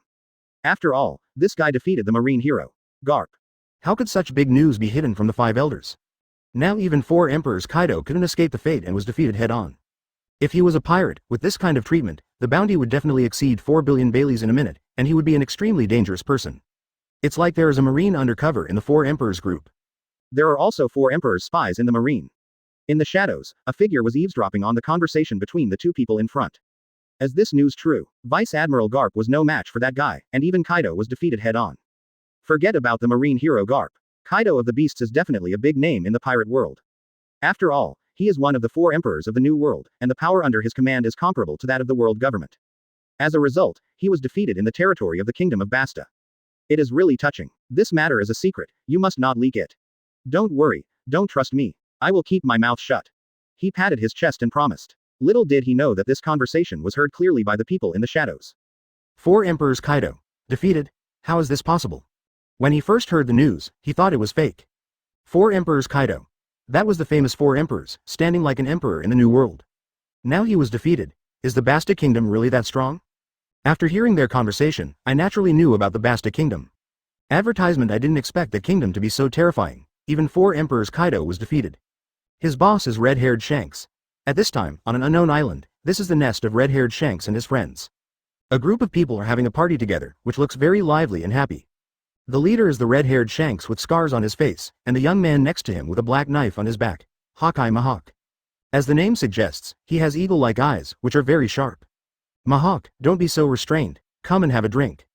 After all, this guy defeated the marine hero, Garp. How could such big news be hidden from the 5 elders? Now even 4 emperors Kaido couldn't escape the fate and was defeated head-on. If he was a pirate, with this kind of treatment, the bounty would definitely exceed 4 billion Baileys in a minute, and he would be an extremely dangerous person. It's like there is a marine undercover in the 4 emperors group. There are also 4 emperors spies in the marine. In the shadows, a figure was eavesdropping on the conversation between the 2 people in front. As this news true, Vice Admiral Garp was no match for that guy, and even Kaido was defeated head-on. Forget about the marine hero Garp. Kaido of the Beasts is definitely a big name in the pirate world. After all, he is one of the 4 emperors of the New World, and the power under his command is comparable to that of the world government. As a result, he was defeated in the territory of the Kingdom of Basta. It is really touching. This matter is a secret, you must not leak it. Don't worry, don't trust me. I will keep my mouth shut. He patted his chest and promised. Little did he know that this conversation was heard clearly by the people in the shadows. 4 Emperors Kaido. Defeated? How is this possible? When he first heard the news, he thought it was fake. 4 Emperors Kaido. That was the famous 4 emperors, standing like an emperor in the New World. Now he was defeated. Is the Basta Kingdom really that strong? After hearing their conversation, I naturally knew about the Basta Kingdom. Advertisement. I didn't expect the kingdom to be so terrifying. Even 4 Emperors Kaido was defeated. His boss is red-haired Shanks. At this time, on an unknown island, this is the nest of red-haired Shanks and his friends. A group of people are having a party together, which looks very lively and happy. The leader is the red-haired Shanks with scars on his face, and the young man next to him with a black knife on his back, Haki Mahawk. As the name suggests, he has eagle-like eyes, which are very sharp. Mahawk, don't be so restrained, come and have a drink.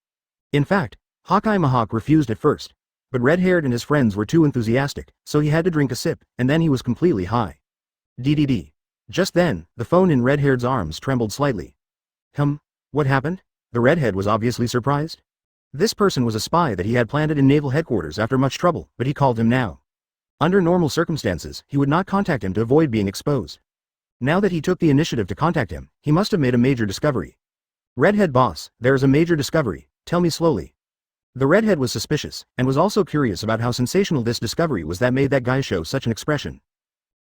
In fact, Haki Mahawk refused at first, but red-haired and his friends were too enthusiastic, so he had to drink a sip, and then he was completely high. DDD. Just then, the phone in red-haired's arms trembled slightly. What happened? The redhead was obviously surprised. This person was a spy that he had planted in naval headquarters after much trouble, but he called him now. Under normal circumstances, he would not contact him to avoid being exposed. Now that he took the initiative to contact him, he must have made a major discovery. Redhead boss, there is a major discovery, tell me slowly. The redhead was suspicious, and was also curious about how sensational this discovery was that made that guy show such an expression.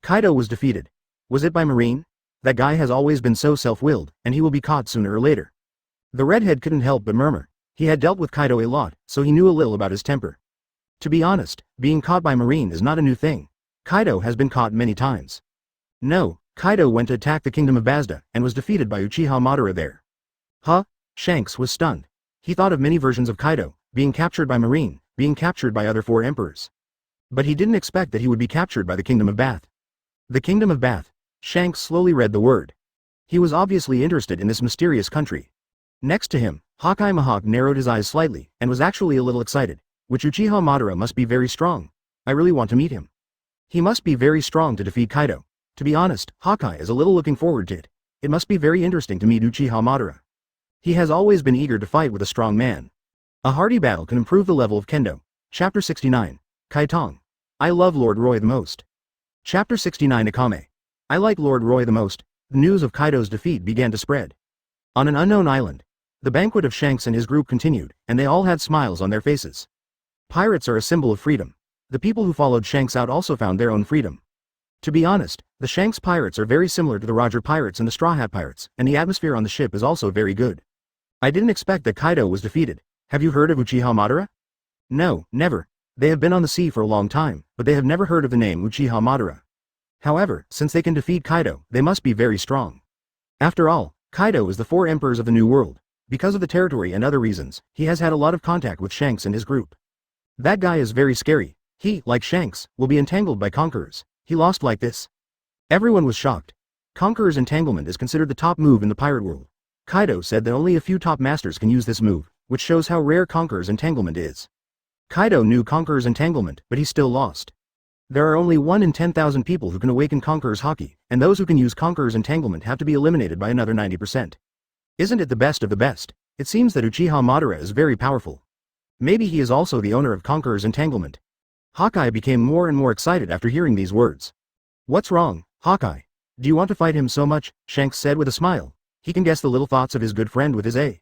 Kaido was defeated. Was it by Marine? That guy has always been so self-willed, and he will be caught sooner or later. The redhead couldn't help but murmur. He had dealt with Kaido a lot, so he knew a little about his temper. To be honest, being caught by Marine is not a new thing. Kaido has been caught many times. No, Kaido went to attack the Kingdom of Basta, and was defeated by Uchiha Madara there. Huh? Shanks was stunned. He thought of many versions of Kaido, being captured by Marine, being captured by other 4 emperors. But he didn't expect that he would be captured by the Kingdom of Bath. The Kingdom of Bath. Shanks slowly read the word. He was obviously interested in this mysterious country. Next to him, Haki Mahawk narrowed his eyes slightly, and was actually a little excited. Which Uchiha Madara must be very strong. I really want to meet him. He must be very strong to defeat Kaido. To be honest, Haki is a little looking forward to it. It must be very interesting to meet Uchiha Madara. He has always been eager to fight with a strong man. A hearty battle can improve the level of Kendo. Chapter 69. Kaitong. I love Lord Roy the most. Chapter 69 Akame. I like Lord Roy the most. The news of Kaido's defeat began to spread. On an unknown island, the banquet of Shanks and his group continued, and they all had smiles on their faces. Pirates are a symbol of freedom. The people who followed Shanks out also found their own freedom. To be honest, the Shanks pirates are very similar to the Roger pirates and the Straw Hat pirates, and the atmosphere on the ship is also very good. I didn't expect that Kaido was defeated. Have you heard of Uchiha Madara? No, never. They have been on the sea for a long time, but they have never heard of the name Uchiha Madara. However, since they can defeat Kaido, they must be very strong. After all, Kaido is the 4 emperors of the New World. Because of the territory and other reasons, he has had a lot of contact with Shanks and his group. That guy is very scary. He, like Shanks, will be entangled by conquerors. He lost like this. Everyone was shocked. Conqueror's entanglement is considered the top move in the pirate world. Kaido said that only a few top masters can use this move, which shows how rare Conqueror's entanglement is. Kaido knew Conqueror's entanglement, but he still lost. There are only 1 in 10,000 people who can awaken Conqueror's Haki, and those who can use Conqueror's entanglement have to be eliminated by another 90%. Isn't it the best of the best? It seems that Uchiha Madara is very powerful. Maybe he is also the owner of Conqueror's entanglement. Hawkeye became more and more excited after hearing these words. What's wrong, Hawkeye? Do you want to fight him so much? Shanks said with a smile. He can guess the little thoughts of his good friend with his A.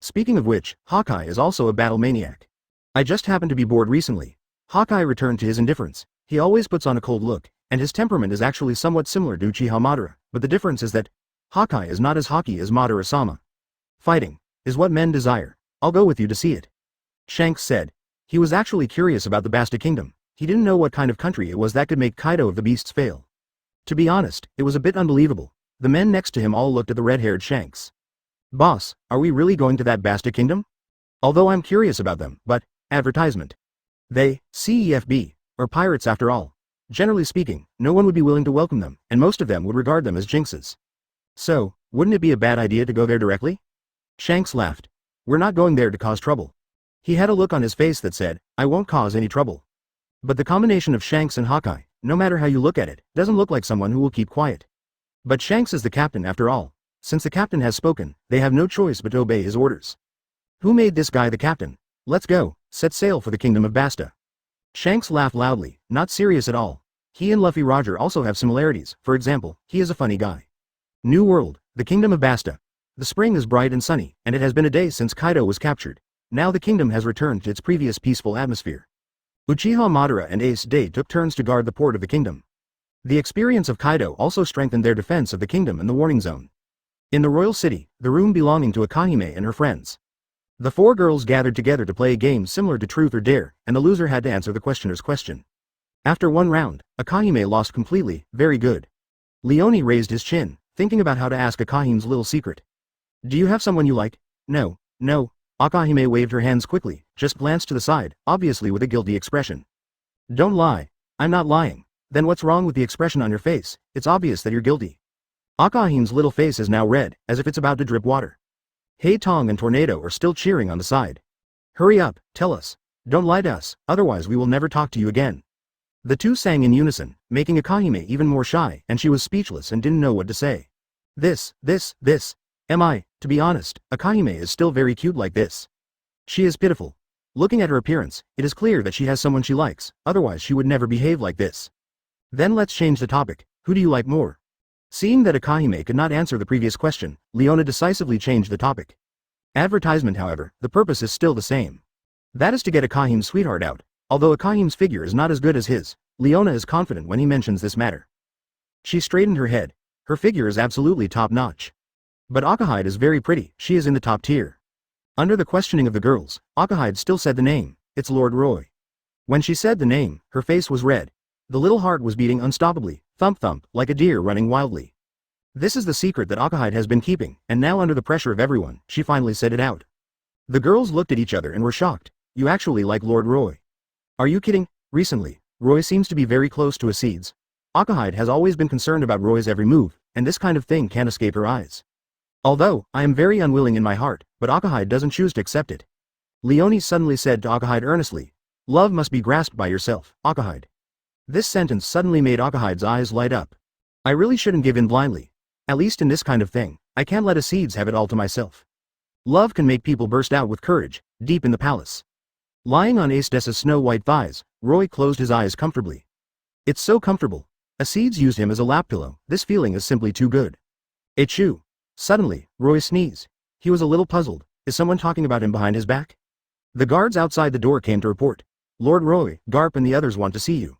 Speaking of which, Hawkeye is also a battle maniac. I just happened to be bored recently. Hawkeye returned to his indifference. He always puts on a cold look, and his temperament is actually somewhat similar to Uchiha Madara, but the difference is that Hawkeye is not as Haki as Madara-sama. Fighting is what men desire. I'll go with you to see it. Shanks said. He was actually curious about the Basta Kingdom. He didn't know what kind of country it was that could make Kaido of the Beasts fail. To be honest, it was a bit unbelievable. The men next to him all looked at the red-haired Shanks. Boss, are we really going to that Basta Kingdom? Although I'm curious about them, but, advertisement. They, CEFB, are pirates after all. Generally speaking, no one would be willing to welcome them, and most of them would regard them as jinxes. So, wouldn't it be a bad idea to go there directly? Shanks laughed. We're not going there to cause trouble. He had a look on his face that said, I won't cause any trouble. But the combination of Shanks and Hawkeye, no matter how you look at it, doesn't look like someone who will keep quiet. But Shanks is the captain after all. Since the captain has spoken, they have no choice but to obey his orders. Who made this guy the captain? Let's go, set sail for the Kingdom of Basta. Shanks laughed loudly, not serious at all. He and Luffy Roger also have similarities, for example, he is a funny guy. New World, the Kingdom of Basta. The spring is bright and sunny, and it has been a day since Kaido was captured. Now the kingdom has returned to its previous peaceful atmosphere. Uchiha Madara and Ace took turns to guard the port of the kingdom. The experience of Kaido also strengthened their defense of the kingdom and the warning zone. In the royal city, the room belonging to Akame and her friends. The four girls gathered together to play a game similar to Truth or Dare, and the loser had to answer the questioner's question. After one round, Akame lost completely. Very good. Leone raised his chin, thinking about how to ask Akahime's little secret. Do you have someone you like? No. Akame waved her hands quickly, just glanced to the side, obviously with a guilty expression. Don't lie. I'm not lying. Then what's wrong with the expression on your face? It's obvious that you're guilty. Akahime's little face is now red, as if it's about to drip water. Hey Tong and Tornado are still cheering on the side. Hurry up, tell us. Don't lie to us, otherwise we will never talk to you again. The two sang in unison, making Akame even more shy, and she was speechless and didn't know what to say. This. To be honest, Akame is still very cute like this. She is pitiful. Looking at her appearance, it is clear that she has someone she likes, otherwise she would never behave like this. Then let's change the topic. Who do you like more? Seeing that Akame could not answer the previous question, Leone decisively changed the topic. Advertisement, however, the purpose is still the same. That is to get Akahime's sweetheart out. Although Akahime's figure is not as good as his, Leone is confident when he mentions this matter. She straightened her head. Her figure is absolutely top-notch. But Akahide is very pretty, she is in the top tier. Under the questioning of the girls, Akahide still said the name, it's Lord Roy. When she said the name, her face was red. The little heart was beating unstoppably, thump, like a deer running wildly. This is the secret that Akahide has been keeping, and now under the pressure of everyone, she finally said it out. The girls looked at each other and were shocked. You actually like Lord Roy? Are you kidding? Recently, Roy seems to be very close to Acedes. Akahide has always been concerned about Roy's every move, and this kind of thing can't escape her eyes. Although, I am very unwilling in my heart, but Akahide doesn't choose to accept it. Leone suddenly said to Akahide earnestly, love must be grasped by yourself, Akahide. This sentence suddenly made Akahide's eyes light up. I really shouldn't give in blindly. At least in this kind of thing, I can't let Acedes have it all to myself. Love can make people burst out with courage, deep in the palace. Lying on Acedes' snow-white thighs, Roy closed his eyes comfortably. It's so comfortable. Acedes used him as a lap pillow, this feeling is simply too good. Achoo. Suddenly, Roy sneezed. He was a little puzzled. Is someone talking about him behind his back? The guards outside the door came to report. Lord Roy, Garp and the others want to see you.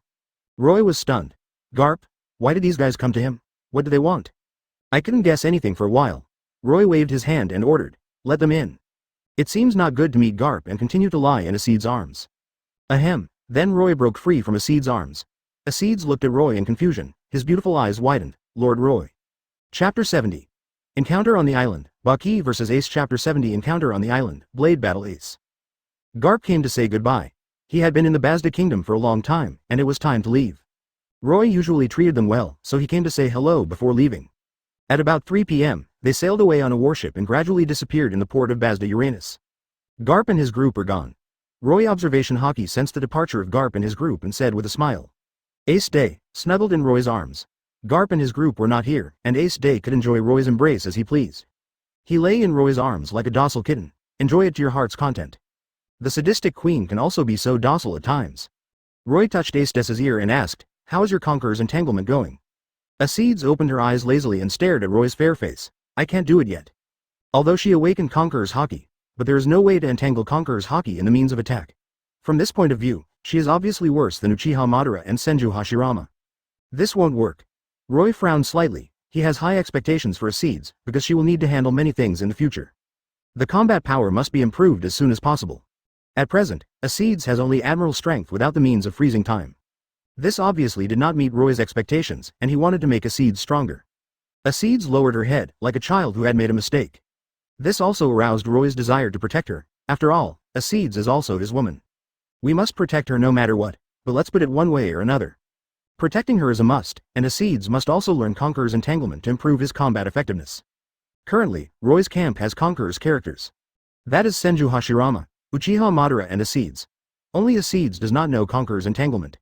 Roy was stunned. Garp? Why did these guys come to him? What do they want? I couldn't guess anything for a while. Roy waved his hand and ordered, let them in. It seems not good to meet Garp and continue to lie in Acedes' arms. Ahem. Then Roy broke free from Acedes' arms. Acedes looked at Roy in confusion, his beautiful eyes widened. Lord Roy. Chapter 70. Encounter on the Island, Baki vs Ace. Chapter 70. Encounter on the Island, Blade Battle. Ace. Garp came to say goodbye. He had been in the Basta Kingdom for a long time, and it was time to leave. Roy usually treated them well, so he came to say hello before leaving. At about 3 p.m., they sailed away on a warship and gradually disappeared in the port of Basta Uranus. Garp and his group are gone. Roy observation Haki sensed the departure of Garp and his group and said with a smile. Ace snuggled in Roy's arms. Garp and his group were not here, and Ace could enjoy Roy's embrace as he pleased. He lay in Roy's arms like a docile kitten. Enjoy it to your heart's content. The sadistic queen can also be so docile at times. Roy touched Acedes' ear and asked, how is your Conqueror's entanglement going? Acedes opened her eyes lazily and stared at Roy's fair face. I can't do it yet. Although she awakened Conqueror's Haki, but there is no way to entangle Conqueror's Haki in the means of attack. From this point of view, she is obviously worse than Uchiha Madara and Senju Hashirama. This won't work. Roy frowned slightly. He has high expectations for Acedes, because she will need to handle many things in the future. The combat power must be improved as soon as possible. At present, Acedes has only Admiral strength without the means of freezing time. This obviously did not meet Roy's expectations, and he wanted to make Acedes stronger. Acedes lowered her head, like a child who had made a mistake. This also aroused Roy's desire to protect her. After all, Acedes is also his woman. We must protect her no matter what, but let's put it one way or another. Protecting her is a must, and Acedes must also learn Conqueror's entanglement to improve his combat effectiveness. Currently, Roy's camp has Conqueror's characters. That is Senju Hashirama, Uchiha Madara and Acedes. Only Acedes does not know Conqueror's entanglement.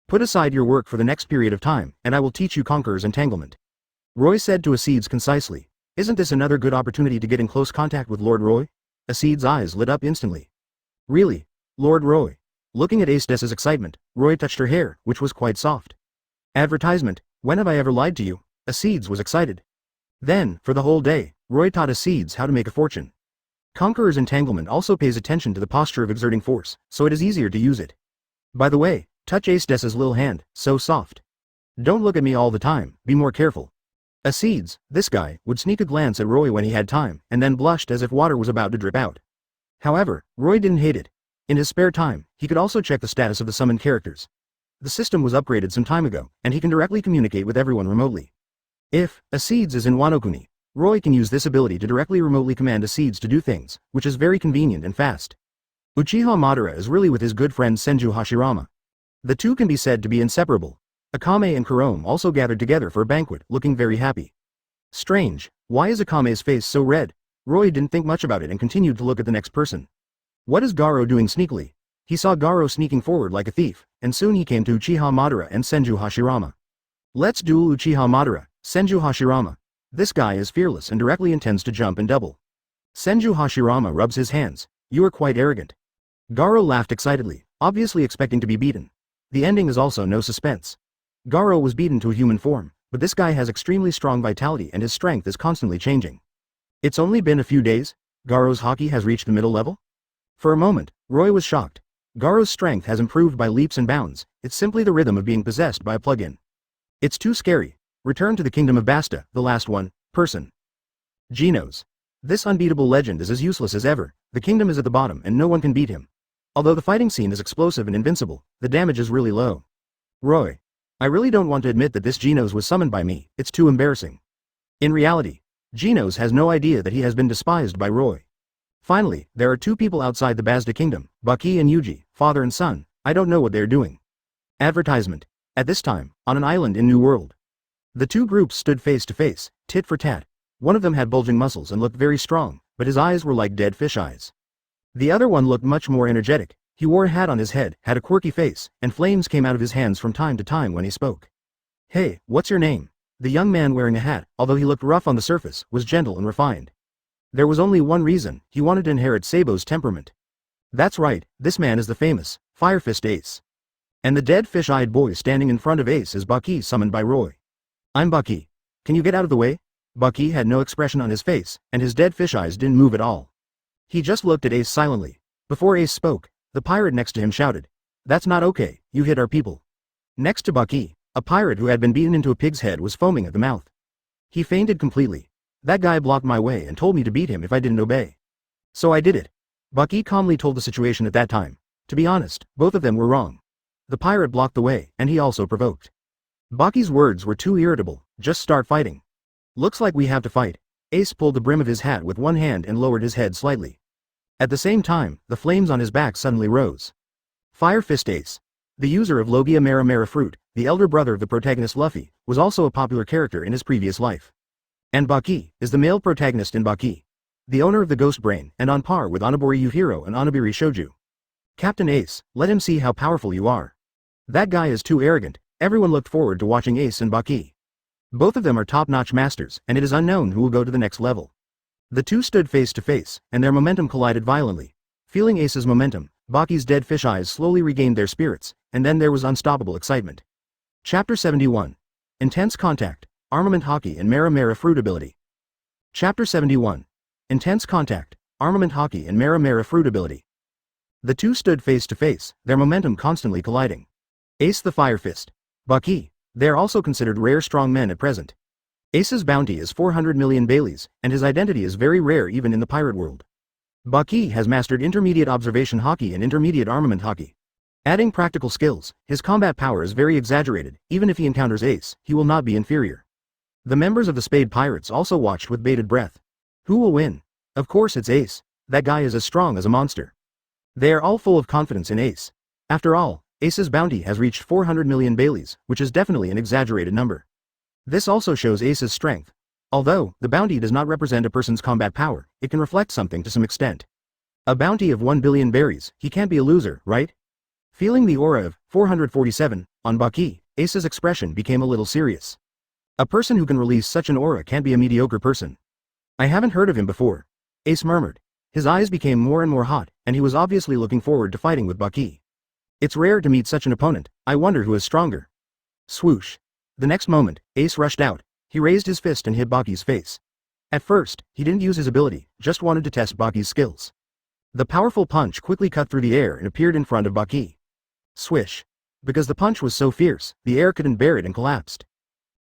Put aside your work for the next period of time, and I will teach you Conqueror's entanglement. Roy said to Acedes concisely. Isn't this another good opportunity to get in close contact with Lord Roy? Acedes' eyes lit up instantly. Really? Lord Roy? Looking at Acedes' excitement, Roy touched her hair, which was quite soft. Advertisement, when have I ever lied to you? Acedes was excited. Then, for the whole day, Roy taught Acedes how to make a fortune. Conqueror's entanglement also pays attention to the posture of exerting force, so it is easier to use it. By the way, touch Acedes' little hand, so soft. Don't look at me all the time, be more careful. Acedes, this guy, would sneak a glance at Roy when he had time, and then blushed as if water was about to drip out. However, Roy didn't hate it. In his spare time, he could also check the status of the summoned characters. The system was upgraded some time ago, and he can directly communicate with everyone remotely. If Acedes is in Wanokuni, Roy can use this ability to directly remotely command Acedes to do things, which is very convenient and fast. Uchiha Madara is really with his good friend Senju Hashirama. The two can be said to be inseparable. Akame and Kurome also gathered together for a banquet, looking very happy. Strange, why is Akame's face so red? Roy didn't think much about it and continued to look at the next person. What is Garo doing sneakily? He saw Garo sneaking forward like a thief, and soon he came to Uchiha Madara and Senju Hashirama. Let's duel Uchiha Madara, Senju Hashirama. This guy is fearless and directly intends to jump and double. Senju Hashirama rubs his hands. You are quite arrogant. Garo laughed excitedly, obviously expecting to be beaten. The ending is also no suspense. Garo was beaten to a human form, but this guy has extremely strong vitality and his strength is constantly changing. It's only been a few days? Garo's Haki has reached the middle level? For a moment, Roy was shocked. Garo's strength has improved by leaps and bounds, it's simply the rhythm of being possessed by a plug-in. It's too scary. Return to the Kingdom of Basta, the last one, person. Genos. This unbeatable legend is as useless as ever, the kingdom is at the bottom and no one can beat him. Although the fighting scene is explosive and invincible, the damage is really low. Roy. I really don't want to admit that this Genos was summoned by me, it's too embarrassing. In reality, Genos has no idea that he has been despised by Roy. Finally, there are two people outside the Basta kingdom, Baki and Yuji, father and son, I don't know what they're doing. Advertisement. At this time, on an island in New World. The two groups stood face to face, tit for tat. One of them had bulging muscles and looked very strong, but his eyes were like dead fish eyes. The other one looked much more energetic. He wore a hat on his head, had a quirky face, and flames came out of his hands from time to time when he spoke. Hey, what's your name? The young man wearing a hat, although he looked rough on the surface, was gentle and refined. There was only one reason, he wanted to inherit Sabo's temperament. That's right, this man is the famous Fire Fist Ace. And the dead fish-eyed boy standing in front of Ace is Baki summoned by Roy. I'm Baki. Can you get out of the way? Baki had no expression on his face, and his dead fish eyes didn't move at all. He just looked at Ace silently. Before Ace spoke, the pirate next to him shouted. That's not okay, you hit our people. Next to Baki, a pirate who had been beaten into a pig's head was foaming at the mouth. He fainted completely. That guy blocked my way and told me to beat him if I didn't obey. So I did it. Baki calmly told the situation at that time. To be honest, both of them were wrong. The pirate blocked the way, and he also provoked. Baki's words were too irritable, just start fighting. Looks like we have to fight. Ace pulled the brim of his hat with one hand and lowered his head slightly. At the same time, the flames on his back suddenly rose. Fire Fist Ace. The user of Logia Mera Mera Fruit, the elder brother of the protagonist Luffy, was also a popular character in his previous life. And Baki is the male protagonist in Baki. The owner of the Ghost Brain, and on par with Onibori Yuhiro and Onibiri Shoju. Captain Ace, let him see how powerful you are. That guy is too arrogant. Everyone looked forward to watching Ace and Baki. Both of them are top-notch masters, and it is unknown who will go to the next level. The two stood face to face, and their momentum collided violently. Feeling Ace's momentum, Baki's dead fish eyes slowly regained their spirits, and then there was unstoppable excitement. Chapter 71. Intense Contact, Armament Haki and Mera Mera Fruit Ability. Chapter 71. Intense Contact, Armament Haki and Mera Mera Fruit Ability. The two stood face to face, their momentum constantly colliding. Ace the Fire Fist. Baki. They are also considered rare strong men at present. Ace's bounty is 400 million Baileys, and his identity is very rare even in the pirate world. Baki has mastered intermediate observation Haki and intermediate armament Haki. Adding practical skills, his combat power is very exaggerated. Even if he encounters Ace, he will not be inferior. The members of the Spade Pirates also watched with bated breath. Who will win? Of course it's Ace. That guy is as strong as a monster. They are all full of confidence in Ace. After all, Ace's bounty has reached 400 million Baileys, which is definitely an exaggerated number. This also shows Ace's strength. Although, the bounty does not represent a person's combat power, it can reflect something to some extent. A bounty of 1 billion berries, he can't be a loser, right? Feeling the aura of 447 on Baki, Ace's expression became a little serious. A person who can release such an aura can't be a mediocre person. I haven't heard of him before, Ace murmured. His eyes became more and more hot, and he was obviously looking forward to fighting with Baki. It's rare to meet such an opponent, I wonder who is stronger. Swoosh. The next moment, Ace rushed out. He raised his fist and hit Baki's face. At first, he didn't use his ability, just wanted to test Baki's skills. The powerful punch quickly cut through the air and appeared in front of Baki. Swish. Because the punch was so fierce, the air couldn't bear it and collapsed.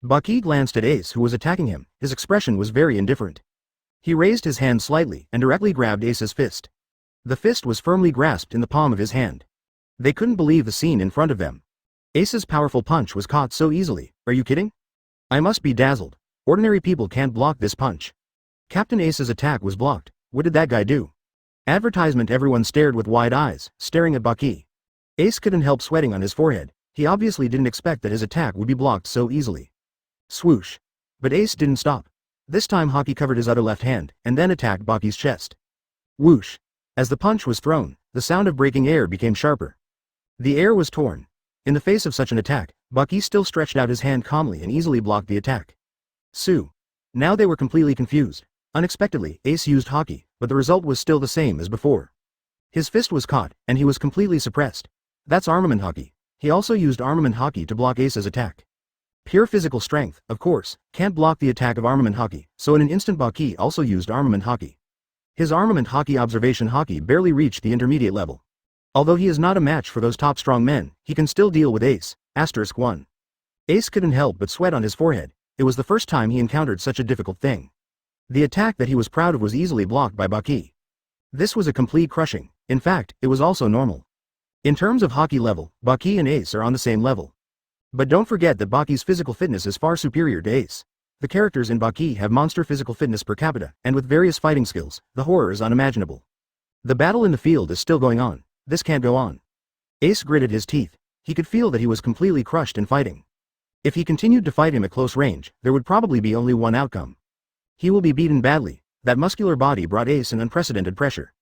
Baki glanced at Ace who was attacking him, his expression was very indifferent. He raised his hand slightly and directly grabbed Ace's fist. The fist was firmly grasped in the palm of his hand. They couldn't believe the scene in front of them. Ace's powerful punch was caught so easily, are you kidding? I must be dazzled. Ordinary people can't block this punch. Captain Ace's attack was blocked, what did that guy do? Advertisement. Everyone stared with wide eyes, staring at Baki. Ace couldn't help sweating on his forehead, he obviously didn't expect that his attack would be blocked so easily. Swoosh. But Ace didn't stop. This time Haki covered his other left hand, and then attacked Baki's chest. Whoosh. As the punch was thrown, the sound of breaking air became sharper. The air was torn. In the face of such an attack, Baki still stretched out his hand calmly and easily blocked the attack. Sue. Now they were completely confused. Unexpectedly, Ace used Haki, but the result was still the same as before. His fist was caught, and he was completely suppressed. That's armament Haki. He also used armament Haki to block Ace's attack. Pure physical strength, of course, can't block the attack of armament Haki, so in an instant Baki also used armament Haki. His armament Haki observation Haki barely reached the intermediate level. Although he is not a match for those top strong men, he can still deal with Ace, *1. Ace couldn't help but sweat on his forehead, it was the first time he encountered such a difficult thing. The attack that he was proud of was easily blocked by Baki. This was a complete crushing, in fact, it was also normal. In terms of Haki level, Baki and Ace are on the same level. But don't forget that Baki's physical fitness is far superior to Ace. The characters in Baki have monster physical fitness per capita, and with various fighting skills, the horror is unimaginable. The battle in the field is still going on, this can't go on. Ace gritted his teeth, he could feel that he was completely crushed in fighting. If he continued to fight him at close range, there would probably be only one outcome. He will be beaten badly, that muscular body brought Ace an unprecedented pressure.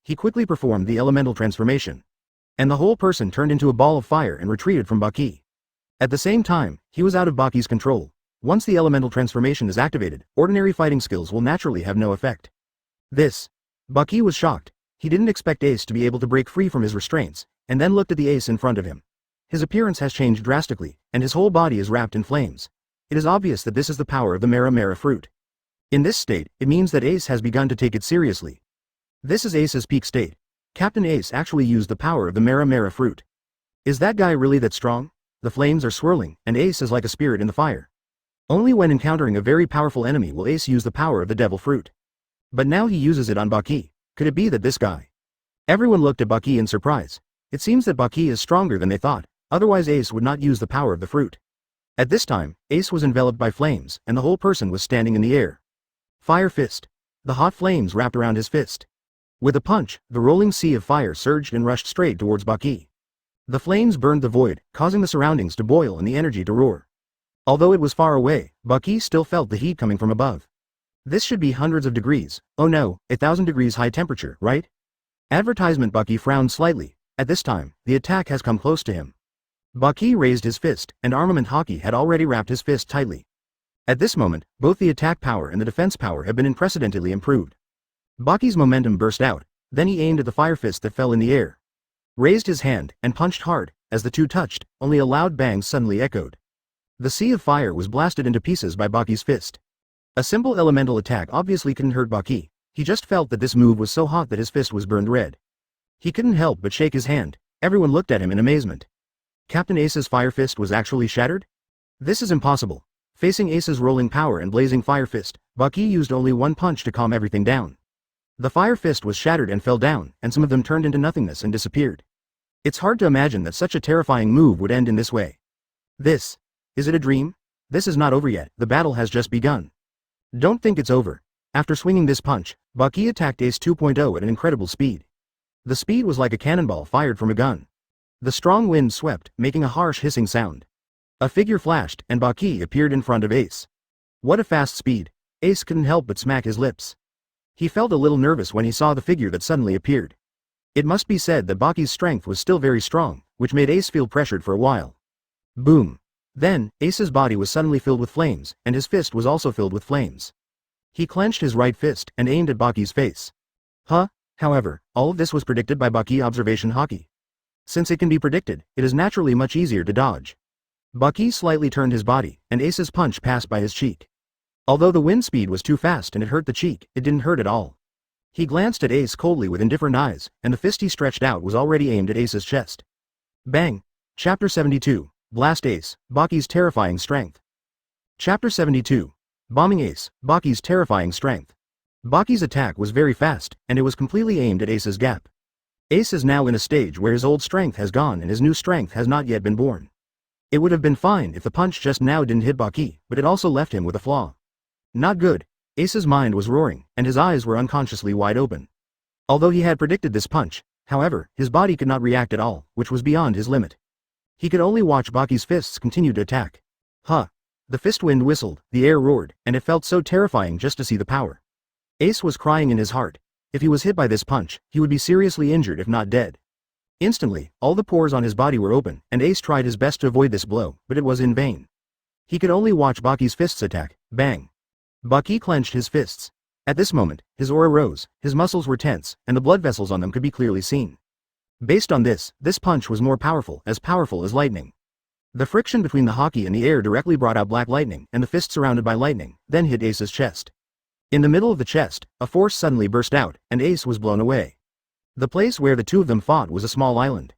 He quickly performed the elemental transformation. And the whole person turned into a ball of fire and retreated from Baki. At the same time, he was out of Baki's control. Once the elemental transformation is activated, ordinary fighting skills will naturally have no effect. Baki was shocked. He didn't expect Ace to be able to break free from his restraints, and then looked at the Ace in front of him. His appearance has changed drastically, and his whole body is wrapped in flames. It is obvious that this is the power of the Mera fruit. In this state, it means that Ace has begun to take it seriously. This is Ace's peak state. Captain Ace actually used the power of the Mera fruit. Is that guy really that strong? The flames are swirling, and Ace is like a spirit in the fire. Only when encountering a very powerful enemy will Ace use the power of the devil fruit. But now he uses it on Baki. Could it be that this guy? Everyone looked at Baki in surprise. It seems that Baki is stronger than they thought, otherwise Ace would not use the power of the fruit. At this time, Ace was enveloped by flames, and the whole person was standing in the air. Fire fist. The hot flames wrapped around his fist. With a punch, the rolling sea of fire surged and rushed straight towards Baki. The flames burned the void, causing the surroundings to boil and the energy to roar. Although it was far away, Baki still felt the heat coming from above. This should be hundreds of degrees, oh no, 1,000 degrees high temperature, right? Advertisement. Baki frowned slightly. At this time, the attack has come close to him. Baki raised his fist, and armament Haki had already wrapped his fist tightly. At this moment, both the attack power and the defense power have been unprecedentedly improved. Baki's momentum burst out, then he aimed at the fire fist that fell in the air. Raised his hand, and punched hard. As the two touched, only a loud bang suddenly echoed. The sea of fire was blasted into pieces by Baki's fist. A simple elemental attack obviously couldn't hurt Baki, he just felt that this move was so hot that his fist was burned red. He couldn't help but shake his hand, everyone looked at him in amazement. Captain Ace's fire fist was actually shattered? This is impossible. Facing Ace's rolling power and blazing fire fist, Baki used only one punch to calm everything down. The fire fist was shattered and fell down, and some of them turned into nothingness and disappeared. It's hard to imagine that such a terrifying move would end in this way. Is it a dream? This is not over yet, the battle has just begun. Don't think it's over. After swinging this punch, Baki attacked Ace 2.0 at an incredible speed. The speed was like a cannonball fired from a gun. The strong wind swept, making a harsh hissing sound. A figure flashed, and Baki appeared in front of Ace. What a fast speed. Ace couldn't help but smack his lips. He felt a little nervous when he saw the figure that suddenly appeared. It must be said that Baki's strength was still very strong, which made Ace feel pressured for a while. Boom. Then, Ace's body was suddenly filled with flames, and his fist was also filled with flames. He clenched his right fist and aimed at Baki's face. However, all of this was predicted by Baki observation Haki. Since it can be predicted, it is naturally much easier to dodge. Baki slightly turned his body, and Ace's punch passed by his cheek. Although the wind speed was too fast and it hurt the cheek, it didn't hurt at all. He glanced at Ace coldly with indifferent eyes, and the fist he stretched out was already aimed at Ace's chest. Bang! Chapter 72. Blast Ace, Baki's terrifying strength. Chapter 72. Bombing Ace, Baki's terrifying strength. Baki's attack was very fast, and it was completely aimed at Ace's gap. Ace is now in a stage where his old strength has gone and his new strength has not yet been born. It would have been fine if the punch just now didn't hit Baki, but it also left him with a flaw. Not good. Ace's mind was roaring, and his eyes were unconsciously wide open. Although he had predicted this punch, however, his body could not react at all, which was beyond his limit. He could only watch Baki's fists continue to attack. The fist wind whistled, the air roared, and it felt so terrifying just to see the power. Ace was crying in his heart. If he was hit by this punch, he would be seriously injured if not dead. Instantly, all the pores on his body were open, and Ace tried his best to avoid this blow, but it was in vain. He could only watch Baki's fists attack. Bang! Baki clenched his fists. At this moment, his aura rose, his muscles were tense, and the blood vessels on them could be clearly seen. Based on this punch was more powerful as lightning. The friction between the Haki and the air directly brought out black lightning, and the fist surrounded by lightning, then hit Ace's chest. In the middle of the chest, a force suddenly burst out, and Ace was blown away. The place where the two of them fought was a small island.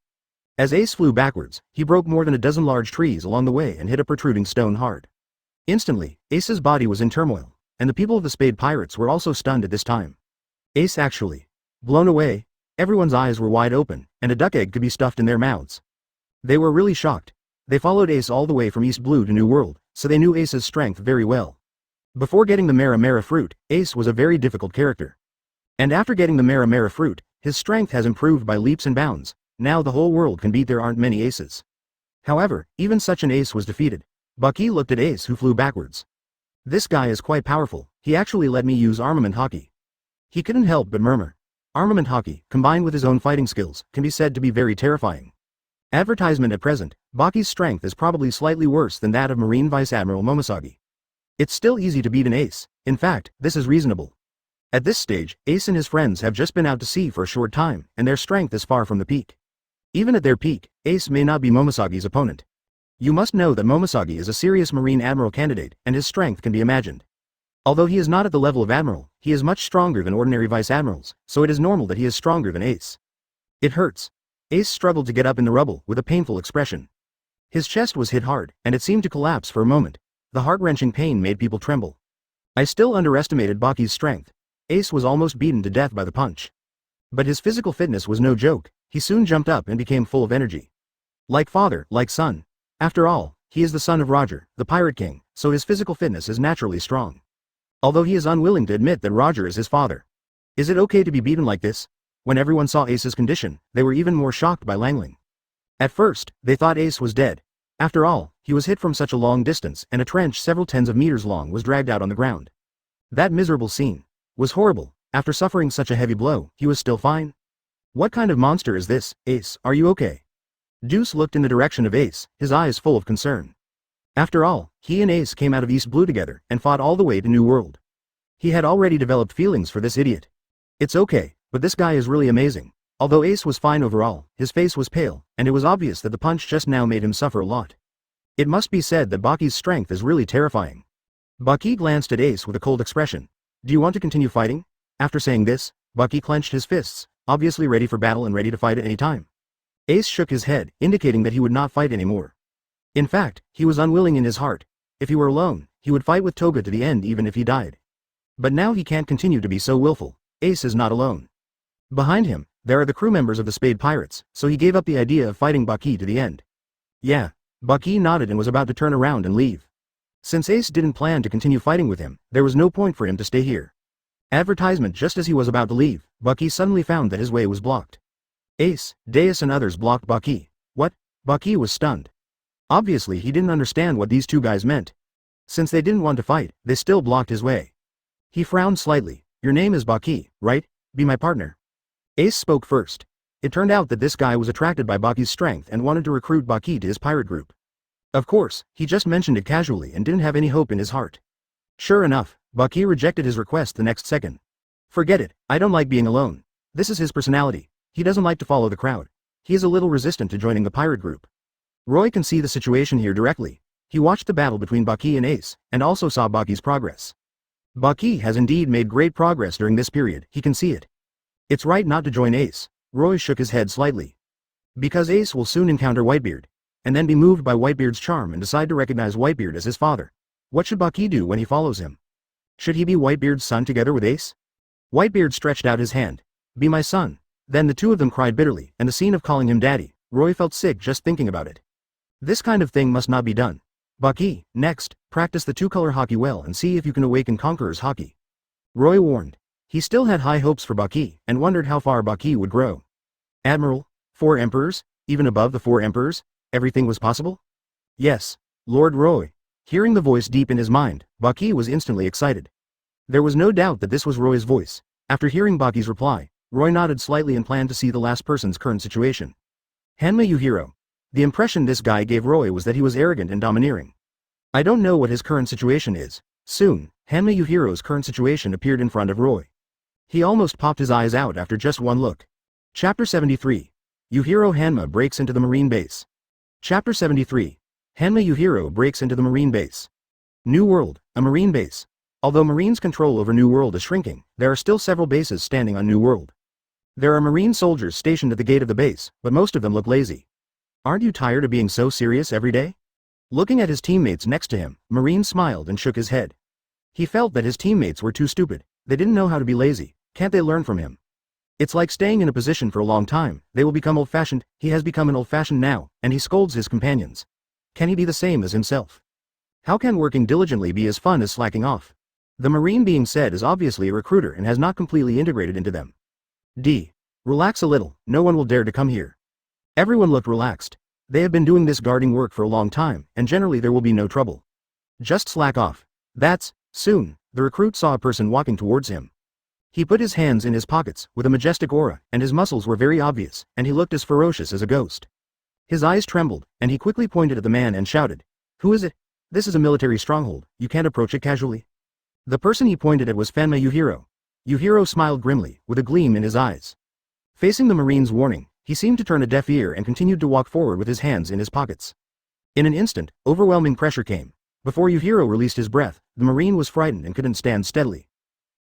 As Ace flew backwards, he broke more than a dozen large trees along the way and hit a protruding stone hard. Instantly, Ace's body was in turmoil, and the people of the Spade Pirates were also stunned at this time. Ace actually blown away. Everyone's eyes were wide open, and a duck egg could be stuffed in their mouths. They were really shocked. They followed Ace all the way from East Blue to New World, so they knew Ace's strength very well. Before getting the Mera Mera fruit, Ace was a very difficult character. And after getting the Mera Mera fruit, his strength has improved by leaps and bounds. Now the whole world can beat. There aren't many aces. However, even such an ace was defeated. Baki looked at Ace, who flew backwards. This guy is quite powerful. He actually let me use armament Haki. He couldn't help but murmur. Armament Haki, combined with his own fighting skills, can be said to be very terrifying. Advertisement at present, Baki's strength is probably slightly worse than that of Marine Vice Admiral Momosagi. It's still easy to beat an ace. In fact, this is reasonable. At this stage, Ace and his friends have just been out to sea for a short time, and their strength is far from the peak. Even at their peak, Ace may not be Momosagi's opponent. You must know that Momosagi is a serious Marine Admiral candidate, and his strength can be imagined. Although he is not at the level of Admiral, he is much stronger than ordinary Vice Admirals, so it is normal that he is stronger than Ace. It hurts. Ace struggled to get up in the rubble with a painful expression. His chest was hit hard, and it seemed to collapse for a moment. The heart-wrenching pain made people tremble. I still underestimated Baki's strength. Ace was almost beaten to death by the punch. But his physical fitness was no joke. He soon jumped up and became full of energy. Like father, like son. After all, he is the son of Roger, the Pirate King, so his physical fitness is naturally strong. Although he is unwilling to admit that Roger is his father. Is it okay to be beaten like this? When everyone saw Ace's condition, they were even more shocked by Langling. At first, they thought Ace was dead. After all, he was hit from such a long distance, and a trench several tens of meters long was dragged out on the ground. That miserable scene was horrible. After suffering such a heavy blow, he was still fine? What kind of monster is this? Ace, are you okay? Deuce looked in the direction of Ace, his eyes full of concern. After all, he and Ace came out of East Blue together, and fought all the way to New World. He had already developed feelings for this idiot. It's okay, but this guy is really amazing. Although Ace was fine overall, his face was pale, and it was obvious that the punch just now made him suffer a lot. It must be said that Baki's strength is really terrifying. Baki glanced at Ace with a cold expression. Do you want to continue fighting? After saying this, Baki clenched his fists, obviously ready for battle and ready to fight at any time. Ace shook his head, indicating that he would not fight anymore. In fact, he was unwilling in his heart. If he were alone, he would fight with Toga to the end even if he died. But now he can't continue to be so willful. Ace is not alone. Behind him, there are the crew members of the Spade Pirates, so he gave up the idea of fighting Baki to the end. Yeah. Baki nodded and was about to turn around and leave. Since Ace didn't plan to continue fighting with him, there was no point for him to stay here. Advertisement. Just as he was about to leave, Baki suddenly found that his way was blocked. Ace, Deus and others blocked Baki. What? Baki was stunned. Obviously he didn't understand what these two guys meant. Since they didn't want to fight, they still blocked his way. He frowned slightly. Your name is Baki, right? Be my partner. Ace spoke first. It turned out that this guy was attracted by Baki's strength and wanted to recruit Baki to his pirate group. Of course, he just mentioned it casually and didn't have any hope in his heart. Sure enough, Baki rejected his request the next second. Forget it, I don't like being alone. This is his personality. He doesn't like to follow the crowd. He is a little resistant to joining the pirate group. Roy can see the situation here directly. He watched the battle between Baki and Ace, and also saw Baki's progress. Baki has indeed made great progress during this period, he can see it. It's right not to join Ace. Roy shook his head slightly. Because Ace will soon encounter Whitebeard, and then be moved by Whitebeard's charm and decide to recognize Whitebeard as his father. What should Baki do when he follows him? Should he be Whitebeard's son together with Ace? Whitebeard stretched out his hand. Be my son. Then the two of them cried bitterly, and the scene of calling him daddy, Roy felt sick just thinking about it. This kind of thing must not be done. Baki, next, practice the two-color Haki well and see if you can awaken Conqueror's Haki. Roy warned. He still had high hopes for Baki, and wondered how far Baki would grow. Admiral? 4 emperors? Even above the 4 emperors? Everything was possible? Yes. Lord Roy. Hearing the voice deep in his mind, Baki was instantly excited. There was no doubt that this was Roy's voice. After hearing Baki's reply, Roy nodded slightly and planned to see the last person's current situation. Hanma Yuhiro. The impression this guy gave Roy was that he was arrogant and domineering. I don't know what his current situation is. Soon, Hanma Yuhiro's current situation appeared in front of Roy. He almost popped his eyes out after just one look. Chapter 73. Yuhiro Hanma breaks into the Marine base. Chapter 73. Hanma Yuhiro breaks into the Marine base. New World, a Marine base. Although Marines' control over New World is shrinking, there are still several bases standing on New World. There are Marine soldiers stationed at the gate of the base, but most of them look lazy. Aren't you tired of being so serious every day? Looking at his teammates next to him, Marine smiled and shook his head. He felt that his teammates were too stupid. They didn't know how to be lazy. Can't they learn from him? It's like staying in a position for a long time. They will become old-fashioned. He has become an old-fashioned now, and he scolds his companions. Can he be the same as himself? How can working diligently be as fun as slacking off? The Marine being said is obviously a recruiter and has not completely integrated into them. Relax a little, no one will dare to come here. Everyone looked relaxed. They have been doing this guarding work for a long time, and generally there will be no trouble. Just slack off. Soon, the recruit saw a person walking towards him. He put his hands in his pockets, with a majestic aura, and his muscles were very obvious, and he looked as ferocious as a ghost. His eyes trembled, and he quickly pointed at the man and shouted, "Who is it? This is a military stronghold, you can't approach it casually." The person he pointed at was Hanma Yuhiro. Yuhiro smiled grimly, with a gleam in his eyes. Facing the Marine's warning, he seemed to turn a deaf ear and continued to walk forward with his hands in his pockets. In an instant, overwhelming pressure came. Before Yuhiro released his breath, the Marine was frightened and couldn't stand steadily.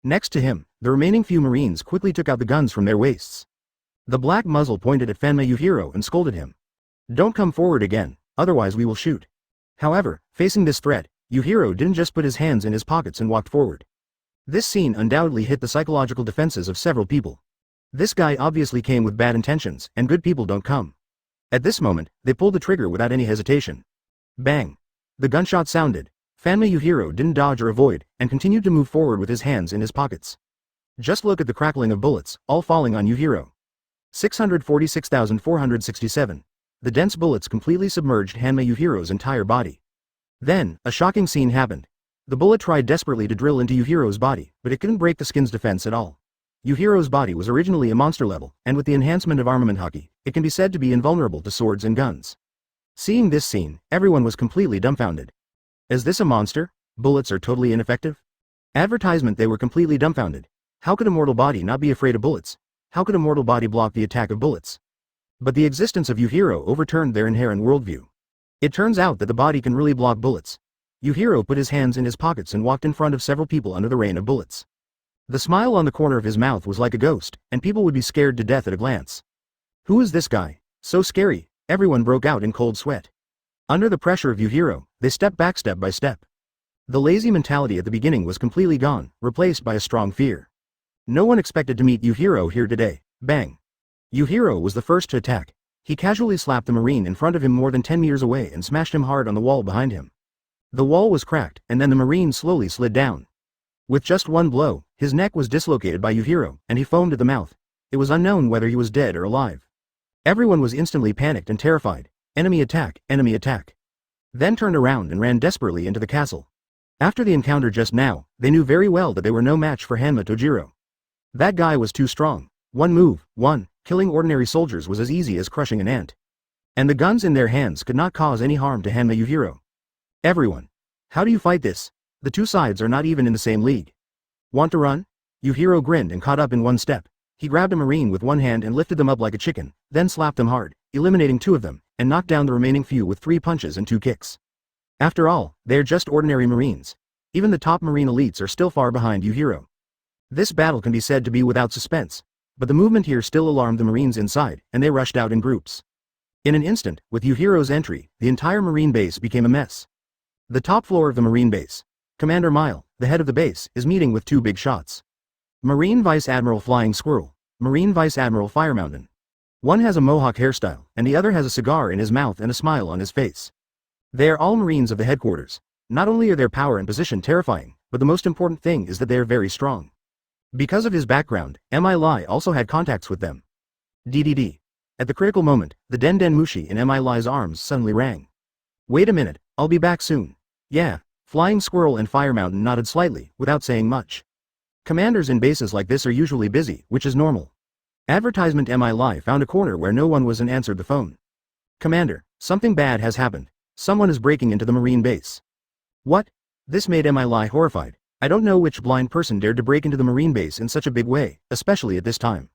Next to him, the remaining few Marines quickly took out the guns from their waists. The black muzzle pointed at Hanma Yuhiro and scolded him. "Don't come forward again, otherwise we will shoot." However, facing this threat, Yuhiro didn't just put his hands in his pockets and walked forward. This scene undoubtedly hit the psychological defenses of several people. This guy obviously came with bad intentions, and good people don't come. At this moment, they pulled the trigger without any hesitation. Bang! The gunshot sounded. Hanma Yuhiro didn't dodge or avoid, and continued to move forward with his hands in his pockets. Just look at the crackling of bullets, all falling on Yuhiro. 646,467. The dense bullets completely submerged Hanma Yuhiro's entire body. Then, a shocking scene happened. The bullet tried desperately to drill into Yuhiro's body, but it couldn't break the skin's defense at all. Yuhiro's body was originally a monster level, and with the enhancement of armament Haki, it can be said to be invulnerable to swords and guns. Seeing this scene, everyone was completely dumbfounded. Is this a monster? Bullets are totally ineffective? Advertisement. They were completely dumbfounded. How could a mortal body not be afraid of bullets? How could a mortal body block the attack of bullets? But the existence of Yuhiro overturned their inherent worldview. It turns out that the body can really block bullets. Yuhiro put his hands in his pockets and walked in front of several people under the rain of bullets. The smile on the corner of his mouth was like a ghost, and people would be scared to death at a glance. Who is this guy? So scary. Everyone broke out in cold sweat. Under the pressure of Yuhiro, they stepped back step by step. The lazy mentality at the beginning was completely gone, replaced by a strong fear. No one expected to meet Yuhiro here today. Bang! Yuhiro was the first to attack. He casually slapped the Marine in front of him more than 10 meters away and smashed him hard on the wall behind him. The wall was cracked, and then the Marine slowly slid down. With just one blow, his neck was dislocated by Yuhiro, and he foamed at the mouth. It was unknown whether he was dead or alive. Everyone was instantly panicked and terrified. Enemy attack, enemy attack. Then turned around and ran desperately into the castle. After the encounter just now, they knew very well that they were no match for Hanma Tojiro. That guy was too strong. One move, killing ordinary soldiers was as easy as crushing an ant. And the guns in their hands could not cause any harm to Hanma Yuhiro. Everyone. How do you fight this? The two sides are not even in the same league. Want to run? Yuhiro grinned and caught up in one step. He grabbed a marine with one hand and lifted them up like a chicken, then slapped them hard, eliminating two of them, and knocked down the remaining few with 3 punches and 2 kicks. After all, they're just ordinary marines. Even the top marine elites are still far behind Yuhiro. This battle can be said to be without suspense, but the movement here still alarmed the marines inside, and they rushed out in groups. In an instant, with Yuhiro's entry, the entire marine base became a mess. The top floor of the marine base. Commander Mile, the head of the base, is meeting with 2 big shots. Marine Vice Admiral Flying Squirrel, Marine Vice Admiral Fire Mountain. One has a mohawk hairstyle, and the other has a cigar in his mouth and a smile on his face. They are all marines of the headquarters. Not only are their power and position terrifying, but the most important thing is that they are very strong. Because of his background, Mi Lai also had contacts with them. DDD. At the critical moment, the Den Den Mushi in Mi Lai's arms suddenly rang. Wait a minute, I'll be back soon. Yeah. Flying Squirrel and Fire Mountain nodded slightly, without saying much. Commanders in bases like this are usually busy, which is normal. Advertisement Mi Lai found a corner where no one was and answered the phone. Commander, something bad has happened. Someone is breaking into the marine base. What? This made Mi Lai horrified. I don't know which blind person dared to break into the marine base in such a big way, especially at this time.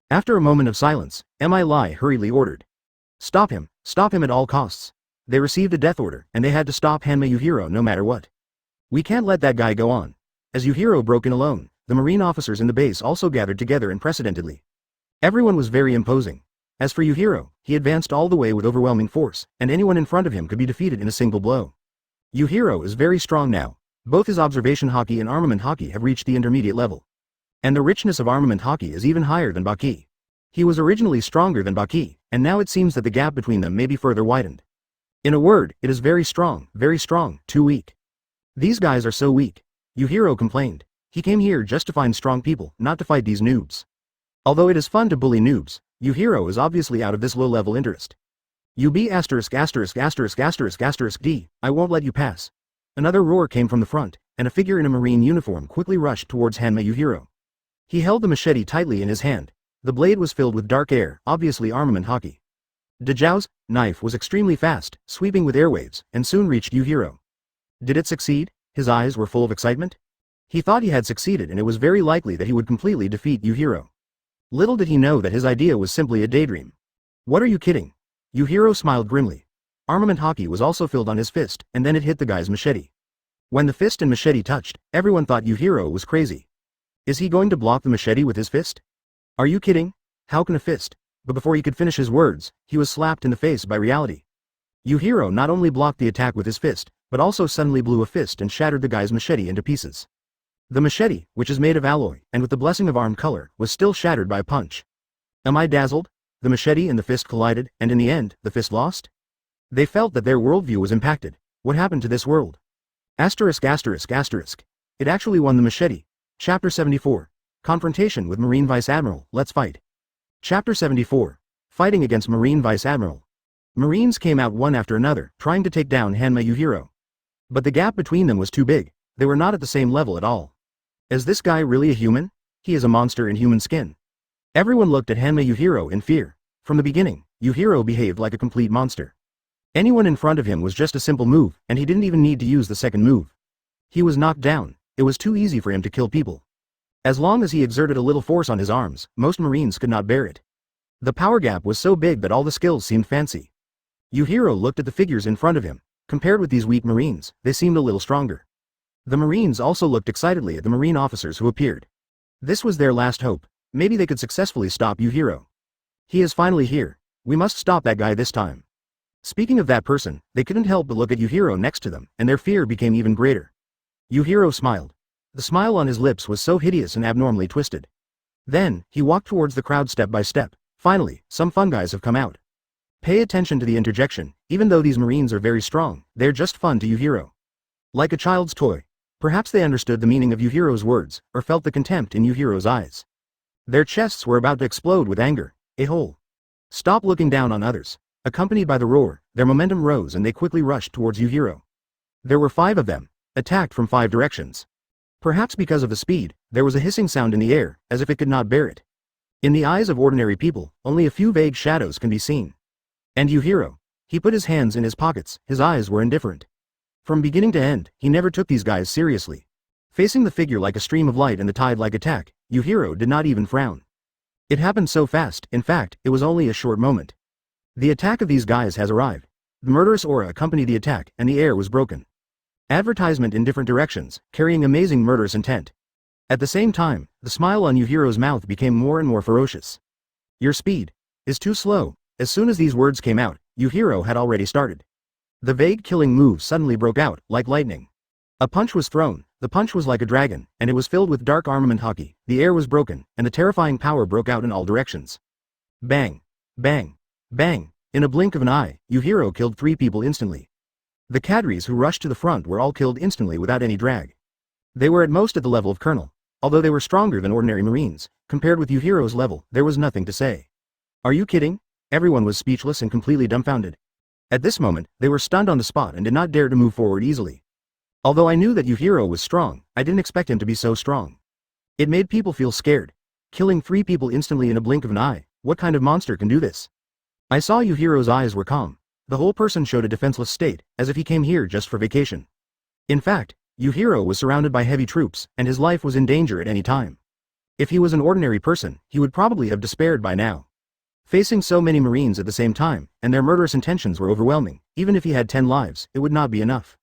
After a moment of silence, Mi Lai hurriedly ordered. Stop him at all costs. They received a death order, and they had to stop Hanma Yuhiro no matter what. We can't let that guy go on. As Yuhiro broke in alone, the marine officers in the base also gathered together unprecedentedly. Everyone was very imposing. As for Yuhiro, he advanced all the way with overwhelming force, and anyone in front of him could be defeated in a single blow. Yuhiro is very strong now. Both his observation Haki and armament Haki have reached the intermediate level. And the richness of armament Haki is even higher than Baki. He was originally stronger than Baki, and now it seems that the gap between them may be further widened. In a word, it is very strong, too weak. These guys are so weak. Yuhiro complained. He came here just to find strong people, not to fight these noobs. Although it is fun to bully noobs, Yuhiro is obviously out of this low-level interest. You be *************** D, I won't let you pass. Another roar came from the front, and a figure in a marine uniform quickly rushed towards Hanma Yuhiro. He held the machete tightly in his hand. The blade was filled with dark air, obviously armament Haki. Dejiao's knife was extremely fast, sweeping with airwaves, and soon reached Yuhiro. Did it succeed? His eyes were full of excitement. He thought he had succeeded, and it was very likely that he would completely defeat Yuhiro. Little did he know that his idea was simply a daydream. What are you kidding? Yuhiro smiled grimly. Armament Haki was also filled on his fist, and then it hit the guy's machete. When the fist and machete touched, everyone thought Yuhiro was crazy. Is he going to block the machete with his fist? Are you kidding? How can a fist? But before he could finish his words, he was slapped in the face by reality. Yuhiro not only blocked the attack with his fist, but also suddenly blew a fist and shattered the guy's machete into pieces. The machete, which is made of alloy, and with the blessing of armed color, was still shattered by a punch. Am I dazzled? The machete and the fist collided, and in the end, the fist lost? They felt that their worldview was impacted. What happened to this world? ********. It actually won the machete. Chapter 74. Confrontation with Marine Vice Admiral, let's fight. Chapter 74. Fighting against Marine Vice Admiral. Marines came out one after another, trying to take down Hanma Yuhiro. But the gap between them was too big. They were not at the same level at all. Is this guy really a human? He is a monster in human skin. Everyone looked at Hanma Yuhiro in fear. From the beginning, Yuhiro behaved like a complete monster. Anyone in front of him was just a simple move, and he didn't even need to use the second move. He was knocked down. It was too easy for him to kill people. As long as he exerted a little force on his arms, most Marines could not bear it. The power gap was so big that all the skills seemed fancy. Yuhiro looked at the figures in front of him. Compared with these weak Marines, they seemed a little stronger. The Marines also looked excitedly at the Marine officers who appeared. This was their last hope. Maybe they could successfully stop Yuhiro. He is finally here. We must stop that guy this time. Speaking of that person, they couldn't help but look at Yuhiro next to them, and their fear became even greater. Yuhiro smiled. The smile on his lips was so hideous and abnormally twisted. Then, he walked towards the crowd step by step. Finally, some fun guys have come out. Pay attention to the interjection. Even though these Marines are very strong, they're just fun to Yuhiro. Like a child's toy. Perhaps they understood the meaning of Yuhiro's words, or felt the contempt in Yuhiro's eyes. Their chests were about to explode with anger. A-hole. Stop looking down on others. Accompanied by the roar, their momentum rose and they quickly rushed towards Yuhiro. There were 5 of them, attacked from 5 directions. Perhaps because of the speed, there was a hissing sound in the air, as if it could not bear it. In the eyes of ordinary people, only a few vague shadows can be seen. And Yuhiro. He put his hands in his pockets, his eyes were indifferent. From beginning to end, he never took these guys seriously. Facing the figure like a stream of light and the tide like attack, Yuhiro did not even frown. It happened so fast, in fact, it was only a short moment. The attack of these guys has arrived. The murderous aura accompanied the attack, and the air was broken. Advertisement in different directions, carrying amazing murderous intent. At the same time, the smile on Yuhiro's mouth became more and more ferocious. Your speed is too slow. As soon as these words came out, Yuhiro had already started. The vague killing move suddenly broke out, like lightning. A punch was thrown, the punch was like a dragon, and it was filled with dark armament Haki. The air was broken, and the terrifying power broke out in all directions. Bang! Bang! Bang! In a blink of an eye, Yuhiro killed 3 people instantly. The cadres who rushed to the front were all killed instantly without any drag. They were at most at the level of colonel. Although they were stronger than ordinary marines, compared with Yuhiro's level, there was nothing to say. Are you kidding? Everyone was speechless and completely dumbfounded. At this moment, they were stunned on the spot and did not dare to move forward easily. Although I knew that Yuhiro was strong, I didn't expect him to be so strong. It made people feel scared. Killing 3 people instantly in a blink of an eye, what kind of monster can do this? I saw Yuhiro's eyes were calm. The whole person showed a defenseless state, as if he came here just for vacation. In fact, Yuhiro was surrounded by heavy troops, and his life was in danger at any time. If he was an ordinary person, he would probably have despaired by now. Facing so many Marines at the same time, and their murderous intentions were overwhelming, even if he had 10 lives, it would not be enough.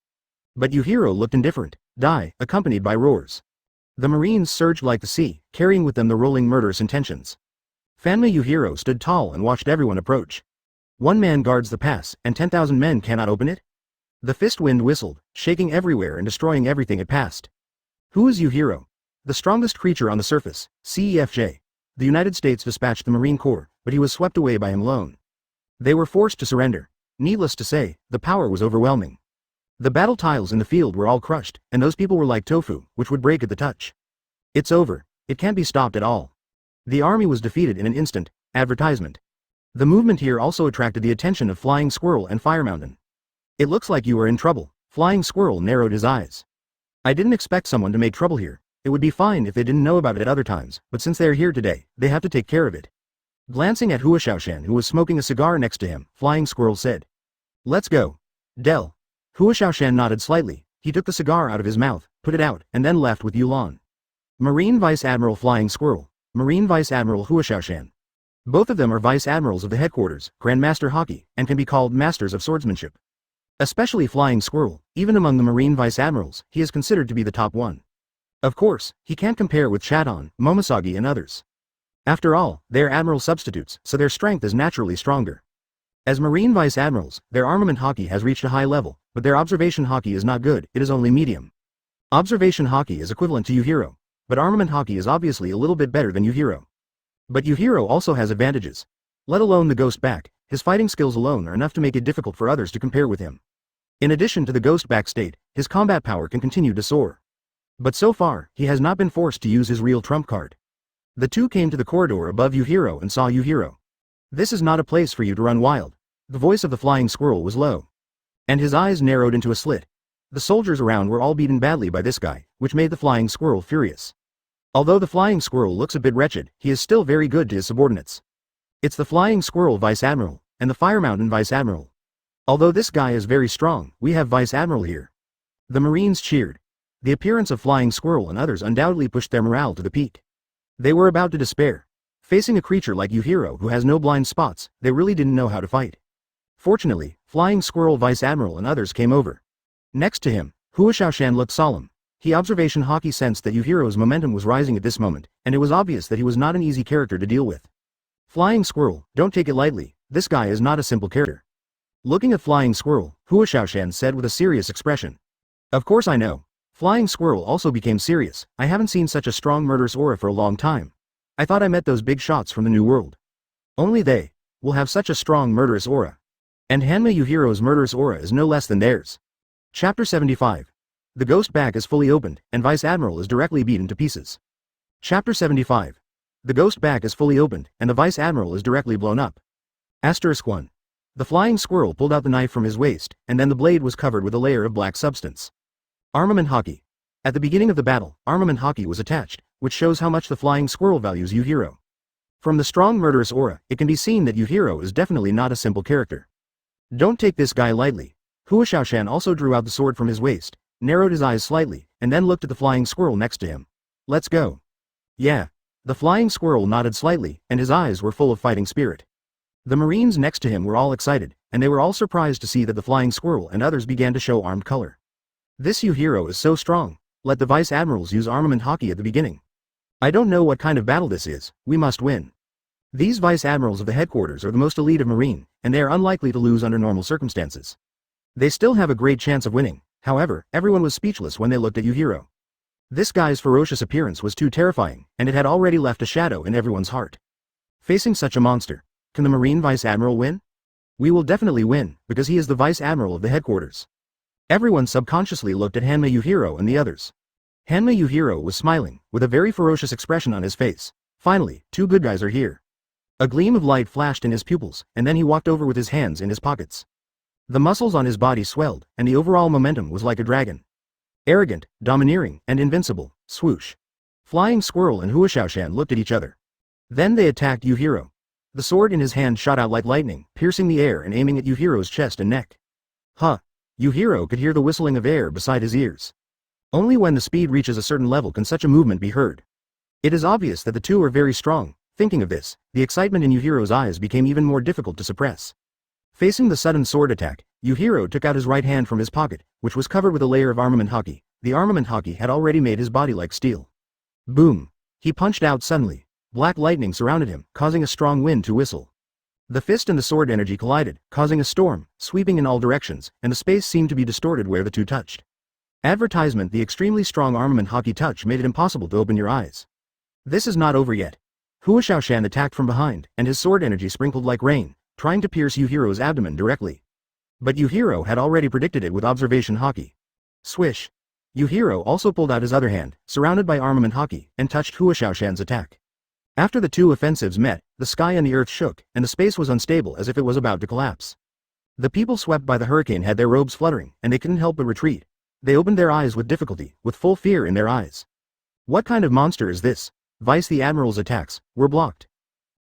But Yuhiro looked indifferent, accompanied by roars. The Marines surged like the sea, carrying with them the rolling murderous intentions. Fanma Yuhiro stood tall and watched everyone approach. 1 man guards the pass, and 10,000 men cannot open it? The fist wind whistled, shaking everywhere and destroying everything it passed. Who is Yuhiro? The strongest creature on the surface, CEFJ. The United States dispatched the Marine Corps, but he was swept away by him alone. They were forced to surrender. Needless to say, the power was overwhelming. The battle tiles in the field were all crushed, and those people were like tofu, which would break at the touch. It's over. It can't be stopped at all. The army was defeated in an instant. Advertisement. The movement here also attracted the attention of Flying Squirrel and Fire Mountain. It looks like you are in trouble. Flying Squirrel narrowed his eyes. I didn't expect someone to make trouble here. It would be fine if they didn't know about it at other times, but since they are here today, they have to take care of it. Glancing at Huashaoshan, who was smoking a cigar next to him, Flying Squirrel said. Let's go. Del. Huashaoshan nodded slightly. He took the cigar out of his mouth, put it out, and then left with Yulan. Marine Vice Admiral Flying Squirrel. Marine Vice Admiral Huashaoshan. Both of them are Vice Admirals of the headquarters, Grandmaster Haki, and can be called Masters of Swordsmanship. Especially Flying Squirrel, even among the Marine Vice Admirals, he is considered to be the top one. Of course, he can't compare with Chadon, Momosagi and others. After all, they are Admiral substitutes, so their strength is naturally stronger. As Marine Vice Admirals, their armament Haki has reached a high level, but their observation Haki is not good, it is only medium. Observation Haki is equivalent to Yuhiro, but armament Haki is obviously a little bit better than Yuhiro. But Yuhiro also has advantages. Let alone the ghost back, his fighting skills alone are enough to make it difficult for others to compare with him. In addition to the ghost back state, his combat power can continue to soar. But so far, he has not been forced to use his real trump card. The two came to the corridor above Yuhiro and saw Yuhiro. This is not a place for you to run wild. The voice of the Flying Squirrel was low. And his eyes narrowed into a slit. The soldiers around were all beaten badly by this guy, which made the Flying Squirrel furious. Although the Flying Squirrel looks a bit wretched, he is still very good to his subordinates. It's the Flying Squirrel Vice Admiral, and the Fire Mountain Vice Admiral. Although this guy is very strong, we have Vice Admiral here. The Marines cheered. The appearance of Flying Squirrel and others undoubtedly pushed their morale to the peak. They were about to despair. Facing a creature like Yuhiro who has no blind spots, they really didn't know how to fight. Fortunately, Flying Squirrel Vice Admiral and others came over. Next to him, Huashaoshan looked solemn. He observation Haki sensed that Yuhiro's momentum was rising at this moment, and it was obvious that he was not an easy character to deal with. Flying Squirrel, don't take it lightly, this guy is not a simple character. Looking at Flying Squirrel, Huashaoshan said with a serious expression. Of course I know. Flying Squirrel also became serious. I haven't seen such a strong murderous aura for a long time. I thought I met those big shots from the New World. Only they will have such a strong murderous aura. And Hanma Yuhiro's murderous aura is no less than theirs. Chapter 75. The ghost back is fully opened, and Vice Admiral is directly beaten to pieces. Chapter 75. The ghost back is fully opened, and the Vice Admiral is directly blown up. Asterisk 1. The Flying Squirrel pulled out the knife from his waist, and then the blade was covered with a layer of black substance. Armament Haki. At the beginning of the battle, Armament Haki was attached, which shows how much the Flying Squirrel values Yuhiro. From the strong murderous aura, it can be seen that Yuhiro is definitely not a simple character. Don't take this guy lightly. Huashaoshan also drew out the sword from his waist, narrowed his eyes slightly, and then looked at the flying squirrel next to him. Let's go. Yeah. The flying squirrel nodded slightly, and his eyes were full of fighting spirit. The Marines next to him were all excited, and they were all surprised to see that the flying squirrel and others began to show armed color. This Yuhiro is so strong. Let the Vice Admirals use armament Haki at the beginning. I don't know what kind of battle this is, we must win. These Vice Admirals of the headquarters are the most elite of Marine, and they are unlikely to lose under normal circumstances. They still have a great chance of winning, however, everyone was speechless when they looked at Yuhiro. This guy's ferocious appearance was too terrifying, and it had already left a shadow in everyone's heart. Facing such a monster, can the Marine Vice Admiral win? We will definitely win, because he is the Vice Admiral of the headquarters. Everyone subconsciously looked at Hanma Yuhiro and the others. Hanma Yuhiro was smiling, with a very ferocious expression on his face. Finally, two good guys are here. A gleam of light flashed in his pupils, and then he walked over with his hands in his pockets. The muscles on his body swelled, and the overall momentum was like a dragon. Arrogant, domineering, and invincible, swoosh. Flying Squirrel and Huashaoshan looked at each other. Then they attacked Yuhiro. The sword in his hand shot out like lightning, piercing the air and aiming at Yuhiro's chest and neck. Huh. Yuhiro could hear the whistling of air beside his ears. Only when the speed reaches a certain level can such a movement be heard. It is obvious that the two are very strong. Thinking of this, the excitement in Yuhiro's eyes became even more difficult to suppress. Facing the sudden sword attack, Yuhiro took out his right hand from his pocket, which was covered with a layer of armament Haki. The armament Haki had already made his body like steel. Boom! He punched out suddenly. Black lightning surrounded him, causing a strong wind to whistle. The fist and the sword energy collided, causing a storm, sweeping in all directions, and the space seemed to be distorted where the two touched. Advertisement: the extremely strong armament Haki touch made it impossible to open your eyes. This is not over yet. Huashaoshan attacked from behind, and his sword energy sprinkled like rain, trying to pierce Yuhiro's abdomen directly. But Yuhiro had already predicted it with observation Haki. Swish! Yuhiro also pulled out his other hand, surrounded by armament Haki, and touched Huashaoshan's attack. After the two offensives met, the sky and the earth shook, and the space was unstable as if it was about to collapse. The people swept by the hurricane had their robes fluttering, and they couldn't help but retreat. They opened their eyes with difficulty, with full fear in their eyes. What kind of monster is this? Vice the Admiral's attacks were blocked.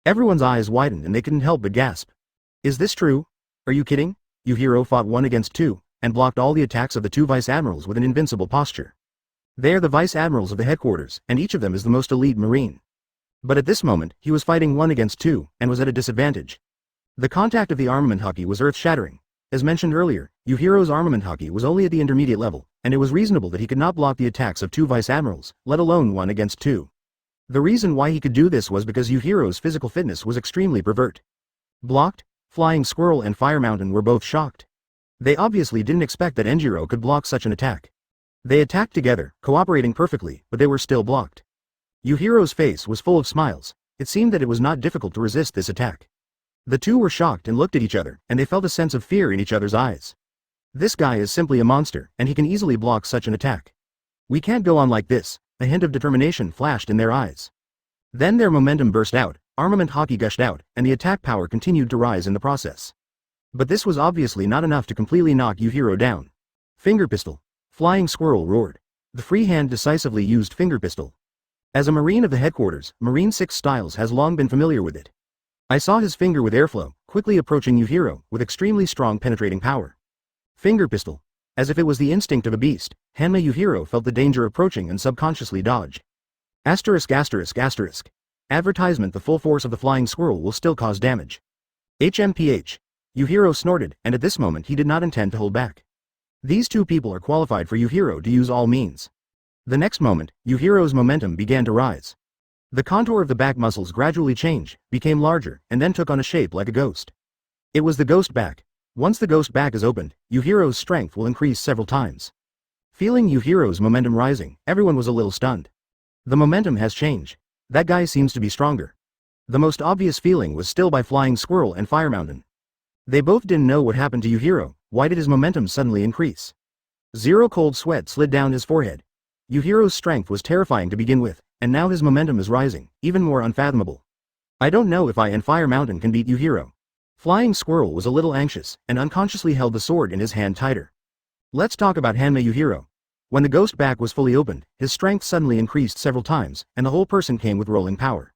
Everyone's eyes widened and they couldn't help but gasp. Is this true? Are you kidding? Yuhiro fought 1 against 2, and blocked all the attacks of the two Vice Admirals with an invincible posture. They are the Vice Admirals of the headquarters, and each of them is the most elite Marine. But at this moment, he was fighting 1 against 2, and was at a disadvantage. The contact of the armament Haki was earth-shattering. As mentioned earlier, Yuhiro's armament Haki was only at the intermediate level, and it was reasonable that he could not block the attacks of 2 Vice Admirals, let alone 1 against 2. The reason why he could do this was because Yuhiro's physical fitness was extremely pervert. Blocked? Flying Squirrel and Fire Mountain were both shocked. They obviously didn't expect that Enjiro could block such an attack. They attacked together, cooperating perfectly, but they were still blocked. Yuhiro's face was full of smiles. It seemed that it was not difficult to resist this attack. The two were shocked and looked at each other, and they felt a sense of fear in each other's eyes. This guy is simply a monster, and he can easily block such an attack. We can't go on like this. A hint of determination flashed in their eyes. Then their momentum burst out, armament Haki gushed out, and the attack power continued to rise in the process. But this was obviously not enough to completely knock Yuhiro down. Finger pistol. Flying Squirrel roared. The free hand decisively used finger pistol. As a Marine of the headquarters, Marine 6 Styles has long been familiar with it. I saw his finger with airflow, quickly approaching Yuhiro, with extremely strong penetrating power. Finger pistol. As if it was the instinct of a beast, Hanma Yuhiro felt the danger approaching and subconsciously dodged. Asterisk asterisk asterisk. Advertisement: the full force of the Flying Squirrel will still cause damage. HMPH. Yuhiro snorted, and at this moment he did not intend to hold back. These two people are qualified for Yuhiro to use all means. The next moment, Yuhiro's momentum began to rise. The contour of the back muscles gradually changed, became larger, and then took on a shape like a ghost. It was the ghost back. Once the ghost back is opened, Yuhiro's strength will increase several times. Feeling Yuhiro's momentum rising, everyone was a little stunned. The momentum has changed. That guy seems to be stronger. The most obvious feeling was still by Flying Squirrel and Fire Mountain. They both didn't know what happened to Yuhiro. Why did his momentum suddenly increase? Zero cold sweat slid down his forehead. Yuhiro's strength was terrifying to begin with, and now his momentum is rising, even more unfathomable. I don't know if I and Fire Mountain can beat Yuhiro. Flying Squirrel was a little anxious, and unconsciously held the sword in his hand tighter. Let's talk about Hanma Yuhiro. When the ghost back was fully opened, his strength suddenly increased several times, and the whole person came with rolling power.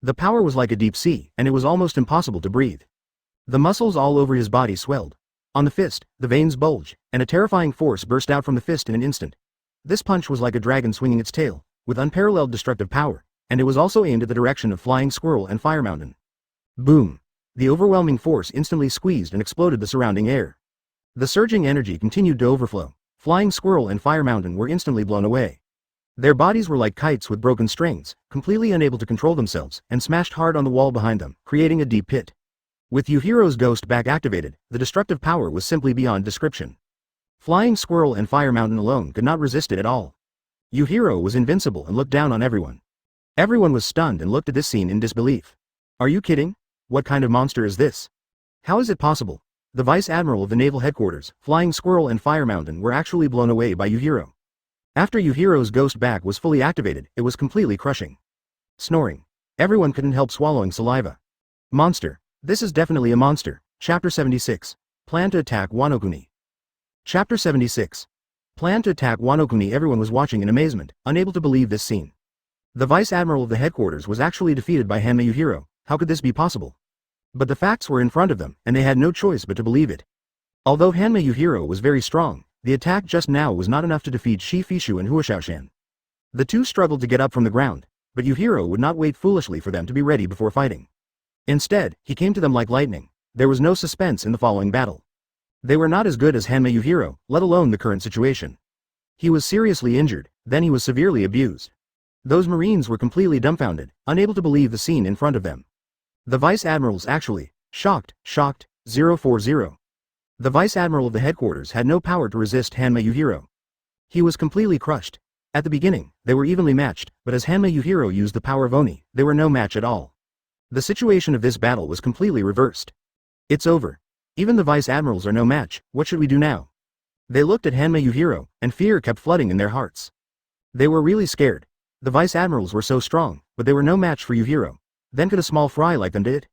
The power was like a deep sea, and it was almost impossible to breathe. The muscles all over his body swelled. On the fist, the veins bulged, and a terrifying force burst out from the fist in an instant. This punch was like a dragon swinging its tail, with unparalleled destructive power, and it was also aimed at the direction of Flying Squirrel and Fire Mountain. Boom! The overwhelming force instantly squeezed and exploded the surrounding air. The surging energy continued to overflow. Flying Squirrel and Fire Mountain were instantly blown away. Their bodies were like kites with broken strings, completely unable to control themselves, and smashed hard on the wall behind them, creating a deep pit. With Yuhiro's ghost back activated, the destructive power was simply beyond description. Flying Squirrel and Fire Mountain alone could not resist it at all. Yuhiro was invincible and looked down on everyone. Everyone was stunned and looked at this scene in disbelief. Are you kidding? What kind of monster is this? How is it possible? The Vice Admiral of the Naval Headquarters, Flying Squirrel and Fire Mountain were actually blown away by Yuhiro. After Yuhiro's ghost back was fully activated, it was completely crushing. Snoring. Everyone couldn't help swallowing saliva. Monster. This is definitely a monster. Chapter 76. Plan to attack Wanokuni. Chapter 76. Plan to attack Wanokuni. Everyone was watching in amazement, unable to believe this scene. The Vice Admiral of the Headquarters was actually defeated by Hanma Yuhiro. How could this be possible? But the facts were in front of them, and they had no choice but to believe it. Although Hanma Yuhiro was very strong, the attack just now was not enough to defeat Shifishu and Huashaoshan. The two struggled to get up from the ground, but Yuhiro would not wait foolishly for them to be ready before fighting. Instead, he came to them like lightning. There was no suspense in the following battle. They were not as good as Hanma Yuhiro, let alone the current situation. He was seriously injured, then he was severely abused. Those Marines were completely dumbfounded, unable to believe the scene in front of them. The Vice Admirals actually, shocked, 040. The Vice Admiral of the Headquarters had no power to resist Hanma Yuhiro. He was completely crushed. At the beginning, they were evenly matched, but as Hanma Yuhiro used the power of Oni, they were no match at all. The situation of this battle was completely reversed. It's over. Even the Vice Admirals are no match, what should we do now? They looked at Hanma Yuhiro, and fear kept flooding in their hearts. They were really scared. The Vice Admirals were so strong, but they were no match for Yuhiro. Then could a small fry like them do it?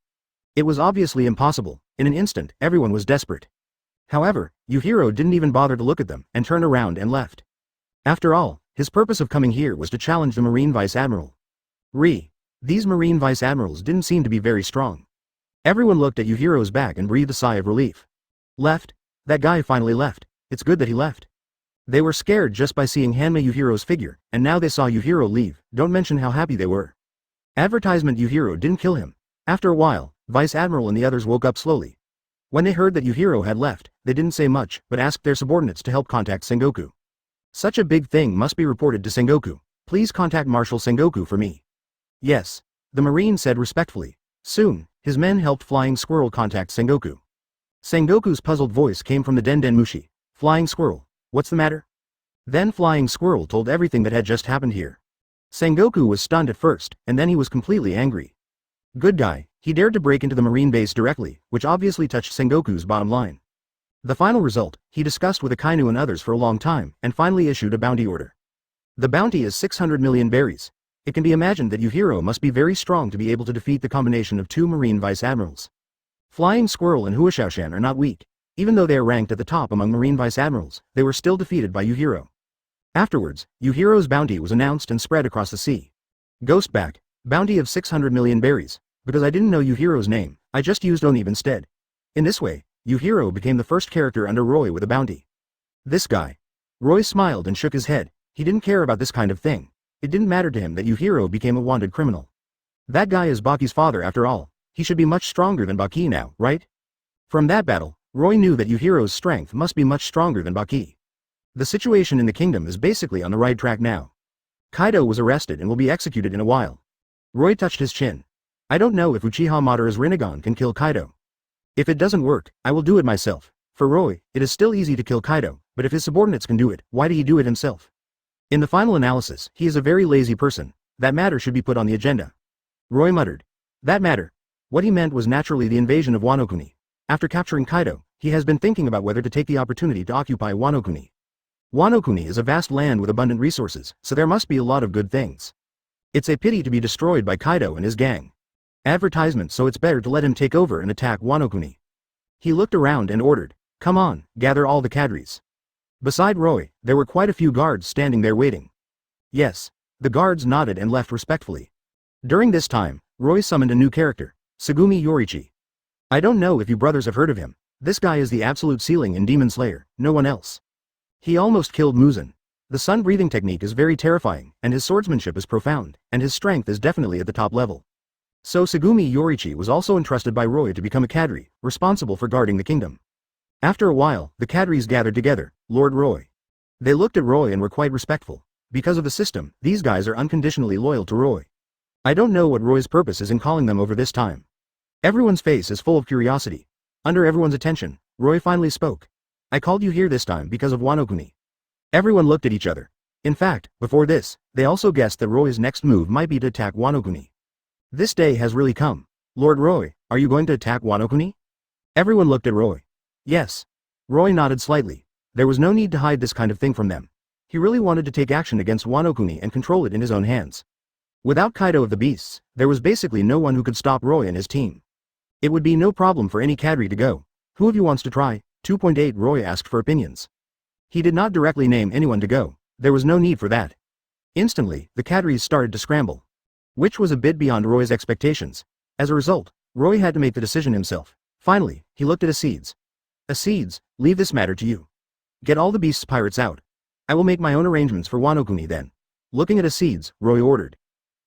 It was obviously impossible. In an instant, everyone was desperate. However, Yuhiro didn't even bother to look at them, and turned around and left. After all, his purpose of coming here was to challenge the Marine Vice Admiral. These Marine Vice Admirals didn't seem to be very strong. Everyone looked at Yuhiro's back and breathed a sigh of relief. Left? That guy finally left. It's good that he left. They were scared just by seeing Hanma Yuhiro's figure, and now they saw Yuhiro leave, don't mention how happy they were. Advertisement Yuhiro didn't kill him. After a while, Vice Admiral and the others woke up slowly. When they heard that Yuhiro had left, they didn't say much, but asked their subordinates to help contact Sengoku. Such a big thing must be reported to Sengoku. Please contact Marshal Sengoku for me. Yes. The Marine said respectfully. Soon, his men helped Flying Squirrel contact Sengoku. Sengoku's puzzled voice came from the Den Mushi. Flying Squirrel, what's the matter? Then Flying Squirrel told everything that had just happened here. Sengoku was stunned at first, and then he was completely angry. Good guy, he dared to break into the Marine base directly, which obviously touched Sengoku's bottom line. The final result, he discussed with Akainu and others for a long time, and finally issued a bounty order. The bounty is 600 million berries. It can be imagined that Yuhiro must be very strong to be able to defeat the combination of two Marine Vice Admirals. Flying Squirrel and Huashaoshan are not weak. Even though they are ranked at the top among Marine Vice Admirals, they were still defeated by Yuhiro. Afterwards, Yuhiro's bounty was announced and spread across the sea. Ghostback, bounty of 600 million berries. Because I didn't know Yuhiro's name, I just used Oni instead. In this way, Yuhiro became the first character under Roy with a bounty. This guy. Roy smiled and shook his head. He didn't care about this kind of thing. It didn't matter to him that Yuhiro became a wanted criminal. That guy is Baki's father after all. He should be much stronger than Baki now, right? From that battle, Roy knew that Yuhiro's strength must be much stronger than Baki. The situation in the kingdom is basically on the right track now. Kaido was arrested and will be executed in a while. Roy touched his chin. I don't know if Uchiha Madara's Renegon can kill Kaido. If it doesn't work, I will do it myself. For Roy, it is still easy to kill Kaido, but if his subordinates can do it, why did he do it himself? In the final analysis, he is a very lazy person. That matter should be put on the agenda. Roy muttered. That matter. What he meant was naturally the invasion of Wanokuni. After capturing Kaido, he has been thinking about whether to take the opportunity to occupy Wanokuni. Wanokuni is a vast land with abundant resources, so there must be a lot of good things. It's a pity to be destroyed by Kaido and his gang. Advertisement, so it's better to let him take over and attack Wanokuni. He looked around and ordered, come on, gather all the cadres. Beside Roy, there were quite a few guards standing there waiting. Yes. The guards nodded and left respectfully. During this time, Roy summoned a new character, Tsugumi Yorichi. I don't know if you brothers have heard of him. This guy is the absolute ceiling in Demon Slayer, no one else. He almost killed Muzan. The sun breathing technique is very terrifying, and his swordsmanship is profound, and his strength is definitely at the top level. So Tsugumi Yorichi was also entrusted by Roy to become a cadre, responsible for guarding the kingdom. After a while, the cadres gathered together, Lord Roy. They looked at Roy and were quite respectful. Because of the system, these guys are unconditionally loyal to Roy. I don't know what Roy's purpose is in calling them over this time. Everyone's face is full of curiosity. Under everyone's attention, Roy finally spoke. I called you here this time because of Wanokuni. Everyone looked at each other. In fact, before this, they also guessed that Roy's next move might be to attack Wanokuni. This day has really come. Lord Roy, are you going to attack Wanokuni? Everyone looked at Roy. Yes. Roy nodded slightly. There was no need to hide this kind of thing from them. He really wanted to take action against Wanokuni and control it in his own hands. Without Kaido of the Beasts, there was basically no one who could stop Roy and his team. It would be no problem for any cadre to go. Who of you wants to try? 2.8 Roy asked for opinions. He did not directly name anyone to go. There was no need for that. Instantly, the cadres started to scramble. Which was a bit beyond Roy's expectations. As a result, Roy had to make the decision himself. Finally, he looked at Acedes. Acedes, leave this matter to you. Get all the Beasts pirates out. I will make my own arrangements for Wanokuni then. Looking at Acedes, Roy ordered.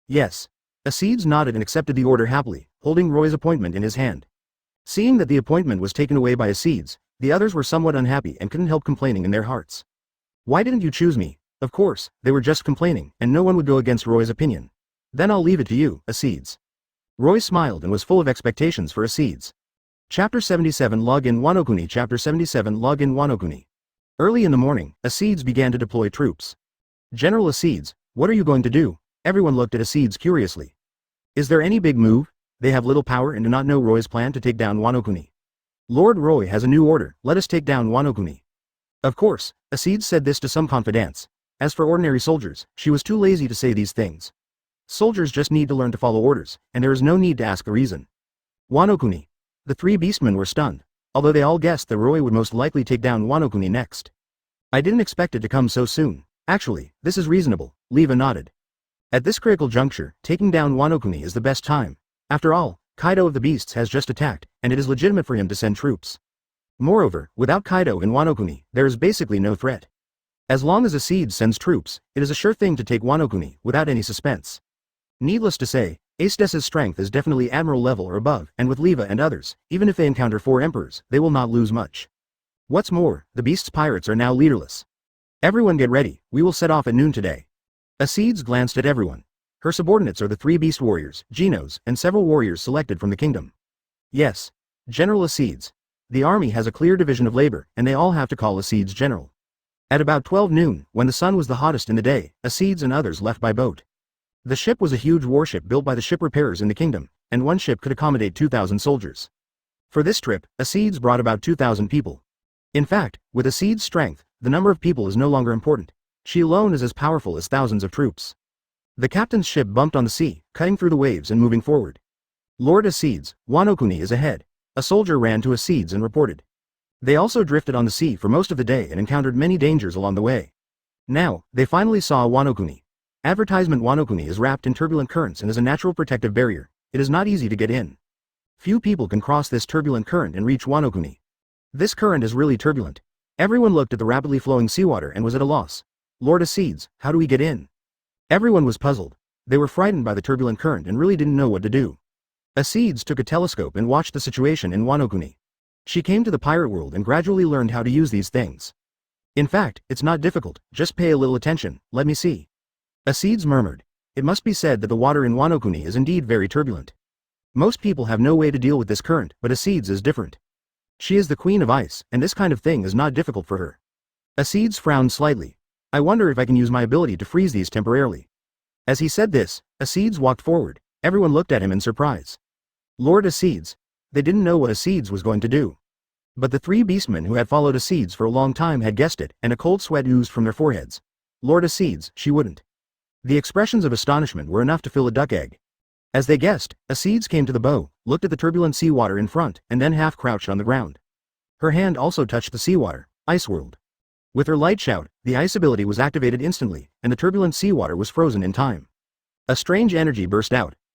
Yes. Acedes nodded and accepted the order happily, holding Roy's appointment in his hand. Seeing that the appointment was taken away by Acedes, the others were somewhat unhappy and couldn't help complaining in their hearts. Why didn't you choose me? Of course, they were just complaining, and no one would go against Roy's opinion. Then I'll leave it to you, Acedes. Roy smiled and was full of expectations for Acedes. Chapter 77 Log in Wanokuni Chapter 77 Log in Wanokuni. Early in the morning, Acedes began to deploy troops. General Acedes, what are you going to do? Everyone looked at Acedes curiously. Is there any big move? They have little power and do not know Roy's plan to take down Wanokuni. Lord Roy has a new order, let us take down Wanokuni. Of course, Acedes said this to some confidence. As for ordinary soldiers, she was too lazy to say these things. Soldiers just need to learn to follow orders, and there is no need to ask a reason. Wanokuni. The three beastmen were stunned, although they all guessed that Roy would most likely take down Wanokuni next. I didn't expect it to come so soon. Actually, this is reasonable, Leva nodded. At this critical juncture, taking down Wanokuni is the best time. After all, Kaido of the Beasts has just attacked, and it is legitimate for him to send troops. Moreover, without Kaido in Wanokuni, there is basically no threat. As long as Acedes sends troops, it is a sure thing to take Wanokuni, without any suspense. Needless to say, Acedes' strength is definitely Admiral level or above, and with Leva and others, even if they encounter 4 emperors, they will not lose much. What's more, the Beast's pirates are now leaderless. Everyone get ready, we will set off at noon today. Acedes glanced at everyone. Her subordinates are the 3 beast warriors, Genos, and several warriors selected from the kingdom. Yes. General Acedes. The army has a clear division of labor, and they all have to call Acedes general. At about 12 noon, when the sun was the hottest in the day, Acedes and others left by boat. The ship was a huge warship built by the ship repairers in the kingdom, and one ship could accommodate 2,000 soldiers. For this trip, Acedes brought about 2,000 people. In fact, with Acedes' strength, the number of people is no longer important. She alone is as powerful as thousands of troops. The captain's ship bumped on the sea, cutting through the waves and moving forward. Lord Acedes, Wanokuni is ahead. A soldier ran to Acedes and reported. They also drifted on the sea for most of the day and encountered many dangers along the way. Now, they finally saw Wanokuni. Advertisement Wanokuni is wrapped in turbulent currents and is a natural protective barrier. It is not easy to get in. Few people can cross this turbulent current and reach Wanokuni. This current is really turbulent. Everyone looked at the rapidly flowing seawater and was at a loss. Lord Acedes, how do we get in? Everyone was puzzled. They were frightened by the turbulent current and really didn't know what to do. Acedes took a telescope and watched the situation in Wanokuni. She came to the pirate world and gradually learned how to use these things. In fact, it's not difficult, just pay a little attention, let me see. Acedes murmured. It must be said that the water in Wanokuni is indeed very turbulent. Most people have no way to deal with this current, but Acedes is different. She is the queen of ice, and this kind of thing is not difficult for her. Acedes frowned slightly. I wonder if I can use my ability to freeze these temporarily. As he said this, Acedes walked forward. Everyone looked at him in surprise. Lord Acedes. They didn't know what Acedes was going to do. But the 3 beastmen who had followed Acedes for a long time had guessed it, and a cold sweat oozed from their foreheads. Lord Acedes, she wouldn't. The expressions of astonishment were enough to fill a duck egg. As they guessed, Acedes came to the bow, looked at the turbulent seawater in front, and then half crouched on the ground. Her hand also touched the seawater, Ice World. With her light shout, the ice ability was activated instantly, and the turbulent seawater was frozen in time. A strange energy burst out.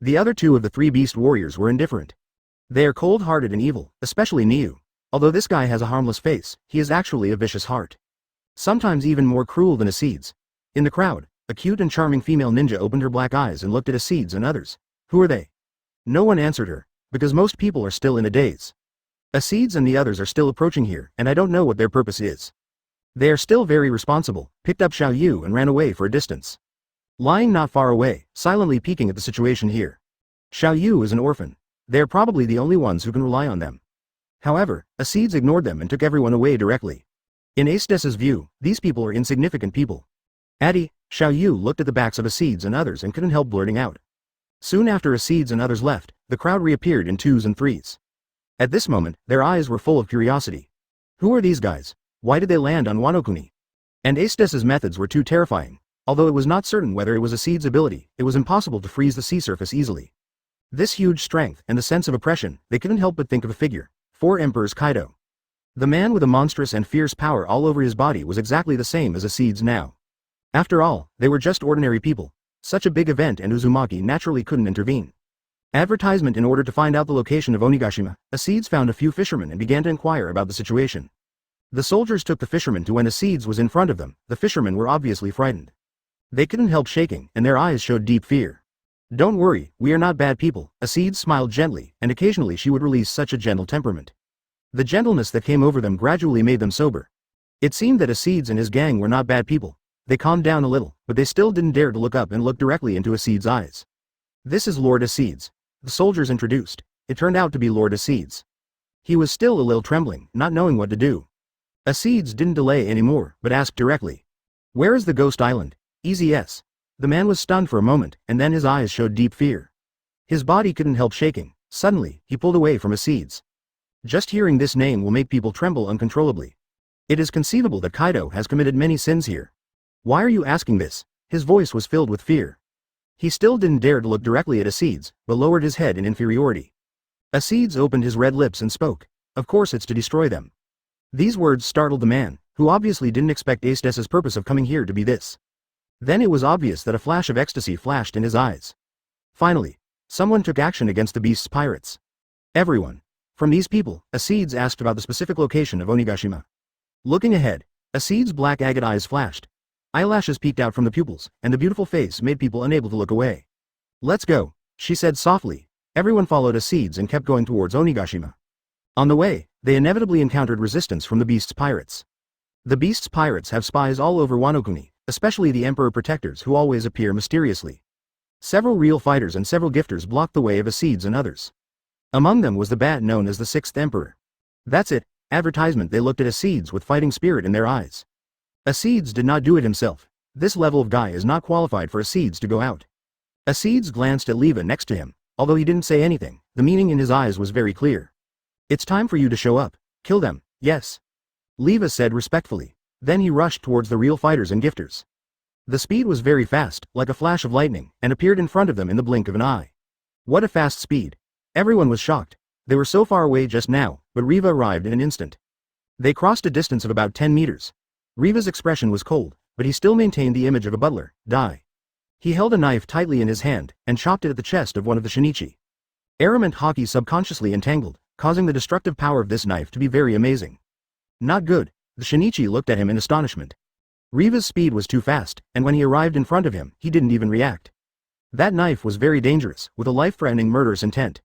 The other two of the three beast warriors were indifferent. They are cold-hearted and evil, especially Niu. Although this guy has a harmless face, he is actually a vicious heart. Sometimes even more cruel than Acedes. In the crowd, a cute and charming female ninja opened her black eyes and looked at Acedes and others. Who are they? No one answered her, because most people are still in a daze. Acedes and the others are still approaching here, and I don't know what their purpose is. They are still very responsible, picked up Xiao Yu and ran away for a distance. Lying not far away, silently peeking at the situation here. Xiao Yu is an orphan. They are probably the only ones who can rely on them. However, Acedes ignored them and took everyone away directly. In Acedes' view, these people are insignificant people. Addy, Xiao Yu looked at the backs of Acedes and others and couldn't help blurting out. Soon after Acedes and others left, the crowd reappeared in twos and threes. At this moment, their eyes were full of curiosity. Who are these guys? Why did they land on Wanokuni? And Acedes' methods were too terrifying. Although it was not certain whether it was Acedes' ability, it was impossible to freeze the sea surface easily. This huge strength and the sense of oppression, they couldn't help but think of a figure. 4 Emperors Kaido. The man with a monstrous and fierce power all over his body was exactly the same as Acedes now. After all, they were just ordinary people. Such a big event and Uzumaki naturally couldn't intervene. Advertisement. In order to find out the location of Onigashima, Acedes found a few fishermen and began to inquire about the situation. The soldiers took the fishermen to when Acedes was in front of them. The fishermen were obviously frightened. They couldn't help shaking, and their eyes showed deep fear. Don't worry, we are not bad people. Acedes smiled gently, and occasionally she would release such a gentle temperament. The gentleness that came over them gradually made them sober. It seemed that Acedes and his gang were not bad people. They calmed down a little, but they still didn't dare to look up and look directly into Acedes' eyes. This is Lord Acedes. The soldiers introduced. It turned out to be Lord Acedes. He was still a little trembling, not knowing what to do. Acedes didn't delay anymore, but asked directly. Where is the ghost island? Easy S. The man was stunned for a moment, and then his eyes showed deep fear. His body couldn't help shaking. Suddenly, he pulled away from Acedes. Just hearing this name will make people tremble uncontrollably. It is conceivable that Kaido has committed many sins here. Why are you asking this? His voice was filled with fear. He still didn't dare to look directly at Acedes, but lowered his head in inferiority. Acedes opened his red lips and spoke. Of course it's to destroy them. These words startled the man, who obviously didn't expect Acedes' purpose of coming here to be this. Then it was obvious that a flash of ecstasy flashed in his eyes. Finally, someone took action against the beast's pirates. Everyone. From these people, Acedes asked about the specific location of Onigashima. Looking ahead, Acedes' black agate eyes flashed. Eyelashes peeked out from the pupils, and the beautiful face made people unable to look away. Let's go, she said softly. Everyone followed Acedes and kept going towards Onigashima. On the way, they inevitably encountered resistance from the beast's pirates. The beast's pirates have spies all over Wanokuni, especially the Emperor protectors who always appear mysteriously. Several real fighters and several gifters blocked the way of Acedes and others. Among them was the bat known as the Sixth Emperor. That's it, advertisement. They looked at Acedes with fighting spirit in their eyes. Acedes did not do it himself. This level of guy is not qualified for Acedes to go out. Acedes glanced at Leva next to him. Although he didn't say anything, the meaning in his eyes was very clear. It's time for you to show up. Kill them, yes. Leva said respectfully. Then he rushed towards the real fighters and gifters. The speed was very fast, like a flash of lightning, and appeared in front of them in the blink of an eye. What a fast speed. Everyone was shocked. They were so far away just now, but Riva arrived in an instant. They crossed a distance of about 10 meters. Riva's expression was cold, but he still maintained the image of a butler. Die. He held a knife tightly in his hand, and chopped it at the chest of one of the Shinichi. Arament Haki subconsciously entangled, causing the destructive power of this knife to be very amazing. Not good. The Shinichi looked at him in astonishment. Riva's speed was too fast, and when he arrived in front of him, he didn't even react. That knife was very dangerous, with a life-threatening murderous intent.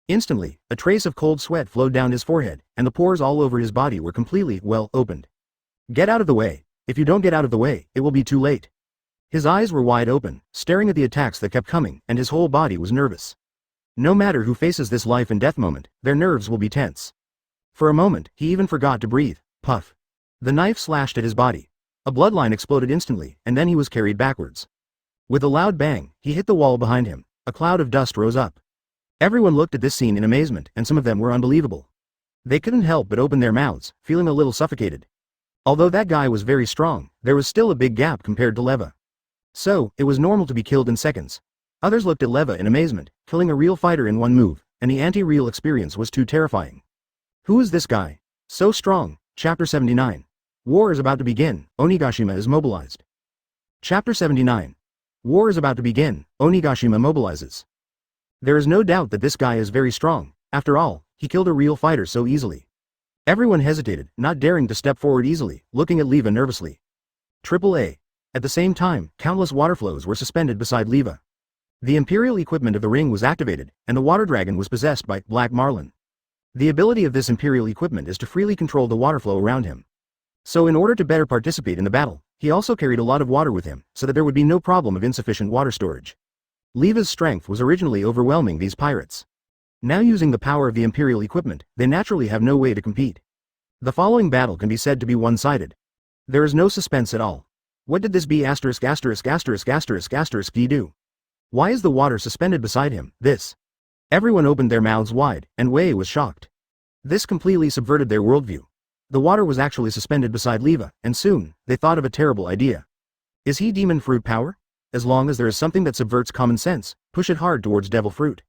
Instantly, a trace of cold sweat flowed down his forehead, and the pores all over his body were completely, opened. Get out of the way. If you don't get out of the way, it will be too late. His eyes were wide open, staring at the attacks that kept coming, and his whole body was nervous. No matter who faces this life and death moment, their nerves will be tense. For a moment, he even forgot to breathe. Puff. The knife slashed at his body. A bloodline exploded instantly, and then he was carried backwards. With a loud bang, he hit the wall behind him. A cloud of dust rose up. Everyone looked at this scene in amazement, and some of them were unbelievable. They couldn't help but open their mouths, feeling a little suffocated. Although that guy was very strong, there was still a big gap compared to Leva. So, it was normal to be killed in seconds. Others looked at Leva in amazement. Killing a real fighter in one move, and the anti-real experience was too terrifying. Who is this guy? So strong. Chapter 79. War is about to begin. Onigashima is mobilized. Chapter 79. War is about to begin. Onigashima mobilizes. There is no doubt that this guy is very strong. After all, he killed a real fighter so easily. Everyone hesitated, not daring to step forward easily, looking at Leva nervously. AAA. At the same time, countless water flows were suspended beside Leva. The imperial equipment of the ring was activated, and the water dragon was possessed by Black Marlin. The ability of this imperial equipment is to freely control the water flow around him. So in order to better participate in the battle, he also carried a lot of water with him, so that there would be no problem of insufficient water storage. Leva's strength was originally overwhelming these pirates. Now using the power of the imperial equipment, they naturally have no way to compete. The following battle can be said to be one-sided. There is no suspense at all. What did this be ******** do? Why is the water suspended beside him? This. Everyone opened their mouths wide, and Wei was shocked. This completely subverted their worldview. The water was actually suspended beside Leva, and soon, they thought of a terrible idea. Is he demon fruit power? As long as there is something that subverts common sense, push it hard towards devil fruit.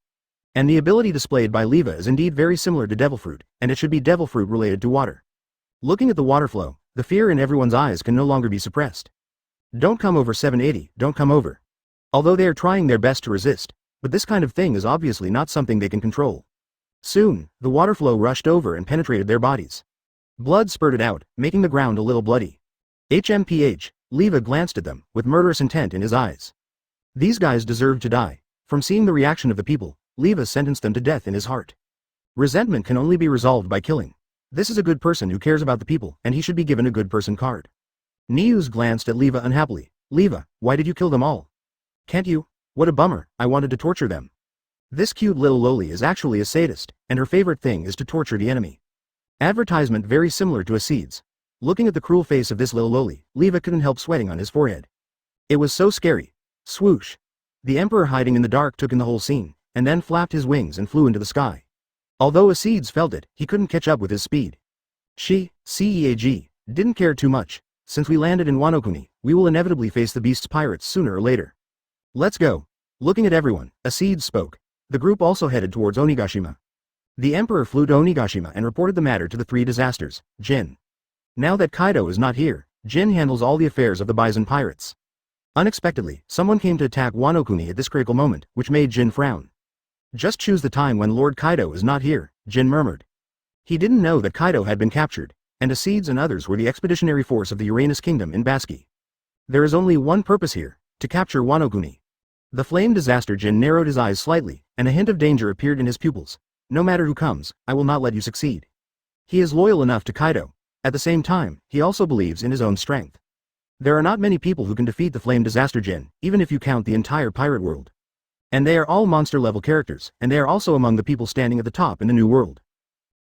And the ability displayed by Leva is indeed very similar to devil fruit, and it should be devil fruit related to water. Looking at the water flow, the fear in everyone's eyes can no longer be suppressed. Don't come over 780, don't come over. Although they are trying their best to resist, but this kind of thing is obviously not something they can control. Soon, the water flow rushed over and penetrated their bodies. Blood spurted out, making the ground a little bloody. HMPH, Leva glanced at them, with murderous intent in his eyes. These guys deserved to die. From seeing the reaction of the people, Leva sentenced them to death in his heart. Resentment can only be resolved by killing. This is a good person who cares about the people, and he should be given a good person card. News glanced at Leva unhappily. Leva, why did you kill them all? Can't you? What a bummer, I wanted to torture them. This cute little loli is actually a sadist, and her favorite thing is to torture the enemy. Advertisement very similar to Acedes. Looking at the cruel face of this little loli, Levi couldn't help sweating on his forehead. It was so scary. Swoosh. The Emperor hiding in the dark took in the whole scene, and then flapped his wings and flew into the sky. Although Acedes felt it, he couldn't catch up with his speed. CEAG, didn't care too much. Since we landed in Wanokuni, we will inevitably face the beast's pirates sooner or later. Let's go. Looking at everyone, Acedes spoke. The group also headed towards Onigashima. The Emperor flew to Onigashima and reported the matter to the three disasters, Jin. Now that Kaido is not here, Jin handles all the affairs of the Bison pirates. Unexpectedly, someone came to attack Wanokuni at this critical moment, which made Jin frown. Just choose the time when Lord Kaido is not here, Jin murmured. He didn't know that Kaido had been captured, and Acedes and others were the expeditionary force of the Uranus Kingdom in Basti. There is only one purpose here, to capture Wanokuni. The flame disaster Jin narrowed his eyes slightly, and a hint of danger appeared in his pupils. No matter who comes, I will not let you succeed. He is loyal enough to Kaido. At the same time, he also believes in his own strength. There are not many people who can defeat the flame disaster Jin, even if you count the entire pirate world. And they are all monster-level characters, and they are also among the people standing at the top in the new world.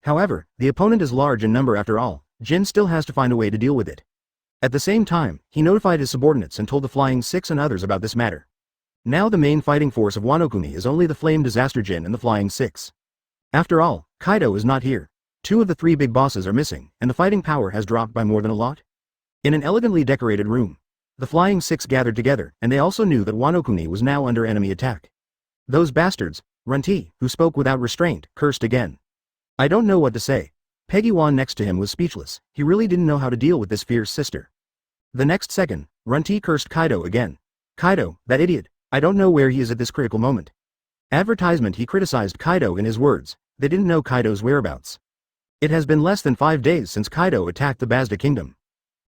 However, the opponent is large in number after all. Jin still has to find a way to deal with it. At the same time, he notified his subordinates and told the Flying Six and others about this matter. Now the main fighting force of Wanokuni is only the Flame Disaster Jin and the Flying Six. After all, Kaido is not here. Two of the three big bosses are missing, and the fighting power has dropped by more than a lot. In an elegantly decorated room, the Flying Six gathered together, and they also knew that Wanokuni was now under enemy attack. Those bastards, Runti, who spoke without restraint, cursed again. I don't know what to say. Peggy Wan next to him was speechless. He really didn't know how to deal with this fierce sister. The next second, Runti cursed Kaido again. Kaido, that idiot, I don't know where he is at this critical moment. Advertisement. He criticized Kaido in his words. They didn't know Kaido's whereabouts. It has been less than 5 days since Kaido attacked the Basta Kingdom.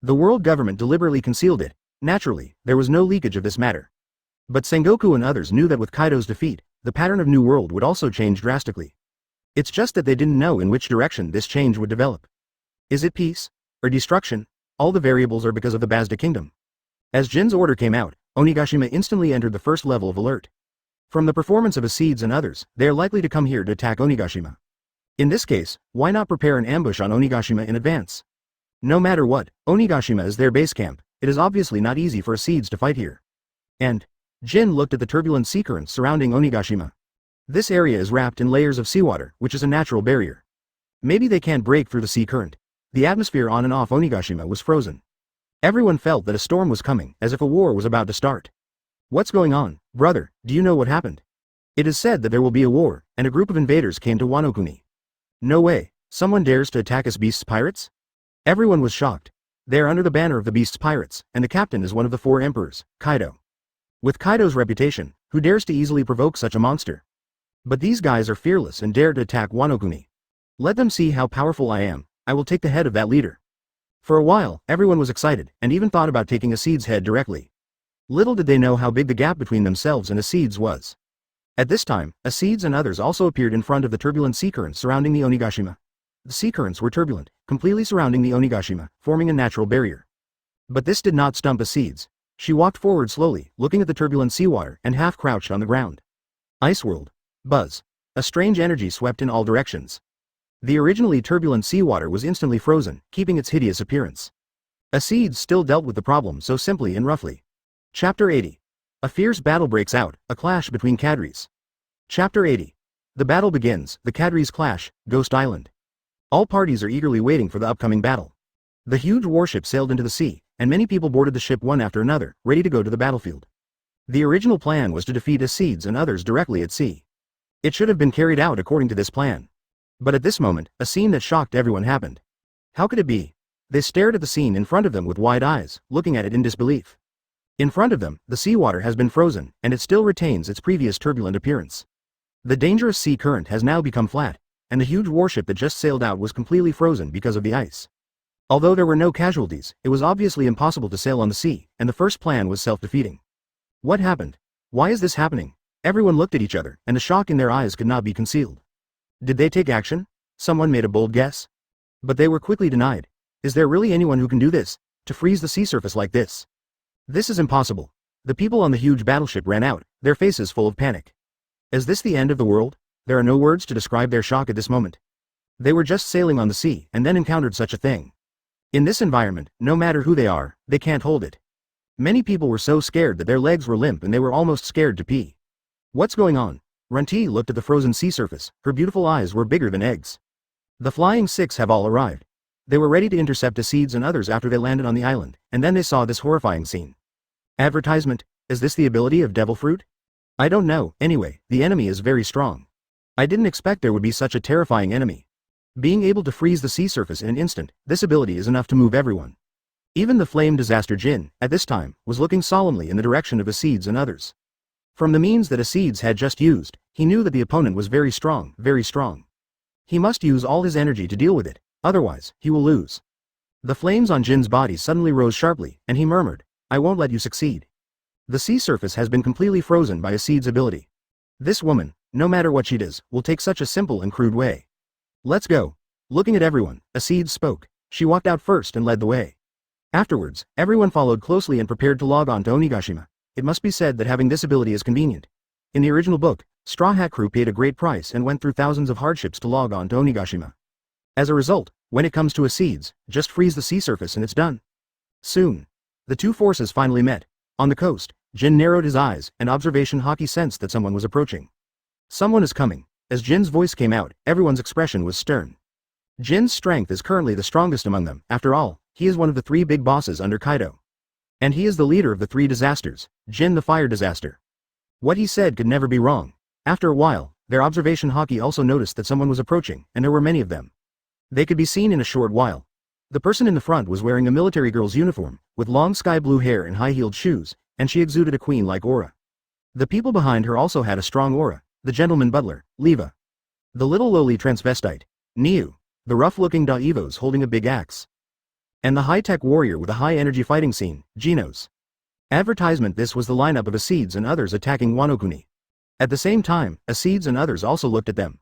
The world government deliberately concealed it. Naturally, there was no leakage of this matter. But Sengoku and others knew that with Kaido's defeat, the pattern of New World would also change drastically. It's just that they didn't know in which direction this change would develop. Is it peace? Or destruction? All the variables are because of the Basta Kingdom. As Jin's order came out, Onigashima instantly entered the first level of alert. From the performance of Acedes and others, they are likely to come here to attack Onigashima. In this case, why not prepare an ambush on Onigashima in advance? No matter what, Onigashima is their base camp. It is obviously not easy for Acedes to fight here. And Jin looked at the turbulent sea currents surrounding Onigashima. This area is wrapped in layers of seawater, which is a natural barrier. Maybe they can't break through the sea current. The atmosphere on and off Onigashima was frozen. Everyone felt that a storm was coming, as if a war was about to start. What's going on, brother? Do you know what happened? It is said that there will be a war, and a group of invaders came to Wanokuni. No way, someone dares to attack us Beast's pirates? Everyone was shocked. They are under the banner of the Beast's pirates, and the captain is one of the 4 emperors, Kaido. With Kaido's reputation, who dares to easily provoke such a monster? But these guys are fearless and dare to attack Wanokuni. Let them see how powerful I am. I will take the head of that leader. For a while, everyone was excited, and even thought about taking Acedes' head directly. Little did they know how big the gap between themselves and Acedes was. At this time, Acedes and others also appeared in front of the turbulent sea currents surrounding the Onigashima. The sea currents were turbulent, completely surrounding the Onigashima, forming a natural barrier. But this did not stump Acedes. She walked forward slowly, looking at the turbulent seawater, and half crouched on the ground. Ice World. Buzz. A strange energy swept in all directions. The originally turbulent seawater was instantly frozen, keeping its hideous appearance. Acedes still dealt with the problem so simply and roughly. Chapter 80. A fierce battle breaks out, a clash between cadres. Chapter 80. The battle begins, the cadres clash, Ghost Island. All parties are eagerly waiting for the upcoming battle. The huge warship sailed into the sea, and many people boarded the ship one after another, ready to go to the battlefield. The original plan was to defeat Acedes and others directly at sea. It should have been carried out according to this plan. But at this moment, a scene that shocked everyone happened. How could it be? They stared at the scene in front of them with wide eyes, looking at it in disbelief. In front of them, the seawater has been frozen, and it still retains its previous turbulent appearance. The dangerous sea current has now become flat, and the huge warship that just sailed out was completely frozen because of the ice. Although there were no casualties, it was obviously impossible to sail on the sea, and the first plan was self-defeating. What happened? Why is this happening? Everyone looked at each other, and the shock in their eyes could not be concealed. Did they take action? Someone made a bold guess. But they were quickly denied. Is there really anyone who can do this? To freeze the sea surface like this? This is impossible. The people on the huge battleship ran out, their faces full of panic. Is this the end of the world? There are no words to describe their shock at this moment. They were just sailing on the sea, and then encountered such a thing. In this environment, no matter who they are, they can't hold it. Many people were so scared that their legs were limp and they were almost scared to pee. What's going on? Runti looked at the frozen sea surface, her beautiful eyes were bigger than eggs. The Flying Six have all arrived. They were ready to intercept Acedes and others after they landed on the island, and then they saw this horrifying scene. Advertisement, is this the ability of Devil Fruit? I don't know, anyway, the enemy is very strong. I didn't expect there would be such a terrifying enemy. Being able to freeze the sea surface in an instant, this ability is enough to move everyone. Even the Flame Disaster Jin, at this time, was looking solemnly in the direction of Acedes and others. From the means that Acedes had just used, he knew that the opponent was very strong, very strong. He must use all his energy to deal with it, otherwise, he will lose. The flames on Jin's body suddenly rose sharply, and he murmured, I won't let you succeed. The sea surface has been completely frozen by Acedes' ability. This woman, no matter what she does, will take such a simple and crude way. Let's go. Looking at everyone, Acedes spoke. She walked out first and led the way. Afterwards, everyone followed closely and prepared to log on to Onigashima. It must be said that having this ability is convenient. In the original book, Straw Hat Crew paid a great price and went through thousands of hardships to log on to Onigashima. As a result, when it comes to Acedes, just freeze the sea surface and it's done. Soon, the two forces finally met. On the coast, Jin narrowed his eyes, and observation Haki sensed that someone was approaching. Someone is coming. As Jin's voice came out, everyone's expression was stern. Jin's strength is currently the strongest among them. After all, he is one of the three big bosses under Kaido. And he is the leader of the three disasters, Jin the fire disaster. What he said could never be wrong. After a while, their observation Haki also noticed that someone was approaching, and there were many of them. They could be seen in a short while. The person in the front was wearing a military girl's uniform, with long sky blue hair and high-heeled shoes, and she exuded a queen-like aura. The people behind her also had a strong aura, the gentleman butler, Leva. The little lowly transvestite, Niu. The rough-looking Daivos holding a big axe. And the high-tech warrior with a high-energy fighting scene, Genos. Advertisement. This was the lineup of Acedes and others attacking Wanokuni. At the same time, Acedes and others also looked at them.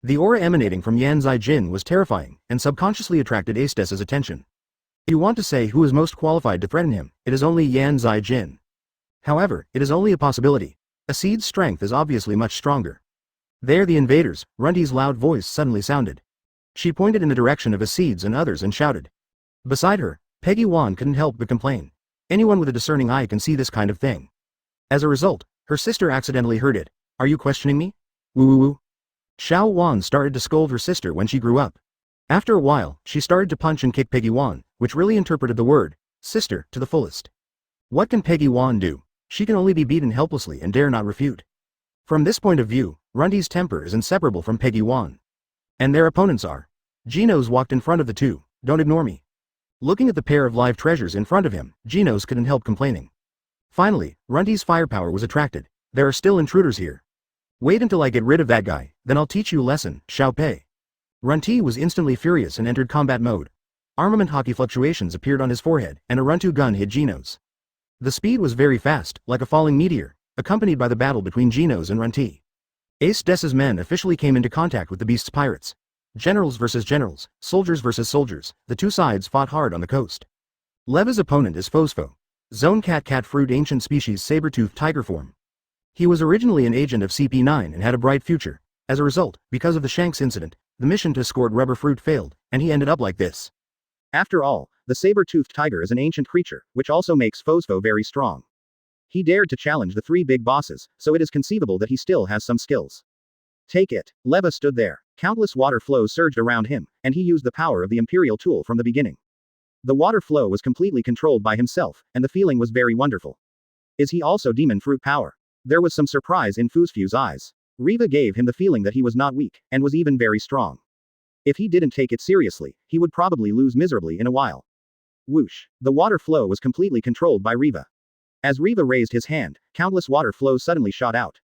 The aura emanating from Yanzai Jin was terrifying, and subconsciously attracted Acedes' attention. If you want to say who is most qualified to threaten him, it is only Yanzai Jin. However, it is only a possibility. Acedes' strength is obviously much stronger. There the invaders, Runti's loud voice suddenly sounded. She pointed in the direction of Acedes and others and shouted. Beside her, Peggy Wan couldn't help but complain. Anyone with a discerning eye can see this kind of thing. As a result, her sister accidentally heard it. Are you questioning me? Woo woo woo. Xiao Wan started to scold her sister when she grew up. After a while, she started to punch and kick Peggy Wan, which really interpreted the word, sister, to the fullest. What can Peggy Wan do? She can only be beaten helplessly and dare not refute. From this point of view, Runti's temper is inseparable from Peggy Wan. And their opponents are. Genos walked in front of the two. Don't ignore me. Looking at the pair of live treasures in front of him, Genos couldn't help complaining. Finally, Runti's firepower was attracted. There are still intruders here. Wait until I get rid of that guy, then I'll teach you a lesson, Xiao Pei. Runti was instantly furious and entered combat mode. Armament Haki fluctuations appeared on his forehead, and a Runtu gun hit Genos. The speed was very fast, like a falling meteor, accompanied by the battle between Genos and Runti. Acedes' men officially came into contact with the beast's pirates. Generals versus generals, soldiers versus soldiers, the two sides fought hard on the coast. Leva's opponent is Fosfo. Zone cat fruit ancient species saber-toothed tiger form. He was originally an agent of CP9 and had a bright future. As a result, because of the Shanks incident, the mission to escort rubber fruit failed, and he ended up like this. After all, the saber-toothed tiger is an ancient creature, which also makes Fosfo very strong. He dared to challenge the three big bosses, so it is conceivable that he still has some skills. Take it. Leva stood there. Countless water flows surged around him, and he used the power of the Imperial tool from the beginning. The water flow was completely controlled by himself, and the feeling was very wonderful. Is he also demon fruit power? There was some surprise in Fusfu's eyes. Riva gave him the feeling that he was not weak, and was even very strong. If he didn't take it seriously, he would probably lose miserably in a while. Whoosh. The water flow was completely controlled by Riva. As Riva raised his hand, countless water flows suddenly shot out.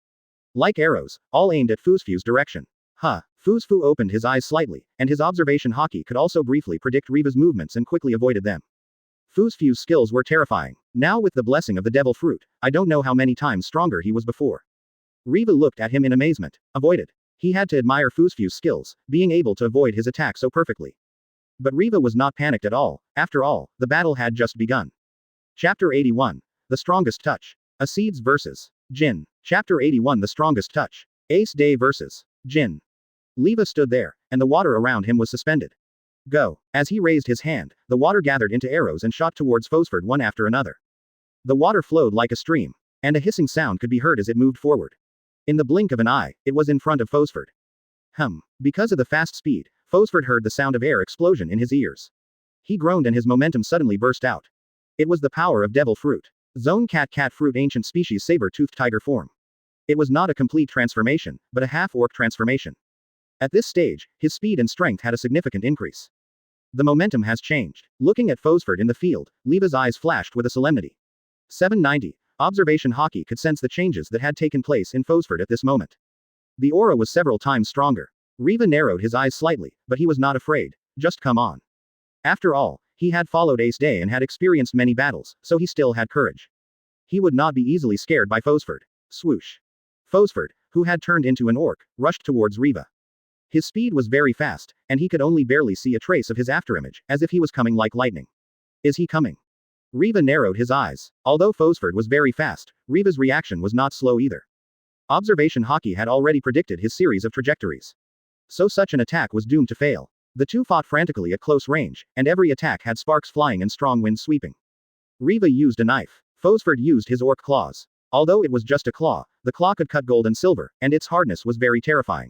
Like arrows, all aimed at Fusfu's direction. Fusfu opened his eyes slightly, and his observation Haki could also briefly predict Riva's movements and quickly avoided them. Fusfu's skills were terrifying. Now with the blessing of the devil fruit, I don't know how many times stronger he was before. Riva looked at him in amazement. Avoided. He had to admire Fusfu's skills, being able to avoid his attack so perfectly. But Riva was not panicked at all. After all, the battle had just begun. Chapter 81. The Strongest Touch. Acedes vs. Jin. Chapter 81. The Strongest Touch. Ace Day vs. Jin. Leva stood there, and the water around him was suspended. Go. As he raised his hand, the water gathered into arrows and shot towards Phosphord one after another. The water flowed like a stream, and a hissing sound could be heard as it moved forward. In the blink of an eye, it was in front of Phosphord. Because of the fast speed, Phosphord heard the sound of air explosion in his ears. He groaned and his momentum suddenly burst out. It was the power of devil fruit. Zone cat fruit ancient species saber-toothed tiger form. It was not a complete transformation, but a half-orc transformation. At this stage, his speed and strength had a significant increase. The momentum has changed. Looking at Phosphord in the field, Leva's eyes flashed with a solemnity. 790. Observation Haki could sense the changes that had taken place in Phosphord at this moment. The aura was several times stronger. Riva narrowed his eyes slightly, but he was not afraid. Just come on. After all, he had followed Ace Day and had experienced many battles, so he still had courage. He would not be easily scared by Phosphord. Swoosh. Phosphord, who had turned into an orc, rushed towards Riva. His speed was very fast, and he could only barely see a trace of his afterimage, as if he was coming like lightning. Is he coming? Riva narrowed his eyes. Although Phosphord was very fast, Riva's reaction was not slow either. Observation Haki had already predicted his series of trajectories. So such an attack was doomed to fail. The two fought frantically at close range, and every attack had sparks flying and strong winds sweeping. Riva used a knife. Phosphord used his orc claws. Although it was just a claw, the claw could cut gold and silver, and its hardness was very terrifying.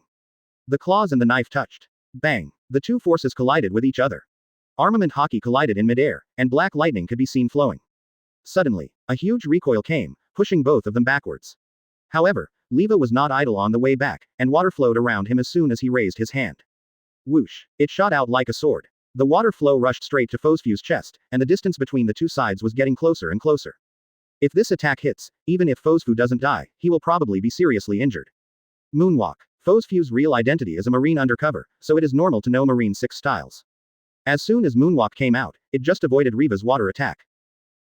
The claws and the knife touched. Bang! The two forces collided with each other. Armament Haki collided in midair, and black lightning could be seen flowing. Suddenly, a huge recoil came, pushing both of them backwards. However, Leva was not idle on the way back, and water flowed around him as soon as he raised his hand. Whoosh! It shot out like a sword. The water flow rushed straight to Phosphew's chest, and the distance between the two sides was getting closer and closer. If this attack hits, even if Phospheu doesn't die, he will probably be seriously injured. Moonwalk. Phosphew's real identity is a marine undercover, so it is normal to know Marine 6 styles. As soon as Moonwalk came out, it just avoided Riva's water attack.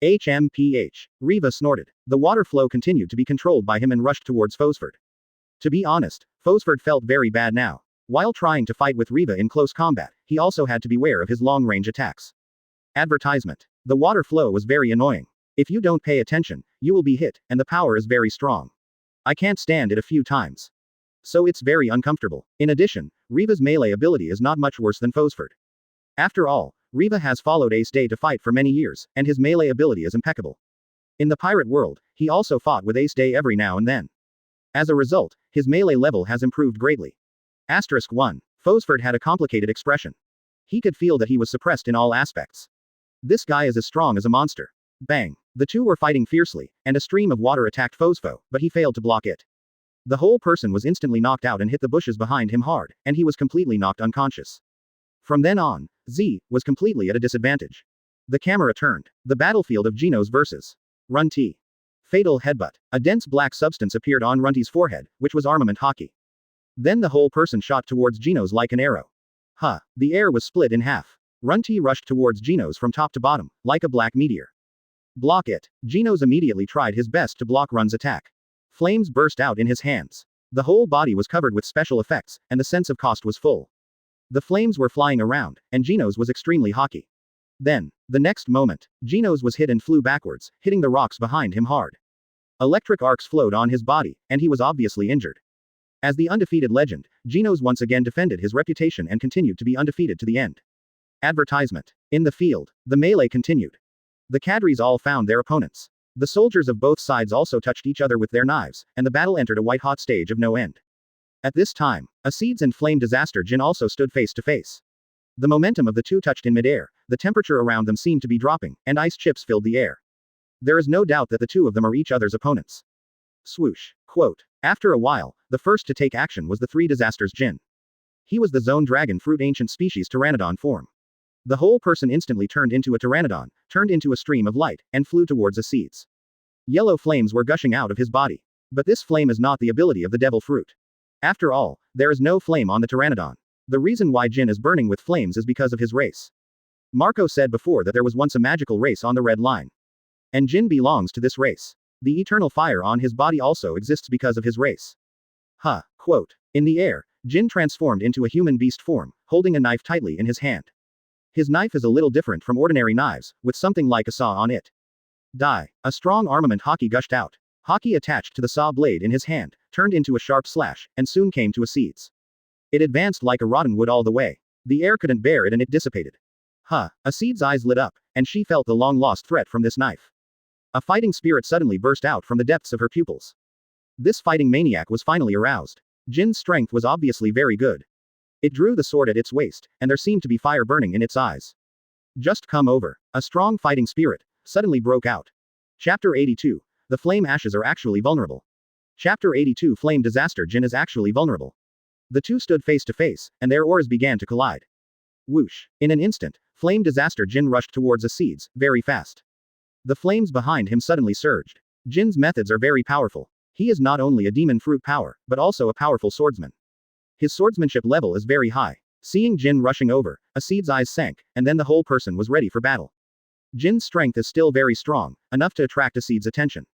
HMPH. Riva snorted. The water flow continued to be controlled by him and rushed towards Phosphord. To be honest, Phosphord felt very bad now. While trying to fight with Riva in close combat, he also had to beware of his long-range attacks. Advertisement. The water flow was very annoying. If you don't pay attention, you will be hit, and the power is very strong. I can't stand it a few times. So it's very uncomfortable. In addition, Riva's melee ability is not much worse than Phosphord. After all, Riva has followed Ace Day to fight for many years, and his melee ability is impeccable. In the pirate world, he also fought with Ace Day every now and then. As a result, his melee level has improved greatly. Asterisk 1. Phosphord had a complicated expression. He could feel that he was suppressed in all aspects. This guy is as strong as a monster. Bang. The two were fighting fiercely, and a stream of water attacked Phosphor, but he failed to block it. The whole person was instantly knocked out and hit the bushes behind him hard, and he was completely knocked unconscious. From then on, Z was completely at a disadvantage. The camera turned. The battlefield of Genos versus Runty. Fatal headbutt. A dense black substance appeared on Runty's forehead, which was armament Haki. Then the whole person shot towards Genos like an arrow. The air was split in half. Runty rushed towards Genos from top to bottom, like a black meteor. Block it. Genos immediately tried his best to block Run's attack. Flames burst out in his hands. The whole body was covered with special effects, and the sense of cost was full. The flames were flying around, and Genos was extremely Haki. Then, the next moment, Genos was hit and flew backwards, hitting the rocks behind him hard. Electric arcs flowed on his body, and he was obviously injured. As the undefeated legend, Genos once again defended his reputation and continued to be undefeated to the end. Advertisement. In the field, the melee continued. The cadres all found their opponents. The soldiers of both sides also touched each other with their knives, and the battle entered a white-hot stage of no end. At this time, Acedes and Flame Disaster Jin also stood face to face. The momentum of the two touched in midair, the temperature around them seemed to be dropping, and ice chips filled the air. There is no doubt that the two of them are each other's opponents. Swoosh. Quote. After a while, the first to take action was the Three Disasters Jin. He was the Zone Dragon Fruit ancient species Pteranodon form. The whole person instantly turned into a Pteranodon, turned into a stream of light, and flew towards Acedes. Yellow flames were gushing out of his body. But this flame is not the ability of the devil fruit. After all, there is no flame on the Pteranodon. The reason why Jin is burning with flames is because of his race. Marco said before that there was once a magical race on the red line. And Jin belongs to this race. The eternal fire on his body also exists because of his race. Quote. In the air, Jin transformed into a human beast form, holding a knife tightly in his hand. His knife is a little different from ordinary knives, with something like a saw on it. Die. A strong armament Haki gushed out. Haki attached to the saw blade in his hand, turned into a sharp slash, and soon came to Acedes. It advanced like a rotten wood all the way. The air couldn't bear it and it dissipated. Huh, Acedes' eyes lit up, and she felt the long-lost threat from this knife. A fighting spirit suddenly burst out from the depths of her pupils. This fighting maniac was finally aroused. Jin's strength was obviously very good. It drew the sword at its waist, and there seemed to be fire burning in its eyes. Just come over. A strong fighting spirit suddenly broke out. Chapter 82. The flame ashes are actually vulnerable. Chapter 82. Flame disaster. Jin is actually vulnerable. The two stood face to face, and their auras began to collide. Whoosh. In an instant, flame disaster Jin rushed towards Acedes, very fast. The flames behind him suddenly surged. Jin's methods are very powerful. He is not only a demon fruit power, but also a powerful swordsman. His swordsmanship level is very high. Seeing Jin rushing over, Acedes' eyes sank, and then the whole person was ready for battle. Jin's strength is still very strong, enough to attract Acedes' attention.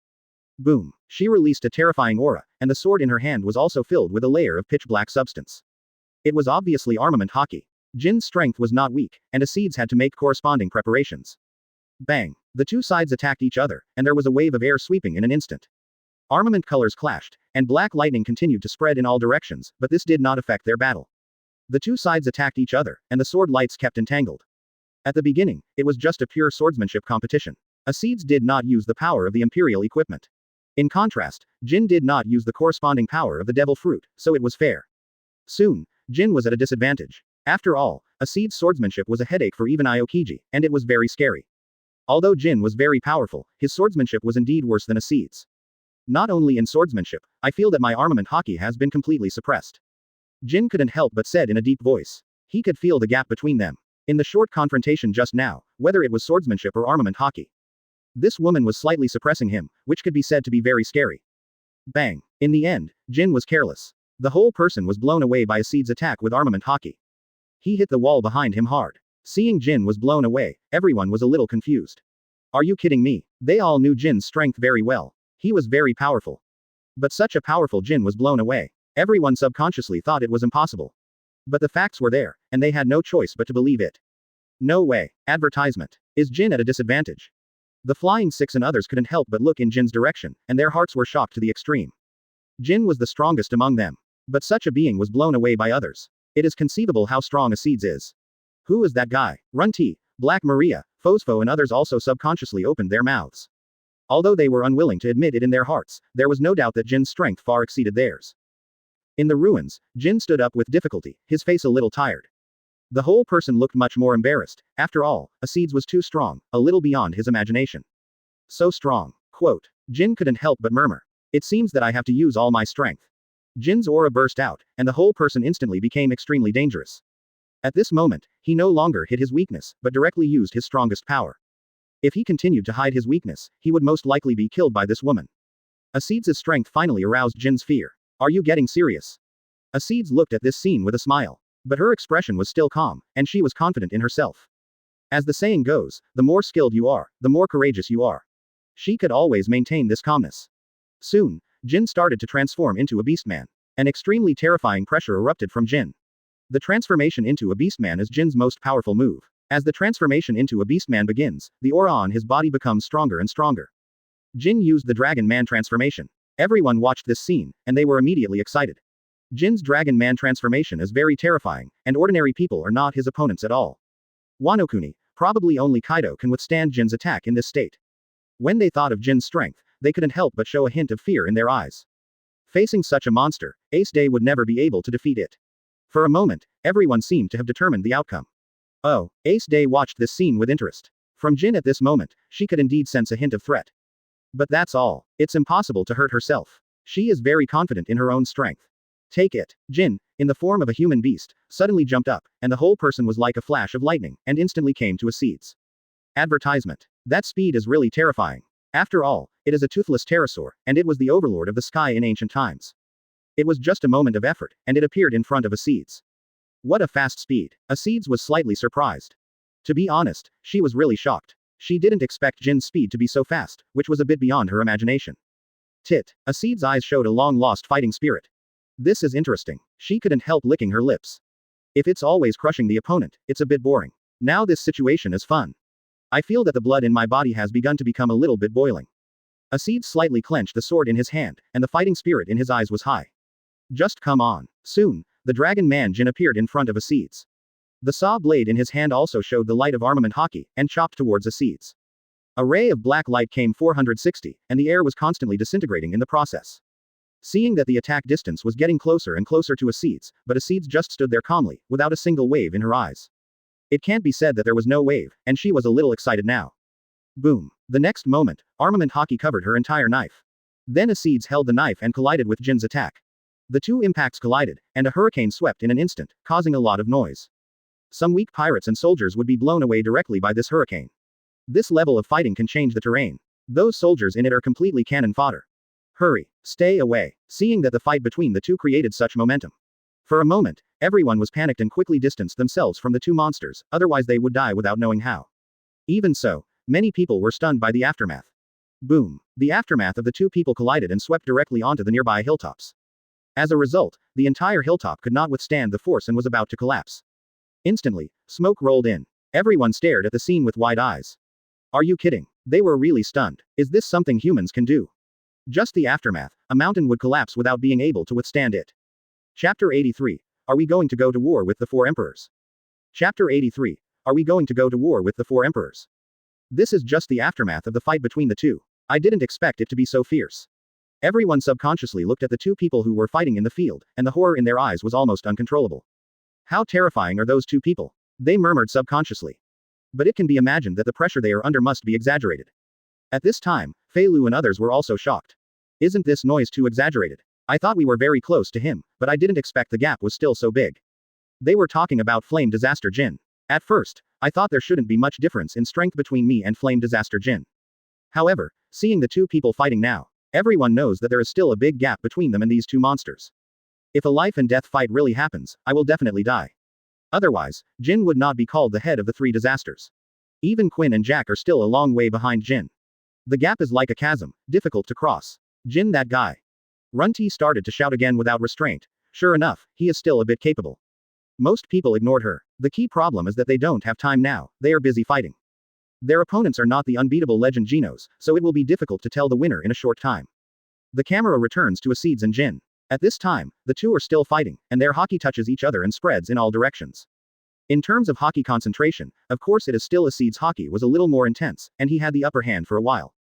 Boom. She released a terrifying aura, and the sword in her hand was also filled with a layer of pitch-black substance. It was obviously armament Haki. Jin's strength was not weak, and Acedes had to make corresponding preparations. Bang. The two sides attacked each other, and there was a wave of air sweeping in an instant. Armament colors clashed, and black lightning continued to spread in all directions, but this did not affect their battle. The two sides attacked each other, and the sword lights kept entangled. At the beginning, it was just a pure swordsmanship competition. Acedes did not use the power of the Imperial equipment. In contrast, Jin did not use the corresponding power of the Devil Fruit, so it was fair. Soon, Jin was at a disadvantage. After all, Acedes' swordsmanship was a headache for even Aokiji, and it was very scary. Although Jin was very powerful, his swordsmanship was indeed worse than Acedes'. Not only in swordsmanship, I feel that my armament Haki has been completely suppressed. Jin couldn't help but said in a deep voice. He could feel the gap between them. In the short confrontation just now, whether it was swordsmanship or armament Haki. This woman was slightly suppressing him, which could be said to be very scary. Bang. In the end, Jin was careless. The whole person was blown away by Acedes' attack with armament Haki. He hit the wall behind him hard. Seeing Jin was blown away, everyone was a little confused. Are you kidding me? They all knew Jin's strength very well. He was very powerful. But such a powerful Jin was blown away. Everyone subconsciously thought it was impossible. But the facts were there, and they had no choice but to believe it. No way. Advertisement. Is Jin at a disadvantage? The Flying Six and others couldn't help but look in Jin's direction, and their hearts were shocked to the extreme. Jin was the strongest among them. But such a being was blown away by others. It is conceivable how strong Acedes is. Who is that guy? Runti, Black Maria, Fosfo and others also subconsciously opened their mouths. Although they were unwilling to admit it in their hearts, there was no doubt that Jin's strength far exceeded theirs. In the ruins, Jin stood up with difficulty, his face a little tired. The whole person looked much more embarrassed. After all, Acedes was too strong, a little beyond his imagination. So strong. Quote. Jin couldn't help but murmur. It seems that I have to use all my strength. Jin's aura burst out, and the whole person instantly became extremely dangerous. At this moment, he no longer hid his weakness, but directly used his strongest power. If he continued to hide his weakness, he would most likely be killed by this woman. Acedes' strength finally aroused Jin's fear. Are you getting serious? Acedes looked at this scene with a smile. But her expression was still calm, and she was confident in herself. As the saying goes, the more skilled you are, the more courageous you are. She could always maintain this calmness. Soon, Jin started to transform into a beastman. An extremely terrifying pressure erupted from Jin. The transformation into a beastman is Jin's most powerful move. As the transformation into a beastman begins, the aura on his body becomes stronger and stronger. Jin used the Dragon Man transformation. Everyone watched this scene, and they were immediately excited. Jin's Dragon Man transformation is very terrifying, and ordinary people are not his opponents at all. Wanokuni, probably only Kaido can withstand Jin's attack in this state. When they thought of Jin's strength, they couldn't help but show a hint of fear in their eyes. Facing such a monster, Ace Day would never be able to defeat it. For a moment, everyone seemed to have determined the outcome. Oh, Ace Day watched this scene with interest. From Jin at this moment, she could indeed sense a hint of threat. But that's all. It's impossible to hurt herself. She is very confident in her own strength. Take it. Jin, in the form of a human beast, suddenly jumped up, and the whole person was like a flash of lightning, and instantly came to Acedes. Advertisement. That speed is really terrifying. After all, it is a toothless pterosaur, and it was the overlord of the sky in ancient times. It was just a moment of effort, and it appeared in front of Acedes. What a fast speed. Acedes was slightly surprised. To be honest, she was really shocked. She didn't expect Jin's speed to be so fast, which was a bit beyond her imagination. Tit. Acedes' eyes showed a long-lost fighting spirit. This is interesting. She couldn't help licking her lips. If it's always crushing the opponent, it's a bit boring. Now this situation is fun. I feel that the blood in my body has begun to become a little bit boiling. Acedes slightly clenched the sword in his hand, and the fighting spirit in his eyes was high. Just come on. Soon, the Dragon Man Jin appeared in front of Acedes. The saw blade in his hand also showed the light of armament Haki, and chopped towards Acedes. A ray of black light came 460, and the air was constantly disintegrating in the process. Seeing that the attack distance was getting closer and closer to Acedes, but Acedes just stood there calmly, without a single wave in her eyes. It can't be said that there was no wave, and she was a little excited now. Boom. The next moment, armament Haki covered her entire knife. Then Acedes held the knife and collided with Jin's attack. The two impacts collided, and a hurricane swept in an instant, causing a lot of noise. Some weak pirates and soldiers would be blown away directly by this hurricane. This level of fighting can change the terrain. Those soldiers in it are completely cannon fodder. Hurry. Stay away. Seeing that the fight between the two created such momentum. For a moment, everyone was panicked and quickly distanced themselves from the two monsters, otherwise they would die without knowing how. Even so, many people were stunned by the aftermath. Boom. The aftermath of the two people collided and swept directly onto the nearby hilltops. As a result, the entire hilltop could not withstand the force and was about to collapse. Instantly, smoke rolled in. Everyone stared at the scene with wide eyes. Are you kidding? They were really stunned. Is this something humans can do? Just the aftermath, a mountain would collapse without being able to withstand it. Chapter 83. Are we going to go to war with the four emperors? Chapter 83. Are we going to go to war with the four emperors? This is just the aftermath of the fight between the two. I didn't expect it to be so fierce. Everyone subconsciously looked at the two people who were fighting in the field, and the horror in their eyes was almost uncontrollable. How terrifying are those two people? They murmured subconsciously. But it can be imagined that the pressure they are under must be exaggerated. At this time, Fei Lu and others were also shocked. Isn't this noise too exaggerated? I thought we were very close to him, but I didn't expect the gap was still so big. They were talking about Flame Disaster Jin. At first, I thought there shouldn't be much difference in strength between me and Flame Disaster Jin. However, seeing the two people fighting now, everyone knows that there is still a big gap between them and these two monsters. If a life and death fight really happens, I will definitely die. Otherwise, Jin would not be called the head of the three disasters. Even Quinn and Jack are still a long way behind Jin. The gap is like a chasm, difficult to cross. Jin, that guy. Runti started to shout again without restraint. Sure enough, he is still a bit capable. Most people ignored her. The key problem is that they don't have time now, they are busy fighting. Their opponents are not the unbeatable legend Genos, so it will be difficult to tell the winner in a short time. The camera returns to Acedes and Jin. At this time, the two are still fighting, and their Haki touches each other and spreads in all directions. In terms of Haki concentration, of course it is still Acedes' Haki was a little more intense, and he had the upper hand for a while.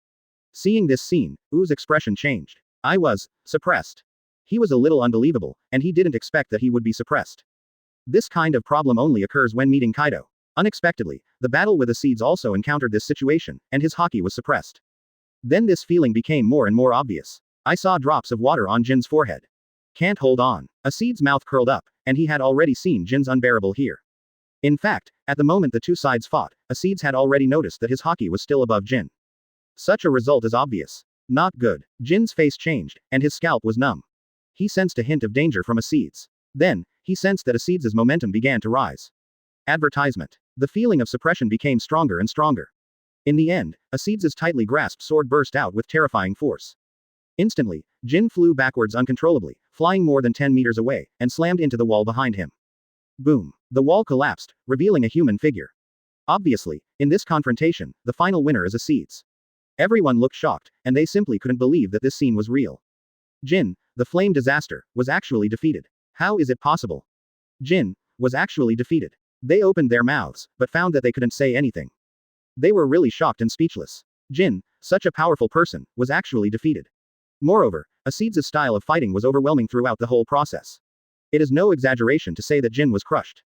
Seeing this scene, U's expression changed. I was suppressed. He was a little unbelievable, and he didn't expect that he would be suppressed. This kind of problem only occurs when meeting Kaido. Unexpectedly, the battle with Acedes also encountered this situation, and his Haki was suppressed. Then this feeling became more and more obvious. I saw drops of water on Jin's forehead. Can't hold on. Acedes' mouth curled up, and he had already seen Jin's unbearable here. In fact, at the moment the two sides fought, Acedes had already noticed that his Haki was still above Jin. Such a result is obvious. Not good. Jin's face changed, and his scalp was numb. He sensed a hint of danger from Acedes. Then, he sensed that Acedes' momentum began to rise. Advertisement. The feeling of suppression became stronger and stronger. In the end, Acedes' tightly grasped sword burst out with terrifying force. Instantly, Jin flew backwards uncontrollably, flying more than 10 meters away, and slammed into the wall behind him. Boom. The wall collapsed, revealing a human figure. Obviously, in this confrontation, the final winner is Acedes. Everyone looked shocked, and they simply couldn't believe that this scene was real. Jin, the flame disaster, was actually defeated. How is it possible? Jin was actually defeated. They opened their mouths, but found that they couldn't say anything. They were really shocked and speechless. Jin, such a powerful person, was actually defeated. Moreover, Acedes' style of fighting was overwhelming throughout the whole process. It is no exaggeration to say that Jin was crushed.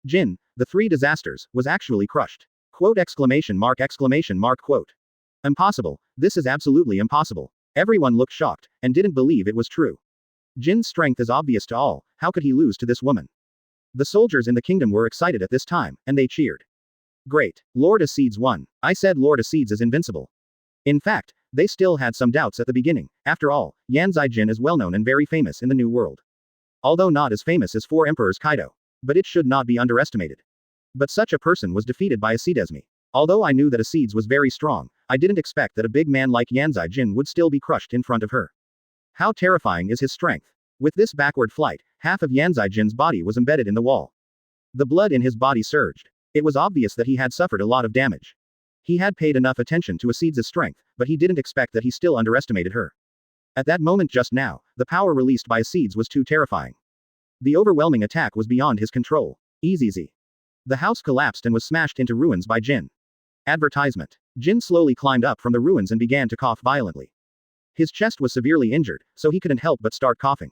Jin, the three disasters, was actually crushed. Quote exclamation mark quote. Impossible, this is absolutely impossible. Everyone looked shocked, and didn't believe it was true. Jin's strength is obvious to all, how could he lose to this woman? The soldiers in the kingdom were excited at this time, and they cheered. Great. Lord Acedes won. I said Lord Acedes is invincible. In fact, they still had some doubts at the beginning. After all, Yanzai Jin is well known and very famous in the New World. Although not as famous as Four Emperors Kaido. But it should not be underestimated. But such a person was defeated by Acedes. Although I knew that Acedes was very strong, I didn't expect that a big man like Yanzai Jin would still be crushed in front of her. How terrifying is his strength. With this backward flight, half of Yanzai Jin's body was embedded in the wall. The blood in his body surged. It was obvious that he had suffered a lot of damage. He had paid enough attention to Acedes' strength, but he didn't expect that he still underestimated her. At that moment just now, the power released by Acedes was too terrifying. The overwhelming attack was beyond his control. Easy. The house collapsed and was smashed into ruins by Jin. Advertisement. Jin slowly climbed up from the ruins and began to cough violently. His chest was severely injured, so he couldn't help but start coughing.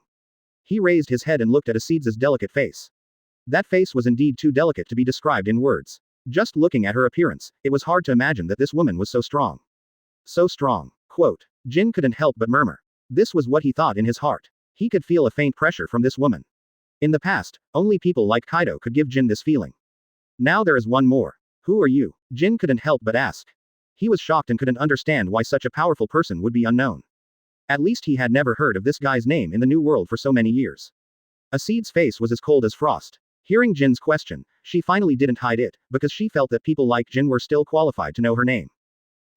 He raised his head and looked at Acedes' delicate face. That face was indeed too delicate to be described in words. Just looking at her appearance, it was hard to imagine that this woman was so strong. So strong. Quote. Jin couldn't help but murmur. This was what he thought in his heart. He could feel a faint pressure from this woman. In the past, only people like Kaido could give Jin this feeling. Now there is one more. Who are you? Jin couldn't help but ask. He was shocked and couldn't understand why such a powerful person would be unknown. At least he had never heard of this guy's name in the New World for so many years. Acedes' face was as cold as frost. Hearing Jin's question, she finally didn't hide it, because she felt that people like Jin were still qualified to know her name.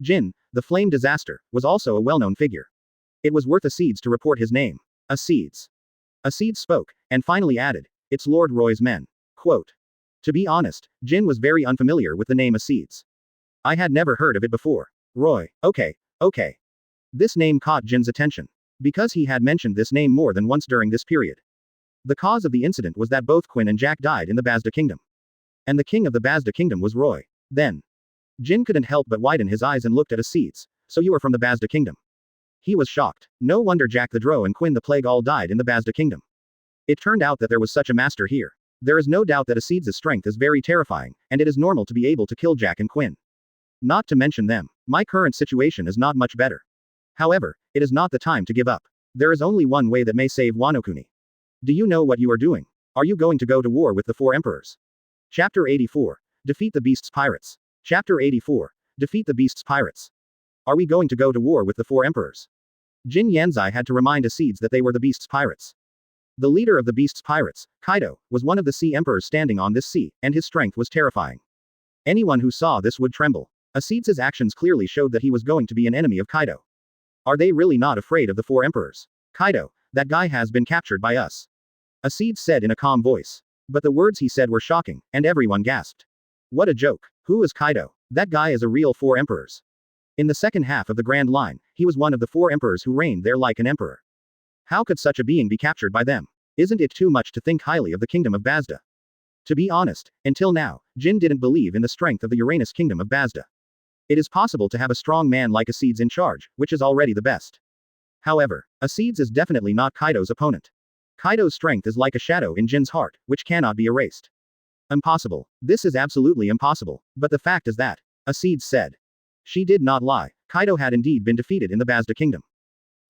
Jin, the flame disaster, was also a well-known figure. It was worth Acedes to report his name. Acedes. Acedes spoke, and finally added, it's Lord Roy's men. Quote. To be honest, Jin was very unfamiliar with the name Acedes. I had never heard of it before. Roy, okay. This name caught Jin's attention. Because he had mentioned this name more than once during this period. The cause of the incident was that both Quinn and Jack died in the Basta Kingdom. And the king of the Basta Kingdom was Roy. Then. Jin couldn't help but widen his eyes and looked at Acedes. So you are from the Basta Kingdom. He was shocked. No wonder Jack the Drow and Quinn the Plague all died in the Basta Kingdom. It turned out that there was such a master here. There is no doubt that Acedes' strength is very terrifying, and it is normal to be able to kill Jack and Quinn. Not to mention them. My current situation is not much better. However, it is not the time to give up. There is only one way that may save Wanokuni. Do you know what you are doing? Are you going to go to war with the four emperors? Chapter 84. Defeat the Beast's Pirates. Chapter 84. Defeat the Beast's Pirates. Are we going to go to war with the four emperors? Jin Yanzai had to remind Acedes that they were the Beast's Pirates. The leader of the Beast's Pirates, Kaido, was one of the sea emperors standing on this sea, and his strength was terrifying. Anyone who saw this would tremble. Acedes' actions clearly showed that he was going to be an enemy of Kaido. Are they really not afraid of the four emperors? Kaido, that guy has been captured by us. Acedes said in a calm voice. But the words he said were shocking, and everyone gasped. What a joke. Who is Kaido? That guy is a real four emperors. In the second half of the Grand Line, he was one of the four emperors who reigned there like an emperor. How could such a being be captured by them? Isn't it too much to think highly of the Kingdom of Basta? To be honest, until now, Jin didn't believe in the strength of the Uranus Kingdom of Basta. It is possible to have a strong man like Acedes in charge, which is already the best. However, Acedes is definitely not Kaido's opponent. Kaido's strength is like a shadow in Jin's heart, which cannot be erased. Impossible. This is absolutely impossible. But the fact is that, Acedes said. She did not lie. Kaido had indeed been defeated in the Basta Kingdom.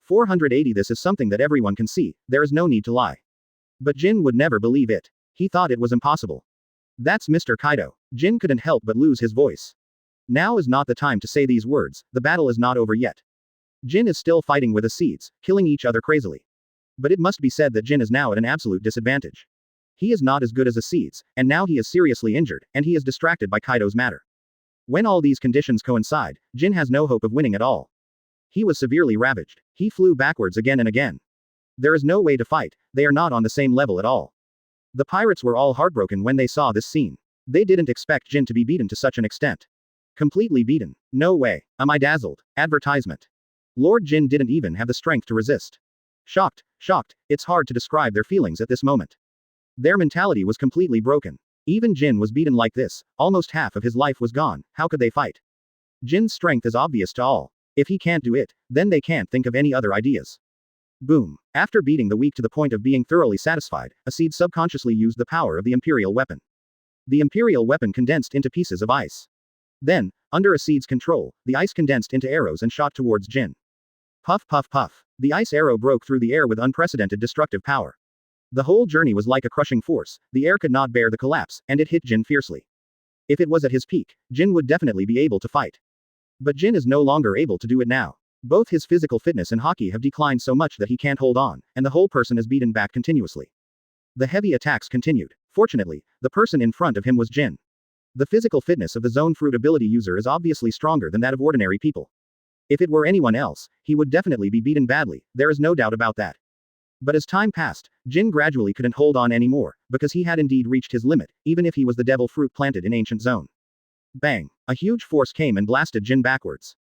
480. This is something that everyone can see, there is no need to lie. But Jin would never believe it. He thought it was impossible. That's Mr. Kaido. Jin couldn't help but lose his voice. Now is not the time to say these words, the battle is not over yet. Jin is still fighting with Acedes, killing each other crazily. But it must be said that Jin is now at an absolute disadvantage. He is not as good as Acedes, and now he is seriously injured, and he is distracted by Kaido's matter. When all these conditions coincide, Jin has no hope of winning at all. He was severely ravaged. He flew backwards again and again. There is no way to fight, they are not on the same level at all. The pirates were all heartbroken when they saw this scene. They didn't expect Jin to be beaten to such an extent. Completely beaten. No way. Am I dazzled? Advertisement. Lord Jin didn't even have the strength to resist. Shocked, it's hard to describe their feelings at this moment. Their mentality was completely broken. Even Jin was beaten like this, almost half of his life was gone, how could they fight? Jin's strength is obvious to all. If he can't do it, then they can't think of any other ideas. Boom. After beating the weak to the point of being thoroughly satisfied, Acedes subconsciously used the power of the Imperial weapon. The Imperial weapon condensed into pieces of ice. Then, under Acedes' control, the ice condensed into arrows and shot towards Jin. Puff puff puff. The ice arrow broke through the air with unprecedented destructive power. The whole journey was like a crushing force, the air could not bear the collapse, and it hit Jin fiercely. If it was at his peak, Jin would definitely be able to fight. But Jin is no longer able to do it now. Both his physical fitness and Haki have declined so much that he can't hold on, and the whole person is beaten back continuously. The heavy attacks continued. Fortunately, the person in front of him was Jin. The physical fitness of the Zone Fruit ability user is obviously stronger than that of ordinary people. If it were anyone else, he would definitely be beaten badly, there is no doubt about that. But as time passed, Jin gradually couldn't hold on anymore, because he had indeed reached his limit, even if he was the devil fruit planted in ancient zone. Bang! A huge force came and blasted Jin backwards.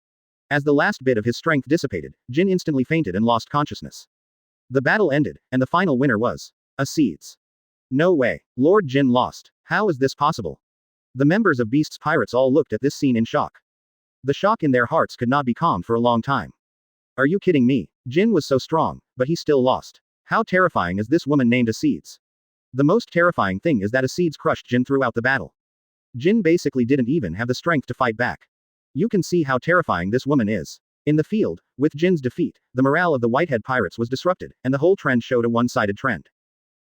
As the last bit of his strength dissipated, Jin instantly fainted and lost consciousness. The battle ended, and the final winner was Acedes. No way. Lord Jin lost. How is this possible? The members of Beast's pirates all looked at this scene in shock. The shock in their hearts could not be calmed for a long time. Are you kidding me? Jin was so strong, but he still lost. How terrifying is this woman named Acedes? The most terrifying thing is that Acedes crushed Jin throughout the battle. Jin basically didn't even have the strength to fight back. You can see how terrifying this woman is. In the field, with Jin's defeat, the morale of the Whitehead pirates was disrupted, and the whole trend showed a one-sided trend.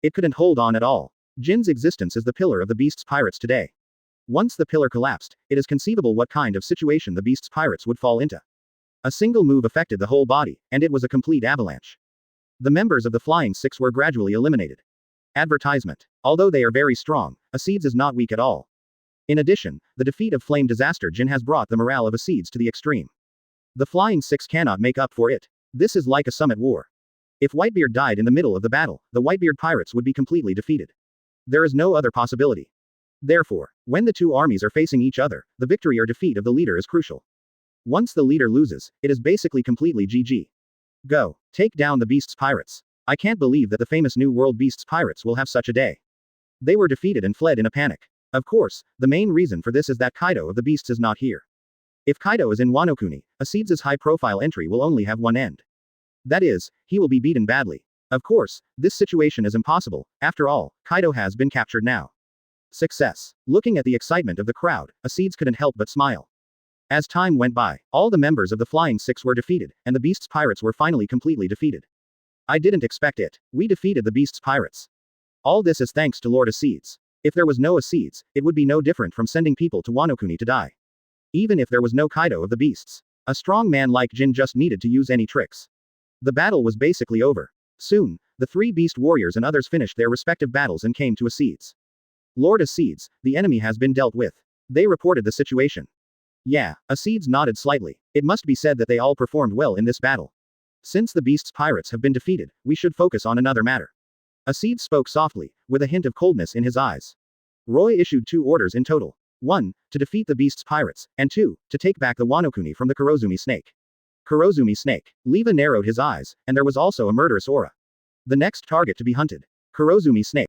It couldn't hold on at all. Jin's existence is the pillar of the Beast's pirates today. Once the pillar collapsed, it is conceivable what kind of situation the Beast's pirates would fall into. A single move affected the whole body, and it was a complete avalanche. The members of the Flying Six were gradually eliminated. Advertisement. Although they are very strong, Acedes is not weak at all. In addition, the defeat of Flame Disaster Jin has brought the morale of Acedes to the extreme. The Flying Six cannot make up for it. This is like a summit war. If Whitebeard died in the middle of the battle, the Whitebeard pirates would be completely defeated. There is no other possibility. Therefore, when the two armies are facing each other, the victory or defeat of the leader is crucial. Once the leader loses, it is basically completely GG. Go. Take down the Beast's pirates. I can't believe that the famous New World Beast's pirates will have such a day. They were defeated and fled in a panic. Of course, the main reason for this is that Kaido of the Beasts is not here. If Kaido is in Wanokuni, Acedes' high-profile entry will only have one end. That is, he will be beaten badly. Of course, this situation is impossible. After all, Kaido has been captured now. Success. Looking at the excitement of the crowd, Acedes couldn't help but smile. As time went by, all the members of the Flying Six were defeated, and the Beast's pirates were finally completely defeated. I didn't expect it. We defeated the Beast's pirates. All this is thanks to Lord Acedes. If there was no Acedes, it would be no different from sending people to Wanokuni to die. Even if there was no Kaido of the Beasts, a strong man like Jin just needed to use any tricks. The battle was basically over. Soon, the three Beast Warriors and others finished their respective battles and came to Acedes. Lord Acedes, the enemy has been dealt with. They reported the situation. Yeah, Acedes nodded slightly. It must be said that they all performed well in this battle. Since the Beast's pirates have been defeated, we should focus on another matter. Acedes spoke softly, with a hint of coldness in his eyes. Roy issued 2 orders in total. 1. To defeat the Beast's pirates, and 2. To take back the Wanokuni from the Kurozumi snake. Kurozumi snake. Leva narrowed his eyes, and there was also a murderous aura. The next target to be hunted. Kurozumi snake.